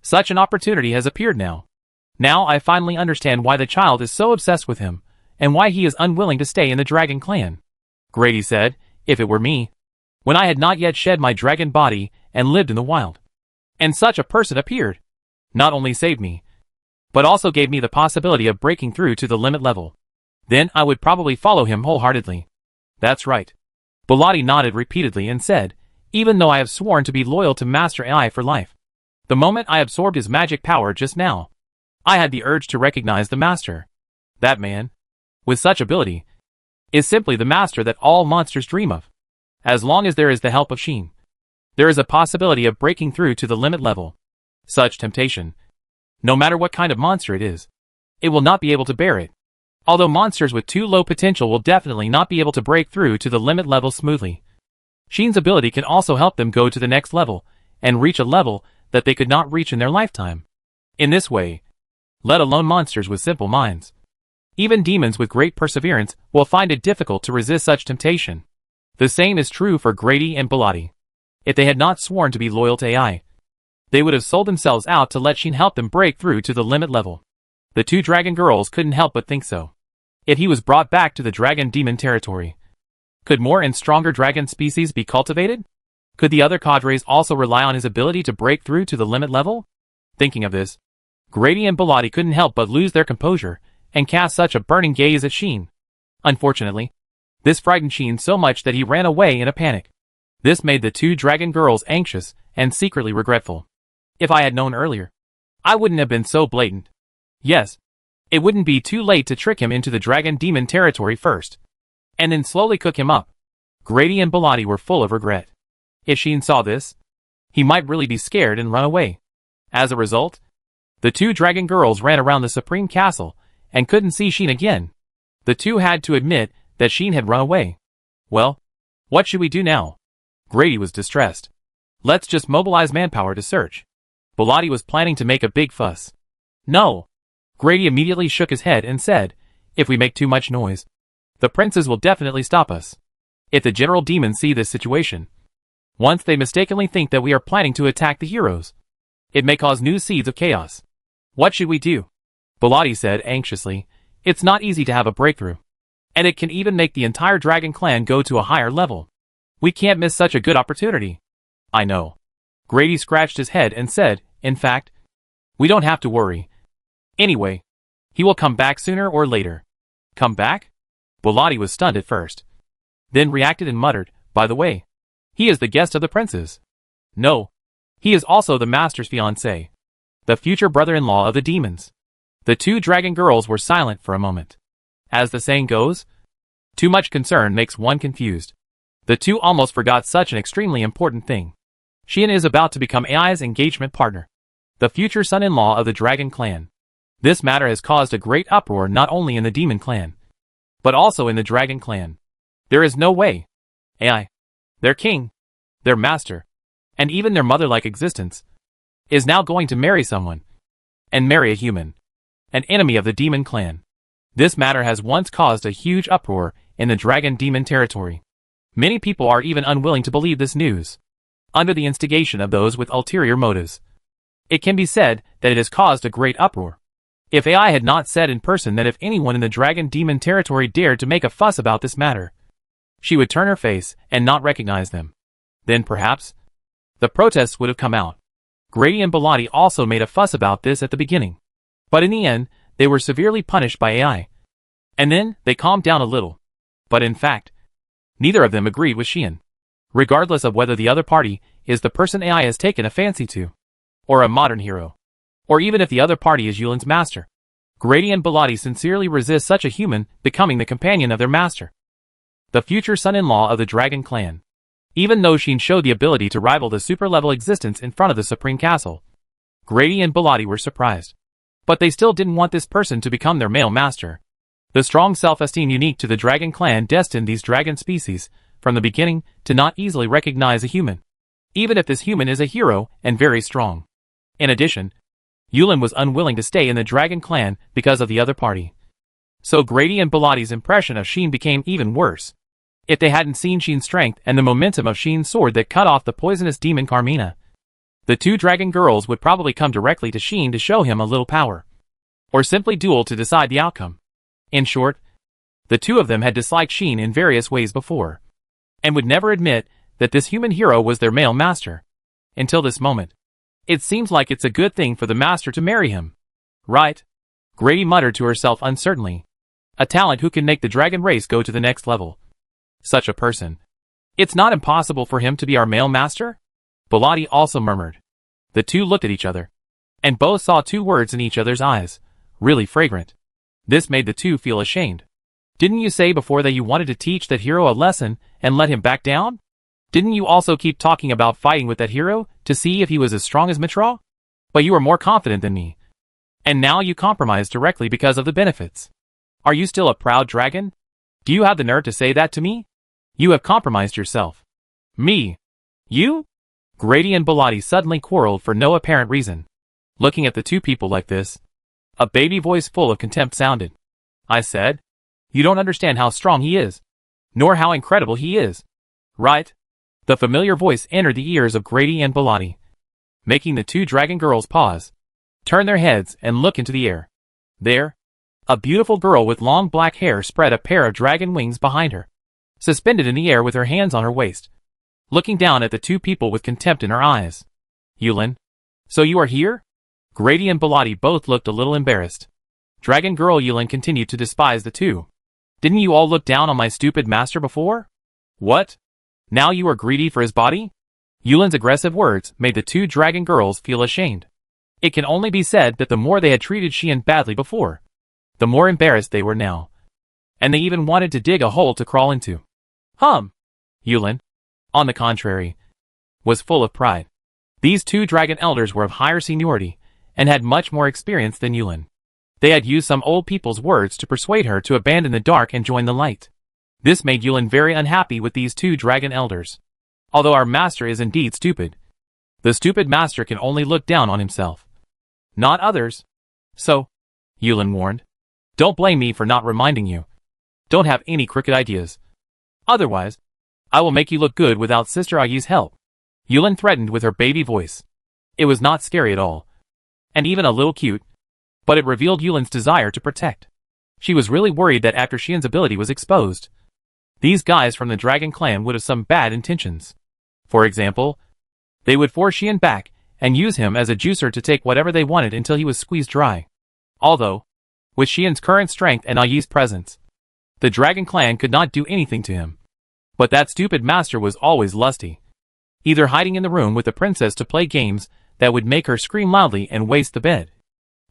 such an opportunity has appeared now. Now I finally understand why the child is so obsessed with him, and why he is unwilling to stay in the Dragon Clan. Grady said, if it were me, when I had not yet shed my dragon body and lived in the wild, and such a person appeared, not only saved me, but also gave me the possibility of breaking through to the limit level, then I would probably follow him wholeheartedly. That's right. Bilotti nodded repeatedly and said, even though I have sworn to be loyal to Master AI for life, the moment I absorbed his magic power just now, I had the urge to recognize the Master. That man, with such ability, is simply the Master that all monsters dream of. As long as there is the help of Sheen, there is a possibility of breaking through to the limit level. Such temptation, no matter what kind of monster it is, it will not be able to bear it. Although monsters with too low potential will definitely not be able to break through to the limit level smoothly. Sheen's ability can also help them go to the next level, and reach a level that they could not reach in their lifetime. In this way, let alone monsters with simple minds, even demons with great perseverance will find it difficult to resist such temptation. The same is true for Grady and Bilotti. If they had not sworn to be loyal to AI, they would have sold themselves out to let Sheen help them break through to the limit level. The two dragon girls couldn't help but think so. If he was brought back to the dragon demon territory, could more and stronger dragon species be cultivated? Could the other cadres also rely on his ability to break through to the limit level? Thinking of this, Grady and Bilotti couldn't help but lose their composure and cast such a burning gaze at Sheen. Unfortunately, this frightened Sheen so much that he ran away in a panic. This made the two dragon girls anxious and secretly regretful. If I had known earlier, I wouldn't have been so blatant. Yes, it wouldn't be too late to trick him into the dragon demon territory first, and then slowly cook him up. Grady and Bilotti were full of regret. If Sheen saw this, he might really be scared and run away. As a result, the two dragon girls ran around the Supreme Castle and couldn't see Sheen again. The two had to admit that Sheen had run away. Well, what should we do now? Grady was distressed. Let's just mobilize manpower to search. Bilotti was planning to make a big fuss. No. Grady immediately shook his head and said, if we make too much noise, the princes will definitely stop us. If the general demons see this situation, once they mistakenly think that we are planning to attack the heroes, it may cause new seeds of chaos. What should we do? Bilotti said anxiously, it's not easy to have a breakthrough, and it can even make the entire Dragon Clan go to a higher level. We can't miss such a good opportunity. I know. Grady scratched his head and said, in fact, we don't have to worry. Anyway, he will come back sooner or later. Come back? Bilotti was stunned at first, then reacted and muttered, by the way, he is the guest of the princes. No, he is also the master's fiancé, the future brother-in-law of the demons. The two dragon girls were silent for a moment. As the saying goes, too much concern makes one confused. The two almost forgot such an extremely important thing. Sheen is about to become AI's engagement partner, the future son-in-law of the Dragon Clan. This matter has caused a great uproar not only in the Demon Clan, but also in the Dragon Clan. There is no way AI, their king, their master, and even their mother-like existence, is now going to marry someone, and marry a human, an enemy of the Demon Clan. This matter has once caused a huge uproar in the Dragon Demon territory. Many people are even unwilling to believe this news, under the instigation of those with ulterior motives. It can be said that it has caused a great uproar. If AI had not said in person that if anyone in the Dragon Demon territory dared to make a fuss about this matter, she would turn her face and not recognize them, then perhaps the protests would have come out. Grady and Bilotti also made a fuss about this at the beginning, but in the end, they were severely punished by AI. And then, they calmed down a little. But in fact, neither of them agreed with Sheen. Regardless of whether the other party is the person AI has taken a fancy to, or a modern hero, or even if the other party is Yulin's master, Grady and Bilotti sincerely resist such a human becoming the companion of their master, the future son-in-law of the Dragon Clan. Even though Sheen showed the ability to rival the super-level existence in front of the Supreme Castle, Grady and Bilotti were surprised. But they still didn't want this person to become their male master. The strong self-esteem unique to the Dragon Clan destined these dragon species from the beginning, to not easily recognize a human, even if this human is a hero and very strong. In addition, Yulin was unwilling to stay in the Dragon Clan because of the other party. So Grady and Bilatti's impression of Sheen became even worse. If they hadn't seen Sheen's strength and the momentum of Sheen's sword that cut off the poisonous demon Carmina, the two dragon girls would probably come directly to Sheen to show him a little power, or simply duel to decide the outcome. In short, the two of them had disliked Sheen in various ways before, and would never admit that this human hero was their male master. Until this moment. It seems like it's a good thing for the master to marry him. Right? Grady muttered to herself uncertainly. A talent who can make the dragon race go to the next level. Such a person. It's not impossible for him to be our male master? Bilatti also murmured. The two looked at each other, and both saw two words in each other's eyes. Really fragrant. This made the two feel ashamed. Didn't you say before that you wanted to teach that hero a lesson and let him back down? Didn't you also keep talking about fighting with that hero to see if he was as strong as Mitra? But you were more confident than me. And now you compromise directly because of the benefits. Are you still a proud dragon? Do you have the nerve to say that to me? You have compromised yourself. Me? You? Grady and Bilatti suddenly quarreled for no apparent reason. Looking at the two people like this, a baby voice full of contempt sounded. I said, you don't understand how strong he is, nor how incredible he is. Right? The familiar voice entered the ears of Grady and Bilatti, making the two dragon girls pause, turn their heads and look into the air. There, a beautiful girl with long black hair spread a pair of dragon wings behind her, suspended in the air with her hands on her waist, looking down at the two people with contempt in her eyes. Yulin, so you are here? Grady and Bilatti both looked a little embarrassed. Dragon girl Yulin continued to despise the two. Didn't you all look down on my stupid master before? What? Now you are greedy for his body? Yulin's aggressive words made the two dragon girls feel ashamed. It can only be said that the more they had treated Sheen badly before, the more embarrassed they were now. And they even wanted to dig a hole to crawl into. Yulin, on the contrary, was full of pride. These two dragon elders were of higher seniority, and had much more experience than Yulin. They had used some old people's words to persuade her to abandon the dark and join the light. This made Yulin very unhappy with these two dragon elders. Although our master is indeed stupid, the stupid master can only look down on himself, not others. So, Yulin warned, don't blame me for not reminding you. Don't have any crooked ideas. Otherwise, I will make you look good without Sister Ayi's help. Yulin threatened with her baby voice. It was not scary at all, and even a little cute, but it revealed Yulin's desire to protect. She was really worried that after Sheen's ability was exposed, these guys from the Dragon Clan would have some bad intentions. For example, they would force Sheen back and use him as a juicer to take whatever they wanted until he was squeezed dry. Although, with Sheen's current strength and Ayi's presence, the Dragon Clan could not do anything to him. But that stupid master was always lusty, either hiding in the room with the princess to play games that would make her scream loudly and waste the bed,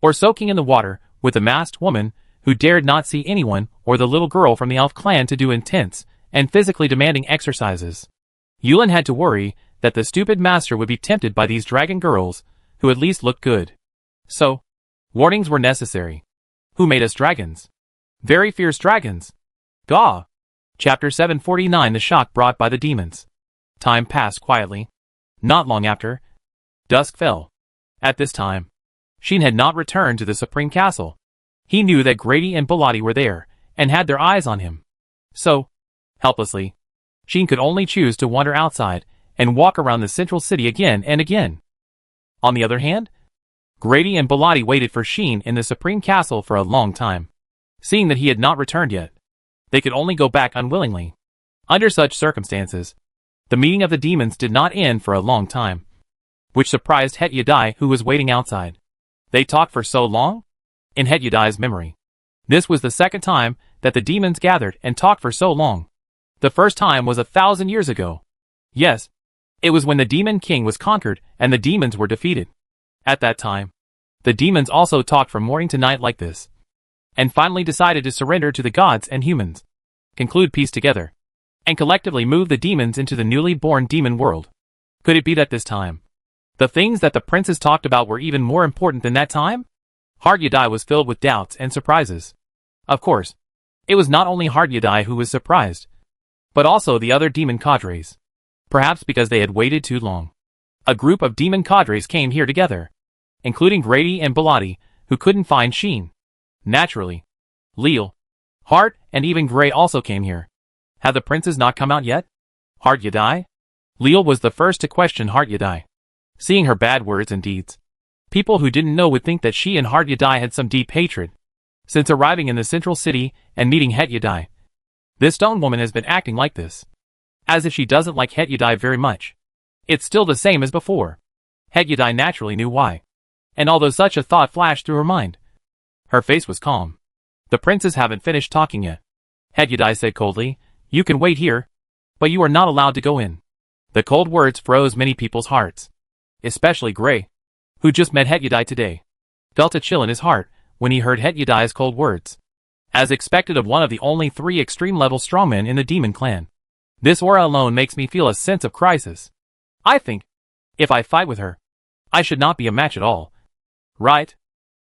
or soaking in the water with the masked woman who dared not see anyone, or the little girl from the elf clan to do intense and physically demanding exercises. Yulin had to worry that the stupid master would be tempted by these dragon girls, who at least looked good. So, warnings were necessary. Who made us dragons? Very fierce dragons. Gah! Chapter 749 The Shock Brought by the Demons. Time passed quietly. Not long after, dusk fell. At this time, Sheen had not returned to the Supreme Castle. He knew that Grady and Bilatti were there, and had their eyes on him. So, helplessly, Sheen could only choose to wander outside, and walk around the central city again and again. On the other hand, Grady and Bilatti waited for Sheen in the Supreme Castle for a long time. Seeing that he had not returned yet, they could only go back unwillingly. Under such circumstances, the meeting of the demons did not end for a long time, which surprised Het Yadai, who was waiting outside. They talked for so long? In Het Yadai's memory, this was the second time that the demons gathered and talked for so long. The first time was 1,000 years ago. Yes, it was when the Demon King was conquered and the demons were defeated. At that time, the demons also talked from morning to night like this, and finally decided to surrender to the gods and humans, conclude peace together, and collectively move the demons into the newly born demon world. Could it be that this time, the things that the princes talked about were even more important than that time? Hard Yadai was filled with doubts and surprises. Of course, it was not only Hard Yadai who was surprised. but also the other demon cadres. Perhaps because they had waited too long. A group of demon cadres came here together, including Grady and Bellotti, who couldn't find Sheen. Naturally, Leal, Hart, and even Gray also came here. Have the princes not come out yet? Hart Yadai? Leal was the first to question Hart Yadai. Seeing her bad words and deeds, people who didn't know would think that she and Hart Yadai had some deep hatred. Since arriving in the central city and meeting Het Yadai, this stone woman has been acting like this. As if she doesn't like Het Yadai very much. It's still the same as before. Het Yadai naturally knew why. And although such a thought flashed through her mind, her face was calm. The princes haven't finished talking yet. Het Yadai said coldly, "You can wait here, but you are not allowed to go in." The cold words froze many people's hearts. Especially Gray, who just met Het Yadai today, felt a chill in his heart when he heard Het Yadai's cold words. As expected of one of the only 3 extreme-level strongmen in the demon clan. This aura alone makes me feel a sense of crisis. I think, if I fight with her, I should not be a match at all. Right?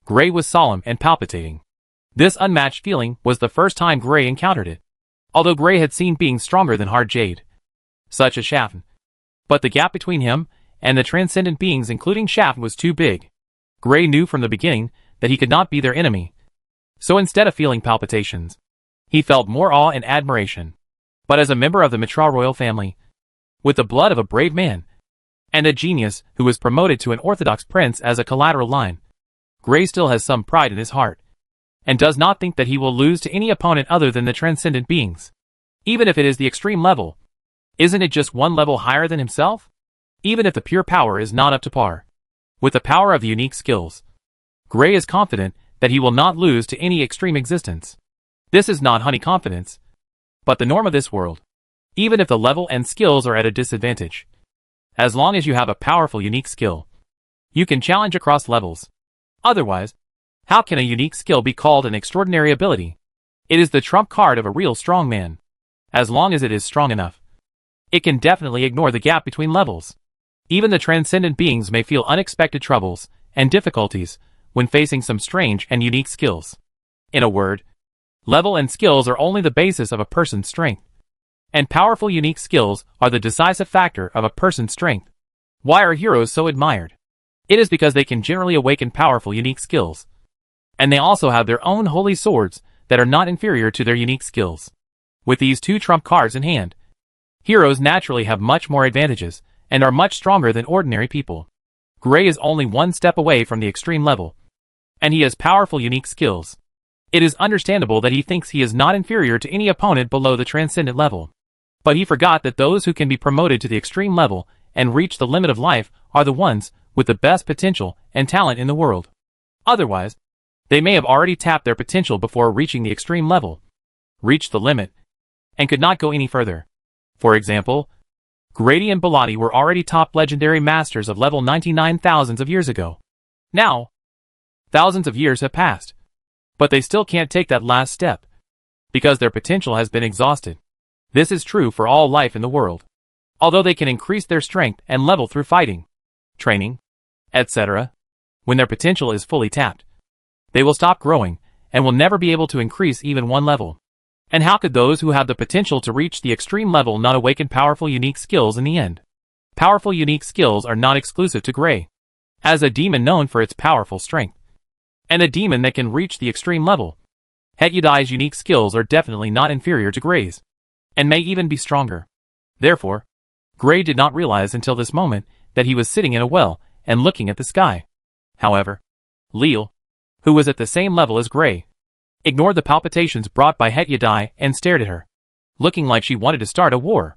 Gray was solemn and palpitating. This unmatched feeling was the first time Gray encountered it. Although Gray had seen beings stronger than Hard Jade, such as Shafn. But the gap between him and the transcendent beings including Shafn was too big. Gray knew from the beginning that he could not be their enemy. So instead of feeling palpitations, he felt more awe and admiration. But as a member of the Mitra royal family, with the blood of a brave man, and a genius who was promoted to an orthodox prince as a collateral line, Gray still has some pride in his heart, and does not think that he will lose to any opponent other than the transcendent beings. Even if it is the extreme level, isn't it just one level higher than himself? Even if the pure power is not up to par with the power of the unique skills, Gray is confident that he will not lose to any extreme existence. This is not honey confidence, but the norm of this world. Even if the level and skills are at a disadvantage, as long as you have a powerful unique skill, you can challenge across levels. Otherwise, how can a unique skill be called an extraordinary ability? It is the trump card of a real strong man. As long as it is strong enough, it can definitely ignore the gap between levels. Even the transcendent beings may feel unexpected troubles and difficulties when facing some strange and unique skills. In a word, level and skills are only the basis of a person's strength. And powerful unique skills are the decisive factor of a person's strength. Why are heroes so admired? It is because they can generally awaken powerful unique skills. And they also have their own holy swords that are not inferior to their unique skills. With these 2 trump cards in hand, heroes naturally have much more advantages and are much stronger than ordinary people. Gray is only 1 step away from the extreme level, and he has powerful unique skills. It is understandable that he thinks he is not inferior to any opponent below the transcendent level. But he forgot that those who can be promoted to the extreme level and reach the limit of life are the ones with the best potential and talent in the world. Otherwise, they may have already tapped their potential before reaching the extreme level, reached the limit, and could not go any further. For example, Grady and Bellotti were already top legendary masters of level 99 thousands of years ago. Now, thousands of years have passed, but they still can't take that last step, because their potential has been exhausted. This is true for all life in the world. Although they can increase their strength and level through fighting, training, etc., when their potential is fully tapped, they will stop growing and will never be able to increase even 1 level. And how could those who have the potential to reach the extreme level not awaken powerful unique skills in the end? Powerful unique skills are not exclusive to Gray, as a demon known for its powerful strength, and a demon that can reach the extreme level. Het Yadai's unique skills are definitely not inferior to Gray's, and may even be stronger. Therefore, Gray did not realize until this moment that he was sitting in a well and looking at the sky. However, Leal, who was at the same level as Gray, ignored the palpitations brought by Het Yadai and stared at her, looking like she wanted to start a war.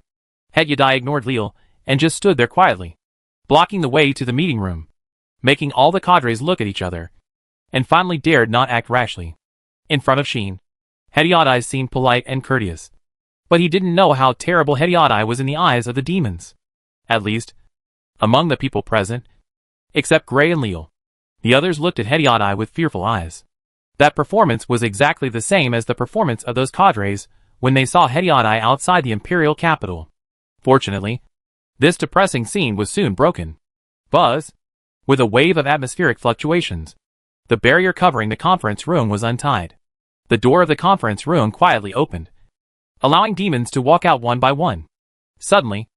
Het Yadai ignored Leal and just stood there quietly, blocking the way to the meeting room, making all the cadres look at each other, and finally dared not act rashly. In front of Sheen, Het Yadai seemed polite and courteous, but he didn't know how terrible Het Yadai was in the eyes of the demons. At least, among the people present, except Gray and Leal, the others looked at Het Yadai with fearful eyes. That performance was exactly the same as the performance of those cadres when they saw Het Yadai outside the imperial capital. Fortunately, this depressing scene was soon broken. Buzz, with a wave of atmospheric fluctuations, the barrier covering the conference room was untied. The door of the conference room quietly opened, allowing demons to walk out one by one. Suddenly,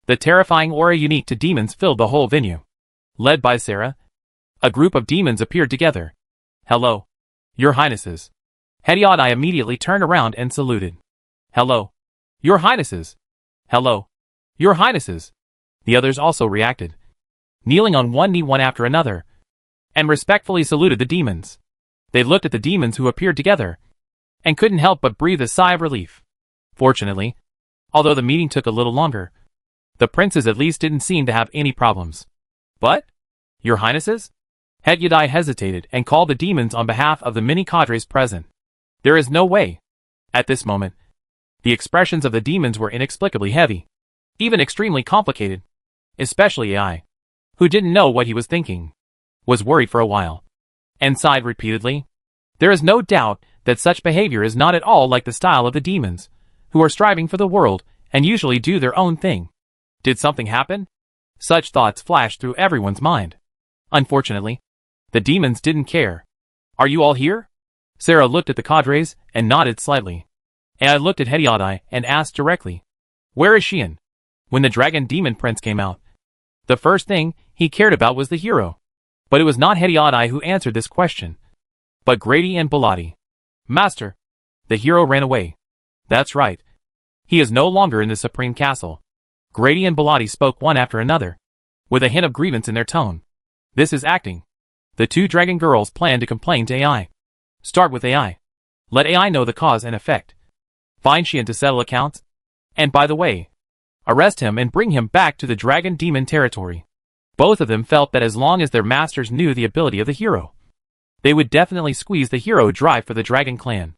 the terrifying aura unique to demons filled the whole venue. Led by Sarah, a group of demons appeared together. "Hello, Your Highnesses." Hediadai immediately turned around and saluted. "Hello, Your Highnesses." "Hello, Your Highnesses." The others also reacted, kneeling on one knee one after another, and respectfully saluted the demons. They looked at the demons who appeared together, and couldn't help but breathe a sigh of relief. Fortunately, although the meeting took a little longer, the princes at least didn't seem to have any problems. "But, Your Highnesses?" Hediadai hesitated and called the demons on behalf of the many cadres present. "There is no way." At this moment, the expressions of the demons were inexplicably heavy, even extremely complicated, especially AI, who didn't know what he was thinking, was worried for a while, and sighed repeatedly. There is no doubt that such behavior is not at all like the style of the demons, who are striving for the world and usually do their own thing. Did something happen? Such thoughts flashed through everyone's mind. Unfortunately, the demons didn't care. "Are you all here?" Sarah looked at the cadres and nodded slightly. AI looked at Hediadai and asked directly, "Where is Xian?" When the dragon demon prince came out, the first thing he cared about was the hero. But it was not Hediadai who answered this question, but Grady and Bellotti. "Master." The hero ran away. "That's right. He is no longer in the Supreme Castle." Grady and Bellotti spoke one after another, with a hint of grievance in their tone. "This is acting." The two dragon girls planned to complain to AI. Start with AI. Let AI know the cause and effect. Find Xian to settle accounts. And by the way, arrest him and bring him back to the dragon demon territory. Both of them felt that as long as their masters knew the ability of the hero, they would definitely squeeze the hero dry for the dragon clan.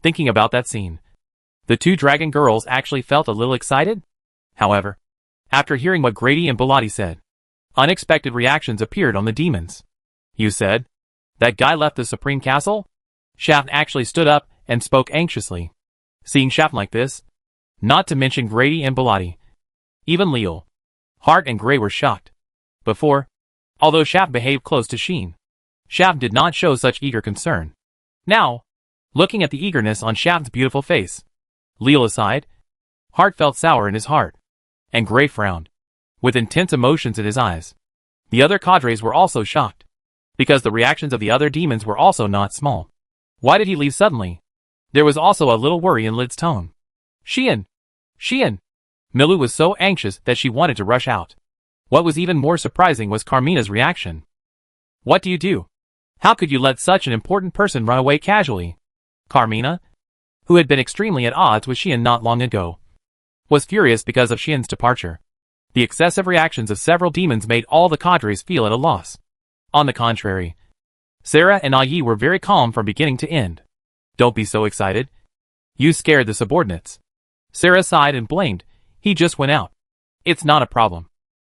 Thinking about that scene, the two dragon girls actually felt a little excited. However, after hearing what Grady and Bellotti said, unexpected reactions appeared on the demons. "You said that guy left the Supreme Castle?" Shaft actually stood up and spoke anxiously. Seeing Shaft like this, not to mention Grady and Bellotti, even Leo, Hart and Gray were shocked. Before, although Shaft behaved close to Xian, Shaft did not show such eager concern. Now, looking at the eagerness on Shaft's beautiful face, Leo aside, Hart felt sour in his heart, and Gray frowned, with intense emotions in his eyes. The other cadres were also shocked, because the reactions of the other demons were also not small. Why did he leave suddenly? There was also a little worry in Lid's tone. "Xian! Xian!" Milu was so anxious that she wanted to rush out. What was even more surprising was Carmina's reaction. "What do you do? How could you let such an important person run away casually?" Carmina, who had been extremely at odds with Xian not long ago, was furious because of Xian's departure. The excessive reactions of several demons made all the cadres feel at a loss. On the contrary, Sarah and Ai were very calm from beginning to end. "Don't be so excited. You scared the subordinates." Sarah sighed and blamed. "He just went out. It's not a problem.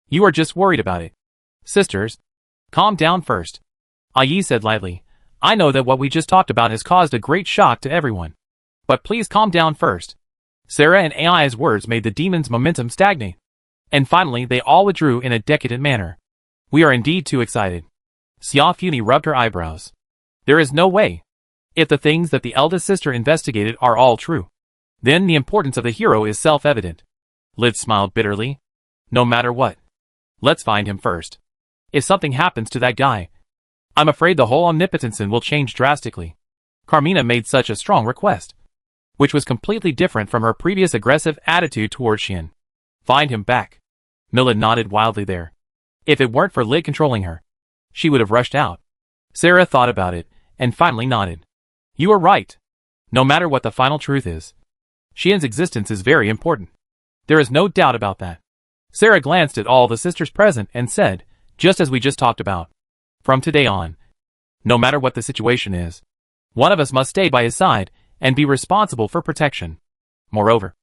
You are just worried about it." "Sisters, calm down first," Ai said lightly. "I know that what we just talked about has caused a great shock to everyone. But please calm down first." Sarah and Ai's words made the demons' momentum stagnate. And finally they all withdrew in a decadent manner. "We are indeed too excited." Xia Funi rubbed her eyebrows. "There is no way. If the things that the eldest sister investigated are all true, then the importance of the hero is self-evident." Lid smiled bitterly. "No matter what, let's find him first. If something happens to that guy, I'm afraid the whole omnipotence will change drastically." Carmina made such a strong request, which was completely different from her previous aggressive attitude towards Xian. "Find him back." Mila nodded wildly there. If it weren't for Lid controlling her, she would have rushed out. Sarah thought about it, and finally nodded. "You are right. No matter what the final truth is, Xian's existence is very important. There is no doubt about that." Sarah glanced at all the sisters present and said, "Just as we just talked about. From today on, no matter what the situation is, one of us must stay by his side and be responsible for protection. Moreover,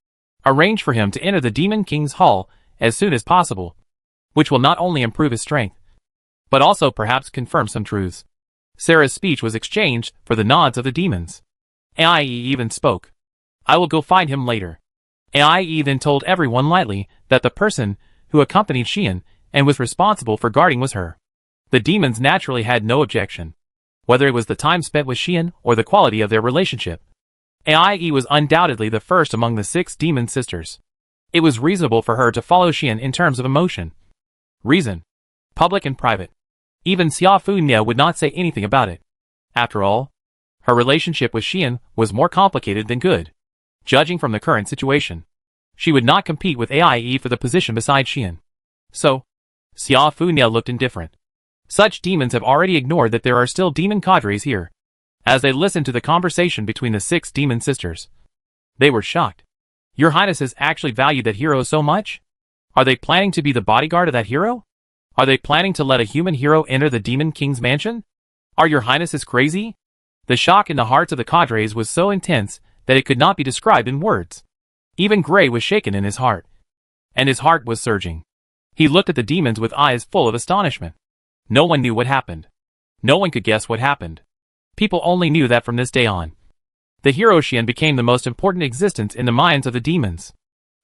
arrange for him to enter the Demon King's Hall as soon as possible, which will not only improve his strength, but also perhaps confirm some truths." Sarah's speech was exchanged for the nods of the demons. Ai even spoke. "I will go find him later." Ai then told everyone lightly that the person who accompanied Xian and was responsible for guarding was her. The demons naturally had no objection, whether it was the time spent with Xian or the quality of their relationship. Aie was undoubtedly the first among the 6 demon sisters. It was reasonable for her to follow Xian in terms of emotion. Reason. Public and private. Even Xiaofu Nia would not say anything about it. After all, her relationship with Xian was more complicated than good. Judging from the current situation, she would not compete with Aie for the position beside Xian. So, Xiaofu Nia looked indifferent. Such demons have already ignored that there are still demon cadres here. As they listened to the conversation between the 6 demon sisters, they were shocked. Your Highnesses actually value that hero so much? Are they planning to be the bodyguard of that hero? Are they planning to let a human hero enter the Demon King's mansion? Are your Highnesses crazy? The shock in the hearts of the cadres was so intense that it could not be described in words. Even Gray was shaken in his heart. And his heart was surging. He looked at the demons with eyes full of astonishment. No one knew what happened. No one could guess what happened. People only knew that from this day on, the hero Xian became the most important existence in the minds of the demons.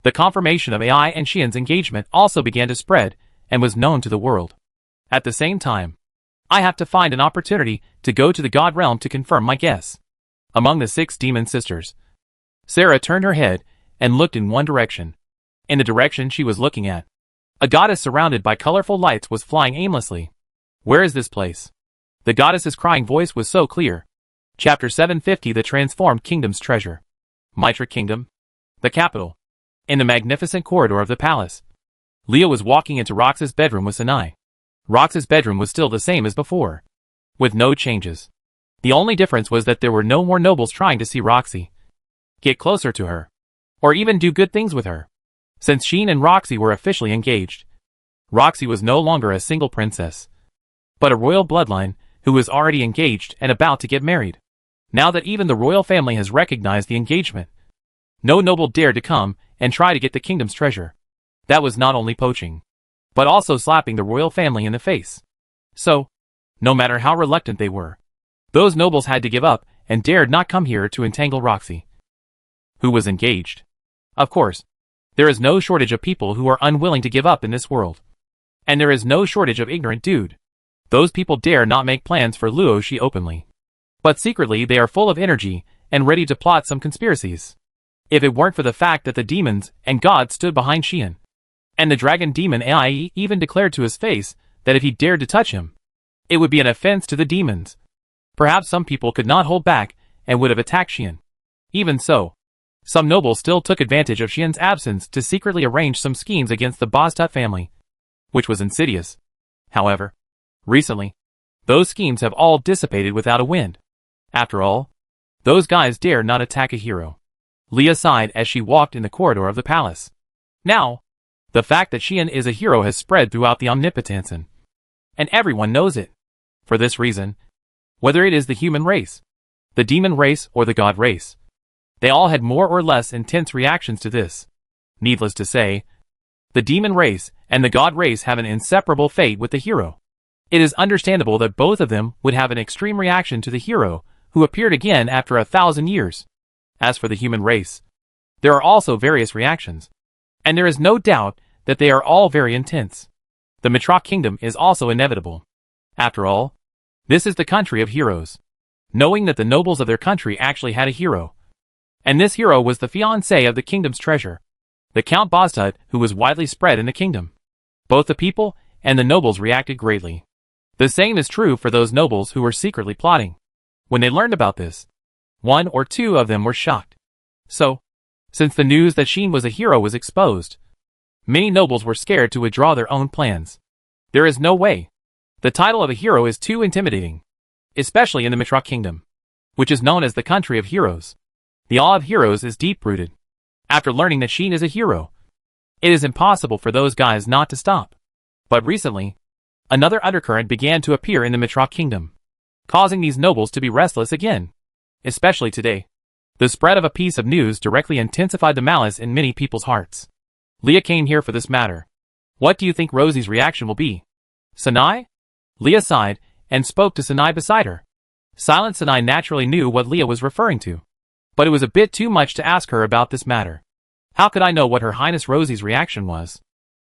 The confirmation of Ai and Xian's engagement also began to spread and was known to the world. At the same time, I have to find an opportunity to go to the God realm to confirm my guess. Among the 6 demon sisters, Sarah turned her head and looked in one direction. In the direction she was looking at, a goddess surrounded by colorful lights was flying aimlessly. Where is this place? The goddess's crying voice was so clear. Chapter 750, The Transformed Kingdom's Treasure. Mitra Kingdom, the capital. In the magnificent corridor of the palace, Leah was walking into Rox's bedroom with Sinai. Rox's bedroom was still the same as before, with no changes. The only difference was that there were no more nobles trying to see Roxy, get closer to her, or even do good things with her. Since Xian and Roxy were officially engaged, Roxy was no longer a single princess, but a royal bloodline who was already engaged and about to get married. Now that even the royal family has recognized the engagement, no noble dared to come and try to get the kingdom's treasure. That was not only poaching, but also slapping the royal family in the face. So, no matter how reluctant they were, those nobles had to give up and dared not come here to entangle Roxy, who was engaged. Of course, there is no shortage of people who are unwilling to give up in this world. And there is no shortage of ignorant dude. Those people dare not make plans for Luo Shi openly. But secretly they are full of energy and ready to plot some conspiracies. If it weren't for the fact that the demons and gods stood behind Xian, and the dragon demon Ai even declared to his face that if he dared to touch him, it would be an offense to the demons. Perhaps some people could not hold back and would have attacked Xian. Even so, some nobles still took advantage of Xian's absence to secretly arrange some schemes against the Boztut family, which was insidious. However, recently, those schemes have all dissipated without a wind. After all, those guys dare not attack a hero. Leah sighed as she walked in the corridor of the palace. Now, the fact that Xian is a hero has spread throughout the Omnipotensen, and everyone knows it. For this reason, whether it is the human race, the demon race, or the god race, they all had more or less intense reactions to this. Needless to say, the demon race and the god race have an inseparable fate with the hero. It is understandable that both of them would have an extreme reaction to the hero who appeared again after 1,000 years. As for the human race, there are also various reactions, and there is no doubt that they are all very intense. The Mitra Kingdom is also inevitable. After all, this is the country of heroes. Knowing that the nobles of their country actually had a hero, and this hero was the fiancé of the kingdom's treasure, the Count Boztut, who was widely spread in the kingdom. Both the people and the nobles reacted greatly. The same is true for those nobles who were secretly plotting. When they learned about this, 1 or 2 of them were shocked. So, since the news that Xian was a hero was exposed, many nobles were scared to withdraw their own plans. There is no way. The title of a hero is too intimidating, especially in the Mitra Kingdom, which is known as the country of heroes. The awe of heroes is deep-rooted. After learning that Xian is a hero, it is impossible for those guys not to stop. But recently, another undercurrent began to appear in the Mitra Kingdom, causing these nobles to be restless again. Especially today, the spread of a piece of news directly intensified the malice in many people's hearts. Leah came here for this matter. What do you think Rosie's reaction will be? Sinai? Leah sighed and spoke to Sinai beside her. Silent Sinai naturally knew what Leah was referring to, but it was a bit too much to ask her about this matter. How could I know what Her Highness Rosie's reaction was?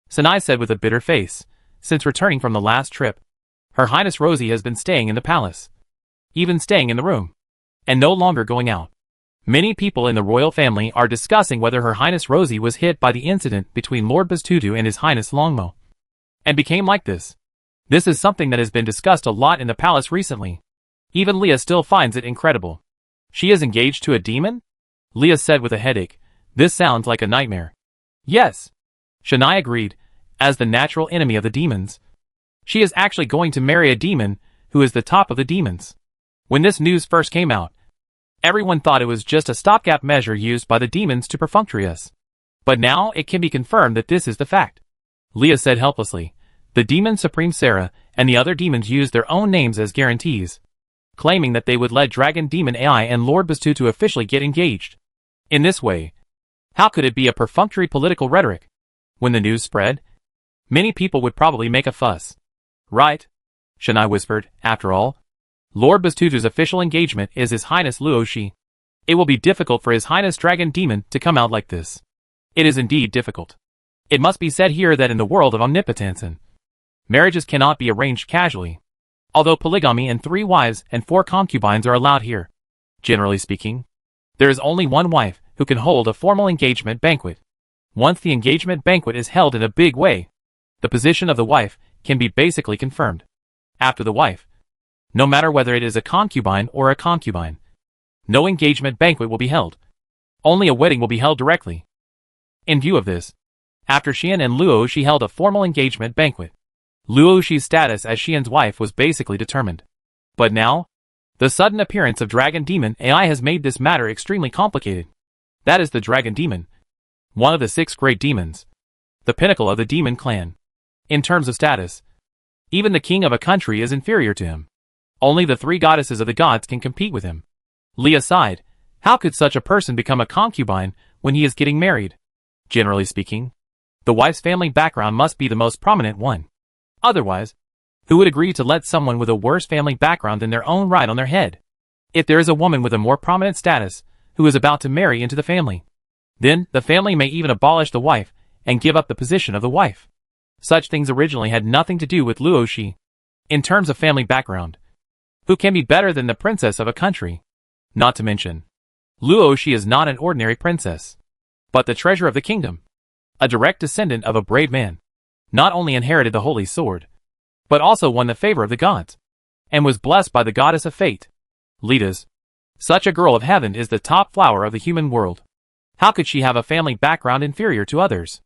Sinai said with a bitter face. Since returning from the last trip, Her Highness Rosie has been staying in the palace, even staying in the room, and no longer going out. Many people in the royal family are discussing whether Her Highness Rosie was hit by the incident between Lord Bastutu and His Highness Longmo, and became like this. This is something that has been discussed a lot in the palace recently. Even Leah still finds it incredible. She is engaged to a demon? Leah said with a headache. This sounds like a nightmare. Yes. Shania agreed. As the natural enemy of the demons, she is actually going to marry a demon who is the top of the demons. When this news first came out, everyone thought it was just a stopgap measure used by the demons to perfunctory us. But now it can be confirmed that this is the fact. Leah said helplessly. The demon Supreme Sarah and the other demons used their own names as guarantees, claiming that they would let Dragon Demon AI and Lord Bastutu officially get engaged. In this way, how could it be a perfunctory political rhetoric? When the news spread, many people would probably make a fuss. Right? Shania whispered. After all, Lord Bastutu's official engagement is His Highness Luoshi. It will be difficult for His Highness Dragon Demon to come out like this. It is indeed difficult. It must be said here that in the world of omnipotence, marriages cannot be arranged casually. Although polygamy and 3 wives and 4 concubines are allowed here, generally speaking, there is only one wife who can hold a formal engagement banquet. Once the engagement banquet is held in a big way, the position of the wife can be basically confirmed. After the wife, no matter whether it is a concubine or a concubine, no engagement banquet will be held. Only a wedding will be held directly. In view of this, after Xian and Luoshi held a formal engagement banquet, Luoshi's status as Xian's wife was basically determined. But now, the sudden appearance of Dragon Demon AI has made this matter extremely complicated. That is the Dragon Demon, one of the 6 great demons, the pinnacle of the demon clan. In terms of status, even the king of a country is inferior to him. Only the 3 goddesses of the gods can compete with him. Leah sighed. How could such a person become a concubine when he is getting married? Generally speaking, the wife's family background must be the most prominent one. Otherwise, who would agree to let someone with a worse family background than their own right on their head? If there is a woman with a more prominent status who is about to marry into the family, then the family may even abolish the wife and give up the position of the wife. Such things originally had nothing to do with Luoshi. In terms of family background, who can be better than the princess of a country? Not to mention, Luoshi is not an ordinary princess, but the treasure of the kingdom, a direct descendant of a brave man. Not only inherited the holy sword, but also won the favor of the gods, and was blessed by the goddess of fate, Lidas. Such a girl of heaven is the top flower of the human world. How could she have a family background inferior to others?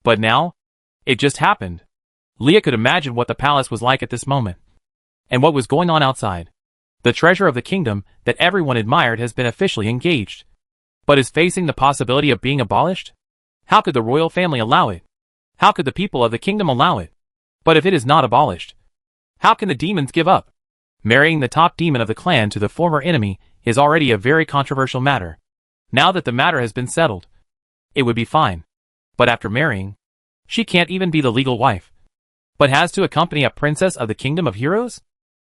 But now, it just happened. Leah could imagine what the palace was like at this moment, and what was going on outside. The treasure of the kingdom that everyone admired has been officially engaged, but is facing the possibility of being abolished? How could the royal family allow it? How could the people of the kingdom allow it? But if it is not abolished, how can the demons give up? Marrying the top demon of the clan to the former enemy is already a very controversial matter. Now that the matter has been settled, it would be fine. But after marrying, she can't even be the legal wife, but has to accompany a princess of the kingdom of heroes?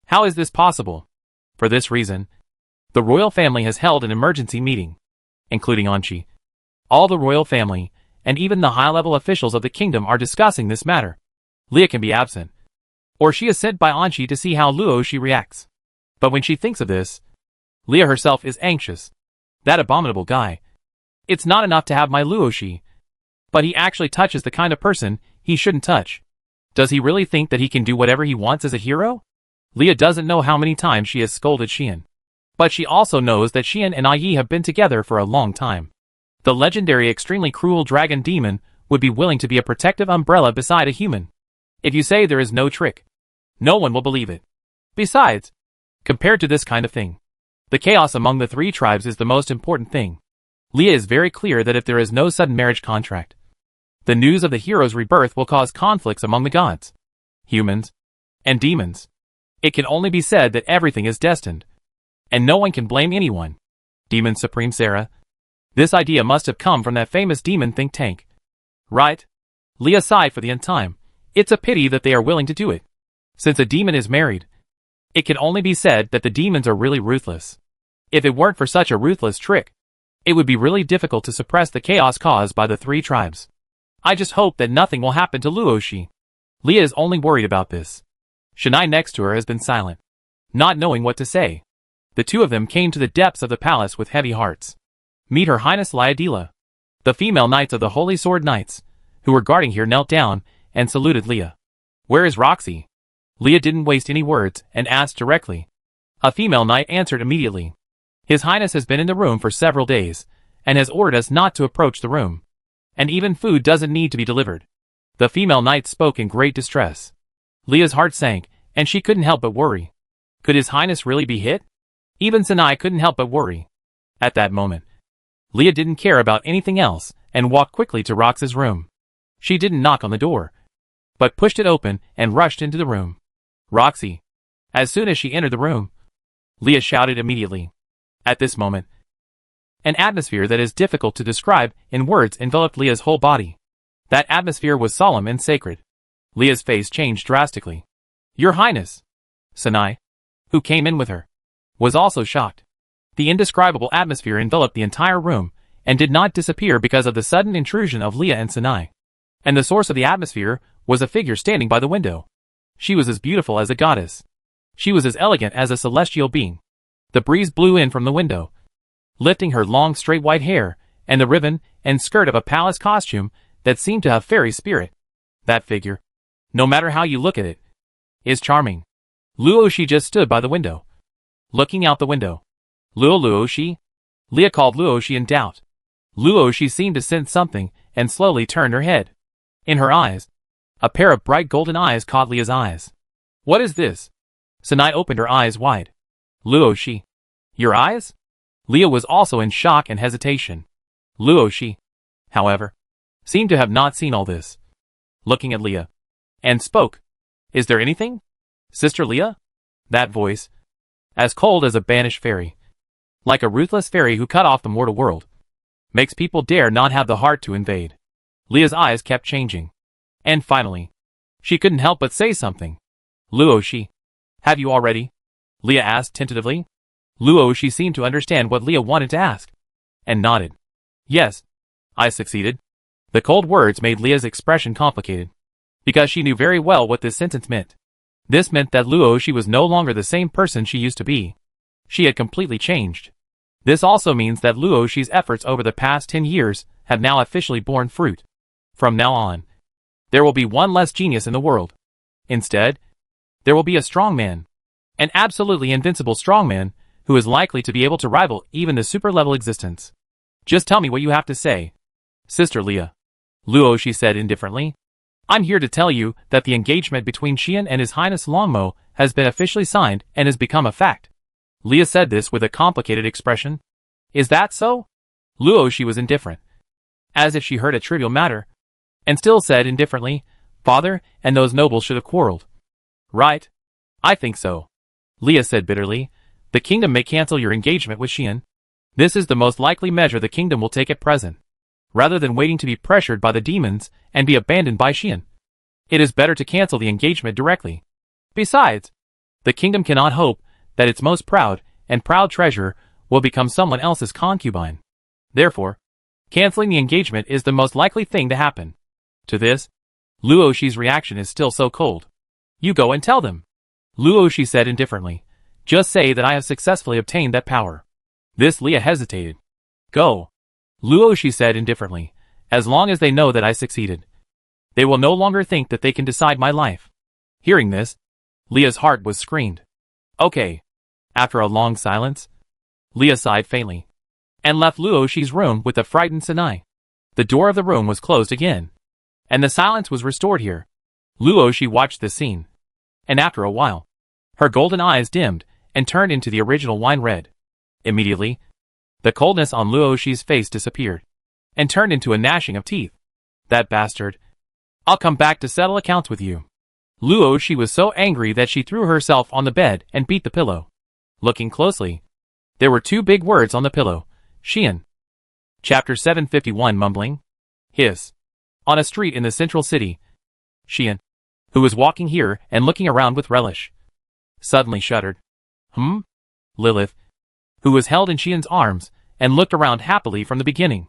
How is this possible? For this reason, the royal family has held an emergency meeting, including Anchi. All the royal family, and even the high-level officials of the kingdom are discussing this matter. Leah can be absent, or she is sent by Anchi to see how Luoshi reacts. But when she thinks of this, Leah herself is anxious. That abominable guy. It's not enough to have my Luoshi, but he actually touches the kind of person he shouldn't touch. Does he really think that he can do whatever he wants as a hero? Leah doesn't know how many times she has scolded Xian, but she also knows that Xian and Ai have been together for a long time. The legendary extremely cruel dragon demon would be willing to be a protective umbrella beside a human. If you say there is no trick, no one will believe it. Besides, compared to this kind of thing, the chaos among the 3 tribes is the most important thing. Leah is very clear that if there is no sudden marriage contract, the news of the hero's rebirth will cause conflicts among the gods, humans, and demons. It can only be said that everything is destined, and no one can blame anyone. Demon Supreme Sarah. This idea must have come from that famous demon think tank. Right? Leah sighed for the nth time. It's a pity that they are willing to do it. Since a demon is married, it can only be said that the demons are really ruthless. If it weren't for such a ruthless trick, it would be really difficult to suppress the chaos caused by the 3 tribes. I just hope that nothing will happen to Luoshi. Leah is only worried about this. Shania next to her has been silent, not knowing what to say. The 2 of them came to the depths of the palace with heavy hearts. Meet Her Highness Lyadila. The female knights of the Holy Sword Knights, who were guarding here, knelt down and saluted Leah. Where is Roxy? Leah didn't waste any words and asked directly. A female knight answered immediately. His Highness has been in the room for several days, and has ordered us not to approach the room. And even food doesn't need to be delivered. The female knight spoke in great distress. Leah's heart sank, and she couldn't help but worry. Could His Highness really be hit? Even Sinai couldn't help but worry. At that moment, Leah didn't care about anything else and walked quickly to Rox's room. She didn't knock on the door, but pushed it open and rushed into the room. Roxy. As soon as she entered the room, Leah shouted immediately. At this moment, an atmosphere that is difficult to describe in words enveloped Leah's whole body. That atmosphere was solemn and sacred. Leah's face changed drastically. Your Highness! Sinai, who came in with her, was also shocked. The indescribable atmosphere enveloped the entire room and did not disappear because of the sudden intrusion of Leah and Sinai. And the source of the atmosphere was a figure standing by the window. She was as beautiful as a goddess. She was as elegant as a celestial being. The breeze blew in from the window, lifting her long straight white hair and the ribbon and skirt of a palace costume that seemed to have fairy spirit. That figure, no matter how you look at it, is charming. Luoshi just stood by the window, looking out the window. Luoshi? Leah called Luoshi in doubt. Luoshi seemed to sense something and slowly turned her head. In her eyes, a pair of bright golden eyes caught Leah's eyes. What is this? Sinai opened her eyes wide. Luoshi. Your eyes? Leah was also in shock and hesitation. Luoshi, however, seemed to have not seen all this. Looking at Leah, and spoke. Is there anything? Sister Leah? That voice, as cold as a banished fairy, like a ruthless fairy who cut off the mortal world, makes people dare not have the heart to invade. Leah's eyes kept changing. And finally, she couldn't help but say something. Luoshi, have you already? Leah asked tentatively. Luoshi seemed to understand what Leah wanted to ask, and nodded. Yes, I succeeded. The cold words made Leah's expression complicated, because she knew very well what this sentence meant. This meant that Luoshi was no longer the same person she used to be. She had completely changed. This also means that Luoshi's efforts over the past 10 years have now officially borne fruit. From now on, there will be one less genius in the world. Instead, there will be a strong man. An absolutely invincible strong man who is likely to be able to rival even the super-level existence. Just tell me what you have to say. Sister Leah, Luoshi said indifferently. I'm here to tell you that the engagement between Xian and His Highness Longmo has been officially signed and has become a fact. Leah said this with a complicated expression. Is that so? Luoshi was indifferent, as if she heard a trivial matter, and still said indifferently, Father and those nobles should have quarreled. Right. I think so. Leah said bitterly. The kingdom may cancel your engagement with Xian. This is the most likely measure the kingdom will take at present, rather than waiting to be pressured by the demons and be abandoned by Xian. It is better to cancel the engagement directly. Besides, the kingdom cannot hope that its most proud and proud treasurer will become someone else's concubine. Therefore, canceling the engagement is the most likely thing to happen. To this, Luoshi's reaction is still so cold. You go and tell them. Luoshi said indifferently. Just say that I have successfully obtained that power. This Leah hesitated. Go. Luoshi said indifferently. As long as they know that I succeeded, they will no longer think that they can decide my life. Hearing this, Leah's heart was screamed. Okay. After a long silence, Leah sighed faintly, and left Luoshi's room with a frightened Sinai. The door of the room was closed again, and the silence was restored here. Luoshi watched this scene, and after a while, her golden eyes dimmed and turned into the original wine red. Immediately, the coldness on Luoshi's face disappeared, and turned into a gnashing of teeth. That bastard. I'll come back to settle accounts with you. Luoshi was so angry that she threw herself on the bed and beat the pillow. Looking closely, there were two big words on the pillow. Xian. Chapter 751 Mumbling. Hiss. On a street in the central city, Xian, who was walking here and looking around with relish, suddenly shuddered. Lilith, who was held in Xian's arms and looked around happily from the beginning,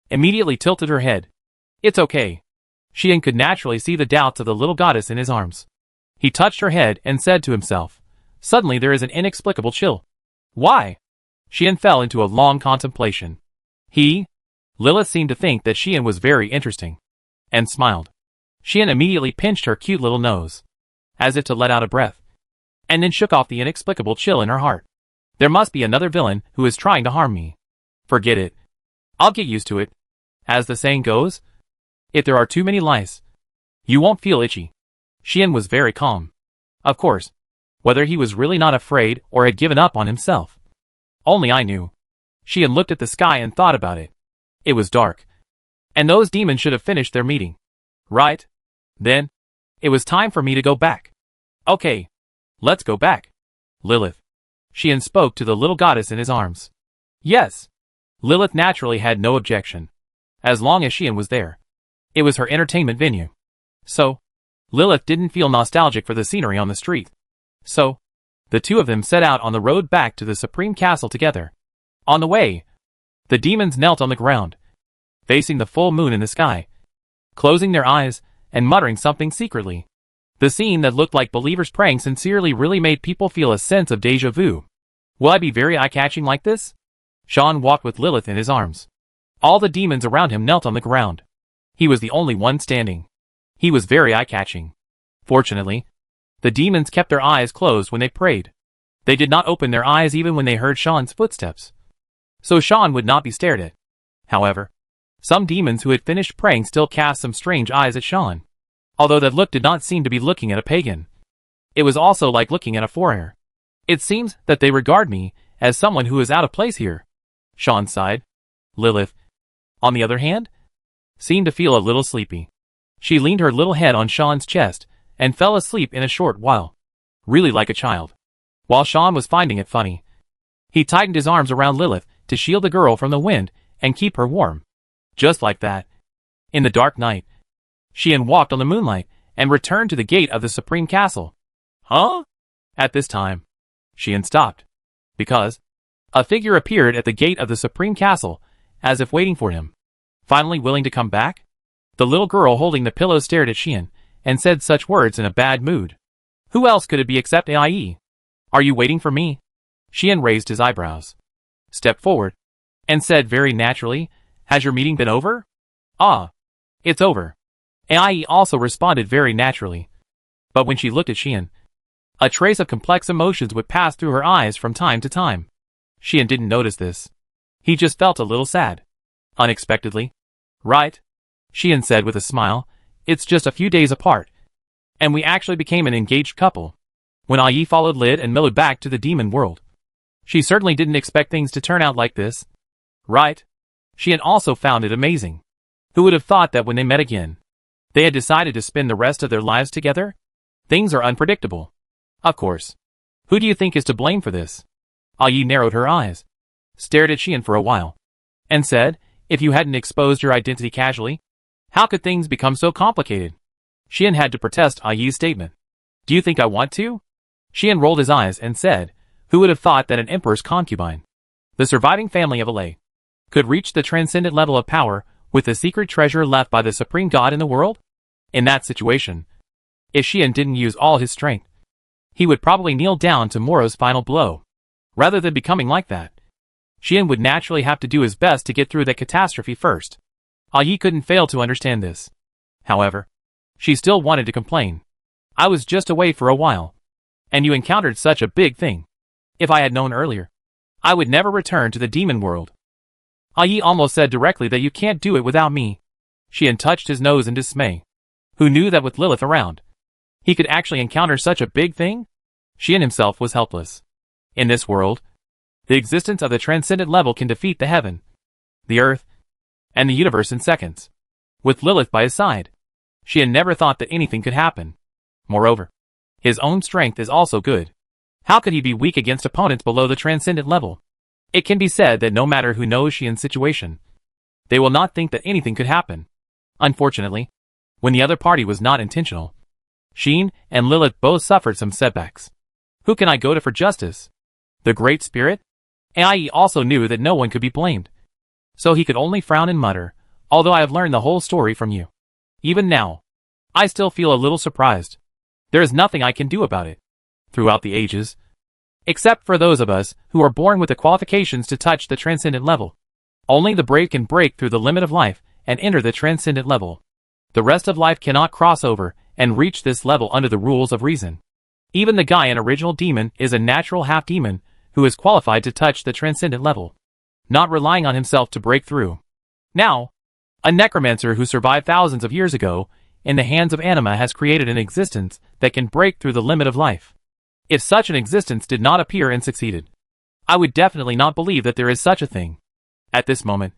immediately tilted her head. It's okay. Xian could naturally see the doubts of the little goddess in his arms. He touched her head and said to himself, Suddenly there is an inexplicable chill. Why? Xian fell into a long contemplation. Lilith seemed to think that Xian was very interesting, and smiled. Xian immediately pinched her cute little nose, as if to let out a breath, and then shook off the inexplicable chill in her heart. There must be another villain who is trying to harm me. Forget it. I'll get used to it. As the saying goes, if there are too many lice, you won't feel itchy. Xian was very calm. Of course, whether he was really not afraid or had given up on himself, only I knew. Xian looked at the sky and thought about it. It was dark, and those demons should have finished their meeting. Right? Then, it was time for me to go back. Okay, let's go back. Lilith. Xian spoke to the little goddess in his arms. Yes. Lilith naturally had no objection, as long as Xian was there. It was her entertainment venue. So, Lilith didn't feel nostalgic for the scenery on the street. So, the two of them set out on the road back to the Supreme Castle together. On the way, the demons knelt on the ground, facing the full moon in the sky, closing their eyes and muttering something secretly. The scene that looked like believers praying sincerely really made people feel a sense of déjà vu. Will I be very eye-catching like this? Sean walked with Lilith in his arms. All the demons around him knelt on the ground. He was the only one standing. He was very eye-catching. Fortunately, the demons kept their eyes closed when they prayed. They did not open their eyes even when they heard Sean's footsteps, so Sean would not be stared at. However, some demons who had finished praying still cast some strange eyes at Sean, although that look did not seem to be looking at a pagan. It was also like looking at a foreigner. It seems that they regard me as someone who is out of place here. Sean sighed. Lilith, on the other hand, seemed to feel a little sleepy. She leaned her little head on Sean's chest and fell asleep in a short while, really like a child. While Sean was finding it funny, he tightened his arms around Lilith to shield the girl from the wind and keep her warm. Just like that, in the dark night, Xian walked on the moonlight and returned to the gate of the Supreme Castle. Huh? At this time, Xian stopped, because a figure appeared at the gate of the Supreme Castle, as if waiting for him. Finally willing to come back? The little girl holding the pillow stared at Xian and said such words in a bad mood. Who else could it be except Ai? Are you waiting for me? Xian raised his eyebrows, stepped forward, and said very naturally, has your meeting been over? Ah, it's over. Ai also responded very naturally. But when she looked at Xian, a trace of complex emotions would pass through her eyes from time to time. Xian didn't notice this. He just felt a little sad. Unexpectedly. Right? Xian said with a smile, it's just a few days apart, and we actually became an engaged couple. When Ai followed Lid and Millowed back to the demon world, she certainly didn't expect things to turn out like this. Right? Xian also found it amazing. Who would have thought that when they met again, they had decided to spend the rest of their lives together? Things are unpredictable. Of course. Who do you think is to blame for this? Ai narrowed her eyes, stared at Xian for a while, and said, if you hadn't exposed your identity casually, how could things become so complicated? Xian had to protest Ai's statement. Do you think I want to? Xian rolled his eyes and said, who would have thought that an emperor's concubine, the surviving family of Alay, could reach the transcendent level of power with the secret treasure left by the supreme god in the world? In that situation, if Xian didn't use all his strength, he would probably kneel down to Moro's final blow. Rather than becoming like that, Xian would naturally have to do his best to get through that catastrophe first. Ai couldn't fail to understand this. However, she still wanted to complain. I was just away for a while, and you encountered such a big thing. If I had known earlier, I would never return to the demon world. Ai almost said directly that you can't do it without me. Xian touched his nose in dismay. Who knew that with Lilith around, he could actually encounter such a big thing? Xian himself was helpless. In this world, the existence of the transcendent level can defeat the heaven, the earth, and the universe in seconds. With Lilith by his side, Xian never thought that anything could happen. Moreover, his own strength is also good. How could he be weak against opponents below the transcendent level? It can be said that no matter who knows Xian's situation, they will not think that anything could happen. Unfortunately, when the other party was not intentional, Xian and Lilith both suffered some setbacks. Who can I go to for justice? The Great Spirit? Ai also knew that no one could be blamed, so he could only frown and mutter, although I have learned the whole story from you. Even now, I still feel a little surprised. There is nothing I can do about it. Throughout the ages, except for those of us who are born with the qualifications to touch the transcendent level, Only the brave can break through the limit of life and enter the transcendent level. The rest of life cannot cross over and reach this level under the rules of reason. Even the guy, an original demon, is a natural half-demon who is qualified to touch the transcendent level, not relying on himself to break through. Now, a necromancer who survived thousands of years ago in the hands of anima has created an existence that can break through the limit of life. If such an existence did not appear and succeeded, I would definitely not believe that there is such a thing. At this moment,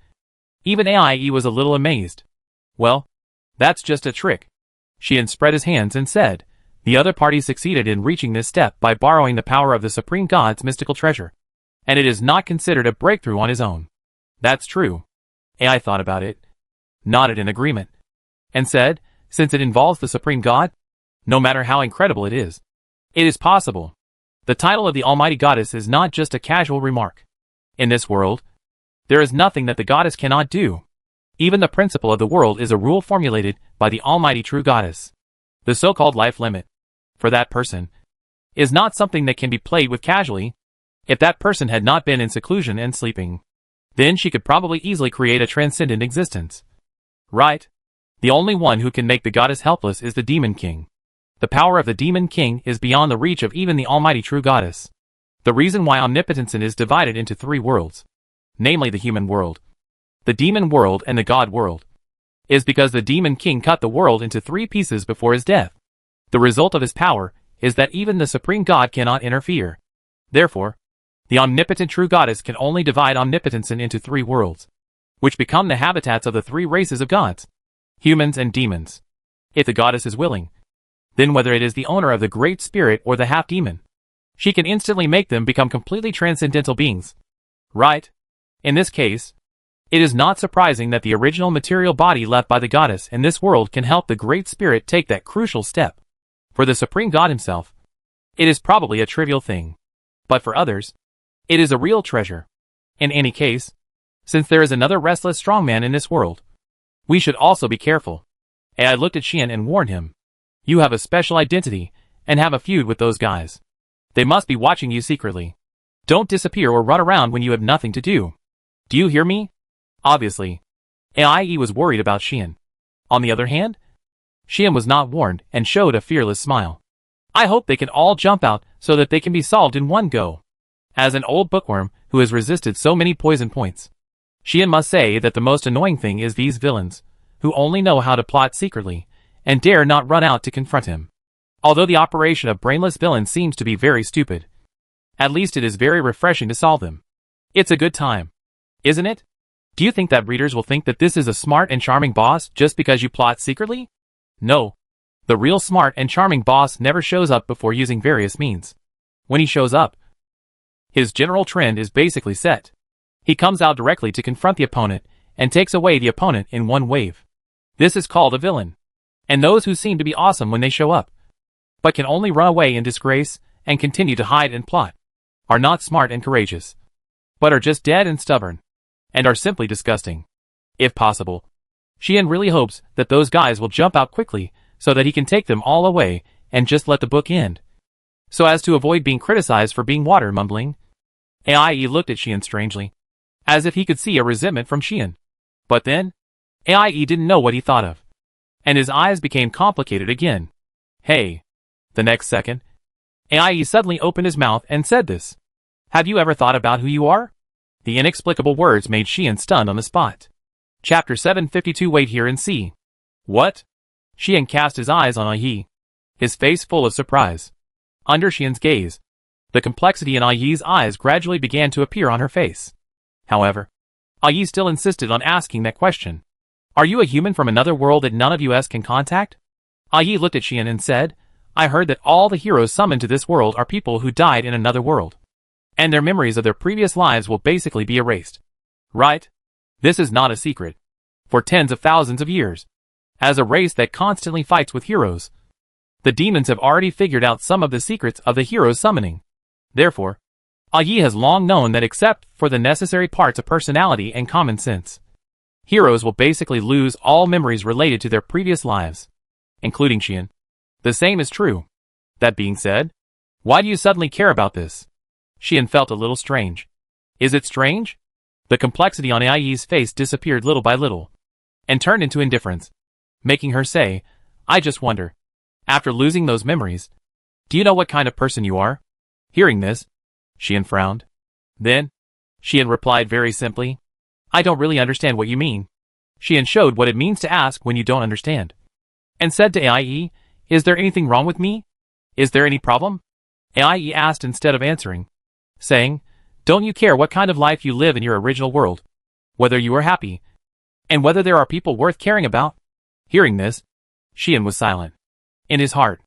even AIE was a little amazed. Well, that's just a trick. Xian spread his hands and said, the other party succeeded in reaching this step by borrowing the power of the Supreme God's mystical treasure, and it is not considered a breakthrough on his own. That's true. AI thought about it, nodded in agreement, and said, since it involves the Supreme God, no matter how incredible it is possible. The title of the Almighty Goddess is not just a casual remark. In this world, there is nothing that the Goddess cannot do. Even the principle of the world is a rule formulated by the Almighty True Goddess. The so-called life limit, for that person, is not something that can be played with casually. If that person had not been in seclusion and sleeping, then she could probably easily create a transcendent existence. Right? The only one who can make the goddess helpless is the Demon King. The power of the Demon King is beyond the reach of even the Almighty True Goddess. The reason why omnipotence is divided into three worlds, namely the human world, the demon world and the god world, is because the Demon King cut the world into three pieces before his death. The result of his power is that even the Supreme God cannot interfere. Therefore, the omnipotent True Goddess can only divide omnipotence into three worlds, which become the habitats of the three races of gods, humans and demons. If the goddess is willing, then whether it is the owner of the Great Spirit or the half-demon, she can instantly make them become completely transcendental beings. Right? In this case, it is not surprising that the original material body left by the goddess in this world can help the Great Spirit take that crucial step. For the Supreme God himself, it is probably a trivial thing. But for others, it is a real treasure. In any case, since there is another restless strongman in this world, we should also be careful. I looked at Xian and warned him. You have a special identity and have a feud with those guys. They must be watching you secretly. Don't disappear or run around when you have nothing to do. Do you hear me? Obviously, AIE was worried about Xian. On the other hand, Xian was not warned and showed a fearless smile. I hope they can all jump out so that they can be solved in one go. As an old bookworm who has resisted so many poison points, Xian must say that the most annoying thing is these villains, who only know how to plot secretly, and dare not run out to confront him. Although the operation of brainless villains seems to be very stupid, at least it is very refreshing to solve them. It's a good time, isn't it? Do you think that readers will think that this is a smart and charming boss just because you plot secretly? No. The real smart and charming boss never shows up before using various means. When he shows up, his general trend is basically set. He comes out directly to confront the opponent and takes away the opponent in one wave. This is called a villain. And those who seem to be awesome when they show up, but can only run away in disgrace and continue to hide and plot, are not smart and courageous, but are just dead and stubborn, and are simply disgusting. If possible, Xian really hopes that those guys will jump out quickly so that he can take them all away and just let the book end, so as to avoid being criticized for being water mumbling. AIE looked at Xian strangely, as if he could see a resentment from Xian. But then, AIE didn't know what he thought of, and his eyes became complicated again. Hey. The next second, AIE suddenly opened his mouth and said this. Have you ever thought about who you are? The inexplicable words made Xian stunned on the spot. Chapter 752. Wait here and see. What? Xian cast his eyes on AIE, his face full of surprise. Under Xian's gaze, the complexity in AIE's eyes gradually began to appear on her face. However, AIE still insisted on asking that question. Are you a human from another world that none of us can contact? AIE looked at Xian and said, I heard that all the heroes summoned to this world are people who died in another world, and their memories of their previous lives will basically be erased. Right? This is not a secret. For tens of thousands of years, as a race that constantly fights with heroes, the demons have already figured out some of the secrets of the heroes summoning. Therefore, AIE has long known that except for the necessary parts of personality and common sense, heroes will basically lose all memories related to their previous lives, including Xian. The same is true. That being said, why do you suddenly care about this? Xian felt a little strange. Is it strange? The complexity on Ai's face disappeared little by little, and turned into indifference, making her say, I just wonder, after losing those memories, do you know what kind of person you are? Hearing this, Xian frowned. Then, Xian replied very simply, I don't really understand what you mean. Xian showed what it means to ask when you don't understand, and said to Ai, is there anything wrong with me? Is there any problem? Ai asked instead of answering, saying, don't you care what kind of life you live in your original world, whether you are happy, and whether there are people worth caring about? Hearing this, Xian was silent. In his heart,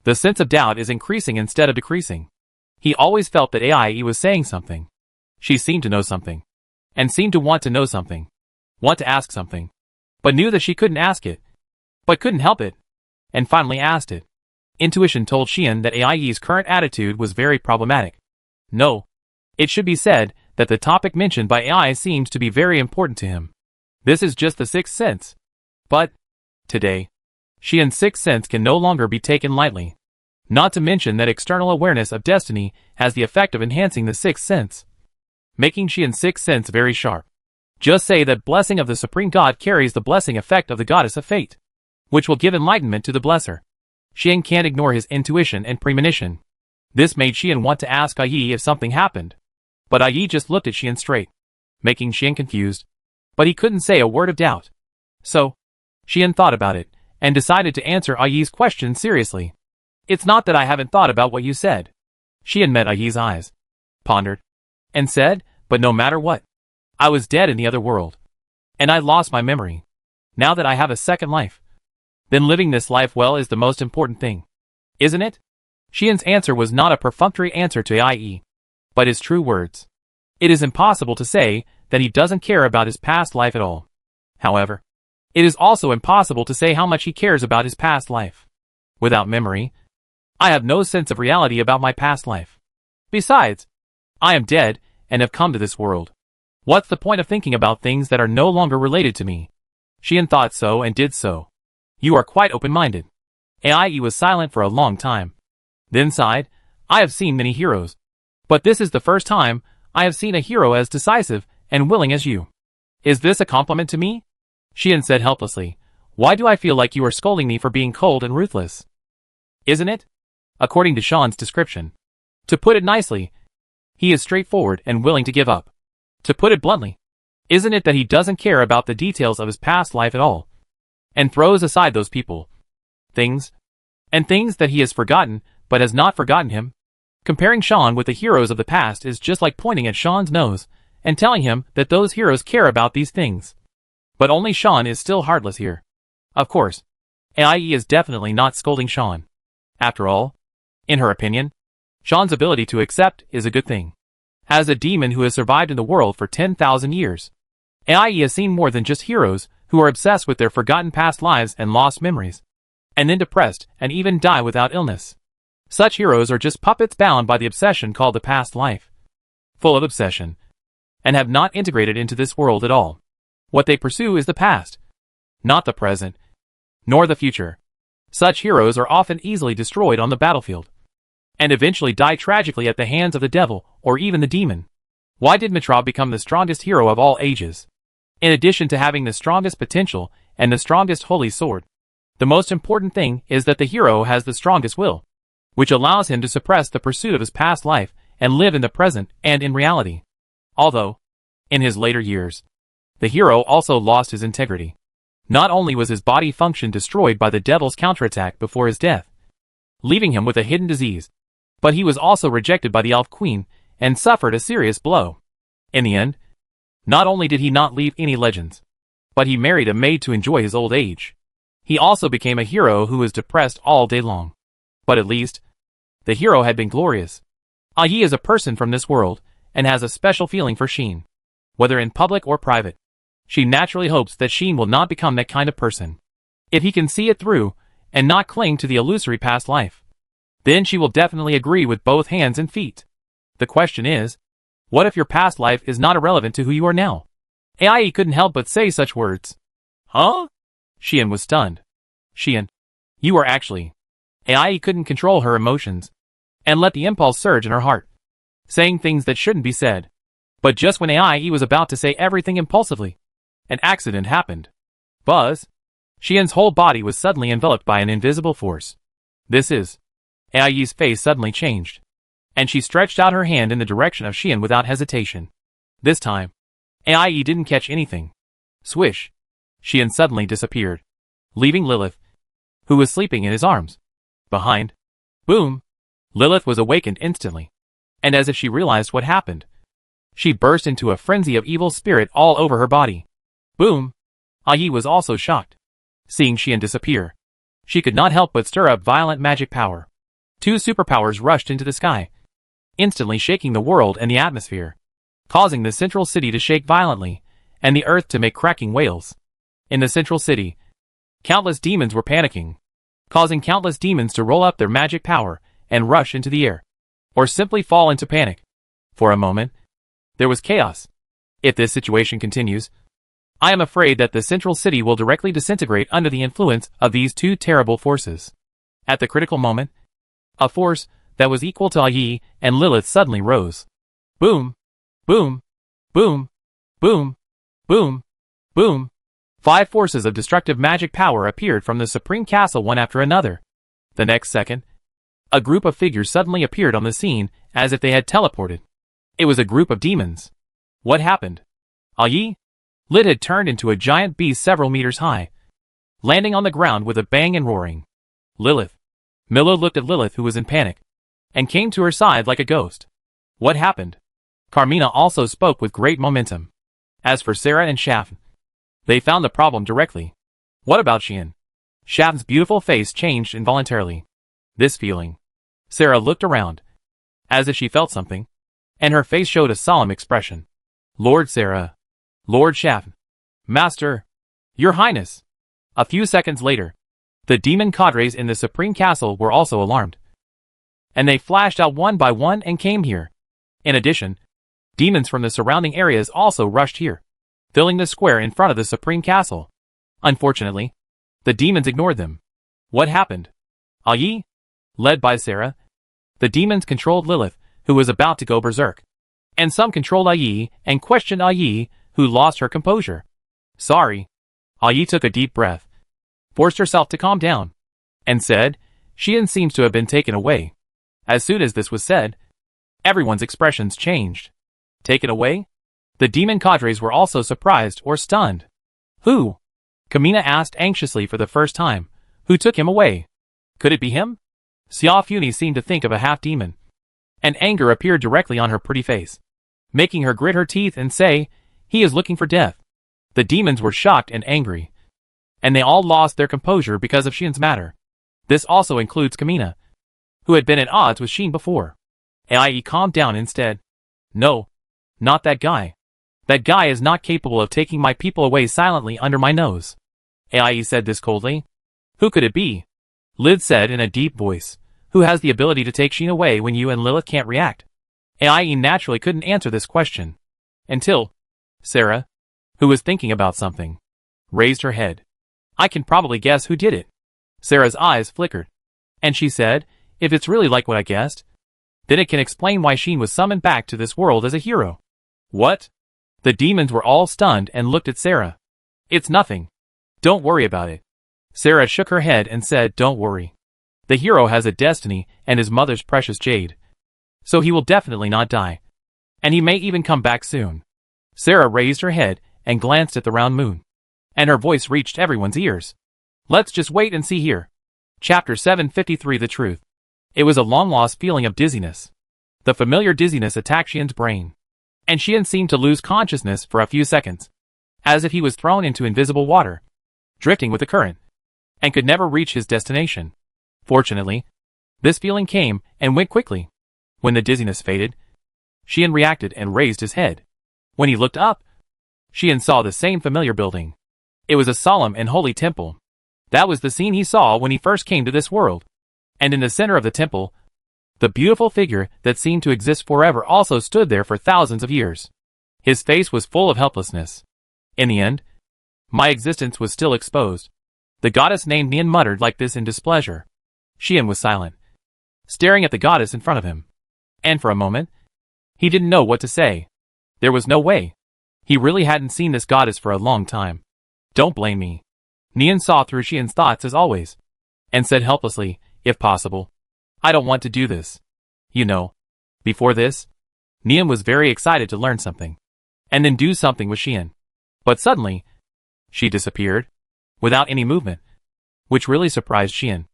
the sense of doubt is increasing instead of decreasing. He always felt that Ai was saying something. She seemed to know something, and seemed to want to know something, want to ask something, but knew that she couldn't ask it, but couldn't help it, and finally asked it. Intuition told Xian that Ai's current attitude was very problematic. No, it should be said that the topic mentioned by Ai seemed to be very important to him. This is just the sixth sense. But, today, Xian's sixth sense can no longer be taken lightly. Not to mention that external awareness of destiny has the effect of enhancing the sixth sense, making Xian's sixth sense very sharp. Just say that blessing of the Supreme God carries the blessing effect of the Goddess of Fate, which will give enlightenment to the blesser. Xian can't ignore his intuition and premonition. This made Xian want to ask Ai if something happened, but Ai just looked at Xian straight, making Xian confused, but he couldn't say a word of doubt. So, Xian thought about it, and decided to answer Ai's question seriously. It's not that I haven't thought about what you said. Xian met Ai's eyes, pondered, and said, but no matter what, I was dead in the other world, and I lost my memory. Now that I have a second life, then living this life well is the most important thing. Isn't it? Xian's answer was not a perfunctory answer to Ai, but his true words. It is impossible to say that he doesn't care about his past life at all. However, it is also impossible to say how much he cares about his past life. Without memory, I have no sense of reality about my past life. Besides, I am dead and have come to this world. What's the point of thinking about things that are no longer related to me? Xian thought so and did so. You are quite open-minded. Ai was silent for a long time, then sighed, I have seen many heroes, but this is the first time I have seen a hero as decisive and willing as you. Is this a compliment to me? Xian said helplessly, why do I feel like you are scolding me for being cold and ruthless? Isn't it? According to Xian's description. To put it nicely, he is straightforward and willing to give up. To put it bluntly, isn't it that he doesn't care about the details of his past life at all, and throws aside those people, things, and things that he has forgotten but has not forgotten him? Comparing Xian with the heroes of the past is just like pointing at Xian's nose and telling him that those heroes care about these things. But only Xian is still heartless here. Of course, Ai is definitely not scolding Xian. After all, in her opinion, Xian's ability to accept is a good thing. As a demon who has survived in the world for 10,000 years, Ai has seen more than just heroes who are obsessed with their forgotten past lives and lost memories, and then depressed and even die without illness. Such heroes are just puppets bound by the obsession called the past life, full of obsession, and have not integrated into this world at all. What they pursue is the past, not the present, nor the future. Such heroes are often easily destroyed on the battlefield, and eventually die tragically at the hands of the devil or even the demon. Why did Mitra become the strongest hero of all ages? In addition to having the strongest potential and the strongest holy sword, the most important thing is that the hero has the strongest will, which allows him to suppress the pursuit of his past life and live in the present and in reality. Although, in his later years, the hero also lost his integrity. Not only was his body function destroyed by the devil's counterattack before his death, leaving him with a hidden disease, but he was also rejected by the Elf Queen and suffered a serious blow. In the end, not only did he not leave any legends, but he married a maid to enjoy his old age. He also became a hero who was depressed all day long. But at least, the hero had been glorious. Ai is a person from this world and has a special feeling for Xian. Whether in public or private, she naturally hopes that Xian will not become that kind of person. If he can see it through and not cling to the illusory past life, then she will definitely agree with both hands and feet. The question is, what if your past life is not irrelevant to who you are now? Ai couldn't help but say such words. Huh? Xian was stunned. Xian, you are actually... Ai couldn't control her emotions and let the impulse surge in her heart, saying things that shouldn't be said. But just when AIE was about to say everything impulsively, an accident happened. Buzz! Xian's whole body was suddenly enveloped by an invisible force. This is... AIE's face suddenly changed, and she stretched out her hand in the direction of Xian without hesitation. This time, AIE didn't catch anything. Swish! Xian suddenly disappeared, leaving Lilith, who was sleeping in his arms, behind. Boom! Lilith was awakened instantly, and as if she realized what happened, she burst into a frenzy of evil spirit all over her body. Boom! AIE was also shocked. Seeing Xian disappear, she could not help but stir up violent magic power. Two superpowers rushed into the sky, instantly shaking the world and the atmosphere, causing the central city to shake violently, and the earth to make cracking wails. In the central city, countless demons were panicking, causing countless demons to roll up their magic power and rush into the air, or simply fall into panic. For a moment, there was chaos. If this situation continues, I am afraid that the central city will directly disintegrate under the influence of these two terrible forces. At the critical moment, a force that was equal to AIE and Lilith suddenly rose. Boom! Boom! Boom! Boom! Boom! Boom! 5 forces of destructive magic power appeared from the Supreme Castle one after another. The next second, a group of figures suddenly appeared on the scene as if they had teleported. It was a group of demons. What happened? AIE? Lid had turned into a giant beast several meters high, landing on the ground with a bang and roaring. Lilith. Milo looked at Lilith, who was in panic, and came to her side like a ghost. What happened? Carmina also spoke with great momentum. As for Sarah and Shafn, they found the problem directly. What about Xian? Shafn's beautiful face changed involuntarily. This feeling. Sarah looked around, as if she felt something, and her face showed a solemn expression. Lord Sarah. Lord Shafn. Master. Your Highness. A few seconds later, the demon cadres in the Supreme Castle were also alarmed, and they flashed out one by one and came here. In addition, demons from the surrounding areas also rushed here, filling the square in front of the Supreme Castle. Unfortunately, the demons ignored them. What happened? AIE? Led by Sarah, the demons controlled Lilith, who was about to go berserk, and some controlled AIE and questioned AIE, who lost her composure. Sorry. AIE took a deep breath, forced herself to calm down, and said, Xian seems to have been taken away. As soon as this was said, everyone's expressions changed. Taken away? The demon cadres were also surprised or stunned. Who? Kamina asked anxiously for the first time. Who took him away? Could it be him? Xia Funi seemed to think of a half-demon, and anger appeared directly on her pretty face, making her grit her teeth and say, he is looking for death. The demons were shocked and angry, and they all lost their composure because of Xian's matter. This also includes Kamina, who had been at odds with Xian before. AIE calmed down instead. No, not that guy. That guy is not capable of taking my people away silently under my nose. AIE said this coldly. Who could it be? Lid said in a deep voice. Who has the ability to take Xian away when you and Lilith can't react? AIE naturally couldn't answer this question, until Sarah, who was thinking about something, raised her head. I can probably guess who did it. Sarah's eyes flickered, and she said, if it's really like what I guessed, then it can explain why Xian was summoned back to this world as a hero. What? The demons were all stunned and looked at Sarah. It's nothing. Don't worry about it. Sarah shook her head and said, don't worry. The hero has a destiny and his mother's precious jade, so he will definitely not die, and he may even come back soon. Sarah raised her head and glanced at the round moon, and her voice reached everyone's ears. Let's just wait and see here. Chapter 753 The Truth. It was a long-lost feeling of dizziness. The familiar dizziness attacked Xian's brain, and Xian seemed to lose consciousness for a few seconds, as if he was thrown into invisible water, drifting with the current, and could never reach his destination. Fortunately, this feeling came and went quickly. When the dizziness faded, Xian reacted and raised his head. When he looked up, Xian saw the same familiar building. It was a solemn and holy temple. That was the scene he saw when he first came to this world. And in the center of the temple, the beautiful figure that seemed to exist forever also stood there for thousands of years. His face was full of helplessness. In the end, my existence was still exposed. The goddess named Nian muttered like this in displeasure. Xian was silent, staring at the goddess in front of him. And for a moment, he didn't know what to say. There was no way. He really hadn't seen this goddess for a long time. Don't blame me. Nian saw through Xian's thoughts as always, and said helplessly, if possible, I don't want to do this. You know, before this, Nian was very excited to learn something, and then do something with Xian. But suddenly, she disappeared, without any movement, which really surprised Xian.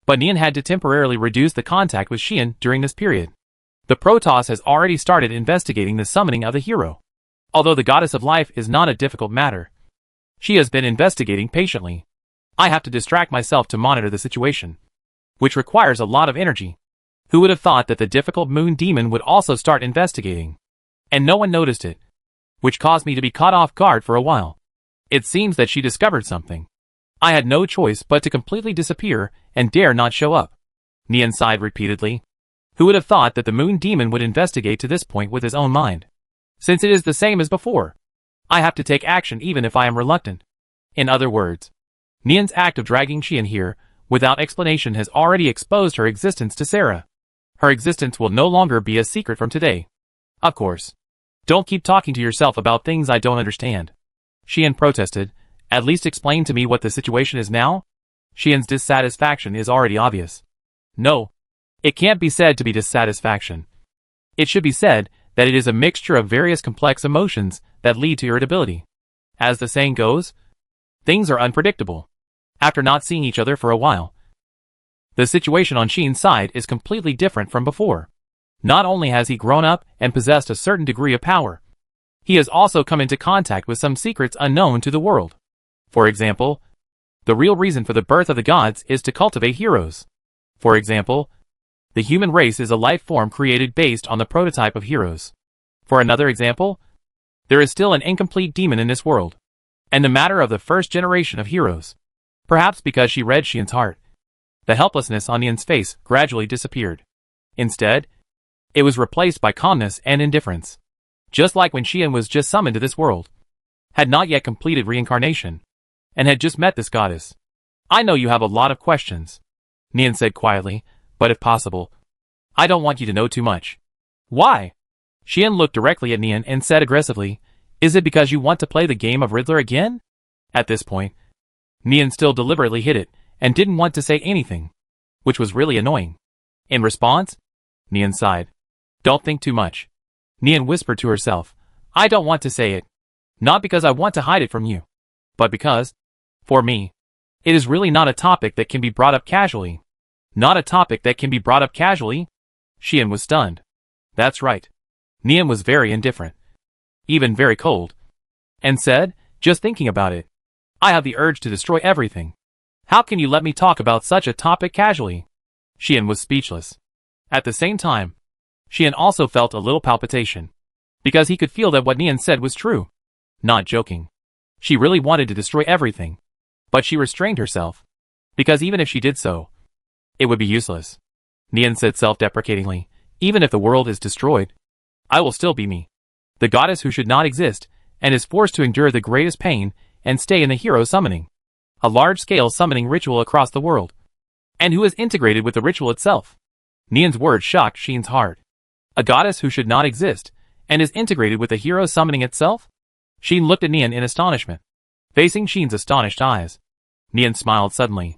But Nian had to temporarily reduce the contact with Xian during this period. The Protoss has already started investigating the summoning of the hero. Although the goddess of life is not a difficult matter, she has been investigating patiently. I have to distract myself to monitor the situation, which requires a lot of energy. Who would have thought that the difficult moon demon would also start investigating? And no one noticed it, which caused me to be caught off guard for a while. It seems that she discovered something. I had no choice but to completely disappear and dare not show up. Nian sighed repeatedly. Who would have thought that the moon demon would investigate to this point with his own mind? Since it is the same as before, I have to take action even if I am reluctant. In other words, Nian's act of dragging Xian here, without explanation, has already exposed her existence to Sarah. Her existence will no longer be a secret from today. Of course. Don't keep talking to yourself about things I don't understand. Xian protested. At least explain to me what the situation is now? Xian's dissatisfaction is already obvious. No. It can't be said to be dissatisfaction. It should be said that it is a mixture of various complex emotions that lead to irritability. As the saying goes, things are unpredictable. After not seeing each other for a while, the situation on Xian's side is completely different from before. Not only has he grown up and possessed a certain degree of power, he has also come into contact with some secrets unknown to the world. For example, the real reason for the birth of the gods is to cultivate heroes. For example, the human race is a life form created based on the prototype of heroes. For another example, there is still an incomplete demon in this world, and the matter of the first generation of heroes. Perhaps because she read Xian's heart, the helplessness on Nian's face gradually disappeared. Instead, it was replaced by calmness and indifference. Just like when Xian was just summoned to this world, had not yet completed reincarnation, and had just met this goddess. I know you have a lot of questions, Nian said quietly, but if possible, I don't want you to know too much. Why? Xian looked directly at Nian and said aggressively, is it because you want to play the game of Riddler again? At this point, Nian still deliberately hid it, and didn't want to say anything, which was really annoying. In response, Nian sighed. Don't think too much. Nian whispered to herself, I don't want to say it. Not because I want to hide it from you, but because, for me, it is really not a topic that can be brought up casually. Not a topic that can be brought up casually? Xian was stunned. That's right. Nian was very indifferent, even very cold, and said, just thinking about it, I have the urge to destroy everything. How can you let me talk about such a topic casually? Xian was speechless. At the same time, Xian also felt a little palpitation, because he could feel that what Nian said was true. Not joking. She really wanted to destroy everything, but she restrained herself, because even if she did so, it would be useless. Nian said self-deprecatingly, even if the world is destroyed, I will still be me, the goddess who should not exist, and is forced to endure the greatest pain and stay in the hero summoning, a large-scale summoning ritual across the world, and who is integrated with the ritual itself. Nian's words shocked Xian's heart. A goddess who should not exist, and is integrated with the hero summoning itself? Xian looked at Nian in astonishment, facing Xian's astonished eyes. Nian smiled suddenly.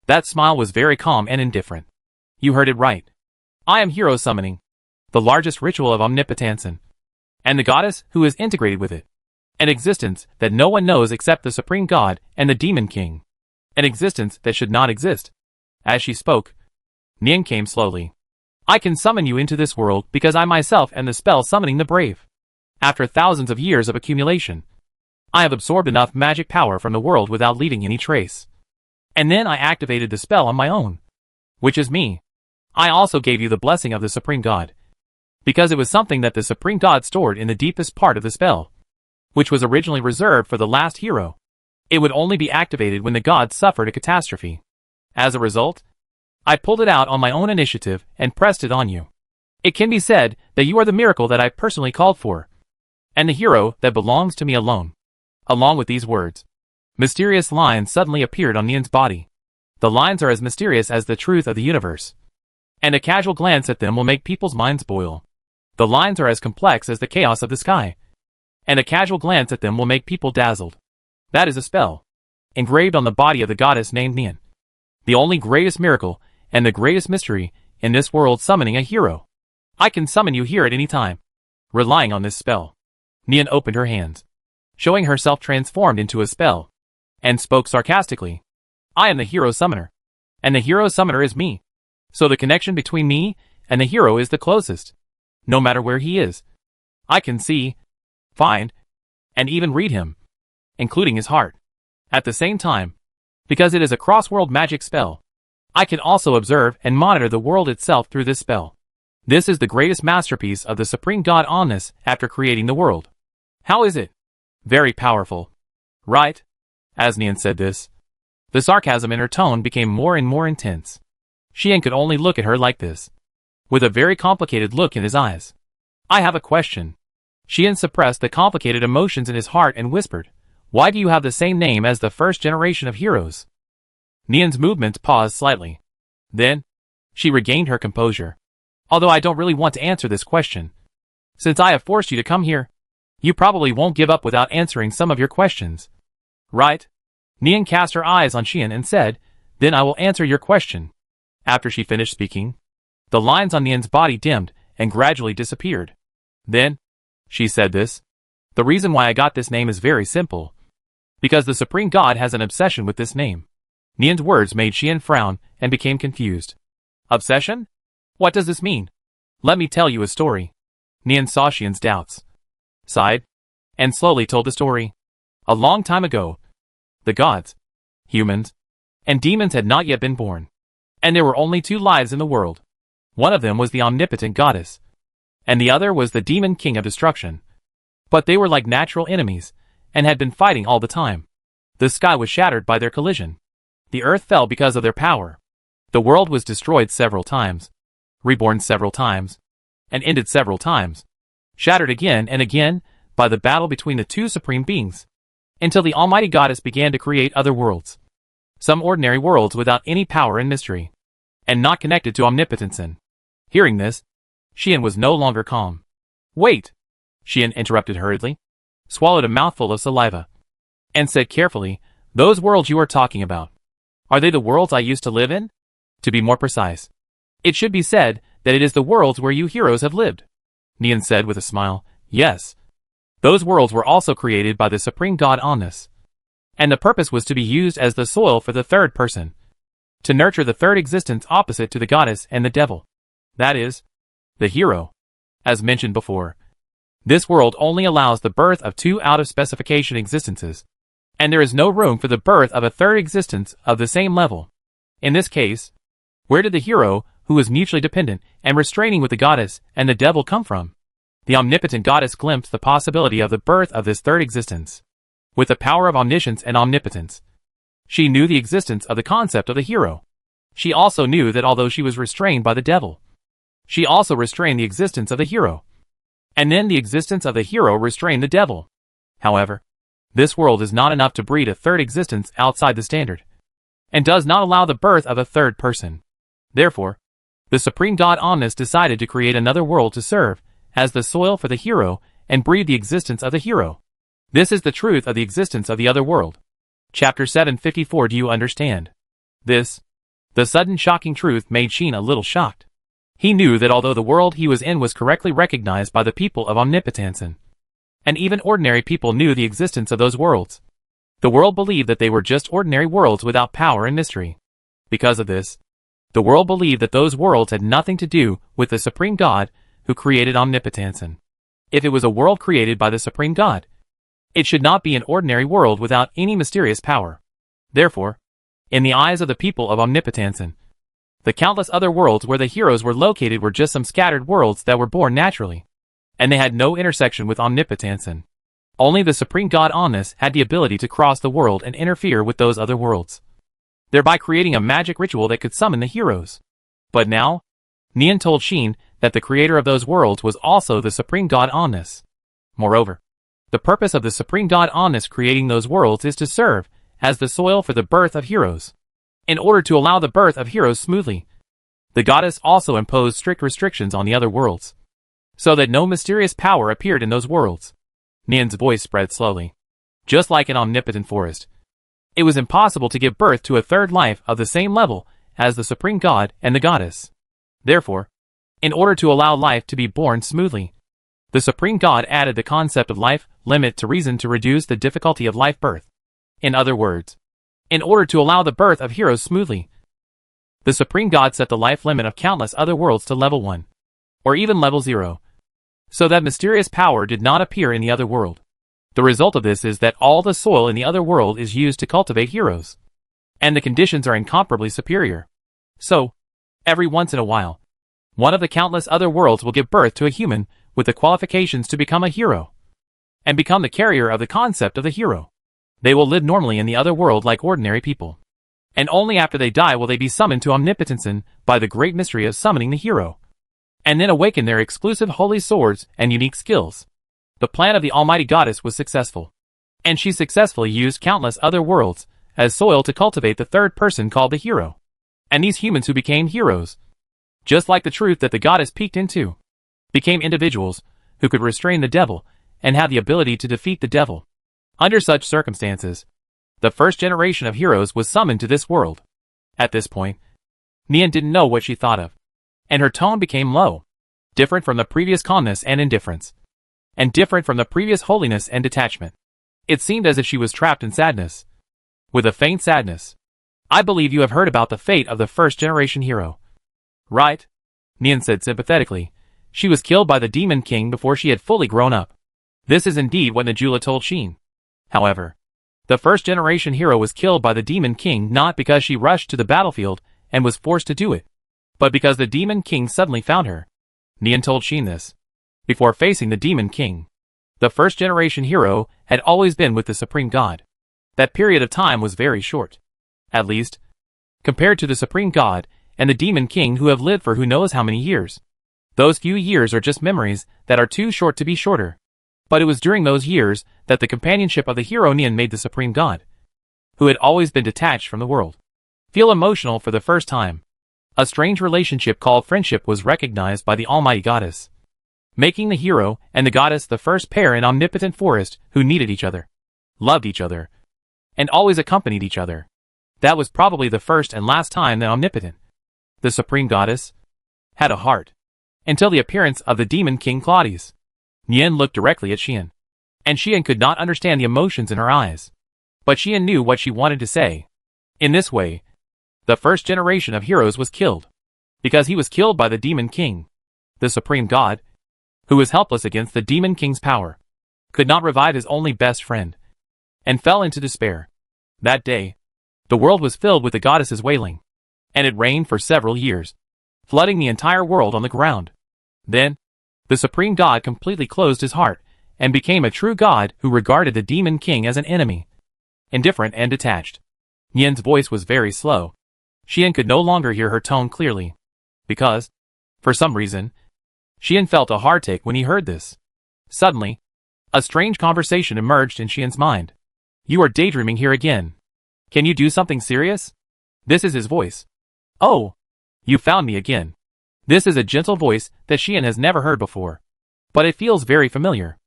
That smile was very calm and indifferent. You heard it right. I am hero summoning, the largest ritual of omnipotensin, and the goddess who is integrated with it. An existence that no one knows except the Supreme God and the Demon King. An existence that should not exist. As she spoke, Nian came slowly. I can summon you into this world because I myself am the spell summoning the brave. After thousands of years of accumulation, I have absorbed enough magic power from the world without leaving any trace. And then I activated the spell on my own, which is me. I also gave you the blessing of the Supreme God, because it was something that the Supreme God stored in the deepest part of the spell, which was originally reserved for the last hero. It would only be activated when the gods suffered a catastrophe. As a result, I pulled it out on my own initiative and pressed it on you. It can be said that you are the miracle that I personally called for, and the hero that belongs to me alone. Along with these words, mysterious lines suddenly appeared on Nian's body. The lines are as mysterious as the truth of the universe, and a casual glance at them will make people's minds boil. The lines are as complex as the chaos of the sky, and a casual glance at them will make people dazzled. That is a spell, engraved on the body of the goddess named Nian. The only greatest miracle, and the greatest mystery, in this world summoning a hero. I can summon you here at any time. Relying on this spell. Nian opened her hands, showing herself transformed into a spell, and spoke sarcastically. I am the hero summoner, and the hero summoner is me. So the connection between me and the hero is the closest. No matter where he is, I can see, find, and even read him, including his heart. At the same time, because it is a cross-world magic spell, I can also observe and monitor the world itself through this spell. This is the greatest masterpiece of the Supreme God Omnis after creating the world. How is it? Very powerful. Right? As Nian said this, the sarcasm in her tone became more and more intense. Xian could only look at her like this, with a very complicated look in his eyes. I have a question. Xian suppressed the complicated emotions in his heart and whispered, why do you have the same name as the first generation of heroes? Nian's movements paused slightly. Then, she regained her composure. Although I don't really want to answer this question. Since I have forced you to come here, you probably won't give up without answering some of your questions. Right? Nian cast her eyes on Xian and said, then I will answer your question. After she finished speaking, the lines on Nian's body dimmed and gradually disappeared. Then, she said this, the reason why I got this name is very simple. Because the Supreme God has an obsession with this name. Nian's words made Xian frown and became confused. Obsession? What does this mean? Let me tell you a story. Nian saw Xian's doubts, sighed, and slowly told the story. A long time ago, the gods, humans, and demons had not yet been born. And there were only two lives in the world. One of them was the omnipotent goddess, and the other was the demon king of destruction. But they were like natural enemies, and had been fighting all the time. The sky was shattered by their collision. The earth fell because of their power. The world was destroyed several times, reborn several times, and ended several times, shattered again and again by the battle between the two supreme beings, until the almighty goddess began to create other worlds. Some ordinary worlds without any power and mystery, and not connected to omnipotence. Hearing this, Xian was no longer calm. Wait! Xian interrupted hurriedly, swallowed a mouthful of saliva, and said carefully, those worlds you are talking about, are they the worlds I used to live in? To be more precise, it should be said that it is the worlds where you heroes have lived. Nian said with a smile, yes. Those worlds were also created by the Supreme God Omnis, and the purpose was to be used as the soil for the third person, to nurture the third existence opposite to the goddess and the devil. That is, the hero. As mentioned before, this world only allows the birth of two out-of-specification existences, and there is no room for the birth of a third existence of the same level. In this case, where did the hero, who was mutually dependent and restraining with the goddess and the devil, come from? The omnipotent goddess glimpsed the possibility of the birth of this third existence. With the power of omniscience and omnipotence, she knew the existence of the concept of the hero. She also knew that although she was restrained by the devil, she also restrained the existence of the hero. And then the existence of the hero restrained the devil. However, this world is not enough to breed a third existence outside the standard, and does not allow the birth of a third person. Therefore, the Supreme God Omnis decided to create another world to serve as the soil for the hero and breed the existence of the hero. This is the truth of the existence of the other world. Chapter 754. Do you understand? This, the sudden shocking truth, made Xian a little shocked. He knew that although the world he was in was correctly recognized by the people of omnipotence, and even ordinary people knew the existence of those worlds, the world believed that they were just ordinary worlds without power and mystery. Because of this, the world believed that those worlds had nothing to do with the Supreme God who created omnipotence. If it was a world created by the Supreme God, it should not be an ordinary world without any mysterious power. Therefore, in the eyes of the people of omnipotence, the countless other worlds where the heroes were located were just some scattered worlds that were born naturally, and they had no intersection with omnipotence. Only the Supreme God Omnis had the ability to cross the world and interfere with those other worlds, thereby creating a magic ritual that could summon the heroes. But now, Nian told Xian that the creator of those worlds was also the Supreme God Omnis. Moreover, the purpose of the Supreme God Omnis creating those worlds is to serve as the soil for the birth of heroes. In order to allow the birth of heroes smoothly, the goddess also imposed strict restrictions on the other worlds, so that no mysterious power appeared in those worlds. Nian's voice spread slowly. Just like an omnipotent forest, it was impossible to give birth to a third life of the same level as the supreme god and the goddess. Therefore, in order to allow life to be born smoothly, the supreme god added the concept of life limit to reason to reduce the difficulty of life birth. In other words, in order to allow the birth of heroes smoothly, the supreme god set the life limit of countless other worlds to level 1, or even level 0, so that mysterious power did not appear in the other world. The result of this is that all the soil in the other world is used to cultivate heroes, and the conditions are incomparably superior. So, every once in a while, one of the countless other worlds will give birth to a human with the qualifications to become a hero, and become the carrier of the concept of the hero. They will live normally in the other world like ordinary people, and only after they die will they be summoned to omnipotence by the great mystery of summoning the hero, and then awaken their exclusive holy swords and unique skills. The plan of the Almighty Goddess was successful, and she successfully used countless other worlds as soil to cultivate the third person called the hero, and these humans who became heroes, just like the truth that the goddess peeked into, became individuals who could restrain the devil and have the ability to defeat the devil. Under such circumstances, the first generation of heroes was summoned to this world. At this point, Nian didn't know what she thought of, and her tone became low, different from the previous calmness and indifference, and different from the previous holiness and detachment. It seemed as if she was trapped in sadness, with a faint sadness. I believe you have heard about the fate of the first generation hero, right? Nian said sympathetically. She was killed by the Demon King before she had fully grown up. This is indeed what Najula told Xin. However, the first generation hero was killed by the Demon King not because she rushed to the battlefield and was forced to do it, but because the Demon King suddenly found her. Nian told Xin this. Before facing the Demon King, the first generation hero had always been with the Supreme God. That period of time was very short. At least, compared to the Supreme God and the Demon King who have lived for who knows how many years. Those few years are just memories that are too short to be shorter. But it was during those years that the companionship of the hero Nian made the Supreme God, who had always been detached from the world, feel emotional for the first time. A strange relationship called friendship was recognized by the Almighty Goddess, making the hero and the goddess the first pair in omnipotent forest who needed each other, loved each other, and always accompanied each other. That was probably the first and last time that omnipotent, the Supreme Goddess, had a heart, until the appearance of the Demon King Claudius. Nian looked directly at Xian, and Xian could not understand the emotions in her eyes. But Xian knew what she wanted to say. In this way, the first generation of heroes was killed, because he was killed by the Demon King. The Supreme God, who was helpless against the Demon King's power, could not revive his only best friend, and fell into despair. That day, the world was filled with the goddess's wailing, and it rained for several years, flooding the entire world on the ground. Then, the Supreme God completely closed his heart, and became a true god who regarded the Demon King as an enemy, indifferent and detached. Nian's voice was very slow. Xian could no longer hear her tone clearly, because, for some reason, Xian felt a heartache when he heard this. Suddenly, a strange conversation emerged in Xian's mind. You are daydreaming here again. Can you do something serious? This is his voice. Oh, you found me again. This is a gentle voice that Xian has never heard before, but it feels very familiar.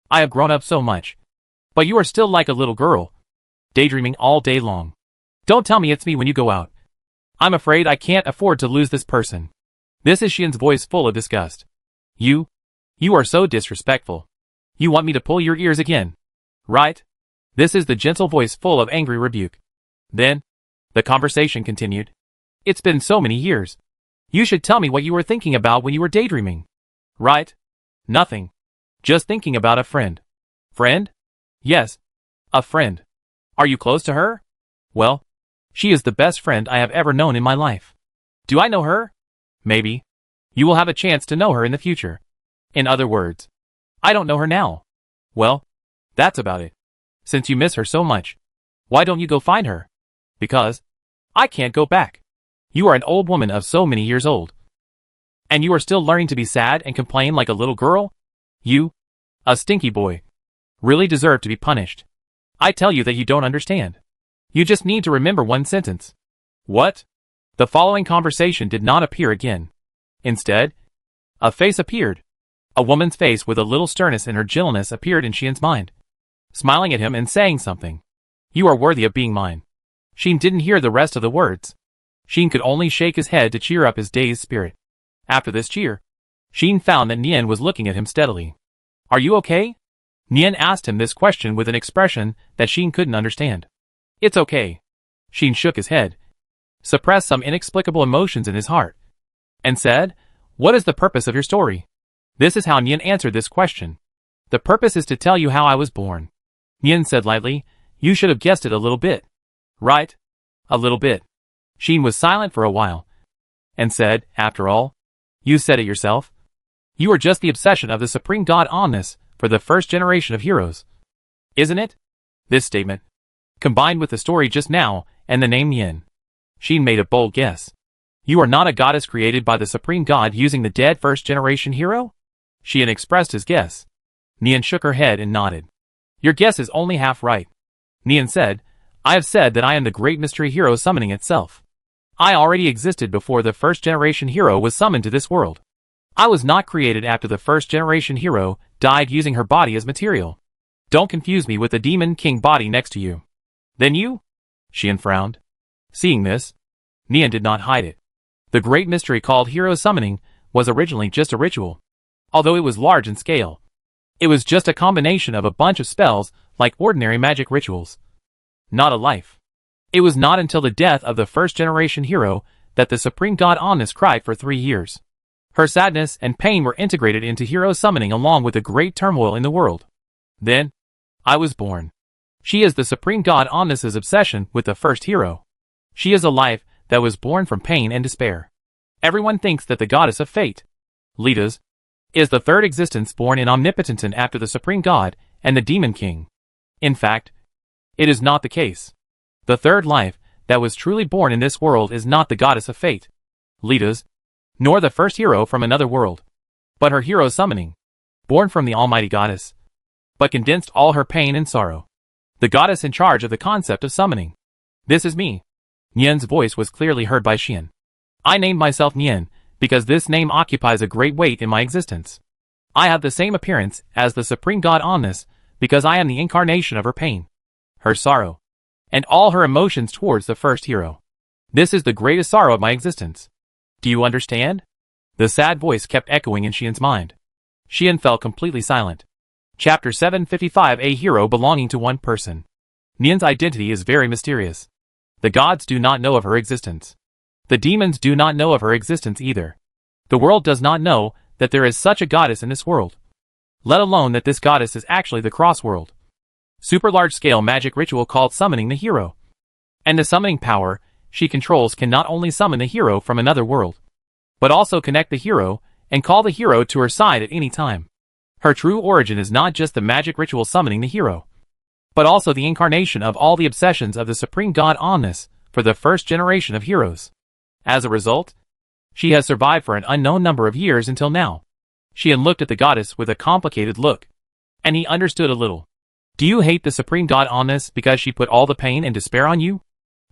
I have grown up so much, but you are still like a little girl, daydreaming all day long. Don't tell me it's me when you go out. I'm afraid I can't afford to lose this person. This is Xian's voice full of disgust. You are so disrespectful. You want me to pull your ears again, right? This is the gentle voice full of angry rebuke. Then, the conversation continued. It's been so many years. You should tell me what you were thinking about when you were daydreaming. Right? Nothing. Just thinking about a friend. Friend? Yes. A friend. Are you close to her? Well, she is the best friend I have ever known in my life. Do I know her? Maybe. You will have a chance to know her in the future. In other words, I don't know her now. Well, that's about it. Since you miss her so much, why don't you go find her? Because I can't go back. You are an old woman of so many years old, and you are still learning to be sad and complain like a little girl? You, a stinky boy, really deserve to be punished. I tell you that you don't understand. You just need to remember one sentence. What? The following conversation did not appear again. Instead, a face appeared. A woman's face with a little sternness in her gentleness appeared in Xian's mind, smiling at him and saying something. You are worthy of being mine. Xian didn't hear the rest of the words. Xian could only shake his head to cheer up his dazed spirit. After this cheer, Xian found that Nian was looking at him steadily. Are you okay? Nian asked him this question with an expression that Xian couldn't understand. It's okay. Xian shook his head, suppressed some inexplicable emotions in his heart, and said, What is the purpose of your story? This is how Nian answered this question. The purpose is to tell you how I was born. Nian said lightly, You should have guessed it a little bit. Right? A little bit. Xian was silent for a while, and said, After all, you said it yourself. You are just the obsession of the Supreme God Omnis for the first generation of heroes. Isn't it? This statement, combined with the story just now and the name Nian, Xian made a bold guess. You are not a goddess created by the Supreme God using the dead first-generation hero? Xian expressed his guess. Nian shook her head and nodded. Your guess is only half right. Nian said, I have said that I am the great mystery hero summoning itself. I already existed before the first-generation hero was summoned to this world. I was not created after the first-generation hero died using her body as material. Don't confuse me with the demon king body next to you. Then you? Xian frowned. Seeing this, Nian did not hide it. The great mystery called hero summoning was originally just a ritual. Although it was large in scale, it was just a combination of a bunch of spells like ordinary magic rituals. Not a life. It was not until the death of the first-generation hero that the Supreme God Omnis cried for 3 years. Her sadness and pain were integrated into hero summoning along with the great turmoil in the world. Then, I was born. She is the Supreme God Omnis's obsession with the first hero. She is a life that was born from pain and despair. Everyone thinks that the goddess of fate, Lita's, is the third existence born in omnipotence after the Supreme God and the Demon King. In fact, it is not the case. The third life that was truly born in this world is not the goddess of fate, Lita's, nor the first hero from another world, but her hero summoning, born from the almighty goddess, but condensed all her pain and sorrow. The goddess in charge of the concept of summoning. This is me. Nian's voice was clearly heard by Xian. I named myself Nian because this name occupies a great weight in my existence. I have the same appearance as the Supreme God Omnis because I am the incarnation of her pain, her sorrow, and all her emotions towards the first hero. This is the greatest sorrow of my existence. Do you understand? The sad voice kept echoing in Xian's mind. Xian fell completely silent. Chapter 755, A hero belonging to one person. Nian's identity is very mysterious. The gods do not know of her existence. The demons do not know of her existence either. The world does not know that there is such a goddess in this world, let alone that this goddess is actually the cross world. Super large-scale magic ritual called summoning the hero. And the summoning power she controls can not only summon the hero from another world, but also connect the hero and call the hero to her side at any time. Her true origin is not just the magic ritual summoning the hero, but also the incarnation of all the obsessions of the Supreme God Omnis for the first generation of heroes. As a result, she has survived for an unknown number of years until now. Xian looked at the goddess with a complicated look, and he understood a little. Do you hate the Supreme God Omnis because she put all the pain and despair on you?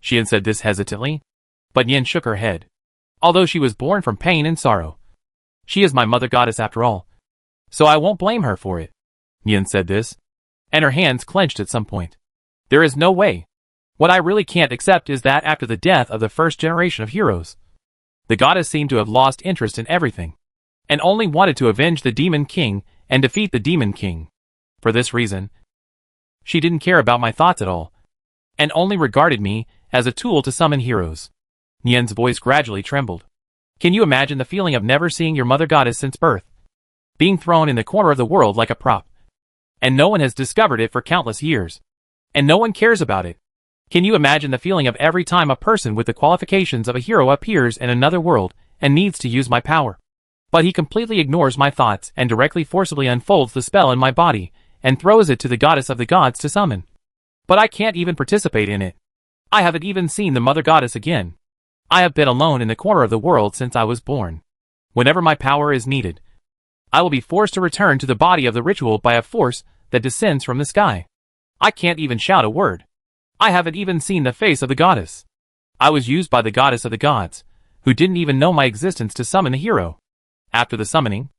Xian said this hesitantly, but Nian shook her head. Although she was born from pain and sorrow, she is my mother goddess after all, so I won't blame her for it. Nian said this, and her hands clenched at some point. There is no way. What I really can't accept is that after the death of the first generation of heroes, the goddess seemed to have lost interest in everything, and only wanted to avenge the Demon King and defeat the Demon King. For this reason, she didn't care about my thoughts at all, and only regarded me as a tool to summon heroes. Nian's voice gradually trembled. Can you imagine the feeling of never seeing your mother goddess since birth? Being thrown in the corner of the world like a prop. And no one has discovered it for countless years. And no one cares about it. Can you imagine the feeling of every time a person with the qualifications of a hero appears in another world and needs to use my power? But he completely ignores my thoughts and directly forcibly unfolds the spell in my body and throws it to the goddess of the gods to summon. But I can't even participate in it. I haven't even seen the mother goddess again. I have been alone in the corner of the world since I was born. Whenever my power is needed, I will be forced to return to the body of the ritual by a force that descends from the sky. I can't even shout a word. I haven't even seen the face of the goddess. I was used by the goddess of the gods, who didn't even know my existence to summon a hero. After the summoning,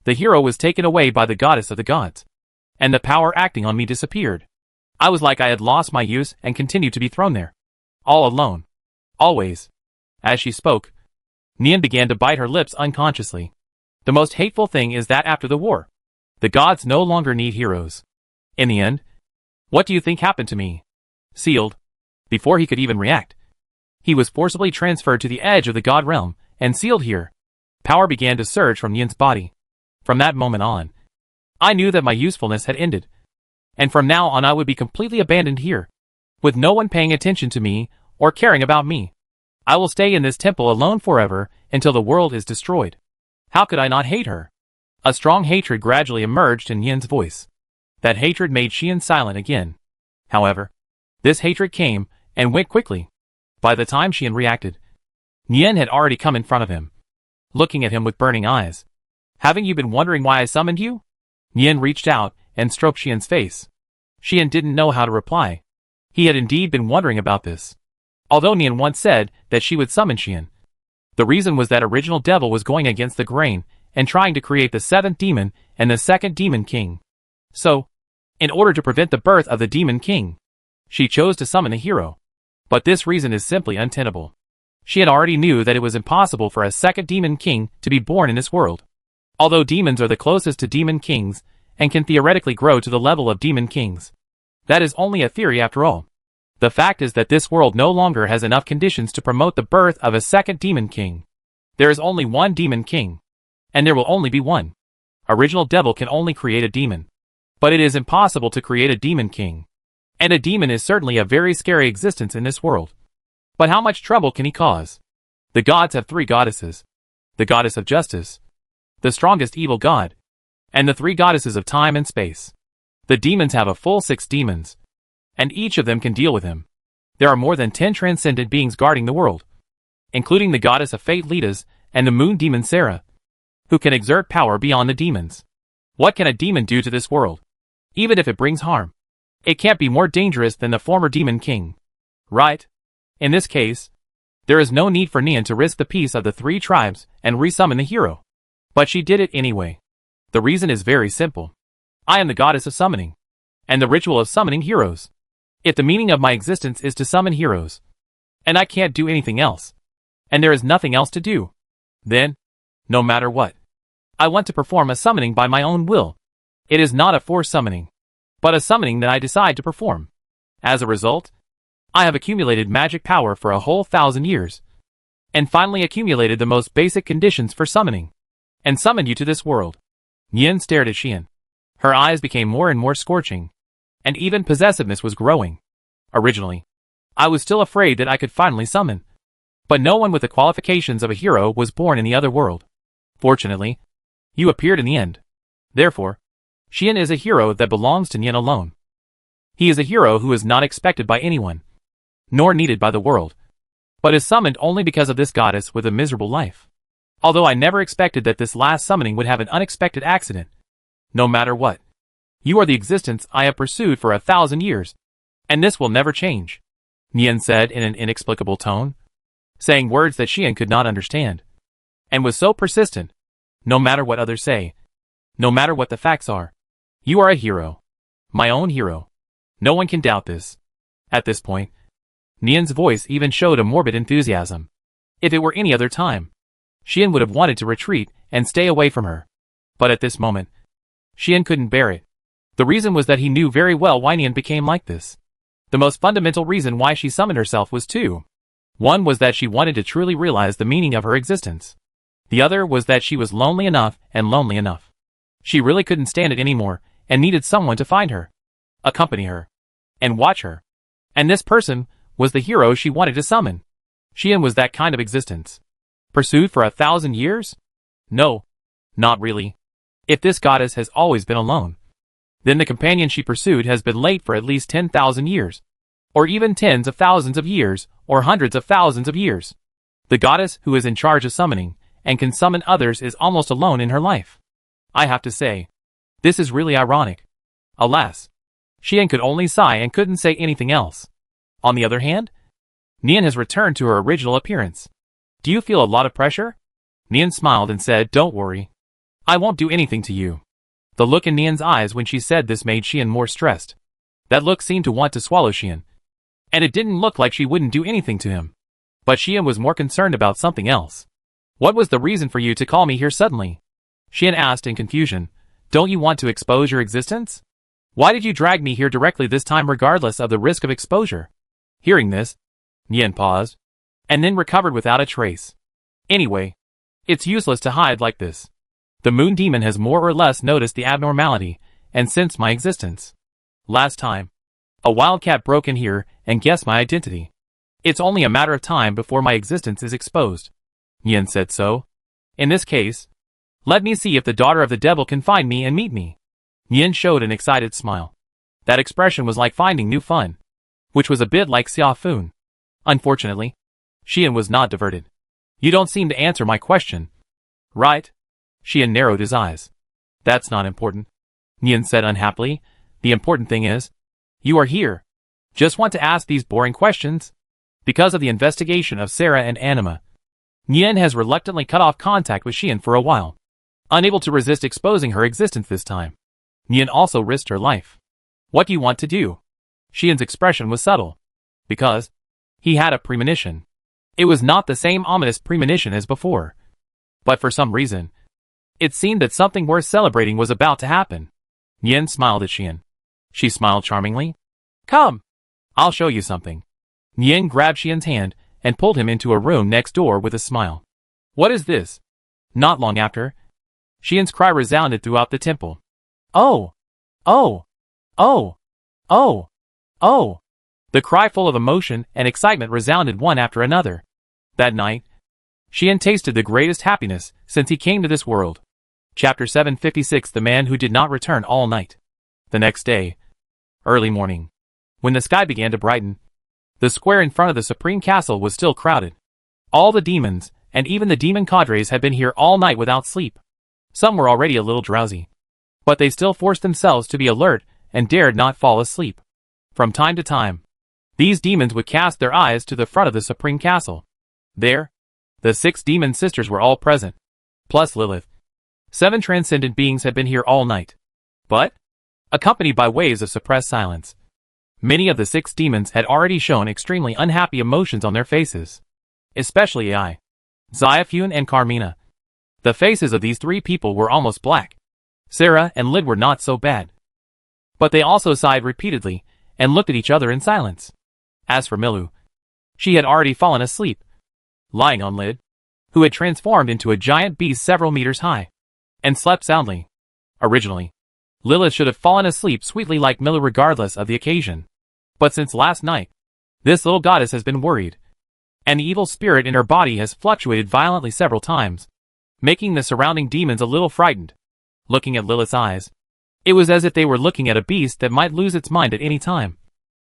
The hero was taken away by the goddess of the gods, and the power acting on me disappeared. I was like I had lost my use and continued to be thrown there. All alone. Always. As she spoke, Nian began to bite her lips unconsciously. The most hateful thing is that after the war, the gods no longer need heroes. In the end, what do you think happened to me? Sealed. Before he could even react, he was forcibly transferred to the edge of the god realm, and sealed here. Power began to surge from Nian's body. From that moment on, I knew that my usefulness had ended. And from now on I would be completely abandoned here, with no one paying attention to me or caring about me. I will stay in this temple alone forever until the world is destroyed. How could I not hate her? A strong hatred gradually emerged in Nian's voice. That hatred made Xian silent again. However, this hatred came and went quickly. By the time Xian reacted, Nian had already come in front of him, looking at him with burning eyes. Haven't you been wondering why I summoned you? Nian reached out and stroked Xian's face. Xian didn't know how to reply. He had indeed been wondering about this. Although Nian once said that she would summon Xian, the reason was that original devil was going against the grain and trying to create the seventh demon and the second demon king. So, in order to prevent the birth of the demon king, she chose to summon a hero. But this reason is simply untenable. She had already knew that it was impossible for a second demon king to be born in this world. Although demons are the closest to demon kings and can theoretically grow to the level of demon kings, that is only a theory after all. The fact is that this world no longer has enough conditions to promote the birth of a second demon king. There is only one demon king, and there will only be one. Original devil can only create a demon, but it is impossible to create a demon king. And a demon is certainly a very scary existence in this world. But how much trouble can he cause? The gods have three goddesses. The goddess of justice, the strongest evil god, and the three goddesses of time and space. The demons have a full 6 demons, and each of them can deal with him. There are more than 10 transcendent beings guarding the world, including the goddess of fate Lidas and the moon demon Sarah, who can exert power beyond the demons. What can a demon do to this world? Even if it brings harm, it can't be more dangerous than the former demon king. Right? In this case, there is no need for Nian to risk the peace of the 3 tribes and resummon the hero. But she did it anyway. The reason is very simple. I am the goddess of summoning, and the ritual of summoning heroes. If the meaning of my existence is to summon heroes, and I can't do anything else, and there is nothing else to do, then, no matter what, I want to perform a summoning by my own will. It is not a forced summoning, but a summoning that I decide to perform. As a result, I have accumulated magic power for a whole 1,000 years, and finally accumulated the most basic conditions for summoning, and summoned you to this world. Nian stared at Xian. Her eyes became more and more scorching, and even possessiveness was growing. Originally, I was still afraid that I could finally summon, but no one with the qualifications of a hero was born in the other world. Fortunately, you appeared in the end. Therefore, Xian is a hero that belongs to Nian alone. He is a hero who is not expected by anyone, nor needed by the world, but is summoned only because of this goddess with a miserable life. Although I never expected that this last summoning would have an unexpected accident. No matter what, you are the existence I have pursued for 1,000 years, and this will never change, Nian said in an inexplicable tone, saying words that Xian could not understand, and was so persistent. No matter what others say, no matter what the facts are, you are a hero. My own hero. No one can doubt this. At this point, Nian's voice even showed a morbid enthusiasm. If it were any other time, Xian would have wanted to retreat and stay away from her. But at this moment, Xian couldn't bear it. The reason was that he knew very well why Nian became like this. The most fundamental reason why she summoned herself was two. One was that she wanted to truly realize the meaning of her existence. The other was that she was lonely enough and lonely enough. She really couldn't stand it anymore and needed someone to find her, accompany her, and watch her. And this person was the hero she wanted to summon. Xian was that kind of existence. Pursued for 1,000 years? No, not really. If this goddess has always been alone, then the companion she pursued has been late for at least 10,000 years, or even tens of thousands of years, or hundreds of thousands of years. The goddess who is in charge of summoning and can summon others is almost alone in her life. I have to say, this is really ironic. Alas, Xian could only sigh and couldn't say anything else. On the other hand, Nian has returned to her original appearance. Do you feel a lot of pressure? Nian smiled and said, don't worry. I won't do anything to you. The look in Nian's eyes when she said this made Xian more stressed. That look seemed to want to swallow Xian. And it didn't look like she wouldn't do anything to him. But Xian was more concerned about something else. What was the reason for you to call me here suddenly? Xian asked in confusion. Don't you want to expose your existence? Why did you drag me here directly this time regardless of the risk of exposure? Hearing this, Nian paused, and then recovered without a trace. Anyway, it's useless to hide like this. The moon demon has more or less noticed the abnormality, and sensed my existence. Last time, a wildcat broke in here and guessed my identity. It's only a matter of time before my existence is exposed. Nian said so. In this case, let me see if the daughter of the devil can find me and meet me. Nian showed an excited smile. That expression was like finding new fun, which was a bit like Xia Fun. Unfortunately, Xian was not diverted. You don't seem to answer my question. Right? Xian narrowed his eyes. That's not important, Nian said unhappily. The important thing is, you are here. Just want to ask these boring questions? Because of the investigation of Sarah and Anima, Nian has reluctantly cut off contact with Xian for a while. Unable to resist exposing her existence this time, Nian also risked her life. What do you want to do? Xian's expression was subtle. Because he had a premonition. It was not the same ominous premonition as before. But for some reason, it seemed that something worth celebrating was about to happen. Nian smiled at Xian. She smiled charmingly. Come, I'll show you something. Nian grabbed Xian's hand and pulled him into a room next door with a smile. What is this? Not long after, Xian's cry resounded throughout the temple. Oh! Oh! Oh! Oh! Oh! The cry full of emotion and excitement resounded one after another. That night, Xian tasted the greatest happiness since he came to this world. Chapter 756 The Man Who Did Not Return All Night. The next day, early morning, when the sky began to brighten, the square in front of the Supreme Castle was still crowded. All the demons, and even the demon cadres had been here all night without sleep. Some were already a little drowsy, but they still forced themselves to be alert and dared not fall asleep. From time to time, these demons would cast their eyes to the front of the Supreme Castle. There, the 6 demon sisters were all present, plus Lilith. 7 transcendent beings had been here all night, but, accompanied by waves of suppressed silence, many of the 6 demons had already shown extremely unhappy emotions on their faces. Especially Ai, Xiafun and Carmina. The faces of these 3 people were almost black. Sarah and Lid were not so bad. But they also sighed repeatedly and looked at each other in silence. As for Milu, she had already fallen asleep, lying on Lid, who had transformed into a giant beast several meters high, and slept soundly. Originally, Lilith should have fallen asleep sweetly like Milu regardless of the occasion. But since last night, this little goddess has been worried, and the evil spirit in her body has fluctuated violently several times, making the surrounding demons a little frightened. Looking at Lilith's eyes, it was as if they were looking at a beast that might lose its mind at any time,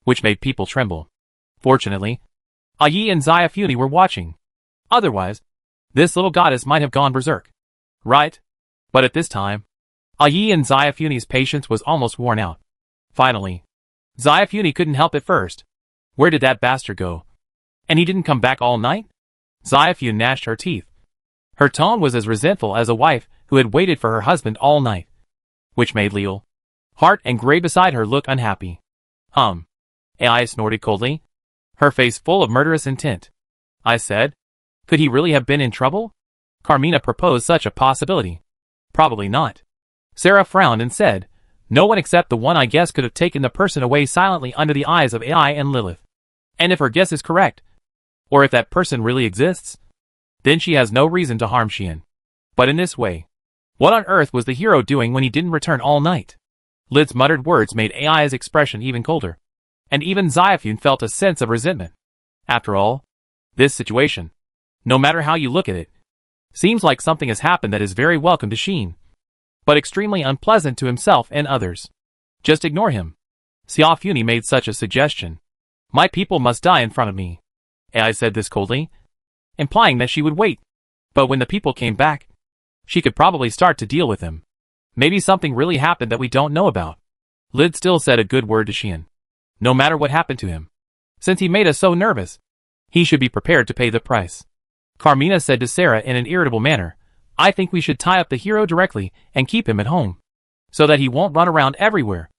which made people tremble. Fortunately, Ai and Xiafuni were watching. Otherwise, this little goddess might have gone berserk. Right? But at this time, Ai and Xiafuni's patience was almost worn out. Finally, Xiafuni couldn't help it first. Where did that bastard go? And he didn't come back all night? Xiafun gnashed her teeth. Her tone was as resentful as a wife who had waited for her husband all night, which made Leal, Hart and Gray beside her look unhappy. Ai snorted coldly, her face full of murderous intent. I said, could he really have been in trouble? Carmina proposed such a possibility. Probably not. Sarah frowned and said, no one except the one I guess could have taken the person away silently under the eyes of Ai and Lilith. And if her guess is correct, or if that person really exists, then she has no reason to harm Xian. But in this way, what on earth was the hero doing when he didn't return all night? Lid's muttered words made Ai's expression even colder, and even Xiafun felt a sense of resentment. After all, this situation, no matter how you look at it, seems like something has happened that is very welcome to Xian, but extremely unpleasant to himself and others. Just ignore him. Xiafuni made such a suggestion. My people must die in front of me. Ai said this coldly, implying that she would wait. But when the people came back, she could probably start to deal with him. Maybe something really happened that we don't know about. Lid still said a good word to Xian. No matter what happened to him, since he made us so nervous, he should be prepared to pay the price. Carmina said to Sarah in an irritable manner, I think we should tie up the hero directly and keep him at home, so that he won't run around everywhere.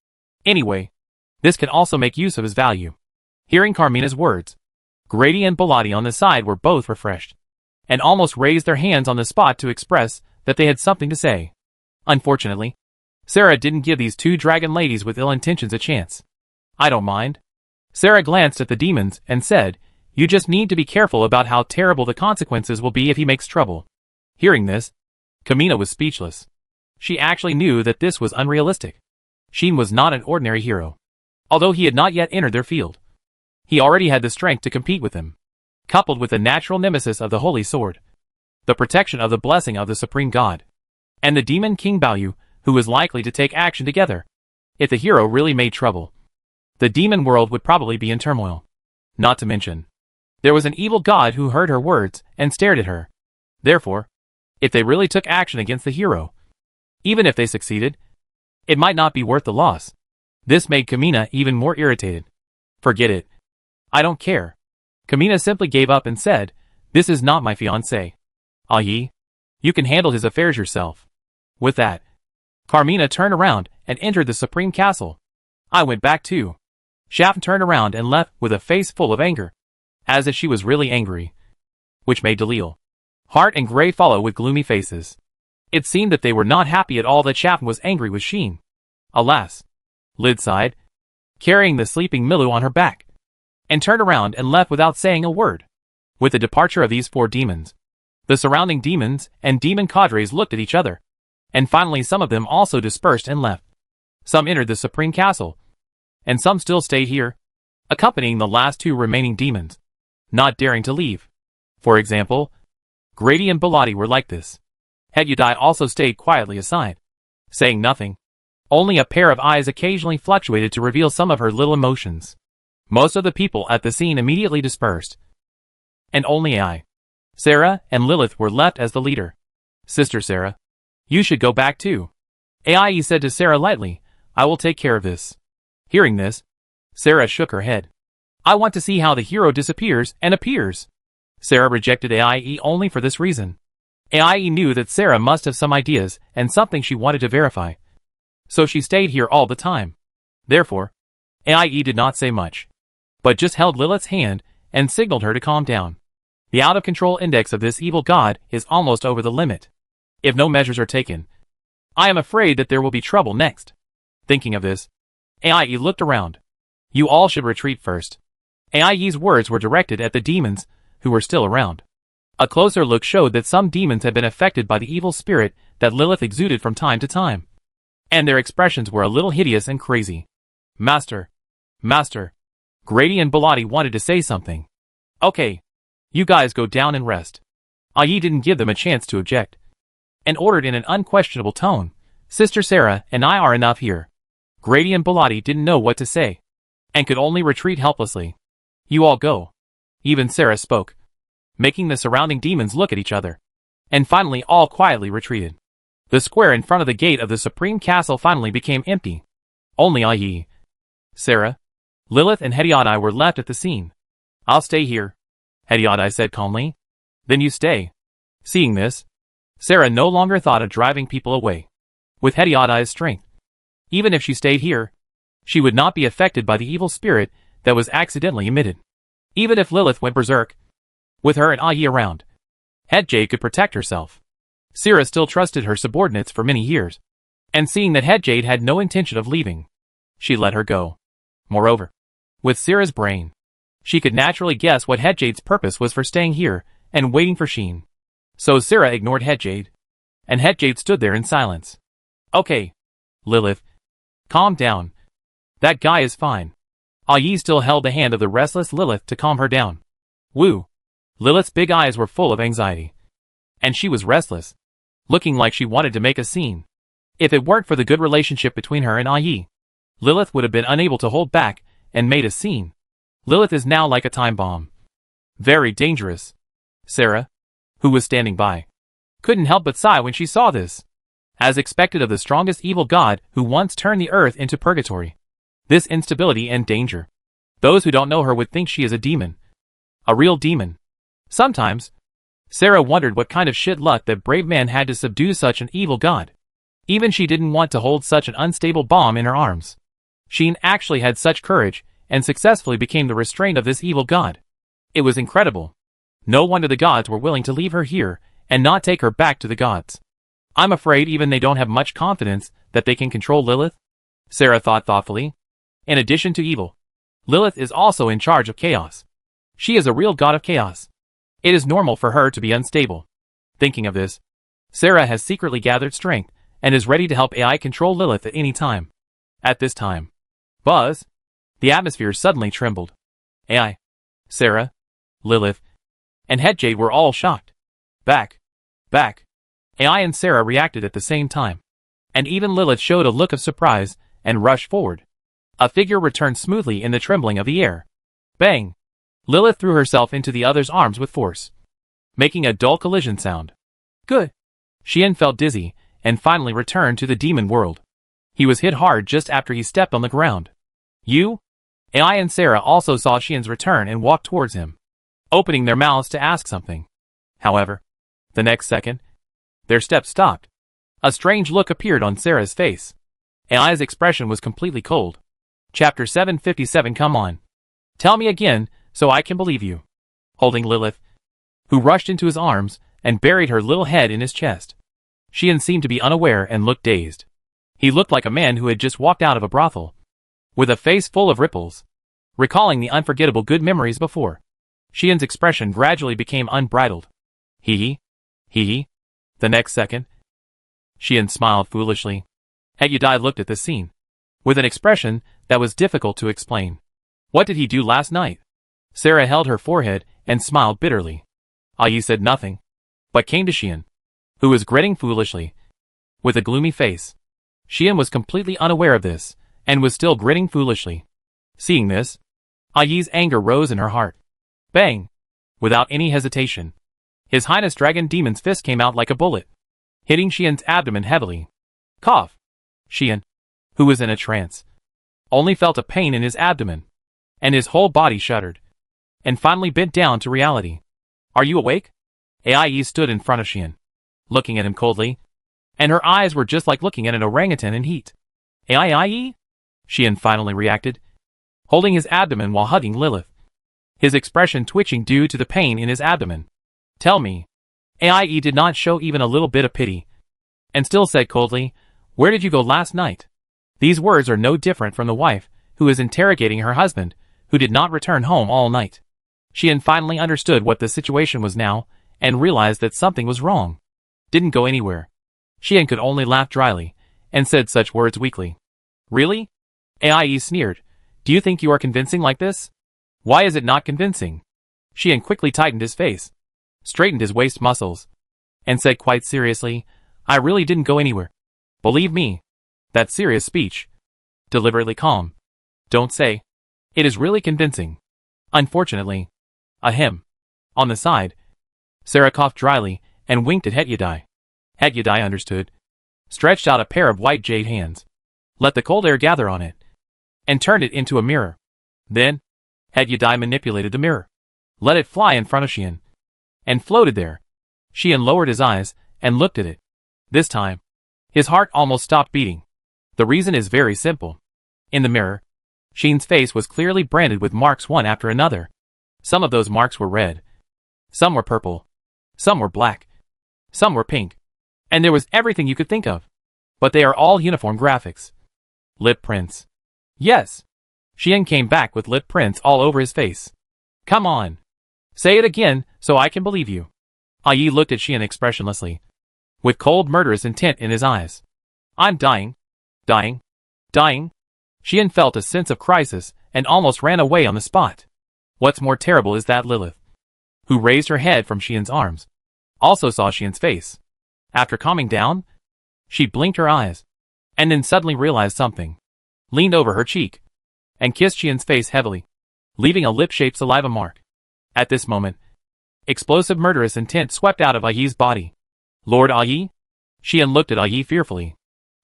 Anyway, this can also make use of his value. Hearing Carmina's words, Grady and Bilotti on the side were both refreshed, and almost raised their hands on the spot to express that they had something to say. Unfortunately, Sarah didn't give these two dragon ladies with ill intentions a chance. I don't mind. Sarah glanced at the demons and said, you just need to be careful about how terrible the consequences will be if he makes trouble. Hearing this, Carmina was speechless. She actually knew that this was unrealistic. Sheen was not an ordinary hero. Although he had not yet entered their field, he already had the strength to compete with them, coupled with the natural nemesis of the Holy Sword, the protection of the blessing of the Supreme God, and the demon King Balyu, who was likely to take action together. If the hero really made trouble, the demon world would probably be in turmoil. Not to mention, there was an evil god who heard her words and stared at her. Therefore, if they really took action against the hero, even if they succeeded, it might not be worth the loss. This made Carmina even more irritated. Forget it. I don't care. Carmina simply gave up and said, this is not my fiancé. Aye, you can handle his affairs yourself. With that, Carmina turned around and entered the Supreme Castle. I went back too. Shaft turned around and left with a face full of anger, as if she was really angry, which made Delil, Hart and Gray follow with gloomy faces. It seemed that they were not happy at all that Shaft was angry with Sheen. Alas, Lid sighed, carrying the sleeping Milu on her back, and turned around and left without saying a word. With the departure of these four demons, the surrounding demons and demon cadres looked at each other, and finally some of them also dispersed and left. Some entered the Supreme Castle, and some still stayed here, accompanying the last two remaining demons, not daring to leave. For example, Grady and Bilotti were like this. Hedyadai also stayed quietly aside, saying nothing. Only a pair of eyes occasionally fluctuated to reveal some of her little emotions. Most of the people at the scene immediately dispersed, and only I, Sarah, and Lilith were left as the leader. Sister Sarah, you should go back too. Aie said to Sarah lightly, I will take care of this. Hearing this, Sarah shook her head. I want to see how the hero disappears and appears. Sarah rejected Aie only for this reason. Aie knew that Sarah must have some ideas and something she wanted to verify, so she stayed here all the time. Therefore, Aie did not say much, but just held Lilith's hand and signaled her to calm down. The out-of-control index of this evil god is almost over the limit. If no measures are taken, I am afraid that there will be trouble next. Thinking of this, Aie looked around. You all should retreat first. Aie's words were directed at the demons who were still around. A closer look showed that some demons had been affected by the evil spirit that Lilith exuded from time to time, and their expressions were a little hideous and crazy. Master, Grady and Bilotti wanted to say something. Okay, you guys go down and rest. Aie didn't give them a chance to object, and ordered in an unquestionable tone, Sister Sarah and I are enough here. Grady and Bilotti didn't know what to say, and could only retreat helplessly. You all go. Even Sarah spoke, making the surrounding demons look at each other, and finally all quietly retreated. The square in front of the gate of the Supreme Castle finally became empty. Only Aie, Sarah, Lilith and Hedyadai were left at the scene. I'll stay here, Hedyadai said calmly. Then you stay. Seeing this, Sarah no longer thought of driving people away. With Hedyadai's strength, even if she stayed here, she would not be affected by the evil spirit that was accidentally emitted. Even if Lilith went berserk, with her and Aie around, Hedjade could protect herself. Sarah still trusted her subordinates for many years, and seeing that Hedjade had no intention of leaving, she let her go. Moreover, with Sarah's brain, she could naturally guess what Hedjade's purpose was for staying here and waiting for Sheen. So Sarah ignored Hedjade, and Hedjade stood there in silence. Okay, Lilith, calm down. That guy is fine. Aie still held the hand of the restless Lilith to calm her down. Woo! Lilith's big eyes were full of anxiety, and she was restless, looking like she wanted to make a scene. If it weren't for the good relationship between her and Aie, Lilith would have been unable to hold back and made a scene. Lilith is now like a time bomb. Very dangerous. Sarah, who was standing by, couldn't help but sigh when she saw this. As expected of the strongest evil god who once turned the earth into purgatory. This instability and danger. Those who don't know her would think she is a demon. A real demon. Sometimes, Sarah wondered what kind of shit luck that brave man had to subdue such an evil god. Even she didn't want to hold such an unstable bomb in her arms. Shein actually had such courage, and successfully became the restraint of this evil god. It was incredible. No wonder the gods were willing to leave her here, and not take her back to the gods. I'm afraid even they don't have much confidence that they can control Lilith, Sarah thought thoughtfully. In addition to evil, Lilith is also in charge of chaos. She is a real god of chaos. It is normal for her to be unstable. Thinking of this, Sarah has secretly gathered strength, and is ready to help AI control Lilith at any time. At this time, buzz! The atmosphere suddenly trembled. AI, Sarah, Lilith, and Headjade were all shocked. Back! AI and Sarah reacted at the same time. And even Lilith showed a look of surprise, and rushed forward. A figure returned smoothly in the trembling of the air. Bang! Lilith threw herself into the other's arms with force, making a dull collision sound. Good! Xian felt dizzy, and finally returned to the demon world. He was hit hard just after he stepped on the ground. You? AI and Sarah also saw Xian's return and walked towards him, opening their mouths to ask something. However, the next second, their steps stopped. A strange look appeared on Sarah's face. AI's expression was completely cold. Chapter 757. Come on. Tell me again, so I can believe you. Holding Lilith, who rushed into his arms, and buried her little head in his chest. Xian seemed to be unaware and looked dazed. He looked like a man who had just walked out of a brothel, with a face full of ripples, recalling the unforgettable good memories before. Xian's expression gradually became unbridled. Hee. The next second, Xian smiled foolishly. Headjade looked at the scene, with an expression that was difficult to explain. What did he do last night? Sarah held her forehead and smiled bitterly. Yi said nothing, but came to Xian, who was grinning foolishly, with a gloomy face. Xian was completely unaware of this, and was still grinning foolishly. Seeing this, Yi's anger rose in her heart. Bang! Without any hesitation, His Highness Dragon Demon's fist came out like a bullet, hitting Xian's abdomen heavily. Cough! Xian, who was in a trance, only felt a pain in his abdomen, and his whole body shuddered, and finally bent down to reality. Are you awake? Ai stood in front of Xian, looking at him coldly, and her eyes were just like looking at an orangutan in heat. Ai? Xian finally reacted, holding his abdomen while hugging Lilith, his expression twitching due to the pain in his abdomen. Tell me. Ai did not show even a little bit of pity, and still said coldly, Where did you go last night? These words are no different from the wife who is interrogating her husband, who did not return home all night. Xian finally understood what the situation was now, and realized that something was wrong. Didn't go anywhere. Xian could only laugh dryly, and said such words weakly. Really? Ai sneered. Do you think you are convincing like this? Why is it not convincing? Xian quickly tightened his face, straightened his waist muscles, and said quite seriously, I really didn't go anywhere. Believe me. That serious speech. Deliberately calm. Don't say. It is really convincing. Unfortunately. Ahem. On the side, Sarah coughed dryly, and winked at Headjade. Headjade understood, stretched out a pair of white jade hands, let the cold air gather on it, and turned it into a mirror. Then, Headjade manipulated the mirror, let it fly in front of Xian, and floated there. Xian lowered his eyes, and looked at it. This time, his heart almost stopped beating. The reason is very simple. In the mirror, Xian's face was clearly branded with marks one after another. Some of those marks were red, some were purple, some were black, some were pink, and there was everything you could think of. But they are all uniform graphics. Lip prints. Yes. Xian came back with lip prints all over his face. Come on. Say it again, so I can believe you. Yi looked at Xian expressionlessly, with cold murderous intent in his eyes. I'm dying. Dying. Xian felt a sense of crisis, and almost ran away on the spot. What's more terrible is that Lilith, who raised her head from Xian's arms, also saw Xian's face. After calming down, she blinked her eyes, and then suddenly realized something, leaned over her cheek, and kissed Xian's face heavily, leaving a lip-shaped saliva mark. At this moment, explosive murderous intent swept out of Yi's body. Lord Yi? Xian looked at Yi fearfully.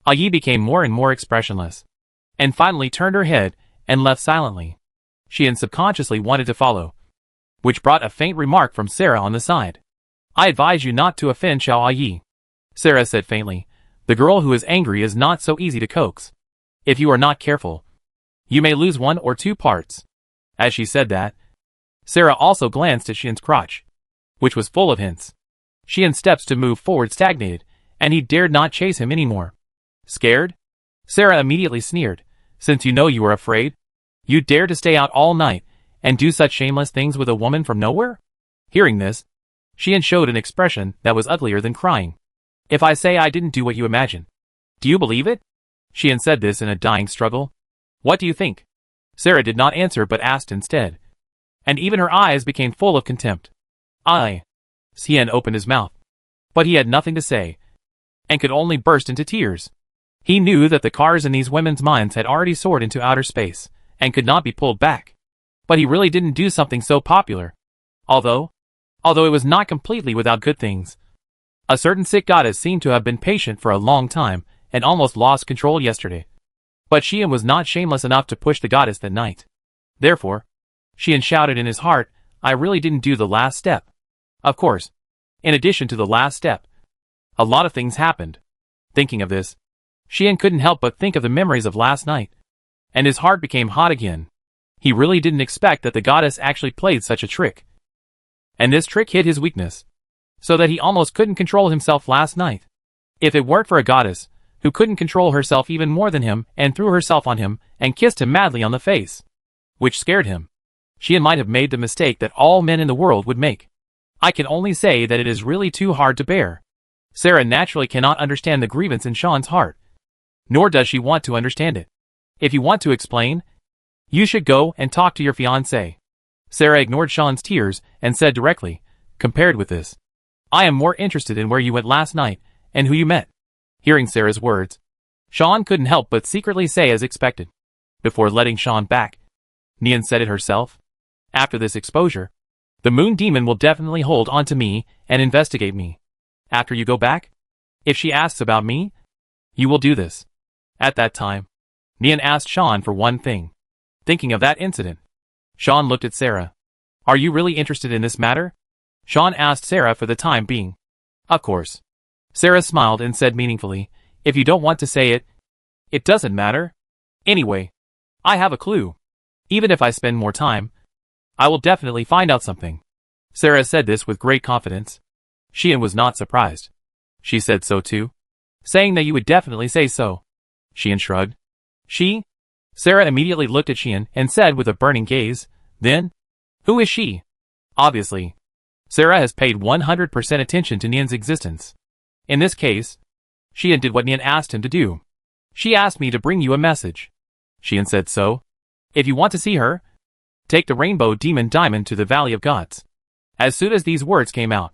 Yi became more and more expressionless, and finally turned her head and left silently. Xian subconsciously wanted to follow, which brought a faint remark from Sarah on the side. I advise you not to offend Xiao Yi. Sarah said faintly. The girl who is angry is not so easy to coax. If you are not careful, you may lose 1 or 2 parts. As she said that, Sarah also glanced at Xian's crotch, which was full of hints. Xian's steps to move forward stagnated, and he dared not chase him anymore. Scared? Sarah immediately sneered. Since you know you are afraid, you dare to stay out all night and do such shameless things with a woman from nowhere? Hearing this, Xian showed an expression that was uglier than crying. If I say I didn't do what you imagine, do you believe it? Xian said this in a dying struggle. What do you think? Sarah did not answer but asked instead. And even her eyes became full of contempt. Xian opened his mouth. But he had nothing to say, and could only burst into tears. He knew that the cars in these women's minds had already soared into outer space, and could not be pulled back. But he really didn't do something so popular. Although it was not completely without good things. A certain sick goddess seemed to have been patient for a long time, and almost lost control yesterday. But Xian was not shameless enough to push the goddess that night. Therefore, Xian shouted in his heart, I really didn't do the last step. Of course, in addition to the last step, a lot of things happened. Thinking of this, Xian couldn't help but think of the memories of last night. And his heart became hot again. He really didn't expect that the goddess actually played such a trick. And this trick hit his weakness, so that he almost couldn't control himself last night. If it weren't for a goddess, who couldn't control herself even more than him and threw herself on him and kissed him madly on the face, which scared him, Xian might have made the mistake that all men in the world would make. I can only say that it is really too hard to bear. Sarah naturally cannot understand the grievance in Xian's heart, nor does she want to understand it. If you want to explain, you should go and talk to your fiancé. Sarah ignored Xian's tears and said directly, compared with this, I am more interested in where you went last night and who you met. Hearing Sarah's words, Xian couldn't help but secretly say as expected. Before letting Xian back, Nian said it herself. After this exposure, the moon demon will definitely hold on to me and investigate me. After you go back, if she asks about me, you will do this. At that time, Nian asked Xian for one thing. Thinking of that incident, Xian looked at Sarah. Are you really interested in this matter? Xian asked Sarah for the time being. Of course. Sarah smiled and said meaningfully, if you don't want to say it, it doesn't matter. Anyway, I have a clue. Even if I spend more time, I will definitely find out something. Sarah said this with great confidence. Xian was not surprised. She said so too, saying that you would definitely say so. Xian shrugged. She? Sarah immediately looked at Xian and said with a burning gaze, then? Who is she? Obviously, Sarah has paid 100% attention to Nian's existence. In this case, Xian did what Nian asked him to do. She asked me to bring you a message. Xian said so. If you want to see her, take the Rainbow Demon Diamond to the Valley of Gods. As soon as these words came out,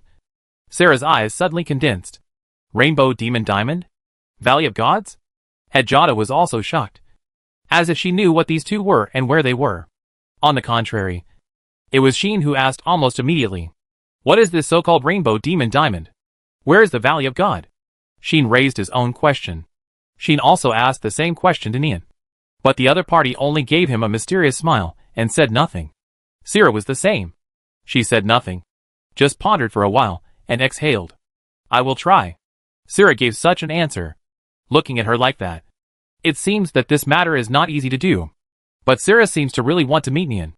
Sarah's eyes suddenly condensed. Rainbow Demon Diamond? Valley of Gods? Hadjata was also shocked, as if she knew what these two were and where they were. On the contrary, it was Xian who asked almost immediately, what is this so-called Rainbow Demon Diamond? Where is the Valley of God? Xian raised his own question. Xian also asked the same question to Nian. But the other party only gave him a mysterious smile and said nothing. Sarah was the same. She said nothing, just pondered for a while, and exhaled. I will try. Sarah gave such an answer, looking at her like that. It seems that this matter is not easy to do. But Sarah seems to really want to meet Nian.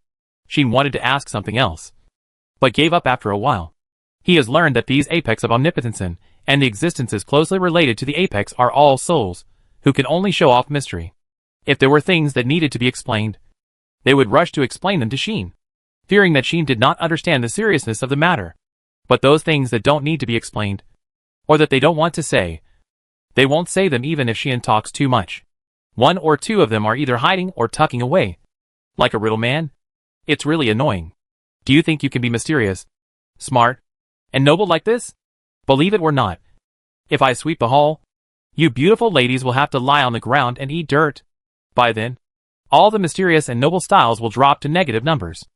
Xian wanted to ask something else, but gave up after a while. He has learned that these apex of omnipotence and the existences closely related to the apex are all souls, who can only show off mystery. If there were things that needed to be explained, they would rush to explain them to Xian, fearing that Xian did not understand the seriousness of the matter. But those things that don't need to be explained, or that they don't want to say, they won't say them even if Xian talks too much. 1 or 2 of them are either hiding or tucking away. Like a riddle man? It's really annoying. Do you think you can be mysterious, smart, and noble like this? Believe it or not, if I sweep the hall, you beautiful ladies will have to lie on the ground and eat dirt. By then, all the mysterious and noble styles will drop to negative numbers.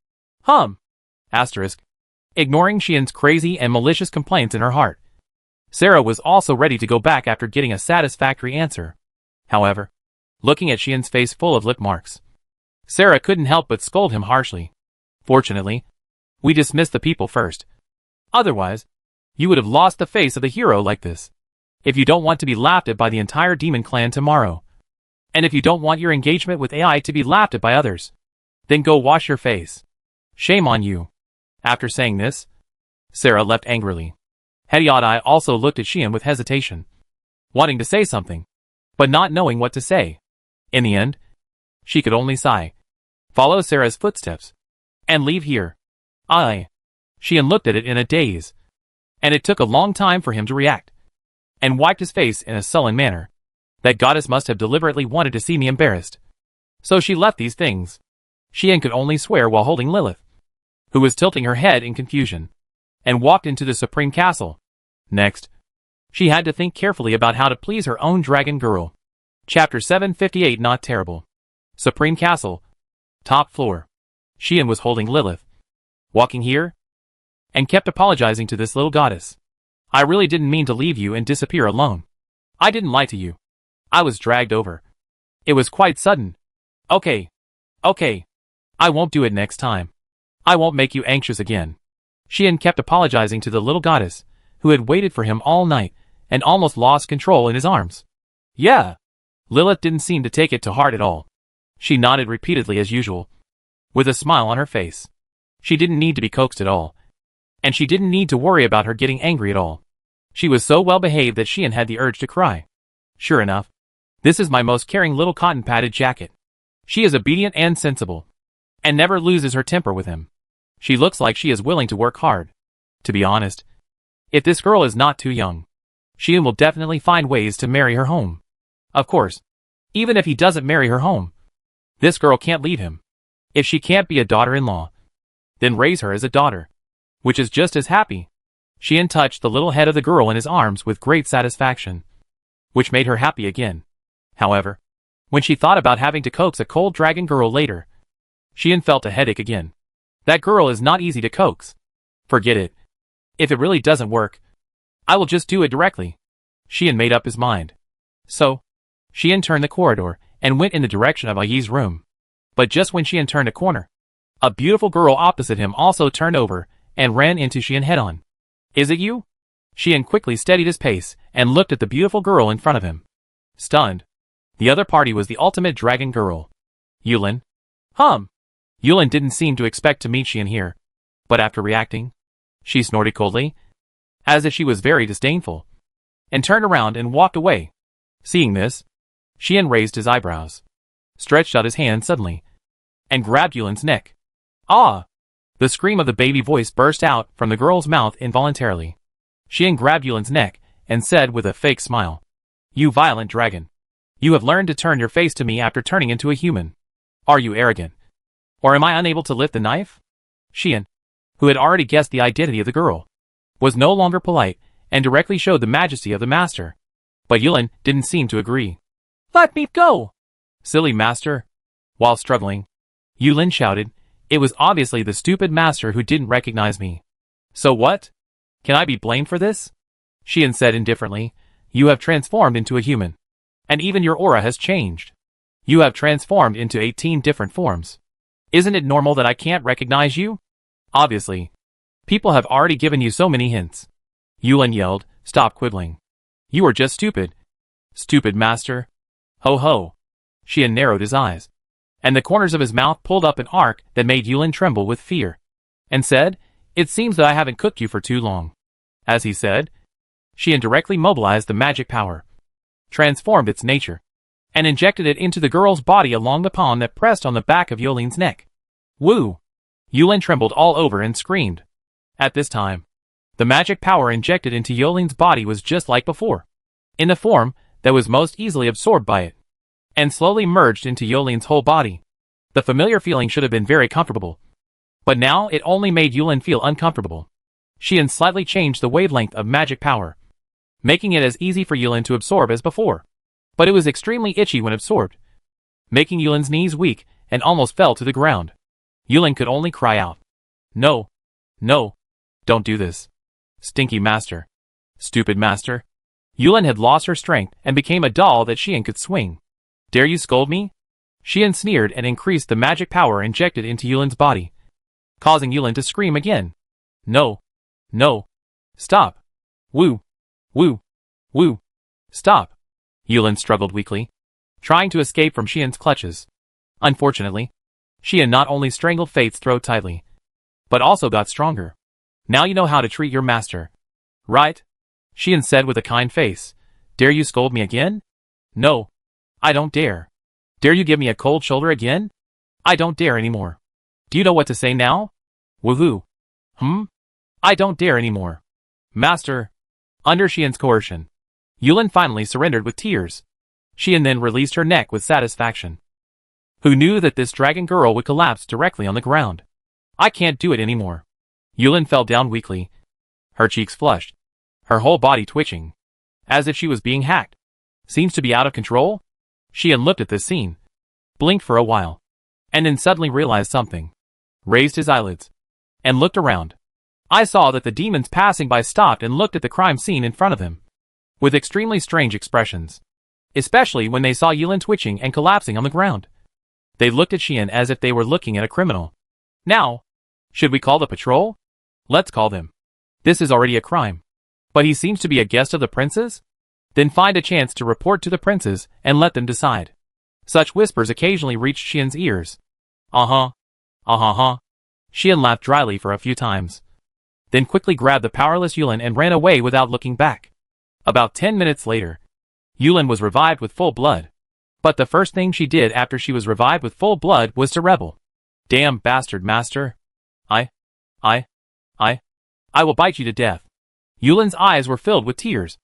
Asterisk. Ignoring Xian's crazy and malicious complaints in her heart, Sarah was also ready to go back after getting a satisfactory answer. However, looking at Xian's face full of lip marks, Sarah couldn't help but scold him harshly. Fortunately, we dismissed the people first. Otherwise, you would have lost the face of the hero like this. If you don't want to be laughed at by the entire demon clan tomorrow, and if you don't want your engagement with AI to be laughed at by others, then go wash your face. Shame on you. After saying this, Sarah left angrily. Hediadai also looked at Xian with hesitation, wanting to say something, but not knowing what to say. In the end, she could only sigh, follow Sarah's footsteps, and leave here. Xian looked at it in a daze, and it took a long time for him to react, and wiped his face in a sullen manner. That goddess must have deliberately wanted to see me embarrassed. So she left these things. Xian could only swear while holding Lilith, who was tilting her head in confusion, and walked into the Supreme Castle. Next, she had to think carefully about how to please her own dragon girl. Chapter 758. Not terrible. Supreme Castle. Top floor. Xian was holding Lilith, walking here, and kept apologizing to this little goddess. I really didn't mean to leave you and disappear alone. I didn't lie to you. I was dragged over. It was quite sudden. Okay. I won't do it next time. I won't make you anxious again. Xian kept apologizing to the little goddess, who had waited for him all night, and almost lost control in his arms. Yeah. Lilith didn't seem to take it to heart at all. She nodded repeatedly as usual, with a smile on her face. She didn't need to be coaxed at all, and she didn't need to worry about her getting angry at all. She was so well behaved that Xian had the urge to cry. Sure enough, this is my most caring little cotton-padded jacket. She is obedient and sensible, and never loses her temper with him. She looks like she is willing to work hard. To be honest, if this girl is not too young, Xian will definitely find ways to marry her home. Of course, even if he doesn't marry her home, this girl can't leave him. If she can't be a daughter-in-law, then raise her as a daughter, which is just as happy. Xian touched the little head of the girl in his arms with great satisfaction, which made her happy again. However, when she thought about having to coax a cold dragon girl later, Xian felt a headache again. That girl is not easy to coax. Forget it. If it really doesn't work, I will just do it directly. Xian made up his mind. So, Xian turned the corridor and went in the direction of Ai's room. But just when Xian turned a corner, a beautiful girl opposite him also turned over and ran into Xian head-on. Is it you? Xian quickly steadied his pace and looked at the beautiful girl in front of him. Stunned. The other party was the ultimate dragon girl, Yulin. Yulin didn't seem to expect to meet Xian here, but after reacting, she snorted coldly, as if she was very disdainful, and turned around and walked away. Seeing this, Xian raised his eyebrows, stretched out his hand suddenly, and grabbed Yulin's neck. Ah! The scream of the baby voice burst out from the girl's mouth involuntarily. Xian grabbed Yulin's neck and said with a fake smile, "You violent dragon. You have learned to turn your face to me after turning into a human. Are you arrogant? Or am I unable to lift the knife?" Xian, who had already guessed the identity of the girl, was no longer polite and directly showed the majesty of the master. But Yulin didn't seem to agree. "Let me go!" "Silly master." While struggling, Yulin shouted, "It was obviously the stupid master who didn't recognize me. So what? Can I be blamed for this?" Xian said indifferently, "You have transformed into a human. And even your aura has changed. You have transformed into 18 different forms. Isn't it normal that I can't recognize you? Obviously. People have already given you so many hints." Yulin yelled, "Stop quibbling. You are just stupid." "Stupid master? Ho ho." Xian narrowed his eyes, and the corners of his mouth pulled up an arc that made Yulin tremble with fear, and said, "It seems that I haven't cooked you for too long." As he said, Xian directly mobilized the magic power, transformed its nature, and injected it into the girl's body along the palm that pressed on the back of Yulin's neck. Woo! Yulin trembled all over and screamed. At this time, the magic power injected into Yulin's body was just like before, in the form that was most easily absorbed by it, and slowly merged into Yulin's whole body. The familiar feeling should have been very comfortable, but now it only made Yulin feel uncomfortable. Xian slightly changed the wavelength of magic power, making it as easy for Yulin to absorb as before, but it was extremely itchy when absorbed, making Yulin's knees weak and almost fell to the ground. Yulin could only cry out, "No, no, don't do this. Stinky master. Stupid master." Yulin had lost her strength and became a doll that Xian could swing. "Dare you scold me?" Xian sneered and increased the magic power injected into Yulin's body, causing Yulin to scream again. "No, no, stop." Woo! Woo! Woo! Stop! Yulin struggled weakly, trying to escape from Xian's clutches. Unfortunately, Xian not only strangled Fate's throat tightly, but also got stronger. Now you know how to treat your master, right? Xian said with a kind face. Dare you scold me again? No. I don't dare. Dare you give me a cold shoulder again? I don't dare anymore. Do you know what to say now? Woohoo. I don't dare anymore. Master. Under Xian's coercion, Yulin finally surrendered with tears. Xian then released her neck with satisfaction. Who knew that this dragon girl would collapse directly on the ground? I can't do it anymore. Yulin fell down weakly, her cheeks flushed, her whole body twitching, as if she was being hacked. Seems to be out of control? Xian looked at this scene, blinked for a while, and then suddenly realized something. Raised his eyelids, and looked around. I saw that the demons passing by stopped and looked at the crime scene in front of them, with extremely strange expressions, especially when they saw Yulin twitching and collapsing on the ground. They looked at Xian as if they were looking at a criminal. Now, should we call the patrol? Let's call them. This is already a crime. But he seems to be a guest of the prince's? Then find a chance to report to the princes and let them decide. Such whispers occasionally reached Xian's ears. Uh-huh. Xian laughed dryly for a few times, then quickly grabbed the powerless Yulin and ran away without looking back. About 10 minutes later, Yulin was revived with full blood. But the first thing she did after she was revived with full blood was to rebel. Damn bastard master. I will bite you to death. Yulin's eyes were filled with tears,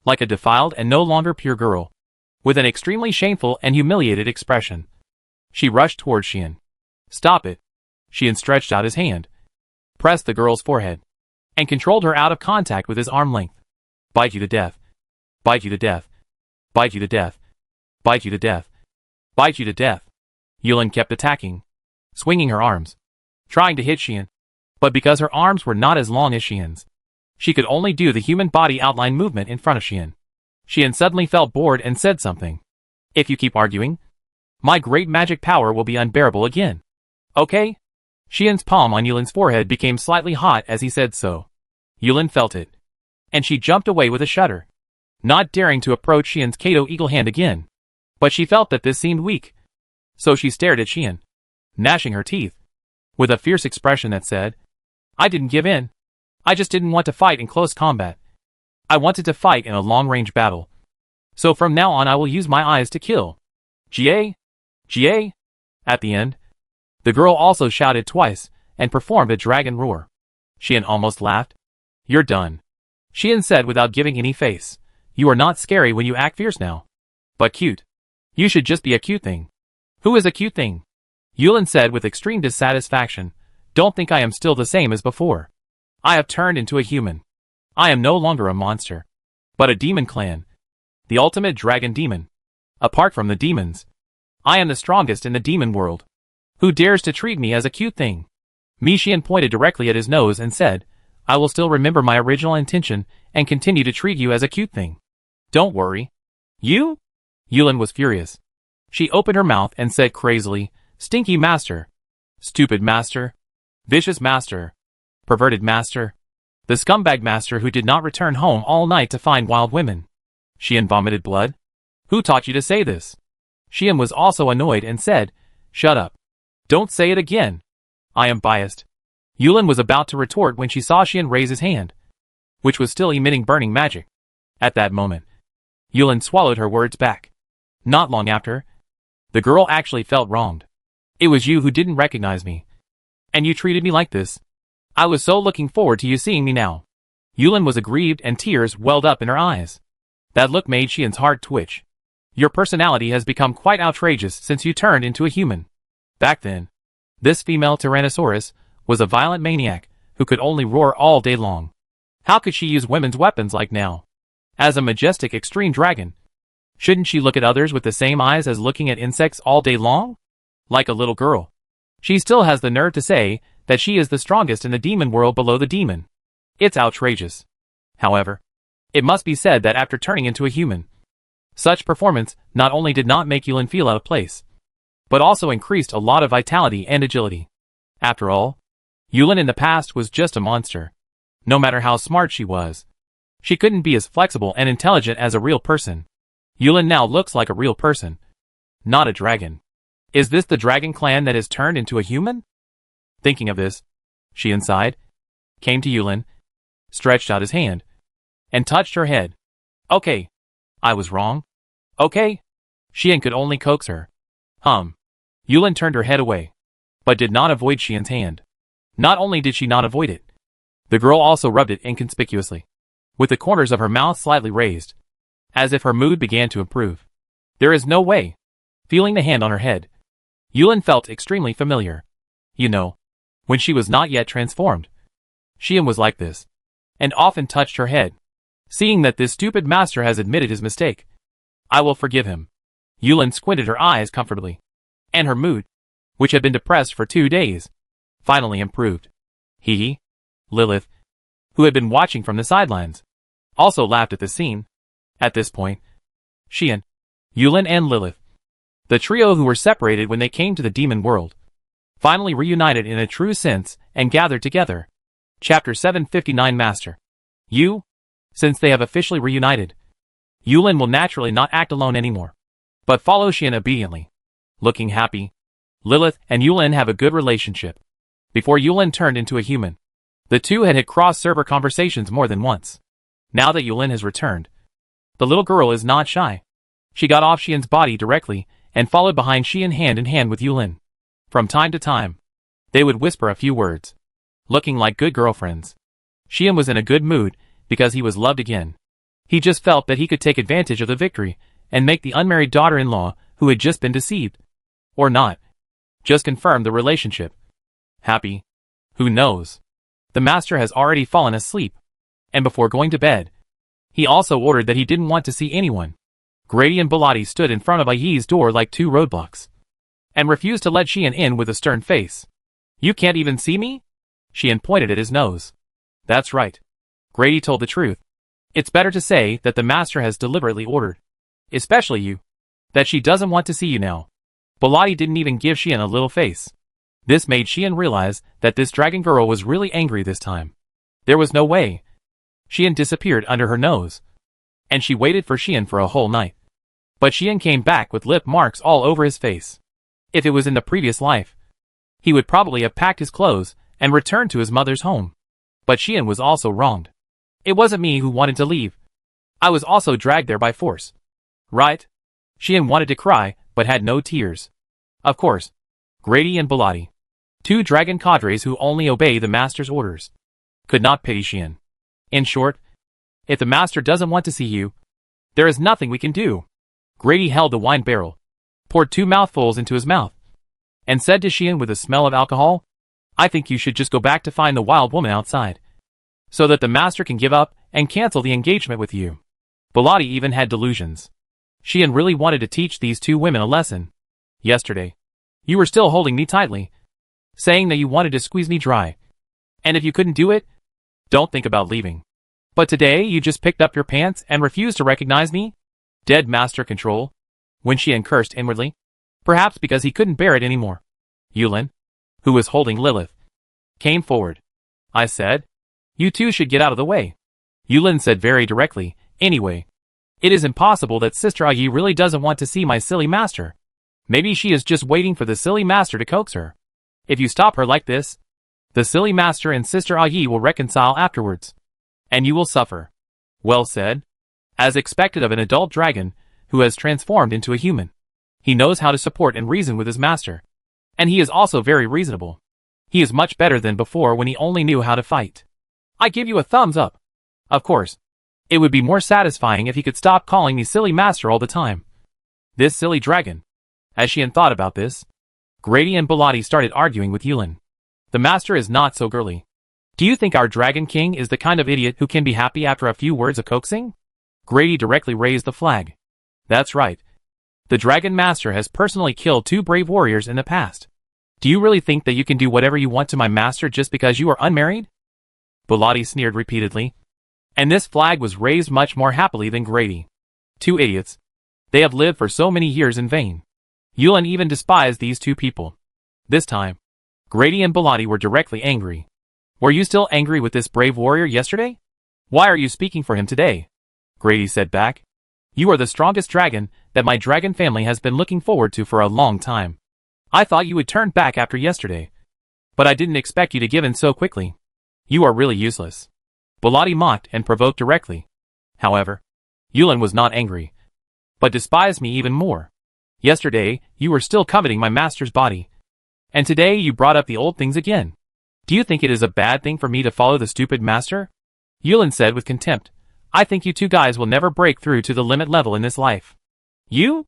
like a defiled and no longer pure girl, with an extremely shameful and humiliated expression. She rushed toward Xian. Stop it. Xian stretched out his hand, pressed the girl's forehead, and controlled her out of contact with his arm length. Bite you to death. Bite you to death. Bite you to death. Bite you to death. Bite you to death. Yulin kept attacking, swinging her arms, trying to hit Xian. But because her arms were not as long as Xian's, she could only do the human body outline movement in front of Xian. Xian suddenly felt bored and said something. If you keep arguing, my great magic power will be unbearable again. Okay? Xian's palm on Yulin's forehead became slightly hot as he said so. Yulin felt it, and she jumped away with a shudder, not daring to approach Xian's Kato eagle hand again. But she felt that this seemed weak, so she stared at Xian, gnashing her teeth, with a fierce expression that said, I didn't give in. I just didn't want to fight in close combat. I wanted to fight in a long-range battle. So from now on I will use my eyes to kill. Jie? Jie? At the end, the girl also shouted twice and performed a dragon roar. Xian almost laughed. You're done. Xian said without giving any face. You are not scary when you act fierce now. But cute. You should just be a cute thing. Who is a cute thing? Yulin said with extreme dissatisfaction. Don't think I am still the same as before. I have turned into a human. I am no longer a monster, but a demon clan. The ultimate dragon demon. Apart from the demons, I am the strongest in the demon world. Who dares to treat me as a cute thing? Xian pointed directly at his nose and said, I will still remember my original intention and continue to treat you as a cute thing. Don't worry. You? Yulin was furious. She opened her mouth and said crazily, Stinky master. Stupid master. Vicious master. Perverted master. The scumbag master who did not return home all night to find wild women. Xian vomited blood. Who taught you to say this? Xian was also annoyed and said, Shut up. Don't say it again. I am biased. Yulin was about to retort when she saw Xian raise his hand, which was still emitting burning magic. At that moment, Yulin swallowed her words back. Not long after, the girl actually felt wronged. It was you who didn't recognize me. And you treated me like this. I was so looking forward to you seeing me now. Yulin was aggrieved and tears welled up in her eyes. That look made Xian's heart twitch. Your personality has become quite outrageous since you turned into a human. Back then, this female Tyrannosaurus was a violent maniac who could only roar all day long. How could she use women's weapons like now? As a majestic extreme dragon, shouldn't she look at others with the same eyes as looking at insects all day long? Like a little girl. She still has the nerve to say that she is the strongest in the demon world below the demon. It's outrageous. However, it must be said that after turning into a human, such performance not only did not make Yulin feel out of place, but also increased a lot of vitality and agility. After all, Yulin in the past was just a monster. No matter how smart she was, She couldn't be as flexible and intelligent as a real person. Yulin now looks like a real person, not a dragon. Is this the dragon clan that has turned into a human? Thinking of this, Xian sighed, came to Yulin, stretched out his hand, and touched her head. Okay. I was wrong. Okay. Xian could only coax her. Yulin turned her head away, but did not avoid Xian's hand. Not only did she not avoid it, the girl also rubbed it inconspicuously, with the corners of her mouth slightly raised, as if her mood began to improve. There is no way. Feeling the hand on her head, Yulin felt extremely familiar. You know, when she was not yet transformed, Xian was like this, and often touched her head. Seeing that this stupid master has admitted his mistake, I will forgive him. Yulin squinted her eyes comfortably, and her mood, which had been depressed for 2 days, finally improved. Lilith, who had been watching from the sidelines, also laughed at the scene. At this point, Xian, Yulin and Lilith, the trio who were separated when they came to the demon world, finally reunited in a true sense and gathered together. Chapter 759 Master. Since they have officially reunited, Yulin will naturally not act alone anymore, but follow Xian obediently. Looking happy, Lilith and Yulin have a good relationship. Before Yulin turned into a human, the two had cross-server conversations more than once. Now that Yulin has returned, the little girl is not shy. She got off Xian's body directly and followed behind Xian hand in hand with Yulin. From time to time, they would whisper a few words, looking like good girlfriends. Xian was in a good mood because he was loved again. He just felt that he could take advantage of the victory and make the unmarried daughter-in-law who had just been deceived, or not, just confirm the relationship. Happy? Who knows? The master has already fallen asleep, and before going to bed, he also ordered that he didn't want to see anyone. Grady and Bellotti stood in front of Ai's door like two roadblocks, and refused to let Xian in with a stern face. You can't even see me? Xian pointed at his nose. That's right. Grady told the truth. It's better to say that the master has deliberately ordered, especially you, that she doesn't want to see you now. Bellotti didn't even give Xian a little face. This made Xian realize that this dragon girl was really angry this time. There was no way. Xian disappeared under her nose, and she waited for Xian for a whole night. But Xian came back with lip marks all over his face. If it was in the previous life, he would probably have packed his clothes and returned to his mother's home. But Xian was also wronged. It wasn't me who wanted to leave. I was also dragged there by force. Right? Xian wanted to cry, but had no tears. Of course, Grady and Bellotti, two dragon cadres who only obey the master's orders, could not pity Xian. In short, if the master doesn't want to see you, there is nothing we can do. Grady held the wine barrel, poured 2 mouthfuls into his mouth, and said to Xian with a smell of alcohol, I think you should just go back to find the wild woman outside, so that the master can give up and cancel the engagement with you. Bellotti even had delusions. Xian really wanted to teach these two women a lesson. Yesterday, you were still holding me tightly, saying that you wanted to squeeze me dry. And if you couldn't do it, don't think about leaving. But today you just picked up your pants and refused to recognize me? Dead master control? When Xian cursed inwardly, perhaps because he couldn't bear it anymore. Yulin, who was holding Lilith, came forward. I said, you two should get out of the way. Yulin said very directly, anyway, it is impossible that Sister Ai really doesn't want to see my silly master. Maybe she is just waiting for the silly master to coax her. If you stop her like this, the silly master and Sister Ai will reconcile afterwards, and you will suffer. Well said. As expected of an adult dragon who has transformed into a human, he knows how to support and reason with his master. And he is also very reasonable. He is much better than before when he only knew how to fight. I give you a thumbs up. Of course, it would be more satisfying if he could stop calling me silly master all the time. This silly dragon. As Xian thought about this, Grady and Bellotti started arguing with Yulin. The master is not so girly. Do you think our Dragon King is the kind of idiot who can be happy after a few words of coaxing? Grady directly raised the flag. That's right. The Dragon Master has personally killed 2 brave warriors in the past. Do you really think that you can do whatever you want to my master just because you are unmarried? Bellotti sneered repeatedly. And this flag was raised much more happily than Grady. 2 idiots. They have lived for so many years in vain. Yulin even despised these 2 people. This time, Grady and Bellotti were directly angry. Were you still angry with this brave warrior yesterday? Why are you speaking for him today? Grady said back. You are the strongest dragon that my dragon family has been looking forward to for a long time. I thought you would turn back after yesterday. But I didn't expect you to give in so quickly. You are really useless. Bellotti mocked and provoked directly. However, Yulin was not angry, but despised me even more. Yesterday, you were still coveting my master's body. And today you brought up the old things again. Do you think it is a bad thing for me to follow the stupid master? Yulin said with contempt. I think you two guys will never break through to the limit level in this life. You?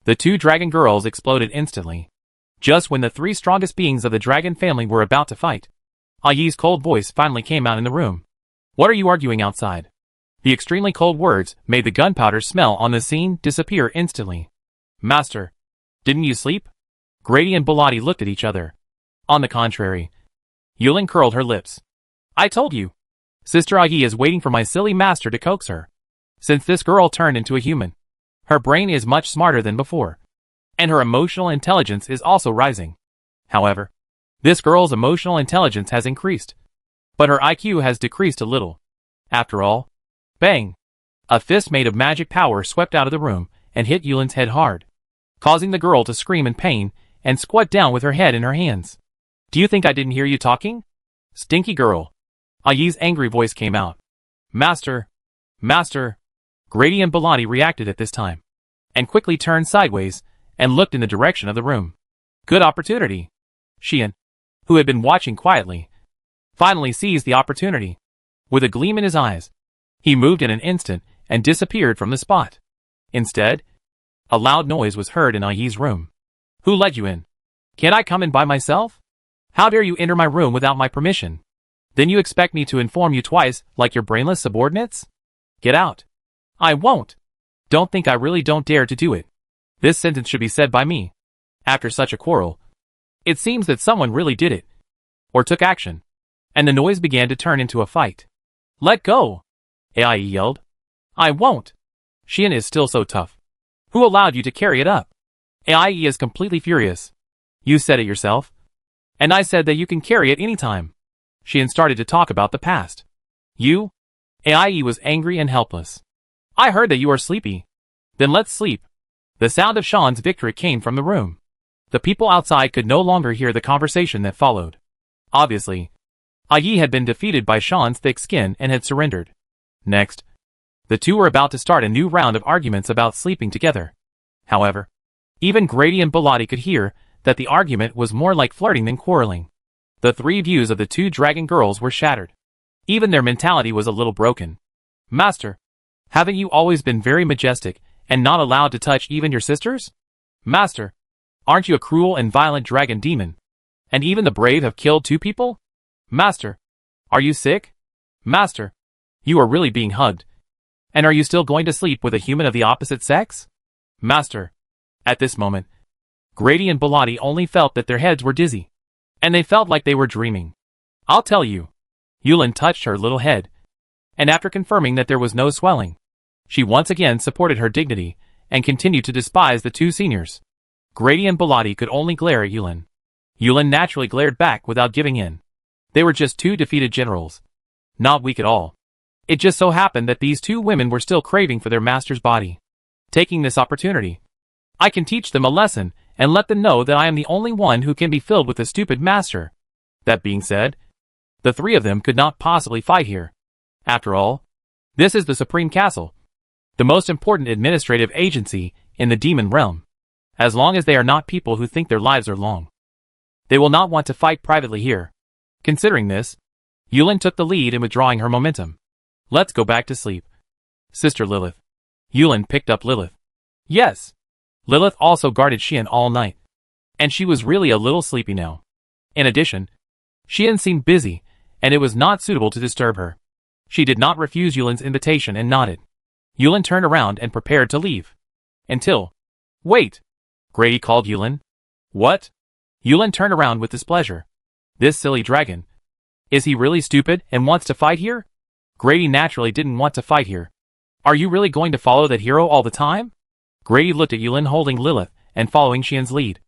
The two dragon girls exploded instantly. Just when the three strongest beings of the dragon family were about to fight, Ayi's cold voice finally came out in the room. What are you arguing outside? The extremely cold words made the gunpowder smell on the scene disappear instantly. Master, didn't you sleep? Grady and Bellotti looked at each other. On the contrary. Yulin curled her lips. I told you. Sister Ayi is waiting for my silly master to coax her. Since this girl turned into a human, her brain is much smarter than before. And her emotional intelligence is also rising. However, this girl's emotional intelligence has increased. But her IQ has decreased a little. After all, bang! A fist made of magic power swept out of the room and hit Yulin's head hard, causing the girl to scream in pain and squat down with her head in her hands. Do you think I didn't hear you talking? Stinky girl. Ayi's angry voice came out. Master! Master! Grady and Bellotti reacted at this time, and quickly turned sideways and looked in the direction of the room. Good opportunity. Xian, who had been watching quietly, finally seized the opportunity. With a gleam in his eyes, he moved in an instant and disappeared from the spot. Instead, a loud noise was heard in Ayi's room. Who let you in? Can't I come in by myself? How dare you enter my room without my permission? Then you expect me to inform you twice like your brainless subordinates? Get out. I won't. Don't think I really don't dare to do it. This sentence should be said by me. After such a quarrel, it seems that someone really did it, or took action, and the noise began to turn into a fight. Let go! Ai yelled. I won't. Xian is still so tough. Who allowed you to carry it up? Ai is completely furious. You said it yourself. And I said that you can carry it anytime. Xian started to talk about the past. You? Ai was angry and helpless. I heard that you are sleepy. Then let's sleep. The sound of Sean's victory came from the room. The people outside could no longer hear the conversation that followed. Obviously, Ayi had been defeated by Sean's thick skin and had surrendered. Next, the two were about to start a new round of arguments about sleeping together. However, even Grady and Bellotti could hear that the argument was more like flirting than quarreling. The three views of the two dragon girls were shattered. Even their mentality was a little broken. Master, haven't you always been very majestic and not allowed to touch even your sisters? Master, aren't you a cruel and violent dragon demon? And even the brave have killed two people? Master, are you sick? Master, you are really being hugged. And are you still going to sleep with a human of the opposite sex? Master. At this moment, Grady and Bellotti only felt that their heads were dizzy, and they felt like they were dreaming. I'll tell you. Yulin touched her little head, and after confirming that there was no swelling, she once again supported her dignity and continued to despise the two seniors. Grady and Bellotti could only glare at Yulin. Yulin naturally glared back without giving in. They were just two defeated generals. Not weak at all. It just so happened that these two women were still craving for their master's body. Taking this opportunity, I can teach them a lesson and let them know that I am the only one who can be filled with a stupid master. That being said, the three of them could not possibly fight here. After all, this is the Supreme Castle, the most important administrative agency in the demon realm. As long as they are not people who think their lives are long, they will not want to fight privately here. Considering this, Yulin took the lead in withdrawing her momentum. Let's go back to sleep. Sister Lilith. Yulin picked up Lilith. Yes. Lilith also guarded Xian all night, and she was really a little sleepy now. In addition, Xian seemed busy, and it was not suitable to disturb her. She did not refuse Yulin's invitation and nodded. Yulin turned around and prepared to leave. Until... Wait! Grady called Yulin. What? Yulin turned around with displeasure. This silly dragon. Is he really stupid and wants to fight here? Grady naturally didn't want to fight here. Are you really going to follow that hero all the time? Grady looked at Yulin holding Lilith and following Xian's lead,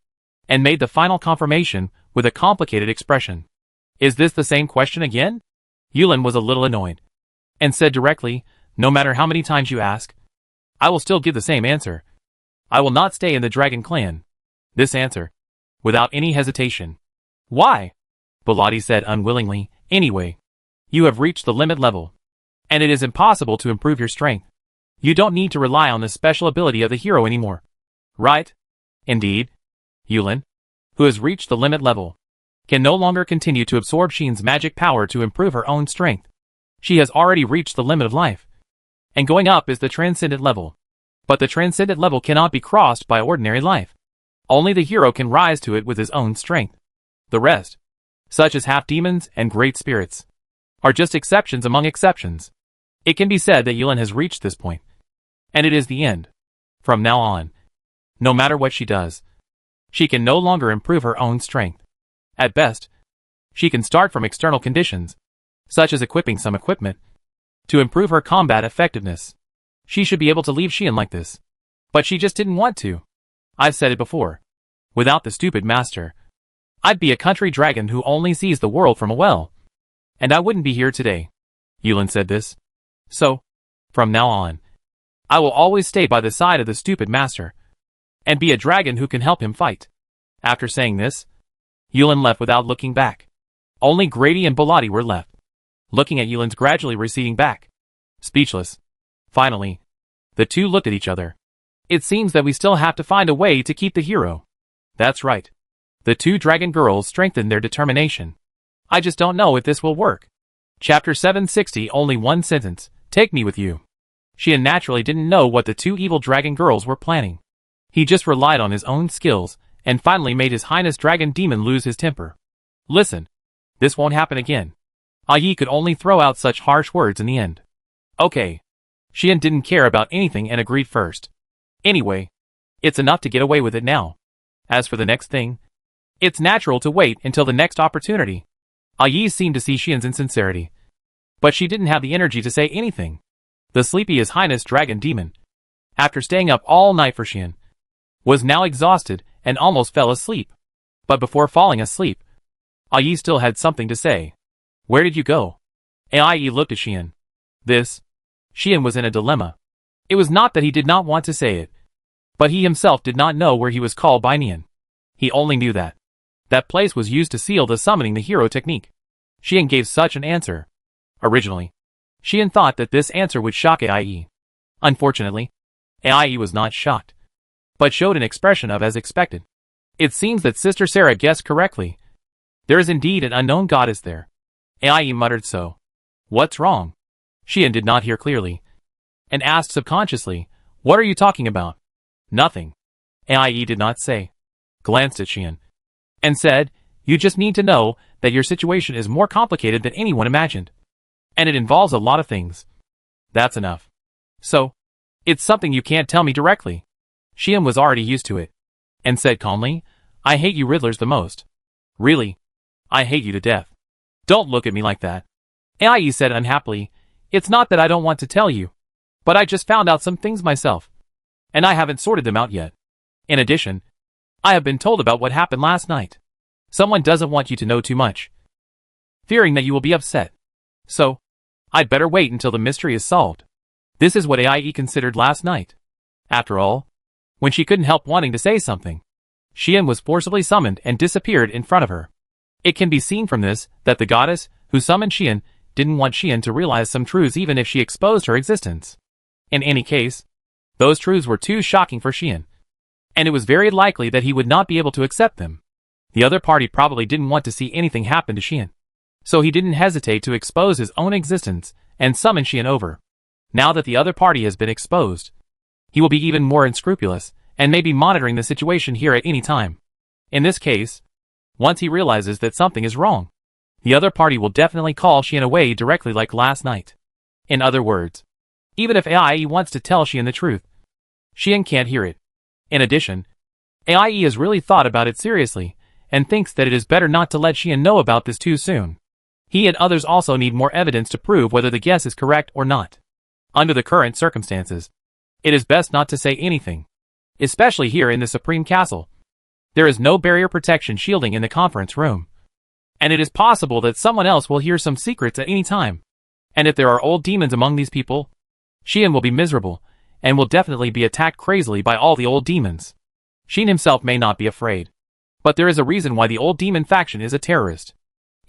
and made the final confirmation with a complicated expression. Is this the same question again? Yulin was a little annoyed. and said directly, "No matter how many times you ask, I will still give the same answer. I will not stay in the dragon clan." This answer, without any hesitation. "Why?" Belati said unwillingly. "Anyway, you have reached the limit level, and it is impossible to improve your strength. You don't need to rely on the special ability of the hero anymore. Right?" Indeed, Yulin, who has reached the limit level, can no longer continue to absorb Xian's magic power to improve her own strength. She has already reached the limit of life, and going up is the transcendent level. But the transcendent level cannot be crossed by ordinary life. Only the hero can rise to it with his own strength. The rest, such as half-demons and great spirits, are just exceptions among exceptions. It can be said that Yulin has reached this point, and it is the end. From now on, no matter what she does, she can no longer improve her own strength. At best, she can start from external conditions, such as equipping some equipment, to improve her combat effectiveness. She should be able to leave Xian like this. But she just didn't want to. I've said it before. Without the stupid master, I'd be a country dragon who only sees the world from a well. And I wouldn't be here today. Yulin said this. So, from now on, I will always stay by the side of the stupid master, and be a dragon who can help him fight. After saying this, Yulin left without looking back. Only Grady and Belati were left, looking at Yulin's gradually receding back, speechless. Finally, the two looked at each other. "It seems that we still have to find a way to keep the hero." That's right. The two dragon girls strengthened their determination. "I just don't know if this will work." Chapter 760. Only one sentence. Take me with you. Xian naturally didn't know what the two evil dragon girls were planning. He just relied on his own skills, and finally made His Highness Dragon Demon lose his temper. "Listen, this won't happen again." Yi could only throw out such harsh words in the end. Okay. Xian didn't care about anything and agreed first. Anyway, it's enough to get away with it now. As for the next thing, it's natural to wait until the next opportunity. Yi seemed to see Xian's insincerity, but she didn't have the energy to say anything. The sleepy His Highness Dragon Demon, after staying up all night for Xian, was now exhausted and almost fell asleep. But before falling asleep, Yi still had something to say. "Where did you go?" Yi looked at Xian. Xian was in a dilemma. It was not that he did not want to say it, but he himself did not know where he was called by Nian. He only knew that that place was used to seal the summoning the hero technique. Xian gave such an answer. Originally, Xian thought that this answer would shock Ai. Unfortunately, Ai was not shocked, but showed an expression of as expected. "It seems that Sister Sarah guessed correctly. There is indeed an unknown goddess there." Ai muttered so. "What's wrong?" Xian did not hear clearly, and asked subconsciously, "What are you talking about?" "Nothing." Ai did not say, glanced at Xian, and said, "You just need to know that your situation is more complicated than anyone imagined. And it involves a lot of things. That's enough. So, it's something you can't tell me directly." Xian was already used to it, and said calmly, "I hate you riddlers the most. Really, I hate you to death." "Don't look at me like that," Ai said unhappily. "It's not that I don't want to tell you, but I just found out some things myself, and I haven't sorted them out yet. In addition, I have been told about what happened last night. Someone doesn't want you to know too much, fearing that you will be upset. So, I'd better wait until the mystery is solved." This is what Ai considered last night. After all, when she couldn't help wanting to say something, Xian was forcibly summoned and disappeared in front of her. It can be seen from this that the goddess who summoned Xian didn't want Xian to realize some truths even if she exposed her existence. In any case, those truths were too shocking for Xian, and it was very likely that he would not be able to accept them. The other party probably didn't want to see anything happen to Xian, so he didn't hesitate to expose his own existence and summon Xian over. Now that the other party has been exposed, he will be even more unscrupulous and may be monitoring the situation here at any time. In this case, once he realizes that something is wrong, the other party will definitely call Xian away directly like last night. In other words, even if Ai wants to tell Xian the truth, Xian can't hear it. In addition, Ai has really thought about it seriously, and thinks that it is better not to let Xian know about this too soon. He and others also need more evidence to prove whether the guess is correct or not. Under the current circumstances, it is best not to say anything, especially here in the Supreme Castle. There is no barrier protection shielding in the conference room, and it is possible that someone else will hear some secrets at any time. And if there are old demons among these people, Xian will be miserable, and will definitely be attacked crazily by all the old demons. Xian himself may not be afraid. But there is a reason why the old demon faction is a terrorist.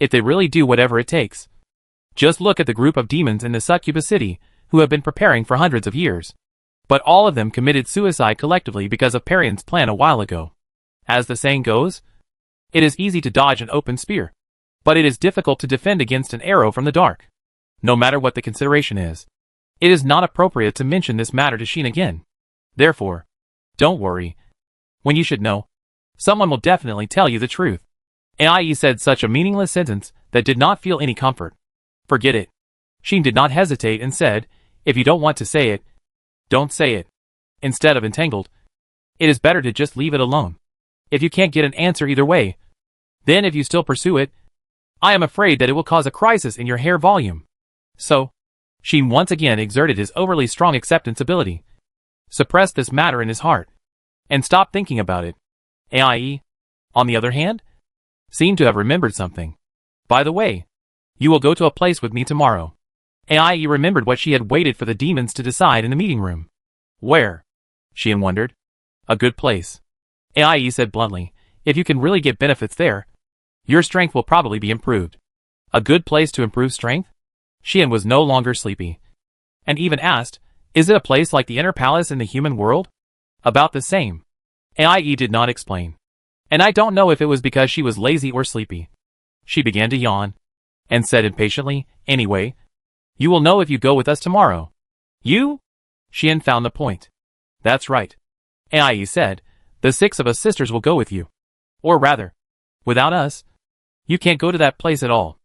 If they really do whatever it takes. Just look at the group of demons in the Succubus City, who have been preparing for hundreds of years. But all of them committed suicide collectively because of Parian's plan a while ago. As the saying goes, it is easy to dodge an open spear, but it is difficult to defend against an arrow from the dark. No matter what the consideration is, it is not appropriate to mention this matter to Xian again. Therefore, don't worry. When you should know, someone will definitely tell you the truth. Ai said such a meaningless sentence that did not feel any comfort. Forget it. Xian did not hesitate and said, if you don't want to say it, don't say it. Instead of entangled, it is better to just leave it alone. If you can't get an answer either way, then if you still pursue it, I am afraid that it will cause a crisis in your hair volume. So, Xian once again exerted his overly strong acceptance ability, suppressed this matter in his heart, and stopped thinking about it. Ai, on the other hand, seemed to have remembered something. By the way, you will go to a place with me tomorrow. Ai remembered what she had waited for the demons to decide in the meeting room. Where? Xian wondered. A good place. Ai said bluntly, if you can really get benefits there, your strength will probably be improved. A good place to improve strength? Xian was no longer sleepy, and even asked, is it a place like the inner palace in the human world? About the same. Ai did not explain. And I don't know if it was because she was lazy or sleepy. She began to yawn, and said impatiently, anyway, you will know if you go with us tomorrow. You? Xian found the point. That's right. Ai said, the 6 of us sisters will go with you. Or rather, without us, you can't go to that place at all.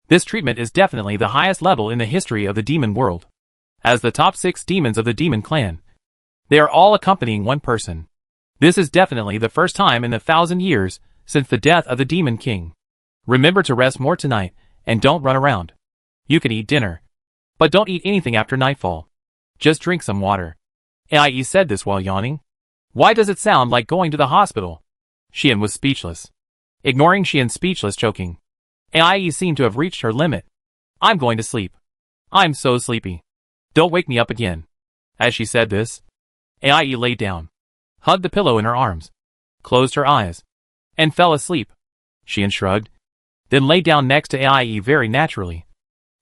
This treatment is definitely the highest level in the history of the demon world. As the top 6 demons of the demon clan, they are all accompanying one person. This is definitely the first time in 1,000 years since the death of the demon king. Remember to rest more tonight, and don't run around. You can eat dinner, but don't eat anything after nightfall. Just drink some water. Ai said this while yawning. Why does it sound like going to the hospital? Xian was speechless. Ignoring Xian's speechless choking, Ai seemed to have reached her limit. I'm going to sleep. I'm so sleepy. Don't wake me up again. As she said this, Ai lay down, hugged the pillow in her arms, closed her eyes, and fell asleep. Xian shrugged, then lay down next to Ai very naturally,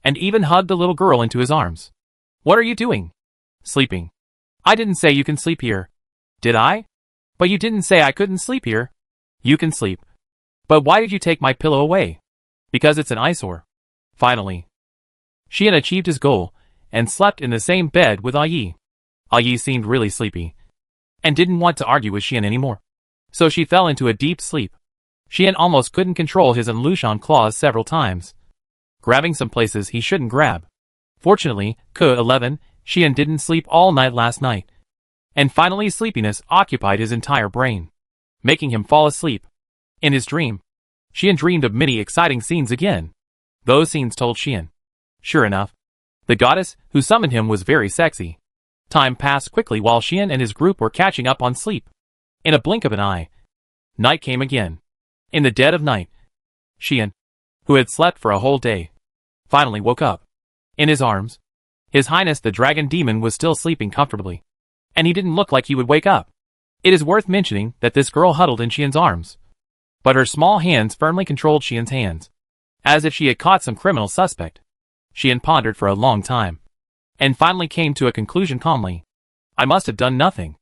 and even hugged the little girl into his arms. What are you doing? Sleeping. I didn't say you can sleep here. Did I? But you didn't say I couldn't sleep here. You can sleep. But why did you take my pillow away? Because it's an eyesore. Finally, Xian achieved his goal, and slept in the same bed with Ai. Ai seemed really sleepy, and didn't want to argue with Xian anymore. So she fell into a deep sleep. Xian almost couldn't control his Enlushan claws several times, grabbing some places he shouldn't grab. Fortunately, K11, Xian didn't sleep all night last night, and finally sleepiness occupied his entire brain, making him fall asleep. In his dream, Xian dreamed of many exciting scenes again. Those scenes told Xian, sure enough, the goddess who summoned him was very sexy. Time passed quickly while Xian and his group were catching up on sleep. In a blink of an eye, night came again. In the dead of night, Xian, who had slept for a whole day, finally woke up. In his arms, His Highness the Dragon Demon was still sleeping comfortably, and he didn't look like he would wake up. It is worth mentioning that this girl huddled in Xian's arms, but her small hands firmly controlled Xian's hands, as if she had caught some criminal suspect. Xian pondered for a long time, and finally came to a conclusion calmly. I must have done nothing.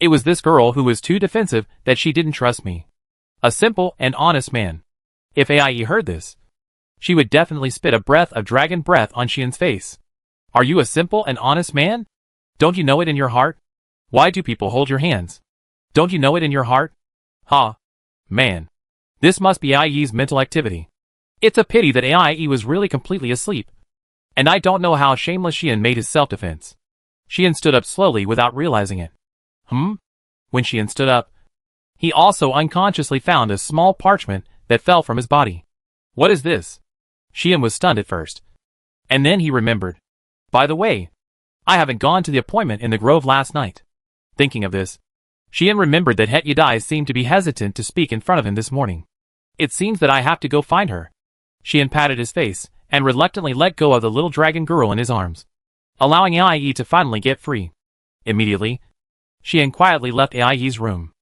It was this girl who was too defensive that she didn't trust me. A simple and honest man. If Ai heard this, she would definitely spit a breath of dragon breath on Xian's face. Are you a simple and honest man? Don't you know it in your heart? Why do people hold your hands? Don't you know it in your heart? Ha! Man. This must be Ai's mental activity. It's a pity that Ai was really completely asleep. And I don't know how shameless Xian made his self-defense. Xian stood up slowly without realizing it. When Xian stood up, he also unconsciously found a small parchment that fell from his body. What is this? Xian was stunned at first. And then he remembered. By the way, I haven't gone to the appointment in the grove last night. Thinking of this, Xian remembered that Het Yadai seemed to be hesitant to speak in front of him this morning. It seems that I have to go find her. Xian patted his face and reluctantly let go of the little dragon girl in his arms, allowing Ai to finally get free. Immediately, Xian quietly left Ai's room.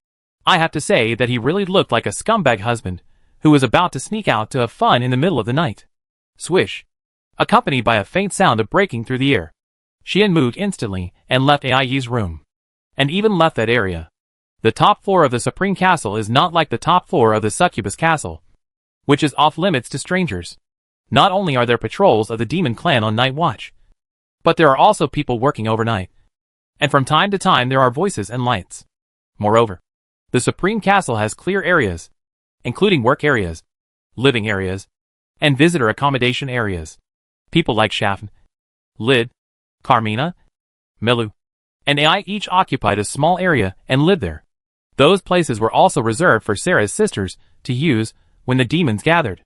I have to say that he really looked like a scumbag husband who was about to sneak out to have fun in the middle of the night. Swish! Accompanied by a faint sound of breaking through the air, Xian moved instantly and left Ai's room, and even left that area. The top floor of the Supreme Castle is not like the top floor of the Succubus Castle, which is off limits to strangers. Not only are there patrols of the Demon Clan on night watch, but there are also people working overnight. And from time to time there are voices and lights. Moreover, the Supreme Castle has clear areas, including work areas, living areas, and visitor accommodation areas. People like Shafn, Lid, Carmina, Milu, and Ai each occupied a small area and lived there. Those places were also reserved for Sarah's sisters to use when the demons gathered.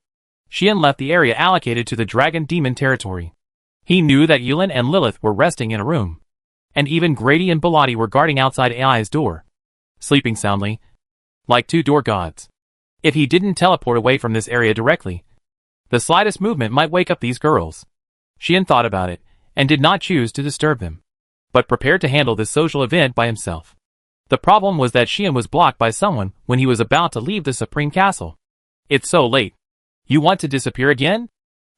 Xian left the area allocated to the dragon demon territory. He knew that Yulin and Lilith were resting in a room, and even Grady and Bilotti were guarding outside Ai's door, sleeping soundly, like two door gods. If he didn't teleport away from this area directly, the slightest movement might wake up these girls. Xian thought about it, and did not choose to disturb them, but prepared to handle this social event by himself. The problem was that Xian was blocked by someone when he was about to leave the Supreme Castle. It's so late. You want to disappear again?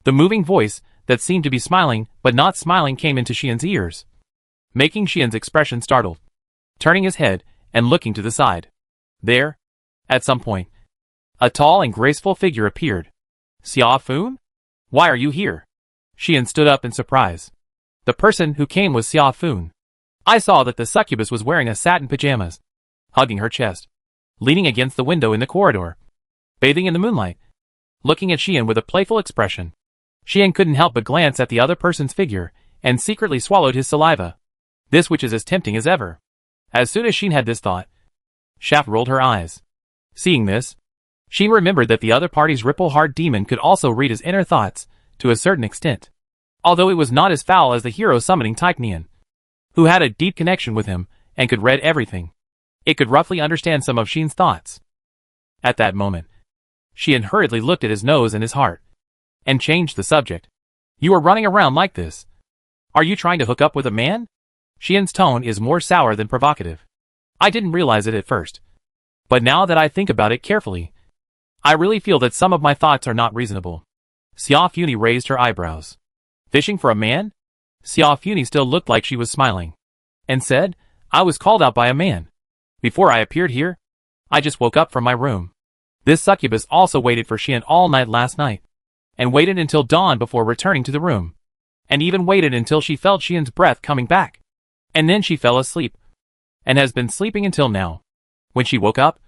The moving voice, that seemed to be smiling but not smiling, came into Xian's ears, making Xian's expression startled. Turning his head and looking to the side, there, at some point, a tall and graceful figure appeared. Xia Fun? Why are you here? Xian stood up in surprise. The person who came was Xia Fun. I saw that the succubus was wearing a satin pajamas, hugging her chest, leaning against the window in the corridor, bathing in the moonlight, looking at Xian with a playful expression. Xian couldn't help but glance at the other person's figure, and secretly swallowed his saliva. This which is as tempting as ever. As soon as Xian had this thought, Shaft rolled her eyes. Seeing this, Xian remembered that the other party's ripple-hard demon could also read his inner thoughts, to a certain extent. Although it was not as foul as the hero summoning Tychnian, who had a deep connection with him, and could read everything. It could roughly understand some of Xian's thoughts. At that moment, Xian hurriedly looked at his nose and his heart, and changed the subject. You are running around like this. Are you trying to hook up with a man? Xian's tone is more sour than provocative. I didn't realize it at first, but now that I think about it carefully, I really feel that some of my thoughts are not reasonable. Xia Funi raised her eyebrows. Fishing for a man? Xia Funi still looked like she was smiling, and said, I was called out by a man. Before I appeared here, I just woke up from my room. This succubus also waited for Xian all night last night, and waited until dawn before returning to the room, and even waited until she felt Xian's breath coming back. And then she fell asleep, and has been sleeping until now. When she woke up,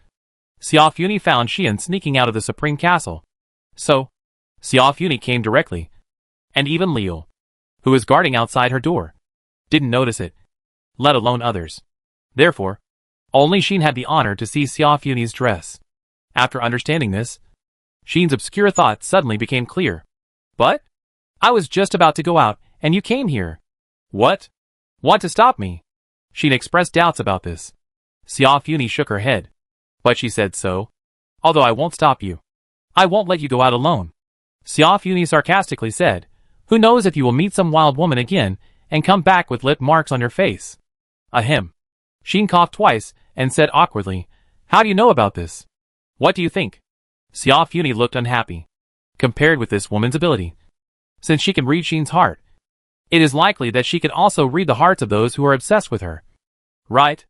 Xia Funi found Xian sneaking out of the Supreme Castle. So, Xia Funi came directly, and even Liu, who was guarding outside her door, didn't notice it, let alone others. Therefore, only Xian had the honor to see Xia Funi's dress. After understanding this, Xian's obscure thoughts suddenly became clear. But? I was just about to go out, and you came here. What? Want to stop me? Xian expressed doubts about this. Xia Funi shook her head. But she said so. Although I won't stop you. I won't let you go out alone. Xia Funi sarcastically said, who knows if you will meet some wild woman again, and come back with lip marks on your face. Ahem. Xian coughed twice, and said awkwardly, how do you know about this? What do you think? Xia Funi looked unhappy. Compared with this woman's ability, since she can read Xian's heart, it is likely that she can also read the hearts of those who are obsessed with her. Right?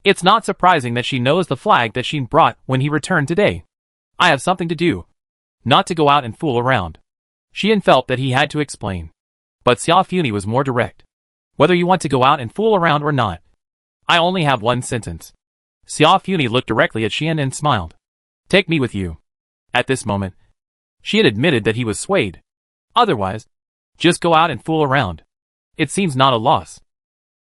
It's not surprising that she knows the flag that Xian brought when he returned today. I have something to do. Not to go out and fool around. Xian felt that he had to explain. But Xia Funi was more direct. Whether you want to go out and fool around or not, I only have one sentence. Xia Funi looked directly at Xian and smiled. Take me with you. At this moment, Xian admitted that he was swayed. Otherwise, just go out and fool around. It seems not a loss.